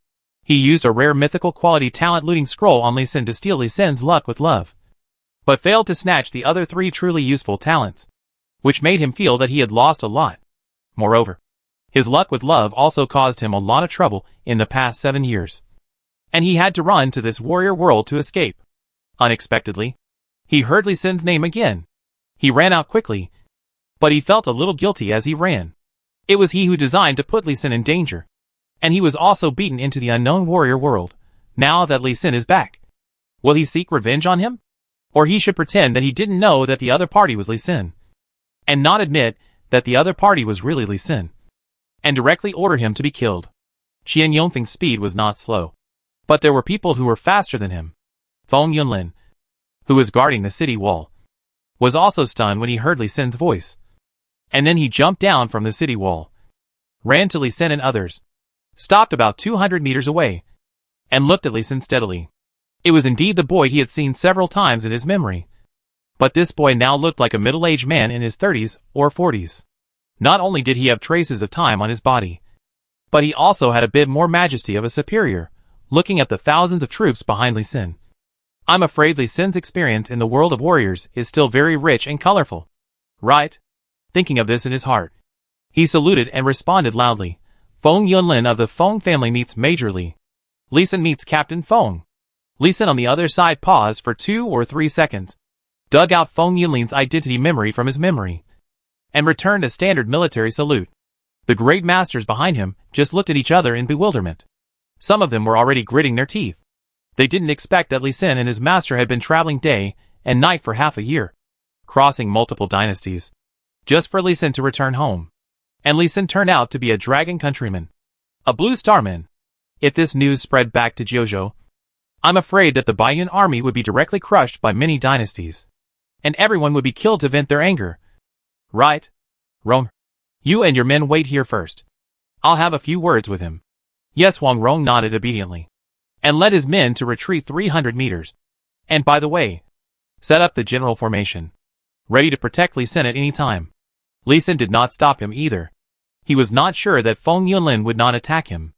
he used a rare mythical quality talent looting scroll on Lee Sin to steal Lee Sin's luck with love, but failed to snatch the other 3 truly useful talents, which made him feel that he had lost a lot. Moreover, his luck with love also caused him a lot of trouble in the past 7 years, and he had to run to this warrior world to escape. Unexpectedly, he heard Lee Sin's name again. He ran out quickly, but he felt a little guilty as he ran. It was he who designed to put Lee Sin in danger, and he was also beaten into the unknown warrior world. Now that Lee Sin is back, will he seek revenge on him? Or he should pretend that he didn't know that the other party was Lee Sin, and not admit that the other party was really Lee Sin, and directly order him to be killed. Qian Yongfeng's speed was not slow, but there were people who were faster than him. Feng Yunlin, who was guarding the city wall, was also stunned when he heard Lee Sin's voice, and then he jumped down from the city wall, ran to Lee Sin and others, stopped about 200 meters away, and looked at Lee Sin steadily. It was indeed the boy he had seen several times in his memory, but this boy now looked like a middle-aged man in his 30s or 40s. Not only did he have traces of time on his body, but he also had a bit more majesty of a superior, looking at the thousands of troops behind Lee Sin. I'm afraid Lee Sin's experience in the world of warriors is still very rich and colorful. Right? Thinking of this in his heart, he saluted and responded loudly. Feng Yunlin of the Feng family meets Major Li. Lee Sin meets Captain Feng. Lee Sin on the other side paused for 2 or 3 seconds, dug out Feng Yunlin's identity memory from his memory, and returned a standard military salute. The great masters behind him just looked at each other in bewilderment. Some of them were already gritting their teeth. They didn't expect that Lee Sin and his master had been traveling day and night for half a year, crossing multiple dynasties, just for Lee Sin to return home. And Lee Sin turned out to be a dragon countryman, a blue starman. If this news spread back to Jiuzhou, I'm afraid that the Baiyun army would be directly crushed by many dynasties, and everyone would be killed to vent their anger. Right? Rong, you and your men wait here first. I'll have a few words with him. Yes, Wang Rong nodded obediently, and led his men to retreat 300 meters. And by the way, set up the general formation, ready to protect Lee Sin at any time. Lee Sin did not stop him either. He was not sure that Feng Yunlin would not attack him.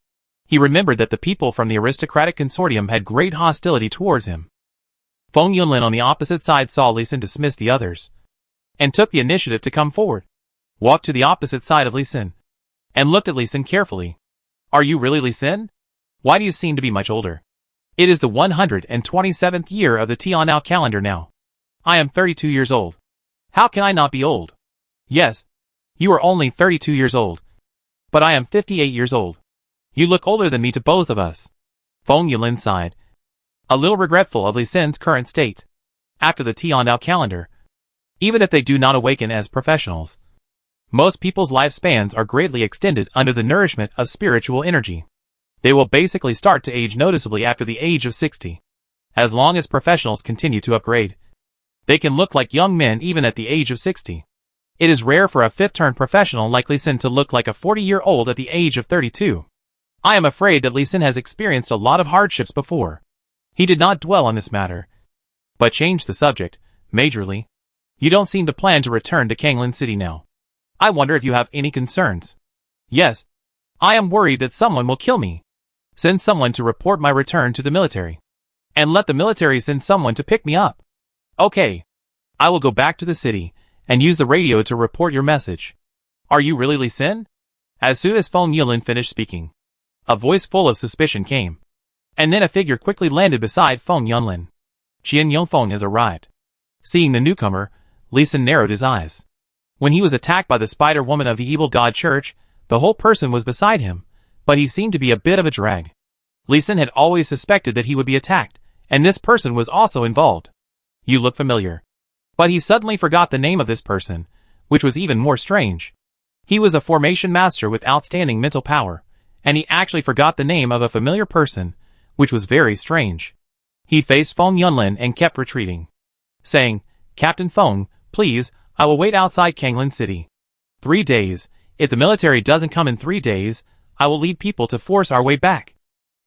He remembered that the people from the aristocratic consortium had great hostility towards him. Feng Yunlin on the opposite side saw Lee Sin dismiss the others, and took the initiative to come forward, walked to the opposite side of Lee Sin, and looked at Lee Sin carefully. Are you really Lee Sin? Why do you seem to be much older? It is the 127th year of the Tianao calendar now. I am 32 years old. How can I not be old? Yes, you are only 32 years old. But I am 58 years old. You look older than me to both of us. Feng Yunlin sighed, a little regretful of Lee Sin's current state. After the Tianao calendar, even if they do not awaken as professionals, most people's lifespans are greatly extended under the nourishment of spiritual energy. They will basically start to age noticeably after the age of 60. As long as professionals continue to upgrade, they can look like young men even at the age of 60. It is rare for a fifth-turn professional like Lee Sin to look like a 40-year-old at the age of 32. I am afraid that Lee Sin has experienced a lot of hardships before. He did not dwell on this matter, but changed the subject. Major Li, you don't seem to plan to return to Kanglin City now. I wonder if you have any concerns. Yes, I am worried that someone will kill me. Send someone to report my return to the military, and let the military send someone to pick me up. Okay, I will go back to the city and use the radio to report your message. Are you really Lee Sin? As soon as Feng Yunlin finished speaking, a voice full of suspicion came, and then a figure quickly landed beside Feng Yunlin. Qian Yongfeng has arrived. Seeing the newcomer, Lee Sin narrowed his eyes. When he was attacked by the spider woman of the evil god church, the whole person was beside him, but he seemed to be a bit of a drag. Lee Sin had always suspected that he would be attacked, and this person was also involved. You look familiar. But he suddenly forgot the name of this person, which was even more strange. He was a formation master with outstanding mental power, and he actually forgot the name of a familiar person, which was very strange. He faced Feng Yunlin and kept retreating, saying, Captain Feng, please, I will wait outside Kanglin City. 3 days, If the military doesn't come in 3 days, I will lead people to force our way back.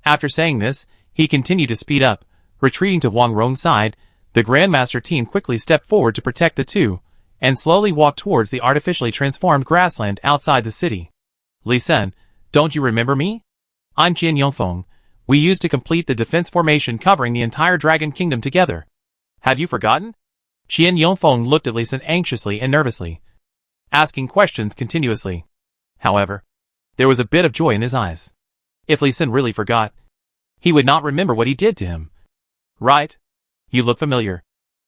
After saying this, he continued to speed up, retreating to Huang Rong's side. The Grandmaster team quickly stepped forward to protect the two, and slowly walked towards the artificially transformed grassland outside the city. Li Sen, don't you remember me? I'm Qian Yongfeng. We used to complete the defense formation covering the entire Dragon Kingdom together. Have you forgotten? Qian Yongfeng looked at Li Sen anxiously and nervously, asking questions continuously. However, there was a bit of joy in his eyes. If Li Sen really forgot, he would not remember what he did to him. Right? You look familiar.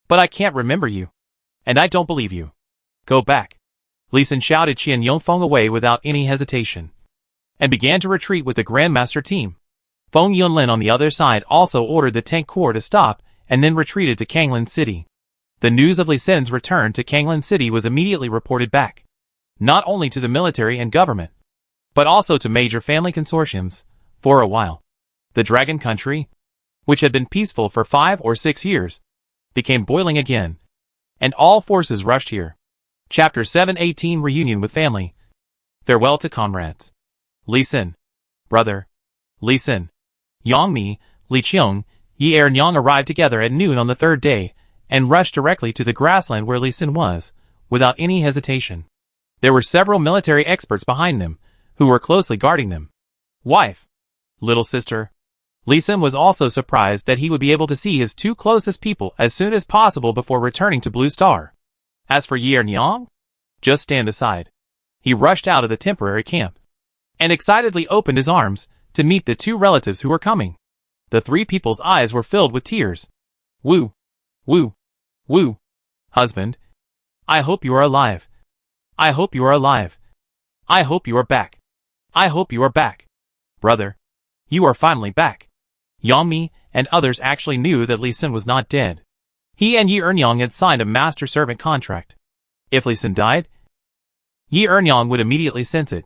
But I can't remember you. And I don't believe you. Go back. Li Sen shouted Qian Yongfeng away without any hesitation, and began to retreat with the Grandmaster team. Feng Yunlin on the other side also ordered the tank corps to stop and then retreated to Kanglin City. The news of Li Sen's return to Kanglin City was immediately reported back, not only to the military and government, but also to major family consortiums. For a while, the Dragon Country, which had been peaceful for 5 or 6 years, became boiling again, and all forces rushed here. Chapter 718 Reunion with Family. Farewell to comrades. Li Sen. Brother. Li Sen. Yang Mi, Li Qiong, Yi Er Nyang arrived together at noon on the 3rd day, and rushed directly to the grassland where Li Sen was, without any hesitation. There were several military experts behind them, who were closely guarding them. Wife. Little sister. Li Sen was also surprised that he would be able to see his 2 closest people as soon as possible before returning to Blue Star. As for Yi Er Nyang, just stand aside. He rushed out of the temporary camp, and excitedly opened his arms to meet the 2 relatives who were coming. The 3 people's eyes were filled with tears. Woo! Woo! Woo! Husband, I hope you are alive. I hope you are alive. I hope you are back. I hope you are back. Brother, you are finally back. Yang Mi and others actually knew that Li Sen was not dead. He and Yi Ernyang had signed a master-servant contract. If Li Sen died, Yi Ernyang would immediately sense it.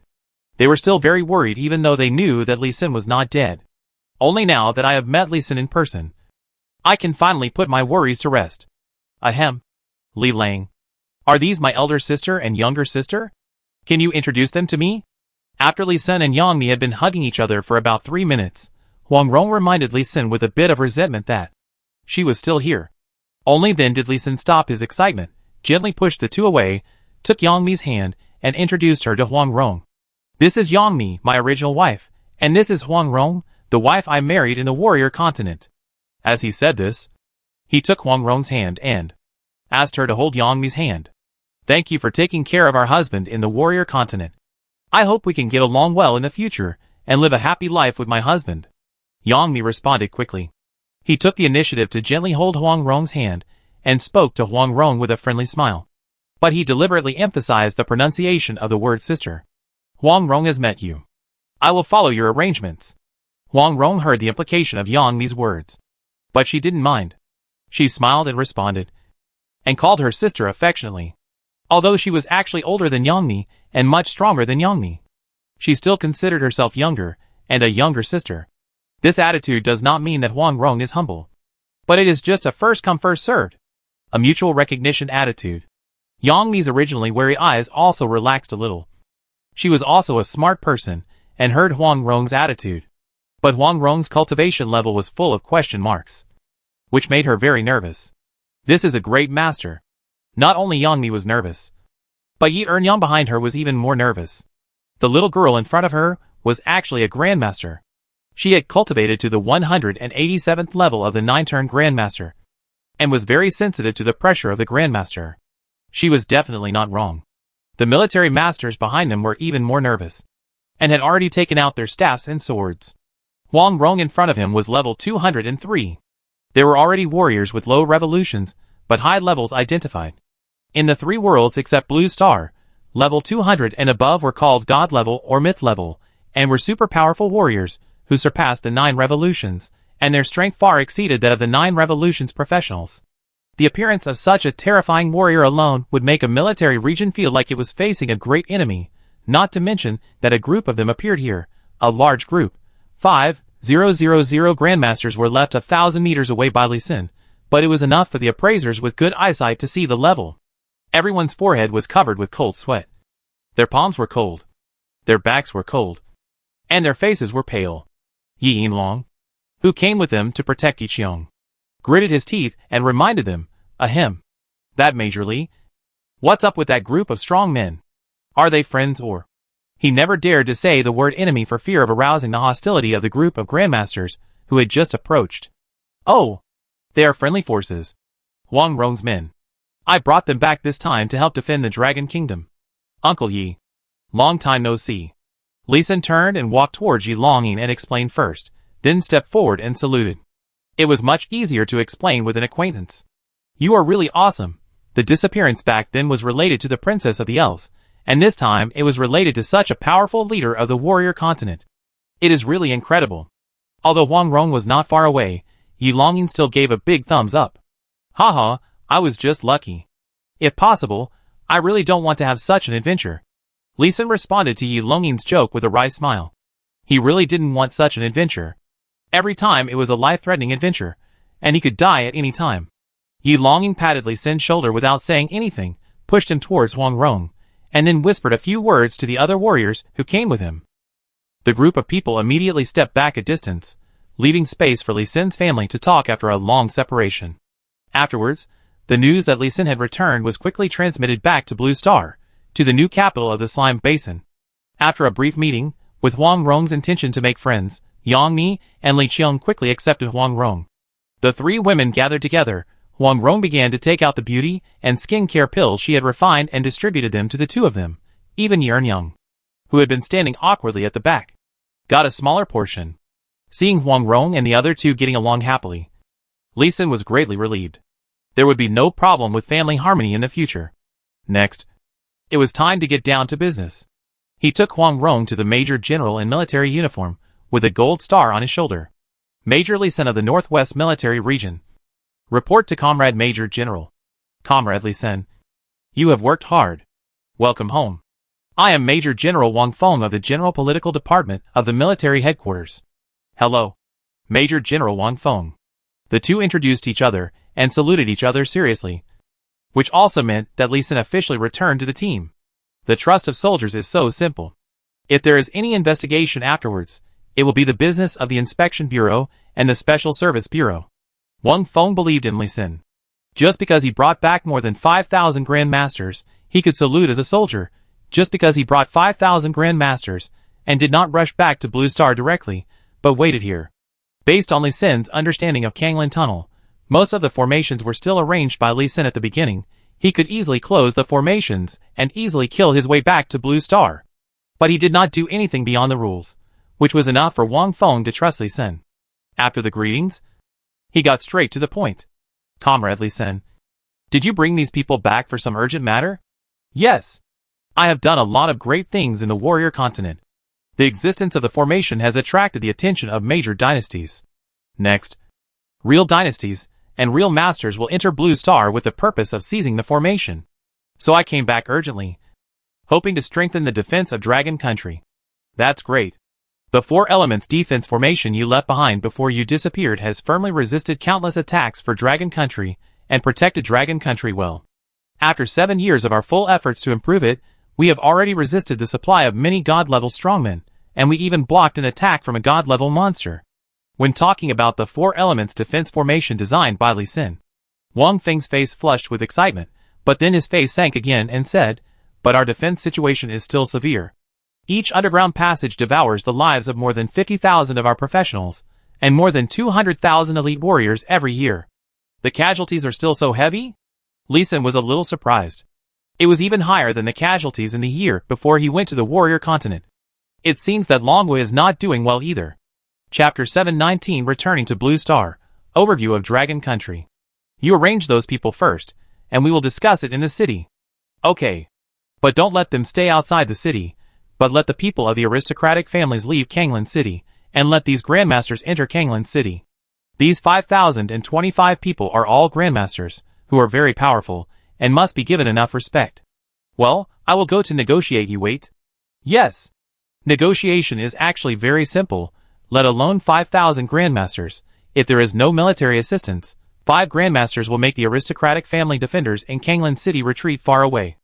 They were still very worried even though they knew that Li Sen was not dead. Only now that I have met Li Sen in person, I can finally put my worries to rest. Ahem. Li Lang. Are these my elder sister and younger sister? Can you introduce them to me? After Li Sen and Yang Mi had been hugging each other for about 3 minutes, Huang Rong reminded Li Sen with a bit of resentment that she was still here. Only then did Li Sen stop his excitement, gently pushed the 2 away, took Yang Mi's hand, and introduced her to Huang Rong. This is Yang Mi, my original wife, and this is Huang Rong, the wife I married in the warrior continent. As he said this, he took Huang Rong's hand and asked her to hold Yang Mi's hand. Thank you for taking care of our husband in the warrior continent. I hope we can get along well in the future and live a happy life with my husband. Yang Mi responded quickly. He took the initiative to gently hold Huang Rong's hand and spoke to Huang Rong with a friendly smile. But he deliberately emphasized the pronunciation of the word sister. Huang Rong has met you. I will follow your arrangements. Huang Rong heard the implication of Yang Mi's words, but she didn't mind. She smiled and responded, and called her sister affectionately. Although she was actually older than Yang Mi and much stronger than Yang Mi, she still considered herself younger and a younger sister. This attitude does not mean that Huang Rong is humble, but it is just a first-come first-served, a mutual recognition attitude. Yang Mi's originally wary eyes also relaxed a little. She was also a smart person and heard Huang Rong's attitude, but Huang Rong's cultivation level was full of question marks, which made her very nervous. This is a great master. Not only Yang Mi was nervous, but Yi Ernyang behind her was even more nervous. The little girl in front of her was actually a grandmaster. She had cultivated to the 187th level of the 9-turn grandmaster, and was very sensitive to the pressure of the grandmaster. She was definitely not wrong. The military masters behind them were even more nervous, and had already taken out their staffs and swords. Huang Rong in front of him was level 203. There were already warriors with low revolutions, but high levels identified. In the 3 worlds except Blue Star, level 200 and above were called God level or Myth level, and were super powerful warriors who surpassed the 9 revolutions, and their strength far exceeded that of the 9 revolutions professionals. The appearance of such a terrifying warrior alone would make a military region feel like it was facing a great enemy, not to mention that a group of them appeared here, a large group. 5,000 grandmasters were left 1,000 meters away by Li Sen, but it was enough for the appraisers with good eyesight to see the level. Everyone's forehead was covered with cold sweat. Their palms were cold. Their backs were cold, and their faces were pale. Yi Yinlong, who came with them to protect Yiqiong, gritted his teeth and reminded them, ahem. That Major Li? What's up with that group of strong men? Are they friends or? He never dared to say the word enemy for fear of arousing the hostility of the group of grandmasters who had just approached. Oh, they are friendly forces. Huang Rong's men. I brought them back this time to help defend the Dragon Kingdom. Uncle Yi. Long time no see. Li Sin turned and walked towards Yi Longyin and explained first, then stepped forward and saluted. It was much easier to explain with an acquaintance. You are really awesome. The disappearance back then was related to the Princess of the Elves, and this time it was related to such a powerful leader of the warrior continent. It is really incredible. Although Huang Rong was not far away, Yi Longyin still gave a big thumbs up. Haha, I was just lucky. If possible, I really don't want to have such an adventure. Li Sin responded to Yi Longyin's joke with a wry smile. He really didn't want such an adventure. Every time it was a life-threatening adventure, and he could die at any time. Yi Longyin patted Li Sin's shoulder without saying anything, pushed him towards Huang Rong, and then whispered a few words to the other warriors who came with him. The group of people immediately stepped back a distance, leaving space for Li Sin's family to talk after a long separation. Afterwards, the news that Li Sin had returned was quickly transmitted back to Blue Star, to the new capital of the Slime Basin. After a brief meeting, with Huang Rong's intention to make friends, Yang Ni and Li Qiang quickly accepted Huang Rong. The three women gathered together. Huang Rong began to take out the beauty and skincare pills she had refined and distributed them to the two of them. Even Yi Yang, who had been standing awkwardly at the back, got a smaller portion. Seeing Huang Rong and the other two getting along happily, Li Sin was greatly relieved. There would be no problem with family harmony in the future. Next, it was time to get down to business. He took Huang Rong to the Major General in military uniform, with a gold star on his shoulder. Major Li Sin of the Northwest Military Region. Report to Comrade Major General. Comrade Li Sin. You have worked hard. Welcome home. I am Major General Wang Feng of the General Political Department of the Military Headquarters. Hello. Major General Wang Feng. The two introduced each other and saluted each other seriously, which also meant that Li Sin officially returned to the team. The trust of soldiers is so simple. If there is any investigation afterwards, it will be the business of the Inspection Bureau and the Special Service Bureau. Wang Feng believed in Li Sin. Just because he brought back more than 5,000 Grandmasters, he could salute as a soldier. Just because he brought 5,000 Grandmasters, and did not rush back to Blue Star directly, but waited here. Based on Li Sin's understanding of Kanglin Tunnel, most of the formations were still arranged by Li Sin at the beginning. He could easily close the formations and easily kill his way back to Blue Star. But he did not do anything beyond the rules, which was enough for Wang Feng to trust Li Sin. After the greetings, he got straight to the point. Comrade Li Sin, did you bring these people back for some urgent matter? Yes. I have done a lot of great things in the warrior continent. The existence of the formation has attracted the attention of major dynasties. Next, real dynasties and real masters will enter Blue Star with the purpose of seizing the formation. So I came back urgently, hoping to strengthen the defense of Dragon Country. That's great. The 4 elements defense formation you left behind before you disappeared has firmly resisted countless attacks for Dragon Country and protected Dragon Country well. After 7 years of our full efforts to improve it, we have already resisted the supply of many god-level strongmen, and we even blocked an attack from a god-level monster. When talking about the 4 elements defense formation designed by Li Sin, Wang Feng's face flushed with excitement, but then his face sank again and said, but our defense situation is still severe. Each underground passage devours the lives of more than 50,000 of our professionals, and more than 200,000 elite warriors every year. The casualties are still so heavy? Li Sin was a little surprised. It was even higher than the casualties in the year before he went to the warrior continent. It seems that Longwei is not doing well either. Chapter 719 Returning to Blue Star. Overview of Dragon Country. You arrange those people first, and we will discuss it in the city. Okay. But don't let them stay outside the city, but let the people of the aristocratic families leave Kanglin City, and let these Grandmasters enter Kanglin City. These 5,025 people are all Grandmasters, who are very powerful, and must be given enough respect. Well, I will go to negotiate. You wait? Yes. Negotiation is actually very simple, let alone 5,000 Grandmasters. If there is no military assistance, 5 Grandmasters will make the aristocratic family defenders in Kanglin City retreat far away.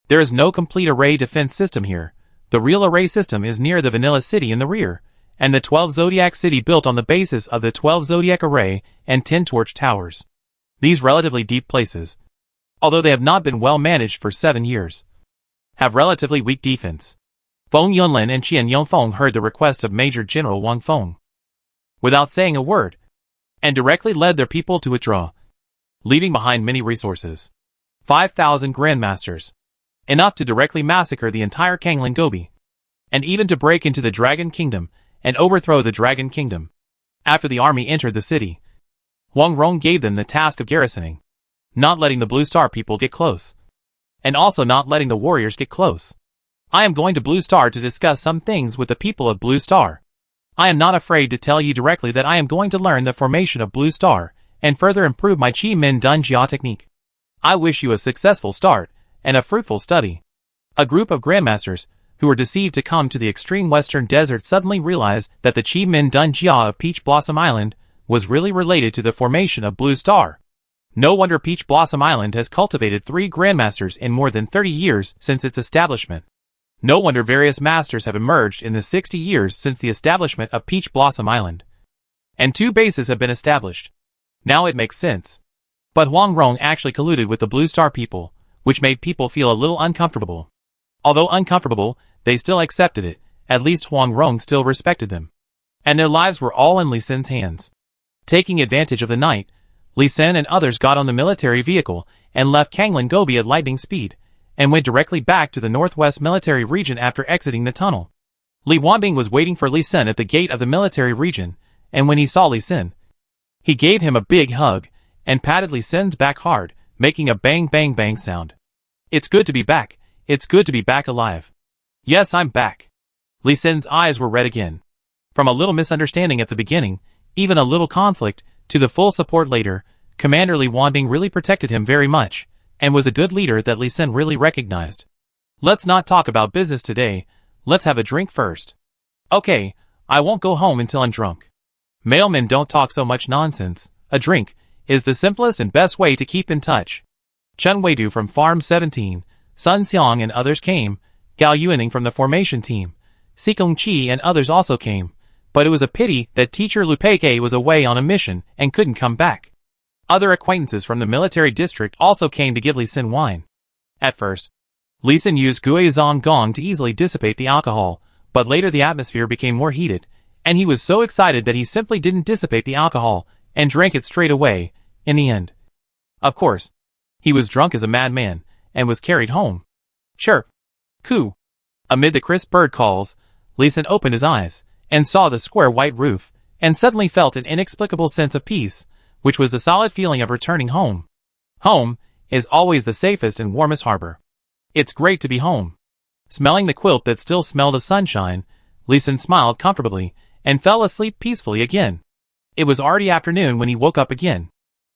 There is no complete array defense system here. The real array system is near the Vanilla City in the rear, and the 12 Zodiac City built on the basis of the 12 Zodiac Array and 10 Torch Towers. These relatively deep places, although they have not been well managed for 7 years, have relatively weak defense. Feng Yunlin and Qian Yongfeng heard the request of Major General Wang Feng without saying a word, and directly led their people to withdraw, leaving behind many resources. 5,000 grandmasters, enough to directly massacre the entire Kanglin Gobi, and even to break into the Dragon Kingdom and overthrow the Dragon Kingdom. After the army entered the city, Huang Rong gave them the task of garrisoning, not letting the Blue Star people get close, and also not letting the warriors get close. I am going to Blue Star to discuss some things with the people of Blue Star. I am not afraid to tell you directly that I am going to learn the formation of Blue Star and further improve my Qi Min Dun Jia technique. I wish you a successful start and a fruitful study. A group of grandmasters who were deceived to come to the extreme western desert suddenly realized that the Qi Min Dun Jia of Peach Blossom Island was really related to the formation of Blue Star. No wonder Peach Blossom Island has cultivated 3 grandmasters in more than 30 years since its establishment. No wonder various masters have emerged in the 60 years since the establishment of Peach Blossom Island. And 2 bases have been established. Now it makes sense. But Huang Rong actually colluded with the Blue Star people, which made people feel a little uncomfortable. Although uncomfortable, they still accepted it. At least Huang Rong still respected them. And their lives were all in Li Sin's hands. Taking advantage of the night, Li Sin and others got on the military vehicle and left Kanglin Gobi at lightning speed, and went directly back to the northwest military region after exiting the tunnel. Li Wanbing was waiting for Li Sin at the gate of the military region, and when he saw Li Sin, he gave him a big hug, and patted Li Sin's back hard, making a bang bang bang sound. It's good to be back. It's good to be back alive. Yes, I'm back. Li Sin's eyes were red again. From a little misunderstanding at the beginning, even a little conflict, to the full support later, Commander Li Wanbing really protected him very much, and was a good leader that Li Sin really recognized. Let's not talk about business today, let's have a drink first. Okay, I won't go home until I'm drunk. Mailmen don't talk so much nonsense. A drink is the simplest and best way to keep in touch. Chen Weidu from Farm 17, Sun Xiang and others came, Gao Yuaning from the formation team, Sikong Qi and others also came, but it was a pity that teacher Lu Peike was away on a mission and couldn't come back. Other acquaintances from the military district also came to give Li Sin wine. At first, Li Sin used Guizong Gong to easily dissipate the alcohol, but later the atmosphere became more heated, and he was so excited that he simply didn't dissipate the alcohol, and drank it straight away, in the end. Of course, he was drunk as a madman, and was carried home. Chirp. Coo. Amid the crisp bird calls, Li Sin opened his eyes, and saw the square white roof, and suddenly felt an inexplicable sense of peace, which was the solid feeling of returning home. Home is always the safest and warmest harbor. It's great to be home. Smelling the quilt that still smelled of sunshine, Li Sin smiled comfortably, and fell asleep peacefully again. It was already afternoon when he woke up again.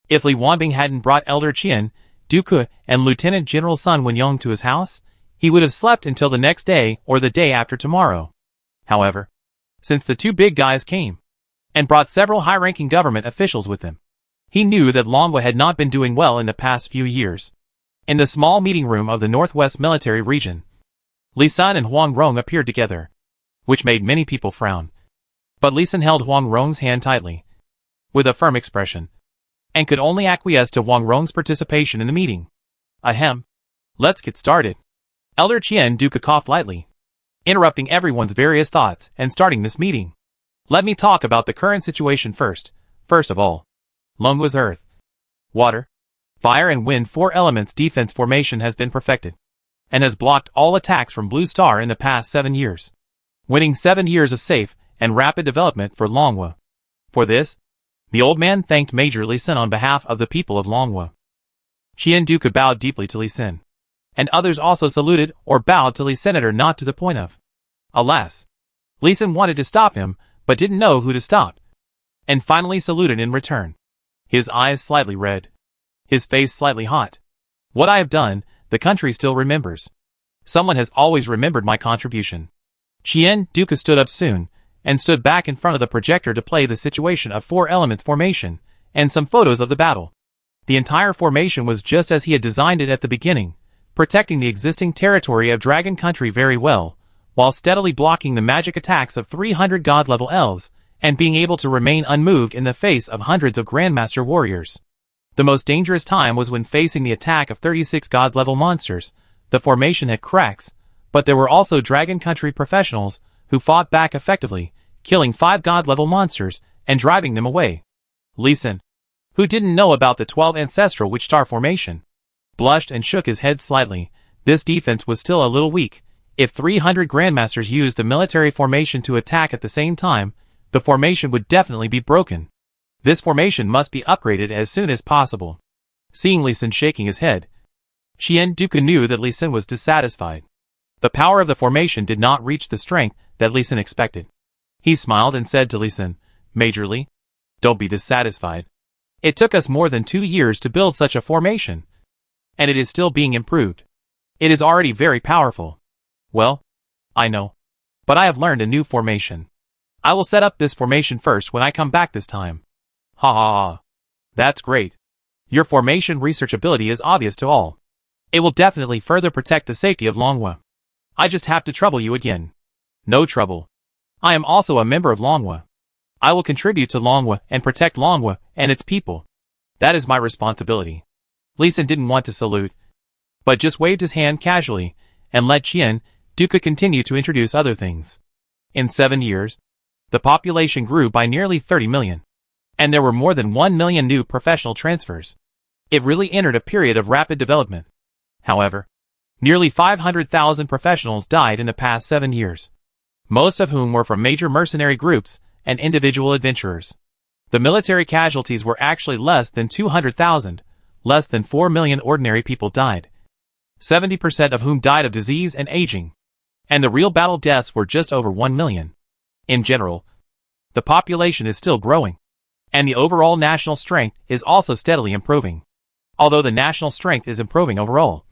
If Li Wanbing hadn't brought Elder Qian, Duke, and Lieutenant General Sun Wenyong to his house, he would have slept until the next day or the day after tomorrow. However, since the 2 big guys came, and brought several high-ranking government officials with them, he knew that Longwa had not been doing well in the past few years. In the small meeting room of the Northwest Military Region, Li Sin and Huang Rong appeared together, which made many people frown. But Li Sin held Huang Rong's hand tightly, with a firm expression, and could only acquiesce to Huang Rong's participation in the meeting. Ahem. Let's get started. Elder Qian Duke coughed lightly, interrupting everyone's various thoughts and starting this meeting. Let me talk about the current situation first. First of all, Longwa's earth, water, fire and wind 4 elements defense formation has been perfected, and has blocked all attacks from Blue Star in the past 7 years, winning 7 years of safe and rapid development for Longwa. For this, the old man thanked Major Li Sin on behalf of the people of Longwa. Qian Duke bowed deeply to Li Sin, and others also saluted or bowed to Li Senator, not to the point of. Alas, Li Sin wanted to stop him, but didn't know who to stop, and finally saluted in return. His eyes slightly red, his face slightly hot. What I have done, the country still remembers. Someone has always remembered my contribution. Qian Duke stood up soon, and stood back in front of the projector to play the situation of 4 elements formation, and some photos of the battle. The entire formation was just as he had designed it at the beginning, protecting the existing territory of Dragon Country very well, while steadily blocking the magic attacks of 300 god-level elves, and being able to remain unmoved in the face of hundreds of Grandmaster warriors. The most dangerous time was when facing the attack of 36 god-level monsters. The formation had cracks, but there were also Dragon Country professionals who fought back effectively, killing 5 god-level monsters and driving them away. Lee Sin, who didn't know about the 12 ancestral Witch Star formation, blushed and shook his head slightly. This defense was still a little weak. If 300 Grandmasters used the military formation to attack at the same time, the formation would definitely be broken. This formation must be upgraded as soon as possible. Seeing Lee Sin shaking his head, Xian Duke knew that Lee Sin was dissatisfied. The power of the formation did not reach the strength that Lee Sin expected. He smiled and said to Lee Sin, "Major Lee, don't be dissatisfied. It took us more than 2 years to build such a formation, and it is still being improved. It is already very powerful." "Well, I know. But I have learned a new formation. I will set up this formation first when I come back this time." "Ha ha ha. That's great. Your formation research ability is obvious to all. It will definitely further protect the safety of Longhua. I just have to trouble you again." "No trouble. I am also a member of Longhua. I will contribute to Longhua and protect Longhua and its people. That is my responsibility." Lee Sin didn't want to salute, but just waved his hand casually and let Xian Duke continue to introduce other things. In 7 years, the population grew by nearly 30 million, and there were more than 1 million new professional transfers. It really entered a period of rapid development. However, nearly 500,000 professionals died in the past 7 years, most of whom were from major mercenary groups and individual adventurers. The military casualties were actually less than 200,000, less than 4 million ordinary people died, 70% of whom died of disease and aging, and the real battle deaths were just over 1 million. In general, the population is still growing, and the overall national strength is also steadily improving. Although the national strength is improving overall,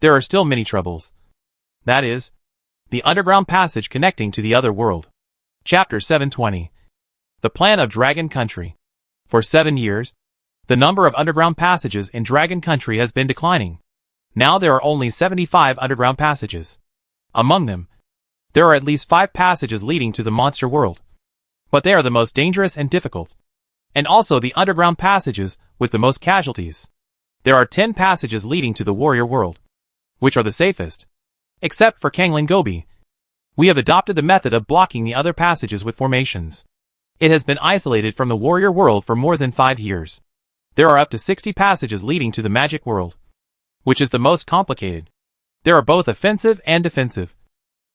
there are still many troubles. That is, the underground passage connecting to the other world. Chapter 720. The Plan of Dragon Country. For 7 years, the number of underground passages in Dragon Country has been declining. Now there are only 75 underground passages. Among them, there are at least 5 passages leading to the monster world. But they are the most dangerous and difficult, and also the underground passages with the most casualties. There are 10 passages leading to the warrior world, which are the safest. Except for Kangling Gobi, we have adopted the method of blocking the other passages with formations. It has been isolated from the warrior world for more than 5 years. There are up to 60 passages leading to the magic world, which is the most complicated. There are both offensive and defensive,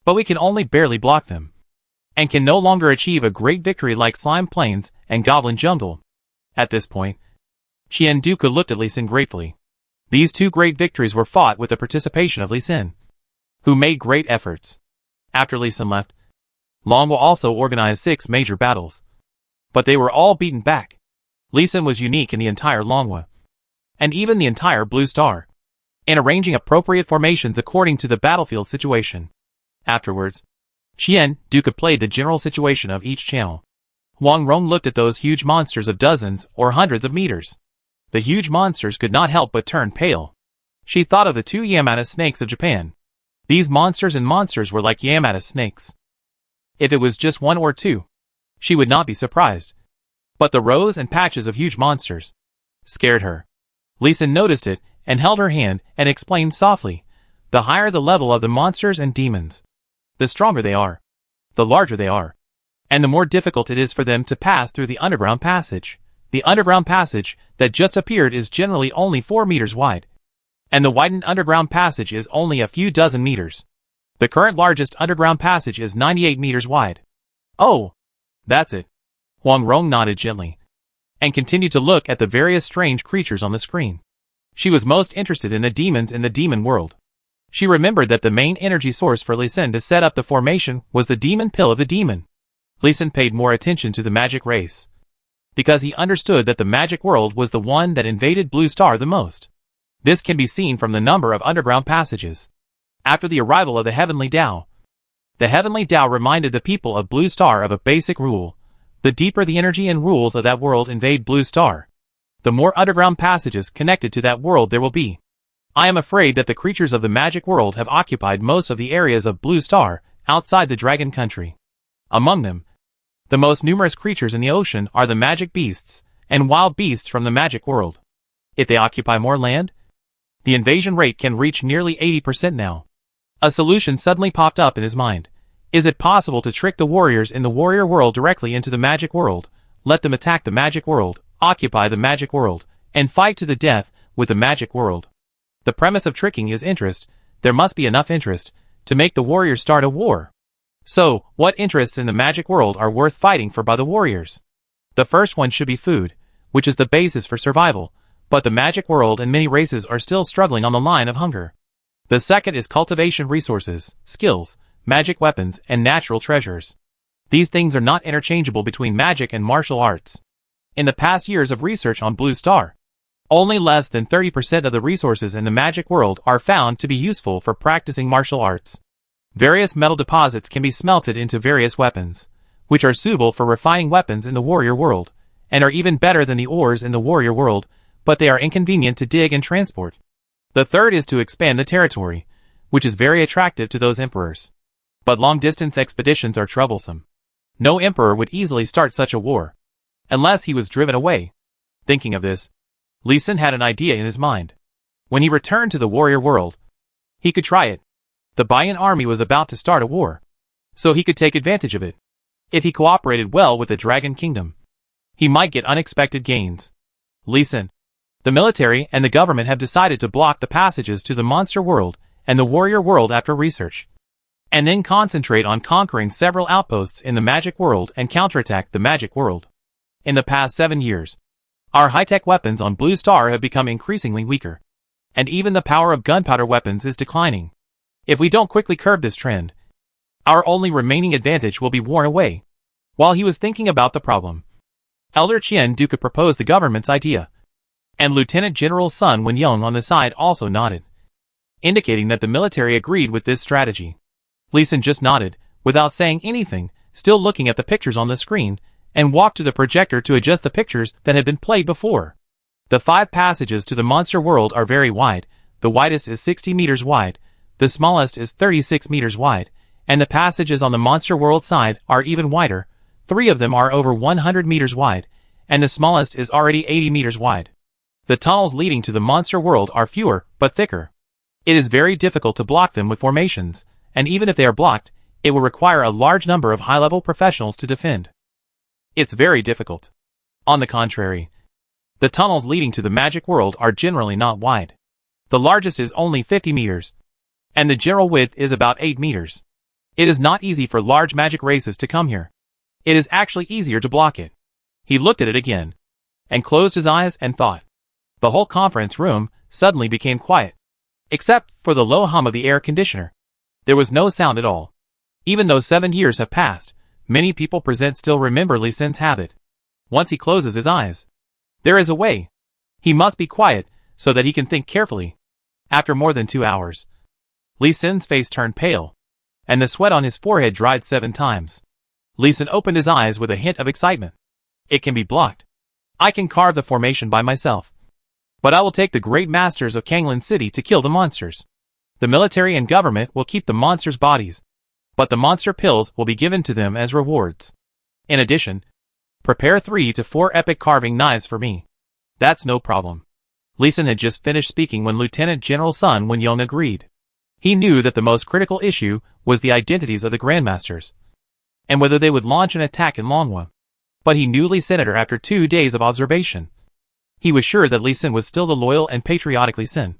but we can only barely block them, and can no longer achieve a great victory like Slime Plains and Goblin Jungle. At this point, Xian Duke looked at Lee Sin gratefully. These 2 great victories were fought with the participation of Lee Sin, who made great efforts. After Lee Sin left, Longhua also organized 6 major battles, but they were all beaten back. Lee Sin was unique in the entire Longhua, and even the entire Blue Star, in arranging appropriate formations according to the battlefield situation. Afterwards, Xian Duke played the general situation of each channel. Huang Rong looked at those huge monsters of dozens or hundreds of meters. The huge monsters could not help but turn pale. She thought of the 2 Yamata snakes of Japan. These monsters were like Yamata snakes. If it was just 1 or 2, she would not be surprised. But the rows and patches of huge monsters scared her. Lee Sin noticed it and held her hand and explained softly, "The higher the level of the monsters and demons, the stronger they are, the larger they are, and the more difficult it is for them to pass through the underground passage. The underground passage that just appeared is generally only 4 meters wide, and the widened underground passage is only a few dozen meters. The current largest underground passage is 98 meters wide." "Oh, that's it." Huang Rong nodded gently, and continued to look at the various strange creatures on the screen. She was most interested in the demons in the demon world. She remembered that the main energy source for Lee Sin to set up the formation was the demon pill of the demon. Lee Sin paid more attention to the magic race, because he understood that the magic world was the one that invaded Blue Star the most. This can be seen from the number of underground passages. After the arrival of the Heavenly Tao, the Heavenly Tao reminded the people of Blue Star of a basic rule: the deeper the energy and rules of that world invade Blue Star, the more underground passages connected to that world there will be. I am afraid that the creatures of the magic world have occupied most of the areas of Blue Star outside the dragon country. Among them, the most numerous creatures in the ocean are the magic beasts and wild beasts from the magic world. If they occupy more land, the invasion rate can reach nearly 80% now. A solution suddenly popped up in his mind. Is it possible to trick the warriors in the warrior world directly into the magic world, let them attack the magic world, occupy the magic world, and fight to the death with the magic world? The premise of tricking is interest. There must be enough interest to make the warriors start a war. So, what interests in the magic world are worth fighting for by the warriors? The first one should be food, which is the basis for survival, but the magic world and many races are still struggling on the line of hunger. The second is cultivation resources, skills, magic weapons, and natural treasures. These things are not interchangeable between magic and martial arts. In the past years of research on Blue Star, only less than 30% of the resources in the magic world are found to be useful for practicing martial arts. Various metal deposits can be smelted into various weapons, which are suitable for refining weapons in the warrior world, and are even better than the ores in the warrior world, but they are inconvenient to dig and transport. The third is to expand the territory, which is very attractive to those emperors. But long-distance expeditions are troublesome. No emperor would easily start such a war, unless he was driven away. Thinking of this, Lee Sin had an idea in his mind. When he returned to the warrior world, he could try it. The Bayan army was about to start a war, so he could take advantage of it. If he cooperated well with the Dragon Kingdom, he might get unexpected gains. Lee Sin, the military and the government have decided to block the passages to the monster world and the warrior world after research, and then concentrate on conquering several outposts in the magic world and counterattack the magic world. In the past 7 years, our high-tech weapons on Blue Star have become increasingly weaker, and even the power of gunpowder weapons is declining. If we don't quickly curb this trend, our only remaining advantage will be worn away. While he was thinking about the problem, Elder Qian Duca proposed the government's idea, and Lieutenant General Sun Wenyong on the side also nodded, indicating that the military agreed with this strategy. Lee Sin just nodded, without saying anything, still looking at the pictures on the screen, and walked to the projector to adjust the pictures that had been played before. The 5 passages to the monster world are very wide. The widest is 60 meters wide, the smallest is 36 meters wide, and the passages on the monster world side are even wider. 3 of them are over 100 meters wide, and the smallest is already 80 meters wide. The tunnels leading to the monster world are fewer, but thicker. It is very difficult to block them with formations, and even if they are blocked, it will require a large number of high-level professionals to defend. It's very difficult. On the contrary, the tunnels leading to the magic world are generally not wide. The largest is only 50 meters, and the general width is about 8 meters. It is not easy for large magic races to come here. It is actually easier to block it. He looked at it again, and closed his eyes and thought. The whole conference room suddenly became quiet, except for the low hum of the air conditioner. There was no sound at all. Even though 7 years have passed, many people present still remember Lee Sin's habit. Once he closes his eyes, there is a way. He must be quiet so that he can think carefully. After more than 2 hours, Lee Sin's face turned pale, and the sweat on his forehead dried 7 times. Lee Sin opened his eyes with a hint of excitement. It can be blocked. I can carve the formation by myself. But I will take the great masters of Kanglan City to kill the monsters. The military and government will keep the monsters' bodies, but the monster pills will be given to them as rewards. In addition, prepare 3 to 4 epic carving knives for me. That's no problem. Lee Sin had just finished speaking when Lieutenant General Sun Wenyong agreed. He knew that the most critical issue was the identities of the Grandmasters, and whether they would launch an attack in Longhua. But he knew Lee Senator after 2 days of observation. He was sure that Lee Sin was still the loyal and patriotic Lee Sin,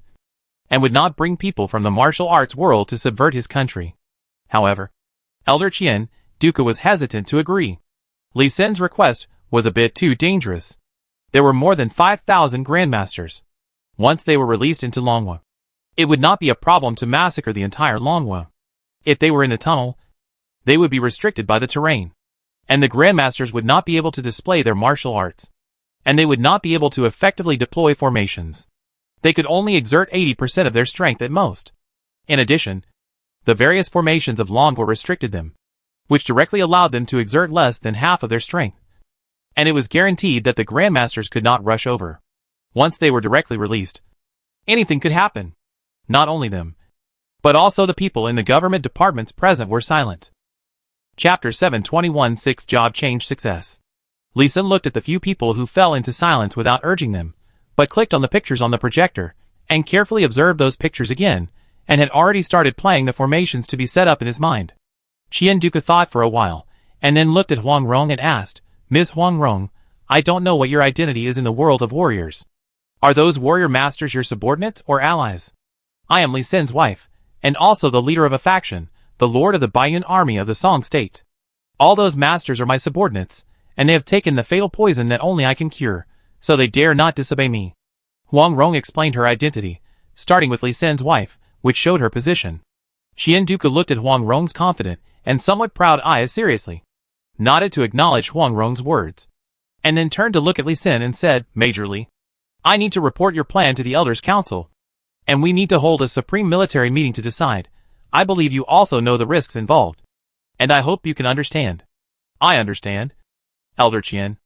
and would not bring people from the martial arts world to subvert his country. However, Elder Qian Duca was hesitant to agree. Lee Sin's request was a bit too dangerous. There were more than 5,000 Grandmasters. Once they were released into Longhua, it would not be a problem to massacre the entire Longhua. If they were in the tunnel, they would be restricted by the terrain, and the Grandmasters would not be able to display their martial arts, and they would not be able to effectively deploy formations. They could only exert 80% of their strength at most. In addition, the various formations of Longhua restricted them, which directly allowed them to exert less than half of their strength. And it was guaranteed that the Grandmasters could not rush over. Once they were directly released, anything could happen. Not only them, But also the people in the government departments present were silent. Chapter 721 6 Job Change Success. Lee Sin looked at the few people who fell into silence without urging them, but clicked on the pictures on the projector, and carefully observed those pictures again, and had already started playing the formations to be set up in his mind. Qian Duca thought for a while, and then looked at Huang Rong and asked, Ms. Huang Rong, I don't know what your identity is in the world of warriors. Are those warrior masters your subordinates or allies? I am Lee Sin's wife, and also the leader of a faction, the lord of the Baiyun army of the Song state. All those masters are my subordinates, and they have taken the fatal poison that only I can cure, so they dare not disobey me. Huang Rong explained her identity, starting with Lee Sin's wife, which showed her position. Qian Duca looked at Huang Rong's confident and somewhat proud eyes seriously, nodded to acknowledge Huang Rong's words, and then turned to look at Lee Sin and said, Major Lee, I need to report your plan to the Elders' Council, and we need to hold a supreme military meeting to decide. I believe you also know the risks involved, and I hope you can understand. I understand. Elder Qian,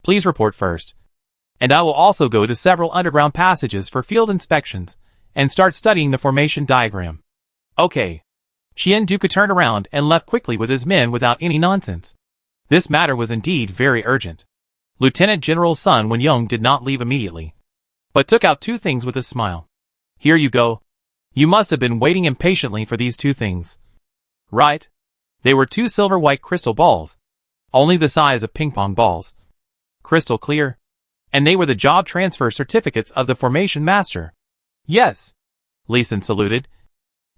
please report first. And I will also go to several underground passages for field inspections, and start studying the formation diagram. Okay. Qian Duca turned around and left quickly with his men without any nonsense. This matter was indeed very urgent. Lieutenant General Sun Wenyong did not leave immediately, but took out two things with a smile. Here you go. You must have been waiting impatiently for these two things. Right? They were two silver-white crystal balls, only the size of ping-pong balls. Crystal clear. And they were the job transfer certificates of the Formation Master. Yes. Lee Sin saluted,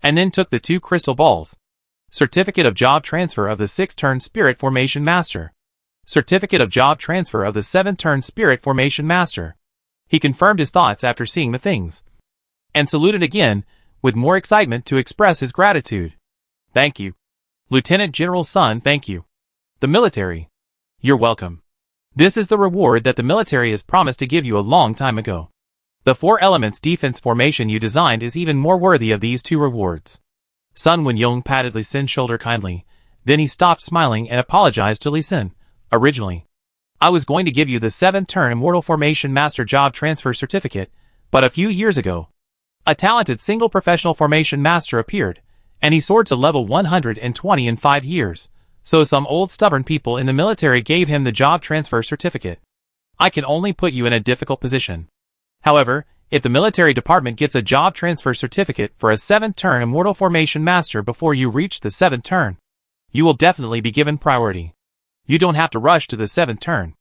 and then took the two crystal balls. Certificate of Job Transfer of the 6th-turn Spirit Formation Master. Certificate of Job Transfer of the 7th-turn Spirit Formation Master. He confirmed his thoughts after seeing the things, and saluted again, with more excitement to express his gratitude. Thank you. Lieutenant General Sun, thank you. The military. You're welcome. This is the reward that the military has promised to give you a long time ago. The 4 elements defense formation you designed is even more worthy of these 2 rewards. Sun Wenyong patted Lee Sin's shoulder kindly, then he stopped smiling and apologized to Lee Sin. Originally, I was going to give you the 7th-turn Immortal Formation Master Job Transfer Certificate, but a few years ago, a talented single professional formation master appeared, and he soared to level 120 in 5 years, so some old stubborn people in the military gave him the job transfer certificate. I can only put you in a difficult position. However, if the military department gets a job transfer certificate for a 7th-turn Immortal Formation Master before you reach the 7th turn, you will definitely be given priority. You don't have to rush to the 7th turn.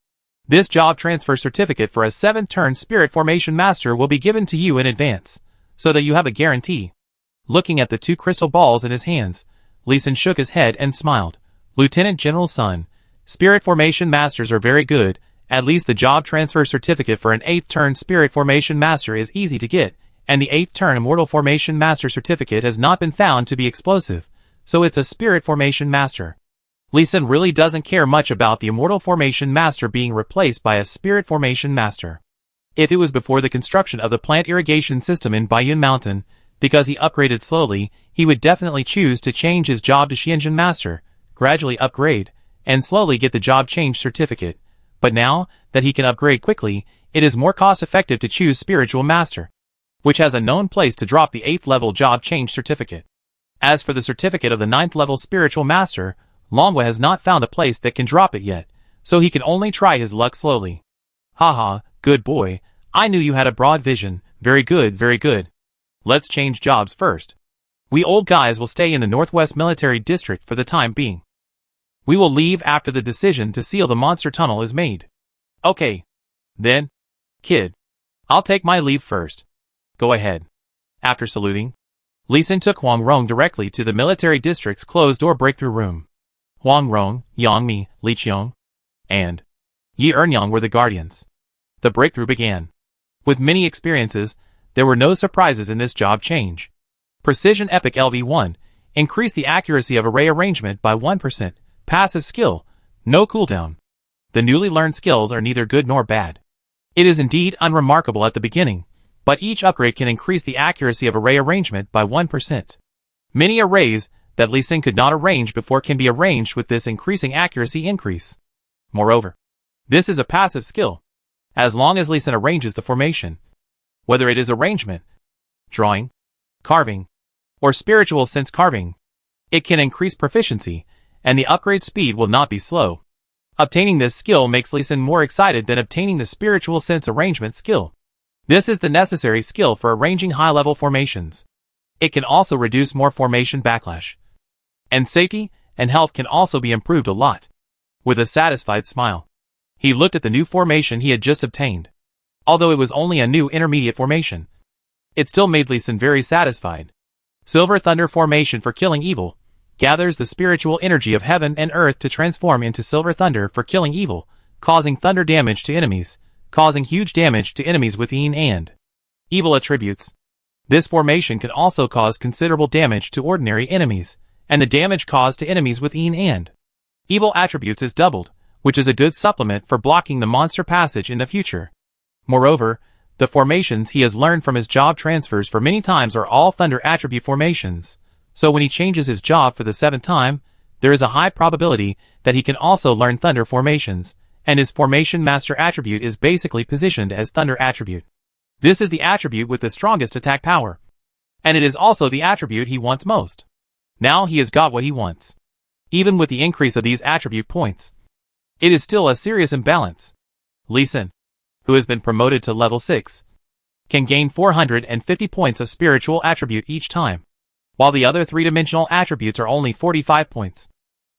This job transfer certificate for a 7th-turn Spirit Formation Master will be given to you in advance, so that you have a guarantee. Looking at the 2 crystal balls in his hands, Lee Sin shook his head and smiled. Lieutenant General Sun, Spirit Formation Masters are very good. At least the job transfer certificate for an 8th-turn Spirit Formation Master is easy to get, and the 8th-turn Immortal Formation Master certificate has not been found to be explosive, so it's a Spirit Formation Master. Lee Sin really doesn't care much about the Immortal Formation Master being replaced by a Spirit Formation Master. If it was before the construction of the plant irrigation system in Baiyun Mountain, because he upgraded slowly, he would definitely choose to change his job to Xianjin Master, gradually upgrade, and slowly get the job change certificate. But now that he can upgrade quickly, it is more cost-effective to choose Spiritual Master, which has a known place to drop the 8th-level job change certificate. As for the certificate of the 9th-level Spiritual Master, Longwa has not found a place that can drop it yet, so he can only try his luck slowly. Haha, good boy, I knew you had a broad vision. Very good, very good. Let's change jobs first. We old guys will stay in the Northwest Military District for the time being. We will leave after the decision to seal the monster tunnel is made. Okay. Then, kid, I'll take my leave first. Go ahead. After saluting, Lee Sin took Huang Rong directly to the military district's closed-door breakthrough room. Huang Rong, Yang Mi, Li Qiong, and Yi Ernyang were the guardians. The breakthrough began. With many experiences, there were no surprises in this job change. Precision Epic LV1 increased the accuracy of array arrangement by 1%. Passive skill, no cooldown. The newly learned skills are neither good nor bad. It is indeed unremarkable at the beginning, but each upgrade can increase the accuracy of array arrangement by 1%. Many arrays that Lee Sin could not arrange before can be arranged with this increasing accuracy increase. Moreover, this is a passive skill. As long as Lee Sin arranges the formation, whether it is arrangement, drawing, carving, or spiritual sense carving. It can increase proficiency, and the upgrade speed will not be slow. Obtaining this skill makes Lee Sin more excited than obtaining the spiritual sense arrangement skill. This is the necessary skill for arranging high-level formations. It can also reduce more formation backlash. And safety and health can also be improved a lot. With a satisfied smile, he looked at the new formation he had just obtained. Although it was only a new intermediate formation, it still made Lee Sin very satisfied. Silver Thunder formation for killing evil. Gathers the spiritual energy of heaven and earth to transform into silver thunder for killing evil, causing thunder damage to enemies, causing huge damage to enemies with yin and evil attributes. This formation can also cause considerable damage to ordinary enemies, and the damage caused to enemies with yin and evil attributes is doubled, which is a good supplement for blocking the monster passage in the future. Moreover, the formations he has learned from his job transfers for many times are all thunder attribute formations. So when he changes his job for the 7th time, there is a high probability that he can also learn thunder formations, and his formation master attribute is basically positioned as thunder attribute. This is the attribute with the strongest attack power. And it is also the attribute he wants most. Now he has got what he wants. Even with the increase of these attribute points, it is still a serious imbalance. Lee Sin, who has been promoted to level 6, can gain 450 points of spiritual attribute each time, while the other 3-dimensional attributes are only 45 points,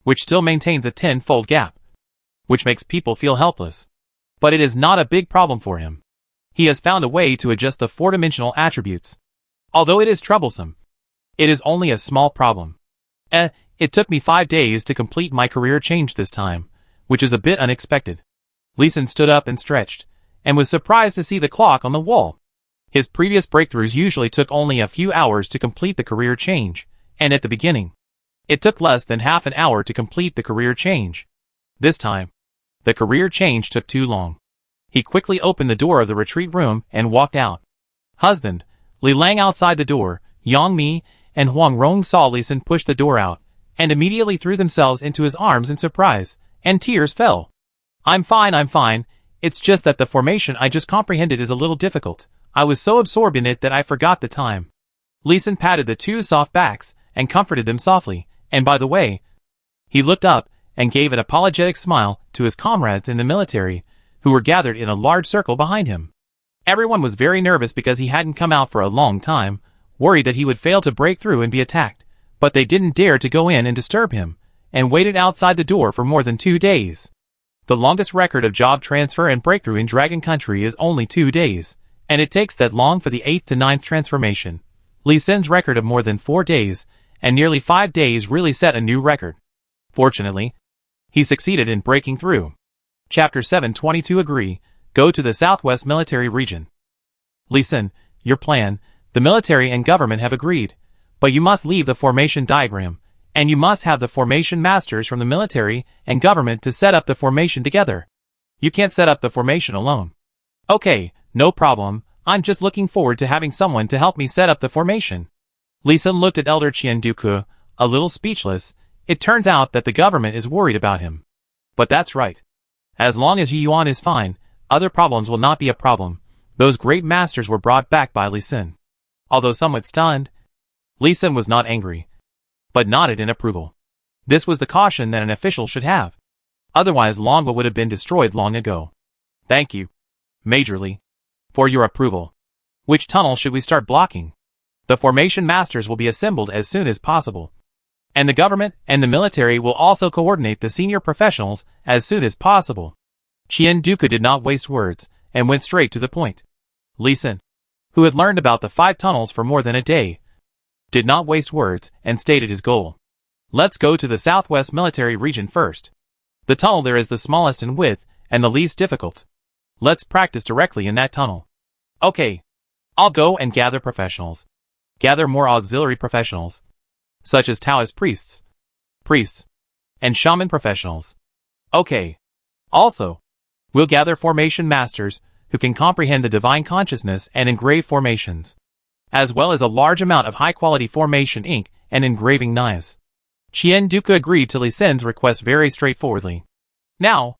which still maintains a 10-fold gap, which makes people feel helpless. But it is not a big problem for him. He has found a way to adjust the 4-dimensional attributes. Although it is troublesome, it is only a small problem. It took me 5 days to complete my career change this time, which is a bit unexpected. Lee Sin stood up and stretched, and was surprised to see the clock on the wall. His previous breakthroughs usually took only a few hours to complete the career change, and at the beginning, it took less than half an hour to complete the career change. This time, the career change took too long. He quickly opened the door of the retreat room and walked out. Husband, Li Lang outside the door, Yang Mi, and Huang Rong saw Lee Sin push the door out, and immediately threw themselves into his arms in surprise, and tears fell. I'm fine. It's just that the formation I just comprehended is a little difficult. I was so absorbed in it that I forgot the time. Lee Sin patted the two soft backs and comforted them softly, and by the way, he looked up and gave an apologetic smile to his comrades in the military, who were gathered in a large circle behind him. Everyone was very nervous because he hadn't come out for a long time, worried that he would fail to break through and be attacked, but they didn't dare to go in and disturb him, and waited outside the door for more than 2 days. The longest record of job transfer and breakthrough in Dragon Country is only 2 days, and it takes that long for the 8th to 9th transformation. Lee Sin's record of more than 4 days, and nearly 5 days really set a new record. Fortunately, he succeeded in breaking through. Chapter 722 Agree, go to the Southwest Military Region. Lee Sin, your plan, the military and government have agreed, but you must leave the formation diagram, and you must have the formation masters from the military and government to set up the formation together. You can't set up the formation alone. Okay, no problem, I'm just looking forward to having someone to help me set up the formation. Lee Sin looked at Elder Qian Duke, a little speechless. It turns out that the government is worried about him. But that's right. As long as Yi Yuan is fine, other problems will not be a problem. Those great masters were brought back by Lee Sin. Although somewhat stunned, Lee Sin was not angry, but nodded in approval. This was the caution that an official should have. Otherwise Longba would have been destroyed long ago. Thank you, Major Lee, for your approval. Which tunnel should we start blocking? The formation masters will be assembled as soon as possible. And the government and the military will also coordinate the senior professionals as soon as possible. Qian Duke did not waste words, and went straight to the point. Lee Sin, who had learned about the 5 tunnels for more than a day, did not waste words, and stated his goal. Let's go to the Southwest Military Region first. The tunnel there is the smallest in width, and the least difficult. Let's practice directly in that tunnel. Okay. I'll go and gather professionals. Gather more auxiliary professionals, such as Taoist priests, and shaman professionals. Okay. Also, we'll gather formation masters, who can comprehend the divine consciousness and engrave formations, as well as a large amount of high-quality formation ink and engraving knives. Qian Duke agreed to Lee Sin's request very straightforwardly. Now,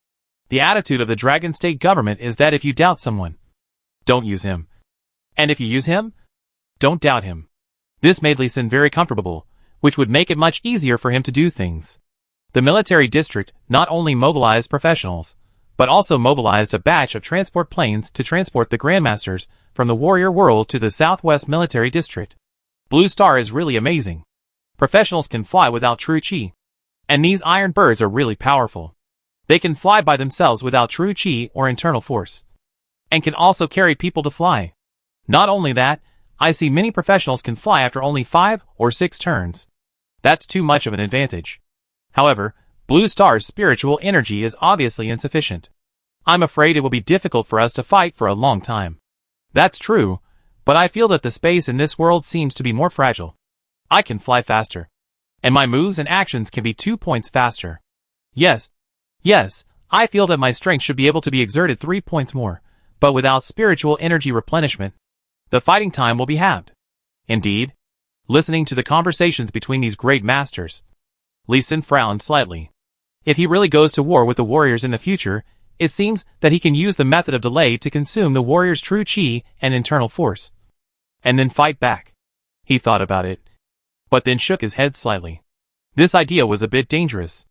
the attitude of the Dragon State government is that if you doubt someone, don't use him. And if you use him, don't doubt him. This made Li Xin very comfortable, which would make it much easier for him to do things. The military district not only mobilized professionals, but also mobilized a batch of transport planes to transport the Grandmasters from the warrior world to the Southwest Military District. Blue Star is really amazing. Professionals can fly without true chi. And these iron birds are really powerful. They can fly by themselves without true chi or internal force. And can also carry people to fly. Not only that, I see many professionals can fly after only 5 or 6 turns. That's too much of an advantage. However, Blue Star's spiritual energy is obviously insufficient. I'm afraid it will be difficult for us to fight for a long time. That's true, but I feel that the space in this world seems to be more fragile. I can fly faster. And my moves and actions can be 2 points faster. Yes, I feel that my strength should be able to be exerted 3 points more, but without spiritual energy replenishment, the fighting time will be halved. Indeed, listening to the conversations between these great masters, Li Xin frowned slightly. If he really goes to war with the warriors in the future, it seems that he can use the method of delay to consume the warriors' true chi and internal force, and then fight back. He thought about it, but then shook his head slightly. This idea was a bit dangerous.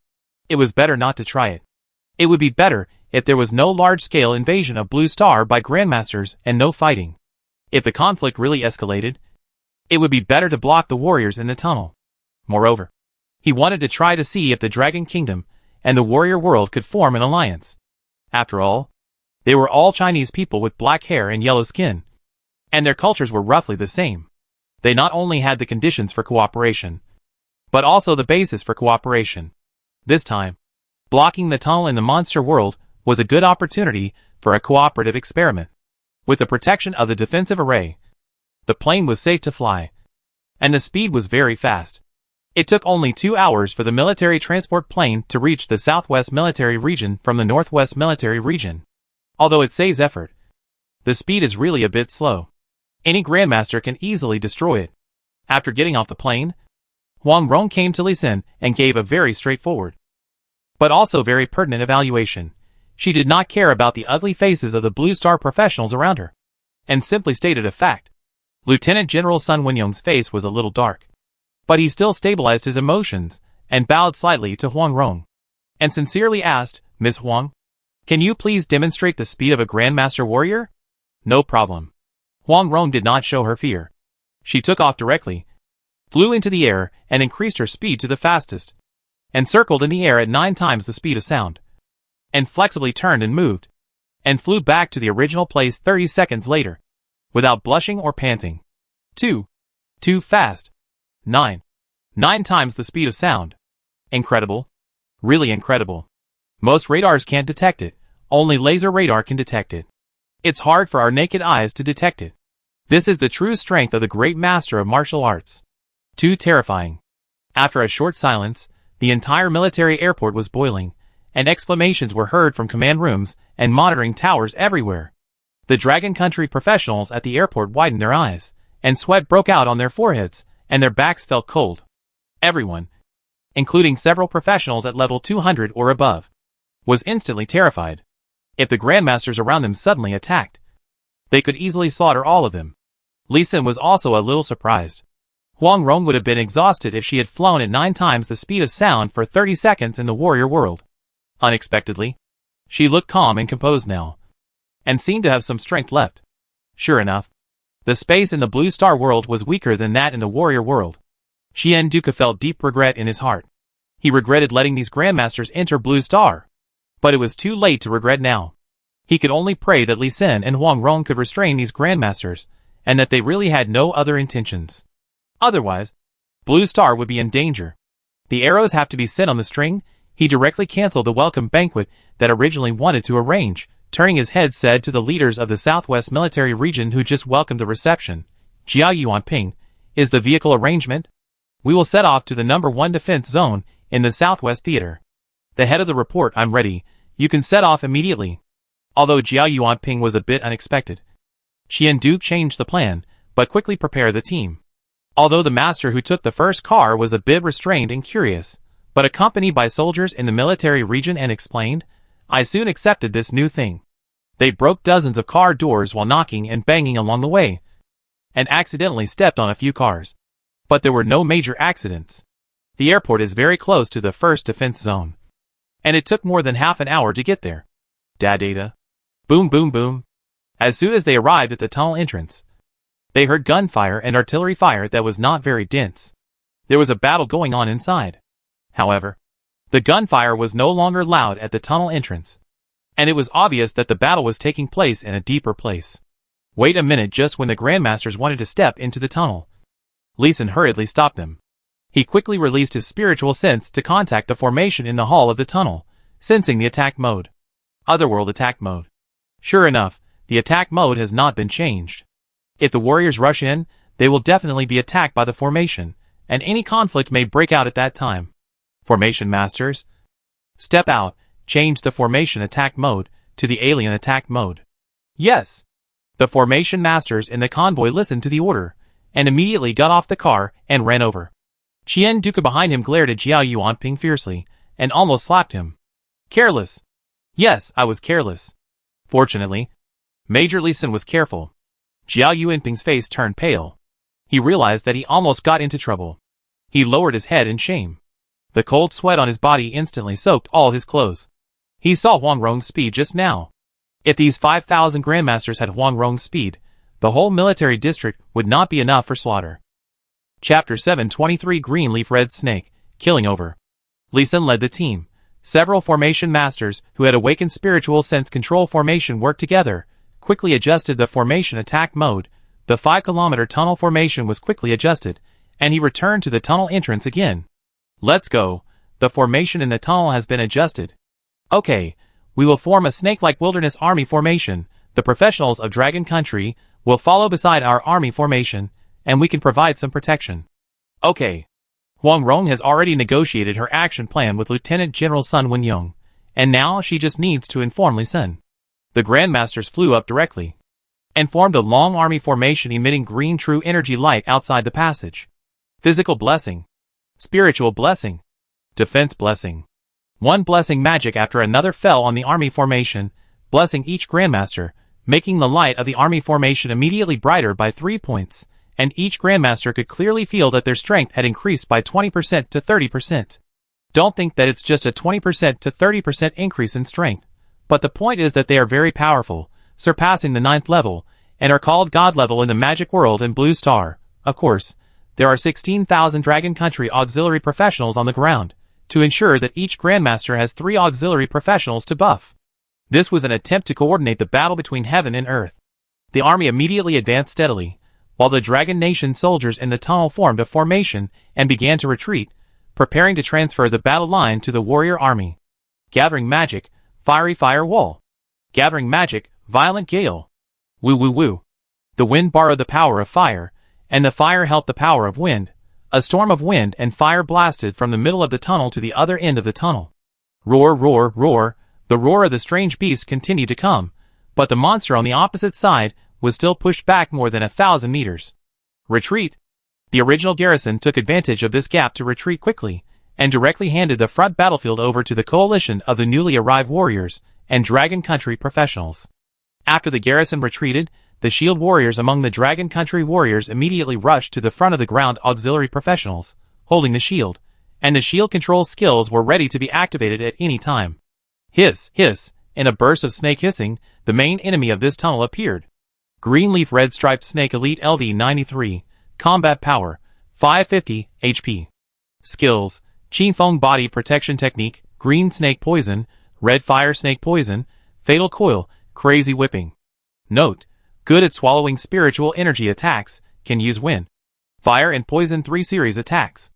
It was better not to try it. It would be better if there was no large-scale invasion of Blue Star by Grandmasters and no fighting. If the conflict really escalated, it would be better to block the warriors in the tunnel. Moreover, he wanted to try to see if the Dragon Kingdom and the warrior world could form an alliance. After all, they were all Chinese people with black hair and yellow skin, and their cultures were roughly the same. They not only had the conditions for cooperation, but also the basis for cooperation. This time, blocking the tunnel in the monster world was a good opportunity for a cooperative experiment. With the protection of the defensive array, the plane was safe to fly, and the speed was very fast. It took only 2 hours for the military transport plane to reach the Southwest Military Region from the Northwest Military Region. Although it saves effort, the speed is really a bit slow. Any Grandmaster can easily destroy it. After getting off the plane, Huang Rong came to Li Xin and gave a very straightforward, but also very pertinent evaluation. She did not care about the ugly faces of the Blue Star professionals around her, and simply stated a fact. Lieutenant General Sun Wenyong's face was a little dark, but he still stabilized his emotions and bowed slightly to Huang Rong, and sincerely asked, "Miss Huang, can you please demonstrate the speed of a Grandmaster warrior?" "No problem." Huang Rong did not show her fear. She took off directly, flew into the air, and increased her speed to the fastest, and circled in the air at 9 times the speed of sound, and flexibly turned and moved, and flew back to the original place 30 seconds later, without blushing or panting. Too fast. 9 times the speed of sound. Incredible. Really incredible. Most radars can't detect it. Only laser radar can detect it. It's hard for our naked eyes to detect it. This is the true strength of the great master of martial arts. Too terrifying. After a short silence, the entire military airport was boiling, and exclamations were heard from command rooms and monitoring towers everywhere. The Dragon Country professionals at the airport widened their eyes, and sweat broke out on their foreheads, and their backs felt cold. Everyone, including several professionals at level 200 or above, was instantly terrified. If the Grandmasters around them suddenly attacked, they could easily slaughter all of them. Li Xin was also a little surprised. Huang Rong would have been exhausted if she had flown at 9 times the speed of sound for 30 seconds in the warrior world. Unexpectedly, she looked calm and composed now, and seemed to have some strength left. Sure enough, the space in the Blue Star world was weaker than that in the warrior world. Xian Duca felt deep regret in his heart. He regretted letting these Grandmasters enter Blue Star, but it was too late to regret now. He could only pray that Li Xin and Huang Rong could restrain these Grandmasters, and that they really had no other intentions. Otherwise, Blue Star would be in danger. The arrows have to be sent on the string. He directly canceled the welcome banquet that originally wanted to arrange. Turning his head, said to the leaders of the Southwest Military Region who just welcomed the reception, "Jia Yuanping, is the vehicle arrangement? We will set off to the number 1 defense zone in the Southwest Theater." The head of the report, "I'm ready. You can set off immediately." Although Jia Yuanping was a bit unexpected, Qian Duke changed the plan, but quickly prepared the team. Although the master who took the first car was a bit restrained and curious, but accompanied by soldiers in the military region, and explained, "I soon accepted this new thing." They broke dozens of car doors while knocking and banging along the way, and accidentally stepped on a few cars. But there were no major accidents. The airport is very close to the first defense zone. And it took more than half an hour to get there. Data. Boom boom boom. As soon as they arrived at the tunnel entrance, they heard gunfire and artillery fire that was not very dense. There was a battle going on inside. However, the gunfire was no longer loud at the tunnel entrance, and it was obvious that the battle was taking place in a deeper place. Wait a minute! Just when the Grandmasters wanted to step into the tunnel, Lee Sin hurriedly stopped them. He quickly released his spiritual sense to contact the formation in the hull of the tunnel, sensing the attack mode. Otherworld attack mode. Sure enough, the attack mode has not been changed. If the warriors rush in, they will definitely be attacked by the formation, and any conflict may break out at that time. Formation Masters, step out, change the formation attack mode to the alien attack mode. Yes! The Formation Masters in the convoy listened to the order, and immediately got off the car and ran over. Qian Duca behind him glared at Jiao Yuanping fiercely, and almost slapped him. Careless. Yes, I was careless. Fortunately, Major Lee Sin was careful. Jiao Yuanping's face turned pale. He realized that he almost got into trouble. He lowered his head in shame. The cold sweat on his body instantly soaked all his clothes. He saw Huang Rong's speed just now. If these 5,000 Grandmasters had Huang Rong's speed, the whole military district would not be enough for slaughter. Chapter 723 Greenleaf Red Snake, Killing Over. Lee Sin led the team. Several Formation Masters who had awakened spiritual sense control formation worked together, quickly adjusted the formation attack mode. The 5-kilometer tunnel formation was quickly adjusted, and he returned to the tunnel entrance again. Let's go. The formation in the tunnel has been adjusted. Okay, we will form a snake-like wilderness army formation. The professionals of Dragon Country will follow beside our army formation, and we can provide some protection. Okay. Huang Rong has already negotiated her action plan with Lieutenant General Sun Wenyong, and now she just needs to inform Lee Sin. The Grandmasters flew up directly and formed a long army formation emitting green true energy light outside the passage. Physical blessing. Spiritual blessing. Defense blessing. One blessing magic after another fell on the army formation, blessing each Grandmaster, making the light of the army formation immediately brighter by 3 points, and each Grandmaster could clearly feel that their strength had increased by 20% to 30%. Don't think that it's just a 20% to 30% increase in strength, but the point is that they are very powerful, surpassing the 9th level, and are called God level in the magic world and Blue Star. Of course, there are 16,000 Dragon Country auxiliary professionals on the ground, to ensure that each Grandmaster has 3 auxiliary professionals to buff. This was an attempt to coordinate the battle between heaven and earth. The army immediately advanced steadily, while the Dragon Nation soldiers in the tunnel formed a formation and began to retreat, preparing to transfer the battle line to the warrior army. Gathering magic, fiery fire wall. Gathering magic, violent gale. Woo woo woo. The wind borrowed the power of fire, and the fire helped the power of wind. A storm of wind and fire blasted from the middle of the tunnel to the other end of the tunnel. Roar, roar, roar. The roar of the strange beast continued to come, but the monster on the opposite side was still pushed back more than 1,000 meters. Retreat. The original garrison took advantage of this gap to retreat quickly, and directly handed the front battlefield over to the coalition of the newly arrived warriors and Dragon Country professionals. After the garrison retreated, the shield warriors among the Dragon Country warriors immediately rushed to the front of the ground auxiliary professionals, holding the shield, and the shield control skills were ready to be activated at any time. Hiss, hiss, in a burst of snake hissing, the main enemy of this tunnel appeared. Greenleaf Red Striped Snake Elite LV-93, Combat Power, 550 HP. Skills, Qinfeng Body Protection Technique, Green Snake Poison, Red Fire Snake Poison, Fatal Coil, Crazy Whipping. Note, good at swallowing spiritual energy attacks, can use Wind, Fire and Poison 3 series attacks.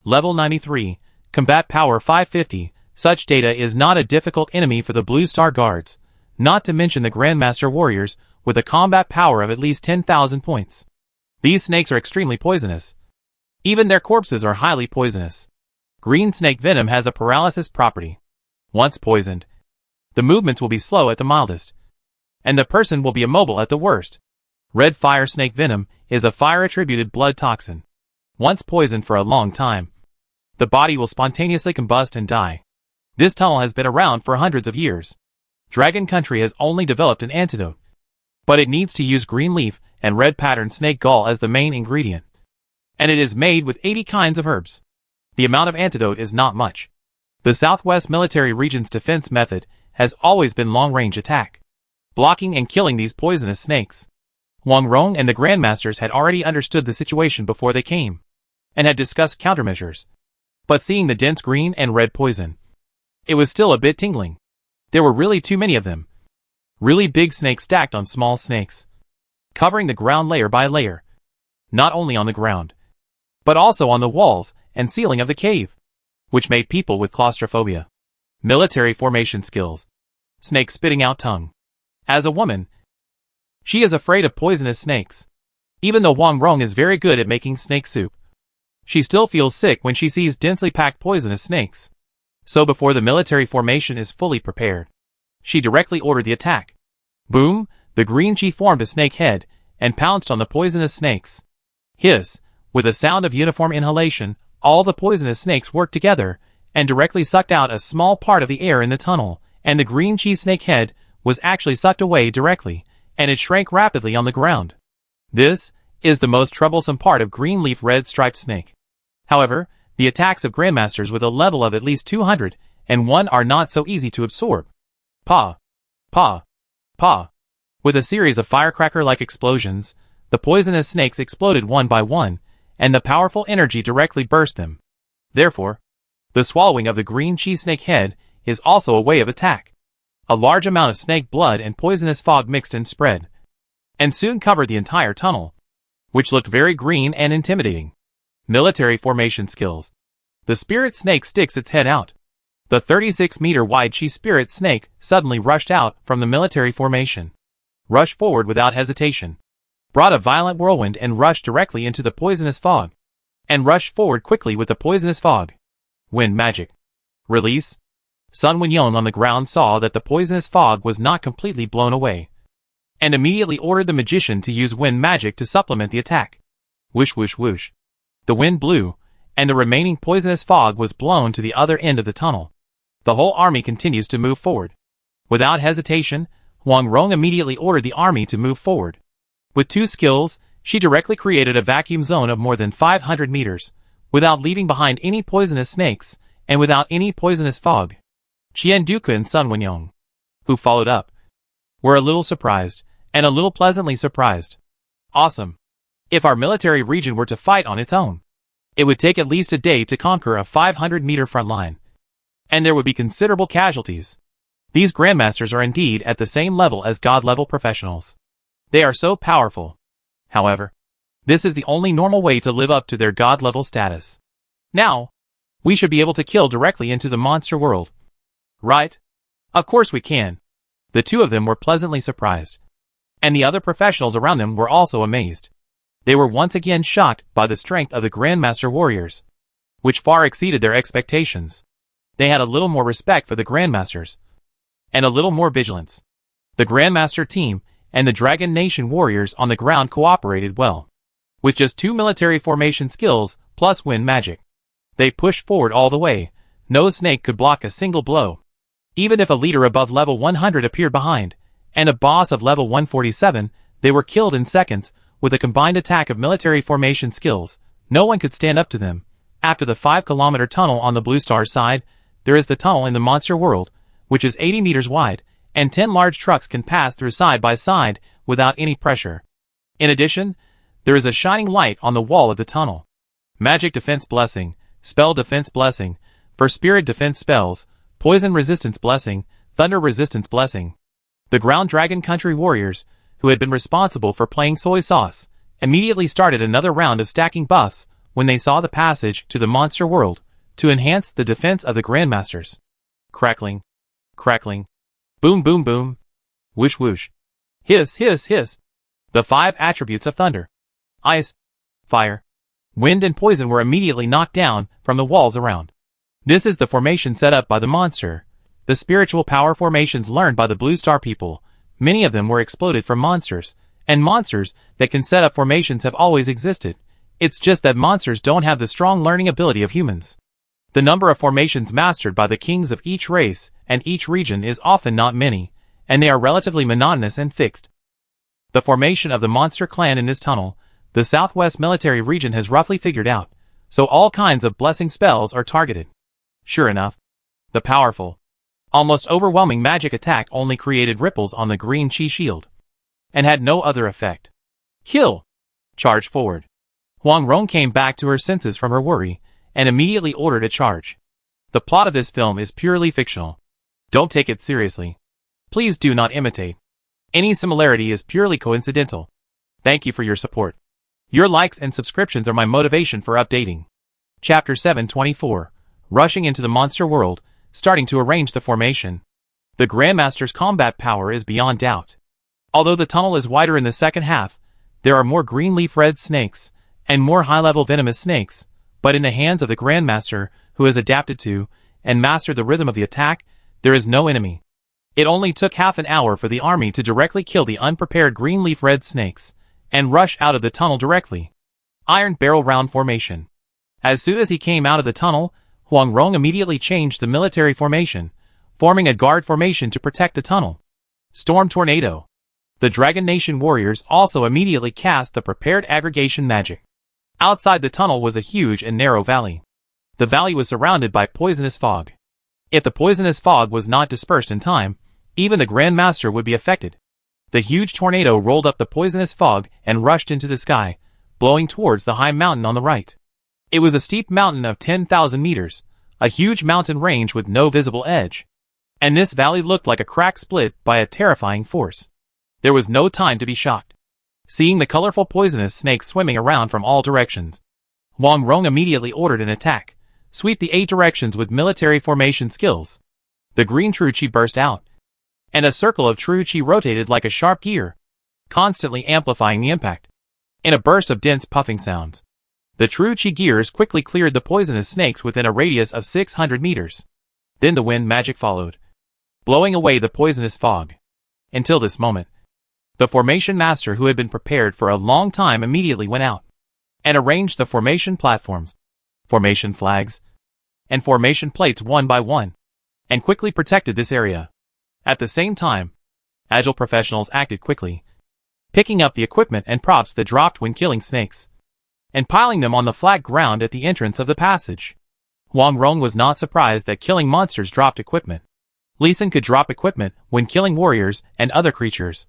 Level 93, Combat Power 550, such data is not a difficult enemy for the Blue Star Guards, not to mention the Grandmaster Warriors, with a combat power of at least 10,000 points. These snakes are extremely poisonous. Even their corpses are highly poisonous. Green snake venom has a paralysis property. Once poisoned, the movements will be slow at the mildest, and the person will be immobile at the worst. Red fire snake venom is a fire-attributed blood toxin. Once poisoned for a long time, the body will spontaneously combust and die. This tunnel has been around for hundreds of years. Dragon Country has only developed an antidote, but it needs to use green leaf and red pattern snake gall as the main ingredient. and it is made with 80 kinds of herbs. The amount of antidote is not much. The Southwest Military Region's defense method has always been long-range attack, blocking and killing these poisonous snakes. Wang Rong and the Grandmasters had already understood the situation before they came, and had discussed countermeasures. But seeing the dense green and red poison, it was still a bit tingling. There were really too many of them. Really big snakes stacked on small snakes, covering the ground layer by layer. Not only on the ground, but also on the walls and ceiling of the cave, which made people with claustrophobia. Military formation skills. Snake spitting out tongue. As a woman, she is afraid of poisonous snakes. Even though Wang Rong is very good at making snake soup, she still feels sick when she sees densely packed poisonous snakes. So before the military formation is fully prepared, she directly ordered the attack. Boom! The green chi formed a snake head and pounced on the poisonous snakes. Hiss! With a sound of uniform inhalation, all the poisonous snakes worked together and directly sucked out a small part of the air in the tunnel, and the green chi snake head was actually sucked away directly, and it shrank rapidly on the ground. This is the most troublesome part of green leaf red striped snake. However, the attacks of Grandmasters with a level of at least 201 are not so easy to absorb. Pa! Pa! Pa! With a series of firecracker-like explosions, the poisonous snakes exploded one by one, and the powerful energy directly burst them. Therefore, the swallowing of the green chi snake head is also a way of attack. A large amount of snake blood and poisonous fog mixed and spread, and soon covered the entire tunnel, which looked very green and intimidating. Military formation skills. The spirit snake sticks its head out. The 36-meter-wide chi spirit snake suddenly rushed out from the military formation, rushed forward without hesitation, brought a violent whirlwind and rushed directly into the poisonous fog, and rushed forward quickly with the poisonous fog. Wind magic. Release. Sun Wenyong on the ground saw that the poisonous fog was not completely blown away, and immediately ordered the magician to use wind magic to supplement the attack. Whoosh whoosh whoosh. The wind blew, and the remaining poisonous fog was blown to the other end of the tunnel. The whole army continues to move forward. Without hesitation, Wang Rong immediately ordered the army to move forward. With two skills, she directly created a vacuum zone of more than 500 meters, without leaving behind any poisonous snakes, and without any poisonous fog. Qian Duke and Sun Wenyong, who followed up, were a little surprised, and a little pleasantly surprised. Awesome. If our military region were to fight on its own, it would take at least a day to conquer a 500-meter front line, and there would be considerable casualties. These Grandmasters are indeed at the same level as God-level professionals. They are so powerful. However, this is the only normal way to live up to their God-level status. Now, we should be able to kill directly into the monster world. Right? Of course we can. The two of them were pleasantly surprised, and the other professionals around them were also amazed. They were once again shocked by the strength of the Grandmaster warriors, which far exceeded their expectations. They had a little more respect for the Grandmasters, and a little more vigilance. The Grandmaster team and the Dragon Nation warriors on the ground cooperated well. With just 2 military formation skills plus wind magic, they pushed forward all the way. No snake could block a single blow. Even if a leader above level 100 appeared behind, and a boss of level 147, they were killed in seconds. With a combined attack of military formation skills, no one could stand up to them. After the 5-kilometer tunnel on the Blue Star side, there is the tunnel in the monster world, which is 80 meters wide, and 10 large trucks can pass through side by side without any pressure. In addition, there is a shining light on the wall of the tunnel. Magic defense blessing, spell defense blessing, for spirit defense spells, poison resistance blessing, thunder resistance blessing. The ground dragon country warriors, who had been responsible for playing soy sauce, immediately started another round of stacking buffs when they saw the passage to the monster world to enhance the defense of the Grandmasters. Crackling, crackling, boom boom boom, whoosh whoosh, hiss hiss hiss. The 5 attributes of thunder, ice, fire, wind and poison were immediately knocked down from the walls around. This is the formation set up by the monster. The spiritual power formations learned by the Blue Star people. Many of them were exploded from monsters, and monsters that can set up formations have always existed. It's just that monsters don't have the strong learning ability of humans. The number of formations mastered by the kings of each race and each region is often not many, and they are relatively monotonous and fixed. The formation of the monster clan in this tunnel The Southwest military region has roughly figured out, so all kinds of blessing spells are targeted. Sure enough, the powerful, almost overwhelming magic attack only created ripples on the green chi shield, and had no other effect. Kill! Charge forward. Huang Rong came back to her senses from her worry, and immediately ordered a charge. The plot of this film is purely fictional. Don't take it seriously. Please do not imitate. Any similarity is purely coincidental. Thank you for your support. Your likes and subscriptions are my motivation for updating. Chapter 724. Rushing into the monster world, starting to arrange the formation. The Grandmaster's combat power is beyond doubt. Although the tunnel is wider in the second half, there are more green leaf red snakes, and more high-level venomous snakes, but in the hands of the Grandmaster, who has adapted to, and mastered the rhythm of the attack, there is no enemy. It only took half an hour for the army to directly kill the unprepared green leaf red snakes, and rush out of the tunnel directly. Iron barrel round formation. As soon as he came out of the tunnel, Huang Rong immediately changed the military formation, forming a guard formation to protect the tunnel. Storm tornado. The Dragon Nation warriors also immediately cast the prepared aggregation magic. Outside the tunnel was a huge and narrow valley. The valley was surrounded by poisonous fog. If the poisonous fog was not dispersed in time, even the Grandmaster would be affected. The huge tornado rolled up the poisonous fog and rushed into the sky, blowing towards the high mountain on the right. It was a steep mountain of 10,000 meters, a huge mountain range with no visible edge. And this valley looked like a crack split by a terrifying force. There was no time to be shocked. Seeing the colorful poisonous snakes swimming around from all directions, Huang Rong immediately ordered an attack. Sweep the 8 directions with military formation skills. The green true chi burst out, and a circle of true chi rotated like a sharp gear, constantly amplifying the impact. In a burst of dense puffing sounds, the true chi gears quickly cleared the poisonous snakes within a radius of 600 meters. Then the wind magic followed, blowing away the poisonous fog. Until this moment, the formation master who had been prepared for a long time immediately went out and arranged the formation platforms, formation flags, and formation plates one by one, and quickly protected this area. At the same time, agile professionals acted quickly, picking up the equipment and props that dropped when killing snakes, and piling them on the flat ground at the entrance of the passage. Huang Rong was not surprised that killing monsters dropped equipment. Li Sun could drop equipment when killing warriors and other creatures,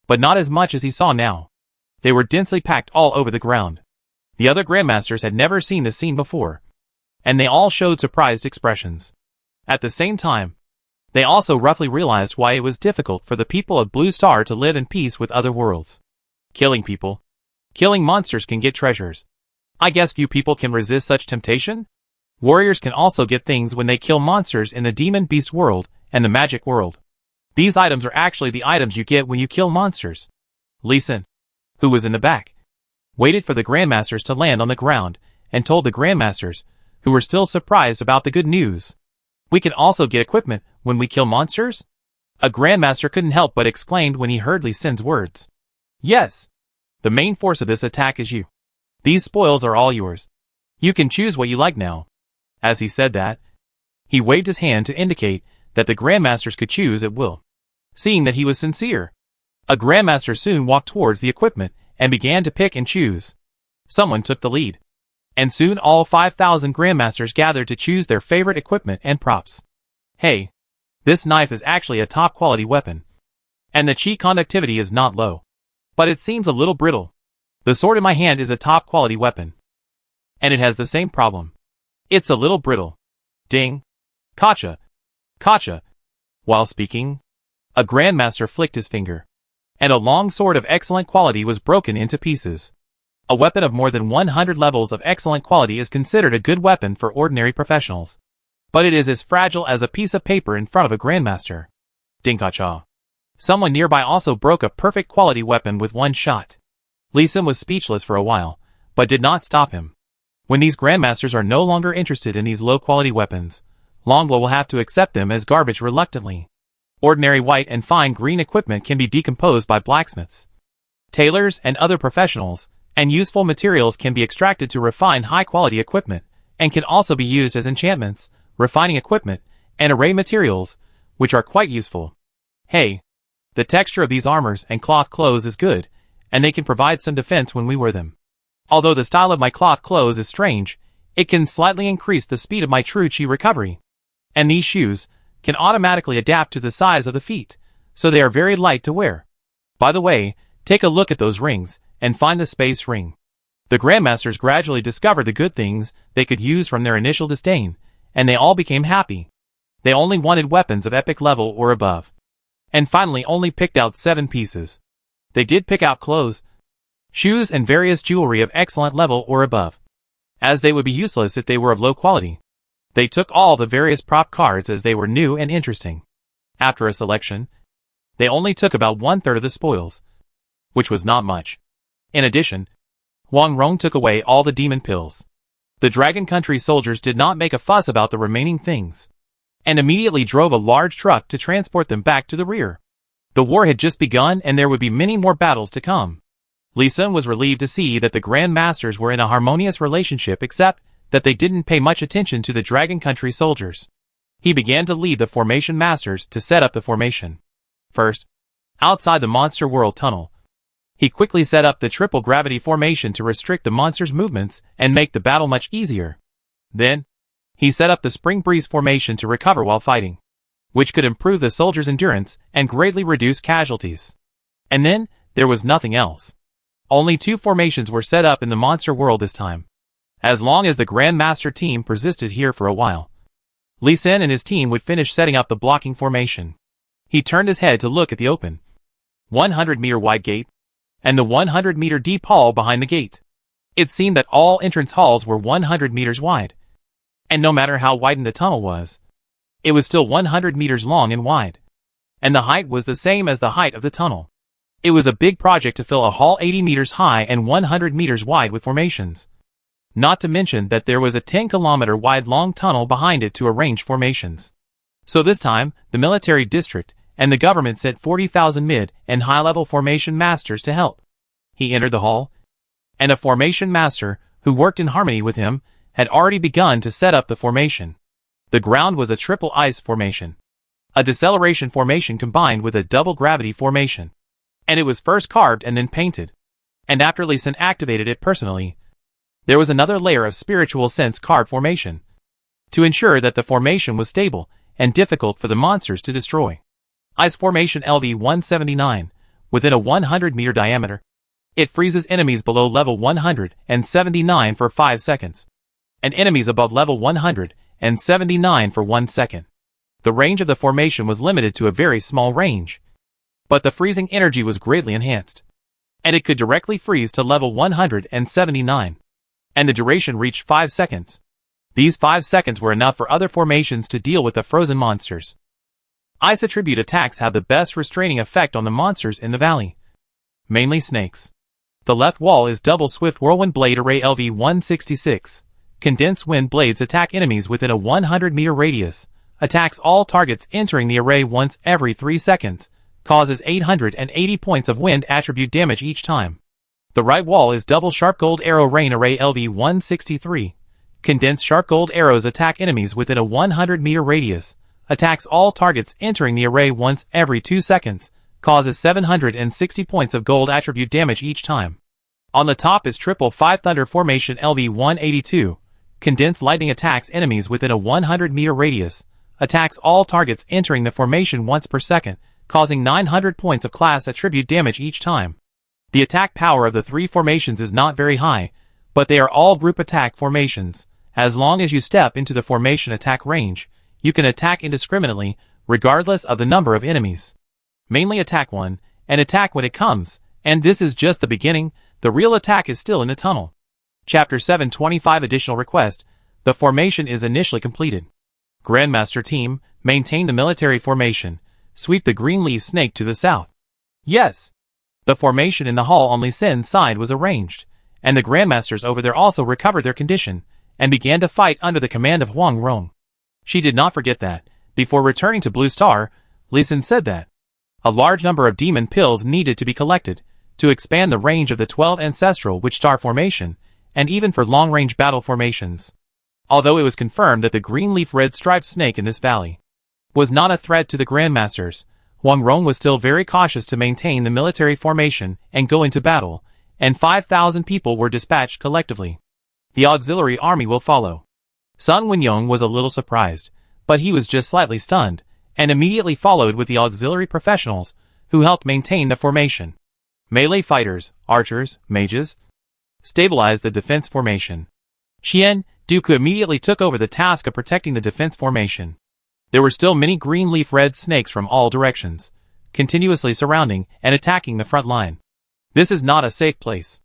but not as much as he saw now. They were densely packed all over the ground. The other Grandmasters had never seen this scene before, and they all showed surprised expressions. At the same time, they also roughly realized why it was difficult for the people of Blue Star to live in peace with other worlds. Killing people, killing monsters can get treasures. I guess few people can resist such temptation? Warriors can also get things when they kill monsters in the demon beast world and the magic world. These items are actually the items you get when you kill monsters. Li Sun, who was in the back, waited for the Grandmasters to land on the ground, and told the Grandmasters, who were still surprised about the good news. We can also get equipment when we kill monsters? A Grandmaster couldn't help but exclaimed when he heard Li Sun's words. Yes. The main force of this attack is you. These spoils are all yours. You can choose what you like now. As he said that, he waved his hand to indicate that the Grandmasters could choose at will. Seeing that he was sincere, a Grandmaster soon walked towards the equipment and began to pick and choose. Someone took the lead, and soon all 5,000 Grandmasters gathered to choose their favorite equipment and props. Hey, this knife is actually a top-quality weapon, and the chi conductivity is not low, but it seems a little brittle. The sword in my hand is a top-quality weapon, and it has the same problem. It's a little brittle. Ding. Gotcha. Gotcha. While speaking, a Grandmaster flicked his finger, and a long sword of excellent quality was broken into pieces. A weapon of more than 100 levels of excellent quality is considered a good weapon for ordinary professionals, but it is as fragile as a piece of paper in front of a Grandmaster. Dinkacha. Someone nearby also broke a perfect quality weapon with one shot. Li Sun was speechless for a while, but did not stop him. When these Grandmasters are no longer interested in these low-quality weapons, Longbow will have to accept them as garbage reluctantly. Ordinary white and fine green equipment can be decomposed by blacksmiths, tailors, and other professionals, and useful materials can be extracted to refine high-quality equipment, and can also be used as enchantments, refining equipment, and array materials, which are quite useful. Hey, the texture of these armors and cloth clothes is good, and they can provide some defense when we wear them. Although the style of my cloth clothes is strange, it can slightly increase the speed of my true chi recovery. And these shoes can automatically adapt to the size of the feet, so they are very light to wear. By the way, take a look at those rings, and find the space ring. The Grandmasters gradually discovered the good things they could use from their initial disdain, and they all became happy. They only wanted weapons of epic level or above. And finally only picked out 7 pieces. They did pick out clothes, shoes and various jewelry of excellent level or above, as they would be useless if they were of low quality. They took all the various prop cards as they were new and interesting. After a selection, they only took about 1/3 of the spoils, which was not much. In addition, Wang Rong took away all the demon pills. The Dragon Country soldiers did not make a fuss about the remaining things, and immediately drove a large truck to transport them back to the rear. The war had just begun and there would be many more battles to come. Li Sun was relieved to see that the Grand Masters were in a harmonious relationship, except that they didn't pay much attention to the Dragon Country soldiers. He began to lead the formation masters to set up the formation. First, outside the Monster World tunnel, he quickly set up the triple gravity formation to restrict the monsters' movements and make the battle much easier. Then, he set up the Spring Breeze formation to recover while fighting, which could improve the soldiers' endurance and greatly reduce casualties. And then, there was nothing else. Only 2 formations were set up in the Monster World this time. As long as the Grand Master team persisted here for a while, Li Sun and his team would finish setting up the blocking formation. He turned his head to look at the open 100-meter wide gate and the 100-meter deep hall behind the gate. It seemed that all entrance halls were 100 meters wide, and no matter how widened the tunnel was, it was still 100 meters long and wide, and the height was the same as the height of the tunnel. It was a big project to fill a hall 80 meters high and 100 meters wide with formations. Not to mention that there was a 10-kilometer wide long tunnel behind it to arrange formations. So this time, the military district and the government sent 40,000 mid and high-level formation masters to help. He entered the hall, and a formation master, who worked in harmony with him, had already begun to set up the formation. The ground was a triple ice formation, a deceleration formation combined with a double gravity formation, and it was first carved and then painted. And after Li Sun activated it personally, there was another layer of spiritual sense card formation, to ensure that the formation was stable and difficult for the monsters to destroy. Ice formation LV-179, within a 100-meter diameter. It freezes enemies below level 179 for 5 seconds, and enemies above level 179 for 1 second. The range of the formation was limited to a very small range, but the freezing energy was greatly enhanced, and it could directly freeze to level 179, and the duration reached 5 seconds. These 5 seconds were enough for other formations to deal with the frozen monsters. Ice attribute attacks have the best restraining effect on the monsters in the valley, mainly snakes. The left wall is double swift whirlwind blade array LV-166. Condensed wind blades attack enemies within a 100-meter radius, attacks all targets entering the array once every 3 seconds, causes 880 points of wind attribute damage each time. The right wall is double sharp gold arrow rain array LV-163. Condensed sharp gold arrows attack enemies within a 100-meter radius, attacks all targets entering the array once every 2 seconds, causes 760 points of gold attribute damage each time. On the top is triple 5 thunder formation LV-182. Condensed lightning attacks enemies within a 100-meter radius, attacks all targets entering the formation once per second, causing 900 points of class attribute damage each time. The attack power of the 3 formations is not very high, but they are all group attack formations. As long as you step into the formation attack range, you can attack indiscriminately, regardless of the number of enemies. Mainly attack one, and attack when it comes, and this is just the beginning. The real attack is still in the tunnel. Chapter 725 Additional Request. The formation is initially completed. Grandmaster Team, maintain the military formation. Sweep the green leaf snake to the south. Yes. The formation in the hall on Li Sun's side was arranged, and the Grandmasters over there also recovered their condition, and began to fight under the command of Wang Rong. She did not forget that, before returning to Blue Star, Li Sun said that a large number of demon pills needed to be collected, to expand the range of the 12 ancestral witch star formation, and even for long-range battle formations. Although it was confirmed that the green leaf red striped snake in this valley was not a threat to the Grandmasters, Huang Rong was still very cautious to maintain the military formation and go into battle, and 5,000 people were dispatched collectively. The auxiliary army will follow. Sun Wenyong was a little surprised, but he was just slightly stunned, and immediately followed with the auxiliary professionals, who helped maintain the formation. Melee fighters, archers, mages, stabilized the defense formation. Qian, Dooku immediately took over the task of protecting the defense formation. There were still many green leaf red snakes from all directions, continuously surrounding and attacking the front line. This is not a safe place.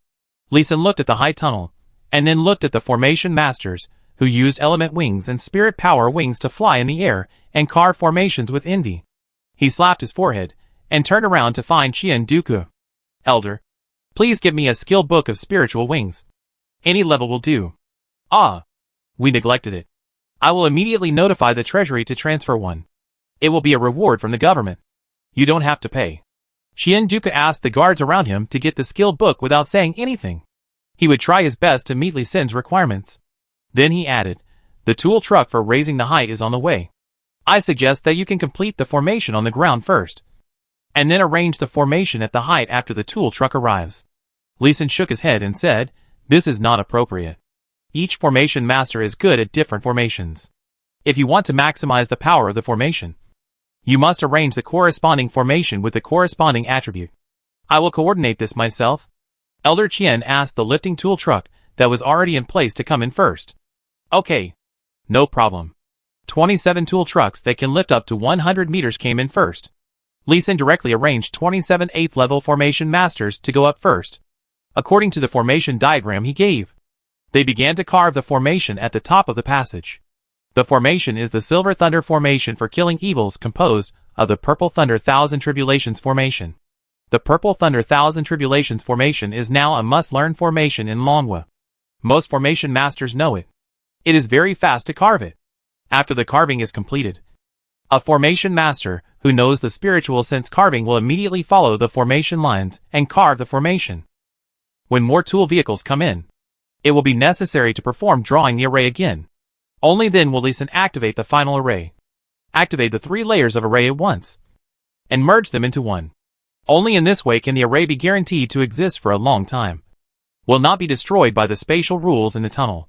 Lee Sin looked at the high tunnel, and then looked at the formation masters, who used element wings and spirit power wings to fly in the air and carve formations with envy. He slapped his forehead, and turned around to find Qian Dooku. Elder, please give me a skill book of spiritual wings. Any level will do. Ah, we neglected it. I will immediately notify the treasury to transfer one. It will be a reward from the government. You don't have to pay. Qian Dooku asked the guards around him to get the skill book without saying anything. He would try his best to meet Lee Sin's requirements. Then he added, the tool truck for raising the height is on the way. I suggest that you can complete the formation on the ground first, and then arrange the formation at the height after the tool truck arrives. Lee Sin shook his head and said, this is not appropriate. Each formation master is good at different formations. If you want to maximize the power of the formation, you must arrange the corresponding formation with the corresponding attribute. I will coordinate this myself. Elder Qian asked the lifting tool truck that was already in place to come in first. Okay. No problem. 27 tool trucks that can lift up to 100 meters came in first. Lee Sin directly arranged 27 8th level formation masters to go up first, according to the formation diagram he gave. They began to carve the formation at the top of the passage. The formation is the Silver Thunder formation for killing evils, composed of the Purple Thunder Thousand Tribulations formation. The Purple Thunder Thousand Tribulations formation is now a must-learn formation in Longhua. Most formation masters know it. It is very fast to carve it. After the carving is completed, a formation master who knows the spiritual sense carving will immediately follow the formation lines and carve the formation. When more tool vehicles come in, it will be necessary to perform drawing the array again. Only then will Lee Sin activate the final array. Activate the 3 layers of array at once, and merge them into one. Only in this way can the array be guaranteed to exist for a long time, will not be destroyed by the spatial rules in the tunnel,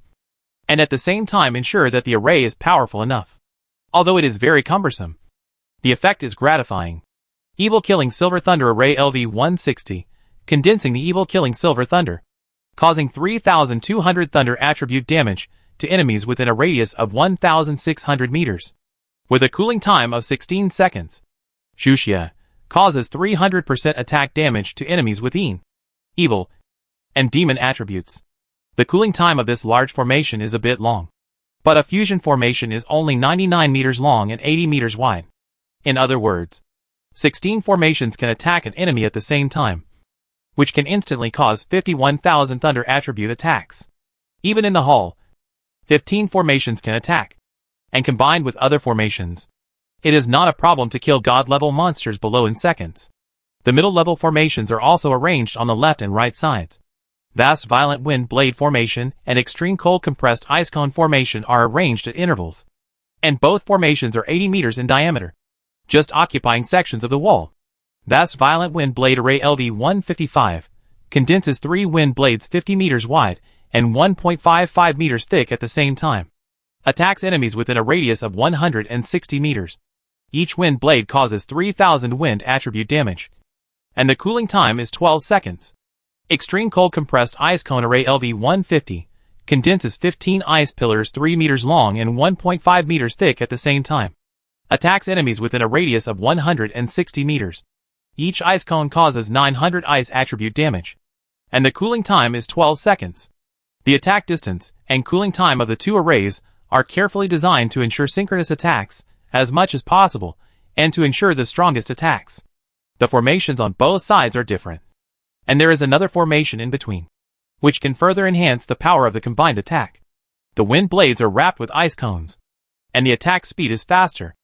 and at the same time ensure that the array is powerful enough. Although it is very cumbersome, the effect is gratifying. Evil Killing Silver Thunder Array LV-160, condensing the Evil Killing Silver Thunder, causing 3,200 thunder attribute damage to enemies within a radius of 1,600 meters, with a cooling time of 16 seconds. Shuxia causes 300% attack damage to enemies within evil and demon attributes. The cooling time of this large formation is a bit long, but a fusion formation is only 99 meters long and 80 meters wide. In other words, 16 formations can attack an enemy at the same time, which can instantly cause 51,000 thunder attribute attacks. Even in the hull, 15 formations can attack, and combined with other formations, it is not a problem to kill god-level monsters below in seconds. The middle-level formations are also arranged on the left and right sides. Vast Violent Wind Blade formation and Extreme Cold Compressed Ice Cone formation are arranged at intervals, and both formations are 80 meters in diameter, just occupying sections of the wall. Vast Violent Wind Blade Array LV-155 condenses 3 wind blades 50 meters wide and 1.55 meters thick at the same time. Attacks enemies within a radius of 160 meters. Each wind blade causes 3,000 wind attribute damage, and the cooling time is 12 seconds. Extreme Cold Compressed Ice Cone Array LV-150 condenses 15 ice pillars 3 meters long and 1.5 meters thick at the same time. Attacks enemies within a radius of 160 meters. Each ice cone causes 900 ice attribute damage, and the cooling time is 12 seconds. The attack distance and cooling time of the 2 arrays are carefully designed to ensure synchronous attacks as much as possible and to ensure the strongest attacks. The formations on both sides are different, and there is another formation in between, which can further enhance the power of the combined attack. The wind blades are wrapped with ice cones, and the attack speed is faster,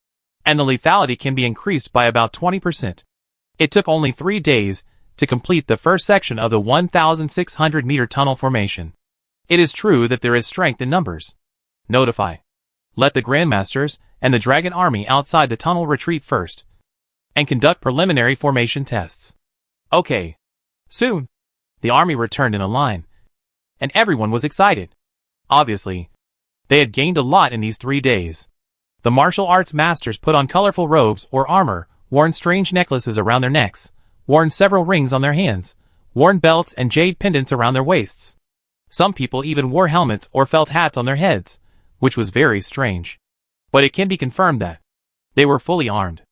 and the lethality can be increased by about 20%. It took only 3 days to complete the first section of the 1,600 meter tunnel formation. It is true that there is strength in numbers. Notify. Let the Grandmasters and the Dragon Army outside the tunnel retreat first, and conduct preliminary formation tests. Okay. Soon, the army returned in a line, and everyone was excited. Obviously, they had gained a lot in these 3 days. The martial arts masters put on colorful robes or armor, worn strange necklaces around their necks, worn several rings on their hands, worn belts and jade pendants around their waists. Some people even wore helmets or felt hats on their heads, which was very strange. But it can be confirmed that they were fully armed.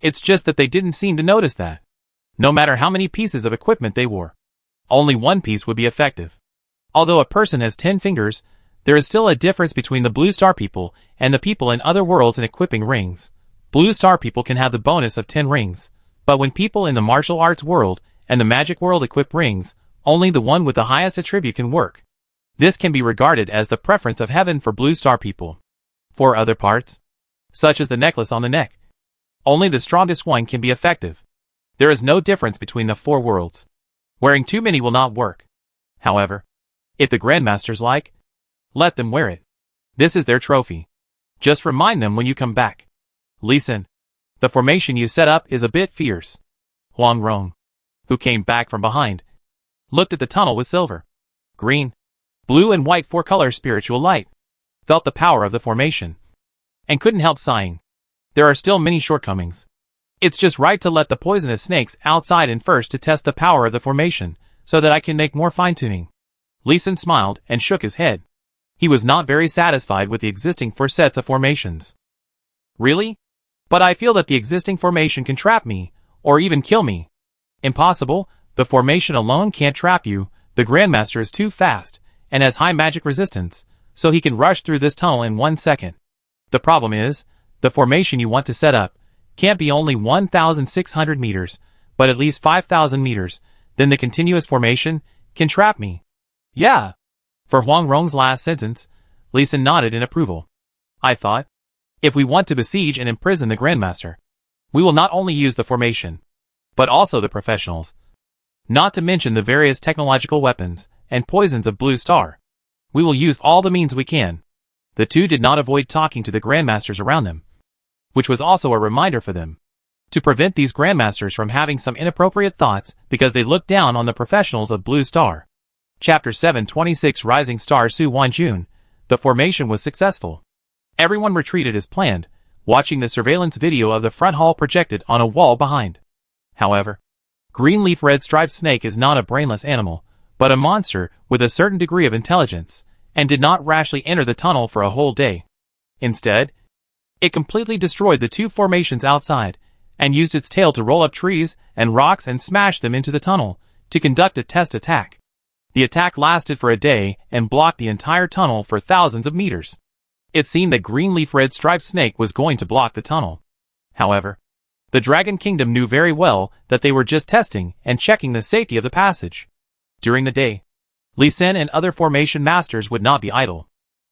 It's just that they didn't seem to notice that. No matter how many pieces of equipment they wore, only one piece would be effective. Although a person has 10 fingers, there is still a difference between the Blue Star people and the people in other worlds in equipping rings. Blue Star people can have the bonus of 10 rings, but when people in the martial arts world and the magic world equip rings, only the one with the highest attribute can work. This can be regarded as the preference of heaven for Blue Star people. For other parts, such as the necklace on the neck, only the strongest one can be effective. There is no difference between the 4 worlds. Wearing too many will not work. However, if the Grandmasters like, let them wear it. This is their trophy. Just remind them when you come back. Listen, the formation you set up is a bit fierce. Huang Rong, who came back from behind, looked at the tunnel with silver, green, blue and white 4-color spiritual light, felt the power of the formation, and couldn't help sighing. There are still many shortcomings. It's just right to let the poisonous snakes outside in first to test the power of the formation, so that I can make more fine-tuning. Lee Sin smiled and shook his head. He was not very satisfied with the existing 4 sets of formations. Really? But I feel that the existing formation can trap me, or even kill me. Impossible, the formation alone can't trap you, the Grandmaster is too fast, and has high magic resistance, so he can rush through this tunnel in 1 second. The problem is, the formation you want to set up can't be only 1,600 meters, but at least 5,000 meters, then the continuous formation can trap me. Yeah. For Huang Rong's last sentence, Lee Sin nodded in approval. I thought, if we want to besiege and imprison the Grandmaster, we will not only use the formation, but also the professionals. Not to mention the various technological weapons and poisons of Blue Star. We will use all the means we can. The two did not avoid talking to the Grandmasters around them, which was also a reminder for them, to prevent these Grandmasters from having some inappropriate thoughts because they looked down on the professionals of Blue Star. Chapter 726 Rising Star Su Wanjun. The formation was successful. Everyone retreated as planned, watching the surveillance video of the front hall projected on a wall behind. However, Green Leaf Red Striped Snake is not a brainless animal, but a monster with a certain degree of intelligence, and did not rashly enter the tunnel for a whole day. Instead, it completely destroyed the 2 formations outside, and used its tail to roll up trees and rocks and smash them into the tunnel, to conduct a test attack. The attack lasted for a day and blocked the entire tunnel for thousands of meters. It seemed that Green Leaf Red Striped Snake was going to block the tunnel. However, the Dragon Kingdom knew very well that they were just testing and checking the safety of the passage. During the day, Lee Sin and other formation masters would not be idle.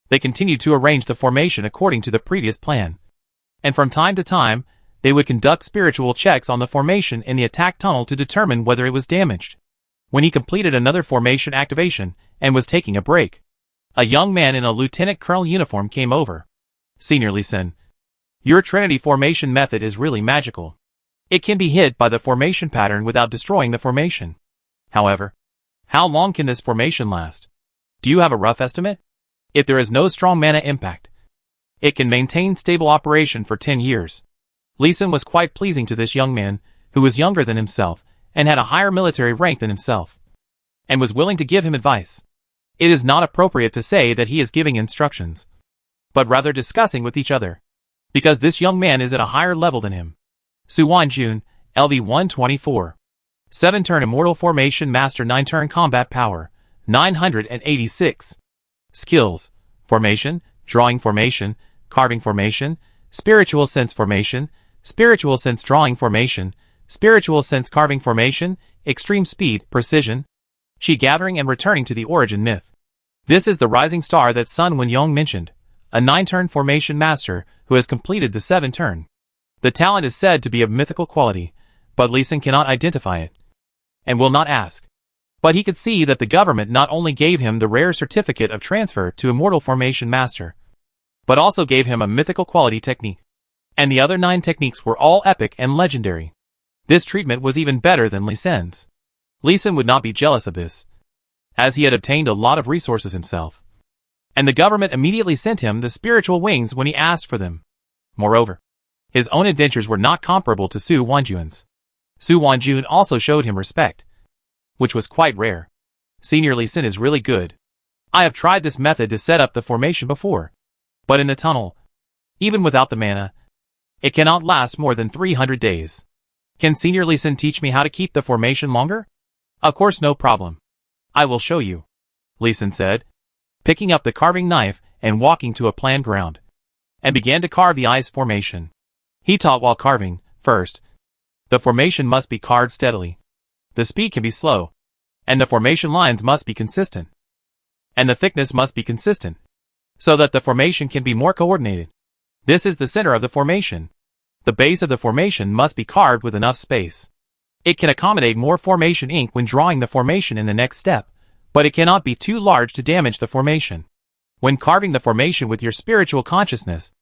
They continued to arrange the formation according to the previous plan. And from time to time, they would conduct spiritual checks on the formation in the attack tunnel to determine whether it was damaged. When he completed another formation activation and was taking a break, a young man in a lieutenant colonel uniform came over. Senior Lee Sin, your Trinity formation method is really magical. It can be hit by the formation pattern without destroying the formation. However, how long can this formation last? Do you have a rough estimate? If there is no strong mana impact, it can maintain stable operation for 10 years. Lee Sin was quite pleasing to this young man, who was younger than himself, and had a higher military rank than himself, and was willing to give him advice. It is not appropriate to say that he is giving instructions, but rather discussing with each other, because this young man is at a higher level than him. Su Wanjun, LV 124. 7-turn Immortal Formation Master 9-turn Combat Power, 986. Skills: Formation, Drawing Formation, Carving Formation, Spiritual Sense Formation, Spiritual Sense Drawing Formation, Spiritual Sense Carving Formation, Extreme Speed, Precision, Chi Gathering and Returning to the Origin Myth. This is the rising star that Sun Wenyong mentioned, a 9-turn formation master who has completed the 7-turn. The talent is said to be of mythical quality, but Lee Sin cannot identify it, and will not ask. But he could see that the government not only gave him the rare certificate of transfer to Immortal Formation Master, but also gave him a mythical quality technique. And the other 9 techniques were all epic and legendary. This treatment was even better than Li Sen's. Li Sen would not be jealous of this, as he had obtained a lot of resources himself. And the government immediately sent him the spiritual wings when he asked for them. Moreover, his own adventures were not comparable to Su Wanjun's. Su Wanjun also showed him respect, which was quite rare. Senior Li Sen is really good. I have tried this method to set up the formation before, but in the tunnel, even without the mana, it cannot last more than 300 days. Can Senior Li Sen teach me how to keep the formation longer? Of course, no problem. I will show you, Li Sen said, picking up the carving knife and walking to a planned ground, and began to carve the ice formation. He taught while carving, first, the formation must be carved steadily. The speed can be slow, and the formation lines must be consistent, and the thickness must be consistent, so that the formation can be more coordinated. This is the center of the formation. The base of the formation must be carved with enough space. It can accommodate more formation ink when drawing the formation in the next step, but it cannot be too large to damage the formation. When carving the formation with your spiritual consciousness,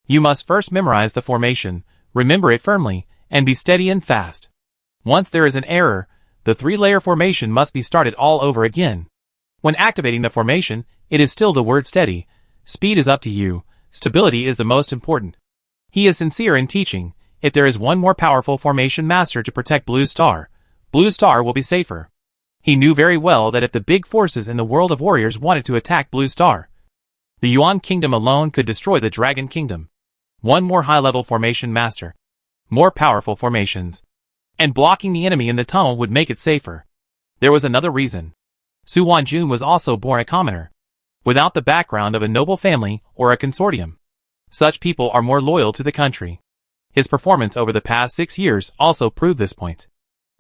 you must first memorize the formation, remember it firmly, and be steady and fast. Once there is an error, the 3-layer formation must be started all over again. When activating the formation, it is still the word steady. Speed is up to you. Stability is the most important. He is sincere in teaching. If there is one more powerful formation master to protect Blue Star will be safer. He knew very well that if the big forces in the world of warriors wanted to attack Blue Star, the Yuan Kingdom alone could destroy the Dragon Kingdom. One more high-level formation master, more powerful formations, and blocking the enemy in the tunnel would make it safer. There was another reason. Su Wanjun was also born a commoner, without the background of a noble family or a consortium. Such people are more loyal to the country. His performance over the past 6 years also proved this point.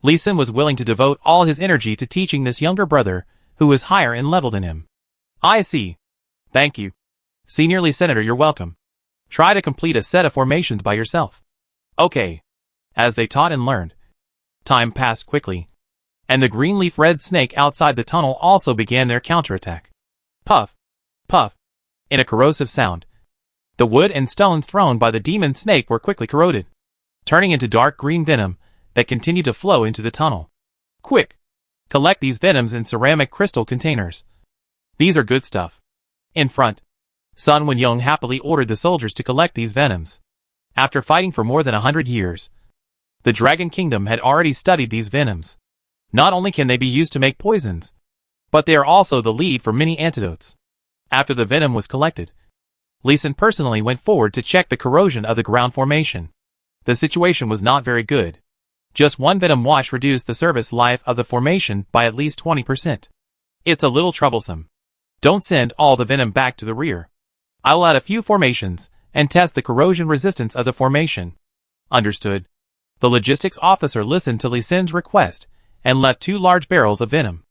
Li Sen was willing to devote all his energy to teaching this younger brother, who was higher in level than him. I see. Thank you. Senior Li Senator, you're welcome. Try to complete a set of formations by yourself. Okay. As they taught and learned, time passed quickly, and the green leaf red snake outside the tunnel also began their counterattack. Puff, puff, in a corrosive sound. The wood and stones thrown by the demon snake were quickly corroded, turning into dark green venom that continued to flow into the tunnel. Quick! Collect these venoms in ceramic crystal containers. These are good stuff. In front, Sun Wenyong happily ordered the soldiers to collect these venoms. After fighting for more than 100 years, the Dragon Kingdom had already studied these venoms. Not only can they be used to make poisons, but they are also the lead for many antidotes. After the venom was collected, Li Sen personally went forward to check the corrosion of the ground formation. The situation was not very good. Just one venom wash reduced the service life of the formation by at least 20%. It's a little troublesome. Don't send all the venom back to the rear. I will add a few formations and test the corrosion resistance of the formation. Understood. The logistics officer listened to Li Sen's request and left 2 large barrels of venom.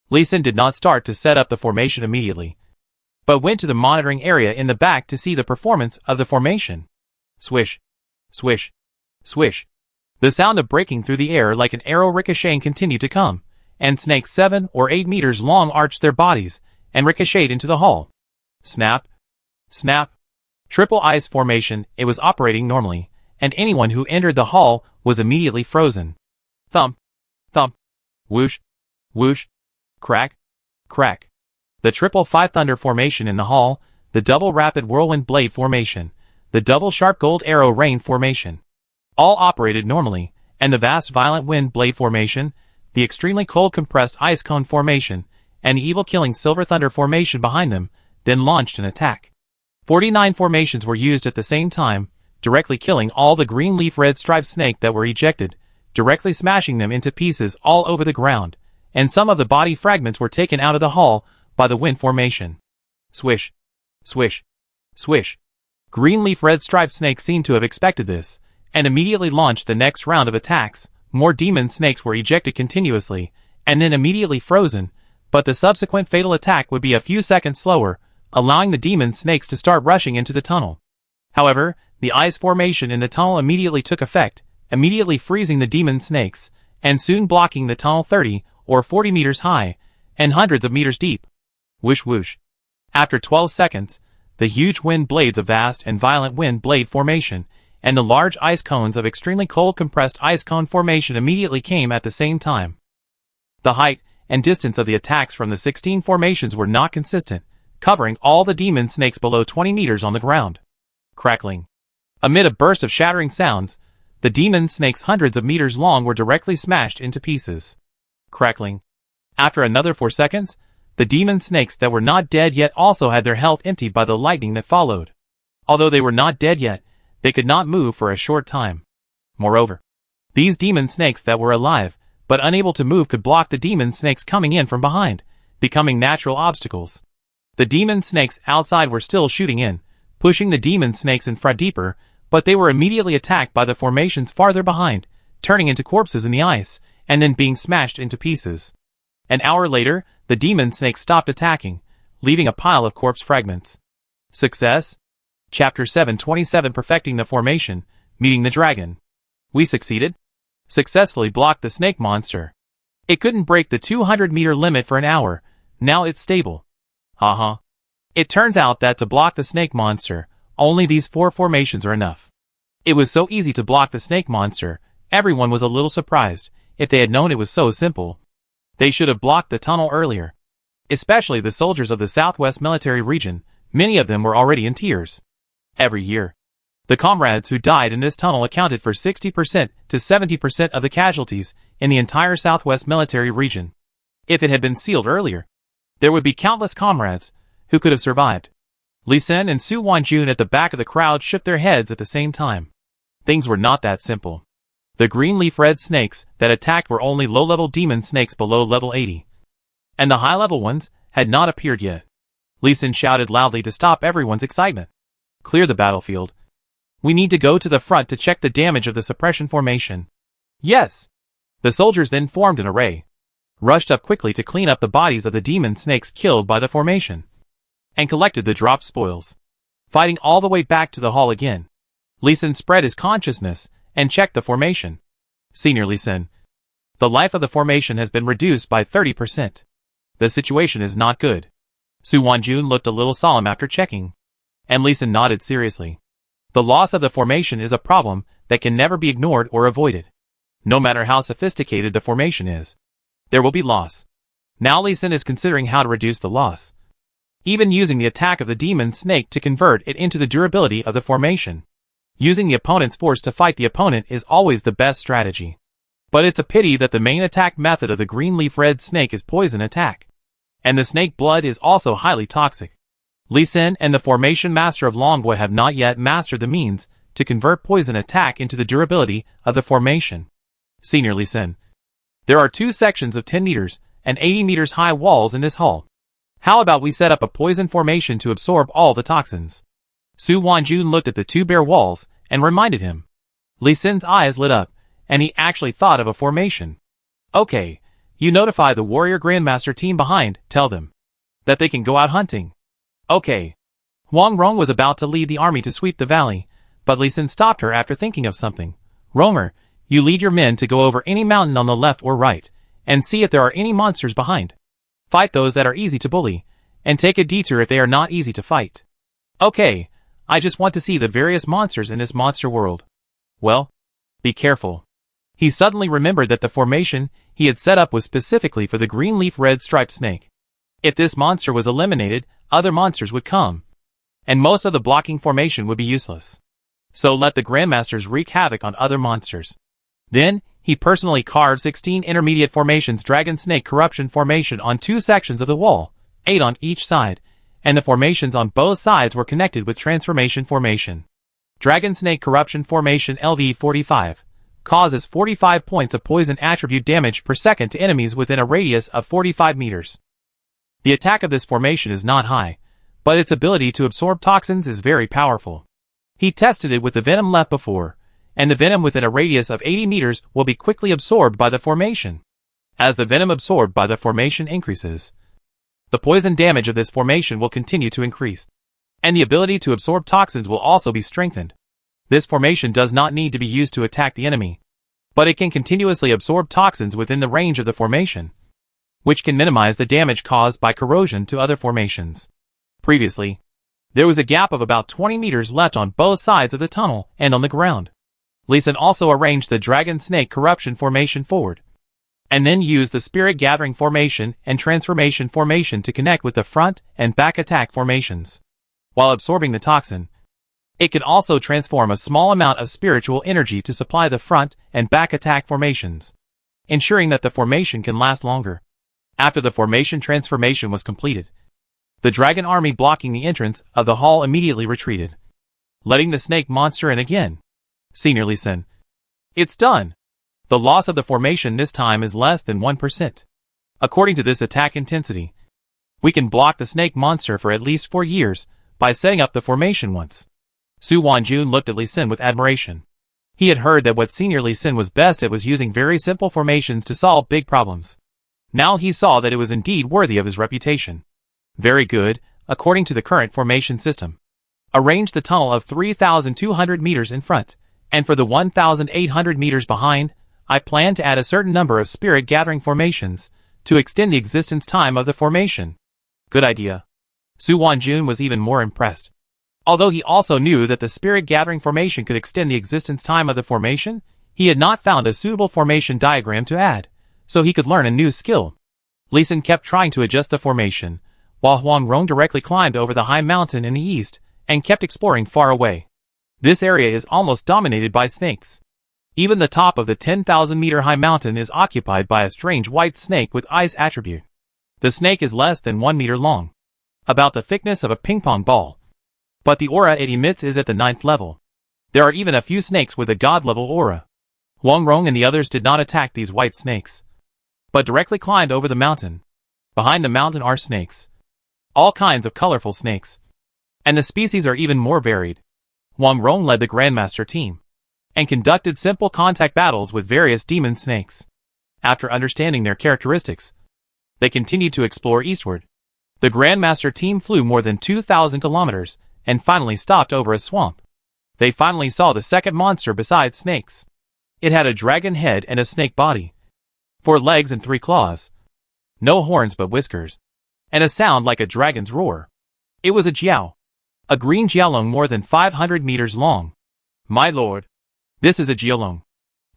Li Sen did not start to set up the formation immediately, but went to the monitoring area in the back to see the performance of the formation. Swish, swish, swish. The sound of breaking through the air like an arrow ricocheting continued to come, and snakes 7 or 8 meters long arched their bodies and ricocheted into the hall. Snap, snap. Triple ice formation. It was operating normally, and anyone who entered the hall was immediately frozen. Thump, thump, whoosh, whoosh, crack, crack. The triple 5 thunder formation in the hall, the double rapid whirlwind blade formation, the double sharp gold arrow rain formation, all operated normally, and the vast violent wind blade formation, the extremely cold compressed ice cone formation, and the evil killing silver thunder formation behind them, then launched an attack. 49 formations were used at the same time, directly killing all the green leaf red striped snake that were ejected, directly smashing them into pieces all over the ground, and some of the body fragments were taken out of the hall by the wind formation. Swish, swish, swish. Green leaf red striped snake seemed to have expected this, and immediately launched the next round of attacks. More demon snakes were ejected continuously, and then immediately frozen, but the subsequent fatal attack would be a few seconds slower, allowing the demon snakes to start rushing into the tunnel. However, the ice formation in the tunnel immediately took effect, immediately freezing the demon snakes, and soon blocking the tunnel 30 or 40 meters high, and hundreds of meters deep. Whoosh whoosh. After 12 seconds, the huge wind blades of vast and violent wind blade formation and the large ice cones of extremely cold compressed ice cone formation immediately came at the same time. The height and distance of the attacks from the 16 formations were not consistent, covering all the demon snakes below 20 meters on the ground. Crackling. Amid a burst of shattering sounds, the demon snakes hundreds of meters long were directly smashed into pieces. Crackling. After another 4 seconds, the demon snakes that were not dead yet also had their health emptied by the lightning that followed. Although they were not dead yet, they could not move for a short time. Moreover, these demon snakes that were alive, but unable to move could block the demon snakes coming in from behind, becoming natural obstacles. The demon snakes outside were still shooting in, pushing the demon snakes in front deeper, but they were immediately attacked by the formations farther behind, turning into corpses in the ice, and then being smashed into pieces. An hour later, the demon snakes stopped attacking, leaving a pile of corpse fragments. Success? Chapter 727 Perfecting the Formation, Meeting the Dragon. We succeeded. Successfully blocked the snake monster. It couldn't break the 200-meter limit for an hour, now it's stable. Haha. It turns out that to block the snake monster, only these 4 formations are enough. It was so easy to block the snake monster, everyone was a little surprised. If they had known it was so simple, they should have blocked the tunnel earlier. Especially the soldiers of the Southwest Military Region, many of them were already in tears. Every year, the comrades who died in this tunnel accounted for 60% to 70% of the casualties in the entire Southwest Military Region. If it had been sealed earlier, there would be countless comrades who could have survived. Li Sen and Su Wanjun at the back of the crowd shook their heads at the same time. Things were not that simple. The green leaf red snakes that attacked were only low-level demon snakes below level 80. And the high-level ones had not appeared yet. Li Sen shouted loudly to stop everyone's excitement. Clear the battlefield. We need to go to the front to check the damage of the suppression formation. Yes. The soldiers then formed an array, rushed up quickly to clean up the bodies of the demon snakes killed by the formation, and collected the dropped spoils. Fighting all the way back to the hall again, Li Sen spread his consciousness and checked the formation. Senior Li Sen, the life of the formation has been reduced by 30%. The situation is not good. Su Wanjun looked a little solemn after checking, and Li Sen nodded seriously. The loss of the formation is a problem that can never be ignored or avoided. No matter how sophisticated the formation is, there will be loss. Now Li Sen is considering how to reduce the loss, even using the attack of the demon snake to convert it into the durability of the formation. Using the opponent's force to fight the opponent is always the best strategy. But it's a pity that the main attack method of the green leaf red snake is poison attack. And the snake blood is also highly toxic. Li Sen and the formation master of Longboy have not yet mastered the means to convert poison attack into the durability of the formation. Senior Li Sen, there are 2 sections of 10 meters and 80 meters high walls in this hall. How about we set up a poison formation to absorb all the toxins? Su Wanjun looked at the 2 bare walls and reminded him. Li Sen's eyes lit up, and he actually thought of a formation. Okay, you notify the warrior grandmaster team behind, tell them that they can go out hunting. Okay. Huang Rong was about to lead the army to sweep the valley, but Li Sen stopped her after thinking of something. Romer, you lead your men to go over any mountain on the left or right, and see if there are any monsters behind. Fight those that are easy to bully, and take a detour if they are not easy to fight. Okay, I just want to see the various monsters in this monster world. Well, be careful. He suddenly remembered that the formation he had set up was specifically for the green leaf red striped snake. If this monster was eliminated, other monsters would come, and most of the blocking formation would be useless. So let the grandmasters wreak havoc on other monsters. Then, he personally carved 16 intermediate formations dragon snake corruption formation on 2 sections of the wall, 8 on each side, and the formations on both sides were connected with transformation formation. Dragon snake corruption formation LV45 causes 45 points of poison attribute damage per second to enemies within a radius of 45 meters. The attack of this formation is not high, but its ability to absorb toxins is very powerful. He tested it with the venom left before, and the venom within a radius of 80 meters will be quickly absorbed by the formation. As the venom absorbed by the formation increases, the poison damage of this formation will continue to increase, and the ability to absorb toxins will also be strengthened. This formation does not need to be used to attack the enemy, but it can continuously absorb toxins within the range of the formation, which can minimize the damage caused by corrosion to other formations. Previously, There was a gap of about 20 meters left on both sides of the tunnel and on the ground. Lee Sin also arranged the Dragon-Snake Corruption Formation forward, and then used the Spirit Gathering Formation and Transformation Formation to connect with the front and back attack formations. While absorbing the toxin, it can also transform a small amount of spiritual energy to supply the front and back attack formations, ensuring that the formation can last longer. After the formation transformation was completed, the dragon army blocking the entrance of the hall immediately retreated, letting the snake monster in again. Senior Lee Sin. It's done. The loss of the formation this time is less than 1%. According to this attack intensity, we can block the snake monster for at least 4 years by setting up the formation once. Su Wanjun looked at Lee Sin with admiration. He had heard that what Senior Lee Sin was best at was using very simple formations to solve big problems. Now he saw that it was indeed worthy of his reputation. Very good, according to the current formation system. Arrange the tunnel of 3,200 meters in front, and for the 1,800 meters behind, I plan to add a certain number of spirit gathering formations to extend the existence time of the formation. Good idea. Su Wanjun was even more impressed. Although he also knew that the spirit gathering formation could extend the existence time of the formation, he had not found a suitable formation diagram to add, so he could learn a new skill. Lee Sin kept trying to adjust the formation, while Huang Rong directly climbed over the high mountain in the east and kept exploring far away. This area is almost dominated by snakes. Even the top of the 10,000-meter high mountain is occupied by a strange white snake with ice attribute. The snake is less than 1 meter long, about the thickness of a ping-pong ball. But the aura it emits is at the 9th level. There are even a few snakes with a god-level aura. Huang Rong and the others did not attack these white snakes, but directly climbed over the mountain. Behind the mountain are snakes. All kinds of colorful snakes. And the species are even more varied. Huang Rong led the Grandmaster team, and conducted simple contact battles with various demon snakes. After understanding their characteristics, they continued to explore eastward. The Grandmaster team flew more than 2,000 kilometers, and finally stopped over a swamp. They finally saw the second monster besides snakes. It had a dragon head and a snake body, 4 legs and 3 claws, no horns but whiskers, and a sound like a dragon's roar. It was a jiao, a green jiaolong more than 500 meters long. My lord, this is a jiaolong,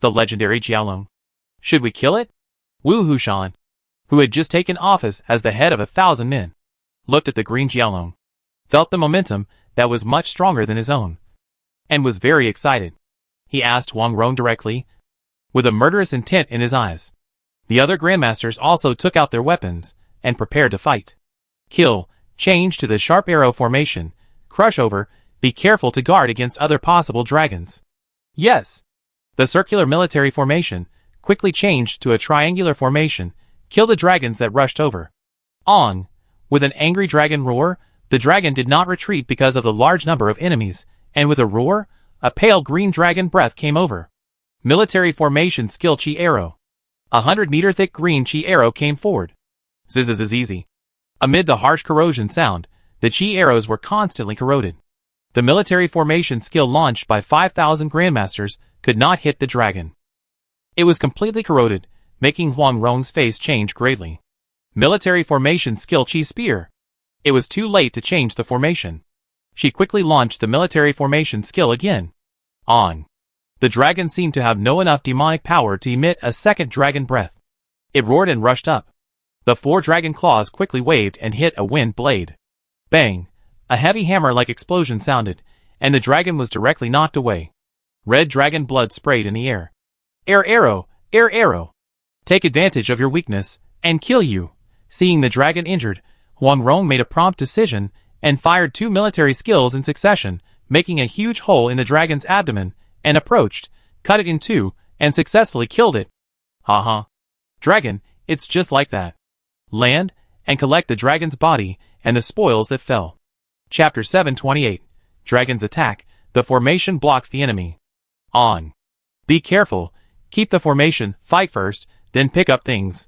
the legendary jiaolong. Should we kill it? Wu Hushan, who had just taken office as the head of 1,000 men, looked at the green jiaolong, felt the momentum that was much stronger than his own, and was very excited. He asked Huang Rong directly, with a murderous intent in his eyes. The other Grandmasters also took out their weapons and prepared to fight. Kill, change to the sharp arrow formation, crush over, be careful to guard against other possible dragons. Yes. The circular military formation quickly changed to a triangular formation, kill the dragons that rushed over. On. With an angry dragon roar, the dragon did not retreat because of the large number of enemies, and with a roar, a pale green dragon breath came over. Military formation skill chi arrow. 100-meter thick green chi arrow came forward. Zzz. Amid the harsh corrosion sound, the chi arrows were constantly corroded. The military formation skill launched by 5,000 Grandmasters could not hit the dragon. It was completely corroded, making Huang Rong's face change greatly. Military formation skill chi spear. It was too late to change the formation. She quickly launched the military formation skill again. On. The dragon seemed to have no enough demonic power to emit a second dragon breath. It roared and rushed up. The 4 dragon claws quickly waved and hit a wind blade. Bang! A heavy hammer-like explosion sounded, and the dragon was directly knocked away. Red dragon blood sprayed in the air. Air arrow! Air arrow! Take advantage of your weakness, and kill you! Seeing the dragon injured, Huang Rong made a prompt decision, and fired 2 military skills in succession, making a huge hole in the dragon's abdomen, and approached, cut it in 2, and successfully killed it. Haha. Dragon, it's just like that. Land, and collect the dragon's body, and the spoils that fell. Chapter 728. Dragon's Attack. The formation blocks the enemy. On. Be careful, keep the formation, fight first, then pick up things.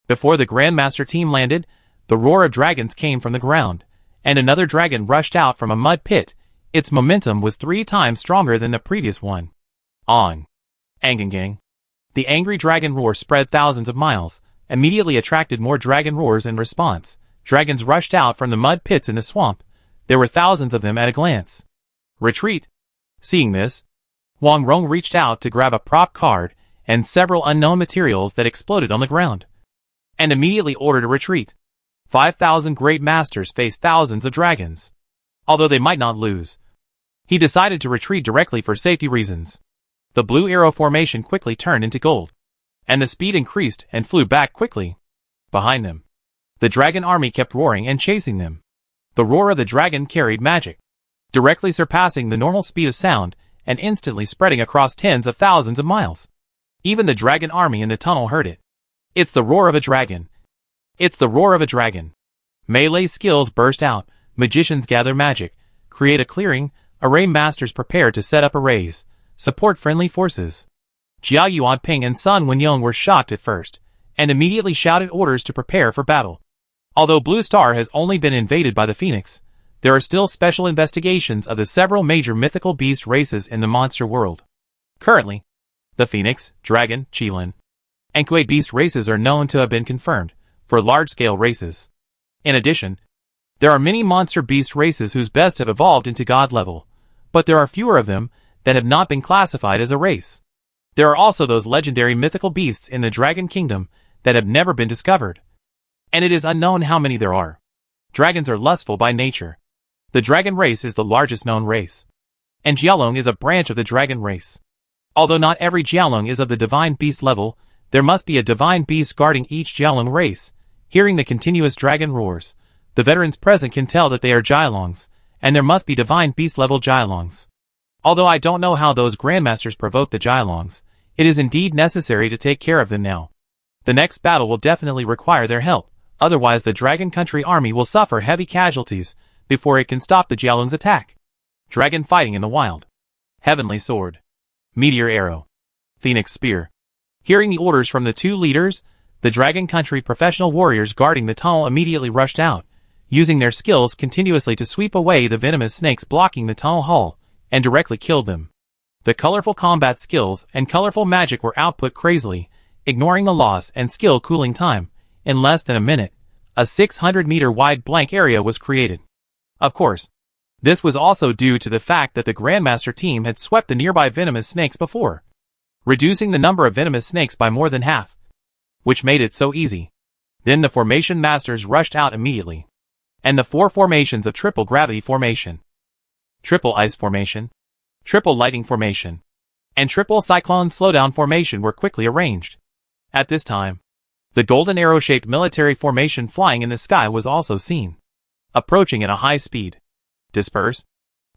Before the Grandmaster team landed, the roar of dragons came from the ground, and another dragon rushed out from a mud pit. Its momentum was 3 times stronger than the previous one. On. Angangang. The angry dragon roar spread thousands of miles, immediately attracted more dragon roars in response. Dragons rushed out from the mud pits in the swamp, There were thousands of them at a glance. Retreat. Seeing this, Huang Rong reached out to grab a prop card and several unknown materials that exploded on the ground, and immediately ordered a retreat. 5,000 great masters faced thousands of dragons. Although they might not lose, he decided to retreat directly for safety reasons. The blue arrow formation quickly turned into gold, and the speed increased and flew back quickly. Behind them, the dragon army kept roaring and chasing them. The roar of the dragon carried magic, directly surpassing the normal speed of sound and instantly spreading across tens of thousands of miles. Even the dragon army in the tunnel heard it. It's the roar of a dragon. It's the roar of a dragon. Melee skills burst out, magicians gather magic, create a clearing, array masters prepare to set up arrays, support friendly forces. Jia Yuanping and Sun Wenyong were shocked at first, and immediately shouted orders to prepare for battle. Although Blue Star has only been invaded by the Phoenix, there are still special investigations of the several major mythical beast races in the monster world. Currently, the Phoenix, Dragon, Qilin, and Kuei beast races are known to have been confirmed for large-scale races. In addition, there are many monster beast races whose best have evolved into god level, but there are fewer of them that have not been classified as a race. There are also those legendary mythical beasts in the Dragon Kingdom that have never been discovered, and it is unknown how many there are. Dragons are lustful by nature. The dragon race is the largest known race, and Jialong is a branch of the dragon race. Although not every Jialong is of the divine beast level, there must be a divine beast guarding each Jialong race. Hearing the continuous dragon roars, the veterans present can tell that they are Jialongs, and there must be divine beast level Jialongs. Although I don't know how those grandmasters provoke the Jialongs, it is indeed necessary to take care of them now. The next battle will definitely require their help, otherwise the Dragon Country army will suffer heavy casualties before it can stop the Jialong's attack. Dragon fighting in the wild. Heavenly sword. Meteor arrow. Phoenix spear. Hearing the orders from the two leaders, the Dragon Country professional warriors guarding the tunnel immediately rushed out, using their skills continuously to sweep away the venomous snakes blocking the tunnel hull, and directly killed them. The colorful combat skills and colorful magic were output crazily, ignoring the loss and skill cooling time. In less than a minute, a 600-meter wide blank area was created. Of course, this was also due to the fact that the Grandmaster team had swept the nearby venomous snakes before, reducing the number of venomous snakes by more than half, which made it so easy. Then the formation masters rushed out immediately, and the four formations of triple gravity formation, triple ice formation, triple lighting formation, and triple cyclone slowdown formation were quickly arranged. At this time, the golden arrow-shaped military formation flying in the sky was also seen, approaching at a high speed. Disperse.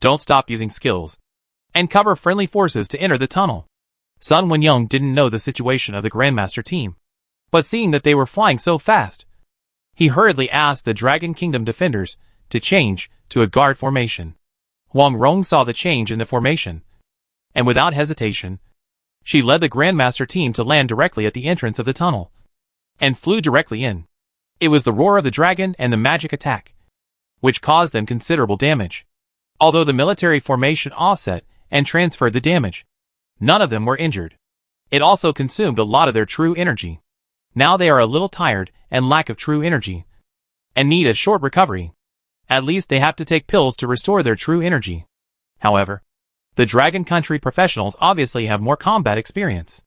Don't stop using skills, and cover friendly forces to enter the tunnel. Sun Wenyong didn't know the situation of the Grandmaster team, but seeing that they were flying so fast, he hurriedly asked the Dragon Kingdom defenders to change to a guard formation. Huang Rong saw the change in the formation, and without hesitation, she led the Grandmaster team to land directly at the entrance of the tunnel, and flew directly in. It was the roar of the dragon and the magic attack, which caused them considerable damage. Although the military formation offset and transferred the damage, none of them were injured. It also consumed a lot of their true energy. Now they are a little tired and lack of true energy, and need a short recovery. At least they have to take pills to restore their true energy. However, the Dragon Country professionals obviously have more combat experience.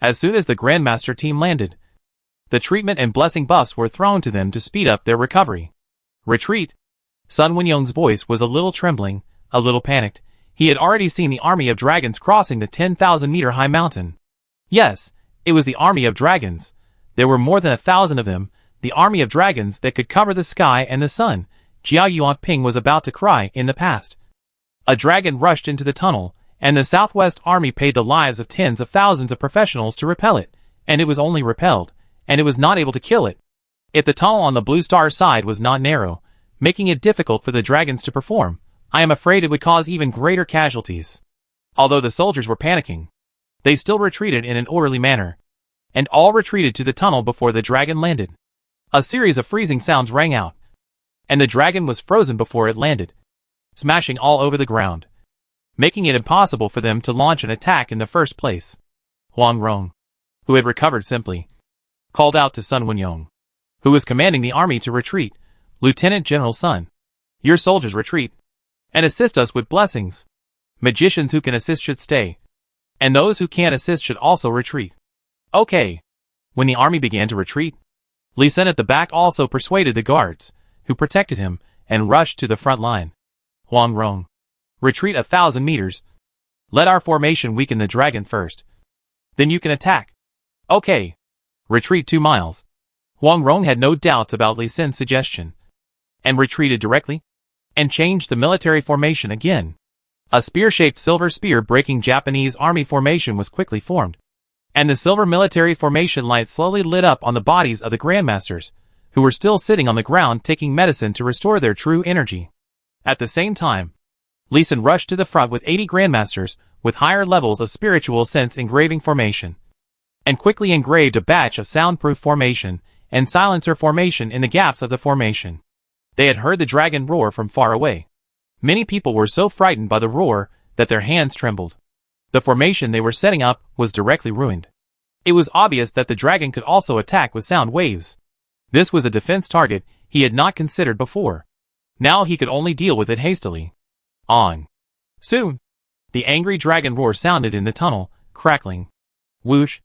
As soon as the Grandmaster team landed, the treatment and blessing buffs were thrown to them to speed up their recovery. Retreat. Sun Wenyong's voice was a little trembling, a little panicked. He had already seen the army of dragons crossing the 10,000-meter high mountain. Yes, it was the army of dragons. There were more than 1,000 of them, the army of dragons that could cover the sky and the sun. Jia Yuanping was about to cry in the past. A dragon rushed into the tunnel, and the Southwest Army paid the lives of tens of thousands of professionals to repel it, and it was only repelled, and it was not able to kill it. If the tunnel on the Blue Star side was not narrow, making it difficult for the dragons to perform, I am afraid it would cause even greater casualties. Although the soldiers were panicking, they still retreated in an orderly manner, and all retreated to the tunnel before the dragon landed. A series of freezing sounds rang out, and the dragon was frozen before it landed, smashing all over the ground, making it impossible for them to launch an attack in the first place. Huang Rong, who had recovered simply, called out to Sun Wenyong, who was commanding the army to retreat, Lieutenant General Sun. Your soldiers retreat. And assist us with blessings. Magicians who can assist should stay. And those who can't assist should also retreat. Okay. When the army began to retreat, Li Sun at the back also persuaded the guards, who protected him, and rushed to the front line. Huang Rong. Retreat 1,000 meters. Let our formation weaken the dragon first. Then you can attack. Okay. Retreat 2 miles. Huang Rong had no doubts about Li Sun's suggestion, and retreated directly, and changed the military formation again. A spear-shaped silver spear-breaking Japanese army formation was quickly formed, and the silver military formation light slowly lit up on the bodies of the grandmasters, who were still sitting on the ground taking medicine to restore their true energy. At the same time, Li Sun rushed to the front with 80 grandmasters with higher levels of spiritual sense engraving formation, and quickly engraved a batch of soundproof formation and silencer formation in the gaps of the formation. They had heard the dragon roar from far away. Many people were so frightened by the roar that their hands trembled. The formation they were setting up was directly ruined. It was obvious that the dragon could also attack with sound waves. This was a defense target he had not considered before. Now he could only deal with it hastily. On. Soon, the angry dragon roar sounded in the tunnel, crackling. Whoosh.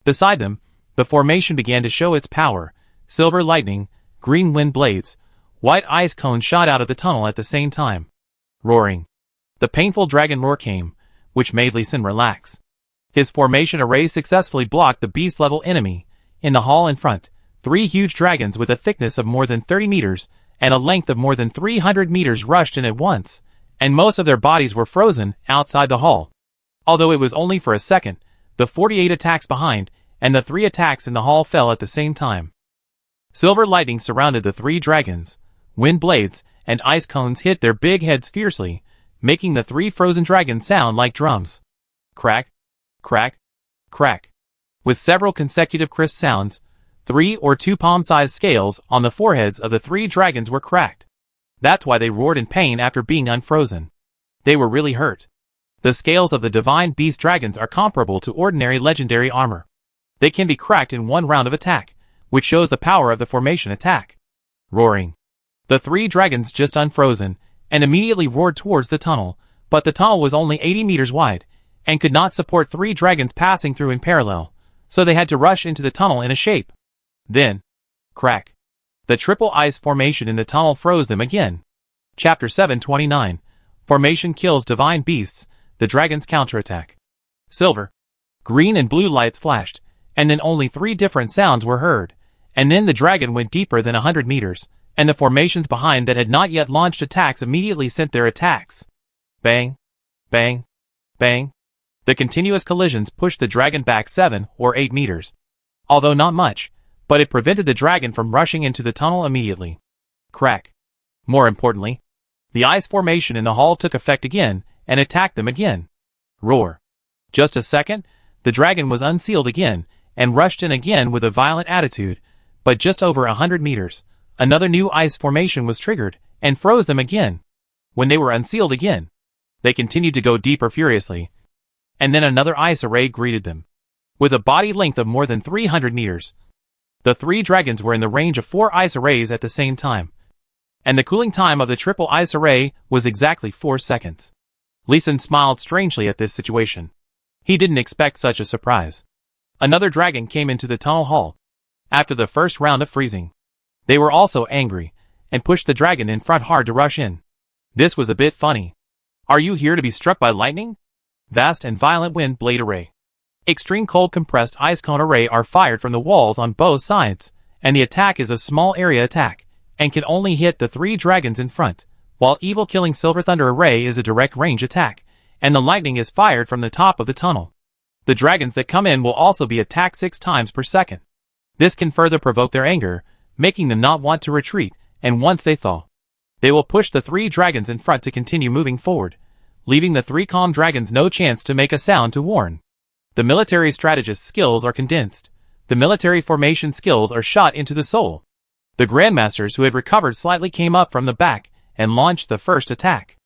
Beside them, the formation began to show its power. Silver lightning, green wind blades, white ice cones shot out of the tunnel at the same time. Roaring. The painful dragon roar came, which made Li Sun relax. His formation array successfully blocked the beast-level enemy. In the hall in front, 3 huge dragons with a thickness of more than 30 meters and a length of more than 300 meters rushed in at once, and most of their bodies were frozen outside the hall. Although it was only for a second, the 48 attacks behind and the 3 attacks in the hall fell at the same time. Silver lightning surrounded the 3 dragons. Wind blades and ice cones hit their big heads fiercely, making the 3 frozen dragons sound like drums. Crack, crack, crack. With several consecutive crisp sounds, 3 or 2 palm-sized scales on the foreheads of the 3 dragons were cracked. That's why they roared in pain after being unfrozen. They were really hurt. The scales of the divine beast dragons are comparable to ordinary legendary armor. They can be cracked in 1 round of attack, which shows the power of the formation attack. Roaring. The 3 dragons just unfrozen, and immediately roared towards the tunnel, but the tunnel was only 80 meters wide, and could not support 3 dragons passing through in parallel, so they had to rush into the tunnel in a shape. Then, crack. The triple ice formation in the tunnel froze them again. Chapter 729. Formation kills divine beasts, the dragons counterattack. Silver, green and blue lights flashed, and then only 3 different sounds were heard, and then the dragon went deeper than 100 meters, and the formations behind that had not yet launched attacks immediately sent their attacks. Bang, bang, bang. The continuous collisions pushed the dragon back 7 or 8 meters. Although not much, but it prevented the dragon from rushing into the tunnel immediately. Crack. More importantly, the ice formation in the hall took effect again, and attacked them again. Roar. Just a second, the dragon was unsealed again, and rushed in again with a violent attitude, but just over 100 meters. Another new ice formation was triggered, and froze them again. When they were unsealed again, they continued to go deeper furiously. And then another ice array greeted them. With a body length of more than 300 meters. The 3 dragons were in the range of 4 ice arrays at the same time. And the cooling time of the triple ice array was exactly 4 seconds. Li Sun smiled strangely at this situation. He didn't expect such a surprise. Another dragon came into the tunnel hall. After the first round of freezing, they were also angry, and pushed the dragon in front hard to rush in. This was a bit funny. Are you here to be struck by lightning? Vast and violent wind blade array. Extreme cold compressed ice cone array are fired from the walls on both sides, and the attack is a small area attack, and can only hit the 3 dragons in front, while evil killing silver thunder array is a direct range attack, and the lightning is fired from the top of the tunnel. The dragons that come in will also be attacked 6 times per second. This can further provoke their anger, making them not want to retreat, and once they thaw, they will push the 3 dragons in front to continue moving forward, leaving the 3 calm dragons no chance to make a sound to warn. The military strategist's skills are condensed. The military formation skills are shot into the soul. The grandmasters who had recovered slightly came up from the back and launched the first attack.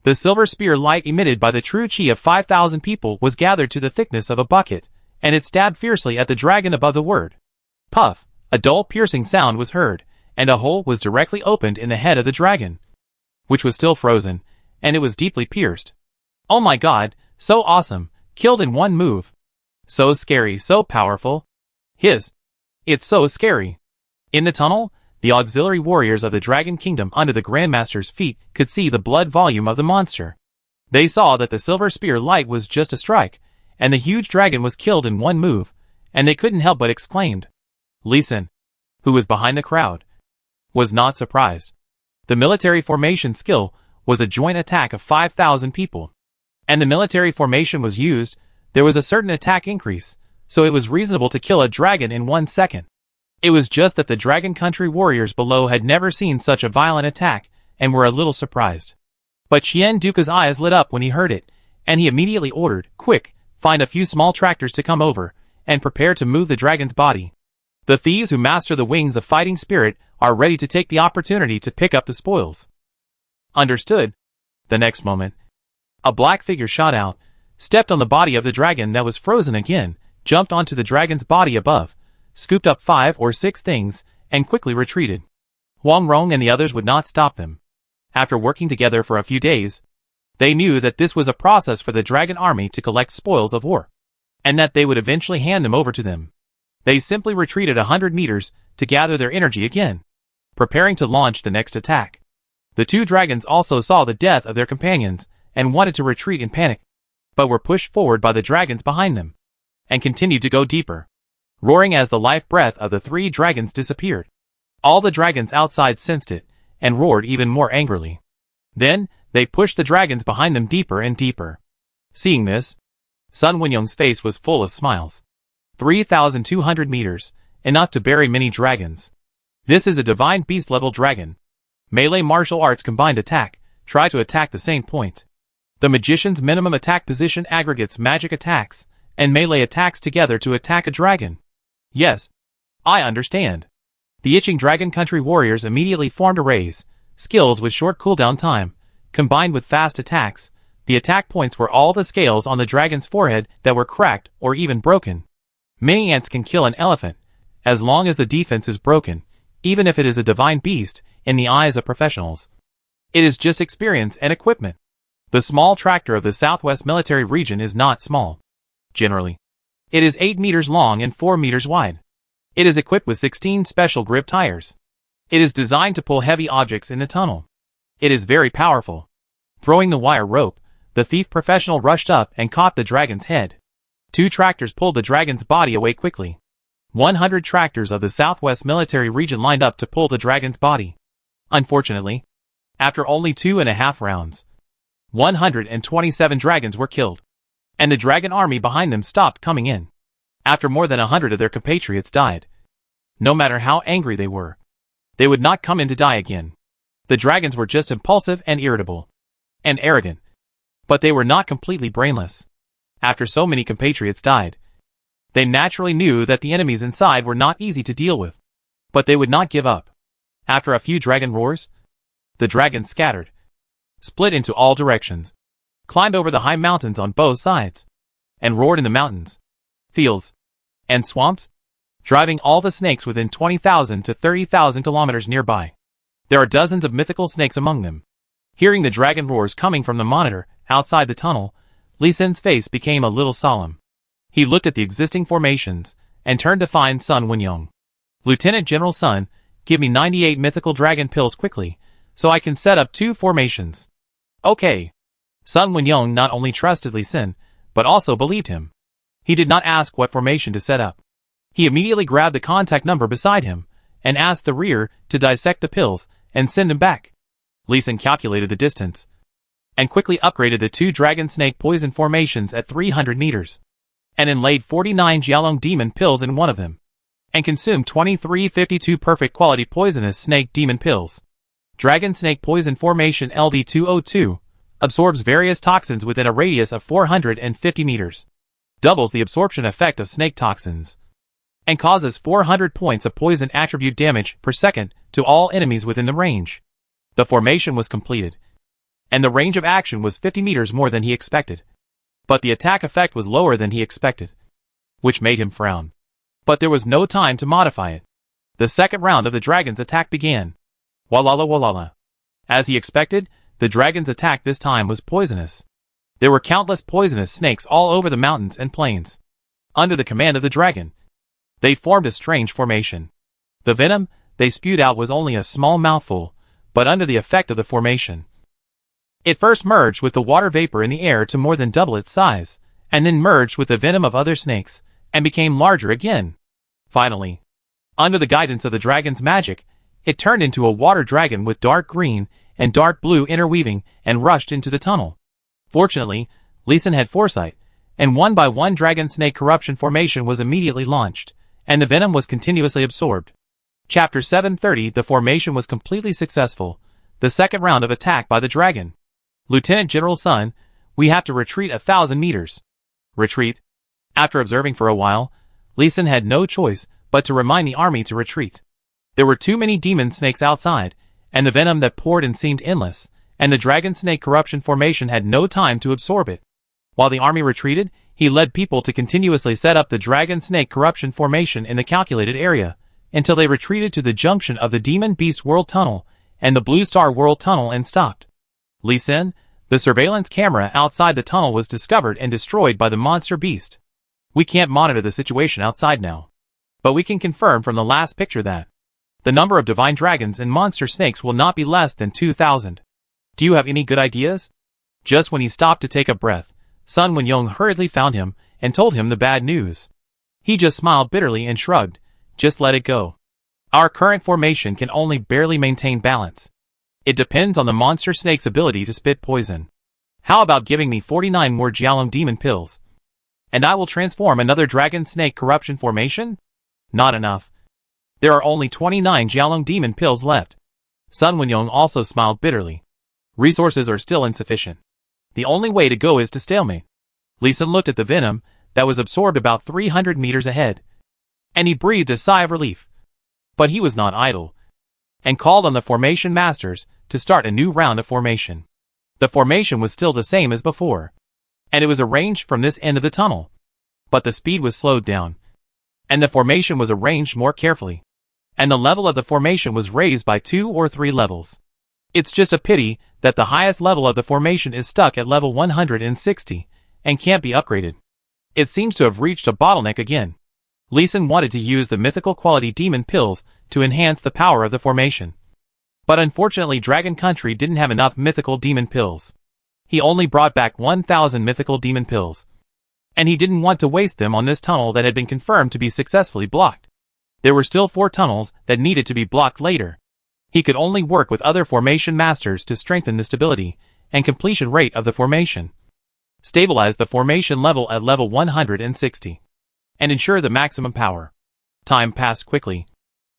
The silver spear light emitted by the true chi of 5,000 people was gathered to the thickness of a bucket, and it stabbed fiercely at the dragon above the word. Puff. A dull piercing sound was heard, and a hole was directly opened in the head of the dragon. which was still frozen, and it was deeply pierced. Oh my god, so awesome, killed in one move. So scary, so powerful. It's so scary. In the tunnel, the auxiliary warriors of the Dragon Kingdom under the Grandmaster's feet could see the blood volume of the monster. They saw that the silver spear light was just a strike, and the huge dragon was killed in one move, and they couldn't help but exclaimed. Lee Sin, who was behind the crowd, was not surprised. The military formation skill was a joint attack of 5,000 people. And the military formation was used, there was a certain attack increase, so it was reasonable to kill a dragon in 1 second. It was just that the Dragon Country warriors below had never seen such a violent attack, and were a little surprised. But Xian Duca's eyes lit up when he heard it, and he immediately ordered, quick, find a few small tractors to come over, and prepare to move the dragon's body. The thieves who master the wings of fighting spirit are ready to take the opportunity to pick up the spoils. Understood. The next moment, a black figure shot out, stepped on the body of the dragon that was frozen again, jumped onto the dragon's body above, scooped up 5 or 6 things, and quickly retreated. Huang Rong and the others would not stop them. After working together for a few days, they knew that this was a process for the dragon army to collect spoils of war, and that they would eventually hand them over to them. They simply retreated 100 meters to gather their energy again, preparing to launch the next attack. The 2 dragons also saw the death of their companions and wanted to retreat in panic, but were pushed forward by the dragons behind them, and continued to go deeper, roaring as the life breath of the 3 dragons disappeared. All the dragons outside sensed it, and roared even more angrily. Then, they pushed the dragons behind them deeper and deeper. Seeing this, Sun Wenyong's face was full of smiles. 3,200 meters, enough to bury many dragons. This is a divine beast-level dragon. Melee martial arts combined attack, try to attack the same point. The magician's minimum attack position aggregates magic attacks, and melee attacks together to attack a dragon. Yes, I understand. The itching Dragon Country warriors immediately formed arrays, skills with short cooldown time, combined with fast attacks. The attack points were all the scales on the dragon's forehead that were cracked or even broken. Many ants can kill an elephant, as long as the defense is broken, even if it is a divine beast, in the eyes of professionals. It is just experience and equipment. The small tractor of the Southwest Military Region is not small. Generally, it is 8 meters long and 4 meters wide. It is equipped with 16 special grip tires. It is designed to pull heavy objects in the tunnel. It is very powerful. Throwing the wire rope, the thief professional rushed up and caught the dragon's head. 2 tractors pulled the dragon's body away quickly. 100 tractors of the Southwest Military Region lined up to pull the dragon's body. Unfortunately, after only 2.5 rounds, 127 dragons were killed, and the dragon army behind them stopped coming in. After more than 100 of their compatriots died, no matter how angry they were, they would not come in to die again. The dragons were just impulsive and irritable, and arrogant, but they were not completely brainless. After so many compatriots died, they naturally knew that the enemies inside were not easy to deal with, but they would not give up. After a few dragon roars, the dragons scattered, split into all directions, climbed over the high mountains on both sides, and roared in the mountains, fields, and swamps, driving all the snakes within 20,000 to 30,000 kilometers nearby. There are dozens of mythical snakes among them. Hearing the dragon roars coming from the monitor outside the tunnel, Lee Sin's face became a little solemn. He looked at the existing formations and turned to find Sun Wenyong. Lieutenant General Sun, give me 98 mythical dragon pills quickly, so I can set up 2 formations. Okay. Sun Wenyong not only trusted Lee Sin, but also believed him. He did not ask what formation to set up. He immediately grabbed the contact number beside him, and asked the rear to dissect the pills and send them back. Lee Sin calculated the distance, and quickly upgraded the 2 dragon snake poison formations at 300 meters, and inlaid 49 Jialong demon pills in one of them, and consumed 2352 perfect quality poisonous snake demon pills. Dragon snake poison formation LD202 absorbs various toxins within a radius of 450 meters, doubles the absorption effect of snake toxins, and causes 400 points of poison attribute damage per second to all enemies within the range. The formation was completed, and the range of action was 50 meters more than he expected. But the attack effect was lower than he expected, which made him frown. But there was no time to modify it. The second round of the dragon's attack began. Walala walala. As he expected, the dragon's attack this time was poisonous. There were countless poisonous snakes all over the mountains and plains. Under the command of the dragon, they formed a strange formation. The venom they spewed out was only a small mouthful, but under the effect of the formation, it first merged with the water vapor in the air to more than double its size, and then merged with the venom of other snakes, and became larger again. Finally, under the guidance of the dragon's magic, it turned into a water dragon with dark green and dark blue interweaving and rushed into the tunnel. Fortunately, Lee Sin had foresight, and one by one dragon snake corruption formation was immediately launched, and the venom was continuously absorbed. Chapter 730. The formation was completely successful. The second round of attack by the dragon. Lieutenant General Sun, we have to retreat 1,000 meters. Retreat? After observing for a while, Lee Sin had no choice but to remind the army to retreat. There were too many demon snakes outside, and the venom that poured in seemed endless, and the dragon snake corruption formation had no time to absorb it. While the army retreated, he led people to continuously set up the dragon snake corruption formation in the calculated area, until they retreated to the junction of the Demon Beast World Tunnel and the Blue Star World Tunnel and stopped. Lee Sin, the surveillance camera outside the tunnel was discovered and destroyed by the monster beast. We can't monitor the situation outside now, but we can confirm from the last picture that the number of divine dragons and monster snakes will not be less than 2,000. Do you have any good ideas? Just when he stopped to take a breath, Sun Wenyong hurriedly found him and told him the bad news. He just smiled bitterly and shrugged. Just let it go. Our current formation can only barely maintain balance. It depends on the monster snake's ability to spit poison. How about giving me 49 more Jialong demon pills? And I will transform another dragon snake corruption formation? Not enough. There are only 29 Jialong demon pills left. Sun Wenyong also smiled bitterly. Resources are still insufficient. The only way to go is to stalemate. Lee Sin looked at the venom that was absorbed about 300 meters ahead, and he breathed a sigh of relief. But he was not idle, and called on the formation masters to start a new round of formation. The formation was still the same as before, and it was arranged from this end of the tunnel. But the speed was slowed down, and the formation was arranged more carefully, and the level of the formation was raised by 2 or 3 levels. It's just a pity that the highest level of the formation is stuck at level 160 and can't be upgraded. It seems to have reached a bottleneck again. Lee Sin wanted to use the mythical quality demon pills to enhance the power of the formation. But unfortunately Dragon Country didn't have enough mythical demon pills. He only brought back 1,000 mythical demon pills. And he didn't want to waste them on this tunnel that had been confirmed to be successfully blocked. There were still 4 tunnels that needed to be blocked later. He could only work with other formation masters to strengthen the stability and completion rate of the formation, stabilize the formation level at level 160, and ensure the maximum power. Time passed quickly,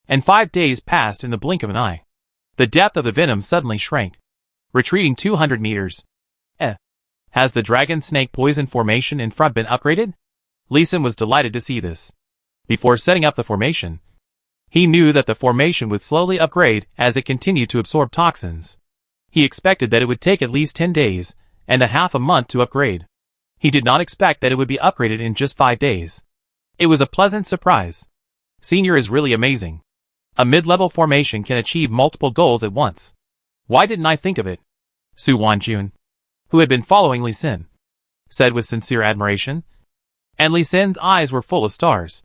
and 5 days passed in the blink of an eye. The depth of the venom suddenly shrank, retreating 200 meters. Has the dragon snake poison formation in front been upgraded? Lee Sin was delighted to see this. Before setting up the formation, he knew that the formation would slowly upgrade as it continued to absorb toxins. He expected that it would take at least 10 days and a half a month to upgrade. He did not expect that it would be upgraded in just 5 days. It was a pleasant surprise. Senior is really amazing. A mid-level formation can achieve multiple goals at once. Why didn't I think of it? Su Wanjun, who had been following Lee Sin, said with sincere admiration. And Lee Sin's eyes were full of stars.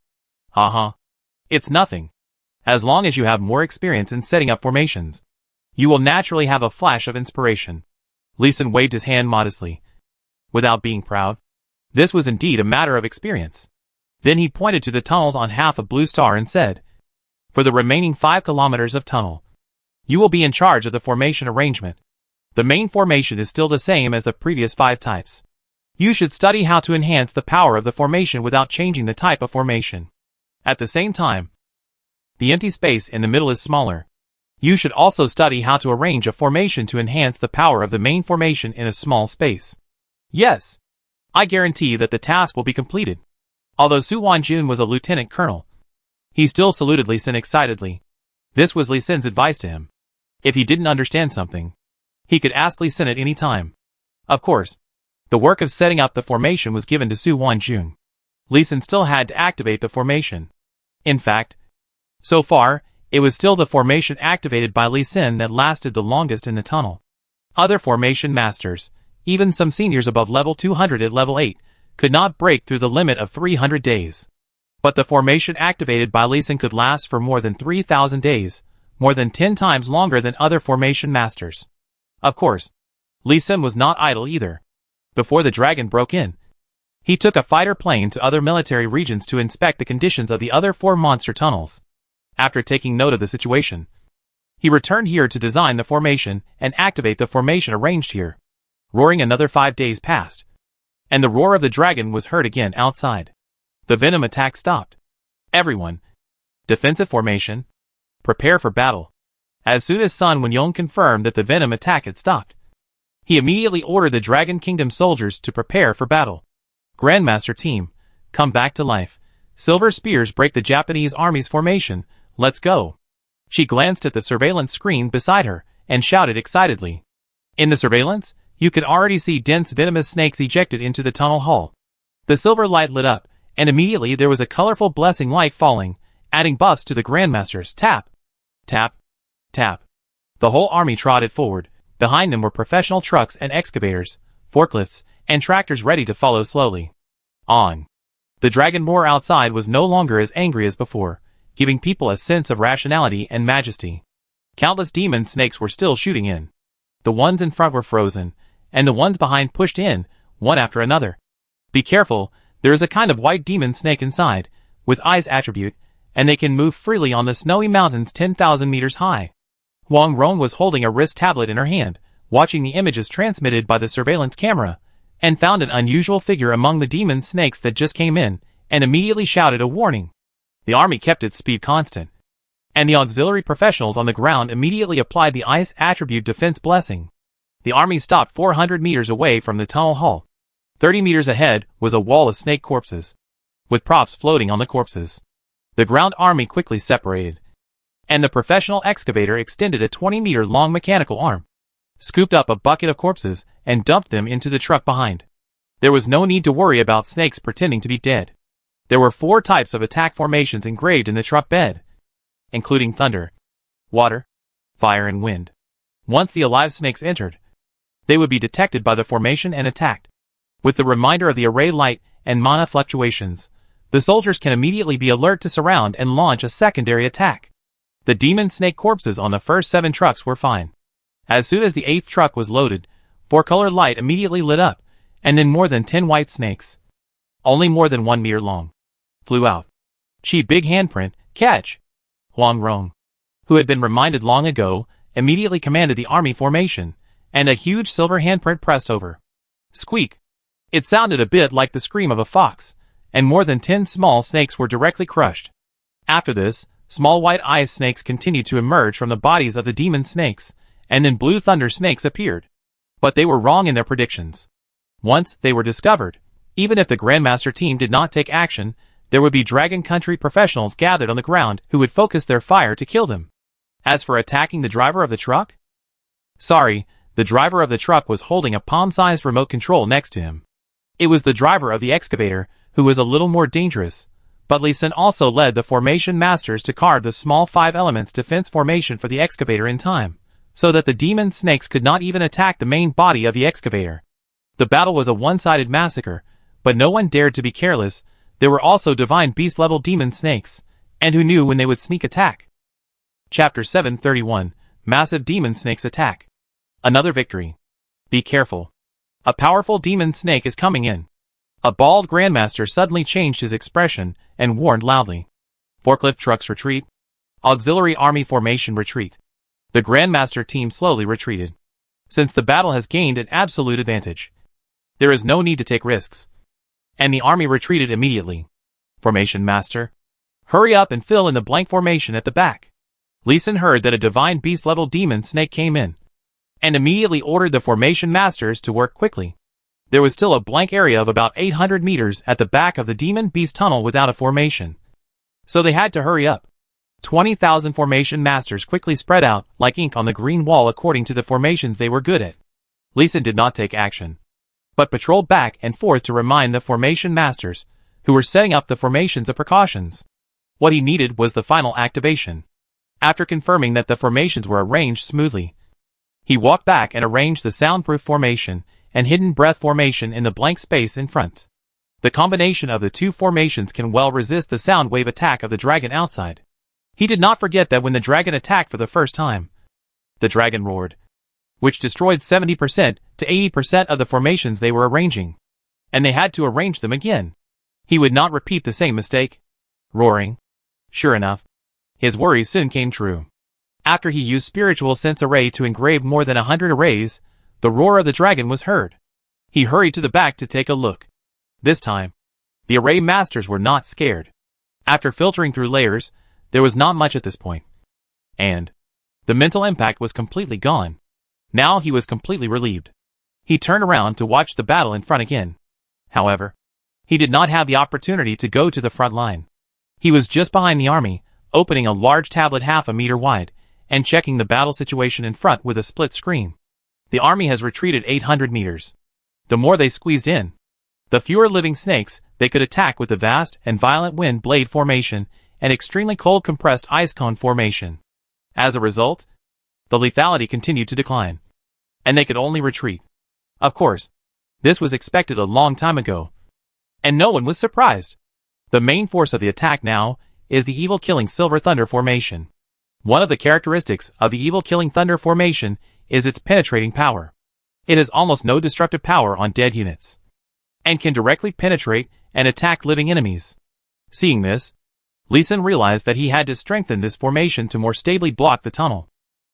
It's nothing. As long as you have more experience in setting up formations, you will naturally have a flash of inspiration. Lee Sin waved his hand modestly, without being proud. This was indeed a matter of experience. Then he pointed to the tunnels on half of Blue Star and said, for the remaining 5 kilometers of tunnel, you will be in charge of the formation arrangement. The main formation is still the same as the previous 5 types. You should study how to enhance the power of the formation without changing the type of formation. At the same time, the empty space in the middle is smaller. You should also study how to arrange a formation to enhance the power of the main formation in a small space. Yes, I guarantee that the task will be completed. Although Su Wanjun was a lieutenant colonel, he still saluted Lee Sin excitedly. This was Lee Sin's advice to him. If he didn't understand something, he could ask Lee Sin at any time. Of course, the work of setting up the formation was given to Su Wanjun. Lee Sin still had to activate the formation. In fact, so far, it was still the formation activated by Lee Sin that lasted the longest in the tunnel. Other formation masters, even some seniors above level 200 at level 8, could not break through the limit of 300 days. But the formation activated by Lee Sin could last for more than 3,000 days, more than 10 times longer than other formation masters. Of course, Lee Sin was not idle either. Before the dragon broke in, he took a fighter plane to other military regions to inspect the conditions of the other 4 monster tunnels. After taking note of the situation, he returned here to design the formation and activate the formation arranged here. Roaring, another 5 days passed, and the roar of the dragon was heard again outside. The venom attack stopped. Everyone, defensive formation, prepare for battle. As soon as Sun Wenyong confirmed that the venom attack had stopped, he immediately ordered the Dragon Kingdom soldiers to prepare for battle. Grandmaster team, come back to life. Silver spears break the Japanese army's formation. Let's go. She glanced at the surveillance screen beside her and shouted excitedly. In the surveillance, you could already see dense venomous snakes ejected into the tunnel hull. The silver light lit up, and immediately there was a colorful blessing light falling, adding buffs to the Grandmasters. Tap, tap, tap. The whole army trotted forward. Behind them were professional trucks and excavators, forklifts, and tractors ready to follow slowly. On. The dragon roar outside was no longer as angry as before, giving people a sense of rationality and majesty. Countless demon snakes were still shooting in. The ones in front were frozen, and the ones behind pushed in, one after another. Be careful, there is a kind of white demon snake inside, with eyes attribute, and they can move freely on the snowy mountains 10,000 meters high. Wang Rong was holding a wrist tablet in her hand, watching the images transmitted by the surveillance camera, and found an unusual figure among the demon snakes that just came in, and immediately shouted a warning. The army kept its speed constant, and the auxiliary professionals on the ground immediately applied the ice attribute defense blessing. The army stopped 400 meters away from the tunnel hull. 30 meters ahead was a wall of snake corpses, with props floating on the corpses. The ground army quickly separated, and the professional excavator extended a 20-meter-long mechanical arm, scooped up a bucket of corpses, and dumped them into the truck behind. There was no need to worry about snakes pretending to be dead. There were 4 types of attack formations engraved in the truck bed, including thunder, water, fire, and wind. Once the alive snakes entered, they would be detected by the formation and attacked. With the reminder of the array light and mana fluctuations, the soldiers can immediately be alert to surround and launch a secondary attack. The demon snake corpses on the first 7 trucks were fine. As soon as the 8th truck was loaded, 4-color light immediately lit up, and then more than 10 white snakes, only more than 1 meter long, flew out. Chi big handprint, catch! Huang Rong, who had been reminded long ago, immediately commanded the army formation, and a huge silver handprint pressed over. Squeak! It sounded a bit like the scream of a fox, and more than 10 small snakes were directly crushed. After this, small white ice snakes continued to emerge from the bodies of the demon snakes, and then blue thunder snakes appeared. But they were wrong in their predictions. Once they were discovered, even if the Grandmaster team did not take action, there would be Dragon Country professionals gathered on the ground who would focus their fire to kill them. As for attacking the driver of the truck? Sorry, the driver of the truck was holding a palm-sized remote control next to him. It was the driver of the excavator, who was a little more dangerous, but Lee Sin also led the formation masters to carve the small 5 elements defense formation for the excavator in time, so that the demon snakes could not even attack the main body of the excavator. The battle was a one-sided massacre, but no one dared to be careless. There were also divine beast-level demon snakes, and who knew when they would sneak attack. Chapter 731, Massive Demon Snakes Attack. Another victory. Be careful. A powerful demon snake is coming in. A bald Grandmaster suddenly changed his expression and warned loudly. Forklift trucks retreat. Auxiliary army formation retreat. The Grandmaster team slowly retreated. Since the battle has gained an absolute advantage, there is no need to take risks. And the army retreated immediately. Formation Master, hurry up and fill in the blank formation at the back. Lee Sin heard that a divine beast-level demon snake came in, and immediately ordered the formation masters to work quickly. There was still a blank area of about 800 meters at the back of the demon beast tunnel without a formation, so they had to hurry up. 20,000 formation masters quickly spread out like ink on the green wall according to the formations they were good at. Lee Sin did not take action, but patrolled back and forth to remind the formation masters, who were setting up the formations of precautions. What he needed was the final activation. After confirming that the formations were arranged smoothly, He walked back and arranged the soundproof formation and hidden breath formation in the blank space in front. The combination of the two formations can well resist the sound wave attack of the dragon outside. He did not forget that when the dragon attacked for the first time, the dragon roared, which destroyed 70% to 80% of the formations they were arranging, and they had to arrange them again. He would not repeat the same mistake. Roaring. Sure enough, his worries soon came true. After he used Spiritual Sense Array to engrave more than 100 arrays, the roar of the dragon was heard. He hurried to the back to take a look. This time, the array masters were not scared. After filtering through layers, there was not much at this point. And the mental impact was completely gone. Now he was completely relieved. He turned around to watch the battle in front again. However, he did not have the opportunity to go to the front line. He was just behind the army, opening a large tablet half a meter wide, and checking the battle situation in front with a split screen. The army has retreated 800 meters. The more they squeezed in, the fewer living snakes they could attack with the vast and violent wind blade formation and extremely cold compressed ice cone formation. As a result, the lethality continued to decline, and they could only retreat. Of course, this was expected a long time ago, and no one was surprised. The main force of the attack now is the Evil Killing Silver Thunder formation. One of the characteristics of the Evil Killing Thunder formation is its penetrating power. It has almost no destructive power on dead units, and can directly penetrate and attack living enemies. Seeing this, Lee Sin realized that he had to strengthen this formation to more stably block the tunnel.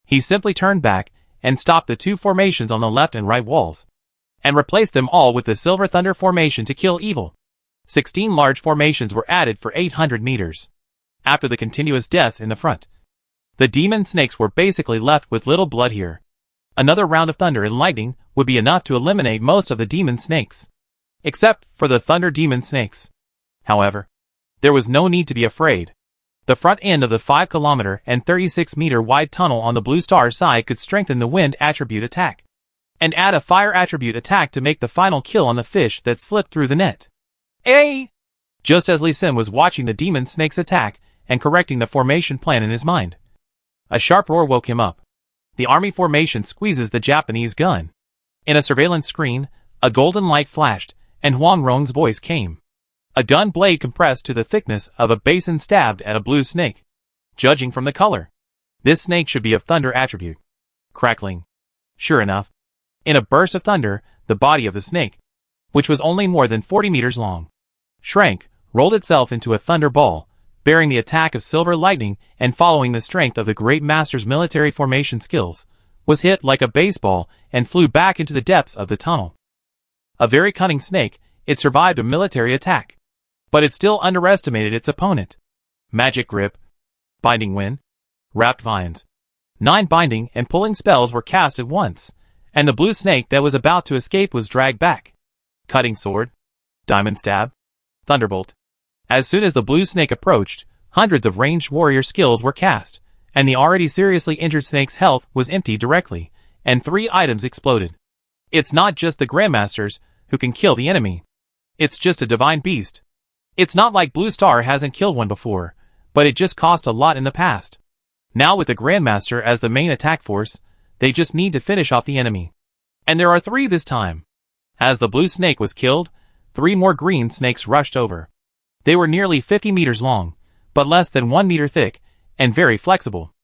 He simply turned back and stopped the two formations on the left and right walls, and replaced them all with the Silver Thunder formation to kill evil. 16 large formations were added for 800 meters. After the continuous deaths in the front, the demon snakes were basically left with little blood here. Another round of thunder and lightning would be enough to eliminate most of the demon snakes, except for the thunder demon snakes. However, there was no need to be afraid. The front end of the 5-kilometer and 36-meter wide tunnel on the Blue Star side could strengthen the wind attribute attack, and add a fire attribute attack to make the final kill on the fish that slipped through the net. Just as Lee Sin was watching the demon snakes attack and correcting the formation plan in his mind, a sharp roar woke him up. The army formation squeezes the Japanese gun. In a surveillance screen, a golden light flashed, and Huang Rong's voice came. A gun blade compressed to the thickness of a basin stabbed at a blue snake. Judging from the color, this snake should be of thunder attribute. Crackling. Sure enough, in a burst of thunder, the body of the snake, which was only more than 40 meters long, shrank, rolled itself into a thunder ball, bearing the attack of silver lightning, and following the strength of the great master's military formation skills, was hit like a baseball and flew back into the depths of the tunnel. A very cunning snake, it survived a military attack, but it still underestimated its opponent. Magic Grip, Binding Wind, Wrapped Vines. 9 binding and pulling spells were cast at once, and the blue snake that was about to escape was dragged back. Cutting Sword, Diamond Stab, Thunderbolt. As soon as the blue snake approached, hundreds of ranged warrior skills were cast, and the already seriously injured snake's health was emptied directly, and 3 items exploded. It's not just the Grandmasters who can kill the enemy. It's just a divine beast. It's not like Blue Star hasn't killed one before, but it just cost a lot in the past. Now with the Grandmaster as the main attack force, they just need to finish off the enemy. And there are 3 this time. As the blue snake was killed, 3 more green snakes rushed over. They were nearly 50 meters long, but less than 1 meter thick, and very flexible.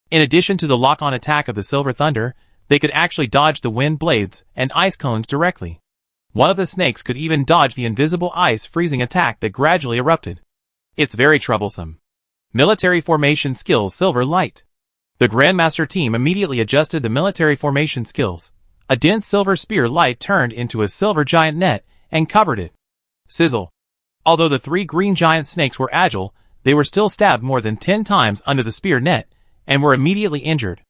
In addition to the lock-on attack of the Silver Thunder, they could actually dodge the wind blades and ice cones directly. One of the snakes could even dodge the invisible ice freezing attack that gradually erupted. It's very troublesome. Military formation skills Silver Light. The Grandmaster team immediately adjusted the military formation skills. A dense silver spear light turned into a silver giant net and covered it. Sizzle. Although the 3 green giant snakes were agile, they were still stabbed more than 10 times under the spear net, and were immediately injured.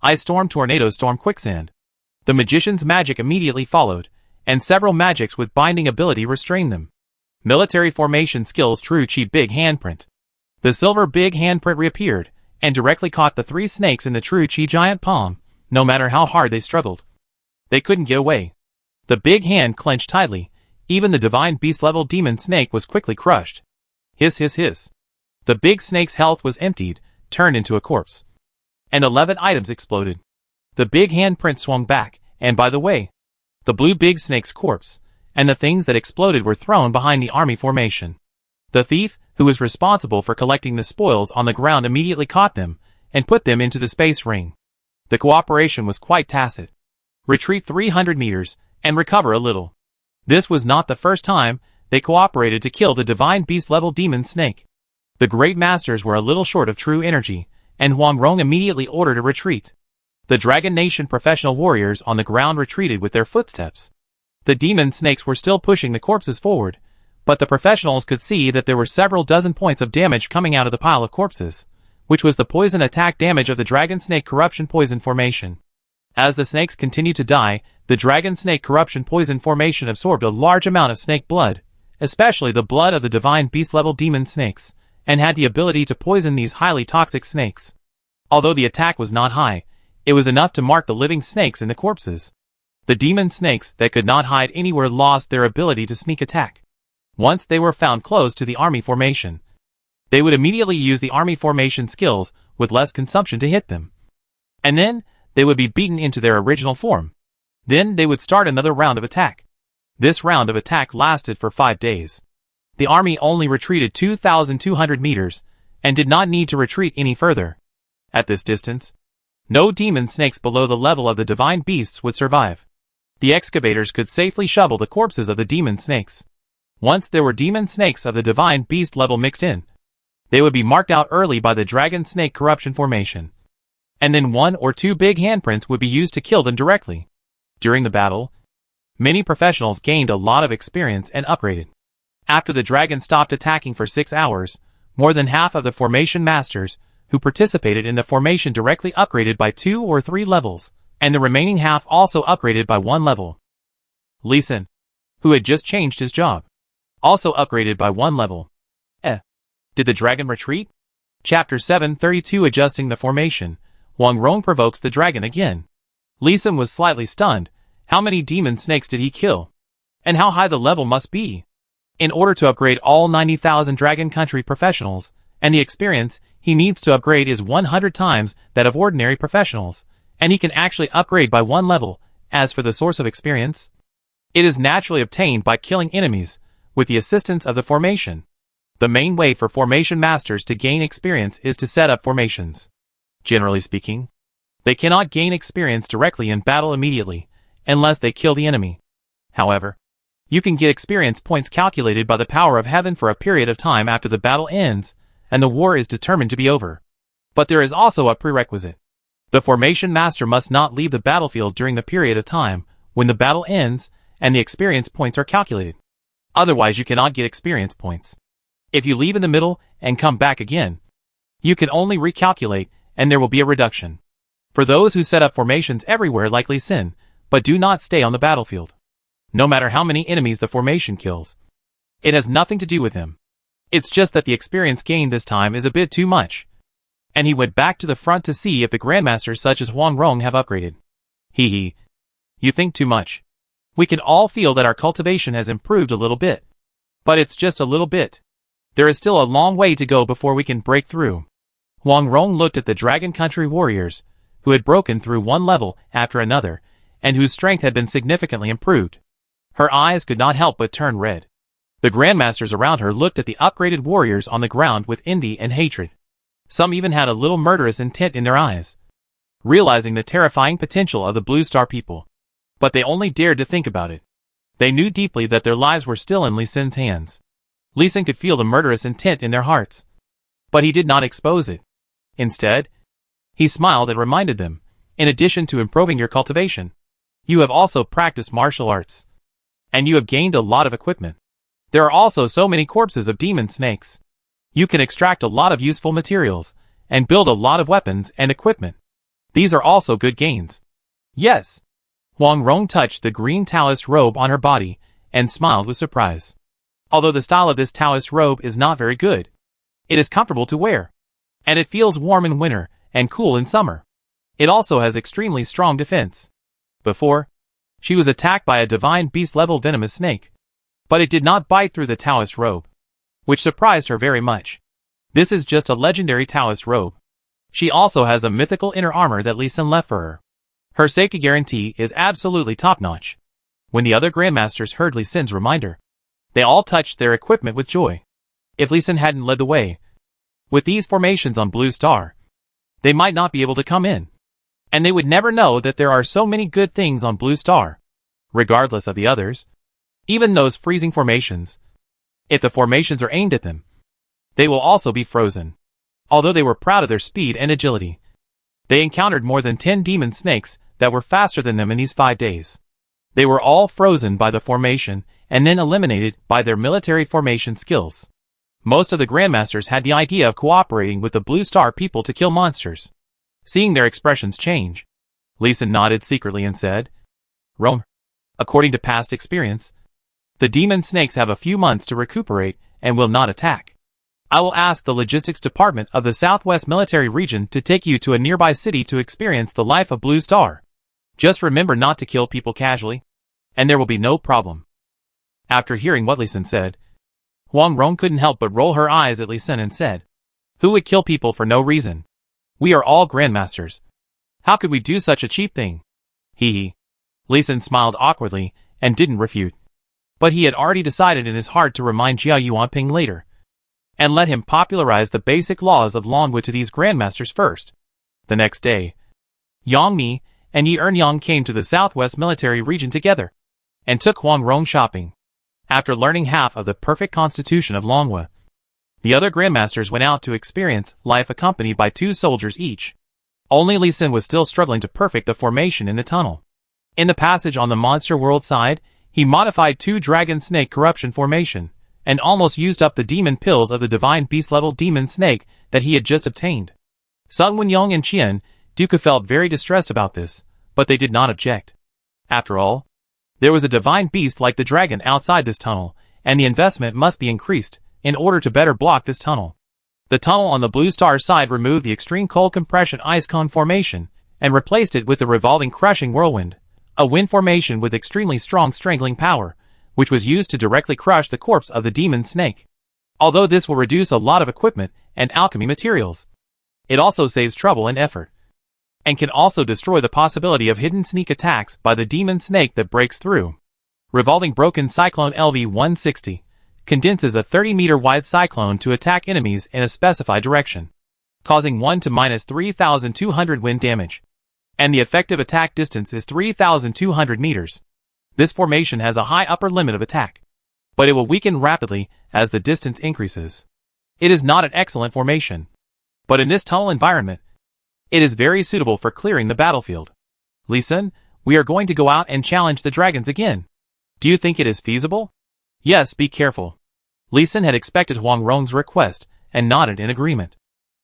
Ice Storm, Tornado Storm, Quicksand. The magician's magic immediately followed, and several magics with binding ability restrained them. Military formation skills True Chi Big Handprint. The silver big handprint reappeared, and directly caught the 3 snakes in the True Chi giant palm, no matter how hard they struggled. They couldn't get away. The big hand clenched tightly. Even the divine beast-level demon snake was quickly crushed. Hiss, hiss, hiss. The big snake's health was emptied, turned into a corpse. And 11 items exploded. The big handprint swung back, and by the way, the blue big snake's corpse, and the things that exploded were thrown behind the army formation. The thief, who was responsible for collecting the spoils on the ground, immediately caught them, and put them into the space ring. The cooperation was quite tacit. Retreat 300 meters, and recover a little. This was not the first time they cooperated to kill the divine beast-level demon snake. The great masters were a little short of true energy, and Huang Rong immediately ordered a retreat. The Dragon Nation professional warriors on the ground retreated with their footsteps. The demon snakes were still pushing the corpses forward, but the professionals could see that there were several dozen points of damage coming out of the pile of corpses, which was the poison attack damage of the dragon snake corruption poison formation. As the snakes continued to die, the dragon snake corruption poison formation absorbed a large amount of snake blood, especially the blood of the divine beast-level demon snakes, and had the ability to poison these highly toxic snakes. Although the attack was not high, it was enough to mark the living snakes in the corpses. The demon snakes that could not hide anywhere lost their ability to sneak attack. Once they were found close to the army formation, they would immediately use the army formation skills with less consumption to hit them. And then, they would be beaten into their original form. Then they would start another round of attack. This round of attack lasted for 5 days. The army only retreated 2,200 meters, and did not need to retreat any further. At this distance, no demon snakes below the level of the divine beasts would survive. The excavators could safely shovel the corpses of the demon snakes. Once there were demon snakes of the divine beast level mixed in, they would be marked out early by the dragon snake corruption formation. And then 1 or 2 big handprints would be used to kill them directly. During the battle, many professionals gained a lot of experience and upgraded. After the dragon stopped attacking for 6 hours, more than half of the formation masters who participated in the formation directly upgraded by 2 or 3 levels, and the remaining half also upgraded by 1 level. Lee Sin, who had just changed his job, also upgraded by 1 level. Did the dragon retreat? Chapter 732 Adjusting the formation. Huang Rong provokes the dragon again. Lee Sin was slightly stunned. How many demon snakes did he kill? And how high the level must be? In order to upgrade all 90,000 Dragon Country professionals, and the experience he needs to upgrade is 100 times that of ordinary professionals, and he can actually upgrade by 1 level. As for the source of experience, it is naturally obtained by killing enemies, with the assistance of the formation. The main way for formation masters to gain experience is to set up formations. Generally speaking, they cannot gain experience directly in battle immediately, unless they kill the enemy. However, you can get experience points calculated by the power of heaven for a period of time after the battle ends, and the war is determined to be over. But there is also a prerequisite. The formation master must not leave the battlefield during the period of time when the battle ends and the experience points are calculated. Otherwise you cannot get experience points. If you leave in the middle and come back again, you can only recalculate and there will be a reduction. For those who set up formations everywhere like Lee Sin, but do not stay on the battlefield, no matter how many enemies the formation kills, it has nothing to do with him. It's just that the experience gained this time is a bit too much. And he went back to the front to see if the grandmasters such as Huang Rong have upgraded. Hee. You think too much. We can all feel that our cultivation has improved a little bit. But it's just a little bit. There is still a long way to go before we can break through. Huang Rong looked at the Dragon Country warriors, who had broken through one level after another, and whose strength had been significantly improved. Her eyes could not help but turn red. The grandmasters around her looked at the upgraded warriors on the ground with envy and hatred. Some even had a little murderous intent in their eyes, realizing the terrifying potential of the Blue Star people. But they only dared to think about it. They knew deeply that their lives were still in Lee Sin's hands. Lee Sin could feel the murderous intent in their hearts. But he did not expose it. Instead, he smiled and reminded them, in addition to improving your cultivation, you have also practiced martial arts. And you have gained a lot of equipment. There are also so many corpses of demon snakes. You can extract a lot of useful materials, and build a lot of weapons and equipment. These are also good gains. Yes. Huang Rong touched the green Taoist robe on her body, and smiled with surprise. Although the style of this Taoist robe is not very good, it is comfortable to wear. And it feels warm in winter, and cool in summer. It also has extremely strong defense. Before, she was attacked by a divine beast-level venomous snake. But it did not bite through the Taoist robe, which surprised her very much. This is just a legendary Taoist robe. She also has a mythical inner armor that Lee Sin left for her. Her safety guarantee is absolutely top-notch. When the other Grandmasters heard Lee Sin's reminder, they all touched their equipment with joy. If Lee Sin hadn't led the way with these formations on Blue Star, they might not be able to come in. And they would never know that there are so many good things on Blue Star, regardless of the others. Even those freezing formations. If the formations are aimed at them, they will also be frozen. Although they were proud of their speed and agility, they encountered more than 10 demon snakes that were faster than them in these 5 days. They were all frozen by the formation and then eliminated by their military formation skills. Most of the Grandmasters had the idea of cooperating with the Blue Star people to kill monsters. Seeing their expressions change, Lee Sin nodded secretly and said, "Roam, according to past experience, the demon snakes have a few months to recuperate and will not attack. I will ask the logistics department of the Southwest Military Region to take you to a nearby city to experience the life of Blue Star. Just remember not to kill people casually, and there will be no problem." After hearing what Lee Sin said, Huang Rong couldn't help but roll her eyes at Lee Sin and said, "Who would kill people for no reason? We are all Grandmasters. How could we do such a cheap thing?" Hee. Lee Sin smiled awkwardly and didn't refute. But he had already decided in his heart to remind Jia Yuanping later, and let him popularize the basic laws of Longwu to these Grandmasters first. The next day, Yang Mi and Yi Ernyang came to the Southwest Military Region together, and took Huang Rong shopping. After learning half of the perfect constitution of Longwu, the other Grandmasters went out to experience life accompanied by 2 soldiers each. Only Lee Sin was still struggling to perfect the formation in the tunnel. In the passage on the Monster World side, he modified 2 Dragon Snake Corruption formation, and almost used up the demon pills of the Divine Beast level Demon Snake that he had just obtained. Sun Wenyong and Qian Duca felt very distressed about this, but they did not object. After all, there was a divine beast like the dragon outside this tunnel, and the investment must be increased in order to better block this tunnel. The tunnel on the Blue Star side removed the extreme cold compression ice cone formation, and replaced it with the revolving crushing whirlwind, a wind formation with extremely strong strangling power, which was used to directly crush the corpse of the demon snake. Although this will reduce a lot of equipment and alchemy materials, it also saves trouble and effort, and can also destroy the possibility of hidden sneak attacks by the demon snake that breaks through. Revolving Broken Cyclone LV-160 condenses a 30-meter wide cyclone to attack enemies in a specified direction, causing 1 to -3,200 wind damage, and the effective attack distance is 3,200 meters. This formation has a high upper limit of attack, but it will weaken rapidly as the distance increases. It is not an excellent formation, but in this tunnel environment, it is very suitable for clearing the battlefield. Lee Sin, we are going to go out and challenge the dragons again. Do you think it is feasible? Yes, be careful. Lee Sin had expected Huang Rong's request and nodded in agreement.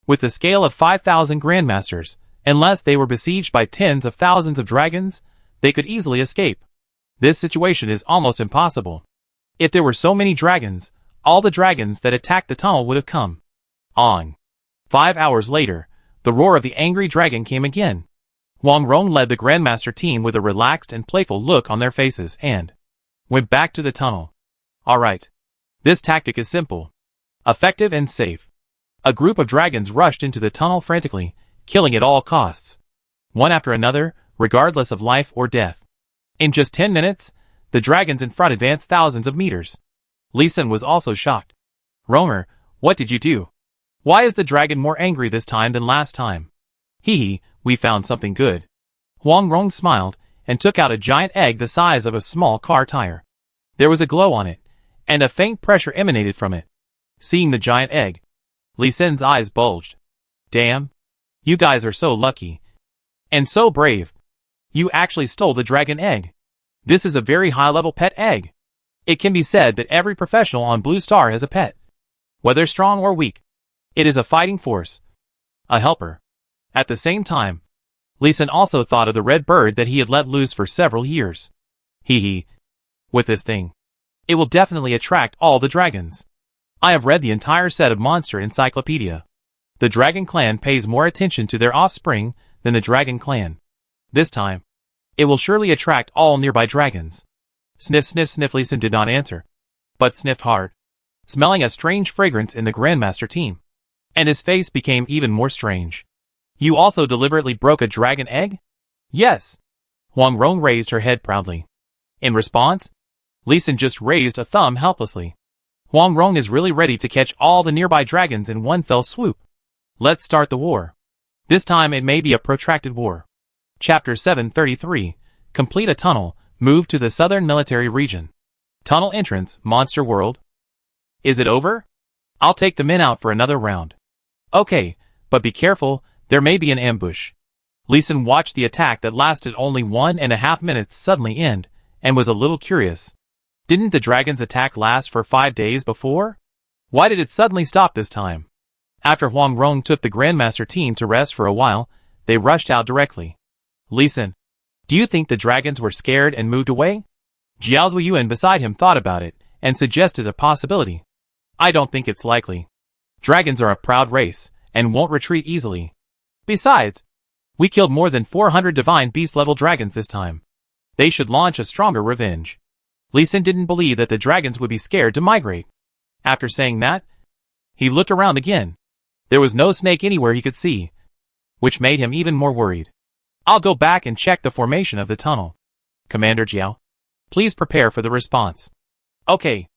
With the scale of 5,000 Grandmasters, unless they were besieged by tens of thousands of dragons, they could easily escape. This situation is almost impossible. If there were so many dragons, all the dragons that attacked the tunnel would have come on. 5 hours later, the roar of the angry dragon came again. Huang Rong led the Grandmaster team with a relaxed and playful look on their faces and went back to the tunnel. Alright. This tactic is simple, effective and safe. A group of dragons rushed into the tunnel frantically, killing at all costs, one after another, regardless of life or death. In just 10 minutes, the dragons in front advanced thousands of meters. Lee Sin was also shocked. "Roamer, what did you do? Why is the dragon more angry this time than last time?" "Hee, we found something good." Huang Rong smiled and took out a giant egg the size of a small car tire. There was a glow on it, and a faint pressure emanated from it. Seeing the giant egg, Lee Sin's eyes bulged. "Damn! You guys are so lucky. And so brave. You actually stole the dragon egg. This is a very high-level pet egg. It can be said that every professional on Blue Star has a pet. Whether strong or weak, it is a fighting force, a helper." At the same time, Lee Sin also thought of the red bird that he had let loose for several years. Hee. With this thing, it will definitely attract all the dragons. I have read the entire set of Monster Encyclopedia. The Dragon Clan pays more attention to their offspring than the Dragon Clan. This time, it will surely attract all nearby dragons. Sniff, sniff, sniff. Lee Sin did not answer, but sniffed hard, smelling a strange fragrance in the Grandmaster team. And his face became even more strange. "You also deliberately broke a dragon egg?" "Yes. Huang Rong raised her head proudly. In response, Li Xin just raised a thumb helplessly. Huang Rong is really ready to catch all the nearby dragons in one fell swoop. Let's start the war. This time it may be a protracted war. Chapter 733. Complete a tunnel, move to the southern military region. Tunnel entrance, Monster World. Is it over? I'll take the men out for another round. Okay, but be careful, there may be an ambush. Li Xin watched the attack that lasted only 1.5 minutes suddenly end, and was a little curious. Didn't the dragon's attack last for 5 days before? Why did it suddenly stop this time? After Huang Rong took the Grandmaster team to rest for a while, they rushed out directly. Li Xin, do you think the dragons were scared and moved away? Jiao Zhuoyuan beside him thought about it, and suggested a possibility. I don't think it's likely. Dragons are a proud race, and won't retreat easily. Besides, we killed more than 400 divine beast-level dragons this time. They should launch a stronger revenge. Li Xin didn't believe that the dragons would be scared to migrate. After saying that, he looked around again. There was no snake anywhere he could see, which made him even more worried. I'll go back and check the formation of the tunnel. Commander Jiao, please prepare for the response. Okay,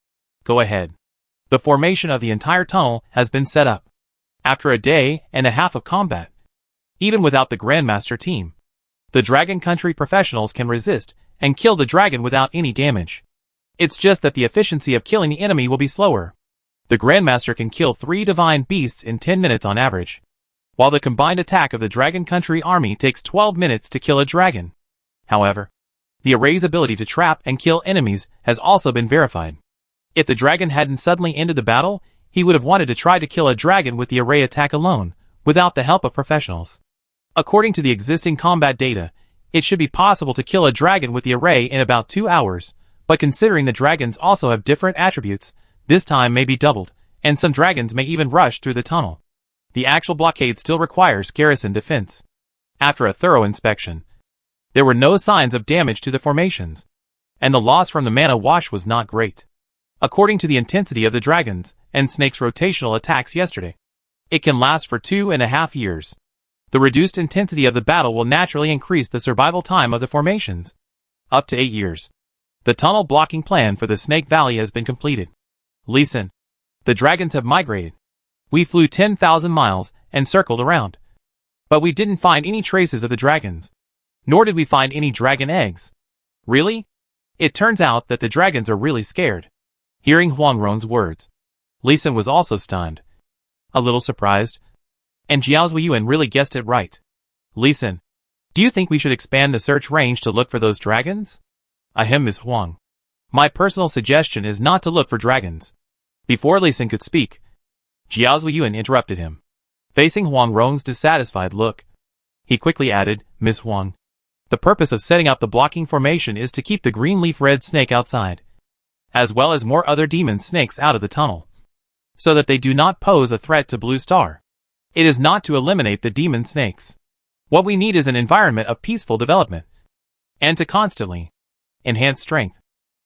go ahead. The formation of the entire tunnel has been set up. After a day and a half of combat, even without the Grandmaster team, the Dragon Country professionals can resist and kill the dragon without any damage. It's just that the efficiency of killing the enemy will be slower. The Grandmaster can kill 3 divine beasts in 10 minutes on average, while the combined attack of the Dragon Country army takes 12 minutes to kill a dragon. However, the array's ability to trap and kill enemies has also been verified. If the dragon hadn't suddenly ended the battle, he would have wanted to try to kill a dragon with the array attack alone, without the help of professionals. According to the existing combat data, it should be possible to kill a dragon with the array in about 2 hours, but considering the dragons also have different attributes, this time may be doubled, and some dragons may even rush through the tunnel. The actual blockade still requires garrison defense. After a thorough inspection, there were no signs of damage to the formations, and the loss from the mana wash was not great. According to the intensity of the dragons and snakes' rotational attacks yesterday, it can last for 2.5 years. The reduced intensity of the battle will naturally increase the survival time of the formations, up to 8 years. The tunnel blocking plan for the Snake Valley has been completed. Li Xin, the dragons have migrated. We flew 10,000 miles and circled around, but we didn't find any traces of the dragons, nor did we find any dragon eggs. Really? It turns out that the dragons are really scared. Hearing Huang Rong's words, Li Xin was also stunned, a little surprised, and Jiao Zhuoyuan really guessed it right. Li Xin, do you think we should expand the search range to look for those dragons? Ahem, Ms. Huang. My personal suggestion is not to look for dragons. Before Li Xin could speak, Jiao Zhuoyuan interrupted him. Facing Huang Rong's dissatisfied look, he quickly added, Ms. Huang, the purpose of setting up the blocking formation is to keep the green leaf red snake outside, as well as more other demon snakes out of the tunnel, so that they do not pose a threat to Blue Star. It is not to eliminate the demon snakes. What we need is an environment of peaceful development, and to constantly enhance strength.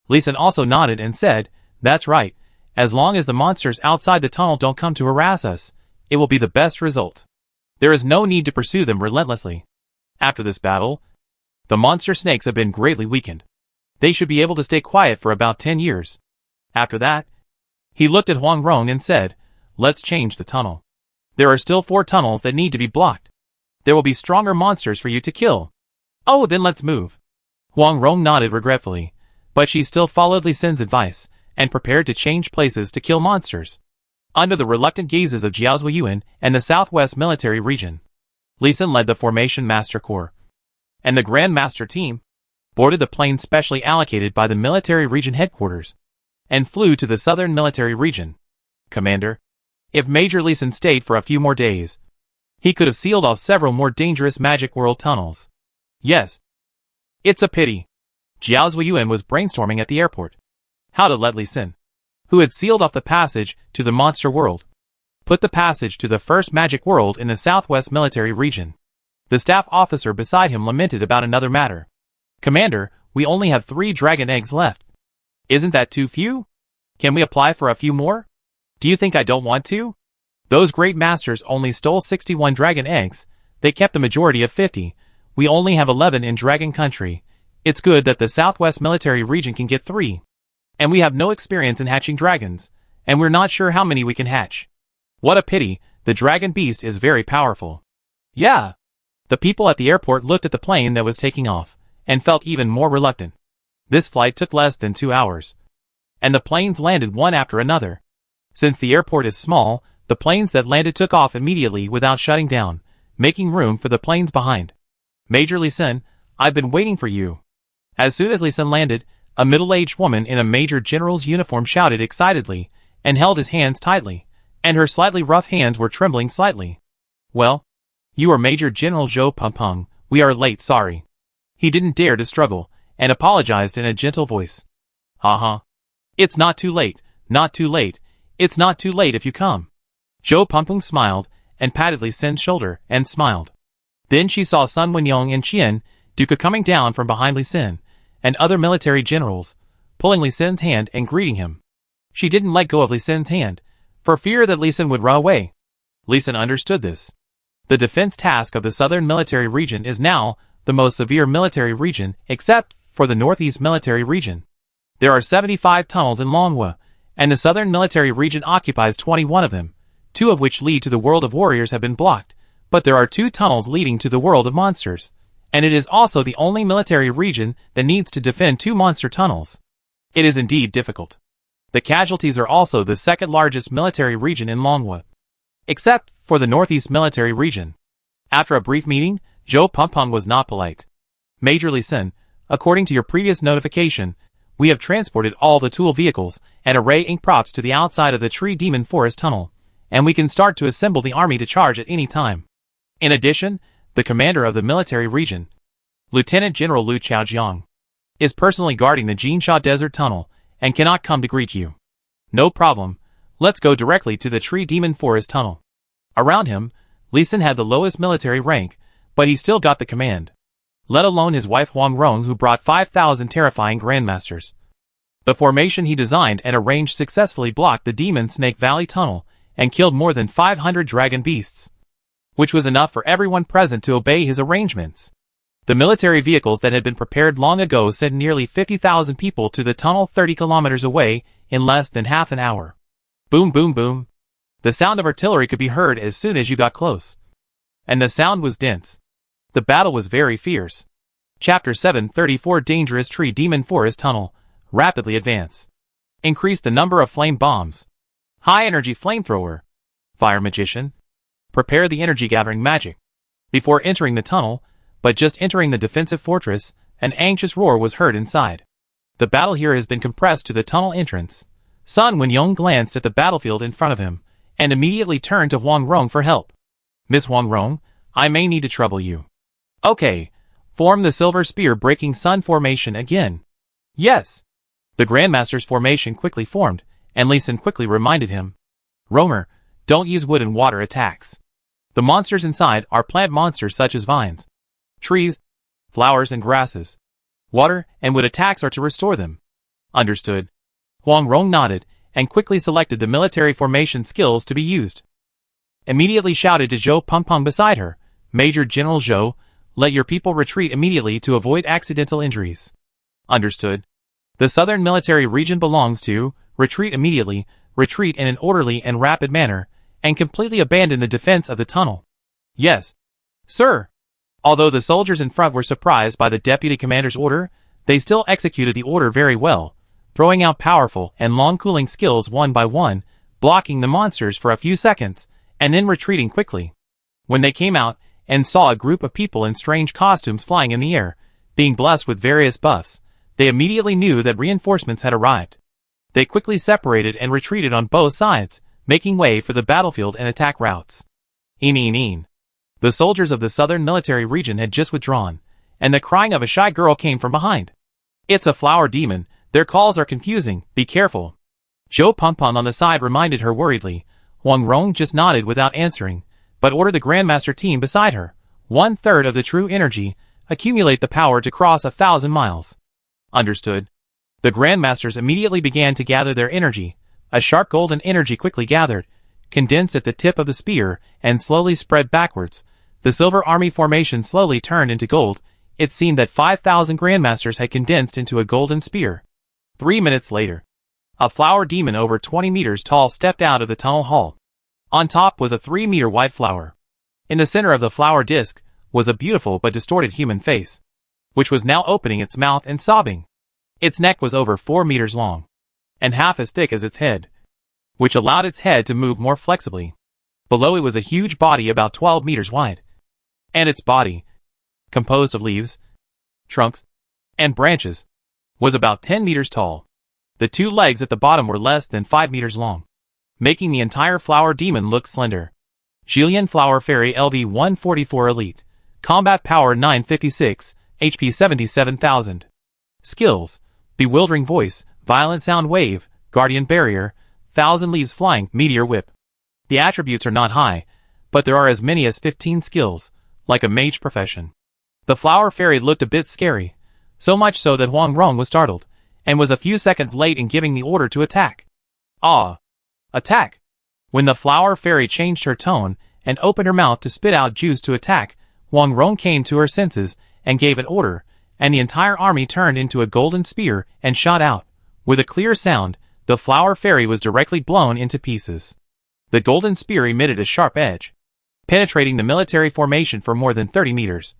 Li Xin also nodded and said, that's right, as long as the monsters outside the tunnel don't come to harass us, it will be the best result. There is no need to pursue them relentlessly. After this battle, the monster snakes have been greatly weakened. They should be able to stay quiet for about 10 years. After that, he looked at Huang Rong and said, let's change the tunnel. There are still 4 tunnels that need to be blocked. There will be stronger monsters for you to kill. Oh, then let's move. Huang Rong nodded regretfully, but she still followed Li Xin's advice, and prepared to change places to kill monsters. Under the reluctant gazes of Jiao Zhuoyuan and the Southwest Military Region, Li Xin led the Formation Master Corps, and the Grand Master team boarded the plane specially allocated by the Military Region headquarters, and flew to the Southern Military Region. Commander, if Major Li Xin stayed for a few more days, he could have sealed off several more dangerous Magic World tunnels. Yes. It's a pity. Jiao Zhuoyuan was brainstorming at the airport how to let Li Xin, who had sealed off the passage to the Monster World, put the passage to the first Magic World in the Southwest Military Region. The staff officer beside him lamented about another matter. Commander, we only have 3 dragon eggs left. Isn't that too few? Can we apply for a few more? Do you think I don't want to? Those great masters only stole 61 dragon eggs. They kept the majority of 50. We only have 11 in Dragon Country. It's good that the Southwest Military Region can get 3. And we have no experience in hatching dragons, and we're not sure how many we can hatch. What a pity, the dragon beast is very powerful. Yeah. The people at the airport looked at the plane that was taking off, and felt even more reluctant. This flight took less than 2 hours. And the planes landed one after another. Since the airport is small, the planes that landed took off immediately without shutting down, making room for the planes behind. Major Lee Sin, I've been waiting for you. As soon as Lee Sin landed, a middle-aged woman in a major general's uniform shouted excitedly, and held his hands tightly, and her slightly rough hands were trembling slightly. Well? You are Major General Zhou Pengpeng, we are late, sorry. He didn't dare to struggle, and apologized in a gentle voice. It's not too late, not too late, it's not too late if you come. Zhou Pengpeng smiled, and patted Lee Sin's shoulder, and smiled. Then she saw Sun Wenyong and Qian Duca coming down from behind Lee Sin, and other military generals, pulling Lee Sin's hand and greeting him. She didn't let go of Lee Sin's hand, for fear that Lee Sin would run away. Lee Sin understood this. The defense task of the Southern Military Region is now the most severe military region except for the Northeast Military Region. There are 75 tunnels in Longhua, and the Southern Military Region occupies 21 of them, 2 of which lead to the world of warriors have been blocked, but there are 2 tunnels leading to the world of monsters, and it is also the only military region that needs to defend 2 monster tunnels. It is indeed difficult. The casualties are also the second largest military region in Longhua, except for the Northeast Military Region. After a brief meeting, Zhou Pengpeng was not polite. Major Lee Sin, according to your previous notification, we have transported all the tool vehicles and array ink props to the outside of the Tree Demon Forest Tunnel, and we can start to assemble the army to charge at any time. In addition, the commander of the military region, Lieutenant General Liu Chaojiang, is personally guarding the Jinsha Desert Tunnel and cannot come to greet you. No problem, let's go directly to the Tree Demon Forest Tunnel. Around him, Lee Sin had the lowest military rank, but he still got the command. Let alone his wife Huang Rong, who brought 5,000 terrifying grandmasters. The formation he designed and arranged successfully blocked the Demon Snake Valley Tunnel and killed more than 500 dragon beasts, which was enough for everyone present to obey his arrangements. The military vehicles that had been prepared long ago sent nearly 50,000 people to the tunnel 30 kilometers away in less than half an hour. Boom, boom, boom. The sound of artillery could be heard as soon as you got close. And the sound was dense. The battle was very fierce. Chapter 734 Dangerous Tree Demon Forest Tunnel. Rapidly advance. Increase the number of flame bombs. High energy flamethrower. Fire magician. Prepare the energy gathering magic. Before entering the tunnel, but just entering the defensive fortress, an anxious roar was heard inside. The battle here has been compressed to the tunnel entrance. Sun Wenyong glanced at the battlefield in front of him, and immediately turned to Huang Rong for help. Miss Huang Rong, I may need to trouble you. Okay, form the Silver Spear Breaking Sun formation again. Yes. The Grandmaster's formation quickly formed, and Lee Sin quickly reminded him. Romer, don't use wood and water attacks. The monsters inside are plant monsters such as vines, trees, flowers and grasses. Water and wood attacks are to restore them. Understood. Huang Rong nodded, and quickly selected the military formation skills to be used. Immediately shouted to Zhou Pengpeng beside her, Major General Zhou, let your people retreat immediately to avoid accidental injuries. Understood. The Southern Military Region belongs to, retreat immediately, retreat in an orderly and rapid manner, and completely abandon the defense of the tunnel. Yes. Sir. Although the soldiers in front were surprised by the deputy commander's order, they still executed the order very well, throwing out powerful and long cooling skills one by one, blocking the monsters for a few seconds, and then retreating quickly. When they came out and saw a group of people in strange costumes flying in the air, being blessed with various buffs, they immediately knew that reinforcements had arrived. They quickly separated and retreated on both sides, making way for the battlefield and attack routes. The soldiers of the Southern Military Region had just withdrawn, and the crying of a shy girl came from behind. It's a flower demon, their calls are confusing, be careful. Zhou Pengpeng on the side reminded her worriedly. Huang Rong just nodded without answering, but ordered the Grandmaster team beside her, 1/3 of the true energy, accumulate the power to cross 1,000 miles. Understood. The Grandmasters immediately began to gather their energy. A sharp golden energy quickly gathered, condensed at the tip of the spear, and slowly spread backwards, The silver army formation slowly turned into gold. It seemed that 5,000 grandmasters had condensed into a golden spear. 3 minutes later, a flower demon over 20 meters tall stepped out of the tunnel hall. On top was a 3-meter wide flower. In the center of the flower disc was a beautiful but distorted human face, which was now opening its mouth and sobbing. Its neck was over 4 meters long, and half as thick as its head, which allowed its head to move more flexibly. Below it was a huge body about 12 meters wide, and its body, composed of leaves, trunks, and branches, was about 10 meters tall. The 2 legs at the bottom were less than 5 meters long, making the entire flower demon look slender. Jillian Flower Fairy LV-144 Elite. Combat Power 956, HP 77,000. Skills: Bewildering Voice, Violent Sound Wave, Guardian Barrier, 1,000 Leaves Flying, Meteor Whip. The attributes are not high, but there are as many as 15 skills, like a mage profession. The Flower Fairy looked a bit scary, so much so that Huang Rong was startled, and was a few seconds late in giving the order to attack. Attack! When the Flower Fairy changed her tone and opened her mouth to spit out juice to attack, Huang Rong came to her senses and gave an order, and the entire army turned into a golden spear and shot out. With a clear sound, the Flower Fairy was directly blown into pieces. The golden spear emitted a sharp edge, penetrating the military formation for more than 30 meters,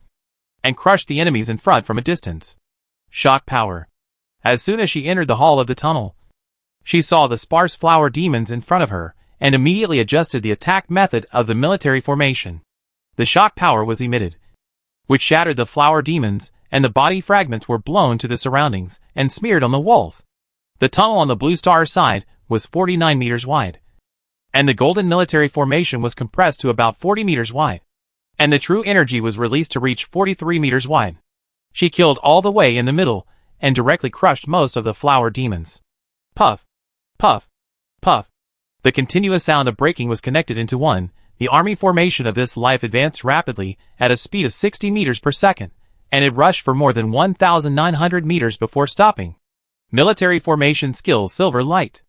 and crushed the enemies in front from a distance. Shock power. As soon as she entered the hall of the tunnel, she saw the sparse flower demons in front of her, and immediately adjusted the attack method of the military formation. The shock power was emitted, which shattered the flower demons, and the body fragments were blown to the surroundings and smeared on the walls. The tunnel on the Blue Star side was 49 meters wide, and the golden military formation was compressed to about 40 meters wide, and the true energy was released to reach 43 meters wide. She killed all the way in the middle, and directly crushed most of the flower demons. Puff! Puff! Puff! The continuous sound of breaking was connected into one. The army formation of this life advanced rapidly at a speed of 60 meters per second, and it rushed for more than 1,900 meters before stopping. Military formation skills Silver Light.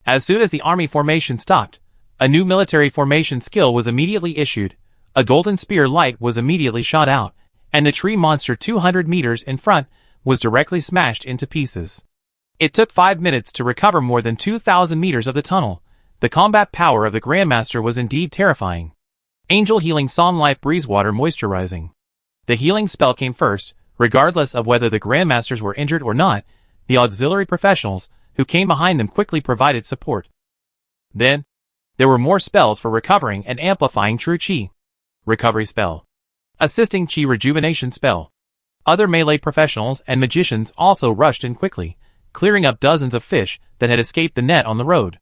As soon as the army formation stopped, a new military formation skill was immediately issued. A golden spear light was immediately shot out, and the tree monster 200 meters in front was directly smashed into pieces. It took 5 minutes to recover more than 2,000 meters of the tunnel. The combat power of the Grandmaster was indeed terrifying. Angel Healing Psalm Life Breezewater Moisturizing. The healing spell came first, regardless of whether the Grandmasters were injured or not. The auxiliary professionals who came behind them quickly provided support. Then, there were more spells for recovering and amplifying true Qi. Recovery spell. Assisting Qi rejuvenation spell. Other melee professionals and magicians also rushed in quickly, clearing up dozens of fish that had escaped the net on the road.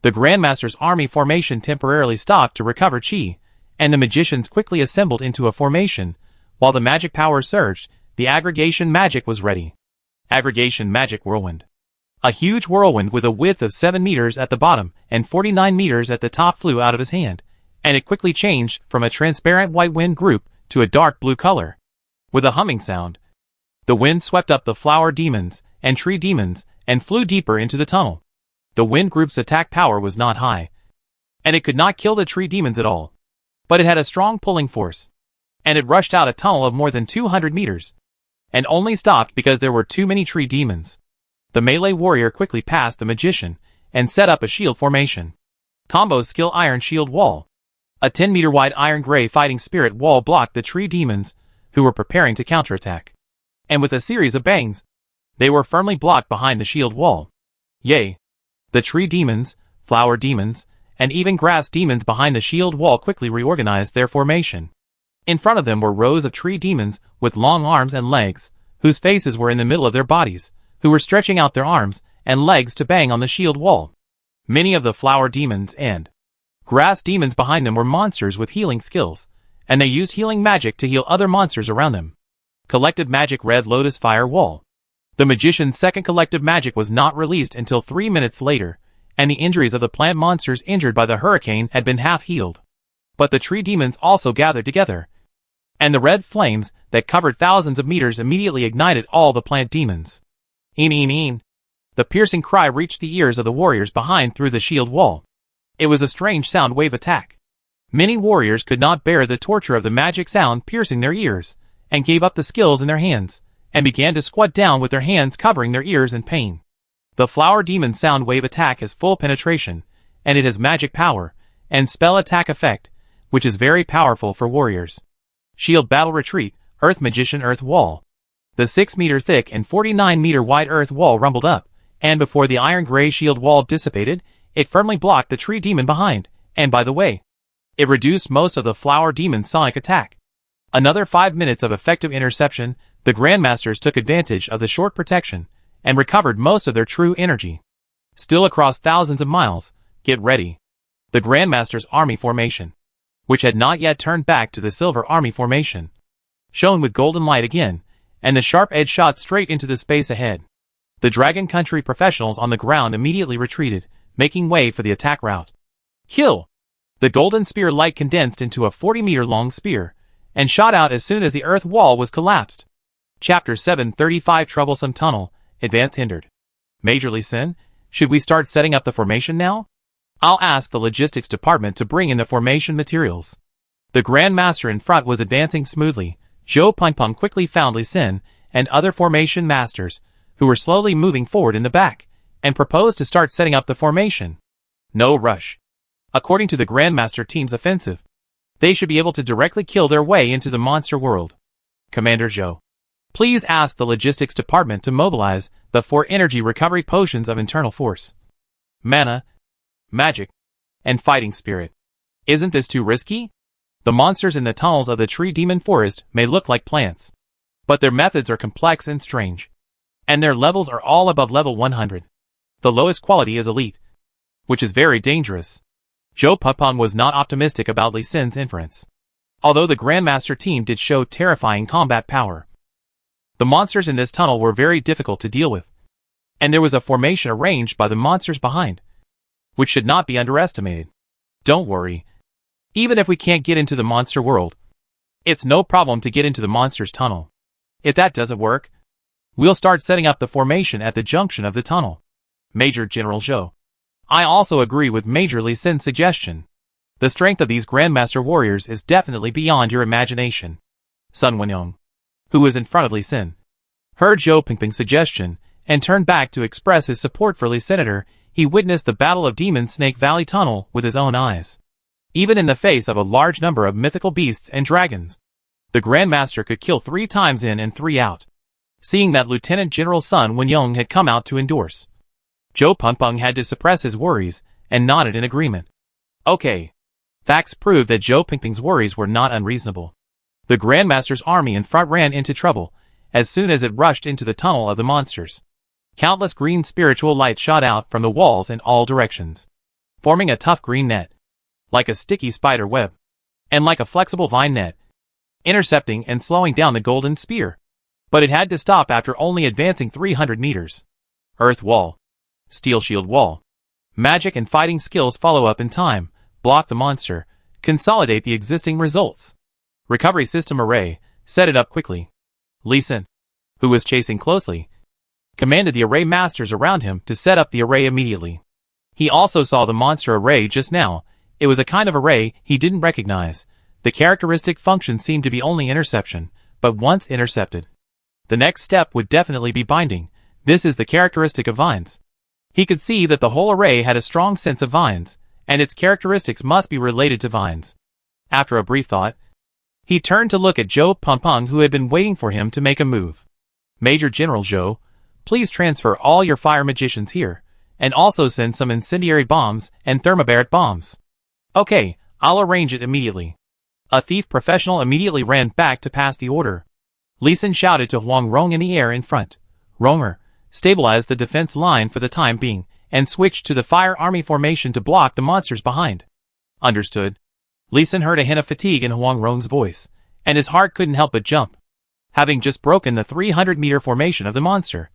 The Grandmaster's army formation temporarily stopped to recover Qi, and the magicians quickly assembled into a formation. While the magic power surged, the aggregation magic was ready. Aggregation Magic Whirlwind. A huge whirlwind with a width of 7 meters at the bottom and 49 meters at the top flew out of his hand, and it quickly changed from a transparent white wind group to a dark blue color. With a humming sound, the wind swept up the flower demons and tree demons and flew deeper into the tunnel. The wind group's attack power was not high, and it could not kill the tree demons at all, but it had a strong pulling force, and it rushed out a tunnel of more than 200 meters, and only stopped because there were too many tree demons. The melee warrior quickly passed the magician and set up a shield formation. Combo skill Iron Shield Wall. A 10-meter wide iron gray fighting spirit wall blocked the tree demons who were preparing to counterattack, and with a series of bangs, they were firmly blocked behind the shield wall. Yay! The tree demons, flower demons, and even grass demons behind the shield wall quickly reorganized their formation. In front of them were rows of tree demons with long arms and legs, whose faces were in the middle of their bodies, who were stretching out their arms and legs to bang on the shield wall. Many of the flower demons and grass demons behind them were monsters with healing skills, and they used healing magic to heal other monsters around them. Collective Magic Red Lotus Fire Wall. The magician's second collective magic was not released until 3 minutes later, and the injuries of the plant monsters injured by the hurricane had been half healed. But the tree demons also gathered together, and the red flames that covered thousands of meters immediately ignited all the plant demons. Een. The piercing cry reached the ears of the warriors behind through the shield wall. It was a strange sound wave attack. Many warriors could not bear the torture of the magic sound piercing their ears, and gave up the skills in their hands, and began to squat down with their hands covering their ears in pain. The Flower Demon Sound Wave attack has full penetration, and it has magic power, and spell attack effect, which is very powerful for warriors. Shield Battle Retreat, Earth Magician Earth Wall. The 6-meter thick and 49-meter wide earth wall rumbled up, and before the iron-gray shield wall dissipated, it firmly blocked the tree demon behind, and by the way, it reduced most of the Flower Demon's sonic attack. Another 5 minutes of effective interception, the Grandmasters took advantage of the short protection, and recovered most of their true energy. Still across thousands of miles, get ready. The Grandmasters' army formation, which had not yet turned back to the Silver Army formation, shone with golden light again, and the sharp edge shot straight into the space ahead. The Dragon Country professionals on the ground immediately retreated, making way for the attack route. Kill! The golden spear light condensed into a 40-meter-long spear, and shot out as soon as the earth wall was collapsed. Chapter 735 Troublesome Tunnel, Advance Hindered. Major Lee Sin, should we start setting up the formation now? I'll ask the logistics department to bring in the formation materials. The Grand Master in front was advancing smoothly. Zhou Pengpeng quickly found Lee Sin and other formation masters, who were slowly moving forward in the back, and proposed to start setting up the formation. No rush. According to the Grandmaster team's offensive, they should be able to directly kill their way into the monster world. Commander Zhou, please ask the logistics department to mobilize the 4 energy recovery potions of internal force, mana, magic, and fighting spirit. Isn't this too risky? The monsters in the tunnels of the tree demon forest may look like plants, but their methods are complex and strange, and their levels are all above level 100. The lowest quality is elite, which is very dangerous. Zhou Pengpeng was not optimistic about Lee Sin's inference, although the Grandmaster team did show terrifying combat power. The monsters in this tunnel were very difficult to deal with, and there was a formation arranged by the monsters behind, which should not be underestimated. Don't worry. Even if we can't get into the monster world, it's no problem to get into the monster's tunnel. If that doesn't work, we'll start setting up the formation at the junction of the tunnel. Major General Zhou, I also agree with Major Lee Sin's suggestion. The strength of these Grandmaster warriors is definitely beyond your imagination. Sun Wenyong, who was in front of Lee Sin, heard Zhou Pengpeng's suggestion and turned back to express his support for Lee Senator. He witnessed the Battle of Demon Snake Valley Tunnel with his own eyes. Even in the face of a large number of mythical beasts and dragons, the Grandmaster could kill 3 times in and 3 out. Seeing that Lieutenant General Sun Wenyong had come out to endorse, Zhou Pengpeng had to suppress his worries and nodded in agreement. Okay. Facts proved that Zhou Pengpeng's worries were not unreasonable. The Grandmaster's army in front ran into trouble as soon as it rushed into the tunnel of the monsters. Countless green spiritual lights shot out from the walls in all directions, forming a tough green net, like a sticky spider web, and like a flexible vine net, intercepting and slowing down the golden spear. But it had to stop after only advancing 300 meters. Earth wall, steel shield wall, magic and fighting skills follow up in time, block the monster, consolidate the existing results. Recovery system array, set it up quickly. Lee Sin, who was chasing closely, commanded the array masters around him to set up the array immediately. He also saw the monster array just now. It was a kind of array he didn't recognize. The characteristic function seemed to be only interception, but once intercepted, the next step would definitely be binding. This is the characteristic of vines. He could see that the whole array had a strong sense of vines, and its characteristics must be related to vines. After a brief thought, he turned to look at Zhou Pengpeng, who had been waiting for him to make a move. Major General Zhou, please transfer all your fire magicians here, and also send some incendiary bombs and thermobaric bombs. Okay, I'll arrange it immediately. A thief professional immediately ran back to pass the order. Lee Sin shouted to Huang Rong in the air in front. Ronger, stabilize the defense line for the time being, and switch to the fire army formation to block the monsters behind. Understood. Lee Sin heard a hint of fatigue in Huang Rong's voice, and his heart couldn't help but jump, having just broken the 300-meter formation of the monster.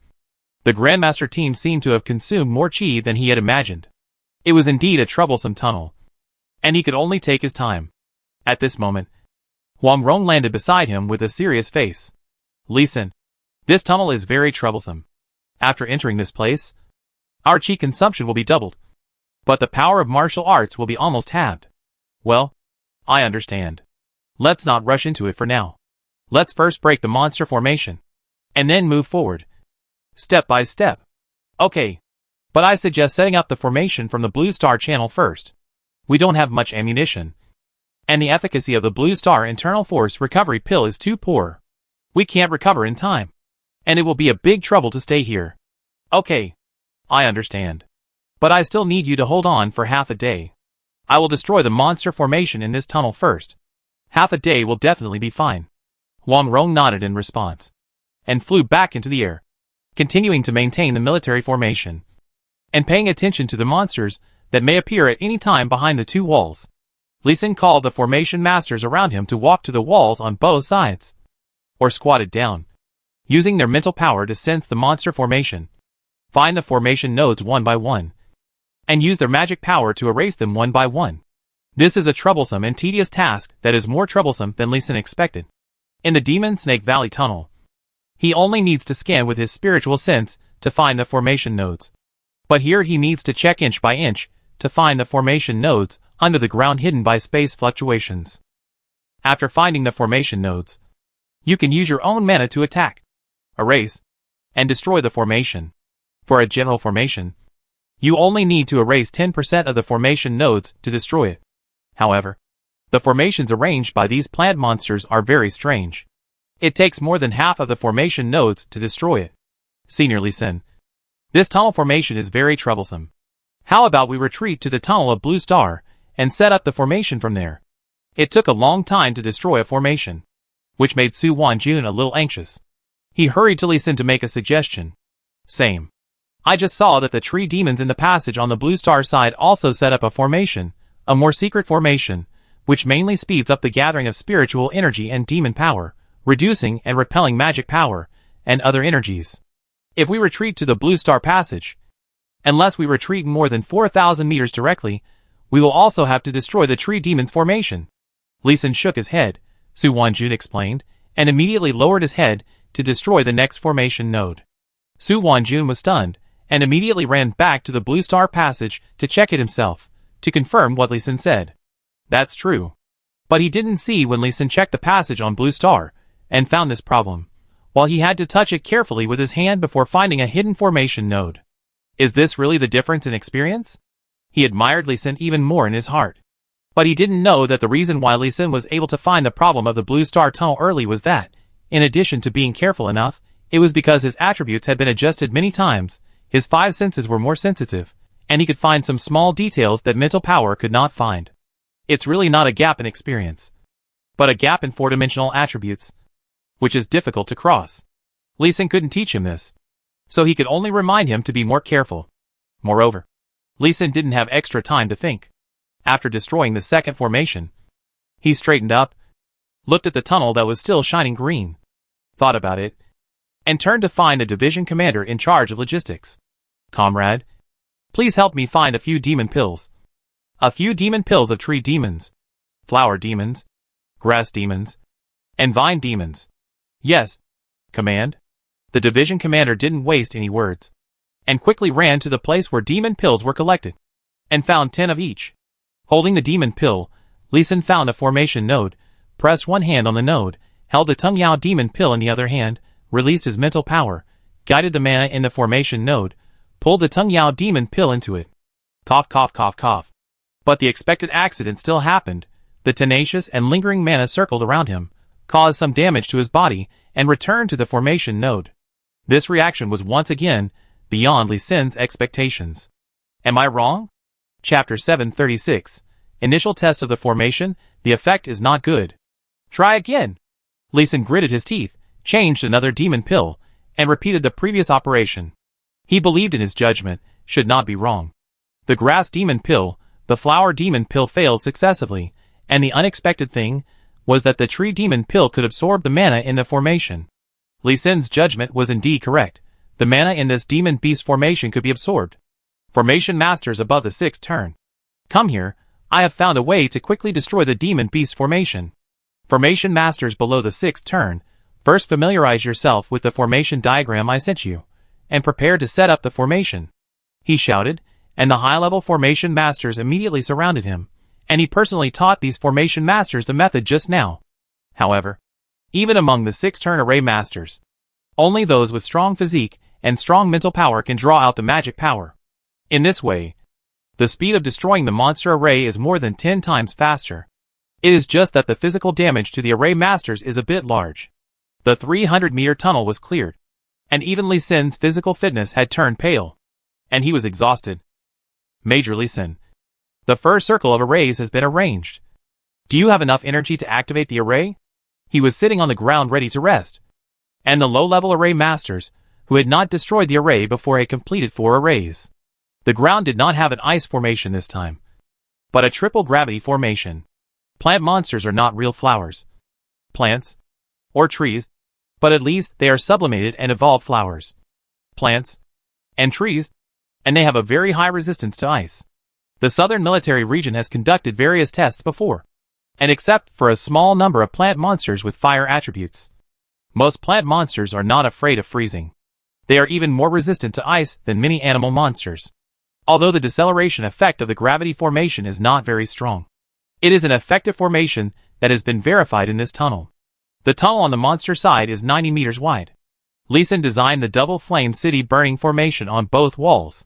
The Grandmaster team seemed to have consumed more chi than he had imagined. It was indeed a troublesome tunnel, and he could only take his time. At this moment, Huang Rong landed beside him with a serious face. Lee Sin, this tunnel is very troublesome. After entering this place, our chi consumption will be doubled, but the power of martial arts will be almost halved. Well, I understand. Let's not rush into it for now. Let's first break the monster formation. And then move forward. Step by step. Okay. But I suggest setting up the formation from the Blue Star channel first. We don't have much ammunition. And the efficacy of the Blue Star internal force recovery pill is too poor. We can't recover in time. And it will be a big trouble to stay here. Okay. I understand. But I still need you to hold on for half a day. I will destroy the monster formation in this tunnel first. Half a day will definitely be fine. Wang Rong nodded in response. And flew back into the air, continuing to maintain the military formation. And paying attention to the monsters that may appear at any time behind the two walls. Li Xin called the formation masters around him to walk to the walls on both sides. Or squatted down, using their mental power to sense the monster formation. Find the formation nodes one by one. And use their magic power to erase them one by one. This is a troublesome and tedious task that is more troublesome than Li Xin expected. In the Demon Snake Valley tunnel, he only needs to scan with his spiritual sense to find the formation nodes. But here he needs to check inch by inch to find the formation nodes under the ground hidden by space fluctuations. After finding the formation nodes, you can use your own mana to attack, erase, and destroy the formation. For a general formation, you only need to erase 10% of the formation nodes to destroy it. However, the formations arranged by these plant monsters are very strange. It takes more than half of the formation nodes to destroy it. Senior Li Xin, this tunnel formation is very troublesome. How about we retreat to the tunnel of Blue Star and set up the formation from there? It took a long time to destroy a formation, which made Su Wanjun a little anxious. He hurried to Li Xin to make a suggestion. Same. I just saw that the tree demons in the passage on the Blue Star side also set up a formation, a more secret formation, which mainly speeds up the gathering of spiritual energy and demon power, reducing and repelling magic power, and other energies. If we retreat to the Blue Star passage, unless we retreat more than 4,000 meters directly, we will also have to destroy the tree demon's formation. Li Xin shook his head, Su Wanjun explained, and immediately lowered his head to destroy the next formation node. Su Wanjun was stunned, and immediately ran back to the Blue Star passage to check it himself, to confirm what Li Xin said. That's true. But he didn't see when Li Xin checked the passage on Blue Star, and found this problem, while he had to touch it carefully with his hand before finding a hidden formation node. Is this really the difference in experience? He admired Li Xin even more in his heart. But he didn't know that the reason why Li Xin was able to find the problem of the Blue Star tunnel early was that, in addition to being careful enough, it was because his attributes had been adjusted many times, his five senses were more sensitive, and he could find some small details that mental power could not find. It's really not a gap in experience, but a gap in four-dimensional attributes, which is difficult to cross. Li Xin couldn't teach him this, so he could only remind him to be more careful. Moreover, Li Xin didn't have extra time to think. After destroying the second formation, he straightened up, looked at the tunnel that was still shining green, thought about it, and turned to find the division commander in charge of logistics. Comrade, please help me find a few demon pills. A few demon pills of tree demons, flower demons, grass demons, and vine demons. Yes, command. The division commander didn't waste any words, and quickly ran to the place where demon pills were collected, and found 10 of each. Holding the demon pill, Li Xin found a formation node, pressed one hand on the node, held the Tung Yao demon pill in the other hand, released his mental power, guided the mana in the formation node, pulled the Tung Yao demon pill into it. Cough, cough, cough, cough. But the expected accident still happened. The tenacious and lingering mana circled around him, caused some damage to his body, and returned to the formation node. This reaction was once again beyond Li Xin's expectations. Am I wrong? Chapter 736. Initial test of the formation, the effect is not good. Try again. Li Xin gritted his teeth, changed another demon pill, and repeated the previous operation. He believed in his judgment, should not be wrong. The grass demon pill, the flower demon pill failed successively, and the unexpected thing was that the tree demon pill could absorb the mana in the formation. Li Xin's judgment was indeed correct. The mana in this demon beast formation could be absorbed. Formation masters above the 6th turn. Come here, I have found a way to quickly destroy the demon beast formation. Formation masters below the 6th turn, first familiarize yourself with the formation diagram I sent you, and prepare to set up the formation. He shouted, and the high-level formation masters immediately surrounded him, and he personally taught these formation masters the method just now. However, even among the 6-turn array masters, only those with strong physique and strong mental power can draw out the magic power. In this way, the speed of destroying the monster array is more than 10 times faster. It is just that the physical damage to the array masters is a bit large. The 300-meter tunnel was cleared, and even Lee Sin's physical fitness had turned pale, and he was exhausted. Major Lee Sin, the first circle of arrays has been arranged. Do you have enough energy to activate the array? He was sitting on the ground ready to rest, and the low-level array masters, who had not destroyed the array before, had completed 4 arrays. The ground did not have an ice formation this time, but a triple gravity formation. Plant monsters are not real flowers, plants, or trees, but at least they are sublimated and evolved flowers, plants, and trees, and they have a very high resistance to ice. The southern military region has conducted various tests before, and except for a small number of plant monsters with fire attributes, most plant monsters are not afraid of freezing. They are even more resistant to ice than many animal monsters. Although the deceleration effect of the gravity formation is not very strong, it is an effective formation that has been verified in this tunnel. The tunnel on the monster side is 90 meters wide. Lee Sin designed the double flame city burning formation on both walls.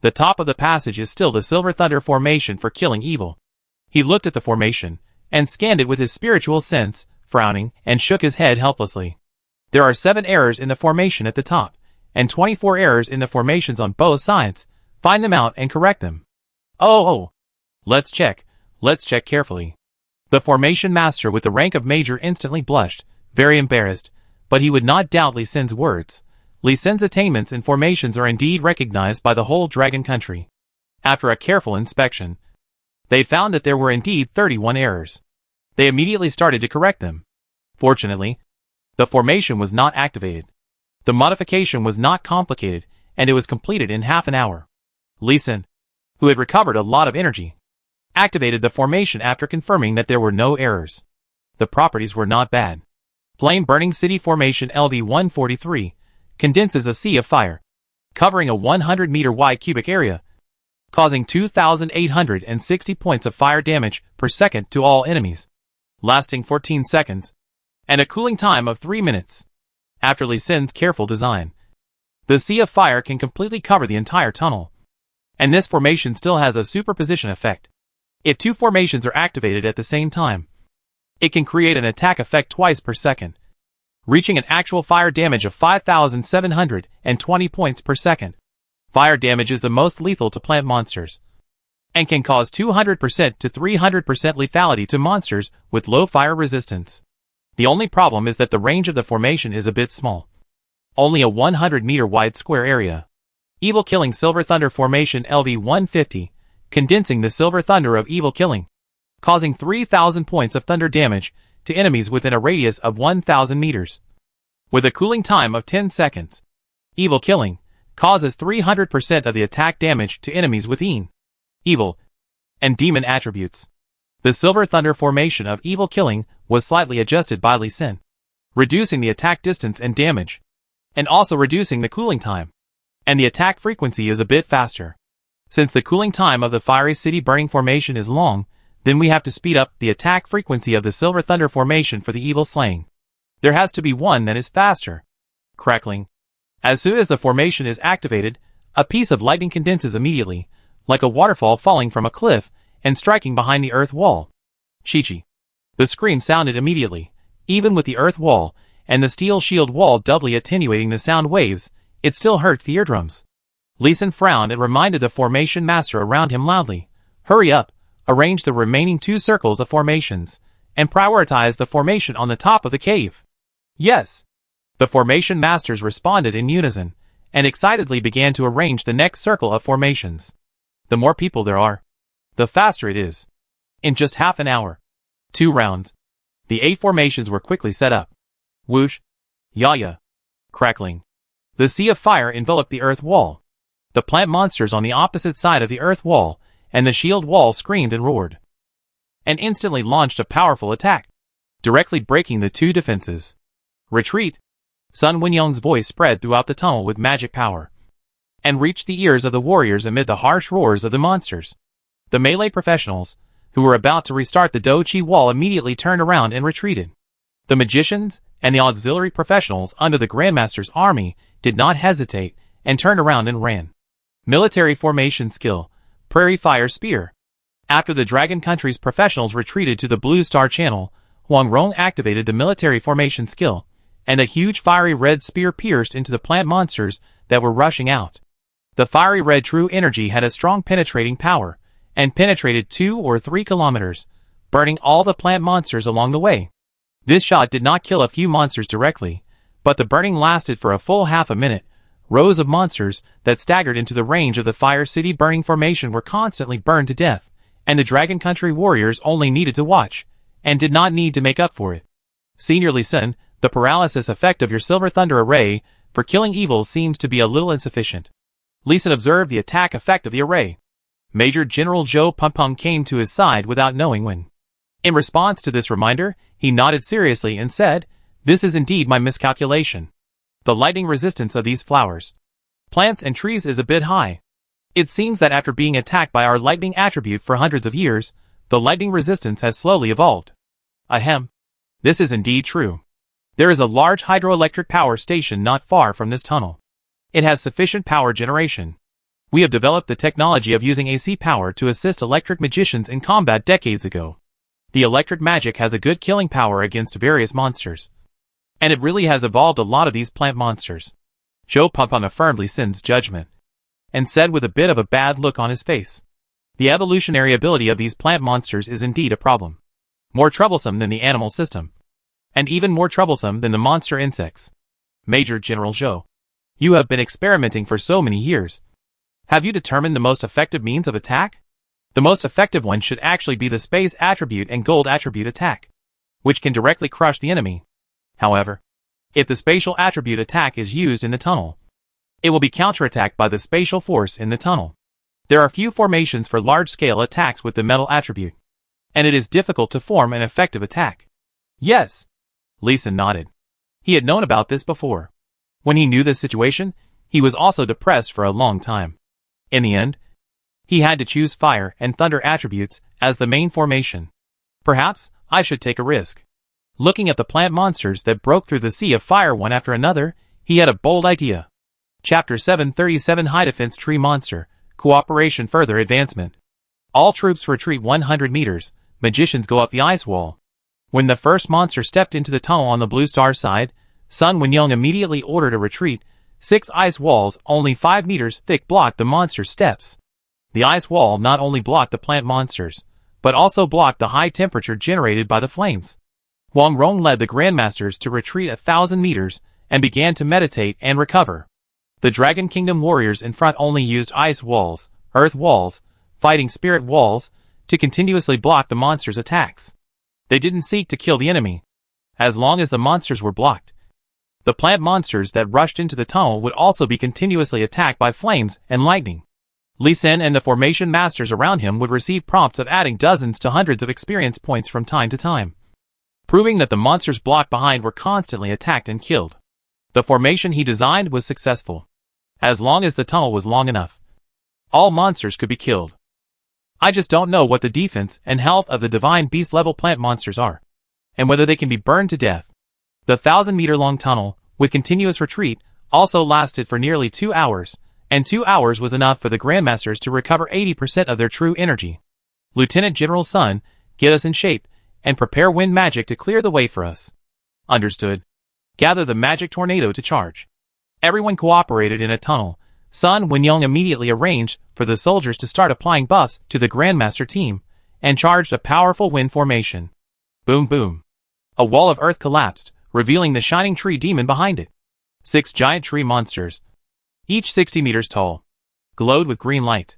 The top of the passage is still the Silver Thunder formation for killing evil. He looked at the formation and scanned it with his spiritual sense, frowning, and shook his head helplessly. There are 7 errors in the formation at the top, and 24 errors in the formations on both sides. Find them out and correct them. Oh. Let's check carefully. The formation master with the rank of major instantly blushed, very embarrassed, but he would not doubt Lee Sin's words. Lee Sin's attainments in formations are indeed recognized by the whole Dragon Country. After a careful inspection, they found that there were indeed 31 errors. They immediately started to correct them. Fortunately, the formation was not activated. The modification was not complicated, and it was completed in half an hour. Lee Sin, who had recovered a lot of energy, activated the formation after confirming that there were no errors. The properties were not bad. Flame Burning City Formation LV-143 condenses a sea of fire, covering a 100-meter wide cubic area, causing 2,860 points of fire damage per second to all enemies, lasting 14 seconds, and a cooling time of 3 minutes. After Lee Sin's careful design, the sea of fire can completely cover the entire tunnel, and this formation still has a superposition effect. If 2 formations are activated at the same time, it can create an attack effect twice per second, reaching an actual fire damage of 5,720 points per second. Fire damage is the most lethal to plant monsters, and can cause 200% to 300% lethality to monsters with low fire resistance. The only problem is that the range of the formation is a bit small. Only a 100-meter wide square area. Evil Killing Silver Thunder Formation LV-150, condensing the Silver Thunder of Evil Killing, causing 3,000 points of thunder damage to enemies within a radius of 1,000 meters. With a cooling time of 10 seconds, Evil Killing causes 300% of the attack damage to enemies with evil, and demon attributes. The Silver Thunder formation of Evil Killing was slightly adjusted by Lee Sin, reducing the attack distance and damage, and also reducing the cooling time. And the attack frequency is a bit faster. Since the cooling time of the Fiery City Burning formation is long, then we have to speed up the attack frequency of the Silver Thunder formation for the evil slaying. There has to be one that is faster. Crackling. As soon as the formation is activated, a piece of lightning condenses immediately, like a waterfall falling from a cliff and striking behind the earth wall. Chi-chi. The scream sounded immediately, even with the earth wall and the steel shield wall doubly attenuating the sound waves. It still hurts the eardrums. Lee Sin frowned and reminded the formation master around him loudly. Hurry up, arrange the remaining 2 circles of formations, and prioritize the formation on the top of the cave. Yes. The formation masters responded in unison, and excitedly began to arrange the next circle of formations. The more people there are, the faster it is. In just half an hour, 2 rounds, the 8 formations were quickly set up. Whoosh. Ya. Crackling. The sea of fire enveloped the earth wall. The plant monsters on the opposite side of the earth wall and the shield wall screamed and roared, and instantly launched a powerful attack, directly breaking the 2 defenses. Retreat! Sun Wenyong's voice spread throughout the tunnel with magic power, and reached the ears of the warriors amid the harsh roars of the monsters. The melee professionals, who were about to restart the Dochi wall, immediately turned around and retreated. The magicians and the auxiliary professionals under the Grandmaster's army did not hesitate and turned around and ran. Military formation skill, Prairie Fire Spear. After the Dragon Country's professionals retreated to the Blue Star Channel, Huang Rong activated the military formation skill, and a huge fiery red spear pierced into the plant monsters that were rushing out. The fiery red true energy had a strong penetrating power, and penetrated 2 or 3 kilometers, burning all the plant monsters along the way. This shot did not kill a few monsters directly, but the burning lasted for a full half a minute. Rows of monsters that staggered into the range of the Fire City burning formation were constantly burned to death, and the Dragon Country warriors only needed to watch, and did not need to make up for it. Senior Lee Sun, the paralysis effect of your Silver Thunder array for killing evils seems to be a little insufficient. Lee Sun observed the attack effect of the array. Major General Zhou Pengpeng came to his side without knowing when. In response to this reminder, he nodded seriously and said, "This is indeed my miscalculation. The lightning resistance of these flowers, plants and trees is a bit high. It seems that after being attacked by our lightning attribute for hundreds of years, the lightning resistance has slowly evolved." Ahem. This is indeed true. There is a large hydroelectric power station not far from this tunnel. It has sufficient power generation. We have developed the technology of using AC power to assist electric magicians in combat decades ago. The electric magic has a good killing power against various monsters. And it really has evolved a lot of these plant monsters. Zhou Pengpeng affirmed Lee Sun's judgment, and said with a bit of a bad look on his face, "The evolutionary ability of these plant monsters is indeed a problem. More troublesome than the animal system. And even more troublesome than the monster insects. Major General Zhou, you have been experimenting for so many years. Have you determined the most effective means of attack? The most effective one should actually be the space attribute and gold attribute attack, which can directly crush the enemy. However, if the spatial attribute attack is used in the tunnel, it will be counterattacked by the spatial force in the tunnel. There are few formations for large-scale attacks with the metal attribute, and it is difficult to form an effective attack." "Yes." Lee Sun nodded. He had known about this before. When he knew this situation, he was also depressed for a long time. In the end, he had to choose fire and thunder attributes as the main formation. "Perhaps I should take a risk." Looking at the plant monsters that broke through the sea of fire one after another, he had a bold idea. Chapter 737 High Defense Tree Monster, Cooperation Further Advancement. All troops retreat 100 meters, magicians go up the ice wall. When the first monster stepped into the tunnel on the Blue Star side, Sun Wenyang immediately ordered a retreat. 6 ice walls, only 5 meters thick, blocked the monster's steps. The ice wall not only blocked the plant monsters, but also blocked the high temperature generated by the flames. Huang Rong led the Grandmasters to retreat 1,000 meters and began to meditate and recover. The Dragon Kingdom warriors in front only used ice walls, earth walls, fighting spirit walls, to continuously block the monsters' attacks. They didn't seek to kill the enemy. As long as the monsters were blocked, the plant monsters that rushed into the tunnel would also be continuously attacked by flames and lightning. Lee Sun and the formation masters around him would receive prompts of adding dozens to hundreds of experience points from time to time, proving that the monsters blocked behind were constantly attacked and killed. The formation he designed was successful. As long as the tunnel was long enough, all monsters could be killed. I just don't know what the defense and health of the divine beast level plant monsters are, and whether they can be burned to death. The 1,000-meter-long tunnel, with continuous retreat, also lasted for nearly 2 hours, and 2 hours was enough for the Grandmasters to recover 80% of their true energy. Lieutenant General Sun, get us in shape, and prepare wind magic to clear the way for us. Understood. Gather the magic tornado to charge. Everyone cooperated in a tunnel. Sun Wenyang immediately arranged for the soldiers to start applying buffs to the Grandmaster team, and charged a powerful wind formation. Boom boom. A wall of earth collapsed, revealing the shining tree demon behind it. 6 giant tree monsters, each 60 meters tall, glowed with green light.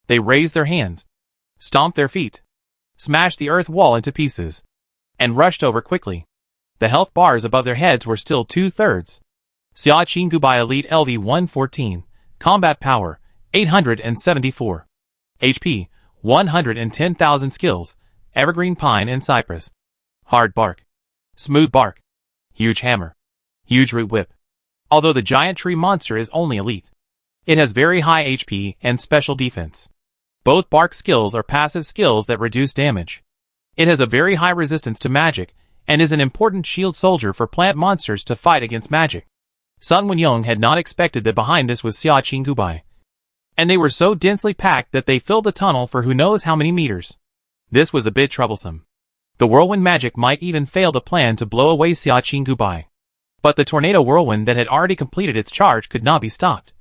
They raised their hands, stomped their feet, smashed the earth wall into pieces, and rushed over quickly. The health bars above their heads were still 2/3. Xia Qin Gubai Elite LV 114, Combat Power, 874. HP, 110,000 Skills, Evergreen Pine and Cypress. Hard Bark. Smooth Bark. Huge Hammer. Huge Root Whip. Although the giant tree monster is only elite, it has very high HP and special defense. Both bark skills are passive skills that reduce damage. It has a very high resistance to magic, and is an important shield soldier for plant monsters to fight against magic. Sun Wenyang had not expected that behind this was Xiaqing Gubai. And they were so densely packed that they filled the tunnel for who knows how many meters. This was a bit troublesome. The whirlwind magic might even fail the plan to blow away Xiaqing Gubai. But the tornado whirlwind that had already completed its charge could not be stopped.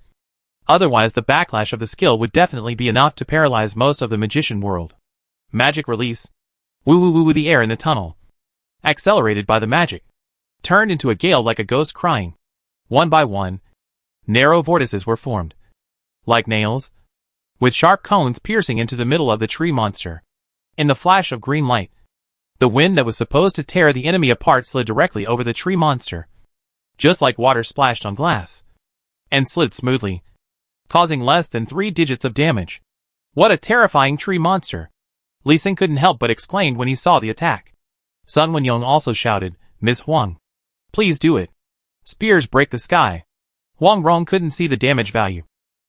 Otherwise the backlash of the skill would definitely be enough to paralyze most of the magician world. Magic release. Woo woo woo woo. The air in the tunnel, accelerated by the magic, turned into a gale like a ghost crying. One by one, narrow vortices were formed, like nails, with sharp cones piercing into the middle of the tree monster. In the flash of green light, the wind that was supposed to tear the enemy apart slid directly over the tree monster, just like water splashed on glass, and slid smoothly, causing less than 3 digits of damage. What a terrifying tree monster! Li Xin couldn't help but exclaim when he saw the attack. Sun Wenyang also shouted, "Miss Huang, please do it. Spears break the sky." Huang Rong couldn't see the damage value,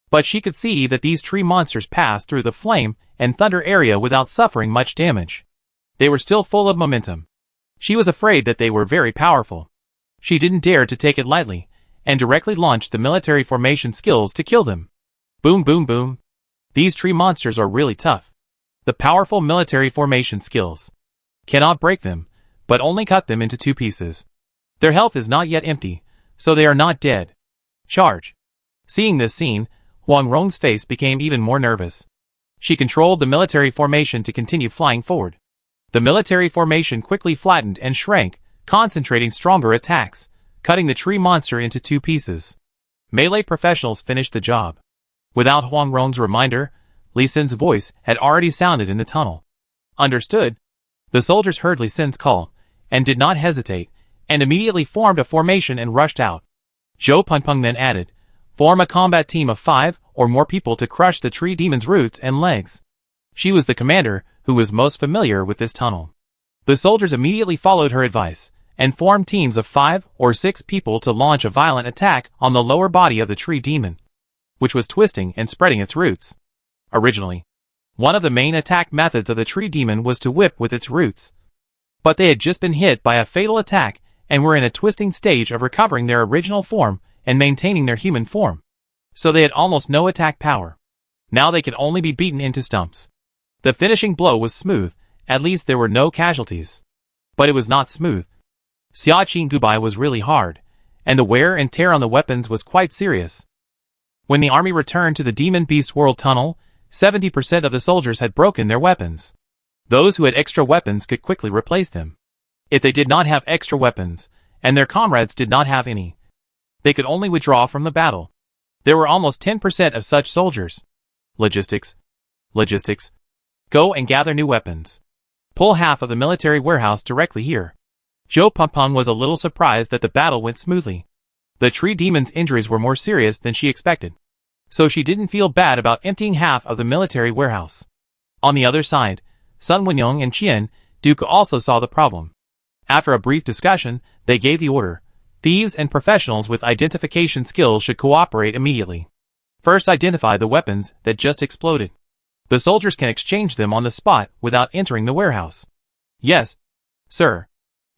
but she could see that these tree monsters passed through the flame and thunder area without suffering much damage. They were still full of momentum. She was afraid that they were very powerful. She didn't dare to take it lightly, and directly launched the military formation skills to kill them. Boom boom boom. These tree monsters are really tough. The powerful military formation skills cannot break them, but only cut them into 2 pieces. Their health is not yet empty, so they are not dead. Charge. Seeing this scene, Huang Rong's face became even more nervous. She controlled the military formation to continue flying forward. The military formation quickly flattened and shrank, concentrating stronger attacks, cutting the tree monster into 2 pieces. Melee professionals finished the job. Without Huang Rong's reminder, Li Xin's voice had already sounded in the tunnel. Understood. The soldiers heard Li Xin's call, and did not hesitate, and immediately formed a formation and rushed out. Zhou Punpeng then added, "Form a combat team of 5 or more people to crush the tree demon's roots and legs." She was the commander who was most familiar with this tunnel. The soldiers immediately followed her advice, and formed teams of 5 or 6 people to launch a violent attack on the lower body of the tree demon, which was twisting and spreading its roots. Originally, one of the main attack methods of the tree demon was to whip with its roots. But they had just been hit by a fatal attack and were in a twisting stage of recovering their original form and maintaining their human form. So they had almost no attack power. Now they could only be beaten into stumps. The finishing blow was smooth, at least there were no casualties. But it was not smooth. Xiaqing Gubai was really hard, and the wear and tear on the weapons was quite serious. When the army returned to the Demon Beast World Tunnel, 70% of the soldiers had broken their weapons. Those who had extra weapons could quickly replace them. If they did not have extra weapons, and their comrades did not have any, they could only withdraw from the battle. There were almost 10% of such soldiers. Logistics. Logistics. Go and gather new weapons. Pull half of the military warehouse directly here. Zhou Punpeng was a little surprised that the battle went smoothly. The tree demon's injuries were more serious than she expected, so she didn't feel bad about emptying half of the military warehouse. On the other side, Sun Wenyang and Qian Duke also saw the problem. After a brief discussion, they gave the order. Thieves and professionals with identification skills should cooperate immediately. First, identify the weapons that just exploded. The soldiers can exchange them on the spot without entering the warehouse. Yes, sir.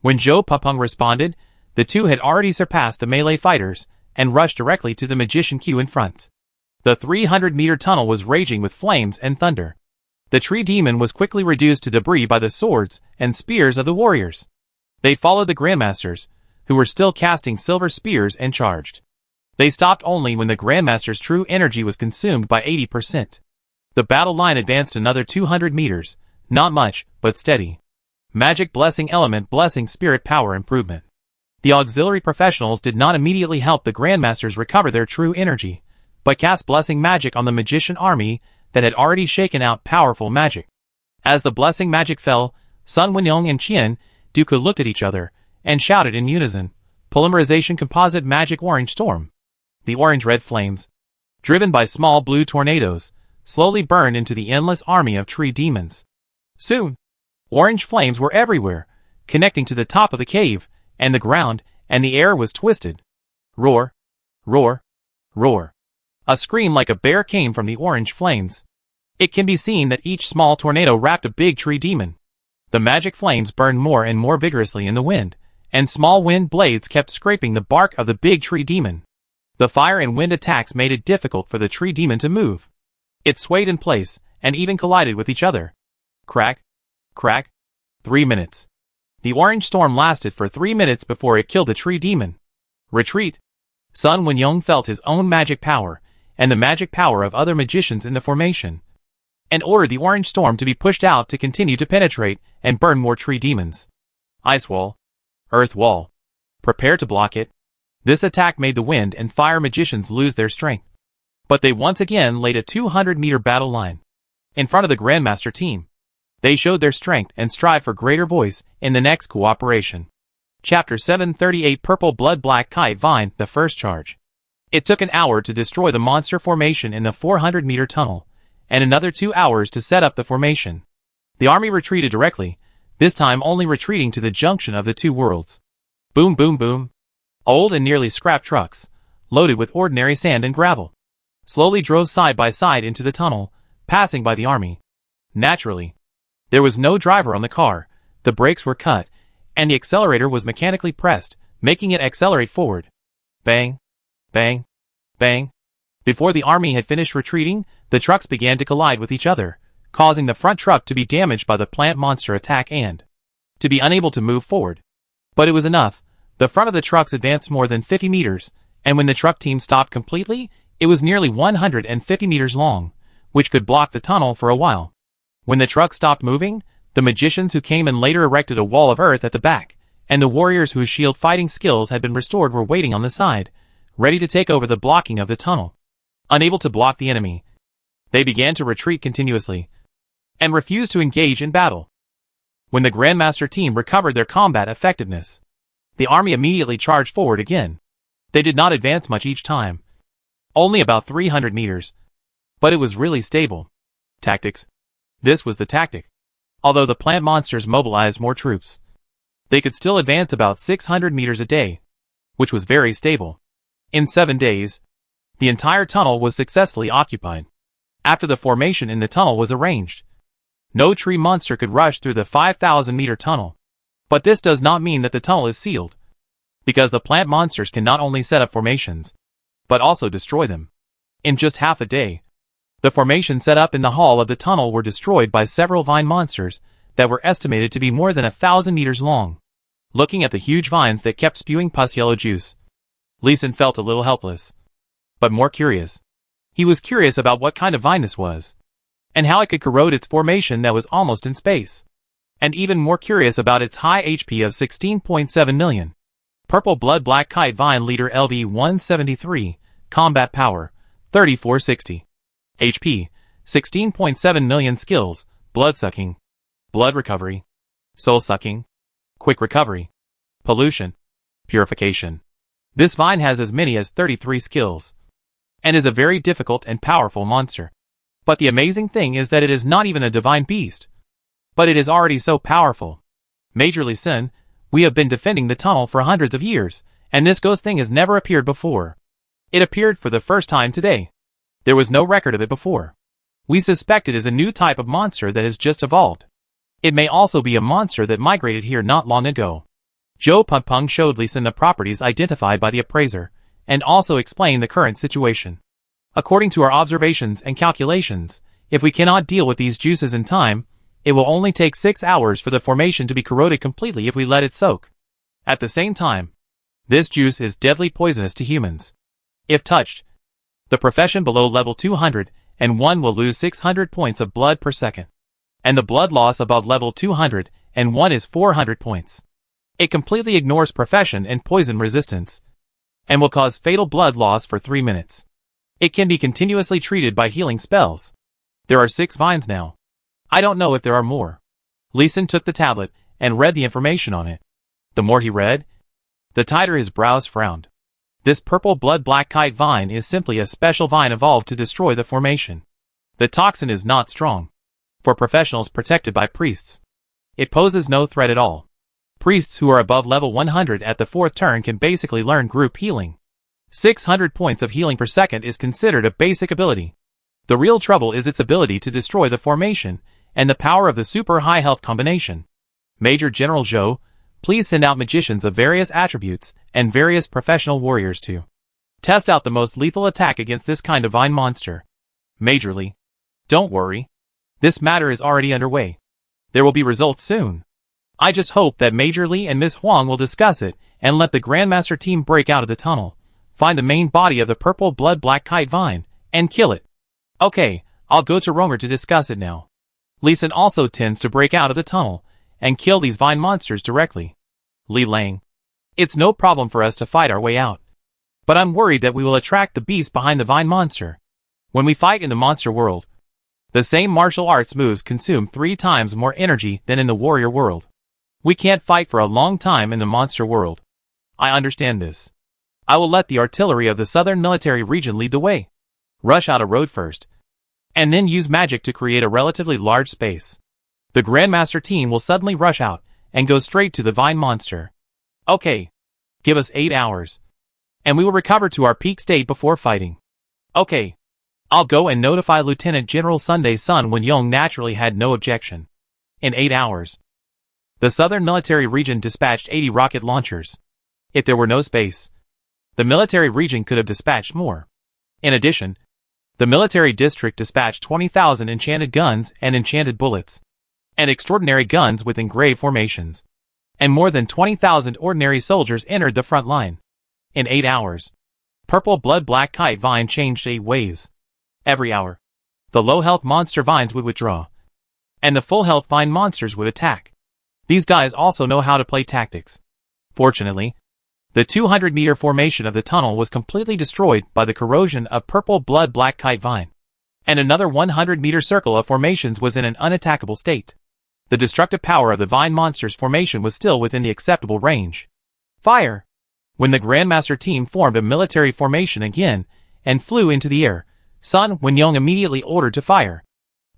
When Zhou Punpeng responded, the two had already surpassed the melee fighters and rushed directly to the magician queue in front. The 300-meter tunnel was raging with flames and thunder. The tree demon was quickly reduced to debris by the swords and spears of the warriors. They followed the grandmasters, who were still casting silver spears, and charged. They stopped only when the grandmaster's true energy was consumed by 80%. The battle line advanced another 200 meters, not much, but steady. Magic blessing element blessing spirit power improvement. The auxiliary professionals did not immediately help the grandmasters recover their true energy, but cast blessing magic on the magician army that had already shaken out powerful magic. As the blessing magic fell, Sun Wenyang and Qian Duke looked at each other and shouted in unison, "Polymerization composite magic orange storm." The orange-red flames, driven by small blue tornadoes, slowly burned into the endless army of tree demons. Soon, orange flames were everywhere, connecting to the top of the cave and the ground, and the air was twisted. Roar, roar, roar. A scream like a bear came from the orange flames. It can be seen that each small tornado wrapped a big tree demon. The magic flames burned more and more vigorously in the wind, and small wind blades kept scraping the bark of the big tree demon. The fire and wind attacks made it difficult for the tree demon to move. It swayed in place, and even collided with each other. Crack, crack. 3 minutes. The orange storm lasted for 3 minutes before it killed the tree demon. Retreat. Sun Wenyong felt his own magic power, and the magic power of other magicians in the formation, and ordered the orange storm to be pushed out to continue to penetrate and burn more tree demons. Ice wall. Earth wall. Prepare to block it. This attack made the wind and fire magicians lose their strength. But they once again laid a 200-meter battle line in front of the Grandmaster team. They showed their strength and strive for greater voice in the next cooperation. Chapter 738 Purple Blood Black Kite Vine, the first charge. It took an hour to destroy the monster formation in the 400-meter tunnel, and another 2 hours to set up the formation. The army retreated directly, this time only retreating to the junction of the two worlds. Boom boom boom. Old and nearly scrap trucks, loaded with ordinary sand and gravel, slowly drove side by side into the tunnel, passing by the army. Naturally, there was no driver on the car, the brakes were cut, and the accelerator was mechanically pressed, making it accelerate forward. Bang, bang, bang. Before the army had finished retreating, the trucks began to collide with each other, causing the front truck to be damaged by the plant monster attack and to be unable to move forward. But it was enough. The front of the trucks advanced more than 50 meters, and when the truck team stopped completely, it was nearly 150 meters long, which could block the tunnel for a while. When the truck stopped moving, the magicians who came in later erected a wall of earth at the back, and the warriors whose shield fighting skills had been restored were waiting on the side, ready to take over the blocking of the tunnel. Unable to block the enemy, they began to retreat continuously, and refused to engage in battle. When the Grandmaster team recovered their combat effectiveness, the army immediately charged forward again. They did not advance much each time, only about 300 meters, but it was really stable. Tactics. This was the tactic. Although the plant monsters mobilized more troops, they could still advance about 600 meters a day, which was very stable. In 7 days, the entire tunnel was successfully occupied. After the formation in the tunnel was arranged, no tree monster could rush through the 5,000-meter tunnel. But this does not mean that the tunnel is sealed, because the plant monsters can not only set up formations, but also destroy them. In just half a day, the formations set up in the hall of the tunnel were destroyed by several vine monsters that were estimated to be more than 1,000 meters long. Looking at the huge vines that kept spewing pus yellow juice, Lee Sin felt a little helpless, but more curious. He was curious about what kind of vine this was, and how it could corrode its formation that was almost in space, and even more curious about its high HP of 16.7 million. Purple Blood Black Kite Vine Leader LV-173, Combat Power, 3460. HP, 16.7 million. Skills, Blood Sucking, Blood Recovery, Soul Sucking, Quick Recovery, Pollution, Purification. This vine has as many as 33 skills, and is a very difficult and powerful monster. But the amazing thing is that it is not even a divine beast, but it is already so powerful. Major Lee Sin, we have been defending the tunnel for hundreds of years, and this ghost thing has never appeared before. It appeared for the first time today. There was no record of it before. We suspect it is a new type of monster that has just evolved. It may also be a monster that migrated here not long ago. Zhou Pengpeng showed Lee Sin the properties identified by the appraiser, and also explained the current situation. According to our observations and calculations, if we cannot deal with these juices in time, it will only take 6 hours for the formation to be corroded completely if we let it soak. At the same time, this juice is deadly poisonous to humans. If touched, the profession below level 201 will lose 600 points of blood per second, and the blood loss above level 201 is 400 points. It completely ignores profession and poison resistance, and will cause fatal blood loss for 3 minutes. It can be continuously treated by healing spells. There are 6 vines now. I don't know if there are more. Lee Sin took the tablet and read the information on it. The more he read, the tighter his brows frowned. This purple blood black kite vine is simply a special vine evolved to destroy the formation. The toxin is not strong. For professionals protected by priests, it poses no threat at all. Priests who are above level 100 at the 4th turn can basically learn group healing. 600 points of healing per second is considered a basic ability. The real trouble is its ability to destroy the formation, and the power of the super high health combination. Major General Zhou, please send out magicians of various attributes and various professional warriors to test out the most lethal attack against this kind of vine monster. Major Li, don't worry. This matter is already underway. There will be results soon. I just hope that Major Li and Miss Huang will discuss it and let the Grandmaster team break out of the tunnel, find the main body of the purple blood black kite vine, and kill it. Okay, I'll go to Romer to discuss it now. Li Sun also tends to break out of the tunnel and kill these vine monsters directly. Li Lang, it's no problem for us to fight our way out. But I'm worried that we will attract the beast behind the vine monster. When we fight in the monster world, the same martial arts moves consume 3 times more energy than in the warrior world. We can't fight for a long time in the monster world. I understand this. I will let the artillery of the southern military region lead the way. Rush out a road first, and then use magic to create a relatively large space. The Grandmaster team will suddenly rush out and go straight to the vine monster. Okay. Give us 8 hours, and we will recover to our peak state before fighting. Okay. I'll go and notify Lieutenant General Sunday Sun Wen Yong naturally had no objection. In 8 hours, the southern military region dispatched 80 rocket launchers. If there were no space, the military region could have dispatched more. In addition, the military district dispatched 20,000 enchanted guns and enchanted bullets, and extraordinary guns with engraved formations, and more than 20,000 ordinary soldiers entered the front line. In 8 hours, purple blood black kite vine changed 8 ways. Every hour, the low-health monster vines would withdraw, and the full-health vine monsters would attack. These guys also know how to play tactics. Fortunately, the 200-meter formation of the tunnel was completely destroyed by the corrosion of purple blood black kite vine, and another 100-meter circle of formations was in an unattackable state. The destructive power of the vine monster's formation was still within the acceptable range. Fire! When the Grandmaster team formed a military formation again and flew into the air, Sun Wen Yong immediately ordered to fire.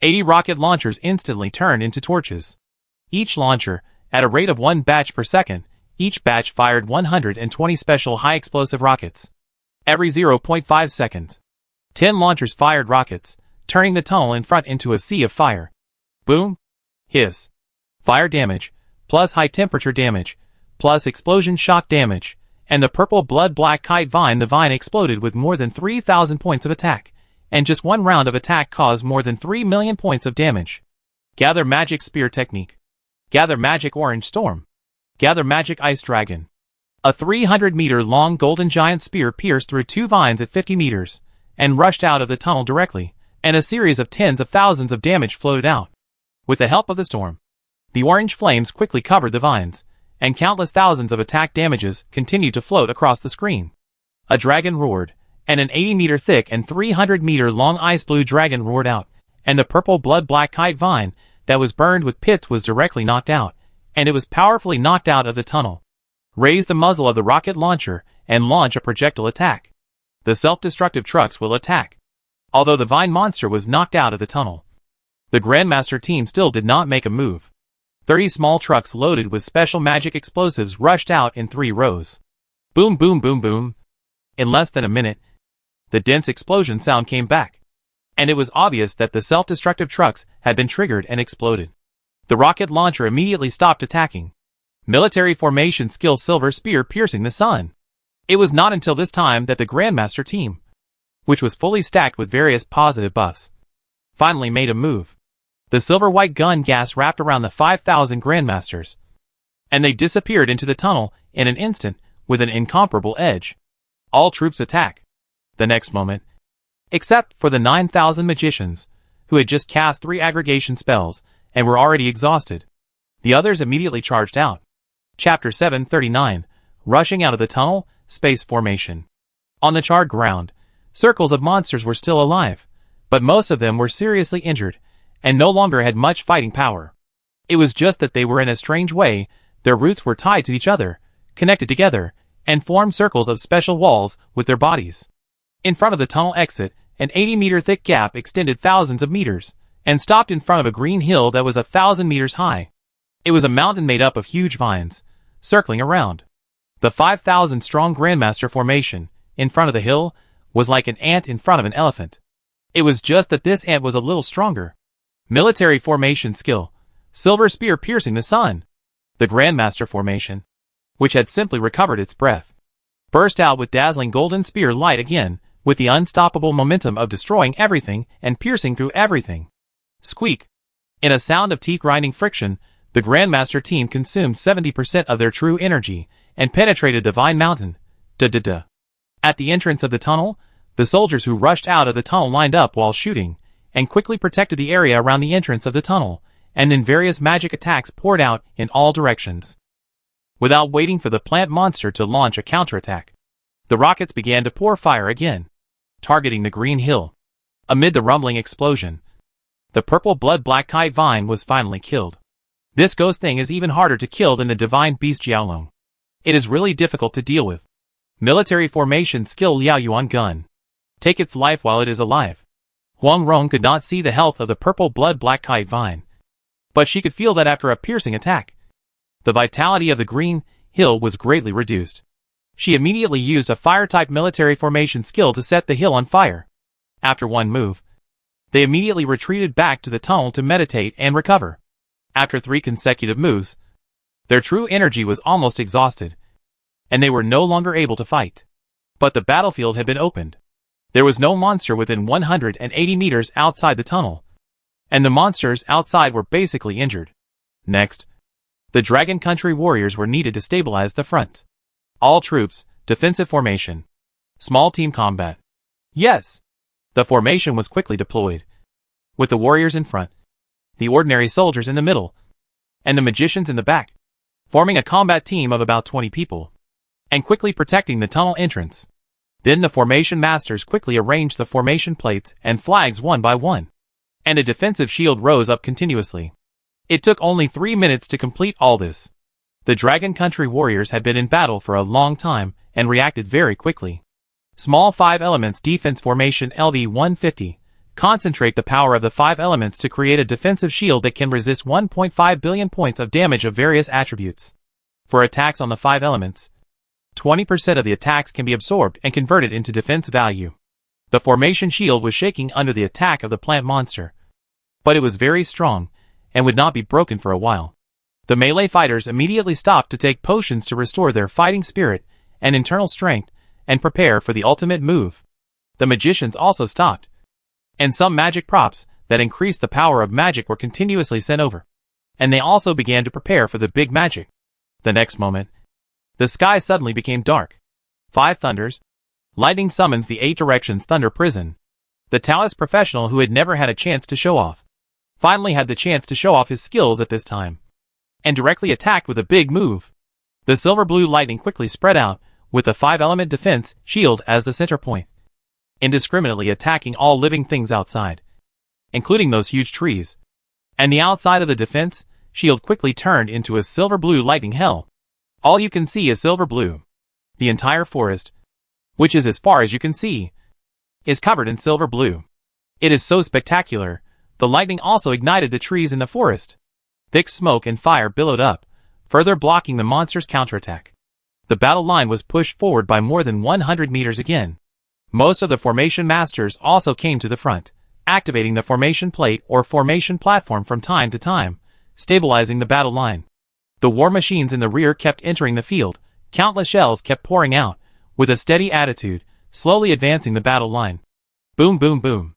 80 rocket launchers instantly turned into torches. Each launcher, at a rate of 1 batch per second, each batch fired 120 special high-explosive rockets. Every 0.5 seconds, 10 launchers fired rockets, turning the tunnel in front into a sea of fire. Boom! Hiss. Fire damage, plus high-temperature damage, plus explosion shock damage, and the purple blood black kite vine. The vine exploded with more than 3,000 points of attack, and just one round of attack caused more than 3 million points of damage. Gather magic spear technique. Gather magic orange storm. Gather magic ice dragon. A 300-meter long golden giant spear pierced through 2 vines at 50 meters, and rushed out of the tunnel directly, and a series of tens of thousands of damage floated out. With the help of the storm, the orange flames quickly covered the vines, and countless thousands of attack damages continued to float across the screen. A dragon roared, and an 80-meter thick and 300-meter long ice blue dragon roared out, and the purple blood black kite vine that was burned with pits was directly knocked out, and it was powerfully knocked out of the tunnel. Raise the muzzle of the rocket launcher and launch a projectile attack. The self-destructive trucks will attack. Although the vine monster was knocked out of the tunnel, the Grandmaster team still did not make a move. 30 small trucks loaded with special magic explosives rushed out in 3 rows. Boom, boom, boom, boom. In less than a minute, the dense explosion sound came back, and it was obvious that the self-destructive trucks had been triggered and exploded. The rocket launcher immediately stopped attacking. Military formation skill silver spear piercing the sun. It was not until this time that the Grandmaster team, which was fully stacked with various positive buffs, finally made a move. The silver-white gun gas wrapped around the 5,000 Grandmasters, and they disappeared into the tunnel in an instant with an incomparable edge. All troops attack. The next moment, except for the 9,000 magicians, who had just cast 3 aggregation spells and were already exhausted. The others immediately charged out. Chapter 739, Rushing out of the tunnel, space formation. On the charred ground, circles of monsters were still alive, but most of them were seriously injured, and no longer had much fighting power. It was just that they were in a strange way, their roots were tied to each other, connected together, and formed circles of special walls with their bodies. In front of the tunnel exit, an 80-meter thick gap extended thousands of meters, and stopped in front of a green hill that was 1,000 meters high. It was a mountain made up of huge vines, circling around. The 5,000-strong Grandmaster formation, in front of the hill, was like an ant in front of an elephant. It was just that this ant was a little stronger. Military formation skill. Silver spear piercing the sun. The Grandmaster formation, which had simply recovered its breath, burst out with dazzling golden spear light again, with the unstoppable momentum of destroying everything and piercing through everything. Squeak. In a sound of teeth-grinding friction, the Grandmaster team consumed 70% of their true energy and penetrated the Vine Mountain. Da-da-da. At the entrance of the tunnel, the soldiers who rushed out of the tunnel lined up while shooting, and quickly protected the area around the entrance of the tunnel, and then various magic attacks poured out in all directions. Without waiting for the plant monster to launch a counterattack, the rockets began to pour fire again, targeting the green hill. Amid the rumbling explosion, the purple blood black kite vine was finally killed. This ghost thing is even harder to kill than the divine beast Jiaolong. It is really difficult to deal with. Military formation skill Liao Yuan gun. Take its life while it is alive. Huang Rong could not see the health of the purple blood black kite vine, but she could feel that after a piercing attack, the vitality of the green hill was greatly reduced. She immediately used a fire-type military formation skill to set the hill on fire. After one move, they immediately retreated back to the tunnel to meditate and recover. After 3 consecutive moves, their true energy was almost exhausted, and they were no longer able to fight. But the battlefield had been opened. There was no monster within 180 meters outside the tunnel, and the monsters outside were basically injured. Next, the Dragon Country warriors were needed to stabilize the front. All troops, defensive formation. Small team combat. Yes! The formation was quickly deployed, with the warriors in front, the ordinary soldiers in the middle, and the magicians in the back, forming a combat team of about 20 people, and quickly protecting the tunnel entrance. Then the formation masters quickly arranged the formation plates and flags one by one, and a defensive shield rose up continuously. It took only 3 minutes to complete all this. The Dragon Country warriors had been in battle for a long time and reacted very quickly. Small 5 elements defense formation LV-150. Concentrate the power of the 5 elements to create a defensive shield that can resist 1.5 billion points of damage of various attributes. For attacks on the 5 elements, 20% of the attacks can be absorbed and converted into defense value. The formation shield was shaking under the attack of the plant monster, but it was very strong and would not be broken for a while. The melee fighters immediately stopped to take potions to restore their fighting spirit and internal strength and prepare for the ultimate move. The magicians also stopped, and some magic props that increased the power of magic were continuously sent over, and they also began to prepare for the big magic. The next moment, the sky suddenly became dark. 5 thunders. Lightning summons the 8 directions thunder prison. The Taoist professional who had never had a chance to show off, finally had the chance to show off his skills at this time, and directly attacked with a big move. The silver blue lightning quickly spread out, with the 5-element defense shield as the center point, indiscriminately attacking all living things outside, including those huge trees. And the outside of the defense shield quickly turned into a silver blue lightning hell. All you can see is silver blue. The entire forest, which is as far as you can see, is covered in silver blue. It is so spectacular. The lightning also ignited the trees in the forest. Thick smoke and fire billowed up, further blocking the monster's counterattack. The battle line was pushed forward by more than 100 meters again. Most of the formation masters also came to the front, activating the formation plate or formation platform from time to time, stabilizing the battle line. The war machines in the rear kept entering the field. Countless shells kept pouring out, with a steady attitude, slowly advancing the battle line. Boom, boom, boom.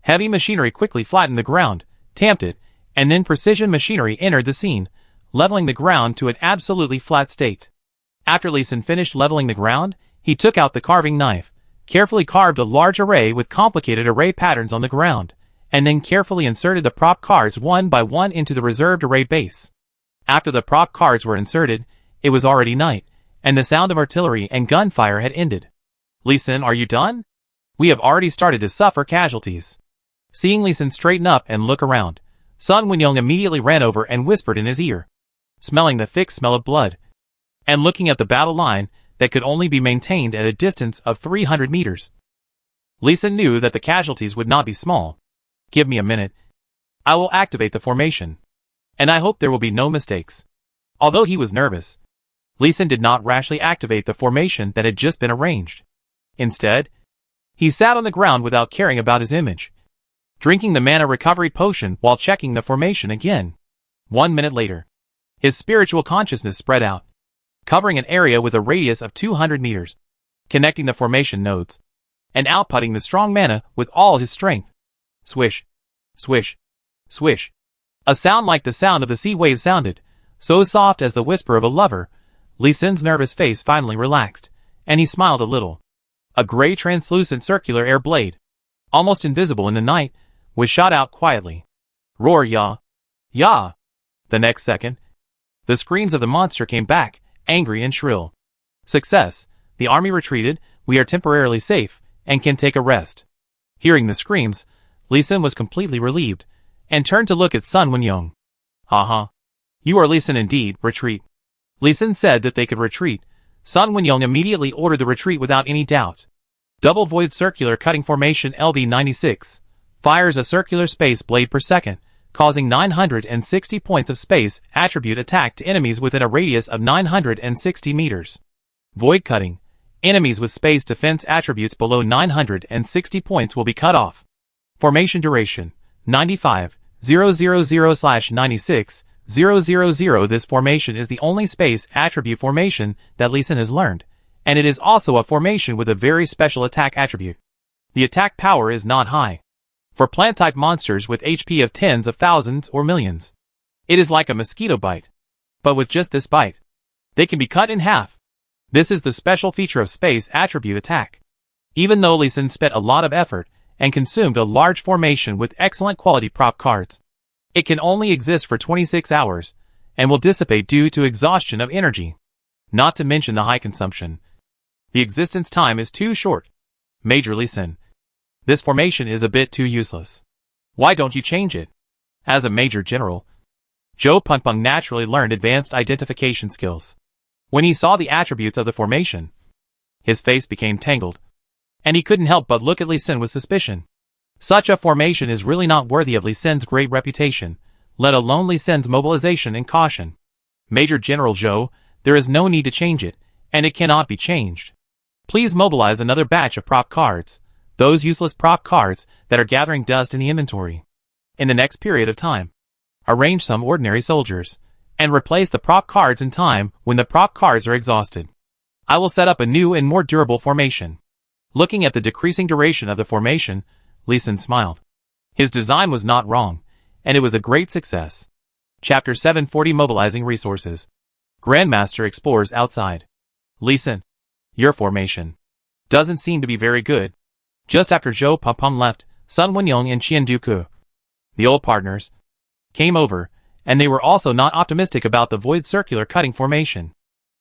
Heavy machinery quickly flattened the ground, tamped it, and then precision machinery entered the scene, leveling the ground to an absolutely flat state. After Lee Sin finished leveling the ground, he took out the carving knife, carefully carved a large array with complicated array patterns on the ground, and then carefully inserted the prop cards one by one into the reserved array base. After the prop cards were inserted, it was already night, and the sound of artillery and gunfire had ended. Lee Sin, are you done? We have already started to suffer casualties. Seeing Lee Sin straighten up and look around, Sun Wenyong immediately ran over and whispered in his ear, smelling the thick smell of blood, and looking at the battle line that could only be maintained at a distance of 300 meters. Lee Sin knew that the casualties would not be small. Give me a minute. I will activate the formation, and I hope there will be no mistakes. Although he was nervous, Lee Sin did not rashly activate the formation that had just been arranged. Instead, he sat on the ground without caring about his image, drinking the mana recovery potion while checking the formation again. 1 minute later, his spiritual consciousness spread out, covering an area with a radius of 200 meters, connecting the formation nodes, and outputting the strong mana with all his strength. Swish, swish, swish. A sound like the sound of the sea waves sounded, so soft as the whisper of a lover. Lee Sin's nervous face finally relaxed, and he smiled a little. A gray translucent circular air blade, almost invisible in the night, was shot out quietly. Roar ya! Ya! The next second, the screams of the monster came back, angry and shrill. Success! The army retreated, we are temporarily safe, and can take a rest. Hearing the screams, Lee Sin was completely relieved, and turned to look at Sun Wenyong. Haha. You are Lee Sin indeed, retreat. Lee Sin said that they could retreat. Sun Wenyong immediately ordered the retreat without any doubt. Double Void Circular Cutting Formation LB96 fires a circular space blade per second, causing 960 points of space attribute attack to enemies within a radius of 960 meters. Void Cutting. Enemies with space defense attributes below 960 points will be cut off. Formation duration 95,000/96,000. This formation is the only space attribute formation that Lee Sin has learned, and it is also a formation with a very special attack attribute. The attack power is not high for plant-type monsters with HP of tens of thousands or millions. It is like a mosquito bite, but with just this bite, they can be cut in half. This is the special feature of space attribute attack. Even though Lee Sin spent a lot of effort and consumed a large formation with excellent quality prop cards, it can only exist for 26 hours, and will dissipate due to exhaustion of energy. Not to mention the high consumption. The existence time is too short. Major Lee Sin. This formation is a bit too useless. Why don't you change it? As a major general, Zhou Pengpeng naturally learned advanced identification skills. When he saw the attributes of the formation, his face became tangled, and he couldn't help but look at Lee Sin with suspicion. Such a formation is really not worthy of Lee Sin's great reputation, let alone Lee Sin's mobilization and caution. Major General Zhou, there is no need to change it, and it cannot be changed. Please mobilize another batch of prop cards, those useless prop cards that are gathering dust in the inventory. In the next period of time, arrange some ordinary soldiers, and replace the prop cards in time when the prop cards are exhausted. I will set up a new and more durable formation. Looking at the decreasing duration of the formation, Lee Sin smiled. His design was not wrong, and it was a great success. Chapter 740 Mobilizing Resources. Grandmaster explores outside. Lee Sin, your formation doesn't seem to be very good. Just after Zhou Pengpeng left, Sun Wenyong and Qian Duku, the old partners, came over, and they were also not optimistic about the Void Circular Cutting Formation.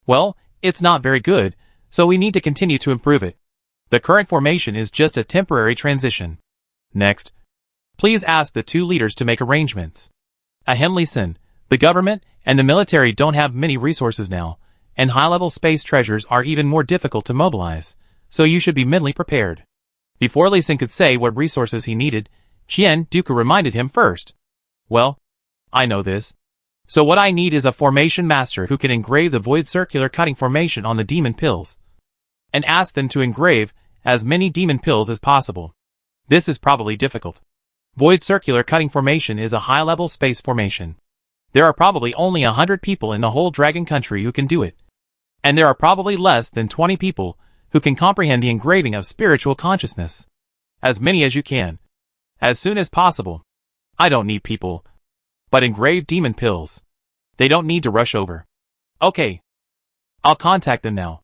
Well, it's not very good, so we need to continue to improve it. The current formation is just a temporary transition. Next, please ask the two leaders to make arrangements. Ahem. Lee Sin, the government and the military don't have many resources now, and high-level space treasures are even more difficult to mobilize, so you should be mentally prepared. Before Lee Sin could say what resources he needed, Qian Duku reminded him first. Well, I know this. So what I need is a formation master who can engrave the Void Circular Cutting Formation on the demon pills, and ask them to engrave as many demon pills as possible. This is probably difficult. Void Circular Cutting Formation is a high-level space formation. There are probably only 100 people in the whole Dragon Country who can do it. And there are probably less than 20 people who can comprehend the engraving of spiritual consciousness. As many as you can. As soon as possible. I don't need people, but engraved demon pills. They don't need to rush over. Okay. I'll contact them now.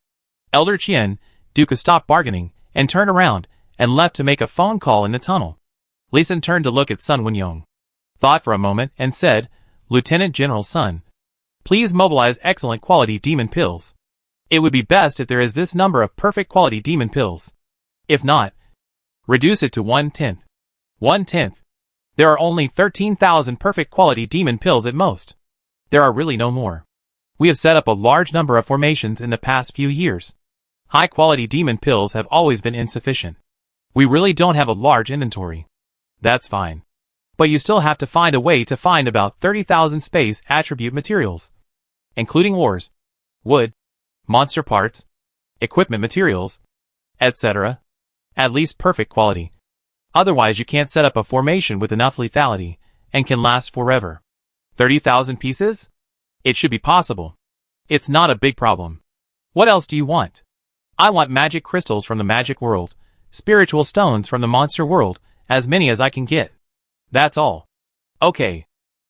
Elder Qian Duku stopped bargaining and turned around and left to make a phone call in the tunnel. Lee Sin turned to look at Sun Wenyong, thought for a moment and said, Lieutenant General Sun, please mobilize excellent quality demon pills. It would be best if there is this number of perfect quality demon pills. If not, reduce it to 1/10. 1/10. There are only 13,000 perfect quality demon pills at most. There are really no more. We have set up a large number of formations in the past few years. High quality demon pills have always been insufficient. We really don't have a large inventory. That's fine. But you still have to find a way to find about 30,000 space attribute materials, including ores, wood, monster parts, equipment materials, etc. At least perfect quality. Otherwise you can't set up a formation with enough lethality, and can last forever. 30,000 pieces? It should be possible. It's not a big problem. What else do you want? I want magic crystals from the magic world, spiritual stones from the monster world, as many as I can get. That's all. Okay.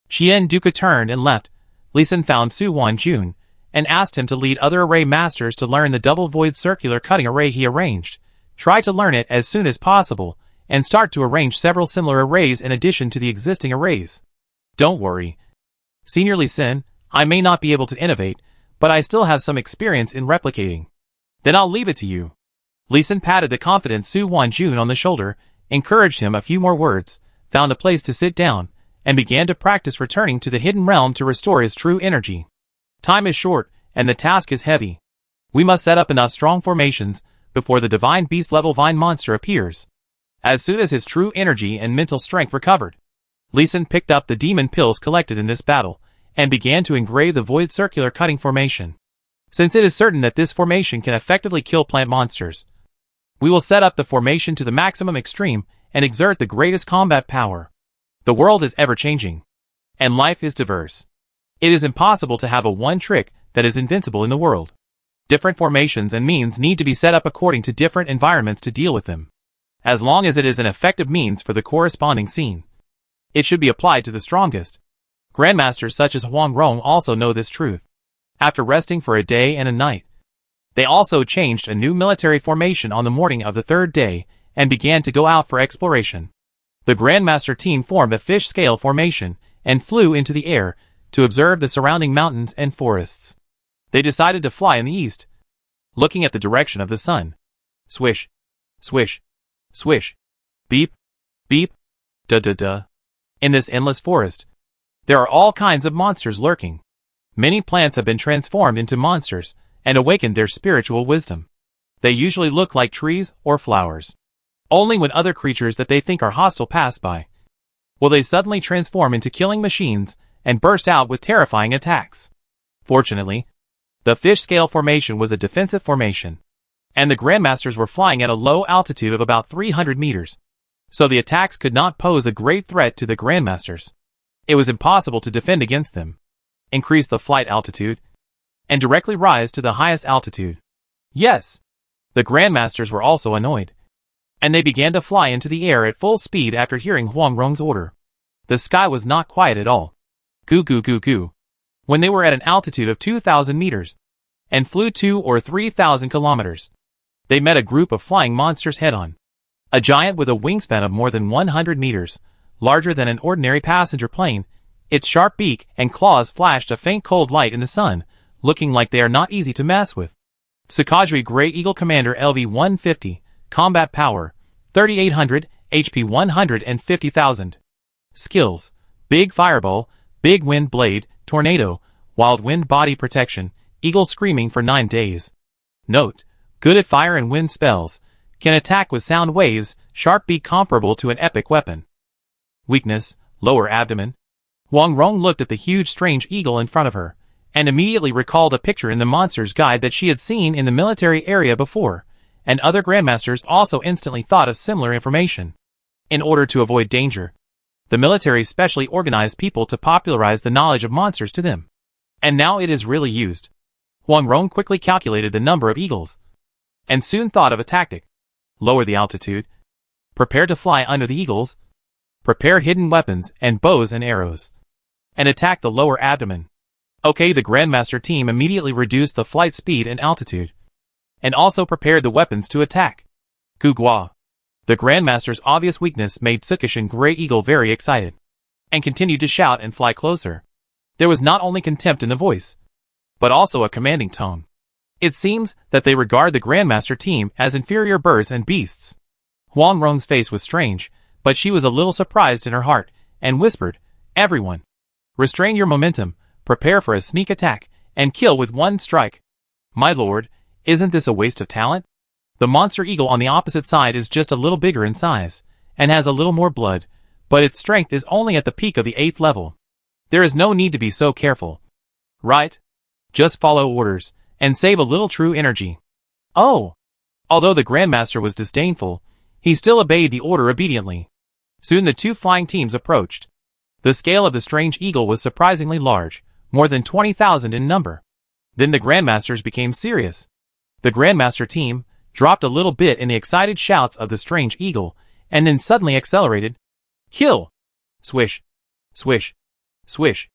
Qian Duca turned and left. Lee Sin found Su Wanjun, and asked him to lead other array masters to learn the double void circular cutting array he arranged. Try to learn it as soon as possible, and start to arrange several similar arrays in addition to the existing arrays. Don't worry. Senior Lee Sin, I may not be able to innovate, but I still have some experience in replicating. Then I'll leave it to you. Lee Sin patted the confident Su Wanjun on the shoulder, encouraged him a few more words, found a place to sit down, and began to practice returning to the hidden realm to restore his true energy. Time is short, and the task is heavy. We must set up enough strong formations before the divine beast level vine monster appears. As soon as his true energy and mental strength recovered, Lee Sin picked up the demon pills collected in this battle, and began to engrave the void circular cutting formation. Since it is certain that this formation can effectively kill plant monsters, we will set up the formation to the maximum extreme and exert the greatest combat power. The world is ever-changing, and life is diverse. It is impossible to have a one trick that is invincible in the world. Different formations and means need to be set up according to different environments to deal with them. As long as it is an effective means for the corresponding scene, it should be applied to the strongest. Grandmasters such as Huang Rong also know this truth. After resting for a day and a night, they also changed a new military formation on the morning of the third day and began to go out for exploration. The Grandmaster team formed a fish scale formation and flew into the air to observe the surrounding mountains and forests. They decided to fly in the east, looking at the direction of the sun. Swish, swish, swish, beep, beep, da-da-da. In this endless forest, there are all kinds of monsters lurking. Many plants have been transformed into monsters and awakened their spiritual wisdom. They usually look like trees or flowers. Only when other creatures that they think are hostile pass by will they suddenly transform into killing machines and burst out with terrifying attacks. Fortunately, the fish scale formation was a defensive formation, and the Grandmasters were flying at a low altitude of about 300 meters, so the attacks could not pose a great threat to the Grandmasters. It was impossible to defend against them. Increase the flight altitude, and directly rise to the highest altitude. Yes, the Grandmasters were also annoyed, and they began to fly into the air at full speed after hearing Huang Rong's order. The sky was not quiet at all. Goo goo goo goo. When they were at an altitude of 2,000 meters, and flew 2,000 or 3,000 kilometers, they met a group of flying monsters head-on. A giant with a wingspan of more than 100 meters, larger than an ordinary passenger plane, its sharp beak and claws flashed a faint cold light in the sun, looking like they are not easy to mess with. Sakajri Grey Eagle Commander LV-150, Combat Power, 3,800, HP 150,000. Skills, Big Fireball, Big Wind Blade, Tornado, Wild Wind Body Protection, Eagle Screaming for 9 days. Note, good at fire and wind spells, can attack with sound waves, sharp beak comparable to an epic weapon. Weakness, Lower Abdomen. Huang Rong looked at the huge strange eagle in front of her, and immediately recalled a picture in the monster's guide that she had seen in the military area before, and other Grandmasters also instantly thought of similar information. In order to avoid danger, the military specially organized people to popularize the knowledge of monsters to them. And now it is really used. Huang Rong quickly calculated the number of eagles, and soon thought of a tactic. Lower the altitude. Prepare to fly under the eagles. Prepare hidden weapons and bows and arrows, and attack the lower abdomen. Okay, the Grandmaster team immediately reduced the flight speed and altitude, and also prepared the weapons to attack. Gugua. The Grandmaster's obvious weakness made Sukishin Grey Eagle very excited, and continued to shout and fly closer. There was not only contempt in the voice, but also a commanding tone. It seems that they regard the Grandmaster team as inferior birds and beasts. Huang Rong's face was strange, but she was a little surprised in her heart, and whispered, "Everyone, restrain your momentum, prepare for a sneak attack, and kill with one strike." My lord, isn't this a waste of talent? The monster eagle on the opposite side is just a little bigger in size, and has a little more blood, but its strength is only at the peak of the 8th level. There is no need to be so careful. Right? Just follow orders, and save a little true energy. Oh! Although the Grandmaster was disdainful, He still obeyed the order obediently. Soon the two flying teams approached. The scale of the strange eagle was surprisingly large, more than 20,000 in number. Then the Grandmasters became serious. The Grandmaster team dropped a little bit in the excited shouts of the strange eagle, and then suddenly accelerated. Kill! Swish! Swish! Swish!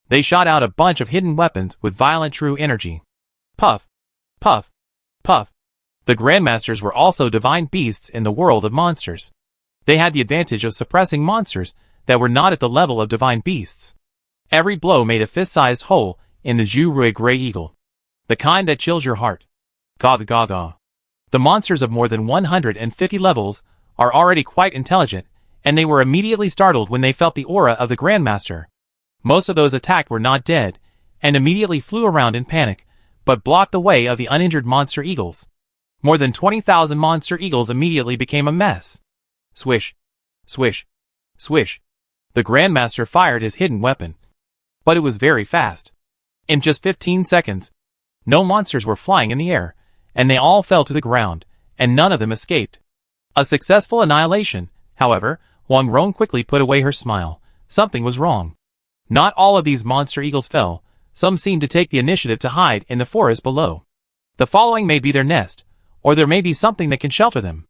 They shot out a bunch of hidden weapons with violent true energy. Puff! Puff! Puff! The Grandmasters were also divine beasts in the world of monsters. They had the advantage of suppressing monsters that were not at the level of divine beasts. Every blow made a fist-sized hole in the Zhu Gray Eagle. The kind that chills your heart. Gaga gaga. The monsters of more than 150 levels are already quite intelligent, and they were immediately startled when they felt the aura of the Grandmaster. Most of those attacked were not dead, and immediately flew around in panic, but blocked the way of the uninjured monster eagles. More than 20,000 monster eagles immediately became a mess. Swish! Swish! Swish! The Grandmaster fired his hidden weapon. But it was very fast. In just 15 seconds, no monsters were flying in the air, and they all fell to the ground, and none of them escaped. A successful annihilation, however. Wang Rong quickly put away her smile. Something was wrong. Not all of these monster eagles fell. Some seemed to take the initiative to hide in the forest below. The following may be their nest, or there may be something that can shelter them.